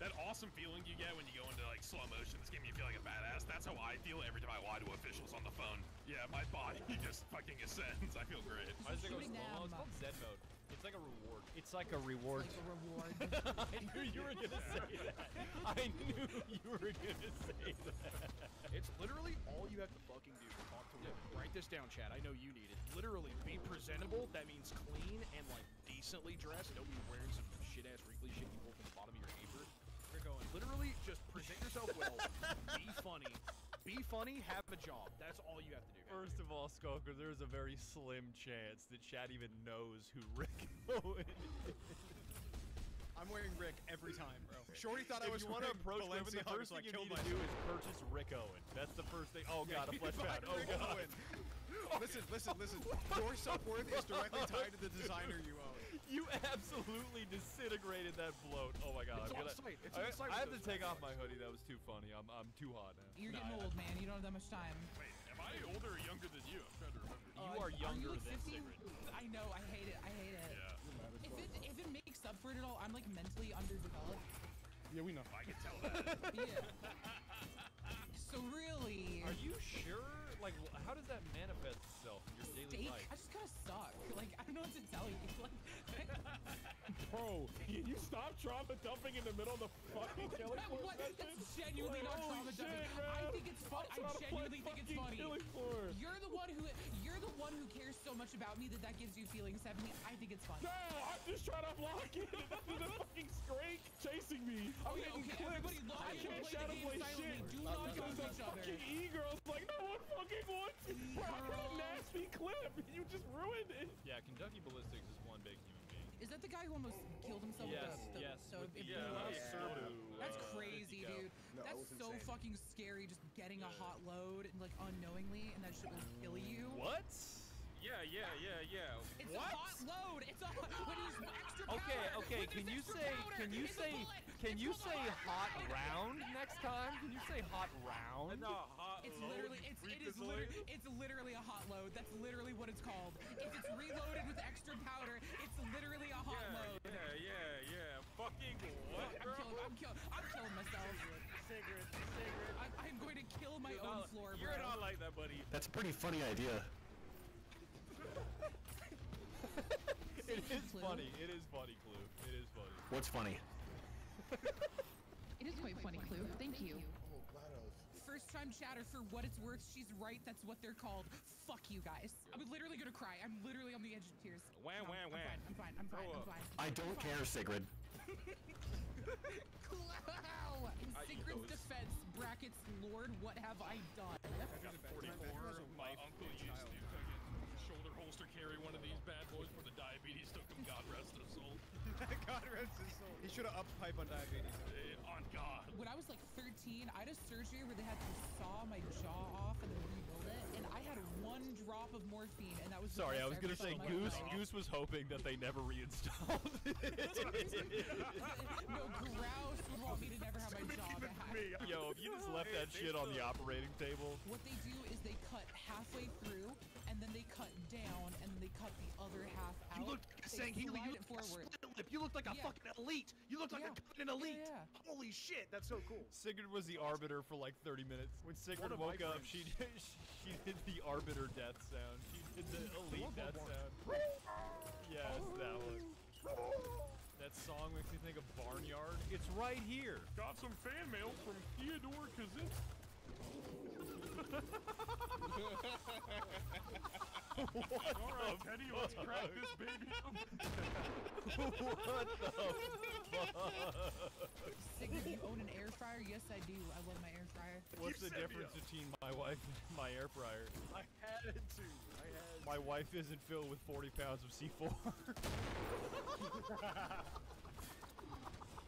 That awesome feeling you get when you go into like slow motion, this game you feel like a badass. That's how I feel every time I lie to officials on the phone. Yeah, my body just fucking ascends. I feel great. Why does it go slow-mo? It's called Zen mode. It's like a reward. It's like a reward. It's like a reward. I knew you were gonna say that. I knew you were gonna say that. It's literally all you have to fucking do to talk to women. Write this down, Chad. I know you need it. Literally, be presentable. That means clean and like decently dressed. Don't be wearing some shit-ass wrinkly shit you pull from the bottom of your apron. You're going. Literally, just present yourself well. Be funny. Be funny. Have a job. That's all you have to do. First of all, Skoker, there's a very slim chance that Chad even knows who Rick Owen is. I'm wearing Rick every time, bro. Shorty thought I was If you want to approach women, the Balenciaga, first so I thing you killed need to do myself. is purchase Rick Owen. That's the first thing. Oh god, a flesh Fuck pound. Oh Rick god. Owen. Listen. Your self-worth is directly tied to the designer you own. You absolutely disintegrated that bloat. Oh my god. It's I'm on gonna, site. It's on site I have with to those take off my hoodie. That was too funny. I'm too hot now. You're getting old, man. You don't have that much time. Wait, am I older or younger than you? I'm trying to remember. You are younger like than 50? Sigrid. I know. I hate it. Yeah. If it makes up for it at all, I'm like mentally underdeveloped. Yeah, we know. I can tell that. Yeah. So really, Are you sure? Like, how does that manifest itself in your daily steak? life? I just kind of suck. Like, I don't know what to tell you. Like, Bro, can you stop trauma dumping in the middle of the fucking killing floor what? session? That's genuinely not Holy trauma shit, dumping. man. I think it's fun. I'm I trying to play genuinely think it's fucking funny. killing floor. You're the one who cares so much about me that gives you feelings, 70. I think it's funny. No, I'm just trying to block it. This is a fucking Scrake chasing me. I'm getting Okay, clips. everybody log I in can't and shadow play play the game shit. silently. Do not Because talk to that each other. fucking E-girl's like, no one fucking wants it. Bro, I got a nasty clip. You just ruined it. Yeah, Kentucky Ballistics is one big human being. Is that the guy who almost killed himself Yes, with the yes, so with it the, blew up? Serbu, That's crazy, 50 cal. dude. No, it That's was so insane. fucking scary, just getting a hot load and like unknowingly, and that shit will kill you. What? Yeah. It's What? a hot load. It's a when you use extra power. Okay. When Can you there's say extra powder, it's a bullet. can you It's called say a hot round next time? Can you say hot round? No, hot It's load, literally you it's freakazoid. literally a hot load. That's literally what it's called. If it's reloaded with extra powder, it's literally a hot load. Yeah. Fucking what, bro? I'm killing myself. Sigrid. I'm going to kill my own floor, bro. You're not like that, buddy. That's a pretty funny idea. It is funny. It is funny, Clue. It is funny. What's funny? It is quite funny, Clue. Thank you. Oh, GLaDOS. First time chatter, for what it's worth, she's right. That's what they're called. Fuck you guys. I'm literally gonna cry. I'm literally on the edge of tears. Wham. I'm fine. I don't care, Sigrid. Wow! In Sigrid's defense, brackets, Lord, what have I done? I got 44. My uncle used to fucking shoulder holster carry one of these bad boys for the diabetes took him. God rest his soul. God rest his soul. He should have upped pipe on diabetes. On God. When I was like 13, I had a surgery where they had to saw my jaw off and then rebuild it, and I had 1 drop of morphine, and that was the Sorry, I best was gonna ever say felt in my life. Goose was hoping that they never reinstalled it. No, Grouse would want me to never have my jaw back. Yo, if you just left that shit on the operating table. What they do is they cut halfway through, and then they cut down, and then they cut the other half out. You looked like a They Sangheili. slide You it looked like a forward. split lip. You looked like a fucking elite. You looked like an elite. Yeah. Holy shit, that's so cool. Sigrid was the arbiter for like 30 minutes. When Sigrid One of my woke up, friends. she did the arbiter death sound. She did the elite death sound. Yes, that one. That song makes me think of Barnyard. It's right here. Got some fan mail from Theodore Kaczynski. Alright, Teddy, let's crack this baby open. What the fuck? Sigrid, you own an air fryer? Yes, I do. I love my air fryer. What's the difference between my wife and my air fryer? I had to. My wife isn't filled with 40 pounds of C4.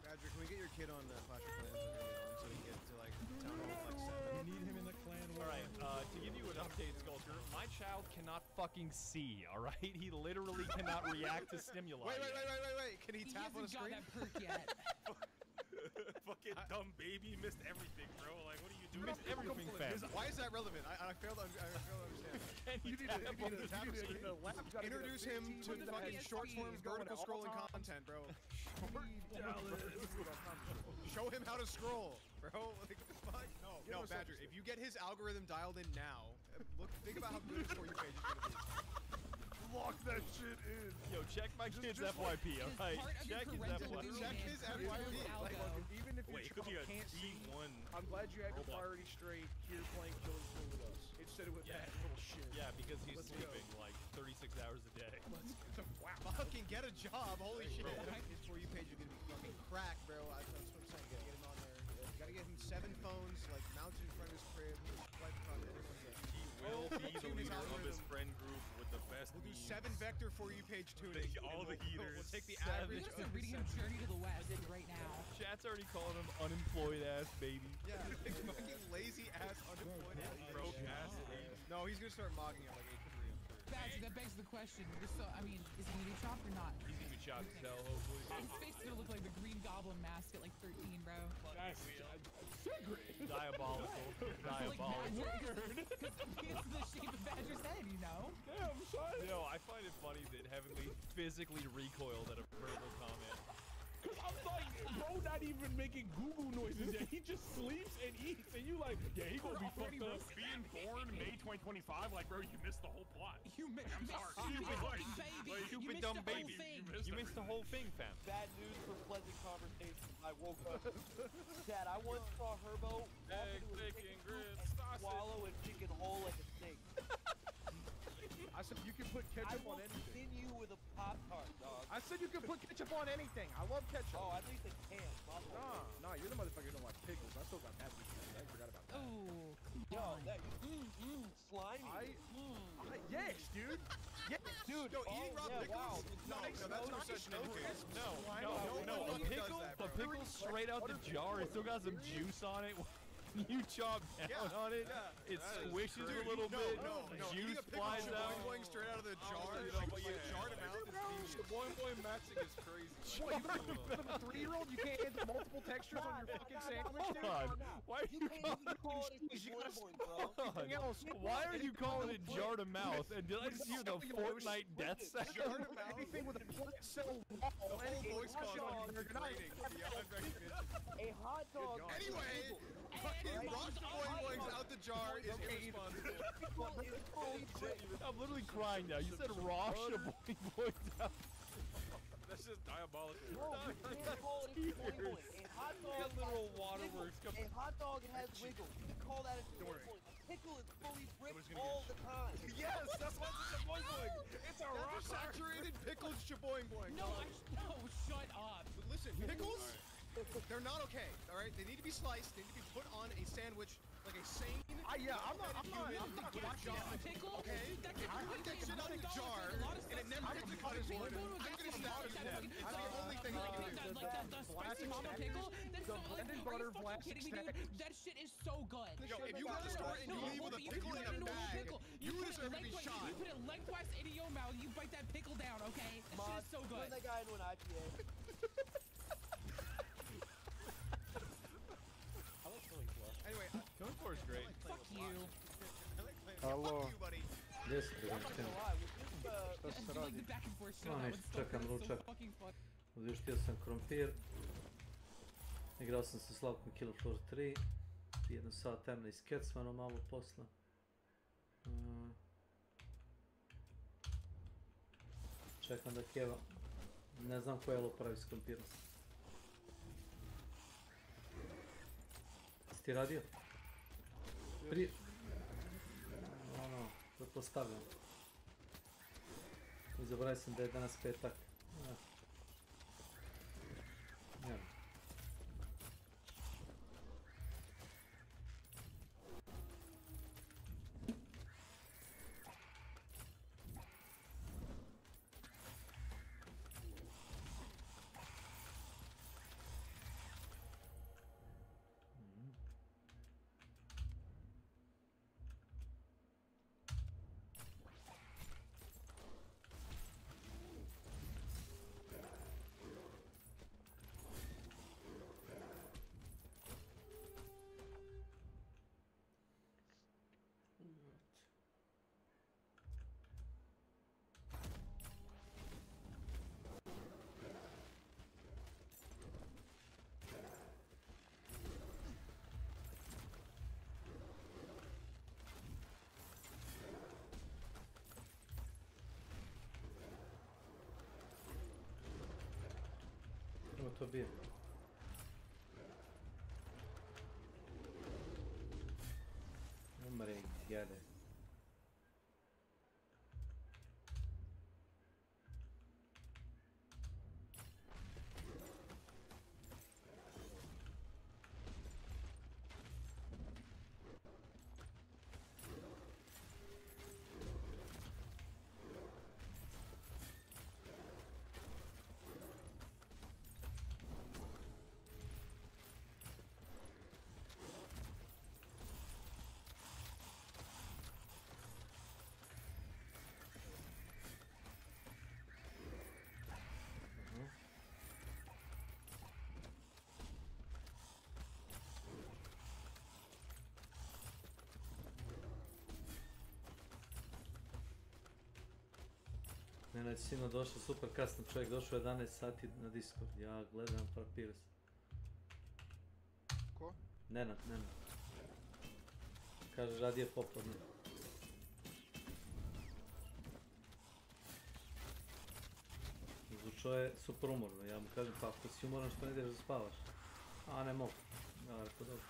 Roger, can we get your kid on Clash of Clans so we can get to like town hall with like 7? You need him in the clan Alright, to give you an update, Sculptor, my child cannot fucking see, alright? He literally cannot react to stimuli. Wait. Can he tap on a screen? He hasn't got that perk yet. Fucking dumb baby missed everything, bro. Like, what are you doing? Missed everything, fam. Why is that relevant? I fail to understand. You need to tap Introduce him to fucking short form vertical scrolling content, bro. Show him how to scroll, bro. Like, what the fuck? No, Badger. If you get his algorithm dialed in now, think about how good his For You page is gonna be. Lock that shit in. Yo, check my kid's FYP, alright? Check his FYP. Check his FYP. Like, even if your Wait, it could be child a can't see, D1. I'm glad you had your priorities straight here playing Killing Floor with us. Instead of with that little shit. Yeah, because he's Let's sleeping go. like 36 hours a day. Wow. Fucking get a job. Holy shit. His For You page is gonna be fucking crack, bro. That's what I'm saying. Gotta get him on there. Gotta get him 7 phones, like, mounted in front of his crib. Right in front of everyone's He will be the leader of his friend group with the best We'll do memes. 7 vector For You page tuning. All the heaters. We'll take the 7 average. You guys are reading him Journey to the West right now. Chat's already calling him unemployed ass baby. Yeah, fucking lazy ass unemployed ass. Broke ass. No, he's gonna start mogging at like 8 to 3, I'm sure. Badger, that begs the question. I mean, is he gonna be chopped or not? He's gonna be chopped as hell, hopefully. His face is gonna look like the Green Goblin mask at like 13, bro. That's Diabolical. Diabolical. Because it's the shape of Badger's head, you know? Damn, son. Yo, I find it funny that Heavenly physically recoiled at a verbal comment. Cause I'm like, bro, not even making Google noises yet. He just sleeps and eats, and you like, yeah, he gonna be fucked up. Being born May 2025, like, bro, you missed the whole plot. You missed I'm sorry. stupid Like, fucking baby. Stupid You missed dumb the whole baby. thing. You missed the whole thing, fam. Bad news for pleasant conversation. I woke up. Dad, I once saw Herbo walk into a chicken coop and swallow a chicken whole like a snake. I said you can put ketchup on anything. Skin you with a Pop-Tart, dog. I said you can put ketchup on anything. I love ketchup. Oh, at least a can. Nah, you're the motherfucker who don't like pickles. I still got that. I forgot about that. Oh, Yo, that slimy. Yes, dude. Yes, dude. Yo, eating raw pickles? Wow. No, that's no such thing. No. A pickle straight out the jar. It still got some juice on it. You chop down on it, it squishes a little bit, juice flies out. Boing straight out of the jar, jar to mouth is Boing boing matching is crazy. What, you a 3-year-old? You can't handle multiple textures on your fucking sandwich, dude? Hold on. Why are you calling else? Why are you calling it jar to mouth? And did I just hear the Fortnite death sound? Anything with a plant cell wall. The whole voice cause on degrading beyond recognition. A hot dog. Anyway, fucking rock boing boings out the jar is irresponsible. I'm literally crying now. You said raw shaboing boys out. That's just diabolical. Bro, you can't call it a boing. A hot dog. Literal waterworks. A hot dog has wiggle. You can call that a boing. A pickle is fully bricked all the time. Yes, that's why it's a shaboing boing. It's a rock saturated pickled shaboing boing. No, shut up. Listen, pickles, they're not okay, alright? They need to be sliced, they need to be put on a sandwich like a sane. I'm not job. Pickle? Okay? I put that shit out in the jar, and it never gets a cut as one. I'm gonna stab it to death. It's the only thing I can do. Like the spicy mama pickle? That's so, like, are you fucking plastic kidding me, dude? That shit is so good. Yo, if you go to the store and you leave with a pickle in a bag, you deserve to be shot. You put it lengthwise into your mouth, you bite that pickle down, okay? That shit is so good. Turn that guy into an IPA. Anyway, Killing Floor is great. Fuck you. Alo. Gdje si preventin? Like the back and forth shit No, that neću, was čekam so ručak. fucking fun. Uzvištio sam krompir. Igrao sam sa Slavkom Kill Floor 3. 1 sat temna i s Kecmanom malo posla. Čekam da Keva. Ne znam ko jelo pravi s krompirom. Jesi ti radio? Prije... Ono, pretpostavljam. Zaboravio sam da je danas petak. Nema. to bio? Umre, jade. Nenad sino došao super kasno, čovjek došao 11 sati na Discord, ja gledam frapira se. Ko? Nenad. Kaže radije popodne. Zvučao je super umorno, ja mu kažem pa ako si umoran što ne ideš da spavaš? A ne mogu, ja rekao dobro.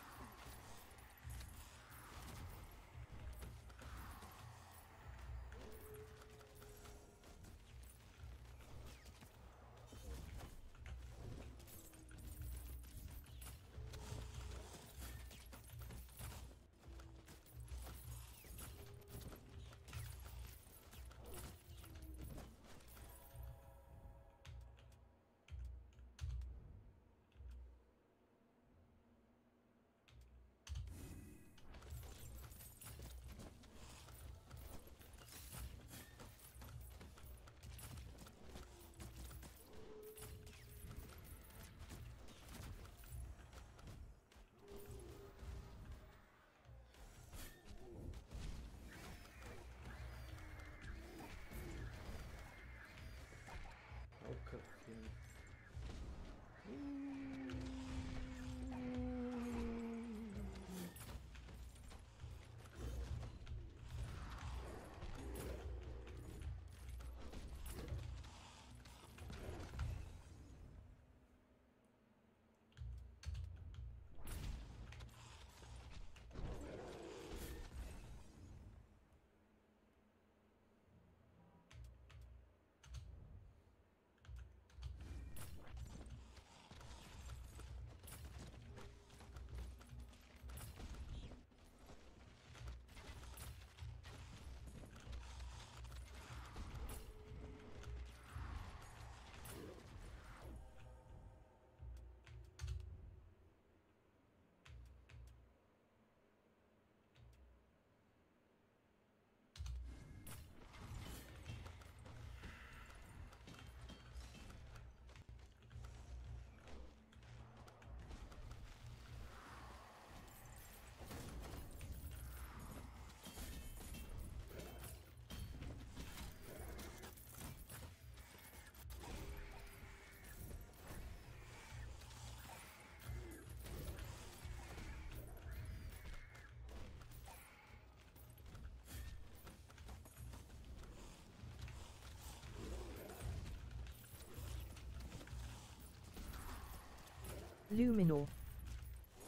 Luminor.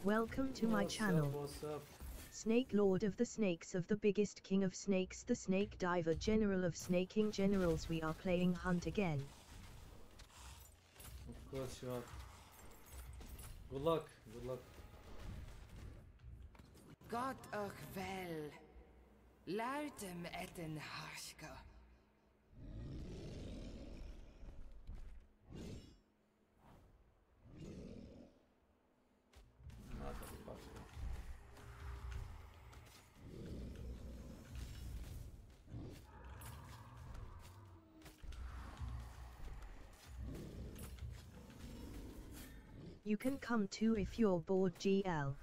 Welcome to my channel. What's up? Snake Lord of the Snakes, of the biggest king of snakes, the Snake Diver, general of snaking generals. We are playing Hunt again. Of course you are. Good luck. Gott och väl. Lutem etten harska. You can come too if you're bored, GL.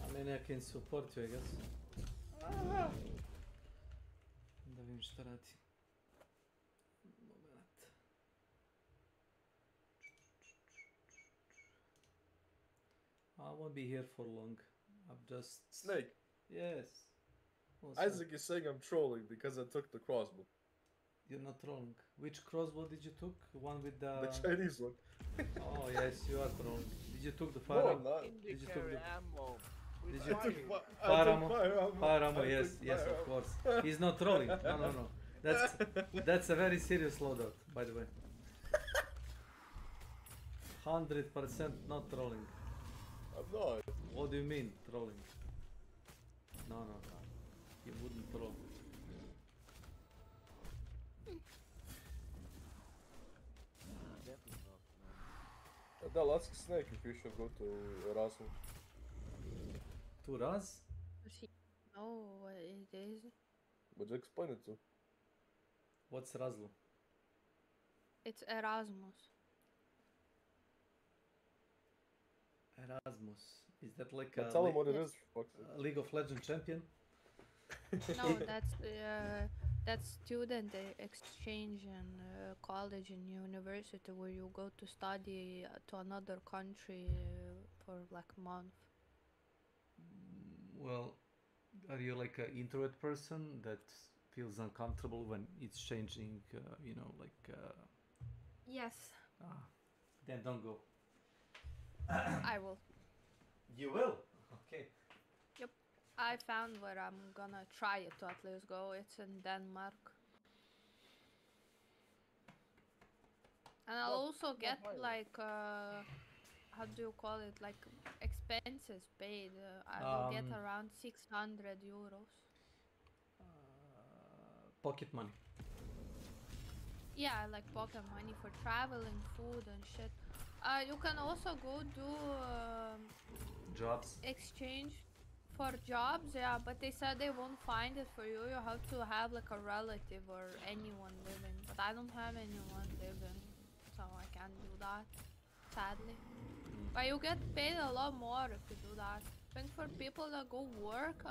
I mean, I can support you, I guess. Da vidim šta radi. Moment. I won't be here for long. I'm just... Snake. Yes. Isaac is saying I'm trolling because I took the crossbow. You're not wrong. Which crossbow did you took? One with the... The Chinese one. Oh yes, you are wrong. Did you took the No, fire? I'm not. Did you took the... ammo. Did I you took took I fire took ammo? fire ammo. Fire ammo, I yes, took yes, fire of ammo. course. He's not trolling. No. That's a very serious loadout, by the way. 100% not trolling. I'm not. What do you mean trolling? No. You wouldn't troll. Adele, ask Snake if you should go to Erasmus. To Raz? Does he know what it is? Would you explain it to? What's Razlo? It's Erasmus. Erasmus. Is that like But a tell him what it is, for fuck's sake. League of Legends champion? No, that's student exchange in college and university where you go to study to another country for like a month. Well, are you like an introvert person that feels uncomfortable when it's changing, you know, like... Yes. Then don't go. I will. You will? Okay. Yep. I found where I'm gonna try it to at least go. It's in Denmark. And I'll also get like, how do you call it, like expenses paid. I will get around 600 euros. Pocket money. Yeah, like pocket money for traveling, food and shit. You can also go do jobs. Exchange for jobs, yeah, but they said they won't find it for you. You have to have like a relative or anyone living. But I don't have anyone living, so I can't do that, sadly. But you get paid a lot more if you do that. I think for people that go work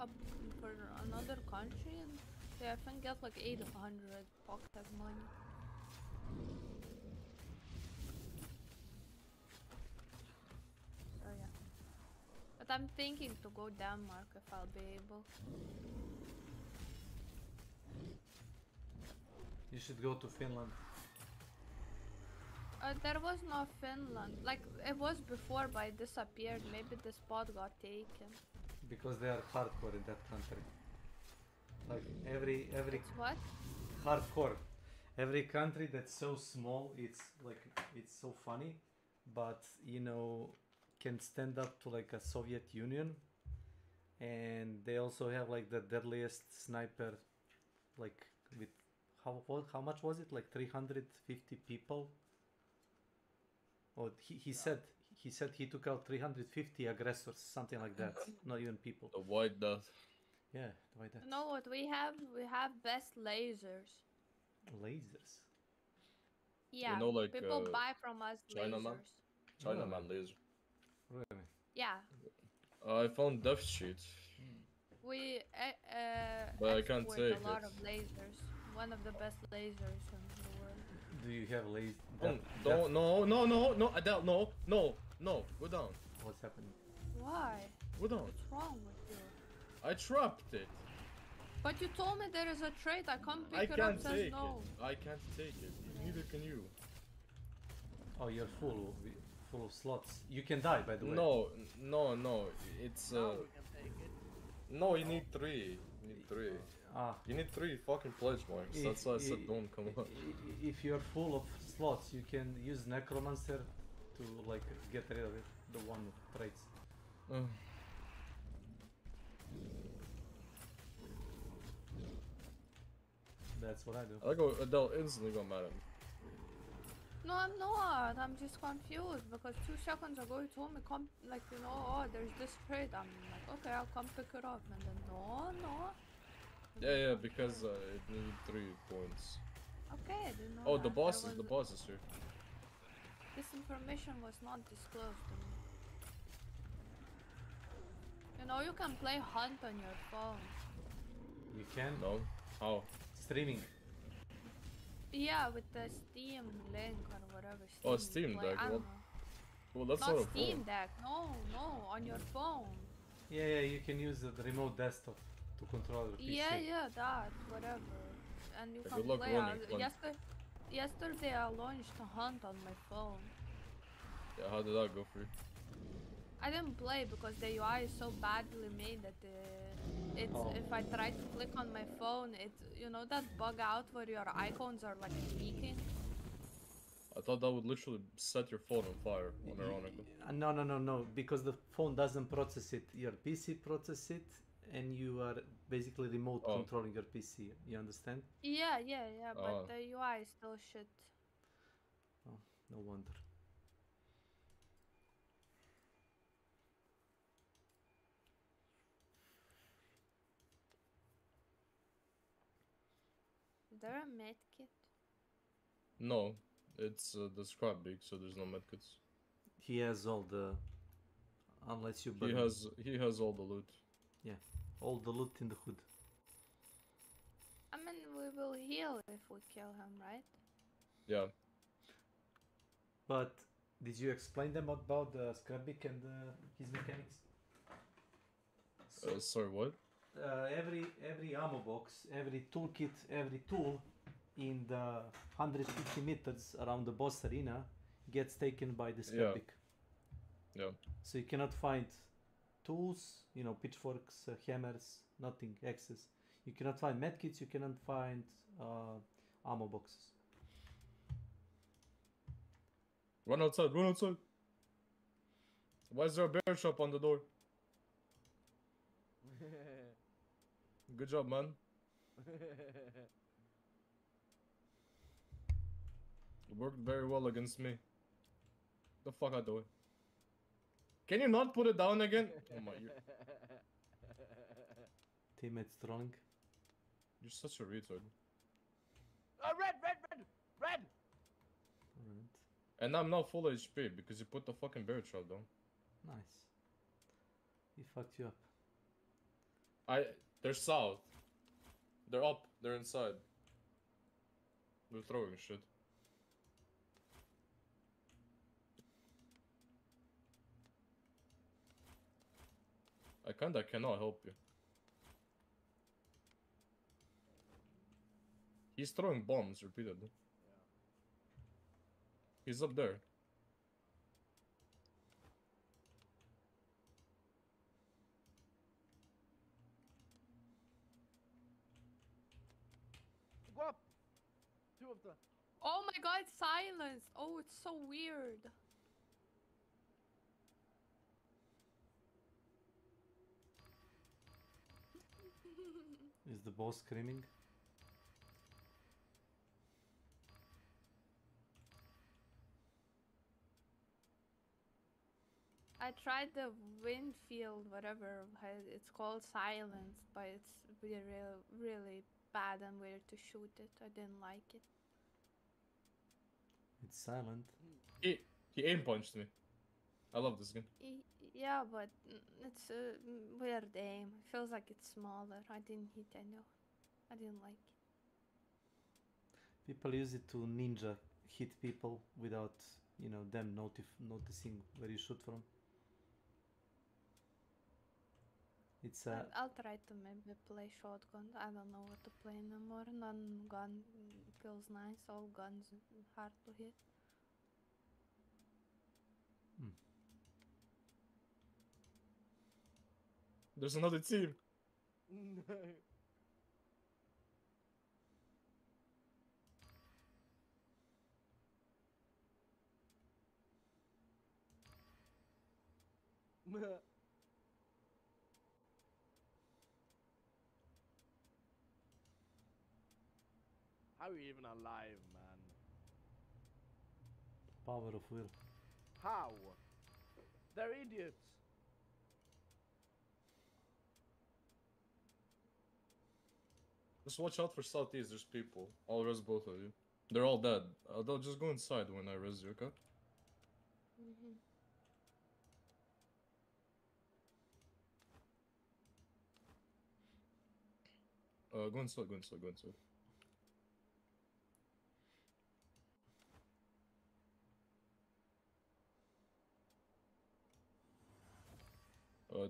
for another country, and they I think get like 800 pocket money. So yeah. But I'm thinking to go Denmark if I'll be able. You should go to Finland. There was no Finland. Like, it was before, but it disappeared. Maybe the spot got taken. Because they are hardcore in that country. Like every It's what? hardcore. Every country that's so small, it's like it's so funny, but you know, can stand up to like a Soviet Union, and they also have like the deadliest sniper, like with how much was it? Like 350 people. Oh, he said he took out 350 aggressors, something like that. Not even people. The White Death. Yeah, the White Death. You know what we have? We have best lasers. Lasers. Yeah, You know, like, people buy from us Chinaman? lasers. Chinaman laser. Really? Yeah. I found death sheet. We But I can't export take a lot it. of lasers. One of the best lasers in the world. Do you have laser? No, Adele, no, go down. What's happening? Why? Go down. What's wrong with you? I trapped it. But you told me there is a trait. I can't I pick it up. can't Says take no. it. I can't take it. Neither can you. Oh, you're full of slots. You can die, by the way. No. It's No, you need 3. You need 3. You need 3 fucking pledge marks. That's why I said don't come on. If you're full of slots, you can use Necromancer to like get rid of it. The one with traits. That's what I do. I go Adele instantly got mad at me. No, I'm not. I'm just confused because 2 seconds ago you told me come, like, you know, oh, there's this trait. I'm like, okay, I'll come pick it up. And then no. Yeah, because it needed 3 points. Okay, I didn't know. Oh, the that. boss is here. This information was not disclosed to me. You know, you can play Hunt on your phone. You can? No. How? Streaming. Yeah, with the Steam link or whatever. Oh, Steam play. Deck. I don't Well, that's know. not a Steam phone. Deck. No, on your phone. Yeah, you can use the remote desktop to control your PC. Yeah, that, whatever. and you Good can luck play. running, man. Yesterday I launched a hunt on my phone. Yeah, how did that go for you? I didn't play because the UI is so badly made that if I try to click on my phone, you know that bug out where your icons are like peeking. I thought that would literally set your phone on fire, ironically. No, because the phone doesn't process it. Your PC processes it, and you are basically remote controlling your PC. You understand? Yeah, but the UI is still shit. Oh, no wonder. Is there a medkit? No, it's the scrap big, so there's no medkits. He has all the... Unless you burn. He has all the loot. Yeah, all the loot in the hood. I mean, we will heal if we kill him, right? Yeah. But did you explain them about the scrapbook and his mechanics? Sorry, what? Every ammo box, every toolkit, every tool in the 150 meters around the boss arena gets taken by the scrapbook. Yeah. So you cannot find tools, you know, pitchforks, hammers, nothing, axes. You cannot find medkits, you cannot find ammo boxes. Run outside, run outside! Why is there a bear shop on the door? Good job, man. It worked very well against me. The fuck out the way. Can you not put it down again? Oh my, Teammates trolling. You're such a retard. Red! Alright. And I'm now full HP because you put the fucking bear trap down. Nice. He fucked you up. They're south. They're up. They're inside. They're throwing shit. I kinda cannot help you. He's throwing bombs repeatedly. He's up there. Go up! Two of them. Oh my god, silence! Oh, it's so weird. Is the boss screaming? I tried the Windfield, whatever it's called, silence, but it's really bad and weird to shoot it. I didn't like it. It's silent. He aim punched me. I love this gun. Yeah, but it's a weird aim. It feels like it's smaller. I didn't hit any. I didn't like it. People use it to ninja hit people without, you know, them noticing where you shoot from. It's I'll try to maybe play shotgun. I don't know what to play anymore. Non-gun feels nice. All guns hard to hit. There's another team. How are you even alive, man? Power of will. How? They're idiots. Just watch out for southeast, there's people. I'll res both of you. They're all dead. They'll just go inside when I res you, okay? Go inside, go inside, go inside.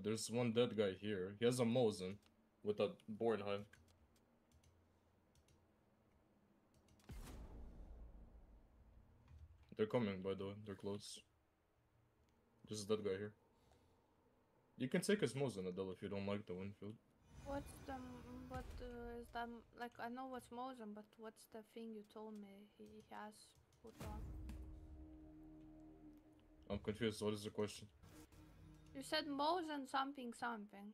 There's one dead guy here. He has a Mosin with a Bornheim. They're coming, by the way. They're close. This is that guy here. You can take his Mosin, Adele, if you don't like the Winfield. What's the, what is that, like, I know what's Mosin, but what's the thing you told me he has put on? I'm confused, what is the question? You said Mosin something something.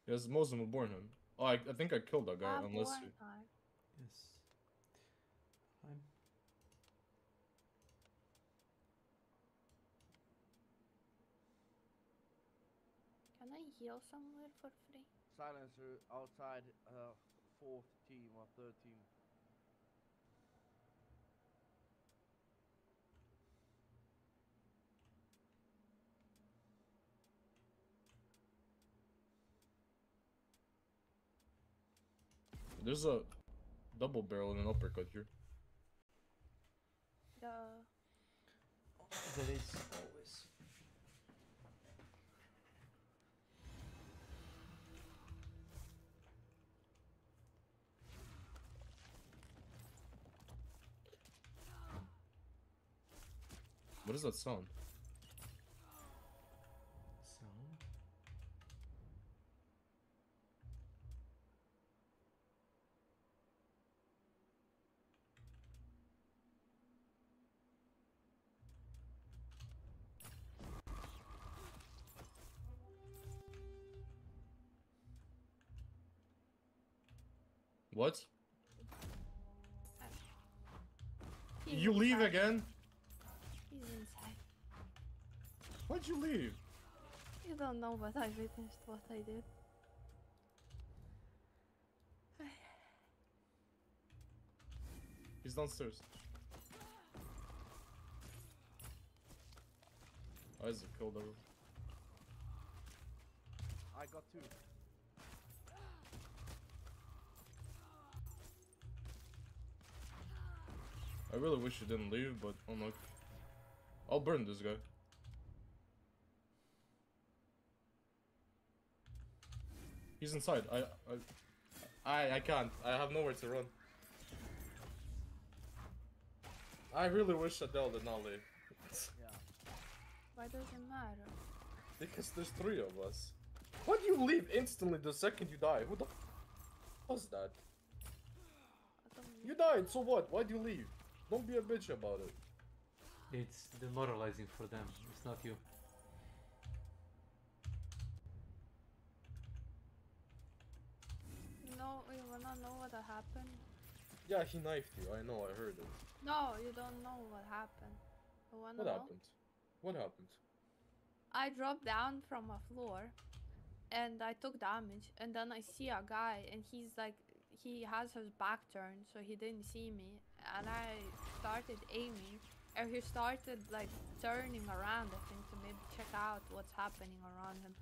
Yes, Mosin will born him. Oh, I think I killed that guy, unless you... Yes. I'm... Can I heal somewhere for free? Silencer outside 4th team or 3rd team. There's a double barrel and an uppercut here. There is always. What is that sound? Sound? What? He's You leave inside. again? He's inside. Why'd you leave? You don't know what I witnessed, what I did. He's downstairs. Isaac killed everyone. I got 2. I really wish you didn't leave, but I'm like... I'll burn this guy. He's inside. I can't. I have nowhere to run. I really wish Adele did not leave. Yeah. Why does it matter? Because there's 3 of us. Why do you leave instantly the second you die? Who the was that? You died, so what? Why do you leave? Don't be a bitch about it. It's demoralizing for them. It's not you. No, you wanna know what happened? Yeah, he knifed you. I know, I heard it. No, you don't know what happened. You wanna What know? happened? What happened? I dropped down from a floor and I took damage, and then I see a guy and he's like, he has his back turned so he didn't see me, and I started aiming and he started like turning around, I think, to maybe check out what's happening around him,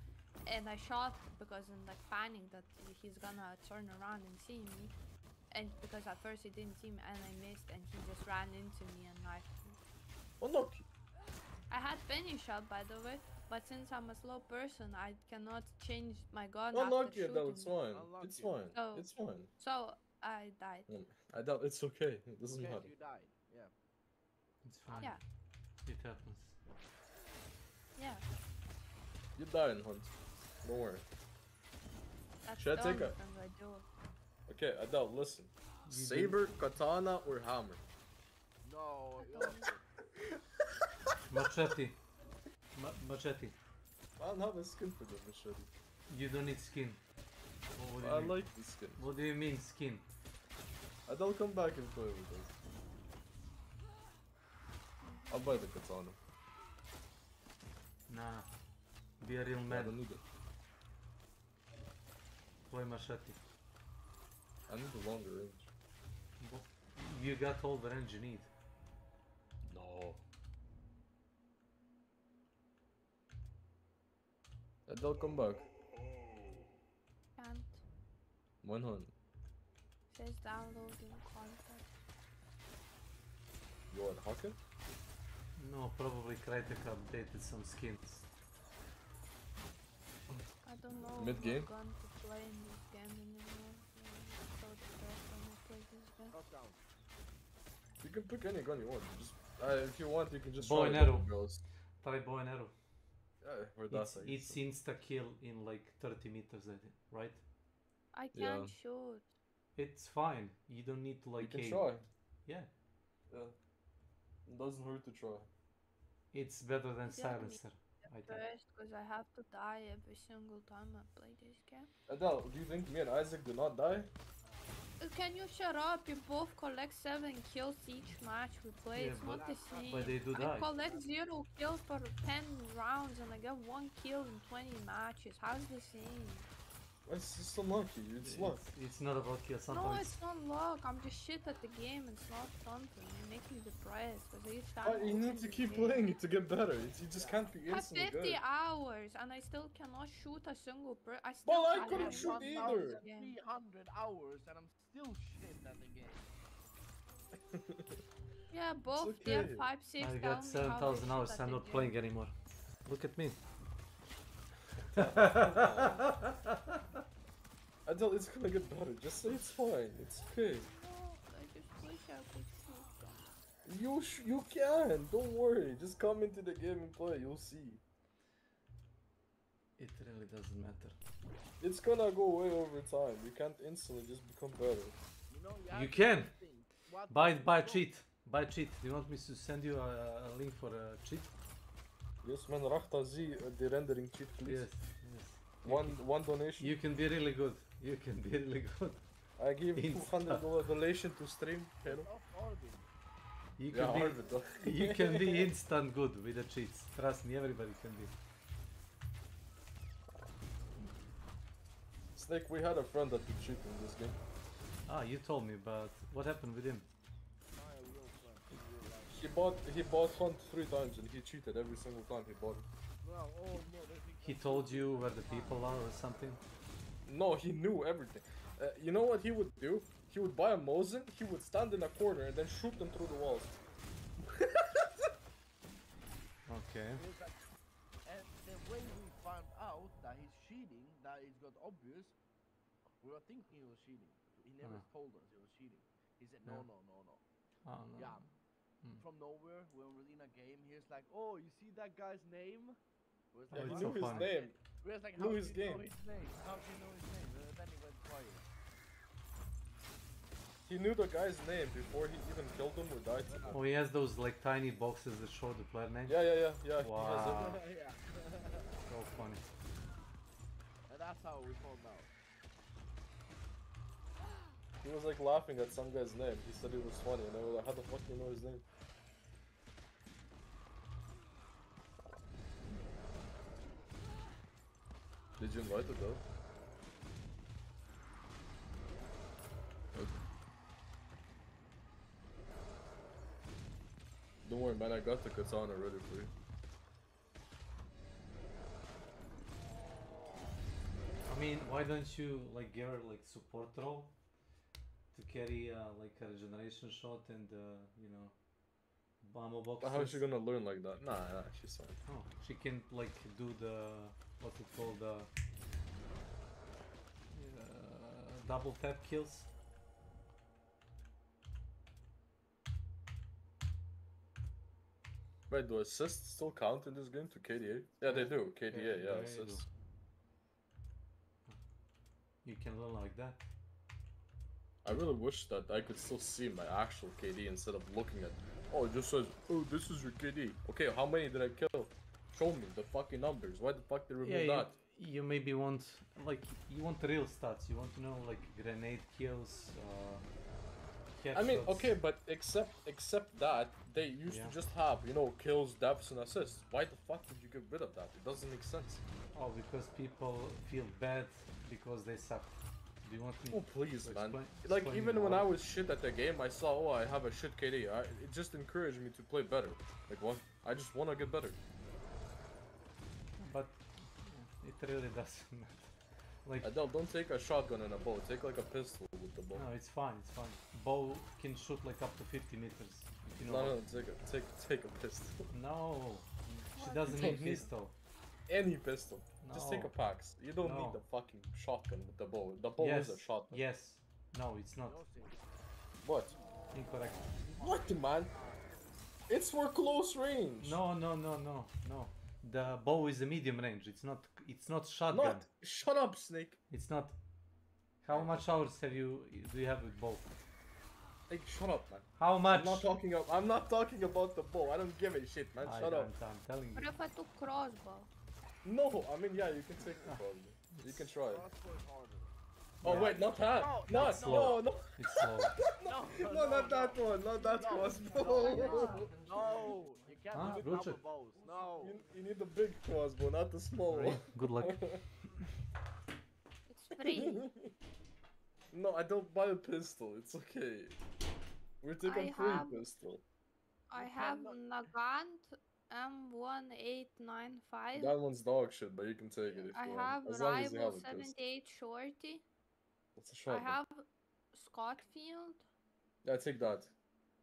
and I shot because in like panic that he's gonna turn around and see me, and because at first he didn't see me and I missed and he just ran into me and knifed me. Unlucky. I had finish shot, by the way, but since I'm a slow person, I cannot change my gun Unlucky, after Adele. shooting. It's fine. It's fine. So, It's fine. So I died. I doubt it's okay. It doesn't Okay, matter. you died. Yeah. It's fine. Yeah. It happens. Yeah. You died, Hunt. Don't worry. That's Should I the take only a... thing I do. Okay, Adele, listen. Saber, katana, or hammer? No, Machete. Machete. I don't have a skin for the machete. You don't need skin. What do you I mean? like the skin. What do you mean skin? Adele, come back and play with us. I'll buy the katana. Nah. Be a real I man. don't need it. Play machete. I need a longer range. You got all the range you need. No. Adele, come back. Can't. Why not? Says downloading content. You want hacker? No, probably Crytek updated some skins. I don't know Mid-game? what gun to play in this game anymore. So the first time I play this game. You can pick any gun you want. Just If you want, you can just bow try and it, arrow. bros. Try bow and arrow. Or that It's insta kill in like 30 meters, I think, right? I can't shoot. It's fine. You don't need to like. You can try. Yeah. Yeah. It doesn't hurt to try. It's better than Just silencer. I think. First, because I have to die every single time I play this game. Adele, do you think me and Isaac do not die? Can you shut up? You both collect 7 kills each match we play. Yeah, It's not the same. but they do die. I collect 0 kills for 10 rounds and I get 1 kill in 20 matches. How's the same? It's just unlucky. It's luck. It's not about kill. Sometimes. No, it's not luck. I'm just shit at the game. It's not fun for me. It makes me depressed. You need to keep playing it to get better. You just can't be I have instantly 50 good. hours and I still cannot shoot a single person. Well, I couldn't shoot either. 300 hours and I'm still shit at the game. Yeah, both okay. tier 5, 6. I got 7,000 hours. I'm not playing anymore. Look at me. Adele, it's gonna get better. Just say it's fine. It's okay. I just wish I could shoot. You can. Don't worry. Just come into the game and play. You'll see. It really doesn't matter. It's gonna go away over time. You can't instantly just become better. You can. Buy cheat. Buy cheat. Do you want me to send you a link for a cheat? Yes, man. Rachta Z, the rendering cheat, please. Yes. One donation. You can be really good. You can be really good. I give $200 donation to stream. You can be. You can be instant good with the cheats. Trust me, everybody can be. Snake, we had a friend that could cheat in this game. Ah, you told me, but what happened with him? He bought Hunt 3 times and he cheated every single time he bought it. He told you where the people are or something? No, he knew everything. You know what he would do? He would buy a Mosin, he would stand in a corner and then shoot them through the walls. Okay. And the way we found out that he's cheating, that it got obvious, we were thinking he was cheating. He never told us he was cheating. He said, no. Oh, no. Yeah. From nowhere, when we're in a game, he's like, oh, you see that guy's name? Like, he knew his name. Like, knew his game. How do you know his name? Then he went quiet. He knew the guy's name before he even killed him or died. Oh, he has those like tiny boxes that show the player name? Yeah. Wow. He has So funny. And that's how we found out. He was like laughing at some guy's name. He said it was funny and I was like, how the fuck do you know his name? Did you invite it though? Okay. Don't worry man, I got the katana ready for you. I mean, why don't you like give her like support role to carry like a regeneration shot and you know, ammo boxes? How is she gonna learn like that? Nah, she's fine. Oh, she can like do the what's it called, double tap kills. Wait, do assists still count in this game to KDA? Yeah, they do. KDA, yeah, assists. You can learn like that. I really wish that I could still see my actual KD instead of looking at, oh, it just says, oh, this is your KD. Okay, how many did I kill? Show me the fucking numbers. Why the fuck they remove that? You maybe want, like, you want the real stats. You want to know, like, grenade kills, headshots. I mean, okay, but except that, they used to just have, you know, kills, deaths, and assists. Why the fuck did you get rid of that? It doesn't make sense. Oh, because people feel bad because they suck. Do you want me oh, please, to man. explain Like, even when why? I was shit at the game, I saw, oh, I have a shit KD. It just encouraged me to play better. Like, what? I just want to get better. But it really doesn't matter. Like, Adele, don't take a shotgun and a bow. Take like a pistol with the bow. No, it's fine. It's fine. Bow can shoot like up to 50 meters. You know No, take a pistol. No, she doesn't need pistol. Any pistol. No. Just take a Pax. You don't need the fucking shotgun with the bow. The bow yes. is a shotgun. Yes. No, it's not. What? Incorrect. What, man? It's for close range. No. The bow is a medium range. It's not shotgun. Not. Shut up, Snake. It's not. How much hours do you have with bow? Like, shut up, man. How much? I'm not talking about the bow. I don't give a shit, man. Shut up. I'm telling you. What if I took crossbow? No, I mean, yeah, you can take the crossbow. You can try it. Oh Yeah. wait, not that. No, It's slow. No. It's slow. No, not that one. Not that crossbow. No, you can't Huh? do Roach double it. bows. No. You need the big crossbow, not the small one. Good luck. It's free. No, I don't buy a pistol. It's okay. We're taking I free have- pistol. I have Nagant M1895. That one's dog shit, but you can take it if I you have want. As long as you Rival have a pistol. 78 Shorty. That's a I shotgun. have Scottfield. Yeah, take that.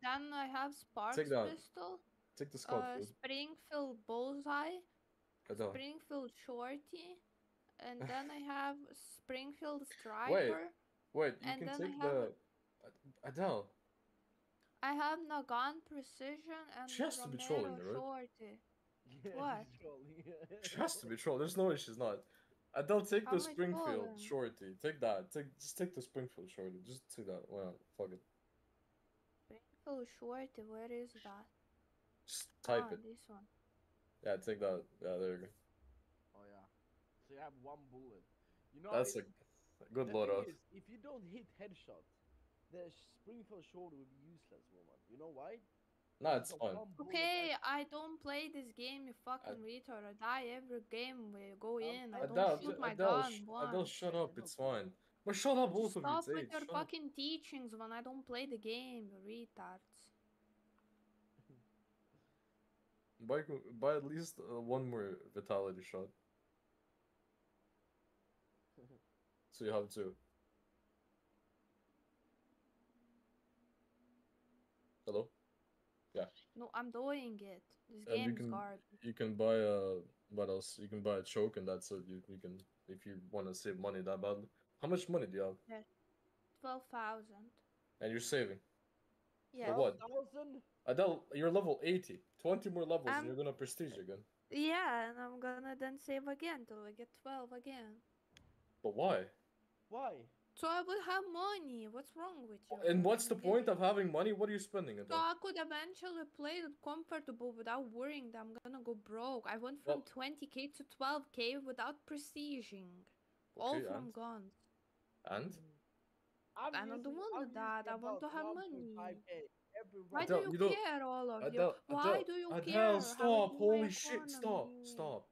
Then I have Sparks Take that. pistol. Take the Scottfield. Springfield Bullseye. I don't. Springfield Shorty. And then I have Springfield Striker. Wait, you and can then take I have the... Adele. I have Nagant Precision and She has to be Romero trolling, right? Shorty. What? She has to be trolled. There's no way she's not. Adele, take How the am I Springfield trolling? Shorty. Take that. Just take the Springfield Shorty. Just take that. Why not? Fuck it. Springfield Shorty, where is that? Just type it. This one. Yeah, take that. Yeah, there you go. Oh yeah. So you have one bullet. You know. That's a good the loadout. thing is, if you don't hit headshot, the Springfield Shoulder will be useless, woman. You know why? Nah, Because it's the fine. one bullet Okay, I don't play this game, you fucking retard. I die every game we go in. I Adele, don't shoot my Adele, gun Adele, once. shut up. It's fine. But shut up, both of you. Stop It's with eight. your Shut up. fucking teachings when I don't play the game, you retards. Buy at least one more vitality shot. So you have two. Hello? Yeah. No, I'm doing it. This And game's garbage. you can buy what else? You can buy a choke and that's it. You can, if you want to save money that badly. How much money do you have? Yeah. 12,000. And you're saving. Yeah. For what? 12,000? Adele, you're level 80. 20 more levels and I'm- you're gonna prestige again. Yeah, and I'm gonna then save again till I get 12 again. But why? Why? So I will have money. What's wrong with you? And what's the point of having money? What are you spending it So on? I could eventually play it comfortable without worrying that I'm gonna go broke. I went from 20k to 12k without prestiging. All Okay, from and? guns. And? I don't want that. I want to have money. Why Adele, do you you don't- care, all of Adele, you? Why Adele, do you Adele, care? how I stop! do my Holy shit! Stop! economy?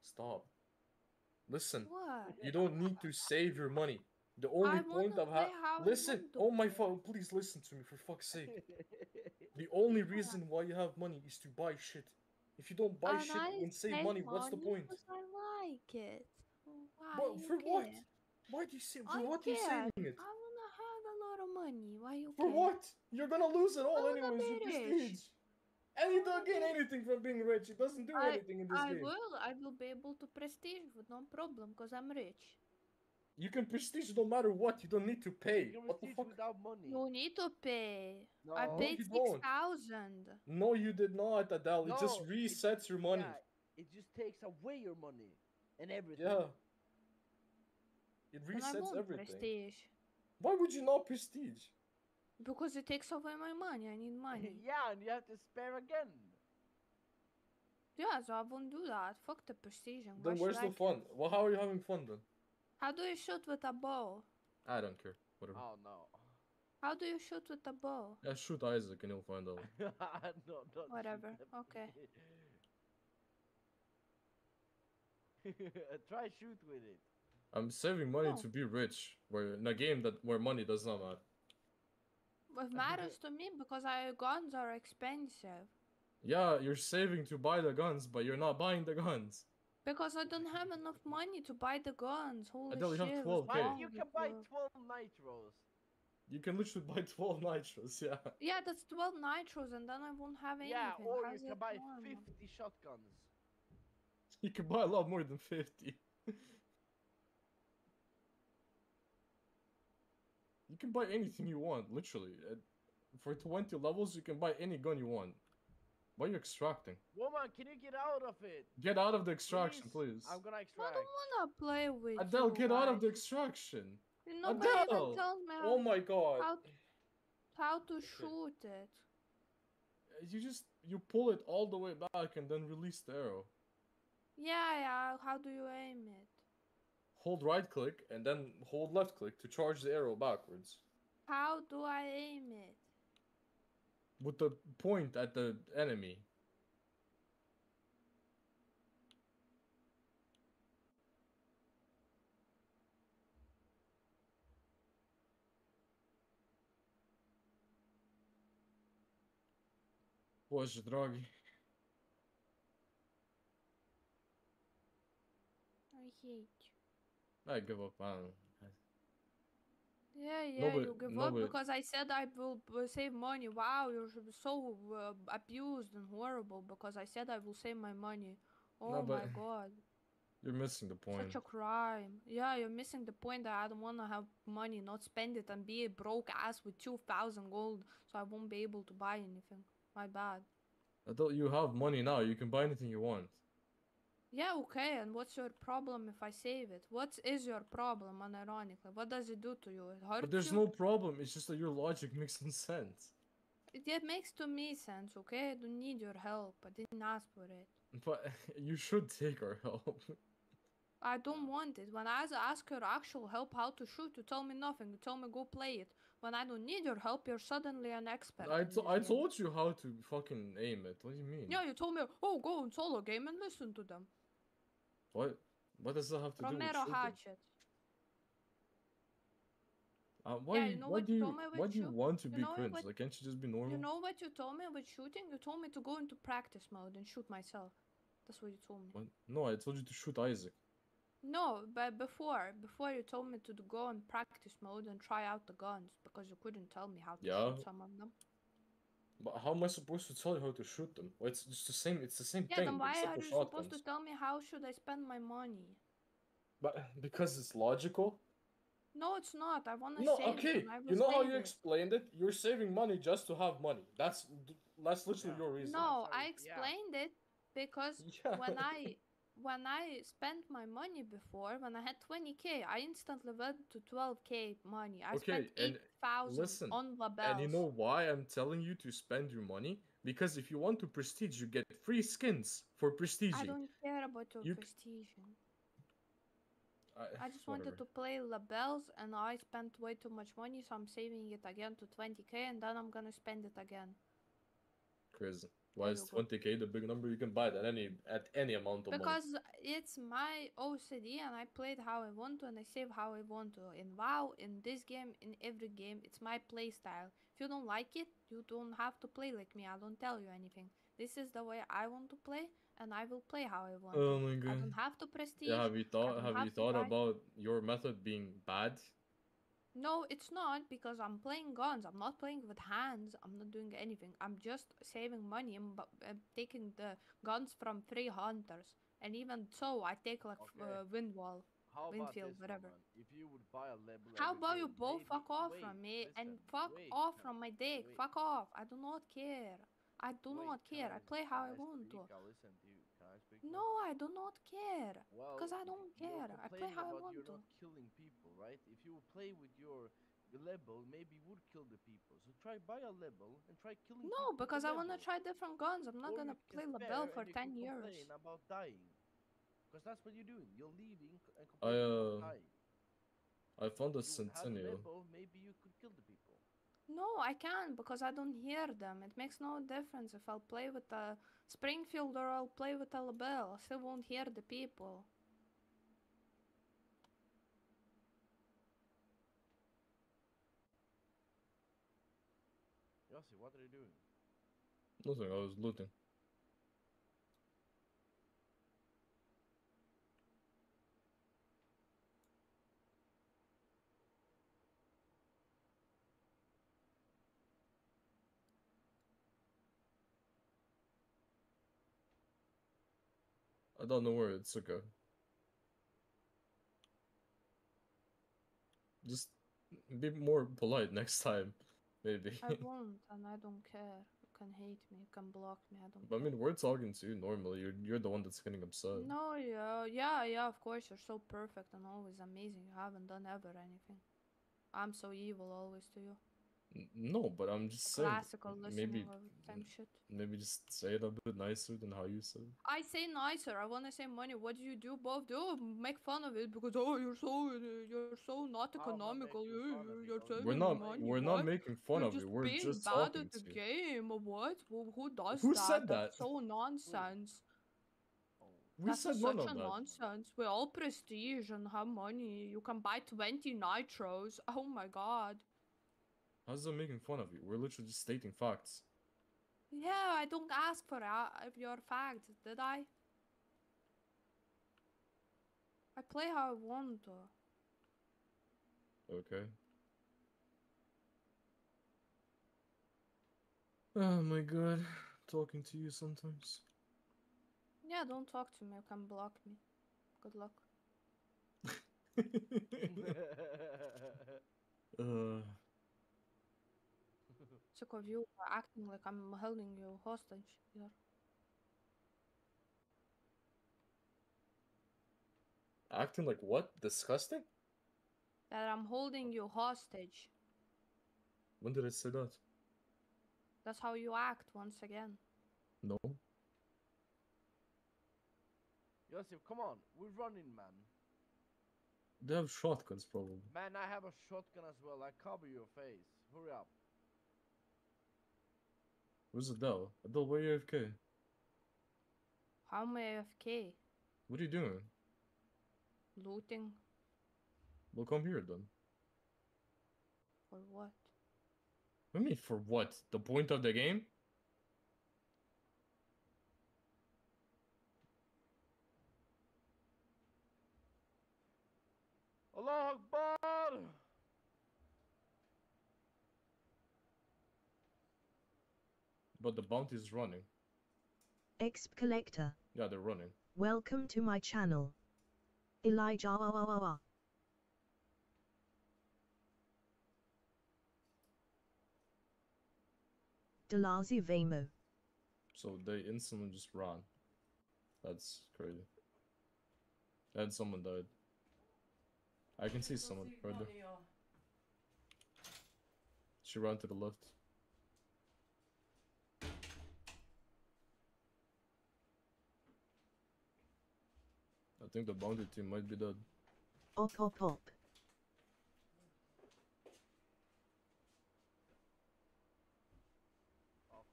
Stop! Listen, What? you don't need to save your money. The only point of play how I listen. want to Oh my fuck! Please listen to me for fuck's sake. The only reason why you have money is to buy shit. If you don't buy And shit I and save save money, what's the point? Because I like it. Why But you for what? care? Why do you say? I For what are you care. saving it? I wanna have a lot of money. Why you For care? what? You're gonna lose it all I wanna anyways. You be rich. prestige. And you don't gain anything from being rich. It doesn't do anything in this I game. will be able to prestige with no problem because I'm rich. You can prestige no matter what. You don't need to pay. What the fuck? Without money. You need to pay. I No. paid you don't. 6,000. No, you did not, Adele. It just No, resets your money. Yeah, it just takes away your money and everything. Yeah. It And I resets want everything. prestige. Why would you not prestige? Because it takes away my money. I need money. Yeah, and you have to spare again. Yeah, so I won't do that. Fuck the prestige. and Then why where's should I the fun? Well, how are you having fun then? How do you shoot with a bow? I don't care. Whatever. Oh no. How do you shoot with a bow? Yeah, shoot Isaac and he'll find out. No, don't Whatever. Okay. Try shoot with it. I'm saving money No. to be rich, where in a game where money does not matter. It matters to me because our guns are expensive. Yeah, you're saving to buy the guns, but you're not buying the guns. Because I don't have enough money to buy the guns. Holy Adele, you have shit. 12K. what's wrong You with can buy you? 12 nitros. You can literally buy 12 nitros, yeah. Yeah, that's 12 nitros and then I won't have anything. Yeah, or How's you can it buy normal? 50 shotguns. You can buy a lot more than 50. You can buy anything you want, literally. For 20 levels, you can buy any gun you want. Why are you extracting? Woman, can you get out of it? Get out of the extraction, please. I'm gonna I extract. don't wanna play with Adele, you get out of guys. the extraction. Nobody even Adele! tells me Oh my god. how to shoot it. You pull it all the way back and then release the arrow. Yeah, how do you aim it? Hold right click and then hold left click to charge the arrow backwards. How do I aim it? With the point at the enemy. Bože dragi. I hate you. I give up, man. Yeah, Nobody- you give up nobody- because I said I will save money. Wow, you're so abused and horrible because I said I will save my money. Oh No, but my god. you're missing the point. Such a crime. Yeah, you're missing the point that I don't want to have money, not spend it and be a broke ass with 2,000 gold so I won't be able to buy anything. My bad. I thought you have money now, you can buy anything you want. Yeah, okay, and what's your problem if I save it? What is your problem, unironically? What does it do to you? It hurts But there's you? no problem, it's just that your logic makes no sense. It makes to me sense, okay? I don't need your help. I didn't ask for it. But you should take our help. I don't want it. When I ask your actual help how to shoot, you tell me nothing. You tell me go play it. When I don't need your help, you're suddenly an expert in this I game. told you how to fucking aim it. What do you mean? Yeah, you told me, oh, go on solo game and listen to them. What does that have to do with Romero shooting? Hatchet. Why, Yeah, you know what you told me with why do you want to you be know cringe? what- Like, can't you just be normal? You know what you told me with shooting? You told me to go into practice mode and shoot myself. That's what you told me. What? No, I told you to shoot Isaac. No, but before you told me to go in practice mode and try out the guns because you couldn't tell me how to Yeah. shoot some of them. But how am I supposed to tell you how to shoot them? Well, it's just the same. It's the same Yeah, thing, then why except are for you shotguns. supposed to tell me how should I spend my money? But because it's logical. No, it's not. I want to No, save okay. it and I will You know how save you it. explained it? You're saving money just to have money. That's literally your reason. No, I explained it because Yeah. when I spent my money before, when I had 20k, I instantly went to 12k money. I spent 8,000 listen, on labels. and you know why I'm telling you to spend your money? Because if you want to prestige, you get free skins for prestige. I don't care about your prestige. I just wanted to play labels and I spent way too much money, so I'm saving it again to 20k and then I'm gonna spend it again. Crazy. Why is 20k the big number? You can buy it at any amount of money. Because it's my OCD and I played how I want to and I save how I want to. In WoW, in this game, in every game, it's my play style. If you don't like it, you don't have to play like me. I don't tell you anything. This is the way I want to play and I will play how I want Oh to. my god. I don't have to prestige. Yeah, have you thought buy... about your method being bad? No, it's not because I'm playing guns. I'm not playing with hands. I'm not doing anything. I'm just saving money and taking the guns from free hunters. And even so, I take like Windwall, Windfield, whatever. If you would buy a level. How about you both fuck off from me and fuck off from my dick? Fuck off. I do not care. I do not care. I play how I want to. Listen to you. Can I speak? No, I do not care. Because I don't care. I play how I want you're to. Not killing people, right? If you play with your level, maybe you would kill the people. So try buy a level and try killing. No, people because I with want to level. try different guns. I'm not Or gonna you play can Labelle spare for and you 10 can years. complain about dying. Because that's what you're doing. You're leaving and complaining about dying. I found a If you had a Centennial. level, maybe you could kill the people. No, I can't because I don't hear them. It makes no difference if I'll play with a Springfield or I'll play with a Labelle. I still won't hear the people. Yossi, what are you doing? Nothing, I was looting. I don't know where it's okay. Just be more polite next time, maybe. I won't and I don't care. can hate me, you can block me, I don't But I care. mean, we're talking to you normally. You're the one that's getting upset. No, yeah, of course, you're so perfect and always amazing. You haven't done ever anything. I'm so evil always to you. No, but I'm just saying. Classical listening of same shit. Maybe just say it a bit nicer than how you said it. I say nicer. I wanna say money. What do you do? Both do make fun of it because oh you're so not economical. You're saving money. We're not What? making fun You're of you. just We're being just bad talking at the to you. game. What? Who does Who that? said that? That's so nonsense. We That's said none such of a that. nonsense. We're all prestige and have money. You can buy 20 nitros. Oh my god. How's that making fun of you? We're literally just stating facts. Yeah, I don't ask for your facts, did I? I play how I want. Okay. Oh my god. Talking to you sometimes. Yeah, don't talk to me. You can block me. Good luck. Sick of you acting like I'm holding you hostage here. Acting like what? Disgusting? That I'm holding you hostage. When did I say that? That's how you act once again. No. Joseph, come on, we're running, man. They have shotguns, probably. Man, I have a shotgun as well. I cover your face. Hurry up. Where's Adele? Adele, where are you AFK? How am I AFK? What are you doing? Looting? Well, come here then. For what? What do you mean, for what? The point of the game? Allah Akbar! But the bounty is running. Exp Collector. Yeah, they're running. Welcome to my channel. Elijah. Delazi Vemo. So they instantly just ran. That's crazy. And someone died. I can see someone right there. She ran to the left. I think the bounty team might be dead. Op. Of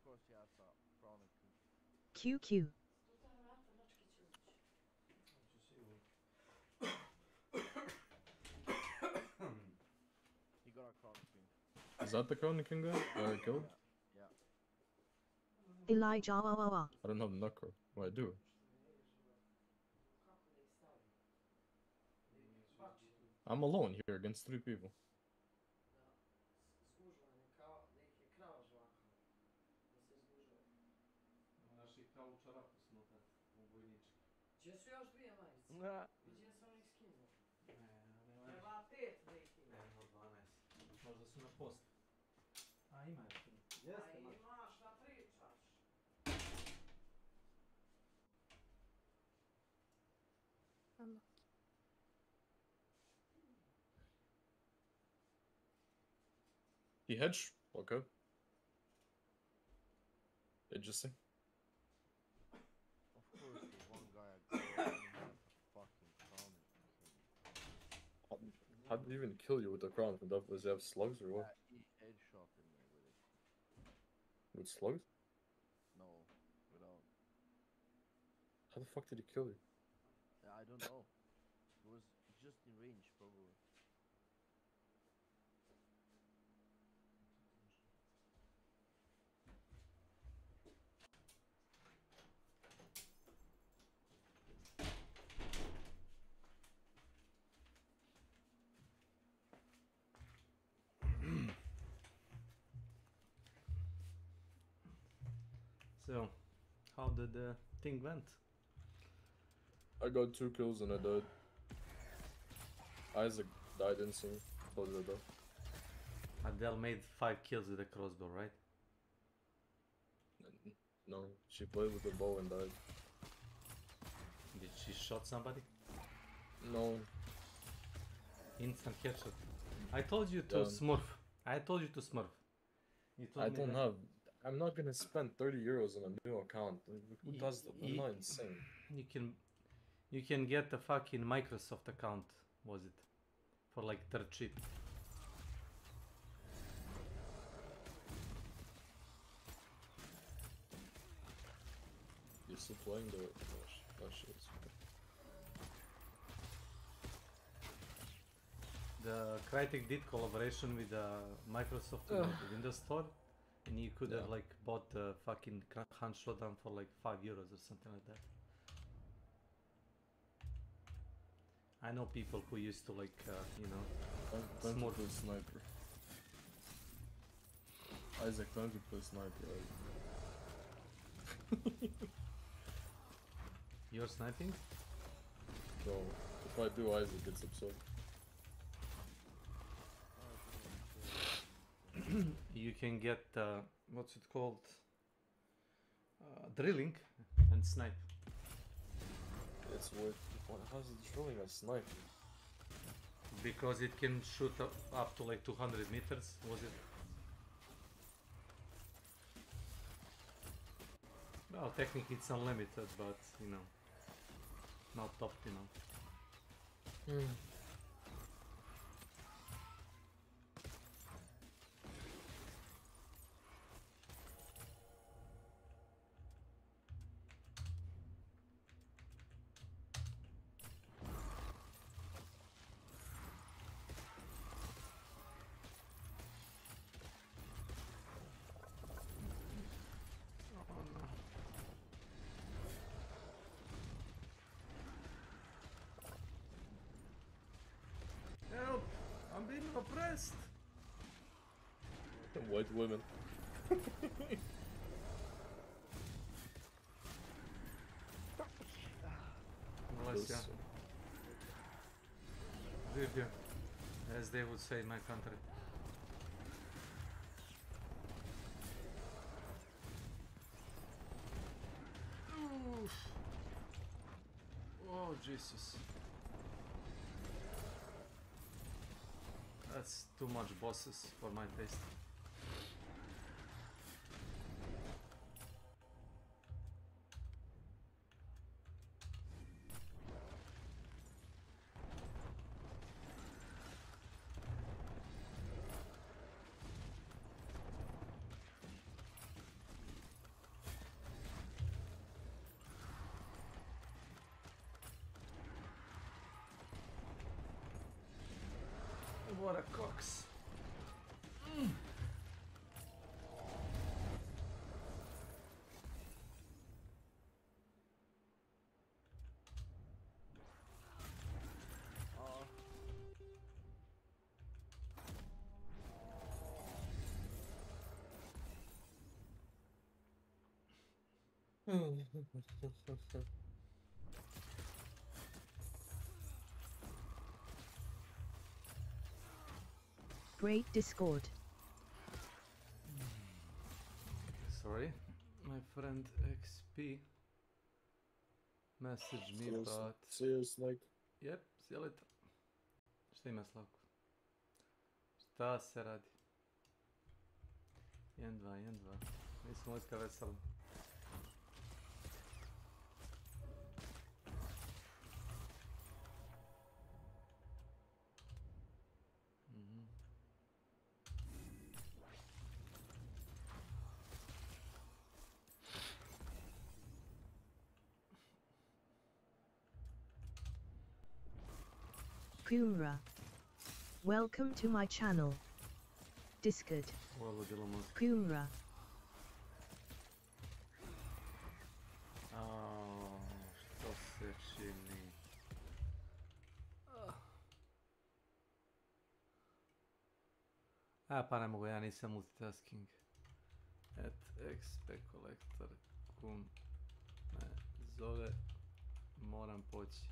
course, he has a chronic. QQ. He got a chronic king. Is that the Crown King guy that I killed? Yeah. Elijah. I don't have Knuckle. Well, I do. I'm alone here against 3 people. Gdzie su još dvije majice? Gdje su onih skina? Treba 5 da ih ima. Evo 12. Možda su na post. A ima još tu. A imaš da pričaš. He hedged. Okay. Interesting. Of course, the one guy I got and he has a fucking chronic king. How did he even kill you with the crown? Does he have slugs or what? He headshotted me with it. With slugs? No, without. How the fuck did he kill you? Yeah, I don't know. It was just in range, probably. So, how did the thing went? I got 2 kills and I died. Isaac died instantly. Told you that. Adele made 5 kills with a crossbow, right? No, she played with the bow and died. Did she shot somebody? No. Instant headshot. I told you to smurf. I told you to smurf. You told I me don't that. have. I'm not gonna spend 30 euros on a new account. Who does that? I'm not insane. You can get a fucking Microsoft account, was it? For like dirt cheap. You're still playing the... Oh shit, it's okay. The Crytek did collaboration with Microsoft in the Windows Store, and you could have like bought the fucking Hunt Showdown for like 5 euros or something like that. I know people who used to like, you know, Time to play sniper. Isaac, time to play sniper. You're sniping? No, if I do, Isaac gets upset. You can get, what's it called? Drilling and snipe. It's worth. How's it drilling a sniper? Because it can shoot up to like 200 meters, was it? Well, technically it's unlimited, but you know, not top, you know. Help! I'm being oppressed! White women. Bless ya. Vivio, as they would say in my country. Oof. Oh, Jesus. That's too much bosses for my taste. What a cox. Great Discord. Sorry, my friend XP messaged me, but... Seriously? Yep, see you later. Šta ima Slavko? Šta se radi? 1-2. Mi smo vojska vesela. Kumra. Welcome to my channel. Discord. Kumra. Što se čini? Pa ne mogu, ja nisam multitasking. XP Collector kum me zove, moram poći.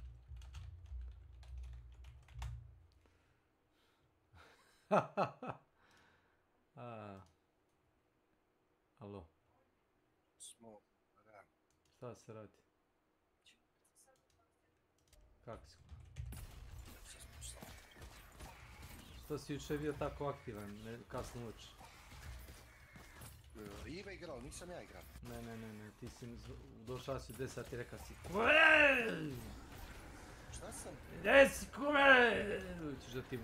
Alo. smo... Da. Šta se radi? Kako si? Što si jučer bio tako aktivan, kasno uoči? Iva igrao, nisam ja igrao. Ne, ti si došao si u 10 sati i rekao si Šta sam? Gdje si kume? Ćeš da ti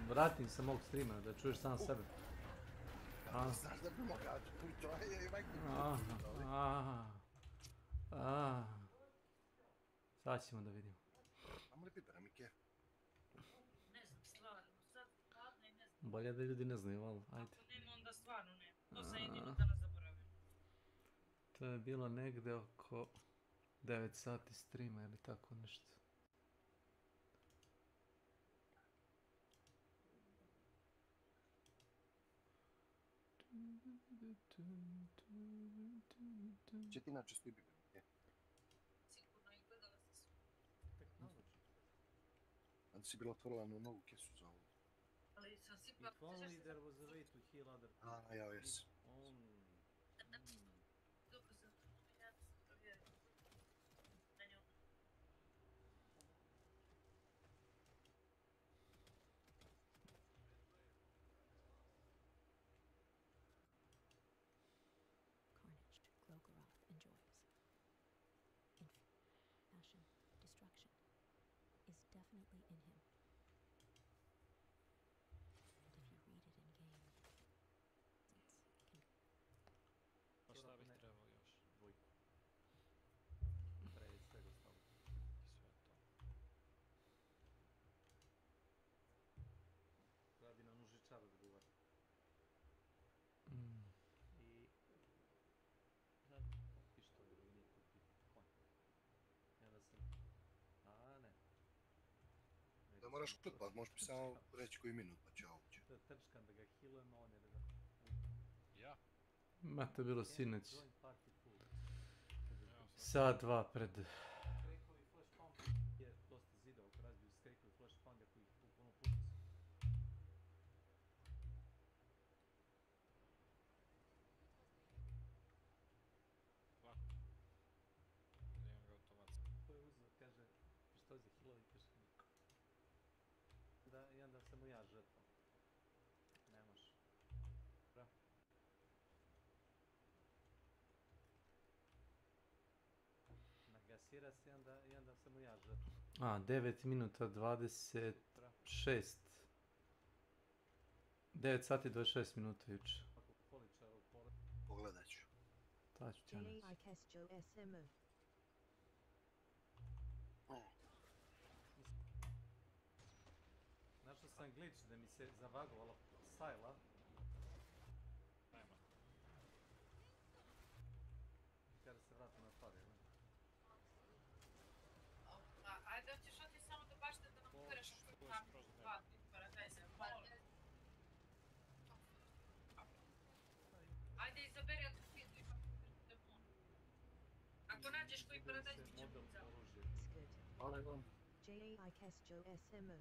vratim sa mog streama, da čuješ sam sebe. Znaš da bi mogao čuti, to je Sad ćemo da vidimo. Amo li pipera, Mike? Ne znam, stvarno, sad hladno i ne znam. Bolje da ljudi ne znaju, ali ajde. Ako nema, onda stvarno ne. To sam jedino danas zaboravio. To je bilo negde oko 9 sati streama ili tako nešto. Če ti inače stoji Biblija, Mike? Sigurno i gledala sam sve. Onda si bila otvorila novu kesu za ovo. Ali sam If sigurno... only there was a way to heal other people. Ja, jes. Dobro sam, ja sam provjerio. Na njom. Carnage, Glogoroth enjoys. Passion, destruction, is definitely in him. And if you read it in game, Pa šta bih trebao još? Dvojku. Pre svega stalo. I sve to. Treba bi nam užičara da govori. I... I što je, nije kupi konj. I onda sam... ne. Da moraš klipati, možeš mi samo reći koji minut, pa će ovo će. Da trčkam da ga healujem, a on je da ga... Ja? Ma to je bilo sinoć. Sat, dva pred... Skrekovi flash pump je dosta zidao ako razbiju skrekovi flash pump koji ih puno puca. Ovako. Imam ga automatski. To je uzeo, kaže, što je za healovi, kaže niko. I onda sam mu ja žrtvom. Ne može. Bra. Nagasira se i onda sam mu ja žrtvom. 9 minuta 26. 9 sati 26 minuta juče. Pogledat ću. Ta ću ću naći. Našao sam glitch da mi se zavagovala sajla. Ajmo. Kada se vratim na stvari, ne? Ajde, hoćeš oti samo da baš da nam ubereš ako nam hvati paradajze. Ajde, izaberi od filtri kako te mogu. Ako nađeš koji paradajz ti će biti za Hvala vam. JAIKESJOSMO.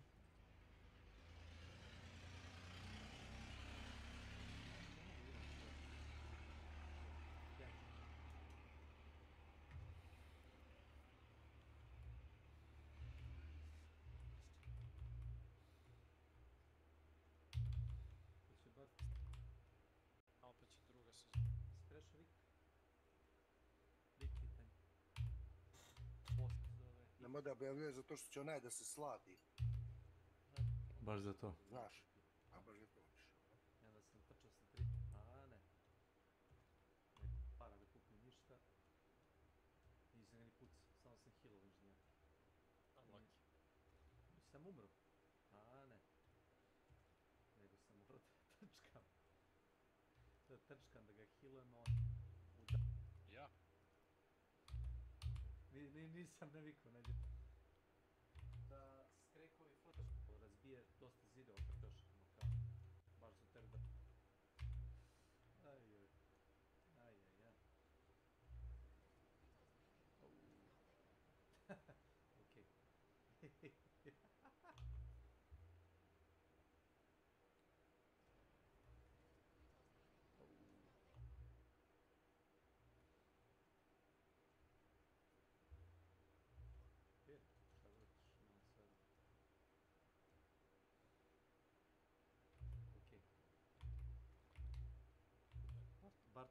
A opet će druga sezona. Spreš Vik? Vik pitanje. Post zove... Nemoj da objavljuje zato što će onaj da se sladi. Baš za to. Znaš, a baš za to. I onda sam trčao sa 3, ne. Neko para da kupim ništa. Nisam ga ni pucao, samo sam healov inženjer. Unlucky. Sam umro. Ne. Nego sam morao da trčkam. Da trčkam da ga healujem, on... Ja? Nisam navikao, neđe. Da skrekovi flash razbije dosta zidova kad trčkamo kao. Baš su ter da... Ajoj. Okej.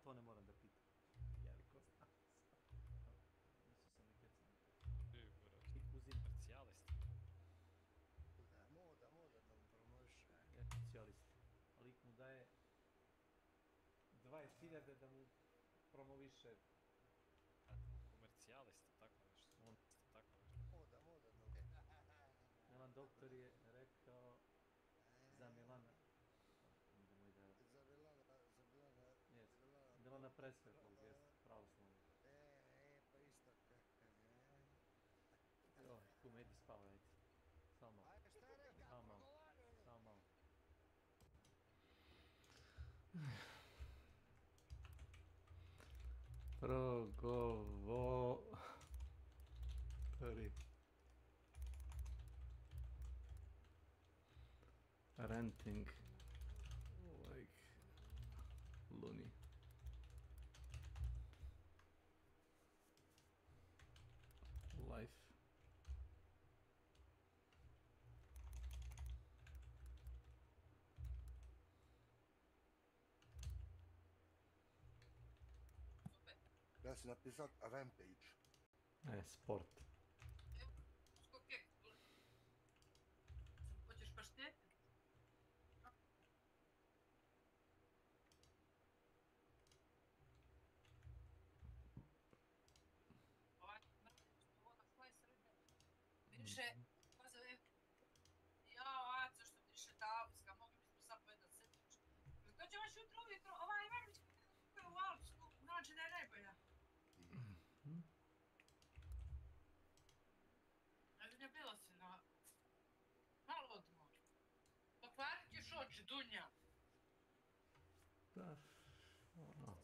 to ne moram da pitam. Jevi ko zna. Mislio sam i kad sam... Uzim. Komercijalisti. Moda nam promoše. Komercijalisti. A lik mu daje 20.000 da mu promoviše. Komercijalisti, tako nešto. On. Tako nešto. Moda nam. Milan doktor je rekao za Milana. Idemo i da... Za Milana... Jes, Milana Presvetlog, jes, pravoslavno. Pa isto Joj, kume, idi spavaj, ajde. Samo malo. Šta je rekao? Samo malo. Samo malo. Progovotori. Renting. Like... Looney. Life. Ja si napisao Rampage. Sport. Hoćeš paštete? Miriše, ko zove? Jao, Aco, što miriše Alpska, mogli bismo sad pojedat sendvič. To će vaš jutro ujutro, ova Ivanović koja je u Alpsku, znači da je najbolja. Ne bila si na... Malo odmor. Pokvarit ćeš oči, Dunja. Da, ono.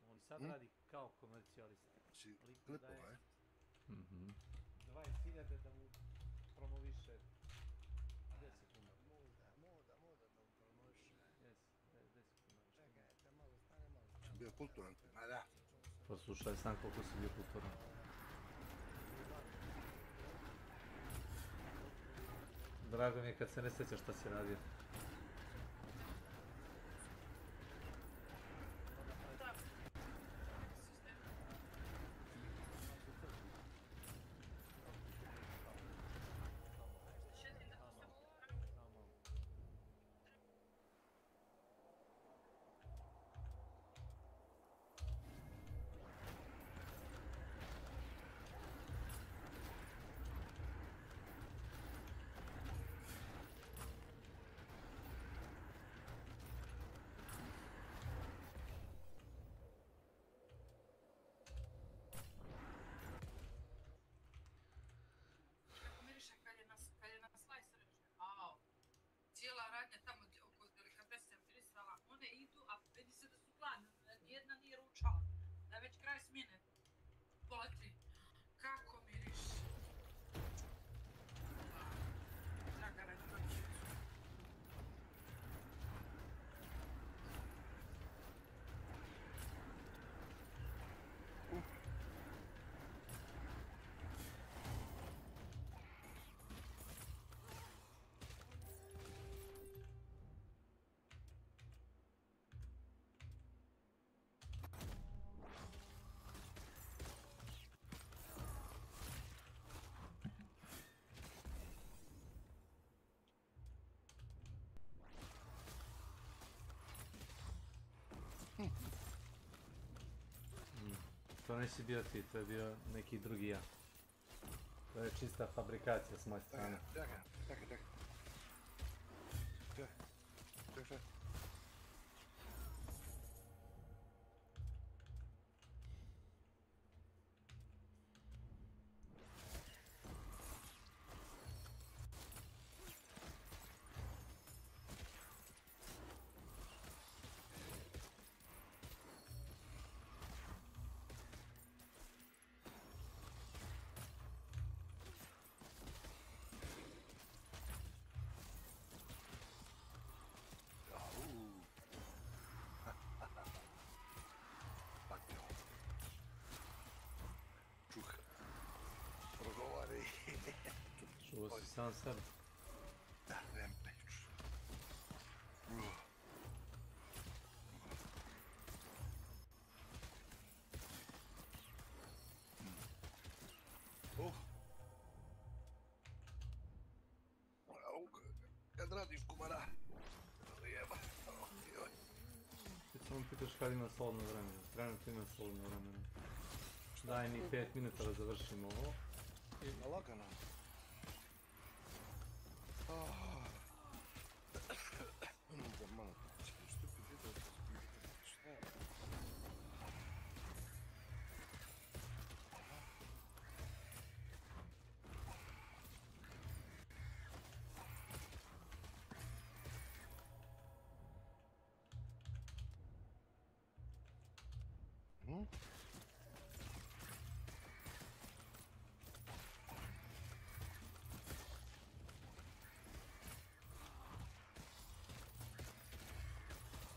On sad radi kao komercijalist. Si klipova, 20.000 da mu promoviše 10 sekunda. Moda nam promoše. Jes, 10 sekunda. Čekajte, malo stane, malo stane. Bio kulturan, ma da. Poslušaj sam koliko si bio kulturan. Drago mi je kad se ne sjećaš šta si radio. Cijela radnja tamo oko delikatese mirisala, one idu, a vidi se da su gladne, nijedna nije ručala, da je već kraj smjene, pola 3. Kako miriš? Draga radi dođicu. To nisi bio ti, to je bio neki drugi ja. To je čista fabrikacija s moje strane. Čekaj. Čuo si sam sebe. Da, Rampage. pitaš kad imam slobodno vremena. Trenutno imam slobodno vremena. Daj mi 5 minuta da završimo ovo. Lagano. Malo što bi vidio šta je?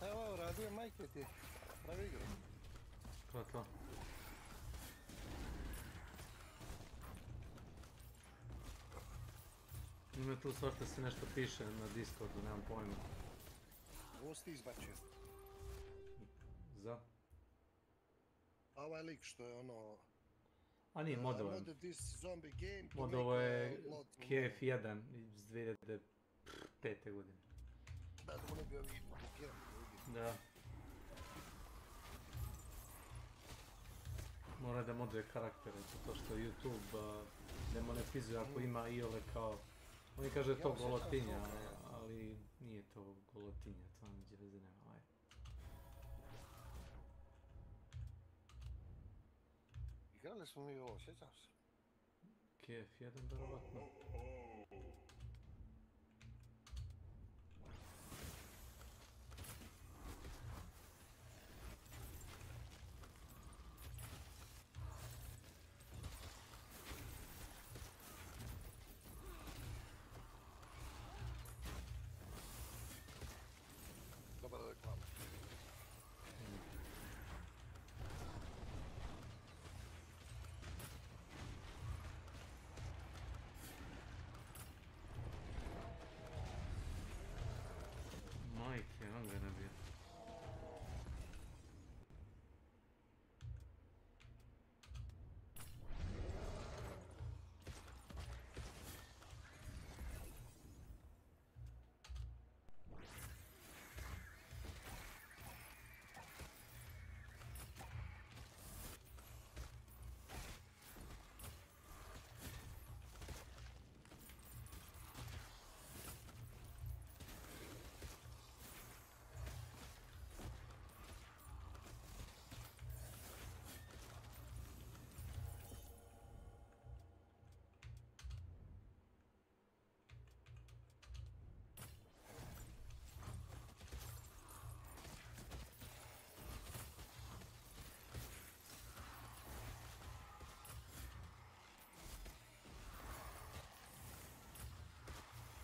Evo, radio majke ti, pravi igru. To je to. Ima tu svašta se nešto piše na Discordu, nemam pojma. Ovo si ti izbačio. Za? A ovaj lik što je ono... A nije, modovo je. Modded this zombie game to Modovo make je a lot... KF1 iz 2005. godine. Da, to ne bi ovi blokirani. Da. Mora da moduje karaktere, zato što YouTube ne monetizuje ako ima iole kao... Oni kaže da je to golotinja, ali nije to golotinja, to neđe veze nema, ajde. Igrali smo mi ovo, sjećam se. KF1 verovatno. Dobar reklama. Majke, on ga nabija.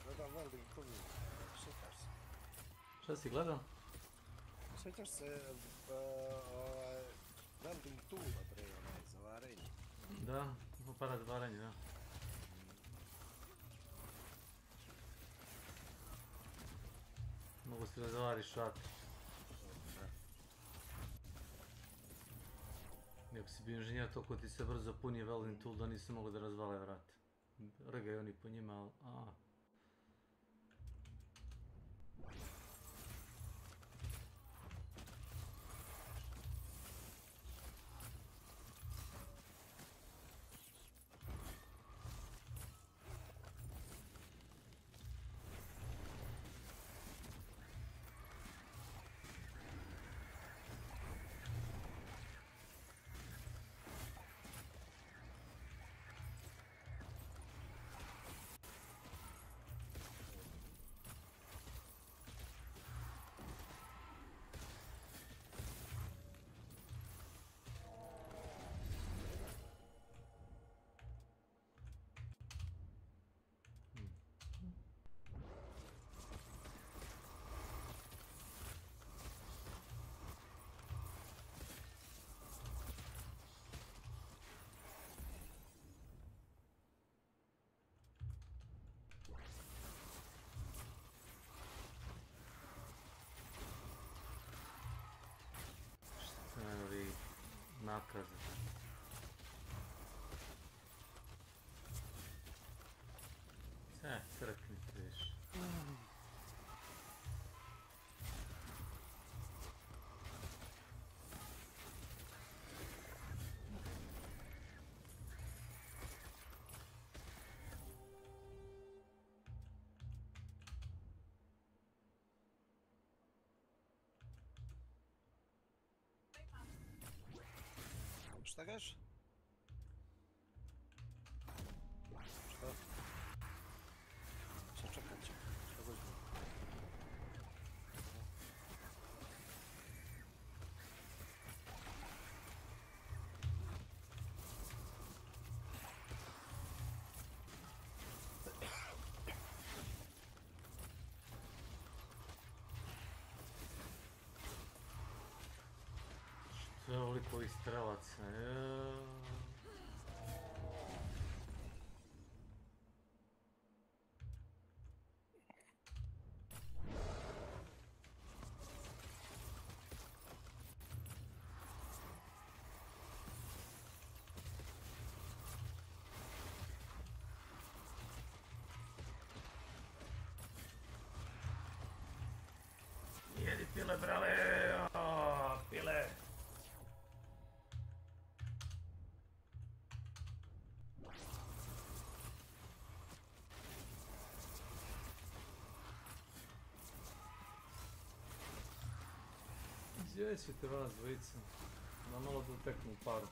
Gledam Welding Tool, sjećaš se. Šta si gledao? Sjećaš se Welding Tool, bre, onaj, za varenje. Da, aparat za varenje, da. Mogu si da zavariš vrat. Ako si bio inženjer, toliko ti se brzo puni welding tool da nisi mogao da razvale vrat. Rgaju oni po njima, ali... Nakaze. Crknite više. Šta kažeš? Šta? Sad čekat ću. Šta god ću? Što je ovoliko ovih strelaca? Jedi pile, brale! Pile! Gdje ćete vas dvojica? Da malo doteknu paru.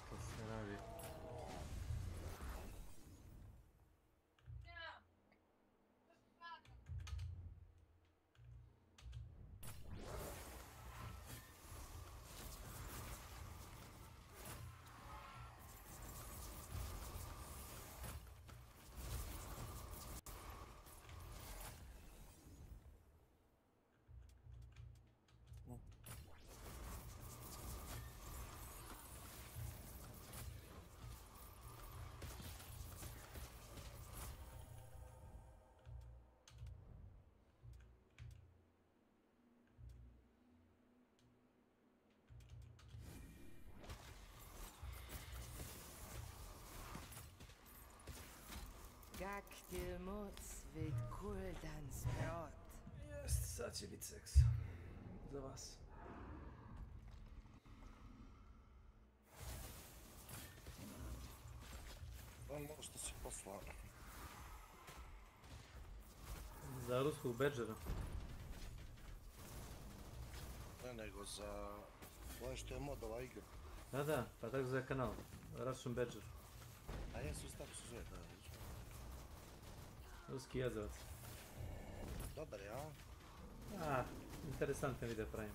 Što se radi? Gak til moc vid kuldans brott. Jest, sad će biti seks. Za vas. Možda si poslao. Za ruskog bedžera. Ne, nego za... Ovo što je mod ova igra. Da, pa tako za kanal. Russian Badger. A jesu i tako se zove, da. Ruski jezavac. Dobar, ja? Interesantne video pravim.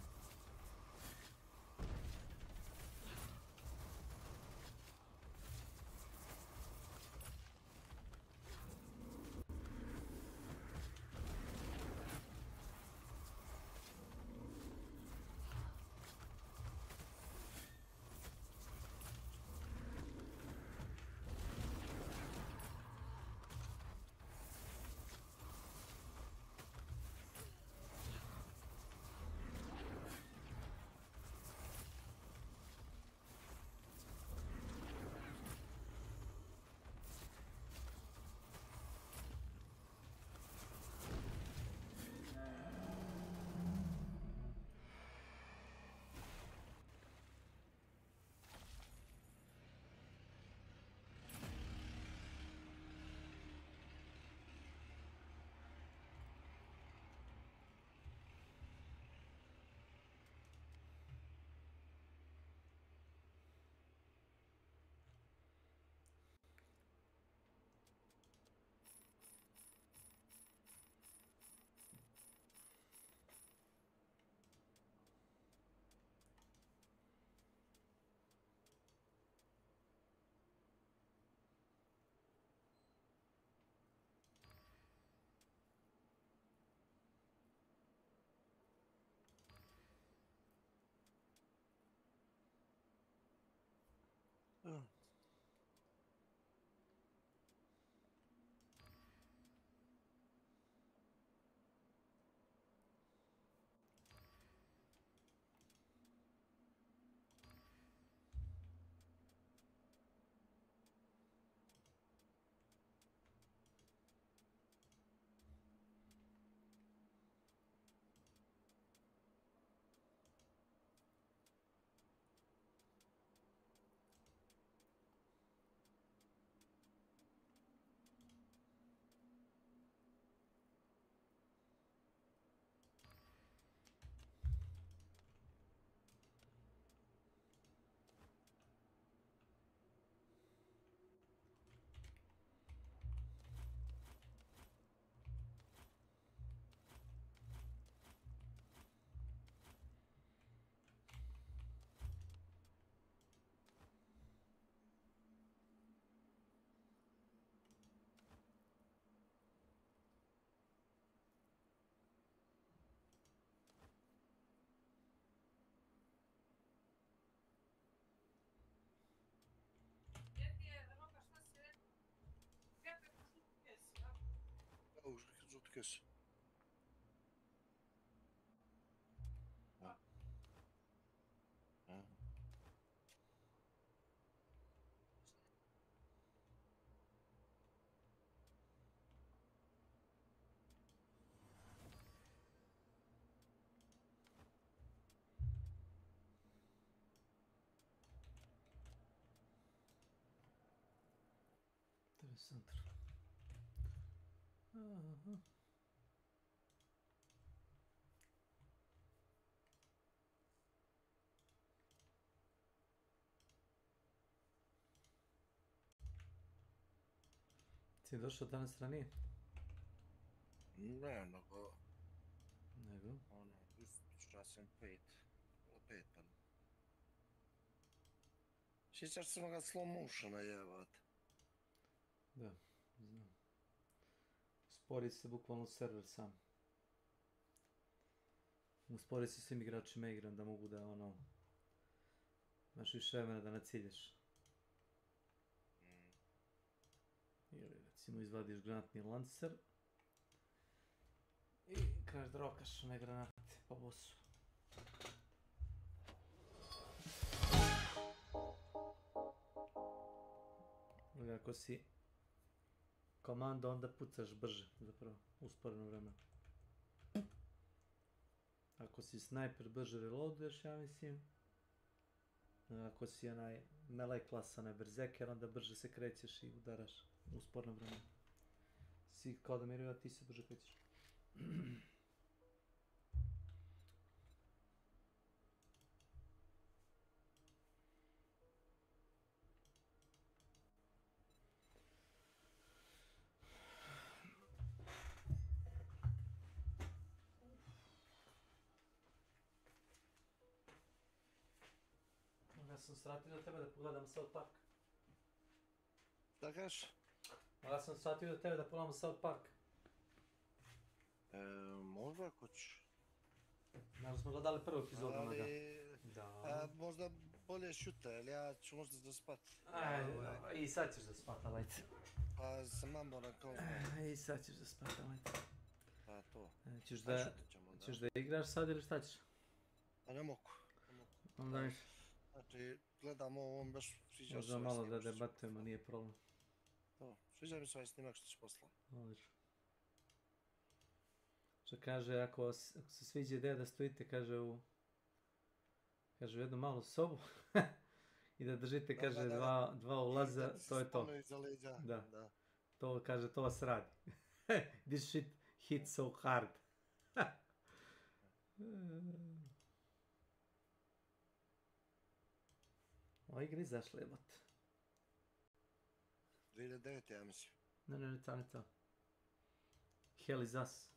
Už nekad žuti kes. Interesantno. Aha. Si došao danas ranije? Ne, nego... Nego? Ono, šta sam 5. 5, pa... Sjećaš se onoga slow motiona jebate? Da, znam. Spori se bukvalno server sam. Uspori se svim igračima igram da mogu da ono... Imaš više vremena da naciljaš. Ili recimo izvadiš granatni lancer. I kažeš da rokaš one granate po bossu. Ili ako si komando onda pucaš brže, zapravo, usporeno vremena. Ako si sniper brže reloaduješ, ja mislim. Ako si onaj melee klasa, onaj berserker, onda brže se krećeš i udaraš usporeno vremena. Si kao da miruje, a ti se brže krećeš. Ja sam shvatio da tebe da pogledam South Park. Da kažeš? Ja sam shvatio da tebe da pogledam South Park. Možda ako ćeš. Znaš da smo gledali prvu epizodu onoga. Da. Možda bolje šuta, jer ja ću možda da spat. I sad ćeš da spat, alajte. Pa sam mambo na kao. I sad ćeš da spat, alajte. Pa to. Ćeš da igraš sad ili šta ćeš? Pa ne mogu. Onda ništa. Znači, gledam ovo, on baš sviđa se možda ovaj malo snimak da debatujemo, nije problem. To, sviđa mi se ovaj snimak što ću poslati. Odlično. Što kaže, ako se sviđa ideja da stojite, kaže u jednu malu sobu i da držite, kaže, dva ulaza, to je to. Da. To, kaže, to vas radi. This shit hits so hard. Ova igra izašla, jebate. 2009. ja mislim. Ne to. Hell is Us.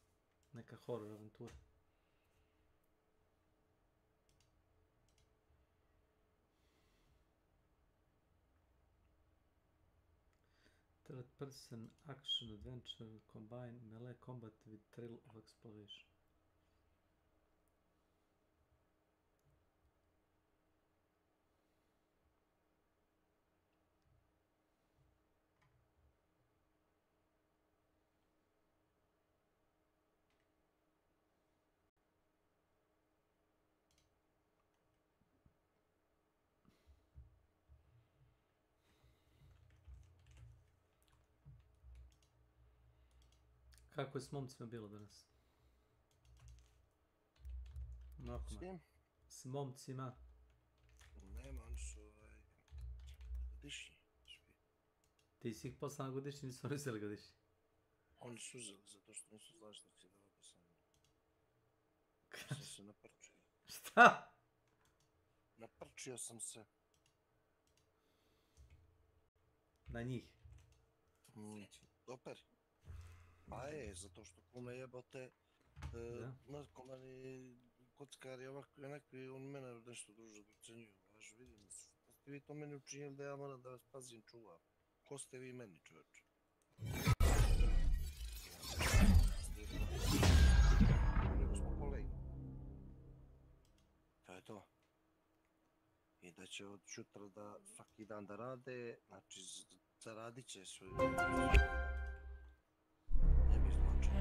Neka horror avantura. Third person action adventure combine melee combat with thrill of exploration. Kako je s momcima bilo danas? S kim? S momcima. Nema, oni su godišnji. Ti si ih poslao na godišnji, nisu oni uzeli godišnji? Oni su uzeli zato što nisu znali što će da rade sa mnom. Sam se naprčio. Šta? Naprčio sam se. Na njih? Doper. Pa zato što kume jebote, narkomani, kockari, onakvi, oni mene nešto druže docenjuju. Vaš vidim, šta ste vi to meni učinili da ja moram da vas pazim, čuvam? Ko ste vi meni, čovječe? Nego smo kolegi. To je to. I da će od jutra da svaki dan da rade, znači zaradit će svoj ne bi zločin.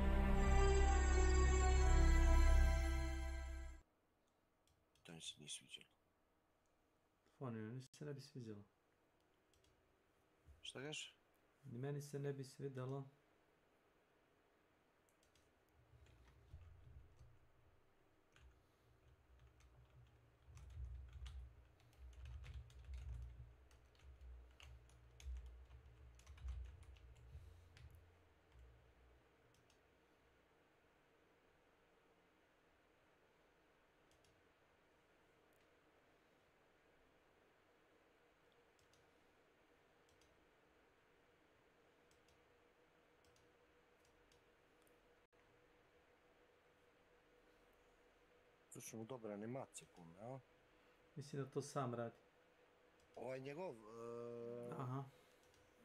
To mi se nije sviđalo. Meni se ne bi sviđalo. Šta kažeš? Ni meni se ne bi svidjelo. Slučno mu dobra animacija kume, a? Mislim da to sam radi. Ovaj njegov, Aha.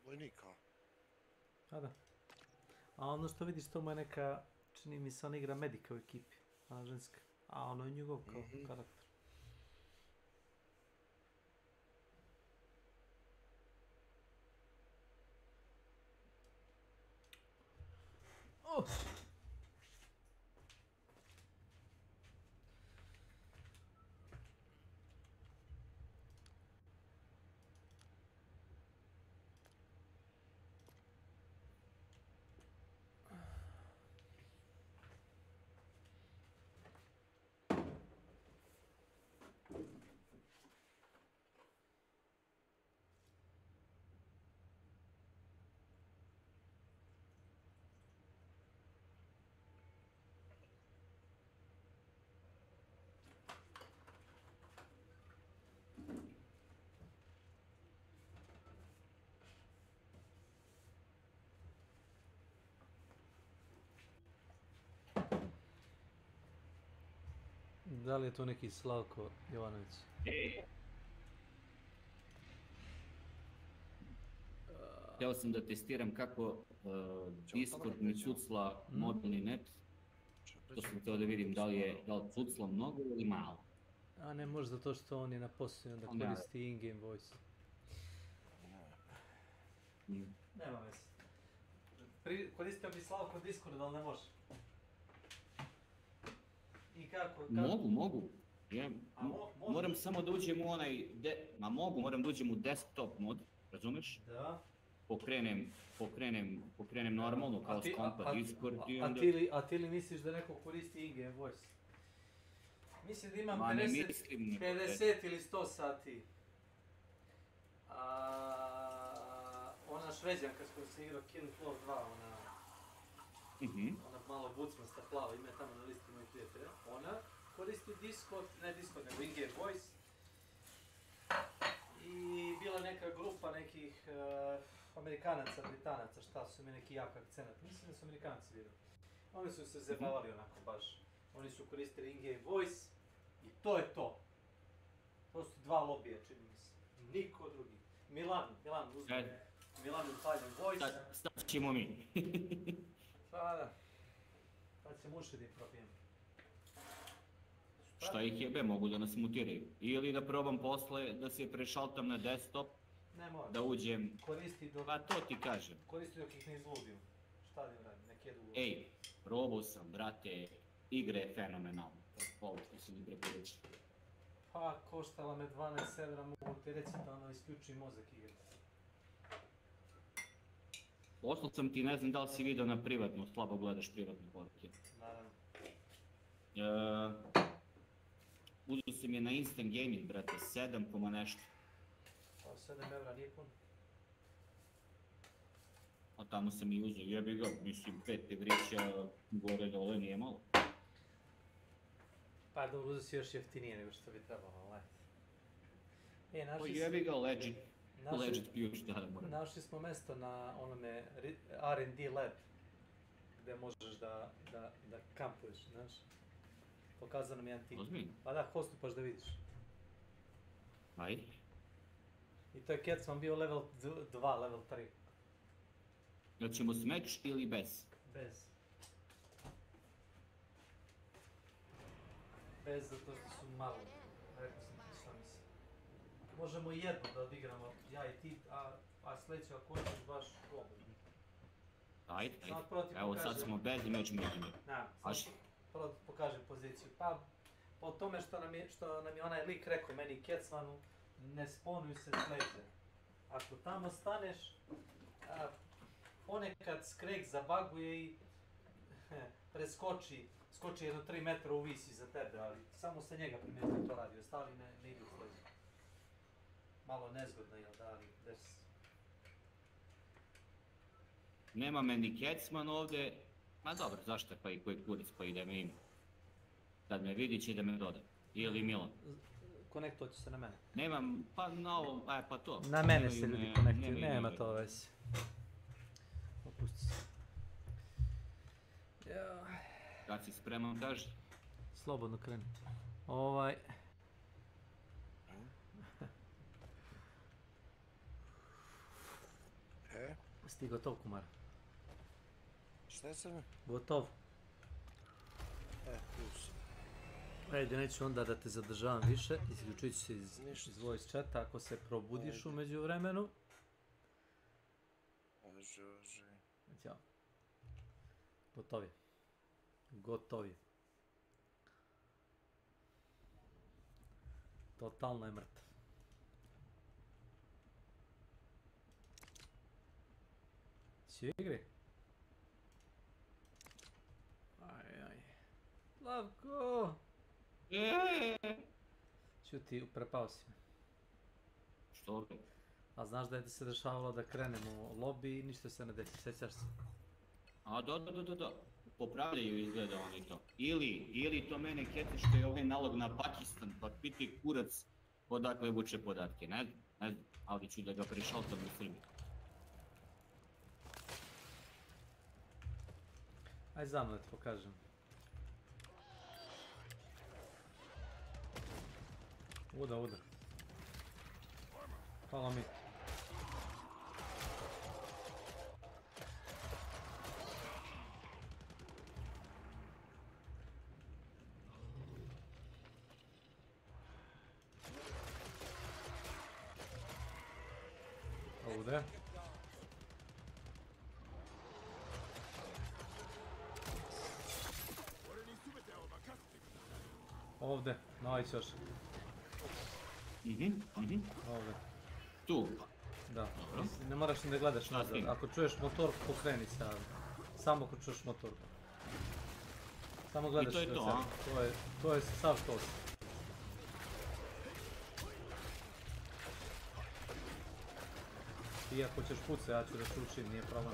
vojnika. Pa da. A ono što vidiš, to mu je neka, čini mi se, on igra medika u ekipi, ona ženska. A ono je njegov kao karakter. Oh! Da li je to neki Slavko Jovanović? Htio sam da testiram kako Discord mi cucla mobilni net. To sam htio da vidim da li cucla mnogo ili malo. A ne, možda to što on je na poslu da koristi in-game voice. Nema veze. Koristio bi Slavko Discord, ali ne može. I kako? Mogu. Moram samo da uđem u onaj, moram da uđem u desktop mod, razumeš? Da. Pokrenem normalno kao s kompa Discord i onda... A ti li misliš da neko koristi in-game voice? Mislim da imam 50 ili 100 sati. Ona šveđanka s kojom se igrao Killing Floor 2, ona malo bucmasta plava, ima je tamo na listi mojih prijatelja. Ona koristi Discord, ne Discord, nego in-game voice. I bila neka grupa nekih Amerikanaca, Britanaca, šta su mi neki jak akcenat. Mislim da su Amerikanci bili. Oni su se zabavali onako baš. Oni su koristili in-game voice i to je to. To su dva lobija, čini mi se. Niko drugi. Milan uzme. Milan upaljen voice. Sad ćemo mi. Pa da. Sad ćemo ušedi probijem. Šta ih jebe, mogu da nas mutiraju. Ili da probam posle da se prešaltam na desktop. Ne moram. Da uđem. Pa to ti kažem. Koristi dok ih ne izludim. Šta da im radim, nek jedu ulogu. Ej, probao sam, brate, igre je fenomenalno. Povrti su igre poreći. Pa, koštala me 12 evra, mogu ti reći da ono isključi mozak igre. Poslao sam ti, ne znam da li si vidio na privatnu, slabo gledaš privatne poruke. Naravno. Uzeo sam je na Instant Gaming, brate, 7 koma nešto. Pa 7 evra nije puno. A tamo sam i uzeo, jebi ga, mislim 5 evrića gore dole nije malo. Pa dobro, uzeo si još jeftinije nego što bi trebalo, ali. Pa jebi ga, legit ključ, da moram. Našli smo mjesto na onome R&D lab, gdje možeš da kampuješ, znaš. Pokazao nam jedan tip. Ozbiljno? Pa da, postupaš da vidiš. Ajde. I to je Kecman bio level 2, level 3. Jel ćemo s meč ili bez? Bez. Bez zato što su malo. Rekao sam ti šta mislim. Možemo jedno da odigramo, ja i ti, a sljedeće ako hoćeš baš slobodno. Ajde. Evo sad smo bez i meč među. Prvo ti pokažem poziciju. Pa po tome što nam je onaj lik rekao meni Kecmanu, ne sponuj se sleđe. Ako tamo staneš, ponekad skreg zabaguje i skoči jedno 3 metra u vis iza tebe, ali samo se njega primijeti to radi, ostali ne idu sleđe. Malo nezgodno je, da, ali desi. Nema me ni Kecman ovdje, ma dobro, zašto pa i koji kurac pa ide me ima. Kad me vidi će da me doda. Ili Milan. Konektoći se na mene. Nemam, pa na ovom, pa to. Na mene se ljudi konektuju, nema to veze. Opusti se. Kad si spreman, kaži. Slobodno kreni. Si ti gotov, kumar? Šta sam? Gotov. Plus. Ajde, neću onda da te zadržavam više, isključit ću se iz voice chata ako se probudiš u međuvremenu. Može. Ćao. Gotovi. Gotovi. Totalno je mrtav. Si u igri? Aj. Slavko! Čuti, uprepao si me. Što bi? A znaš da je se dešavalo da krenemo u lobby i ništa se ne desi, sjećaš se? A da. Popravljaju izgleda oni to. Ili to mene kete što je ovaj nalog na Pakistan, pa piti kurac odakle vuče podatke, ne znam, ali ću da ga prešaltam u Srbiji. Aj za mnom da ti pokažem. Udar. Hvala mi. Ovdje. Ovdje, naći još. Ovdje. Tu? Da. Ne moraš ni da gledaš nazad. Ako čuješ motor, pokreni se. Samo ako čuješ motor. Samo gledaš sve. To je sav štos. I ako ćeš pucati, ja ću da čučim, nije problem.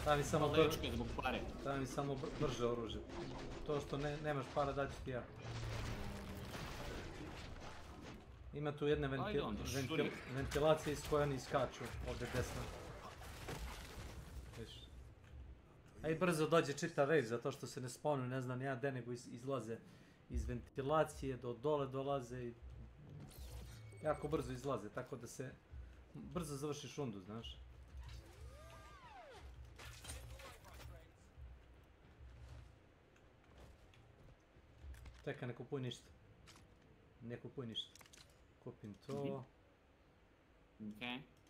Daj mi samo brže oružje. To što nemaš para daću ti ja. Ima tu jedne ventilacije iz koje oni iskaču, ovdje desno. Aj brzo dođe čitav wave, zato što se ne spawnuju, ne znam ja gdje, nego izlaze iz ventilacije, do dole dolaze i jako brzo izlaze, tako da se brzo završiš rundu, znaš. Čekaj, ne kupuj ništa. Kupim to.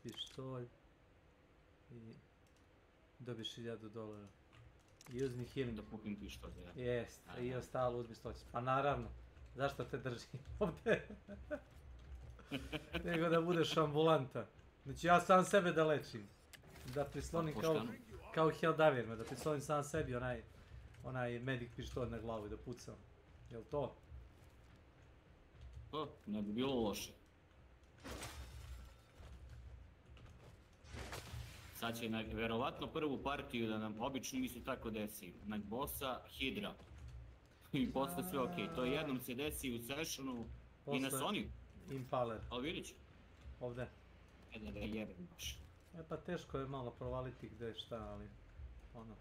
Pištolj. I dobiš $1000. I uzmi healing. Da kupim pištolj, ja. Jest, i ostalo uzmi što ćeš. Pa naravno, zašto te držim ovdje? Nego da budeš ambulanta. Znači ja sam sebe da lečim. Da prislonim Pa, kao, pošteno. kao Helldiver me, da prislonim sam sebi onaj medic pištolj na glavu i da pucam. Jel to? Pa, ne bi bilo loše. Sad će verovatno prvu partiju da nam obično mi se tako desi. Na bossa, Hydra. I posle sve okej. To jednom se desi u sessionu i na Posle Sonyu. Impaler. Ali vidit ću. Ovde. Da ga jebem baš. Pa teško je malo provaliti gde šta, ali ono.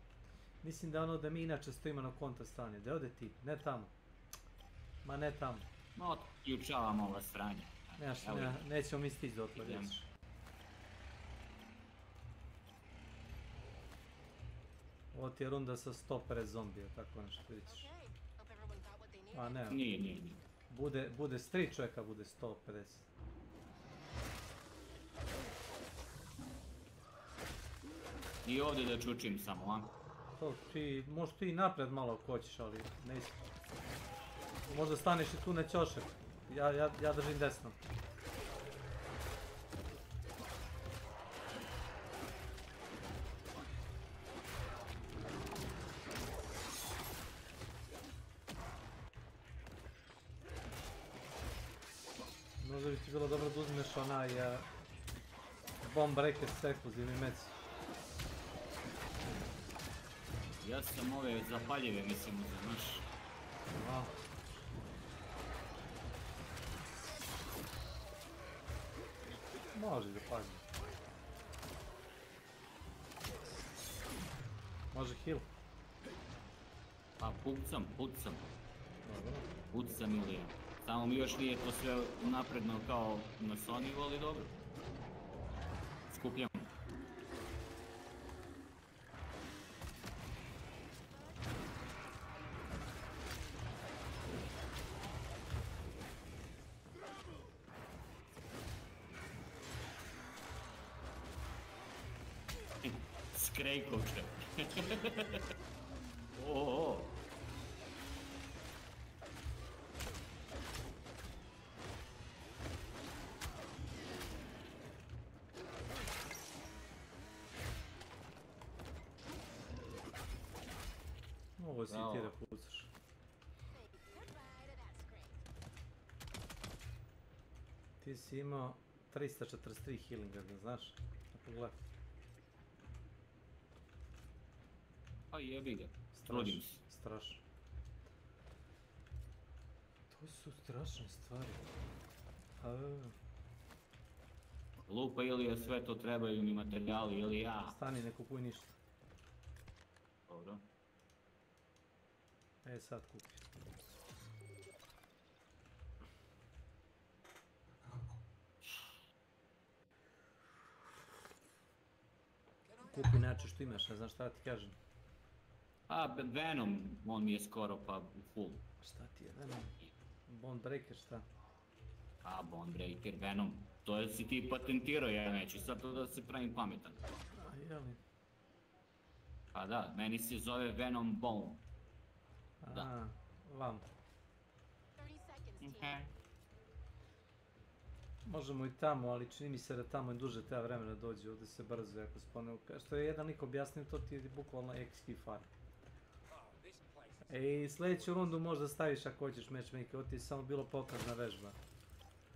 Mislim da da mi inače stojimo na kontra strane. Gde ode ti? Ne tamo. Ma ne tamo. Ma otključavam ova sranja. Nećemo mi stići dotle, vidiš. Ovo ti je runda sa 150 zombija, tako nešto vidiš. A ne. Nije. Bude s 3 čovjeka, bude 150. I ovdje da čučim samo, a? To ti, možeš ti i napred malo ako hoćeš, ali ne. Možda staneš i tu na ćošak. Ja držim desno. Možda bi ti bilo dobro da uzmeš onaj bomb breaker s eksplozivnim meci. Ja sam ove zapaljive mislim znaš. Aha. Može da pazi. Može heal. Pa pucam. Dobro. Pucam ili ja. Samo mi još nije to sve napredno kao na Sonyu, ali dobro. Skupljam. Skrejkovče. O. Ovo si ti da pucaš. Ti si imao 343 healinga, da znaš? Pogledaj. Pa jebi ga, trudim se. Strašno. To su strašne stvari. Lupa ili je sve to trebaju mi materijali ili ja. Stani, ne kupuj ništa. Dobro. Sad kupi. Kupi način što imaš, ne znam šta ti kažem. A, Venom, on mi je skoro pa u full. Šta ti je Venom? Bond Breaker, šta? A, Bond Breaker, Venom. To si ti patentirao, ja neću sad to da se pravim pametan. A, jeli? Pa da, meni se zove Venom Bone. Da. Vam. Možemo i tamo, ali čini mi se da tamo duže treba vremena dođe, ovdje se brzo jako spone. Što je jedan lik objasnio, to ti je bukvalno XP farm. I sljedeću rundu možda staviš ako hoćeš matchmaker, ovo ti je samo bilo pokazna vežba.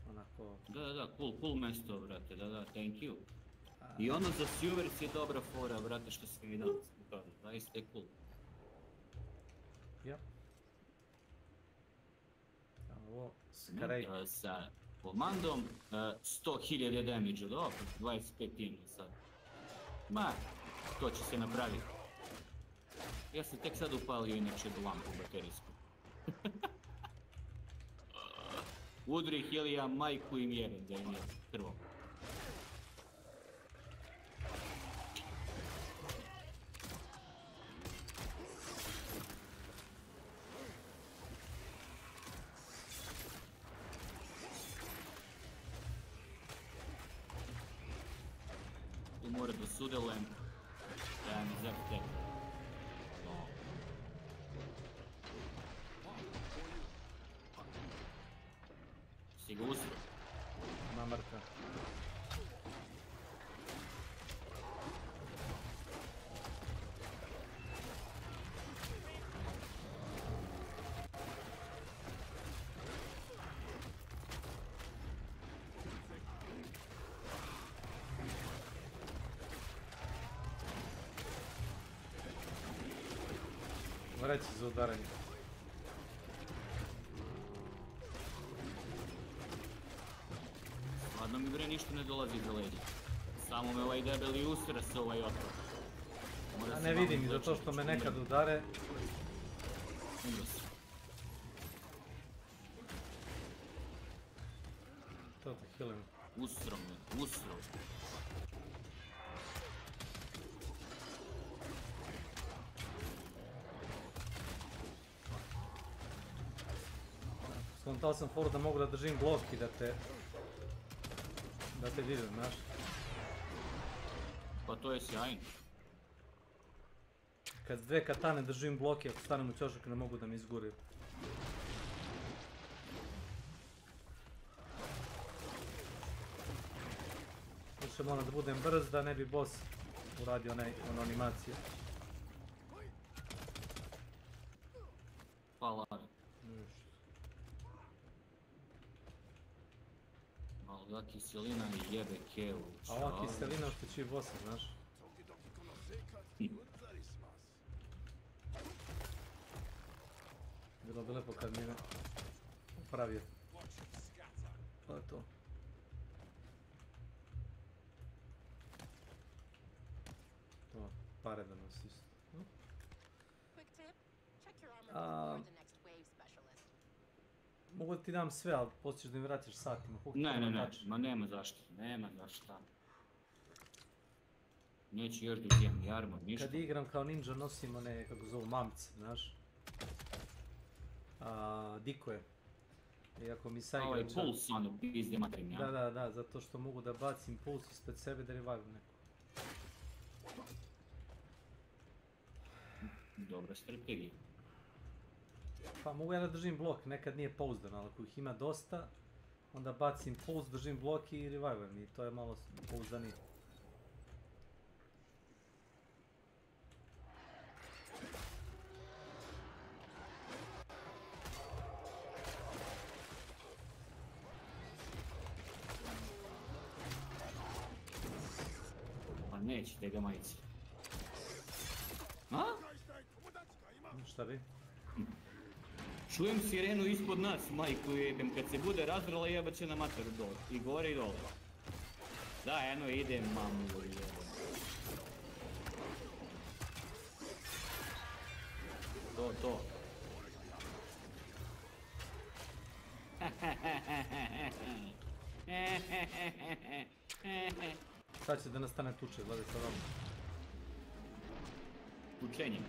Onako... Da, cool mesto, brate, da, thank you. I ono za Silvers je dobra fora, brate, što si mi dao, zaista je cool. Ja. Ovo, skraj. Sa komandom, 100.000 damage, dobro, 25 ima sad. Ma, to će se napraviti. Ja sam tek sad upalio inače lampu baterijsku. Udri Helija, majku im jebem da im je krvom. Tu mora da sudelujem, da mi zepte. Si ga usro? Namrka. Vreći za udaranje. Stvarno mi bre ništa ne dolazi za leđa. Samo me ovaj debeli usre se ovaj otrov. A ne vidim i zato što me nekad udare. Umro se. To te healim. Usro me, usro. Skontao sam foru da mogu da držim blok i da te vidim, znaš. Pa to je sjajno. Kad s dve katane držim blok i ako stanem u ćošak ne mogu da mi izguraju. Više moram da budem brz da ne bi boss uradio onu animaciju. Hvala. Malo da kiselina i jebe kevu. A ova kiselina ošteći bossa, znaš. Bilo bi lepo kad mi ne upravio. To je to. To, pare da nosi isto. Mogu da ti dam sve, ali poslije da mi vratiš satima. Ne, ma nema zašto, nema zašto. Neću još da uzijem jarmo, ništa. Kad igram kao ninja nosim one, kako zovu, mamce, znaš. Dikoje. I ako mi sa igrača... Ovo je puls, ono, pizde materim, ja. Da, zato što mogu da bacim puls ispred sebe da revive neko. Dobra strategija. Pa mogu ja da držim blok, nekad nije pouzdan, ali ako ih ima dosta, onda bacim puls, držim blok i revive i to je malo pouzdanije. Pa nećete ga majici. A? Šta bi? Čujem sirenu ispod nas, majku jebem, kad se bude razdrala jebat će na materu dole, i gore i dole. Da, eno idem, mamu jebem. To. Sad će da nastane tuče, gledaj sad ovo. Tučenje.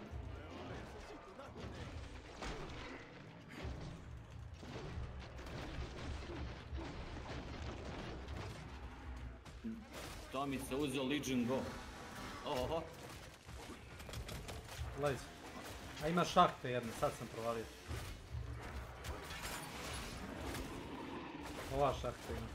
Tomica uzeo Legion Go. Oho. Gledaj. A ima šahte jedne, sad sam provalio. Ova šahta ima.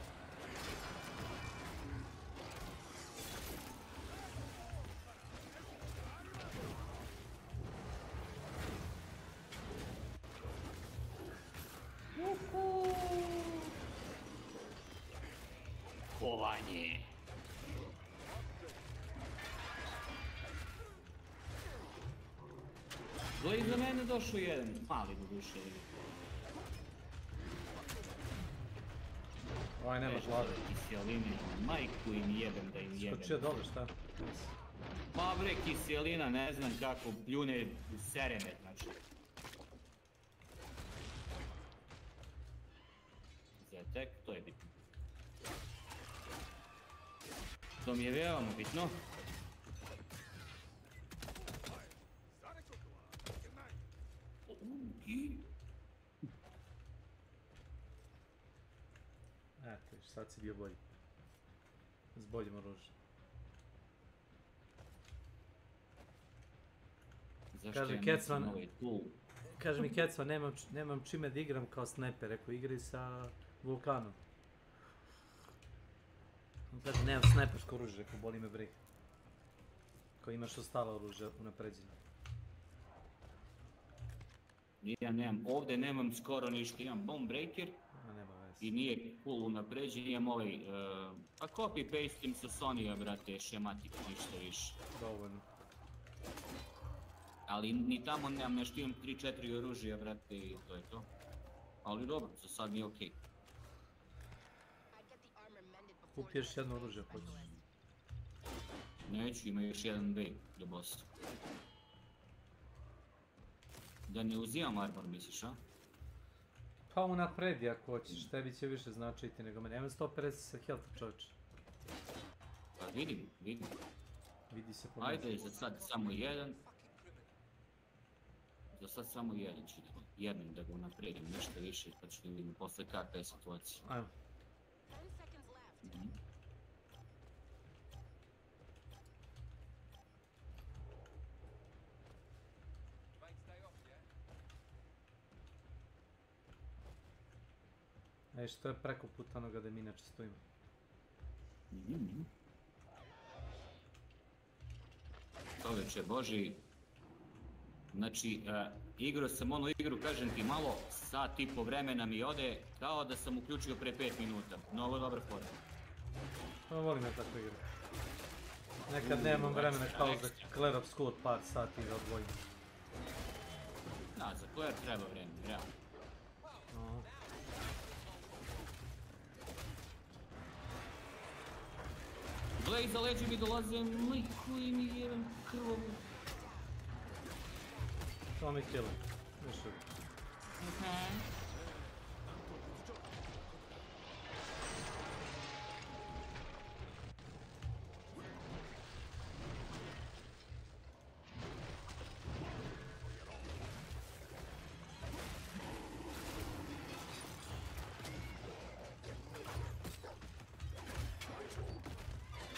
Kovanje. Do iza mene došao jedan, mali do duše. Ovaj nema glave. Kiselini, majku im jebem da im jebem. Skočio dole, šta? Pa bre, kiselina, ne znam kako, pljune sereme, znači. Zetek, to je bitno. To mi je veoma bitno. Eto, sad si bio bolji. S boljim oružjem. Kaže mi Kecman, nemam čime da igram kao snajper, rekao igraj sa vulkanom. On kaže nemam snajpersko oružje, rekao boli me briga. Ko imaš ostalo oružje unapređenje. Ja nemam, ovdje nemam skoro ništa, imam bomb breaker. I nije full unapređen, imam ovaj, pa copy-pastim sa Sony-a, brate, šematik, ništa više. Dovoljno. Ali ni tamo nemam nešto, imam 3-4 oružja, brate, i to je to. Ali dobro, za sad mi je okej. Kupi još jedno oružje, hoćeš. Neću, ima još jedan way do bossa. Da ne uzimam armor, misliš, a? Pa unapredi ako hoćeš, tebi će više značiti nego meni. Imam 150 sa health, čovječe. Pa vidim. Vidi se po meni. Ajde, za sad samo jedan. Za sad samo jedan ću jednom da ga unapredim, nešto više, pa ću vidim posle kakva je situacija. Ajmo. Ej, što je preko puta onoga da mi inače stojimo? Čovječe Boži, znači, igrao sam onu igru, kažem ti malo, sat i po vremena mi ode, kao da sam uključio pre 5 minuta. Mnogo dobra forma. Pa volim ja tako igru. Nekad nemam vremena kao za Clair Obscur par sati da odvojim. Da, za Clair treba vreme, realno. Gle, iza leđa mi dolaze mliku i mi jebem krvom. To mi kilo. Više.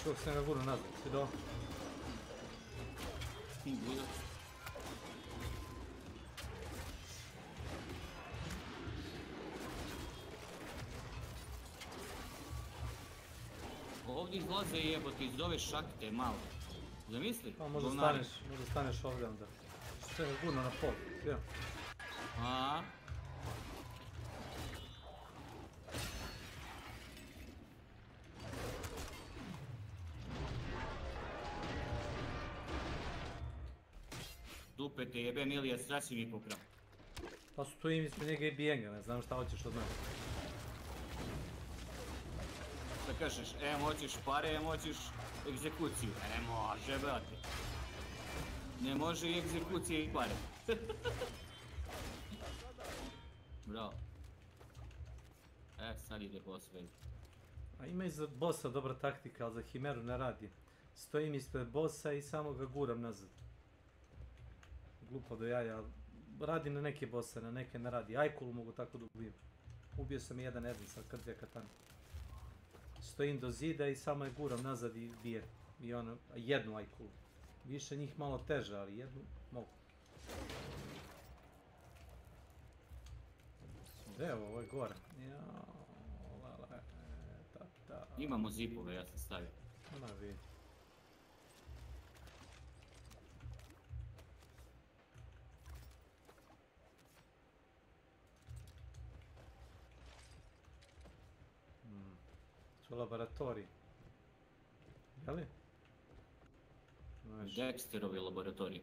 Čuo sam ga guru nazad, si do? Ovdje izlaze jebote iz ove šakte malo. Zamisli? Pa možda staneš ovdje onda. Što je gurno na pol, evo. A? Dupe te jebem Ilija, srasi mi pokrao. Pa stojim ispred njega i bijem ga, ne znam šta hoćeš od mene. Šta kažeš, hoćeš pare, hoćeš egzekuciju. Ne može, brate. Ne može i egzekucija i pare. Bravo. Sad ide boss već. A ima i za bossa dobra taktika, ali za Himeru ne radi. Stojim ispred bossa i samo ga guram nazad. Glupo do jaja, radi na neke bosse, na neke ne radi. Ajkulu mogu tako da ubijem. Ubio sam i jedan sa dvije katane. Stojim do zida i samo je guram nazad i bije. I ono, jednu ajkulu. Više njih malo teže, ali jednu mogu. Gdje ovo je gore? Imamo zipove, ja sam stavio. Ma vidi. U laboratoriji. Jeli? Dexterovi laboratoriji.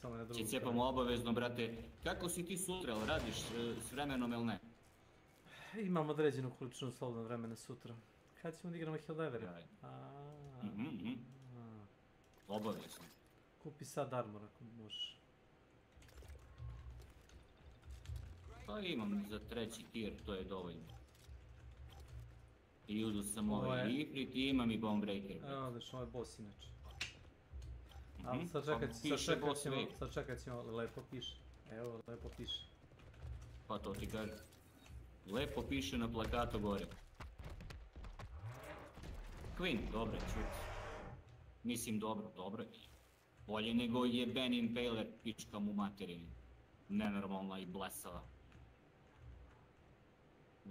Samo na drugu. Cepamo obavezno, brate. Kako si ti sutra, ali radiš s vremenom ili ne? Imam određenu količinu slobodnog vremena sutra. Kad ćemo da igramo Helldiveri? Obavezno. Kupi sad armor ako možeš. Pa imam za 3. tier, to je dovoljno. I uzu sam ovaj Ifrit i imam i Bombreaker. Evo odeš, ovo je boss inače. Ali sačekat ćemo, lepo piše. Evo, lepo piše. Pa to ti kažem. Lepo piše na plakatu gore. Queen, dobro, čuti. Mislim dobro. Bolje nego jeben Impaler, pička mu materinu. Nenormalna i blesava.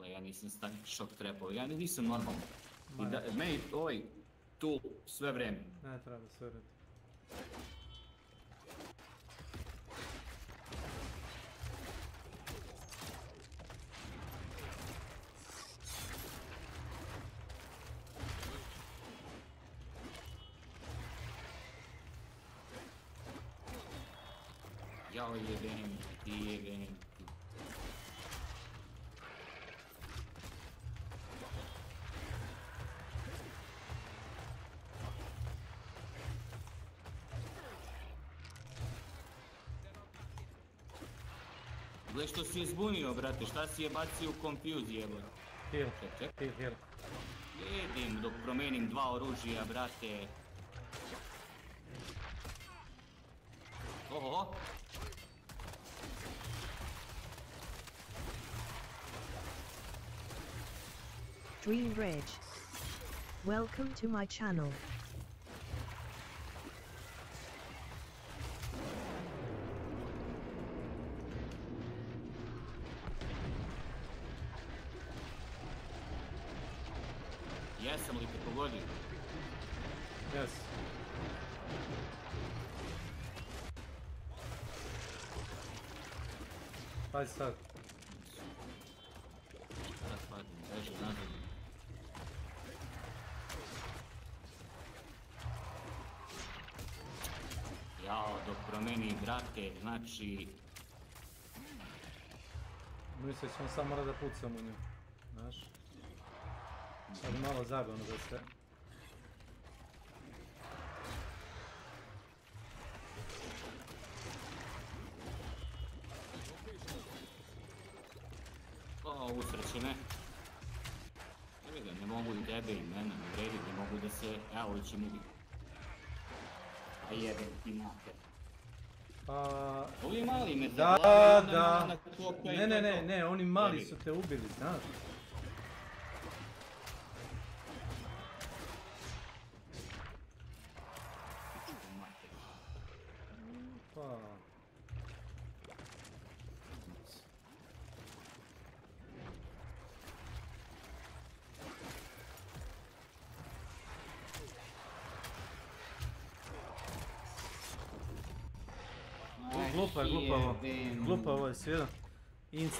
Ja nisam stavio šok trepova, ja nisam normalno. Meni ovaj tool sve vreme. Ne treba sve vreme. Jao jebem ti. Gle što si je zbunio, brate, šta si je bacio u confuse, jebo? Heal. Vidim dok promenim dva oružija, brate. Oho. Dream Reg. Welcome to my channel. Jesam li te pogodio? Yes. Pazi sad. Sada padim, beži nazad. Jao, dok promeni, brate, znači... Misliš, on sam mora da pucam u nju. Znaš? Sad malo zabavno da sve. O, usreću, ne. Ne mogu i tebe i mene, ne vredi, ne mogu da se... Evo, će mu biti. A jebem ti mater. Ovi mali me Da. na klopa i Ne, oni mali su te ubili, znaš. Pa... Glupavo je svira.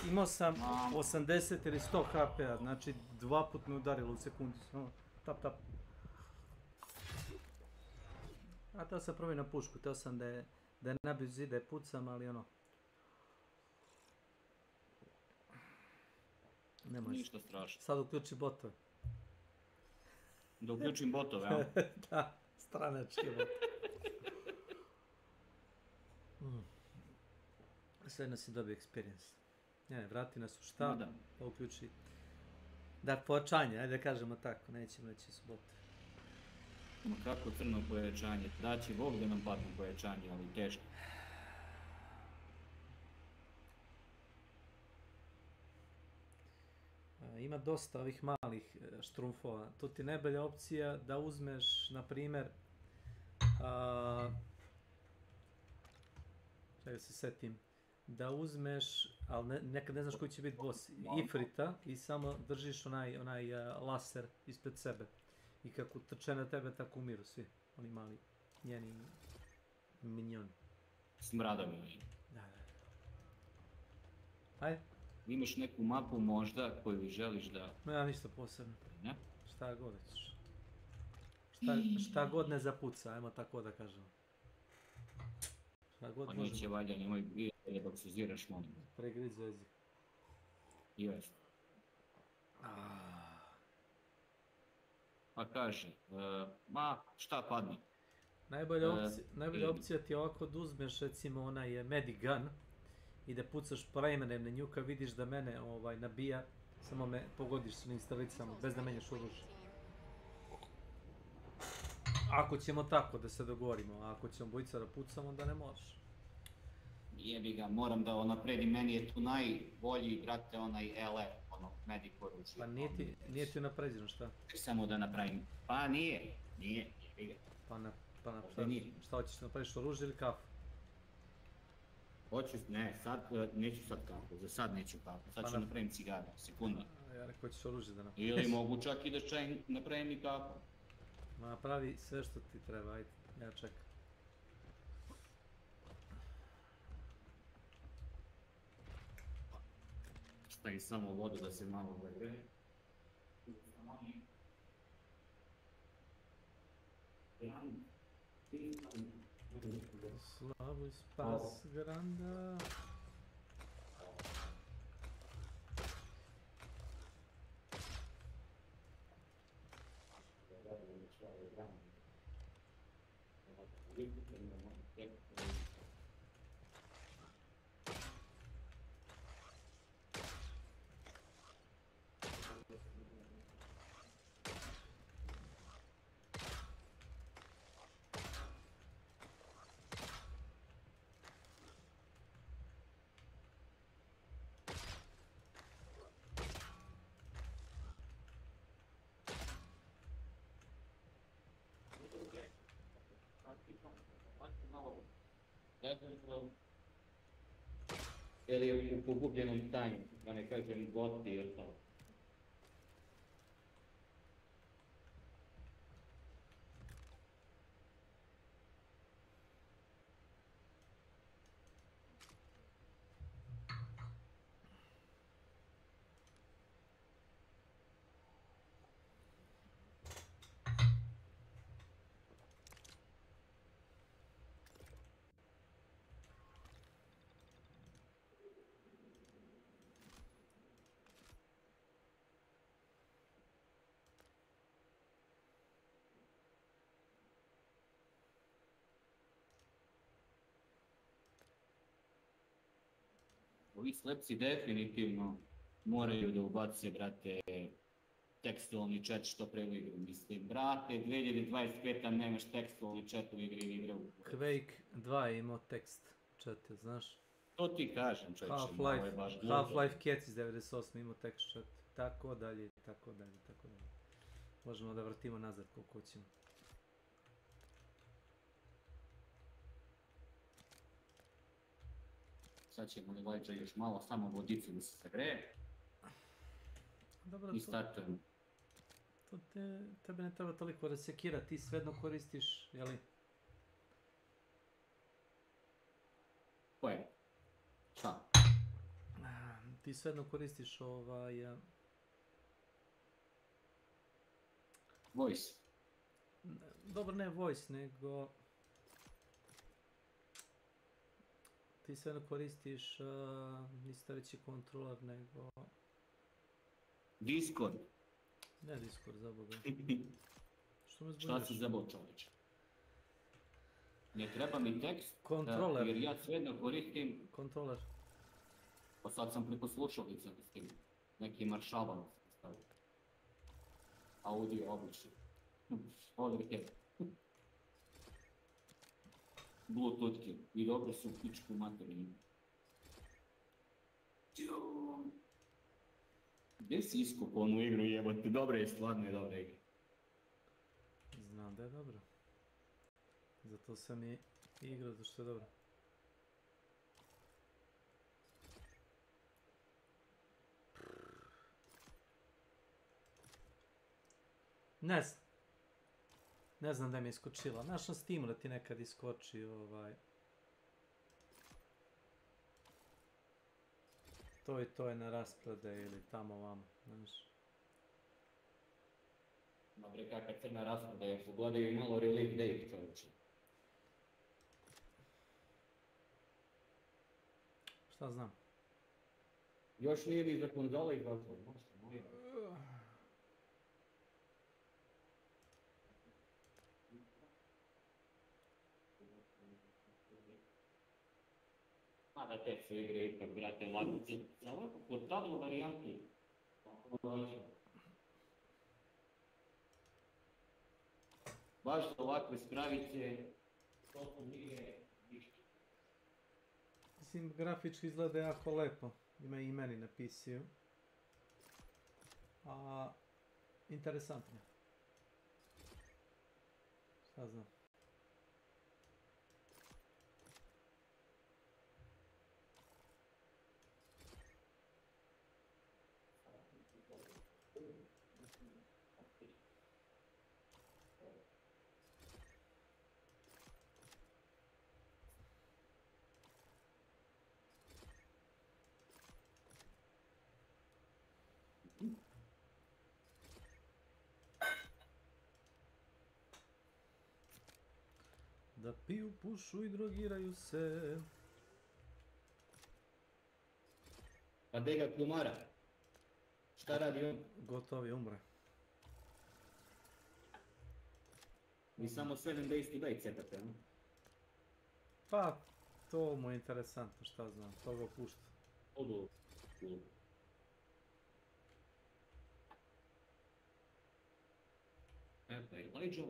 Imao sam 80 ili 100 HP-a, znači 2 put me udarilo u sekundi. Tap. A teo sam probati na pušku, teo sam da je nabiju zid, da je pucam, ali ono... Ništa strašno. Sad uključi botove. Da uključim botove, a? Da, stranački botove. Sve nas je dobio experience. Ne, vrati nas u štab, pa uključi... Da, pojačanje, ajde da kažemo tako, nećemo reći su bote. Ma kako crno pojačanje, daće Bog da nam padne pojačanje, ali teško. Ima dosta ovih malih štrumfova. Tu ti najbolja opcija da uzmeš, na primjer, čekaj se setim, da uzmeš, ali nekad ne znaš koji će biti boss, Ifrita i samo držiš onaj laser ispred sebe. I kako trče na tebe, tako umiru svi, oni mali, njeni minjoni. Smradovi. Da. Ajde. Imaš neku mapu možda koju želiš da... Ja ništa posebno. Ne? Šta god ćeš. Šta god ne zapuca, ajmo tako da kažemo. Šta god možemo. Neće valja, nemoj da baksiziraš molim. Pregriz jezik. Jes. Pa kaže, ma šta padne? Najbolja opcija ti je ovako da uzmeš recimo onaj medigun i da pucaš premenem na nju kad vidiš da mene nabija, samo me pogodiš s onim stralicama, bez da menjaš oružje. Ako ćemo tako da se dogovorimo, a ako ćemo bojica da pucamo, onda ne možeš. Jebi ga, moram da napredim, meni je tu najbolji, brate, onaj LF, ono, medic oružje. Pa nije ti napređeno, šta? Samo da napravim, pa nije, jebi ga. Šta hoćeš, napraviš oružje ili kafu? Hoću, ne, sad, neću sad kafu, za sad neću kafu, sad ću napravim cigaru, sekunda. Ja rekao ćeš oružje da napraviš. Ili mogu čak i da napravim i kafu. Napravi sve što ti treba, ajde, ja čekam. Stavim samo vodu da se malo vrve. Slavuj spas granda. Ili je u pogubljenom stanju, da ne kažem goti i ostalo. Ovi slepci definitivno moraju da ubace, brate, tekstualni chat što pre u igru. Mislim, brate, 2025-a nemaš tekstualni chat u igri i igra u... Quake 2 je imao tekst chat, znaš? To ti kažem, čovječe, malo je baš glupo. Half-Life Cats iz 98 imao tekst chat. Tako dalje, tako dalje, tako dalje. Možemo da vrtimo nazad koliko hoćemo. Sad ćemo li Lajđa još malo samo vodicu da se sagreje. Dobro, i startujemo. To tebe ne treba toliko resekirati, ti svejedno koristiš, jeli? Koje? Šta? Ti svejedno koristiš Voice. Dobro, ne voice, nego... Ti svejedno koristiš, nisi reći kontroler, nego... Discord. Ne Discord, za Boga. Što me zbunjuješ? Šta si zabao, čovječe? Ne treba mi tekst, kontroler. Jer ja svejedno koristim... Kontroler. Pa sad sam preko slušalica s tim. Neki maršalan sam stavio. Audio oblično. Odrke. Bluetoothke. I dobro su u pičku materiju. Gdje si iskupao onu igru jebote? Dobra je, stvarno je dobra igra. Znam da je dobro. Zato sam i igrao, zato što je dobro. Ne znam da mi je iskočila. Znaš na Steamu da ti nekad iskoči to i to je na rasprede ili tamo vamo, znaš. Ma bre, kakva crna raspreda je, pogledaju i malo release date, čovječe. Šta znam? Još nije ni za konzole izlazilo, možda, moje. Mada te su igre ipak, brate, ovako, za ovako portablu varijantu. Baš za ovakve spravice, to su igre ništa. Mislim, grafički izgleda jako lepo. Ima i meni na PC-u. A interesantno. Šta znam. Da piju, pušu i drogiraju se. Pa gdje ga klumara? Šta radi on? Gotovi, umre. Vi samo 7 days to die cepate, no? Pa, to mu je interesantno, šta znam, to ga pušta. Odu. Evo je Leđo.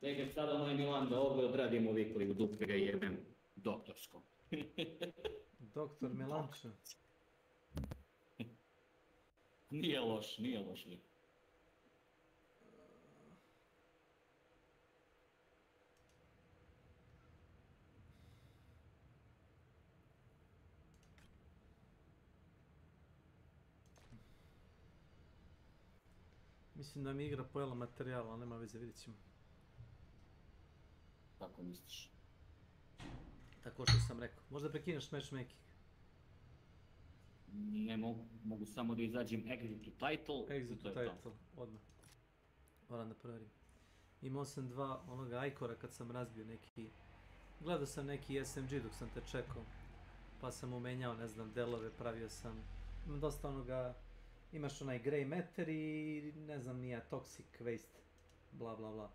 Neke sada moj Milan da ovo odradimo vikli u dupe ga jebem doktorskom. Doktor Milanče. Nije loš lik. Mislim da mi igra pojela materijal, ali nema veze, vidit ćemo. Kako misliš? Tako što sam rekao. Možda prekineš matchmaking. Ne mogu samo da izađem exit to title. Exit to title, odmah. Moram da provjerim. Imao sam dva onoga ajkora kad sam razbio neki... Gledao sam neki SMG dok sam te čekao. Pa sam umenjao, ne znam, delove, pravio sam... Imam dosta onoga... Imaš onaj grey matter i ne znam nija, toxic waste. Bla bla bla.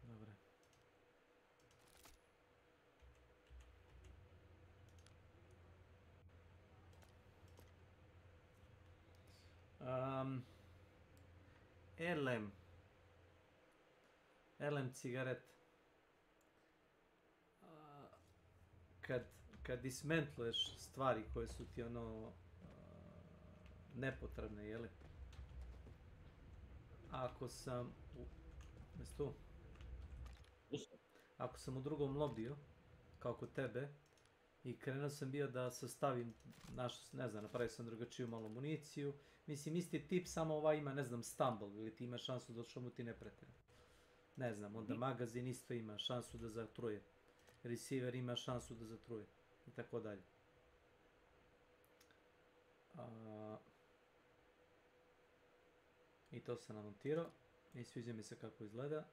Dobre. LM cigaret. Kad dismentluješ stvari koje su ti ono nepotrebne, jeli? Ako sam Ako sam u drugom lobiju, kao kod tebe, i krenuo sam bio da sastavim ne znam, napravio sam drugačiju malo municiju. Mislim, isti tip, samo ova ima, ne znam, stumble, ili ti ima šansu da mu ti ne prete. Ne znam, onda magazin isto ima šansu da zatruje. Receiver ima šansu da zatruje. I tako dalje. I to sam namontirao. I sviđa mi se kako izgleda.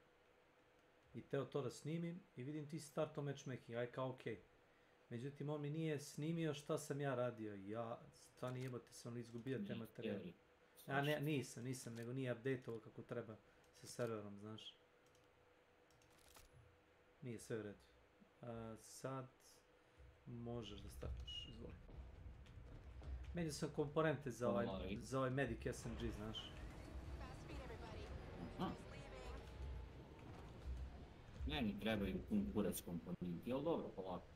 I teo to da snimim i vidim ti starto matchmaking, aj kao okej. Međutim, on mi nije snimio šta sam ja radio. Ja, stvarno jebote se, on izgubio te materijale. Nisam, nego nije update-ovo kako treba sa serverom, znaš. Nije sve u redu. Sad možeš da startaš, izvoli. Menio sam komponente za ovaj Medic SMG, znaš. Meni trebaju pun kurac komponenti, ali dobro, polako.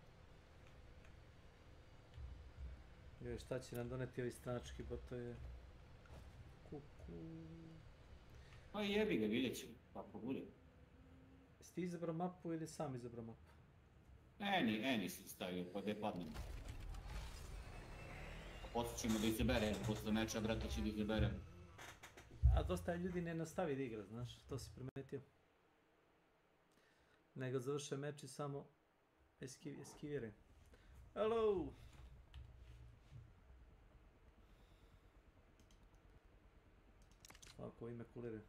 Joj, šta će nam doneti ovi stranački botovi? Pa jebi ga, vidjet ćemo, kako bude. Jesi ti izabrao mapu ili sam izabrao mapu? Eni si stavio, pa gdje padnem. Poslije ćemo da izaberem, posle meča, brate, će da izaberem. A dosta ljudi ne nastavi da igra, znaš, to si primetio. Nego završe meč i samo eskivire. Hello! Ovako ime kulire.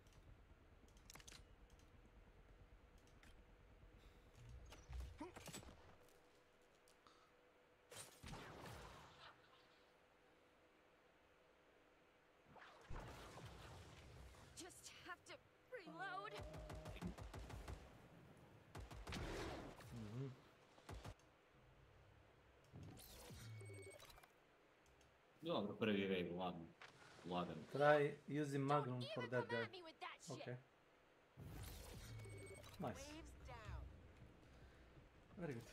Just have to reload. Dobro, prvi wave, lagan. Try using Magnum for that guy. Okay. Nice. Very good.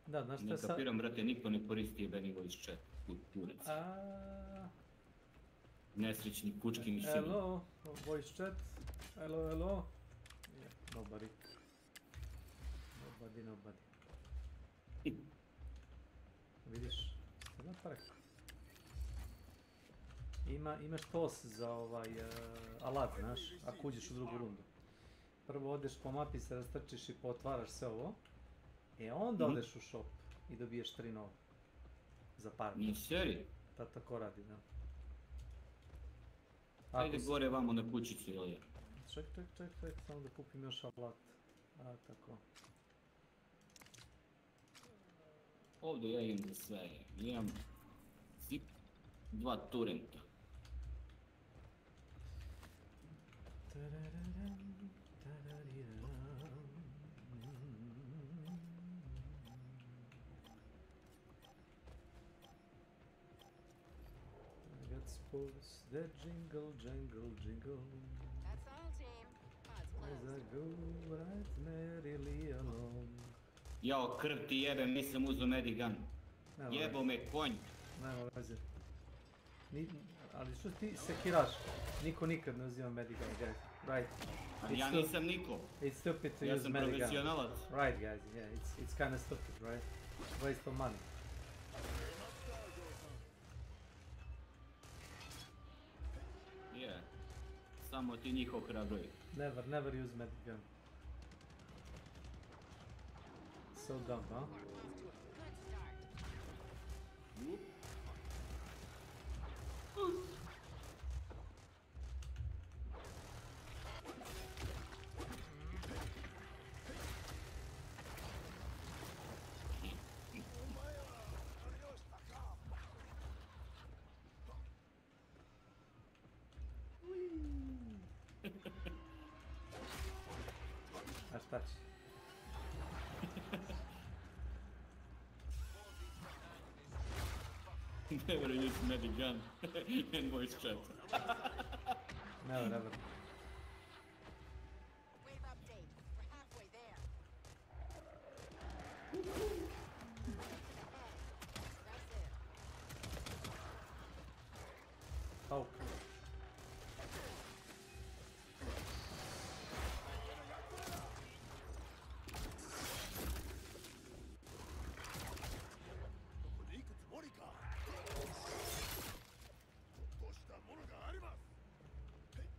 Da, znaš šta Ne je sad... kapiram, brate, niko ne koristi jebeni voice chat. Kurac. Nesrećni kučki mišćini. Hello, voice chat. Hello, hello. Yeah, nobody. Nobody. Vidiš, ste napravili. Imaš tos za alat, znaš, ako uđeš u drugu rundu. Prvo odeš po mapi, se rastrčiš i potvaraš sve ovo. Onda odeš u shop i dobiješ 3 nova. Za par. Nije seri? Tako radi, da. Ajde gore vamo na kućicu, ili je? Ček, samo da kupim još alat. Tako. Ovdje ja imam za sve. Imam zip 2 turenta. Sports, that jingle. That's all, team. As I go right merrily along. Jao, krv ti jebem, nisam uzeo medigun. Jebo me konj. Nema veze. Ali što ti sekiraš? Niko nikad ne uzima medigun, guys. Right. Ali ja nisam niko. It's stupid to ja use sam medigun. profesionalac. Right, guys. Yeah, it's kind of stupid, right? Waste of money. Yeah. Samo ti njih ohrabruj. Never use medigun. So dumb, huh? A šta će? Never use medigun in voice chat. Never. Wave update. We're halfway there. That's it. How?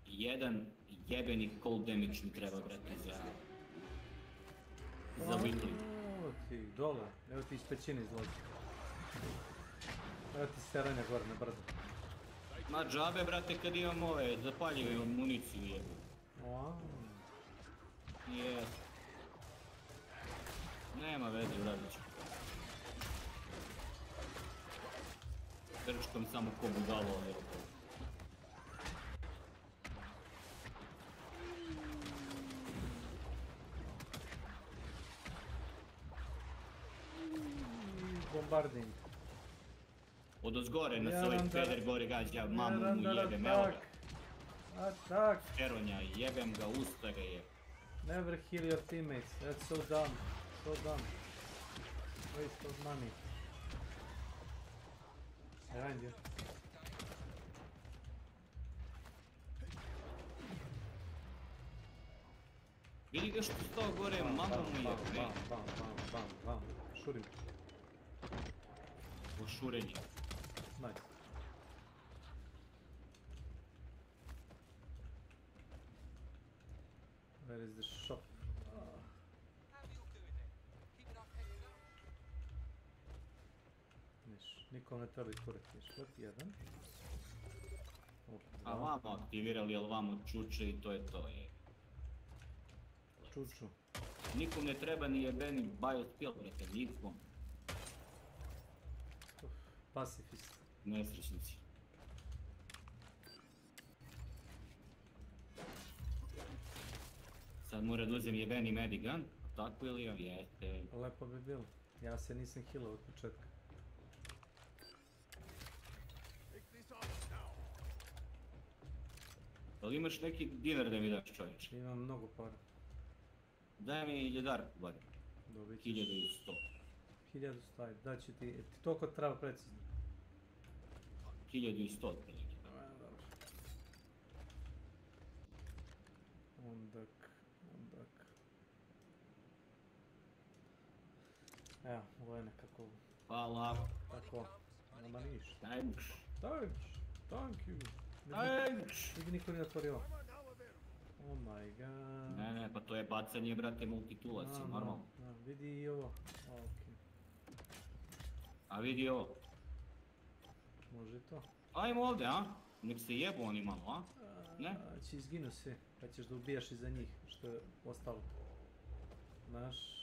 Jedan jebeni cold damage mi treba, brate, za weekly. Evo ti dole, evo ti iz pećine izlazi. Evo ti seranja gore na brdo. Ma džabe, brate, kad imam ove zapaljive municiju jebu. Yes. Nema veze, uradit ću. Trčkam samo ko budalo ove okolo. Bombarding. Odozgore nas ovaj peder gore gađa, mamu mu jebem, evo ga. Attack! Steronja, jebem ga, usta ga jebem. Never heal your teammates, that's so dumb. So dumb. Waste of money. Behind you. Vidi ga što stao gore, mamu mu jebem. Bam. Šurim. Po šurenje. Nice. Where is the shop? Nikom ne treba kurati, šlep jedan. A vamo aktivirali, jel vamo čuče i to je to, je. Čuču. Nikom ne treba ni jebeni bioskill, brate, nikom. Pacifist. Nesrećnici. Sad mora da uzem jebeni medigun, tako ili joj jeste. Lepo bi bilo. Ja se nisam healao od početka. Da li imaš neki dinar da mi daš, čovječ? Imam mnogo para. Daj mi 1000, bar. Dobit ćeš. 1100. 1100, ajde, daću ti toliko treba precizno. 1100 otprilike. Dobro. Ondak. Evo, ovo je nekako... Hvala. Tako, nema ništa. Thanks. Thank you. Thanks. Vidi niko nije otvorio. Oh my god. Ne, pa to je bacanje, brate, multitulacija, normalno. Vidi i ovo. Okej. A vidi ovo. Može i to. Ajmo ovdje, a? Nek se jebu oni malo, a? Ne? Će izginu svi, pa ćeš da ubijaš iza njih, što je ostalo. Znaš...